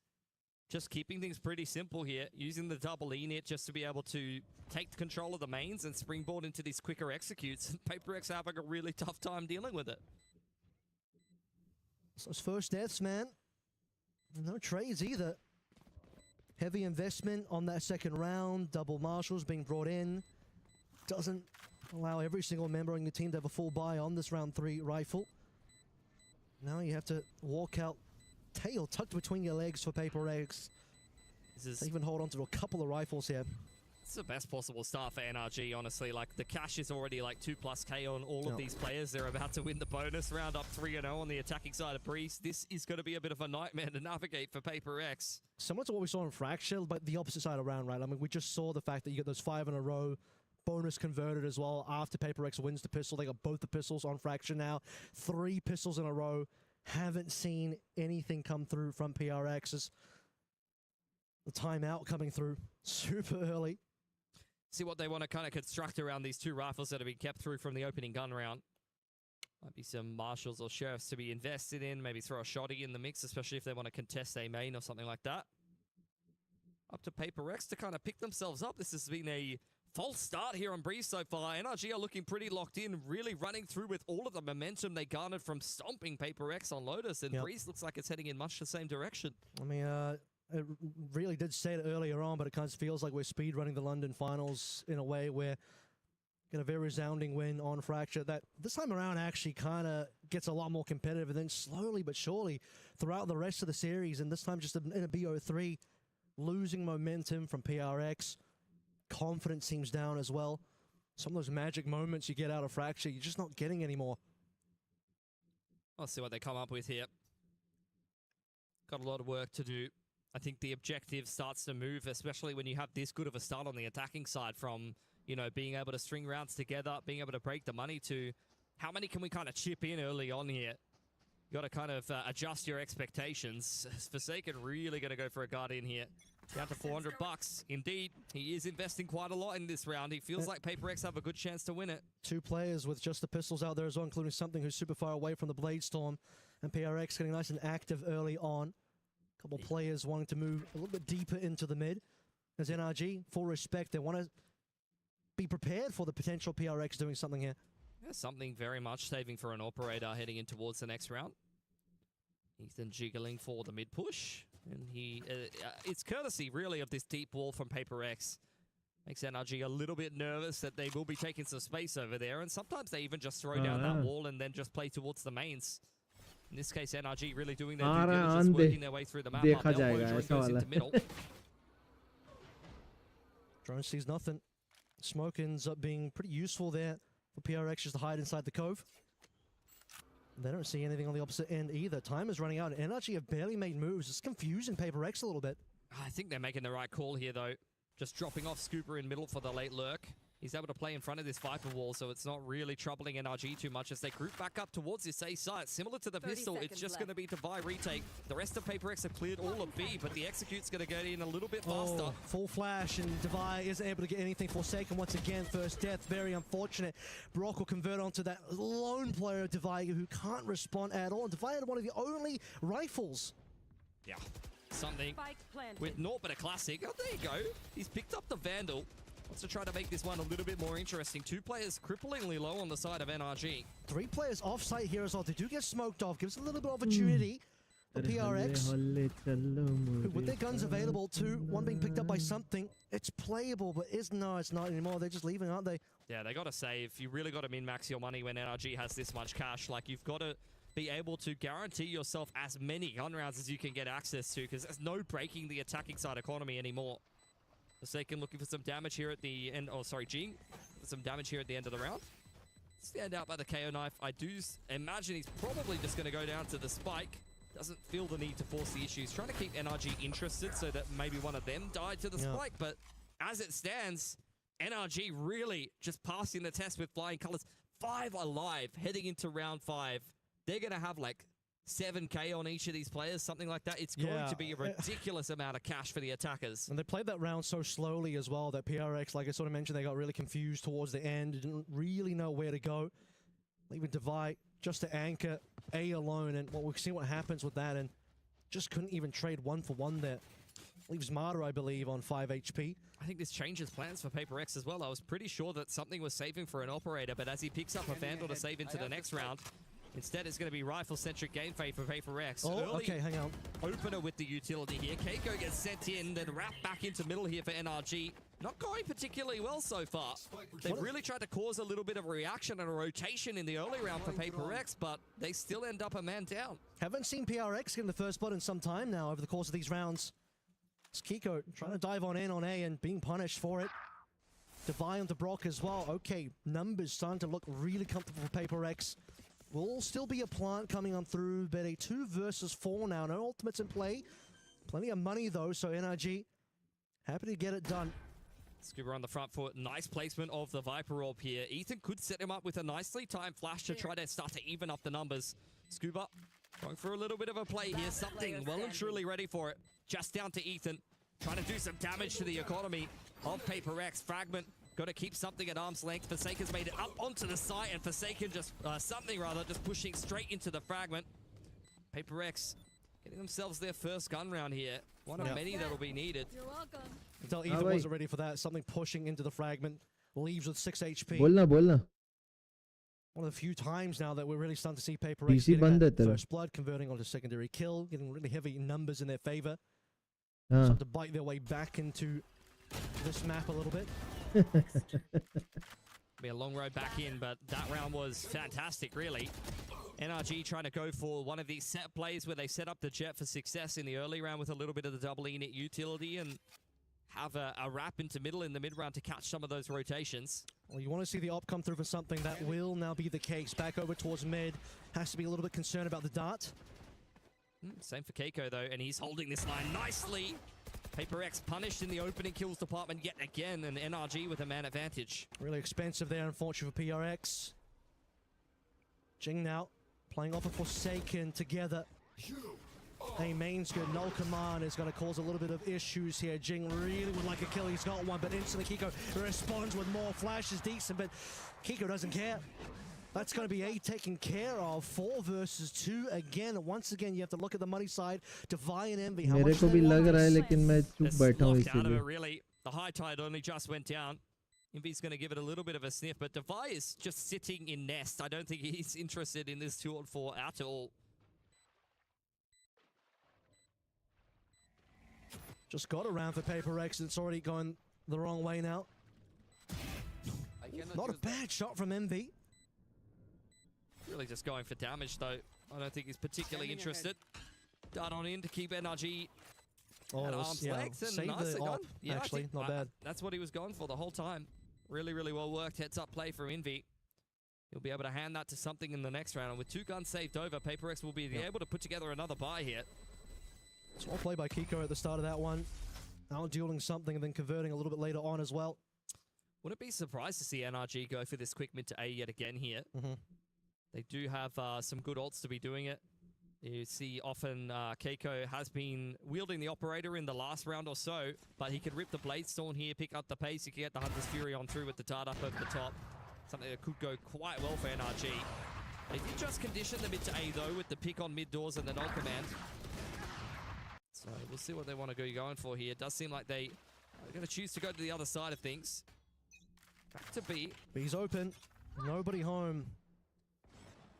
Just keeping things pretty simple here, using the double E-net just to be able to take control of the mains and springboard into these quicker executes. Paper X having a really tough time dealing with it. So it's first deaths, man. No trades either. Heavy investment on that 2nd round. Double marshals being brought in. Doesn't allow every single member on your team to have a full buy on this round 3 rifle. Now you have to walk out tail tucked between your legs for Paper X. They even hold on to a couple of rifles here. It's the best possible start for NRG, honestly. Like, the cash is already like 2+K on all of these players. They're about to win the bonus round, up 3-0 on the attacking side of Breeze. This is going to be a bit of a nightmare to navigate for Paper X. Similar to what we saw in Fracture, but the opposite side around, right? I mean, we just saw the fact that you get those 5 in a row, bonus converted as well after Paper X wins the pistol. They got both the pistols on Fracture now. 3 pistols in a row. Haven't seen anything come through from PRX's. The timeout coming through super early. See what they want to kind of construct around these 2 rifles that have been kept through from the opening gun round. Might be some marshals or sheriffs to be invested in. Maybe throw a shotty in the mix, especially if they want to contest a main or something like that. Up to Paper X to kind of pick themselves up. This has been a false start here on Breeze so far. NRG are looking pretty locked in, really running through with all of the momentum they garnered from stomping Paper X on Lotus, and Breeze looks like it's heading in much the same direction. I mean, it really did say it earlier on, but it kind of feels like we're speed running the London finals in a way where get a very resounding win on Fracture that this time around actually kind of gets a lot more competitive, and then slowly but surely throughout the rest of the series, and this time just in a BO3, losing momentum from PRX. Confidence seems down as well. Some of those magic moments you get out of Fracture, you're just not getting anymore. I'll see what they come up with here. Got a lot of work to do. I think the objective starts to move, especially when you have this good of a start on the attacking side from, you know, being able to string rounds together, being able to break the money to how many can we kind of chip in early on here. You got to kind of adjust your expectations. Forsaken really going to go for a Guardian here. Down to $400. Indeed, he is investing quite a lot in this round. He feels like Paper X have a good chance to win it. 2 players with just the pistols out there as well, including something who's super far away from the Blade Storm. And PRX getting nice and active early on. A couple players wanting to move a little bit deeper into the mid. As NRG, full respect, they want to be prepared for the potential PRX doing something here. Yeah, something very much saving for an operator heading in towards the next round. Ethan jiggling for the mid push. And he, it's courtesy really of this deep wall from Paper X. Makes NRG a little bit nervous that they will be taking some space over there. And sometimes they even just throw down that wall and then just play towards the mains. In this case, NRG really doing their due diligence, working their way through the map. Goes into middle. Drone sees nothing. Smoke ends up being pretty useful there for PRX just to hide inside the cove. They don't see anything on the opposite end either. Time is running out. NRG have barely made moves. It's confusing Paper X a little bit. I think they're making the right call here, though. Just dropping off Scooper in middle for the late lurk. He's able to play in front of this Viper wall, so it's not really troubling NRG too much as they group back up towards this A site. Similar to the pistol, it's just going to be Devi retake. The rest of Paper X have cleared all of B, but the Execute's going to get in a little bit faster. Full flash, and Devi isn't able to get anything. Forsaken once again, first death, very unfortunate. Brock will convert onto that lone player, Devi, who can't respond at all. Devi had one of the only rifles. Yeah, something with naught but a classic. Oh, there you go. He's picked up the Vandal. Wants to try to make this one a little bit more interesting. 2 players cripplingly low on the side of NRG. 3 players off-site here as well. They do get smoked off. Gives a little bit of opportunity for PRX. Who, with their guns available too, one being picked up by something. It's playable, but it's not anymore. They're just leaving, aren't they? Yeah, they got to save. You really got to min-max your money when NRG has this much cash. Like, you've got to be able to guarantee yourself as many gun rounds as you can get access to, because there's no breaking the attacking side economy anymore. Forsaken looking for some damage here at the end. Oh, sorry, Jing. Some damage here at the end of the round. Stand out by the KO knife. I do imagine he's probably just going to go down to the spike. Doesn't feel the need to force the issue. He's trying to keep NRG interested so that maybe one of them died to the spike. But as it stands, NRG really just passing the test with flying colors. 5 alive heading into round 5. They're going to have like 7K on each of these players, something like that. It's going to be a ridiculous amount of cash for the attackers. And they played that round so slowly as well that PRX, like I sort of mentioned, they got really confused towards the end. Didn't really know where to go. Leaving Devi just to anchor A alone, and we'll see what happens with that. And just couldn't even trade 1-for-1 there. Leaves Martyr, I believe, on 5 HP. I think this changes plans for Paper X as well. I was pretty sure that something was saving for an operator, but as he picks up a Vandal to save into the next round, instead, it's going to be rifle-centric gameplay for Paper X. Okay, hang on. Opener with the utility here. Keiko gets sent in, then wrapped back into middle here for NRG. Not going particularly well so far. They've really tried to cause a little bit of a reaction and a rotation in the early round for Paper X, but they still end up a man down. Haven't seen PRX get in the first spot in some time now over the course of these rounds. It's Kiko trying to dive on in on A and being punished for it. Devi onto Brock as well. Okay, numbers starting to look really comfortable for Paper X. Will still be a plant coming on through, but a 2 versus 4 now. No ultimates in play. Plenty of money though, so NRG happy to get it done. Scuba on the front foot. Nice placement of the Viper Orb here. Ethan could set him up with a nicely timed flash to try to start to even up the numbers. Scuba going for a little bit of a play here. Something well and truly ready for it. Just down to Ethan. Trying to do some damage to the economy of Paper X. Fragment got to keep something at arm's length. Forsaken's made it up onto the site, and Forsaken just, just pushing straight into the Fragment. Paper X getting themselves their first gun round here. One of many that'll be needed. You're welcome. Until Ethan wasn't ready for that. Something pushing into the Fragment. Leaves with 6 HP. Bolna. One of the few times now that we're really starting to see Paper X getting that first blood, converting onto secondary kill, getting really heavy numbers in their favor. Starting to bite their way back into this map a little bit. Be a long road back in, but that round was fantastic, really. NRG trying to go for one of these set plays where they set up the jet for success in the early round with a little bit of the double init utility and have a wrap into middle in the mid round to catch some of those rotations. Well, you want to see the op come through for something. That will now be the case. Back over towards mid. Has to be a little bit concerned about the dart. Same for Keiko, though, and he's holding this line nicely. Paper X punished in the opening kills department yet again, and NRG with a man advantage. Really expensive there, unfortunately, for PRX. Jing now playing off a Forsaken together. Hey, main's good. Null command is going to cause a little bit of issues here. Jing really would like a kill. He's got one, but instantly Kiko responds with more flashes. Decent, but Kiko doesn't care. That's going to be A taken care of. 4 versus 2 again. Once again, you have to look at the money side. Devi and Envy. मेरे को भी लग रहा है, लेकिन मैं चुप बैठा हूँ इसीलिए. Really, the high tide only just went down. Envy's going to give it a little bit of a sniff, but Devi is just sitting in nest. I don't think he's interested in this 2-on-4 at all. Just got around for Paper X. It's already gone the wrong way now. Not a bad shot from Envy. Really just going for damage, though. I don't think he's particularly interested. Dart on in to keep NRG at arm's length. And nicer gun. Yeah, actually, not bad. That's what he was going for the whole time. Really, really well worked. Heads-up play from Envy. He'll be able to hand that to something in the next round. And with 2 guns saved over, Paper X will be able to put together another buy here. Small play by Kiko at the start of that one. out dueling something and then converting a little bit later on as well. Wouldn't be surprised to see NRG go for this quick mid to A yet again here. They do have some good ults to be doing it. You see often Keiko has been wielding the operator in the last round or so, but he could rip the Blade Storm here, pick up the pace. He can get the Hunter's Fury on through with the dart up over the top. Something that could go quite well for NRG. They did just condition the mid to A though with the pick on mid doors and the null command. So we'll see what they want to go going for here. It does seem like they are going to choose to go to the other side of things. Back to B. B's open. Nobody home.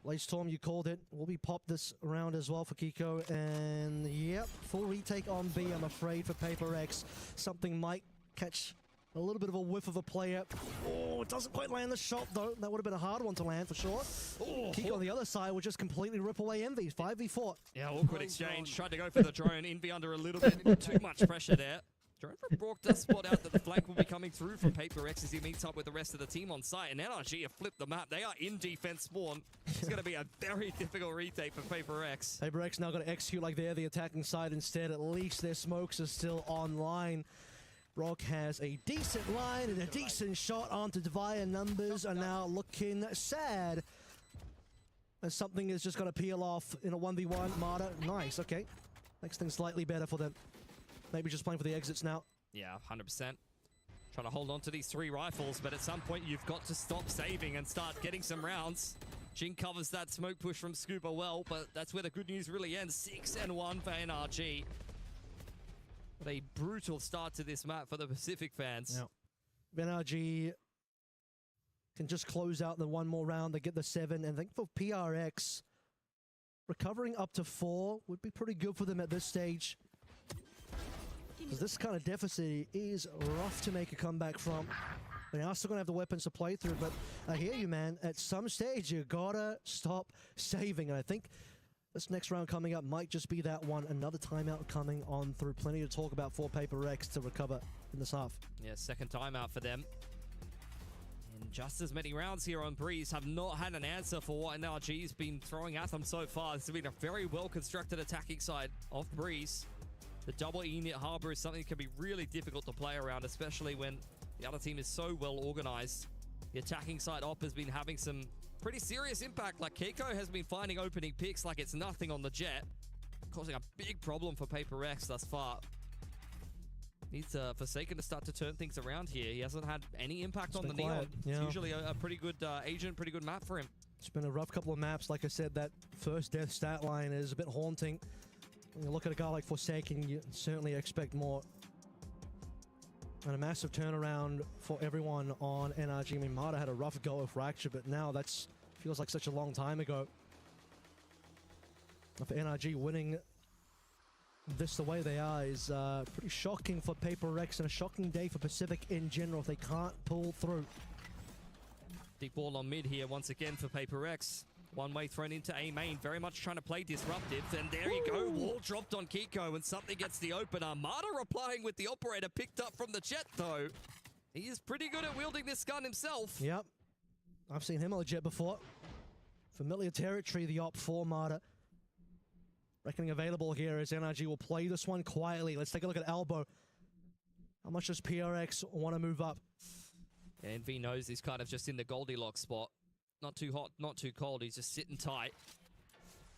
Blade Storm, you called it. Will be popped this round as well for Kiko. And yep, full retake on B, I'm afraid, for Paper X. Something might catch a little bit of a whiff of a player. Oh, it doesn't quite land the shot though. That would have been a hard one to land for sure. Oh, Kiko on the other side will just completely rip away Envy. 5v4. Yeah, awkward exchange. Tried to go for the drone. Envy under a little bit. Too much pressure there. Drone from Brock does spot out that the flank will be coming through from Paper X as he meets up with the rest of the team on site. And NRG have flipped the map. They are in defense spawn. It's going to be a very difficult retake for Paper X. Paper X now going to execute like they're the attacking side instead. At least their smokes are still online. Brock has a decent line and a decent shot onto Divine. Numbers are now looking sad. And something is just going to peel off in a 1v1. Marta, nice, okay. Makes things slightly better for them. Maybe just playing for the exits now. Yeah, 100%. Trying to hold on to these 3 rifles, but at some point you've got to stop saving and start getting some rounds. Jing covers that smoke push from Scuba well, but that's where the good news really ends. 6-1 for NRG. What a brutal start to this map for the Pacific fans. Yeah. NRG can just close out the one more round. They get the 7, and I think for PRX, recovering up to 4 would be pretty good for them at this stage. Because this kind of deficit is rough to make a comeback from. They are still going to have the weapons to play through, but I hear you, man. At some stage, you gotta stop saving. And I think this next round coming up might just be that one. Another timeout coming on through. Plenty to talk about for Paper X to recover in this half. Yeah, second timeout for them. And just as many rounds here on Breeze have not had an answer for what NRG's been throwing at them so far. This has been a very well-constructed attacking side of Breeze. The double unit harbor is something that can be really difficult to play around, especially when the other team is so well organized. The attacking side op has been having some pretty serious impact. Like Keiko has been finding opening picks like it's nothing on the Jet, causing a big problem for Paper X thus far. Needs Forsaken to start to turn things around here. He hasn't had any impact on the Neon. Yeah. It's usually a pretty good agent, pretty good map for him. It's been a rough couple of maps. Like I said, that first death stat line is a bit haunting. When you look at a guy like Forsaken, you certainly expect more. And a massive turnaround for everyone on NRG. I mean, Marta had a rough go of Fracture, but now that's feels like such a long time ago. For NRG winning this the way they are is pretty shocking for Paper X and a shocking day for Pacific in general if they can't pull through. Deep ball on mid here once again for Paper X. One way thrown into A main, very much trying to play disruptive. And there you go, wall dropped on Kiko and something gets the opener. Marta replying with the operator picked up from the Jet though. He is pretty good at wielding this gun himself. Yep, I've seen him on the Jet before. Familiar territory, the op for Marta. Reckoning available here as NRG will play this one quietly. Let's take a look at Elbow. How much does PRX want to move up? Envy knows he's kind of just in the Goldilocks spot. Not too hot, not too cold. He's just sitting tight.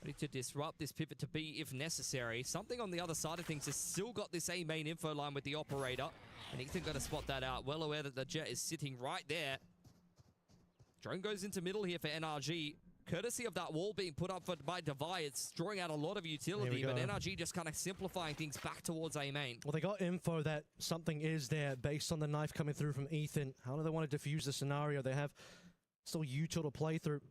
Ready to disrupt this pivot to B if necessary. Something on the other side of things has still got this A main info line with the operator. And Ethan got to spot that out. Well aware that the Jet is sitting right there. Drone goes into middle here for NRG. Courtesy of that wall being put up by Devi, it's drawing out a lot of utility. But NRG just kind of simplifying things back towards A main. Well, they got info that something is there based on the knife coming through from Ethan. How do they want to defuse the scenario? They have still util to play through.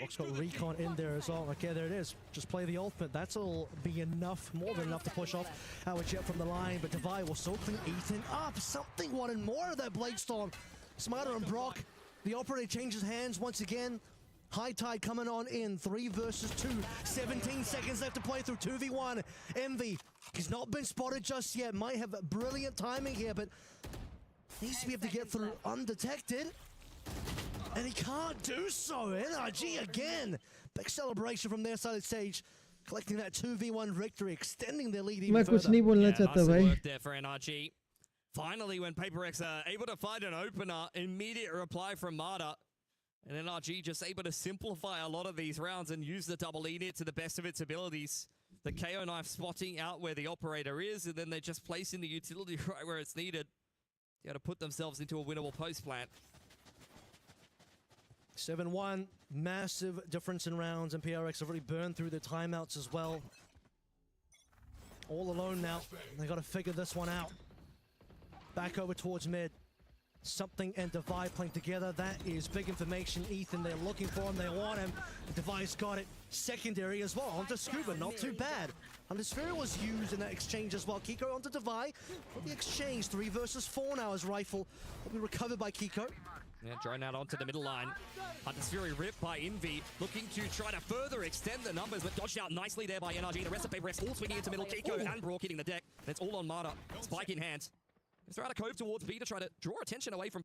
Box got Recon in there as well. Okay, there it is. Just play the ultimate. That'll be enough, more than enough to push off our Jet from the line. But Devi will still clean Ethan up. Something wanted more of that Blade Storm. Smarter and Brock. The operator changes hands once again. High Tide coming on in. 3 versus 2. 17 seconds left to play through 2v1. Envy, he's not been spotted just yet. Might have brilliant timing here, but needs to be able to get through undetected. And he can't do so. NRG again. Big celebration from their side of the stage. collecting that 2v1 victory, extending their lead even मैं further. कुछ नहीं बोलना चाहता nice भाई. work there for NRG. Finally, when PaperX are able to find an opener, immediate reply from Marta. And NRG just able to simplify a lot of these rounds and use the double E to the best of its abilities. The KO knife spotting out where the operator is, and then they just place in the utility right where it's needed. They got to put themselves into a winnable post plant. 7-1, massive difference in rounds, and PRX have already burned through their timeouts as well. All alone now. They got to figure this one out. Back over towards mid. Something and Divide playing together. That is big information. Ethan, they're looking for him. They want him. Divide's got it. Secondary as well. Onto Scuba. Not too bad. Sphere was used in that exchange as well. Kiko onto Divide. For the exchange. 3 versus 4 now. His rifle will be recovered by Kiko. Yeah, drone out onto the middle line. Fury ripped by Envy, looking to try to further extend the numbers, but dodged out nicely there by NRG. The rest of PaperX all swinging into middle. Kiko and Brock hitting the deck. And it's all on Marta. Spike in hand. Throw out a cove towards B to try to draw attention away from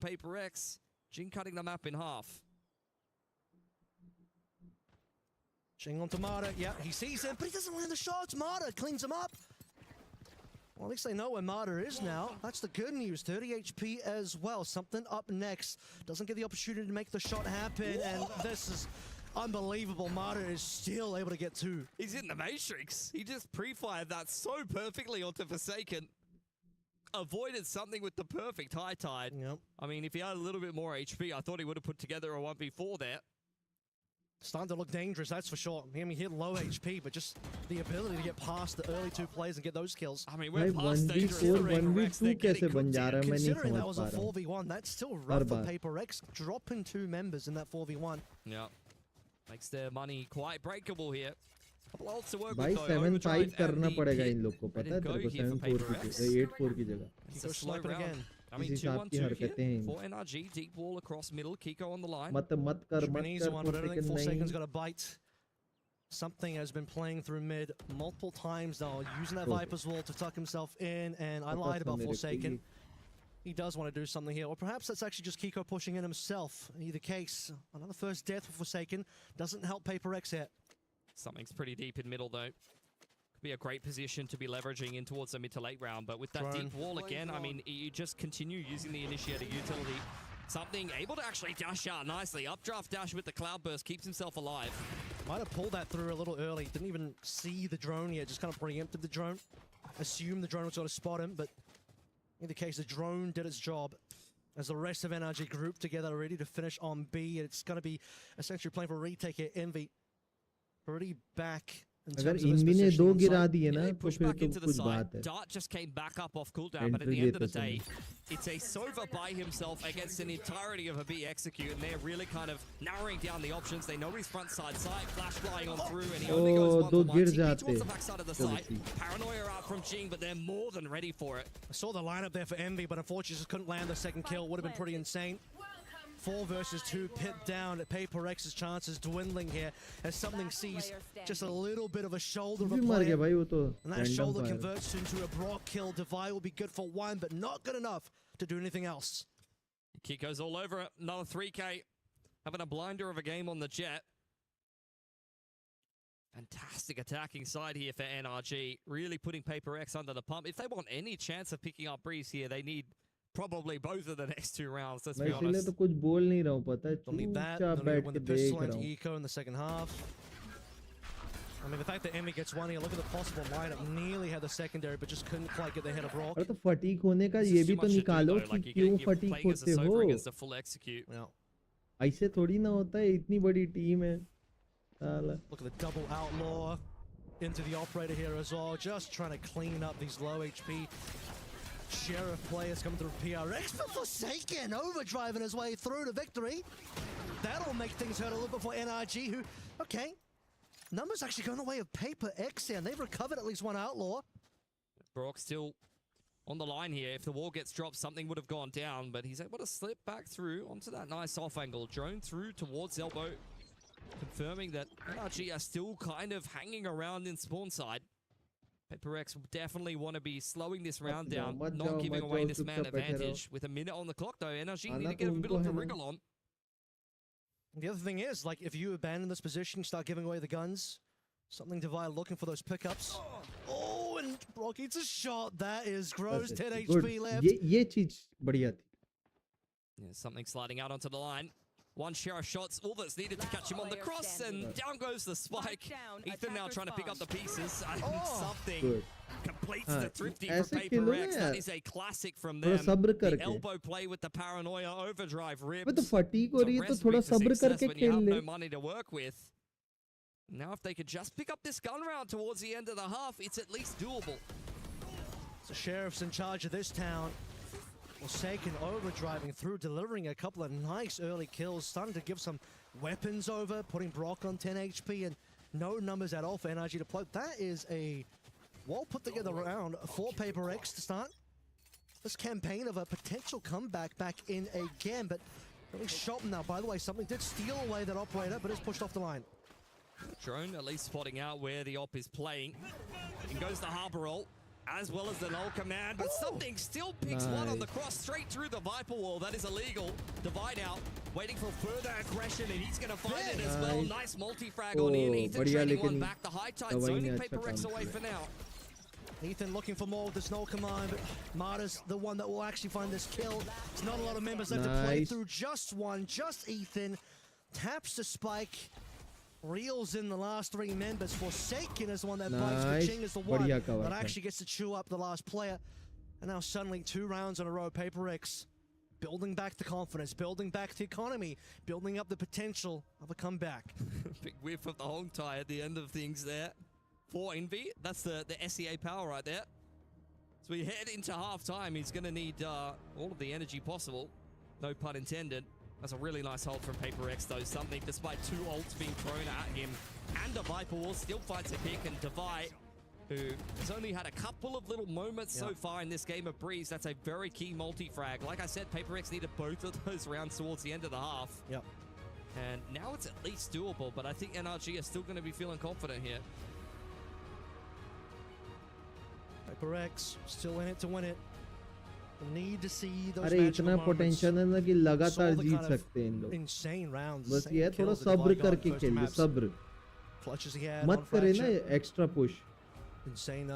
PaperX. Jing cutting the map in half. Jing onto Marta. Yeah, he sees him, but he doesn't land the shots. Marta cleans him up. Well, at least they know where Marta is now. That's the good news. 30 HP as well. Something up next. Doesn't get the opportunity to make the shot happen, and this is unbelievable. Marta is still able to get 2. He's in the Matrix. He just pre-fired that so perfectly onto Forsaken. Avoided something with the perfect high tide. Yep. I mean, if he had a little bit more HP, I thought he would have put together a 1v4 there. Starting to look dangerous, that's for sure. I mean, he had low HP, but just the ability to get past the early 2 plays and get those kills. I mean, we're past dangerous. 1v2 कैसे बन जा रहा है, मैं नहीं Considering that समझ was a पा रहा हूँ. 4v1, that's still rough for PaperX, dropping 2 members in that 4v1. Yeah. Makes their money quite breakable here. Couple ults to work भाई with though. 7-5 करना पड़ेगा इन लोग को, पता है Go तेरे को? here for 7-4 की PaperX. जगह 8-4 की जगह. It's a slow round. again. I mean, इस हिसाब की 2-1-2 हरकतें here हैं. for NRG. Deep wall across middle. Kiko on the line. मत कर An easy one, but I don't think Forsaken Forsaken's नहीं. got a bite. Something has been playing through mid multiple times now, using that Okay. Viper's wall to tuck himself in, and I पता lied था about मेरे को Forsaken. ये. He does want to do something here, or perhaps that's actually just Kiko pushing in himself. In either case, another first death for Forsaken doesn't help PaperX yet. Something's pretty deep in middle though. Could be a great position to be leveraging in towards the mid to late round, but with that Drone. deep wall again, I mean, you just continue using the initiator utility. Something able to actually dash out nicely. Updraft dash with the cloud burst, keeps himself alive. Might have pulled that through a little early. Didn't even see the drone yet, just kind of preempted the drone. Assumed the drone was going to spot him, but in the case, the drone did its job. As the rest of NRG grouped together, ready to finish on B, it's going to be essentially playing for a retake here. Envy already back. अगर env ने 2 गिरा दिए ना, तो Push फिर back तो into the कुछ side. बात है. Dart just came back up off cooldown, but at the Entry end of the देते day, समय. it's a Sova by himself against an entirety of a B execute, and they're really kind of narrowing down the options. They know his front side sight, flash flying on through, and he only goes one दो for गिर one. TP जाते. towards the backside of the चलो site. ठीक. Paranoia out from Jing, but they're more than ready for it. I saw the lineup there for Envy, but unfortunately just couldn't land the second kill. Would have been pretty insane. 4 versus 2, pit down. PaperX's chances dwindling here as something sees just a little bit of a shoulder of a भी मर गया player. भाई वो तो. And that Random shoulder fire. converts into a Brock kill. Divide will be good for 1, but not good enough to do anything else. Kiko's all over it. Another 3K. Having a blinder of a game on the jet. Fantastic attacking side here for NRG. Really putting PaperX under the pump. If they want any chance of picking up Breeze here, they need probably both of the next 2 rounds, let's मैं be इसलिए honest. तो कुछ बोल नहीं रहा हूँ, पता है? Don't need that. चुपचाप Don't बैठ need when के the देख pistol रहा into हूँ. Eco in the second half. I mean, the fact that Emmy gets 1 here, look at the possible lineup. Nearly had the secondary, but just couldn't quite get the head of Brock. अरे तो fatigue होने का ये भी तो निकालो कि क्यों फटीक होते हो. Against a full execute. ऐसे थोड़ी ना होता है, इतनी बड़ी टीम है. साला. Look at the double outlaw into the operator here as well. Just trying to clean up these low HP Sheriff players coming through PRX, but Forsaken overdriving his way through to victory. That'll make things hurt a little bit for NRG, who, okay, numbers actually going the way of PaperX here, and they've recovered at least 1 outlaw. Brock still on the line here. If the wall gets dropped, something would have gone down, but he's able to slip back through onto that nice off angle. Drone through towards elbow, confirming that NRG are still kind of hanging around in spawn side. PaperX will definitely want to be slowing this round down, not giving away this man advantage. With a minute on the clock though, NRG need to get a bit of a wriggle on. The other thing is, like, if you abandon this position, start giving away the guns, something Divide looking for those pickups. Oh, and Brock eats a shot. That is gross. 10 HP left. ये चीज बढ़िया थी. Yeah, something sliding out onto the line. One share of shots, all that's needed to catch him on the cross, and down goes the spike. Ethan now trying to pick up the pieces, and something completes the thrifty for Paper X. That is a classic from them. The elbow play with the paranoia overdrive ribs. But the fatigue हो रही है तो थोड़ा सब्र करके खेल ले. No money to work with. Now if they could just pick up this gun round towards the end of the half, it's at least doable. So Sheriff's in charge of this town. Forsaken overdriving through, delivering a couple of nice early kills, starting to give some weapons over, putting Brock on 10 HP, and no numbers at all for NRG to play. That is a well put together round for Paper X to start this campaign of a potential comeback back in again, but really shot now. By the way, something did steal away that operator, but it's pushed off the line. Drone at least spotting out where the op is playing. In goes the harbor roll, as well as the null command, but something still picks one on the cross straight through the Viper wall. That is illegal. Divide out, waiting for further aggression, and he's going to find it as well. Nice multi-frag on in. Ethan trading one back. The high tide zoning Paper X away for now. Ethan looking for more with this null command, but Marta's the one that will actually find this kill. There's not a lot of members left to play through. Just one, just Ethan. Taps the spike. Reels in the last three members. Forsaken is the one that bites, but Ching is the one that actually gets to chew up the last player. And now suddenly 2 rounds in a row, Paper X building back the confidence, building back the economy, building up the potential of a comeback. Big whiff of the Hong tie at the end of things there for Envy. That's the SEA power right there. So we head into half-time. He's going to need all of the energy possible. No pun intended. That's a really nice hold from Paper X, though. Something, despite 2 ults being thrown at him, and a Viper Wall still finds a pick, and Divide, who has only had a couple of little moments so far in this game of Breeze. That's a very key multi-frag. Like I said, Paper X needed both of those rounds towards the end of the half. Yep. And now it's at least doable, but I think NRG are still going to be feeling confident here. Paper X still in it to win it. Need to see those अरे इतना potential है ना कि लगातार जीत सकते हैं इन लोग. Insane rounds. बस ये थोड़ा सब्र करके खेल ले, सब्र. मत करे ना extra push. Insane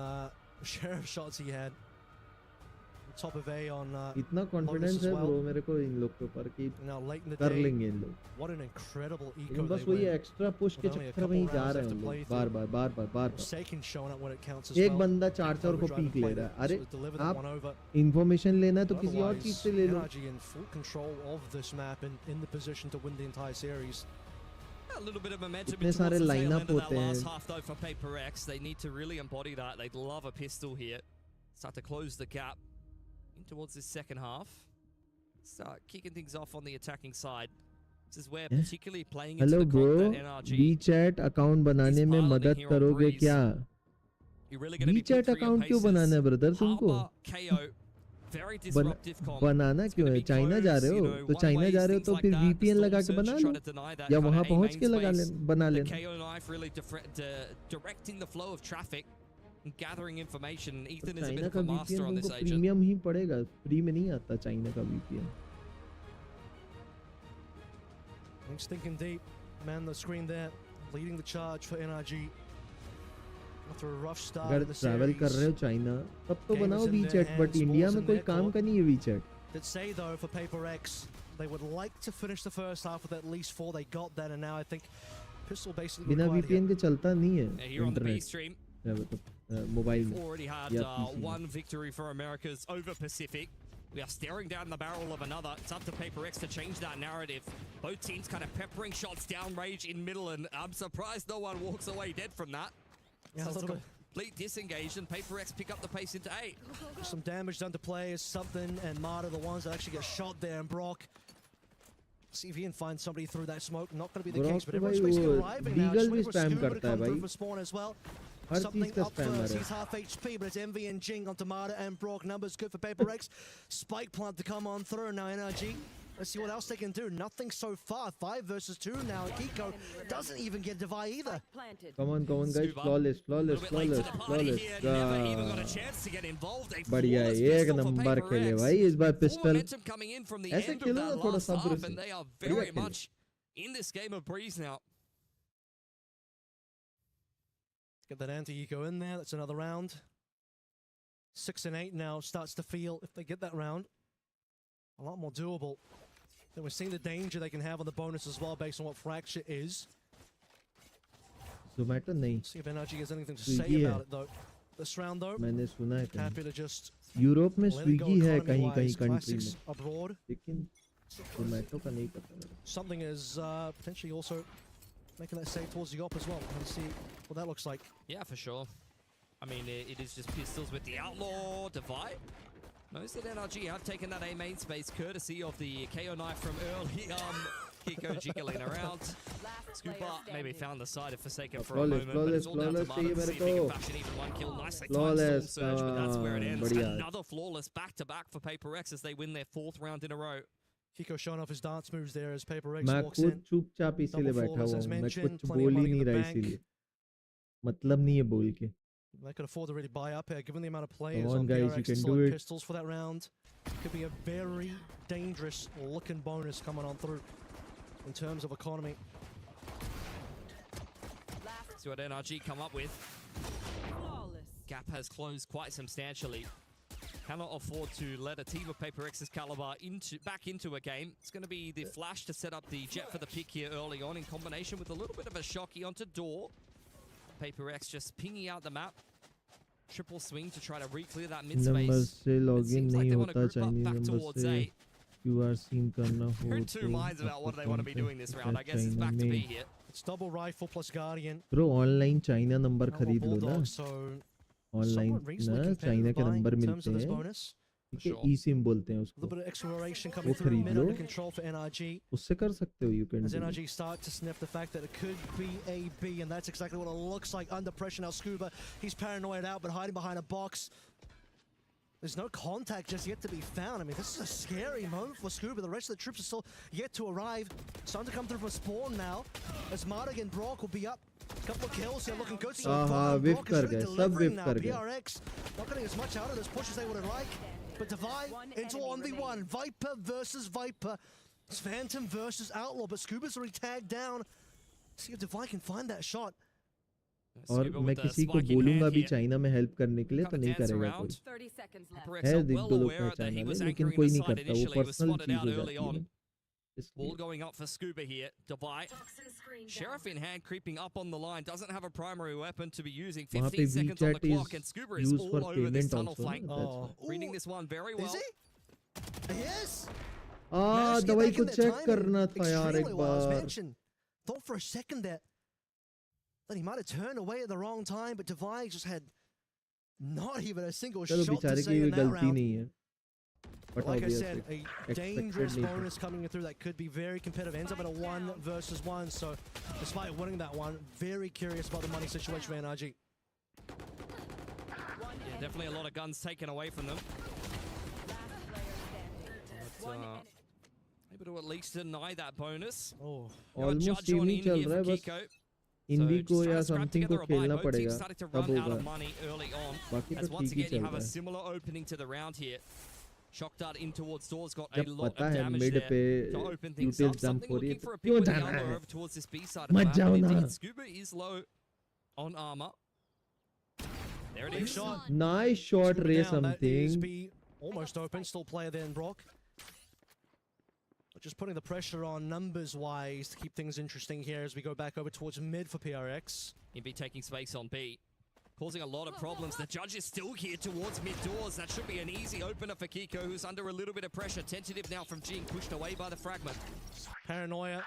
sheriff shots he had. Top of A on इतना कॉन्फिडेंस है ब्रो मेरे को इन लोग के ऊपर कि कर लेंगे इन लोग. What an incredible eco. लेकिन बस वही एक्स्ट्रा पुश के चक्कर में ही जा रहे हैं लोग बार-बार. एक बंदा 4-4 को पीक ले रहा है. अरे आप इंफॉर्मेशन लेना है तो किसी और चीज से ले लो. In full control of this map and in the position to win the entire series. A little bit of momentum towards the tail end of that last half, though, for Paper X. They need to really embody that. They'd love a pistol here. Start to close the gap in towards this second half. Start kicking things off on the attacking side. This is where particularly playing into the comp that NRG. WeChat account बनाने में मदद करोगे क्या? WeChat account क्यों बनाना है brother तुमको? बनाना क्यों है? चाइना जा रहे हो तो चाइना जा रहे हो तो फिर VPN लगा के बना लो या वहां पहुंच के बना लेना. Gathering information. Ethan is a bit China of का a master VPN on this तुमको agent. प्रीमियम ही पड़ेगा, फ्री में नहीं आता चाइना का VPN. Thanks thinking deep. Man the screen there, leading the charge for NRG. After a rough start अगर of the travel कर रहे हो चाइना तब तो बनाओ WeChat, बट इंडिया में कोई काम का नहीं है WeChat. Did say though for Paper X, they would like to finish the first half with at least 4. They got that, and now I think Pistol basically बिना VPN के चलता नहीं है Here on the B stream. Mobile में. Already had one victory for Americas over Pacific. We are staring down the barrel of another. It's up to Paper X to change that narrative. Both teams kind of peppering shots down range in middle, and I'm surprised no one walks away dead from that. Yeah, so complete disengage, and Paper X pick up the pace into A. Some damage done to players, something, and Marta the ones that actually get shot there, and Brock. See if he can find somebody through that smoke. Not going to be the case, but everyone's basically arriving now. Just waiting for Scuba to come through for spawn as well. Something up first. He's half HP, but it's Envy and Jing onto Marta and Brock. Numbers good for Paper X. Spike plant to come on through now. NRG. Let's see what else they can do. Nothing so far. 5 versus 2 now. Kiko doesn't even get Divide either. Come on guys. Flawless. Never even got a chance to get involved. बढ़िया एक number खेले भाई इस बार pistol. Momentum coming in from the ऐसे end of खेलो ना that थोड़ा last सब्र half, से. and they are very much in this game of Breeze now. Get that anti-eco in there. That's another round. 6 and 8 now starts to feel, if they get that round, a lot more doable. Then we're seeing the danger they can have on the bonus as well based on what Fracture is. Zomato नहीं. See if NRG has anything to say about it though. This round though, मैंने सुना है happy to just Europe में let it go Swiggy है economy-wise, कहीं-कहीं country classics में. abroad. लेकिन Zomato का नहीं पता मेरे. Something is potentially also making that save towards the op as well. Let's see what that looks like. Yeah, for sure. I mean, it is just pistols with the Outlaw Divide. Knows that NRG have taken that A main space courtesy of the KO knife from early. Kiko jiggling around. Scuba maybe found the side of Forsaken for a moment, but it's all down to Martin to see if he can fashion even one kill. Nicely timed Storm Surge, but that's where it ends. Another flawless back-to-back for Paper X as they win their 4th round in a row. Kiko showing off his dance moves there as Paper X walks मैं in. खुद चुपचाप इसीलिए बैठा हुआ हूँ. मैं कुछ बोल ही नहीं रहा इसीलिए. मतलब नहीं है बोल के. They could afford to really buy up here, given the amount of players on, on guys, PRX you can still do have it. pistols for that round. Could be a very dangerous looking bonus coming on through in terms of economy. See what NRG come up with. Gap has closed quite substantially. Cannot afford to let a team of Paper X's caliber back into a game. It's going to be the flash to set up the jet for the pick here early on in combination with a little bit of a shocky onto door. Paper X just pinging out the map. Triple swing to try to re-clear that mid space. Number से login like नहीं want to होता group up Chinese back number towards से A. QR SIM करना हो We're in two minds about what they want to be doing this round. I guess it's China back to B में. here. It's double rifle plus Guardian. Bro online China number खरीद लो ना. Bulldog, so online somewhat reasonably ना competitive China के buy number in terms मिलते of this हैं. bonus. ठीक है eSIM बोलते हैं A उसको. little bit of exploration वो coming through खरीद mid low. under control for NRG. उससे कर सकते हो. You can As do it. NRG start to sniff the fact that it could be a B, and that's exactly what it looks like under pressure now. Scuba, he's paranoid out, but hiding behind a box. There's no contact just yet to be found. I mean, this is a scary moment for Scuba. The rest of the troops are still yet to arrive. Starting to come through from spawn now. As Mardig and Brock will be up. Couple of kills here looking good so far. whiff Brock is कर really गए, सब delivering whiff now. कर गए. PRX not getting as much out of this push as they would have liked. But Divide into 1v1. Viper versus Viper. It's Phantom versus Outlaw, but Scuba's already tagged down. See if Divide can find that shot. और मैं किसी को बोलूंगा भी China में help करने के लिए तो नहीं करेगा कोई. 30 seconds left. है एक दो लोग पहचान वाले लेकिन कोई नहीं करता. वो पर्सनल चीज हो जाती है. Ball going up for Scuba here. Divide. Sheriff in hand creeping up on the line. Doesn't have a primary weapon to be using. 15 seconds on the clock and Scuba is all over this tunnel flank. Reading this one very well. Yes. दवाई को check करना था यार एक बार. Thought for a second that he might have turned away at the wrong time, but Divide just had not even a single shot to say in that round. But like I said, a dangerous bonus coming through that could be very competitive. Ends up in a 1 versus 1, so despite winning that one, very curious about the money situation for NRG. Yeah, definitely a lot of guns taken away from them. But, able to at least deny that bonus. Almost team ही चल रहा है बस. इंडी को या something को खेलना पड़ेगा. तब होगा. बाकी तो ठीक ही चल रहा है. Shock dart in towards doors, got a lot पता of है damage mid there पे to open things यूटिल up. Jump Something हो रही looking है. for a क्यों pick with the जाना elbow है? over towards this B side of मत the map. जाओ But ना. indeed, Scuba is low on armor. There it is. Nice shot, Scuba Ray down, something. that is B almost open, still player there in Brock. But just putting the pressure on numbers-wise to keep things interesting here as we go back over towards mid for PRX. He'd be taking space on B. Causing a lot of problems. The judge is still here towards mid doors. That should be an easy opener for Kiko, who's under a little bit of pressure. Tentative now from Jing, pushed away by the fragment. Paranoia.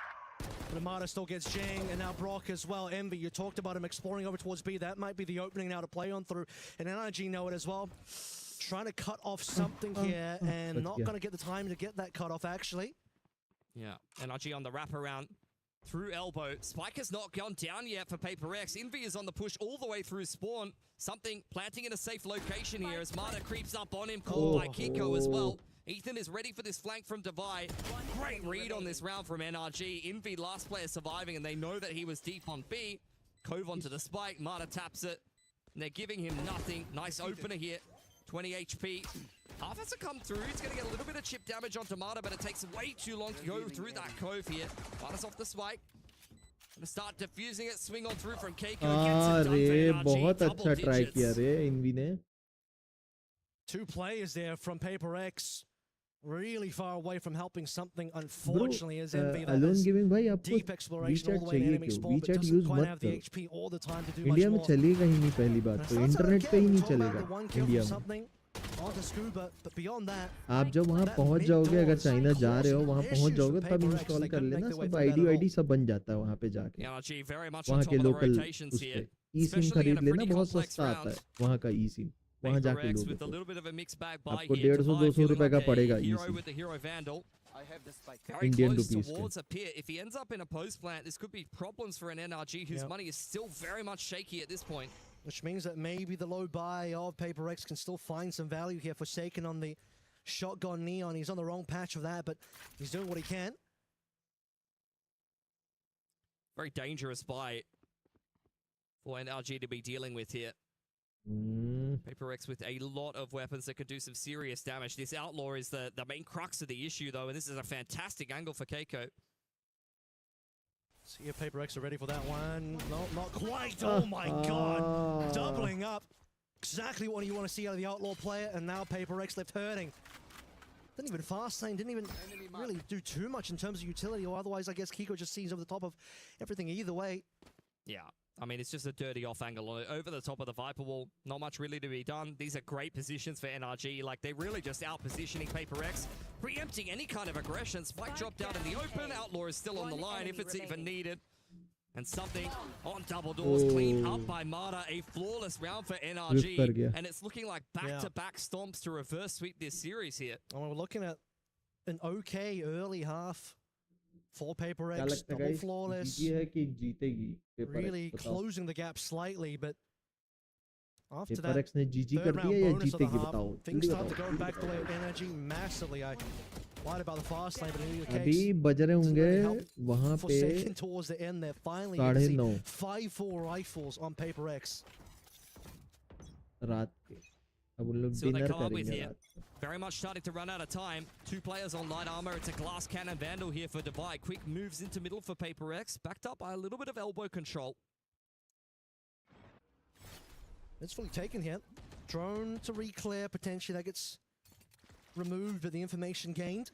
Ramada still gets Jang, and now Brock as well. Envy, you talked about him exploring over towards B. That might be the opening now to play on through. And NRG know it as well. Trying to cut off something here, and not going to get the time to get that cut off, actually. Yeah, NRG on the wraparound. Through elbow. Spike has not gone down yet for Paper X. Envy is on the push all the way through spawn. Something planting in a safe location here as Marta creeps up on him, called by Kiko as well. Ethan is ready for this flank from Divide. Great read on this round from NRG. Envy last player surviving, and they know that he was deep on B. Cove onto the spike. Marta taps it. And they're giving him nothing. Nice opener here. 20 HP. Half has to come through. He's going to get a little bit of chip damage on Tomato, but it takes way too long to go through that cove here. Minus off the spike. Gonna start diffusing it. Swing on through from Keiko. Gets it done for NRG. बहुत अच्छा Double try digits. किया रे env ने. 2 players there from Paper X. Really far away from helping something, unfortunately, as Envy that Alone is Gaming भाई आपको deep exploration all WeChat the way in चाहिए enemy क्यों? spawn, but WeChat doesn't use quite मत have the करो. HP all the time to do India much में more. चलेगा ही नहीं पहली बात And तो it's not इंटरनेट पे ही okay, नहीं we're talking चलेगा about the 1 kill India for में. something onto Scuba, but beyond that, आप जब वहाँ that पहुँच mid जाओगे अगर doors चाइना जा रहे हो causing वहाँ issues पहुँच for जाओगे तब Paper X. इंस्टॉल They कर couldn't लेना make their way सब through that ID at वाईडी all. सब बन जाता है वहाँ पे जाके. NRG very much on वहाँ top के of the लोकल rotations उस here. पे ई सिम Especially in खरीद a लेना pretty बहुत complex सस्ता आता round. है वहाँ का ई सिम वहाँ जाके Paper X लोगे with a तो little bit of a mixed bag buy आपको here. 150-200 feeling रुपए का like a पड़ेगा ई hero SIM with the hero Vandal. I have the spike. Very Indian close rupees towards a pit. If he ends up in a post plant, this could be problems for an NRG whose Yep. money is still very much shaky at this point. Which means that maybe the low buy of Paper X can still find some value here. Forsaken on the shotgun Neon. He's on the wrong patch of that, but he's doing what he can. Very dangerous buy for NRG to be dealing with here. Paper X with a lot of weapons that could do some serious damage. This Outlaw is the main crux of the issue, though, and this is a fantastic angle for Keiko. See if Paper X are ready for that one. No, not quite. Oh my god. Doubling up. Exactly what you want to see out of the Outlaw player, and now Paper X left hurting. Didn't even fast lane, didn't even really do too much in terms of utility, or otherwise I guess Kiko just sees over the top of everything either way. Yeah, I mean, it's just a dirty off angle over the top of the Viper wall. Not much really to be done. These are great positions for NRG. Like, they're really just out-positioning Paper X, preempting any kind of aggression. Spike dropped out in the open. Outlaw is still on the line if it's even needed. And something on double doors, cleaned up by Mata. A flawless round for NRG. And it's looking like back-to-back stomps to reverse sweep this series here. And we're looking at an okay early half for Paper X. Double flawless. Really closing the gap slightly, but after that, third round bonus of the half, things start to go back the way of NRG massively. I lied about the fast lane, but in either case, अभी बज रहे होंगे वहाँ Forsaken पे towards the end there. Finally, 9:30 5-4 rifles on Paper X. रात के अब उन लोग See what they dinner come up with करेंगे here. रात को. Very much starting to run out of time. 2 players on light armor. It's a glass cannon Vandal here for Divide. Quick moves into middle for Paper X. Backed up by a little bit of elbow control. It's fully taken here. Drone to re-clear potentially. That gets removed, but the information gained.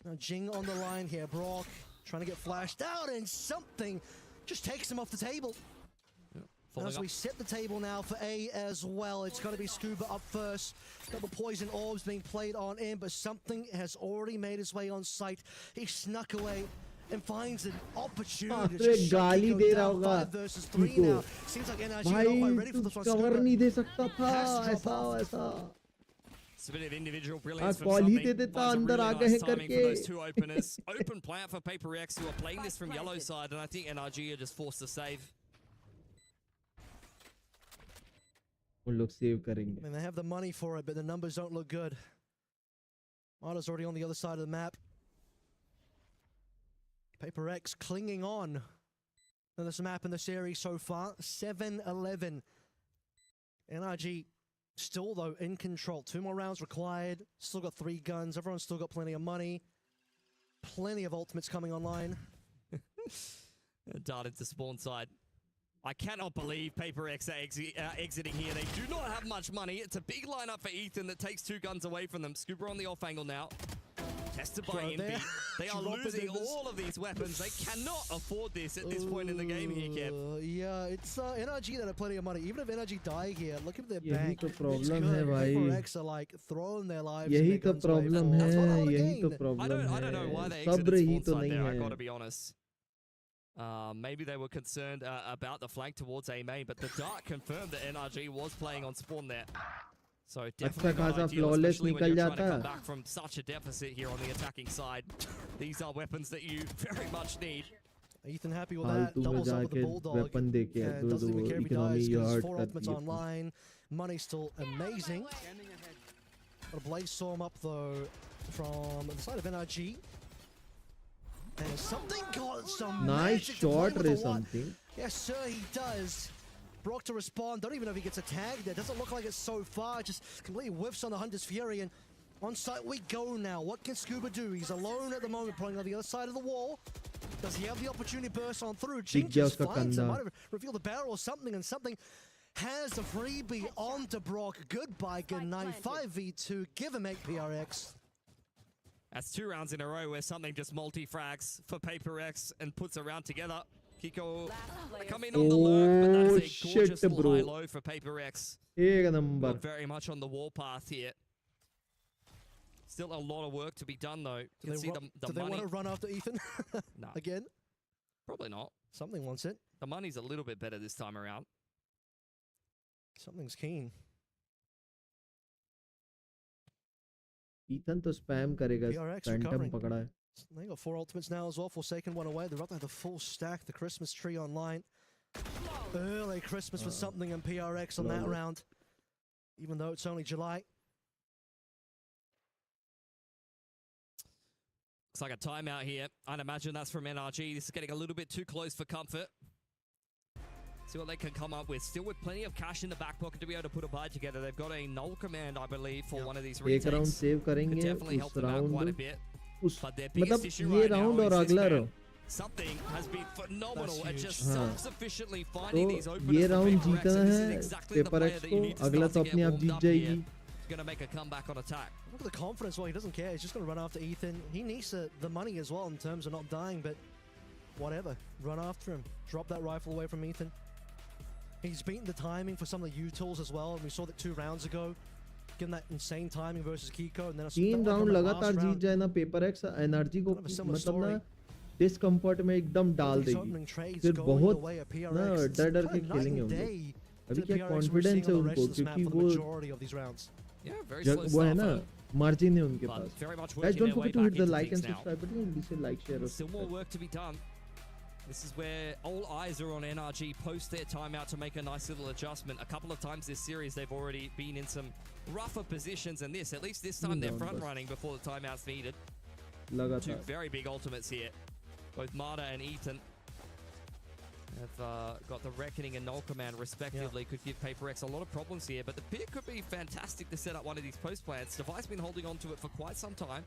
Now Jing on the line here. Brock trying to get flashed out, and something just takes him off the table. As we set the table now for A as well. It's going to be Scuba up first. Double poison orbs being played on in, but something has already made its way on site. He snuck away and finds an opportunity to just shut Kiko down. 5 versus 3 now. Seems like NRG not quite ready for this one. Cover नहीं दे सकता था Has to ऐसा drop off. ऐसा It's a bit of individual brilliance from call he something. दे देता Finds a अंदर really आ nice गए timing करके for those 2 openers. Open plant for Paper X, who are playing this from yellow side, and I think NRG are just forced to save. उन लोग save करेंगे. I mean, they have the money for it, but the numbers don't look good. Mata's already on the other side of the map. Paper X clinging on to this map in the series so far. 7-11. NRG still, though, in control. 2 more rounds required. Still got 3 guns. Everyone's still got plenty of money. Plenty of ultimates coming online. Dart into spawn side. I cannot believe Paper X are exiting here. They do not have much money. It's a big lineup for Ethan that takes 2 guns away from them. Scuba on the off angle now. Tested by Envy. They are losing all of these weapons. They cannot afford this at this point in the game here, Kev. Yeah, it's NRG that have plenty of money. Even if NRG die here, look at their यही bank. तो problem है भाई. Paper X are like throwing their lives. यही तो problem है. यही तो I don't know why problem they है. सब्र exited ही spawn तो side नहीं there, I gotta है. be honest. Maybe they were concerned about the flank towards A main, but the dart confirmed that NRG was playing on spawn there. So definitely not ideal, flawless especially when you're निकल trying to come जाता. back from such a deficit here on the attacking side. These are weapons that you very much need. Ethan happy with that. फालतू में Doubles up with the जाके Bulldog. Weapon दे के Yeah, दो doesn't even care if he economy dies because hurt 4 कर ultimates the. online. Money still amazing. Got a Blaze Storm up though from the side of NRG. And something got some Nice magic to shot play with रे the one. something. Yes, sir, he does. Brock to respond. Don't even know if he gets a tag there. Doesn't look like it's so far. Just completely whiffs on the Hunter's Fury. And on site we go now. What can Scuba do? He's alone at the moment, playing on the other side of the wall. Does he have the opportunity to burst on through? Jing just finds him. Might have revealed the barrel or something, and something has a freebie onto Brock. Goodbye, good night. 5v2. Give him 8 PRX. That's 2 rounds in a row where something just multi-frags for Paper X and puts a round together. Kiko come in on the lurk, but that's a gorgeous little high-low for Paper X. Not very much on the warpath here. Still a lot of work to be done, though. You can see the do they want to run after Ethan? No. Again? Probably not. Something wants it. The money's a little bit better this time around. Something's keen. Ethan तो spam करेगा. Phantom पकड़ा है. They got 4 ultimates now as well. Forsaken one away. They're about to have the full stack. The Christmas tree online. Early Christmas for something and PRX on that round. Even though it's only July. Looks like a timeout here. I'd imagine that's from NRG. This is getting a little bit too close for comfort. See what they can come up with. Still with plenty of cash in the back pocket to be able to put a buy together. They've got a null command, I believe, for one of these retakes. एक round save करेंगे. Could definitely help them out quite a bit. But their मतलब biggest issue ये right now round is और this अगला man. round. Something has been phenomenal at just हाँ. self-sufficiently finding these तो openers ये for round Paper X, जीतना and this is है exactly the Paper player X that you को. need to अगला start तो to अपने get आप warmed जीत up here. जाएगी. Going to make a comeback on attack. Look at the confidence. Well, he doesn't care. He's just going to run after Ethan. He needs the money as well in terms of not dying, but whatever. Run after him. Drop that rifle away from Ethan. He's beaten the timing for some of the U-tools as well, and we saw that 2 rounds ago. Given that insane timing versus Kiko, and then 3 round लगातार जीत जाए ना Paper X energy को मतलब ना discomfort में एकदम डाल देगी. फिर बहुत ना डर के खेलेंगे हम लोग. अभी क्या कॉन्फिडेंस है उनको क्योंकि वो है ना मार्जिन है उनके पास. Guys, don't forget to hit the like and subscribe button and please like, share or Still more work to be done. This is where all eyes are on NRG post their timeout to make a nice little adjustment. A couple of times this series they've already been in some rougher positions than this. At least this time they're front running before the timeout's needed. 2 very big ultimates here. Both Marta and Ethan have got the Reckoning and Null Command respectively. Could give Paper X a lot of problems here, but the pit could be fantastic to set up one of these post plants. Device been holding on to it for quite some time.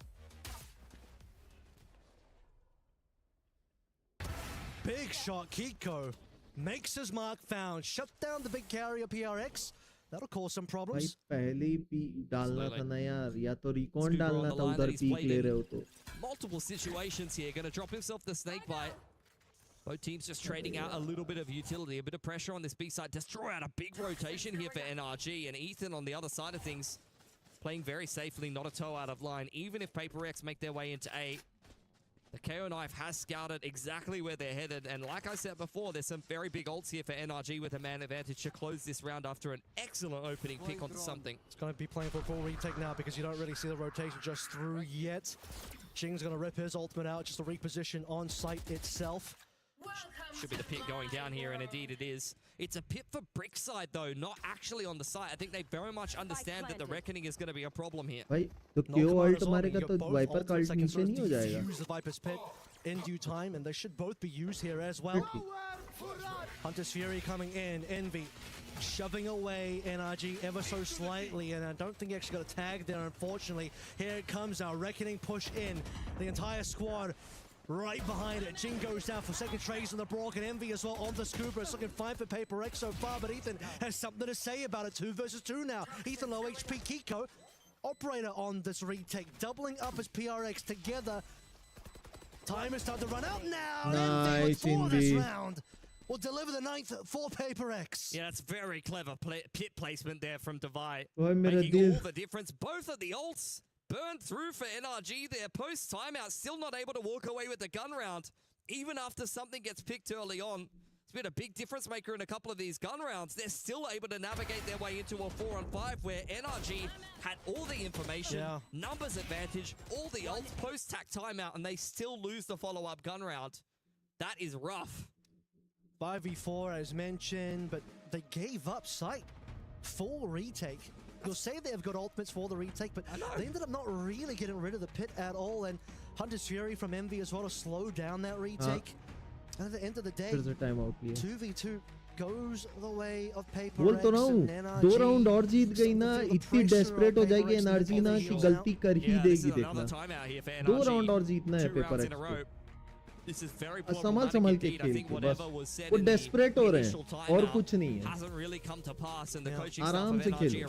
Big shot, Kiko makes his mark found. Shut down the big carrier PRX. That'll cause some problems. भाई पहले ही P डालना था ना यार, या तो recon डालना था उधर पीक ले रहे हो तो. Multiple situations here. Going to drop himself the snake bite. Both teams just trading out a little bit of utility, a bit of pressure on this B side. Destroy out a big rotation here for NRG, and Ethan on the other side of things playing very safely, not a toe out of line. Even if Paper X make their way into A, the KO Knife has scouted exactly where they're headed, and like I said before, there's some very big ults here for NRG with a man advantage to close this round after an excellent opening pick onto something. It's going to be playing for a full retake now because you don't really see the rotation just through yet. Jing's going to rip his ultimate out, just a reposition on site itself. Should be the pit going down here, and indeed it is. It's a pit for Brickside, though, not actually on the site. I think they very much understand that the Reckoning is going to be a problem here. भाई तो क्यों alt मारेगा तो wiper का alt नीचे नहीं हो जाएगा. Use the Viper's pit in due time, and they should both be used here as well. Hunter's Fury coming in, Envy shoving away NRG ever so slightly, and I don't think he actually got a tag there, unfortunately. Here it comes now, Reckoning push in. The entire squad right behind it. Jing goes down for second trades on the Brock, and Envy as well on the Scooper. It's looking fine for Paper X so far, but Ethan has something to say about it. 2 versus 2 now. Ethan low HP, Kiko, operator on this retake, doubling up his PRX together. Time is starting to run out now. Nice, Envy with 4 this Envy. round will deliver the 9th for Paper X. Yeah, that's very clever pit placement there from Devi. ओए मेरा Making दिल. all the difference. Both of the ults burned through for NRG there. Post timeout, still not able to walk away with the gun round. Even after something gets picked early on. It's been a big difference maker in a couple of these gun rounds. They're still able to navigate their way into a 4-on-5 where NRG had all the information, numbers advantage, all the ults, post-tack timeout, and they still lose the follow-up gun round. That is rough. 5v4 as mentioned, but they gave up sight. Full retake. You'll say they've got ultimates for the retake, but they ended up not really getting rid of the pit at all, and Hunter's Fury from Envy as well to slow down that retake. And at the end of the day, 2v2. goes the way of बोल तो रहा हूँ 2 round और जीत गई ना इतनी desperate हो जाएगी एनआरजी ना कि गलती कर ही देगी देखना 2 राउंड और जीतना है पेपर एक्स संभाल के खेल के बस वो डेस्परेट हो रहे हैं और कुछ नहीं है आराम से खेलो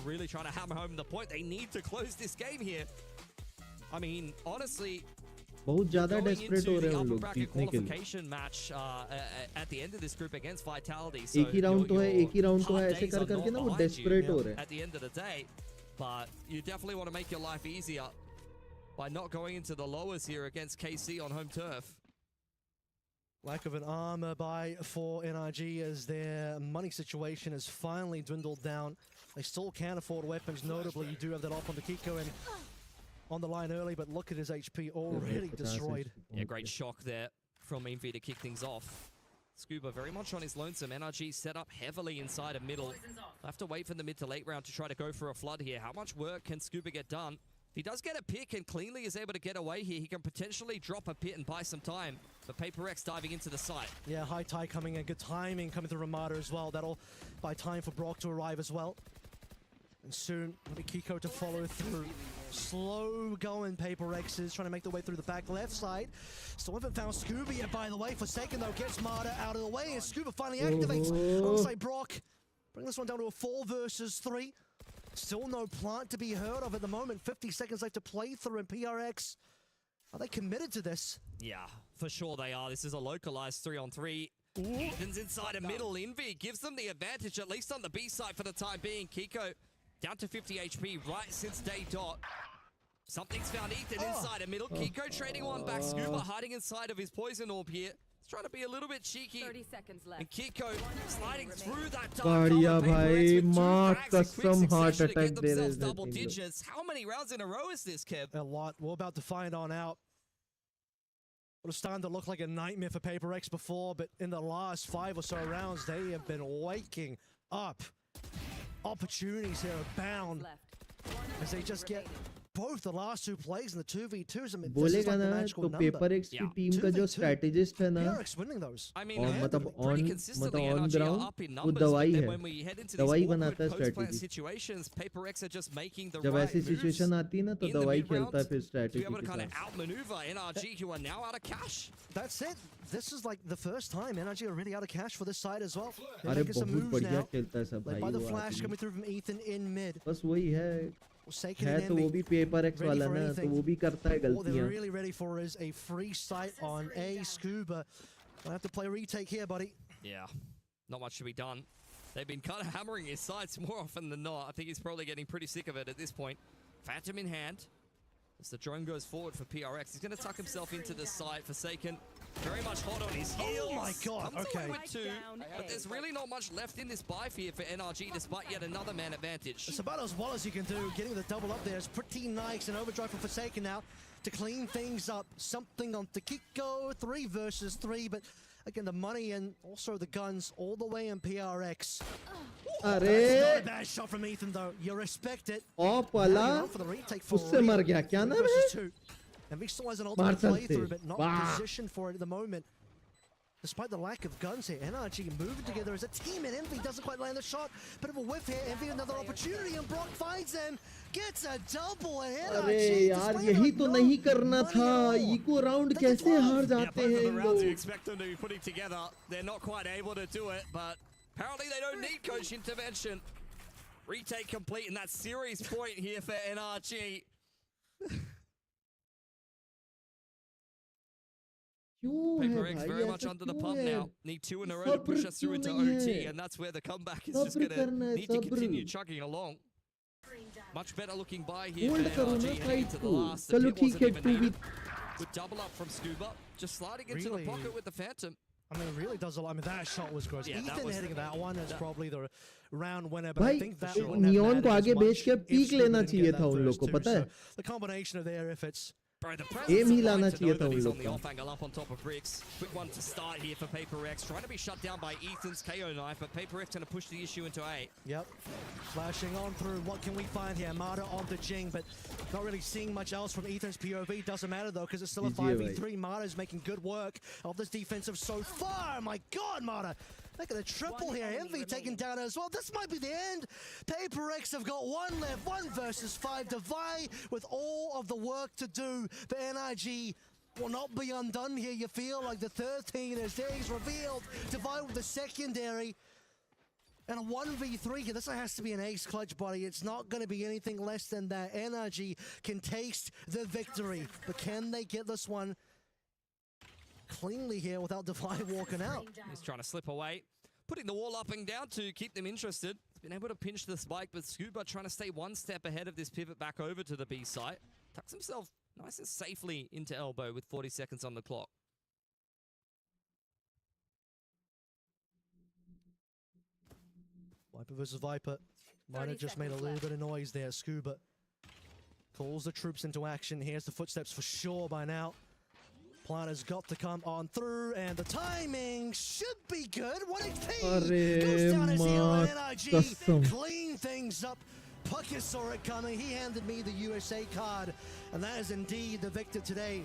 I mean, honestly, बहुत ज्यादा डेस्परेट हो रहे हैं उन लोग जीतने के लिए at the end of this group against Vitality. एक ही राउंड तो है ऐसे कर करके ना वो डेस्परेट हो रहे हैं at the end of the day, but you definitely want to make your life easier by not going into the lowers here against KC on home turf. Lack of an armor buy for NRG as their money situation has finally dwindled down. They still can afford weapons. Notably, you do have that off on the Kiko and on the line early, but look at his HP already destroyed. Yeah, great shock there from Envy to kick things off. Scuba very much on his lonesome. NRG set up heavily inside a middle. Have to wait for the mid to late round to try to go for a flood here. How much work can Scuba get done? If he does get a pick and cleanly is able to get away here, he can potentially drop a pit and buy some time. But Paper X diving into the site. Yeah, high tide coming in. Good timing coming through Ramada as well. That'll buy time for Brock to arrive as well. And soon, Kiko to follow through. Slow going Paper X's trying to make their way through the back left side. Still haven't found Scuba yet, by the way. Forsaken though gets Marta out of the way, and Scuba finally activates alongside Brock. Bring this one down to a 4 versus 3. Still no plant to be heard of at the moment. 50 seconds left to play through, and PRX, are they committed to this? Yeah, for sure they are. This is a localized 3-on-3. Ethan's inside a middle. Envy gives them the advantage, at least on the B side for the time being. Kiko down to 50 HP right since day dot. Something's found Ethan inside a middle. Kiko trading one back. Scuba hiding inside of his poison orb here. He's trying to be a little bit cheeky. 30 seconds left. And Kiko sliding through that dark बढ़िया भाई माँ कसम heart to attack get दे रहे themselves थे double तीन लोग। digits. How many rounds in a row is this, Kev? A lot. We're about to find on out. It was starting to look like a nightmare for Paper X before, but in the last 5 or so rounds, they have been waking up. Opportunities here abound as they just get both the last 2 plays and the 2v2s. I mean, this is बोलेगा like the ना magical तो number. Paper x की team का जो strategist है ना PRX winning those. I mean, और मतलब on NRG ground are up in वो numbers, दवाई but then है when we head into these दवाई awkward बनाता है post-plant strategy situations, Paper X are just making the जब right ऐसी moves सिचुएशन आती है ना तो in the दवाई mid खेलता है rounds फिर to be strategy able to के kind of साथ outmaneuver NRG, who are now out of cash. That's it. This is like the first time NRG are really out of cash for this side as well. They're अरे making some बहुत moves बढ़िया now. खेलता है सब Led भाई by the वो flash आदमी। coming through from Ethan in mid. बस वही है Forsaken है and तो वो Envy. भी पेपर एक्स Ready वाला for ना तो anything. वो भी करता है What they're गलतियां really ready for is a free sight on A Scuba. Gonna have to play a retake here, buddy. Yeah, not much to be done. They've been kind of hammering his sights more often than not. I think he's probably getting pretty sick of it at this point. Phantom in hand. As the drone goes forward for PRX, he's going to tuck himself into the site. Forsaken, very much hot on his heels. Oh my god, Comes okay. away with 2, but there's really not much left in this buy here for NRG, despite yet another man advantage. It's about as well as you can do. Getting the double up there is pretty nice. And overdrive for Forsaken now to clean things up. Something on Kiko, 3 versus 3, but again, the money and also the guns all the way in PRX. अरे Not a bad shot from Ethan though. You respect it. Of वाला For the retake for उससे मर गया क्या नाम है versus 2. And he still has an ultimate सकते। playthrough, but not वाह। positioned for it at the moment. Despite the lack of guns here, NRG moving together as a team, and Envy doesn't quite land the shot. Bit of a whiff here, Envy another opportunity, and Brock finds them, gets a double, and अरे NRG यार displaying यही like तो no नहीं करना money था at all. Eco round कैसे हार Yeah, जाते both of हैं the इन rounds you लोग expect them to be putting together, they're not quite able to do it, but apparently they don't need coach intervention. Retake complete, and that's series point here for NRG. क्यों है Paper X भाई very much ऐसा under the क्यों pump है now. Need 2 in a row to push us through into क्यों नहीं OT, है? and that's where the comeback is just सब्र going to करना है need to continue सब्र chugging along. Much better looking by here hold for करो NRG ना heading fight into the को last. The चलो pit ठीक wasn't है even 2v needed. Good double up from Scuba, just sliding into the Really? pocket with the Phantom. I mean, it really does a lot. I mean, that shot was gross. Yeah, that Ethan was- hitting that one is probably the round winner, but I भाई think that wouldn't have neon को mattered आगे as बेच much के if peak Scuba लेना didn't चाहिए get था that उन लोग first को two. पता है So the combination of their efforts. Bro, the एम presence ही of लाना mind to चाहिए know था that उन he's लोग on the का off angle up on top of Bricks. Quick one to start here for Paper X. Trying to be shut down by Ethan's KO knife, but Paper X going to push the issue into A. Yep. Flashing on through. What can we find here? Mata onto Jing, but not really seeing much else from Ethan's POV. Doesn't matter though, because it's still a GG, 5v3. Mata's making good work of this defensive so far. My God, Mata Making a triple here. Envy taken down as well. This might be the end. Paper X have got one left. 1 versus 5. Divide with all of the work to do. But NRG will not be undone here. You feel like the 13 is there. He's revealed. Divide with the secondary. And a 1v3 here. This has to be an ace clutch, buddy. It's not going to be anything less than that. NRG can taste the victory. But can they get this one cleanly here without Divide walking out? He's trying to slip away, putting the wall up and down to keep them interested. He's been able to pinch the spike, but Scuba trying to stay one step ahead of this pivot back over to the B site. Tucks himself nice and safely into elbow with 40 seconds on the clock. Viper versus Viper. Might have just made a little bit of noise there. Scuba calls the troops into action. Here's the footsteps for sure by now. Planner's got to come on through, and the timing should be good. 1 HP goes down his heel, and NRG clean things up. Puckett saw it coming. He handed me the USA card, and that is indeed the victor today.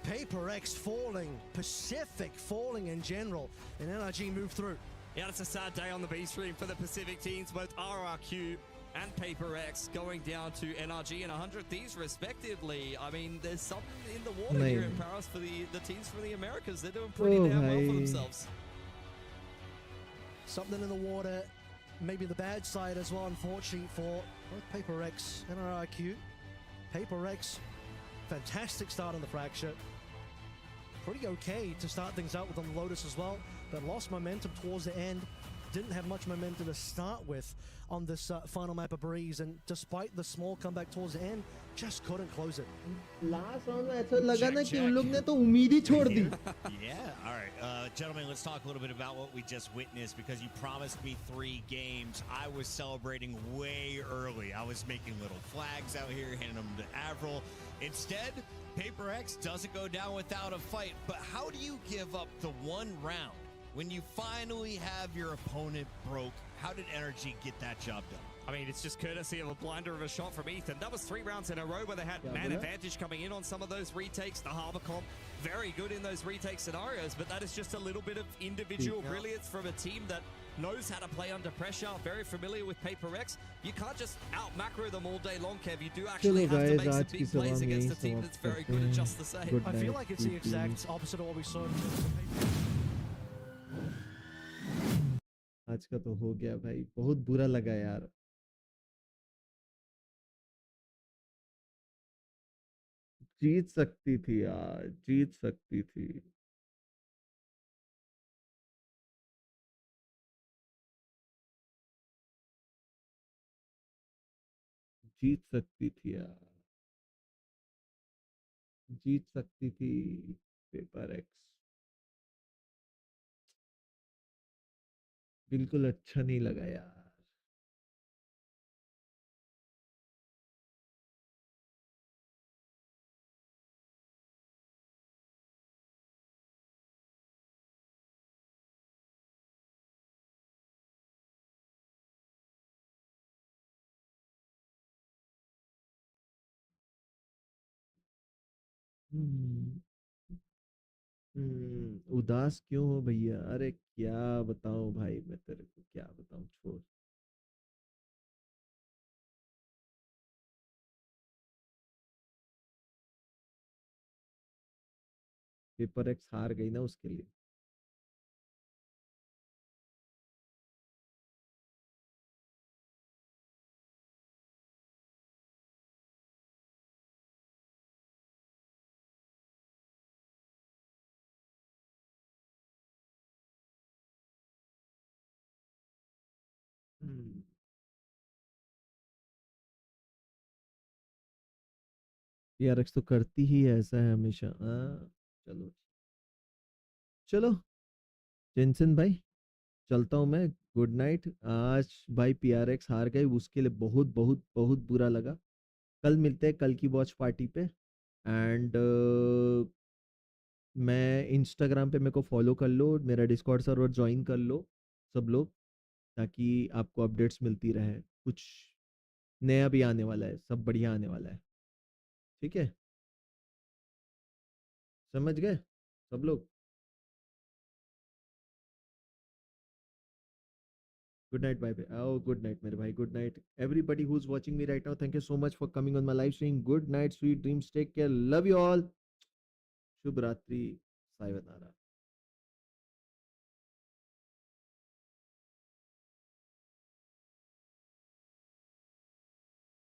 Paper X falling, Pacific falling in general, and NRG move through. Yeah, it's a sad day on the B stream for the Pacific teams, both RRQ and Paper X going down to NRG and 100 Thieves respectively. I mean, there's something in the water here in Paris for the teams from the Americas. They're doing pretty damn well for themselves. Something in the water, maybe the bad side as well, unfortunately, for both Paper X and RRQ. Paper X, fantastic start on the Fracture. Pretty okay to start things out with on the Lotus as well, but lost momentum towards the end. Didn't have much momentum to start with on this final map of Breeze, and despite the small comeback towards the end, just couldn't close it. Last round में ऐसा लगा ना कि उन लोग ने तो उम्मीद ही छोड़ दी. Yeah, all right. Gentlemen, let's talk a little bit about what we just witnessed, because you promised me 3 games. I was celebrating way early. I was making little flags out here, handing them to Avril. Instead, Paper X doesn't go down without a fight. But how do you give up the 1 round when you finally have your opponent broke? How did Energy get that job done? I mean, it's just courtesy of a blinder of a shot from Ethan. That was 3 rounds in a row where they had man advantage coming in on some of those retakes. The Harbor Comp, very good in those retake scenarios, but that is just a little bit of individual brilliance from a team that knows how to play under pressure, very familiar with Paper X. You can't just out-macro them all day long, Kev. You do actually have to make some big plays against a team that's very good at just the same. I feel like it's the exact opposite of what we saw in आज का तो हो गया भाई, बहुत बुरा लगा यार. जीत सकती थी यार, जीत सकती थी. जीत सकती थी यार, जीत सकती थी पेपर एक्स. बिल्कुल अच्छा नहीं लगा यार. उदास क्यों हो भैया? अरे क्या बताऊं भाई, मैं तेरे को क्या बताऊं, छोड़. पेपर एक्स हार गई ना, उसके लिए. यार एक्स तो करती ही ऐसा है हमेशा. चलो चलो टेंशन भाई, चलता हूँ मैं. Good night. आज भाई पीआरएक्स हार गए, उसके लिए बहुत बहुत बहुत बुरा लगा. कल मिलते हैं कल की वॉच पार्टी पे. एंड मैं इंस्टाग्राम पे मेरे को फॉलो कर लो, मेरा डिस्कॉर्ड सर्वर ज्वाइन कर लो सब लोग, ताकि आपको अपडेट्स मिलती रहे. कुछ नया भी आने वाला है, सब बढ़िया आने वाला है. ठीक है, समझ गए सब लोग. Good night, bye bye. Oh, good night, मेरे भाई. Good night. Everybody who's watching me right now, thank you so much for coming on my live stream. Good night, sweet dreams. Take care. Love you all. Shubh Ratri. Sayonara.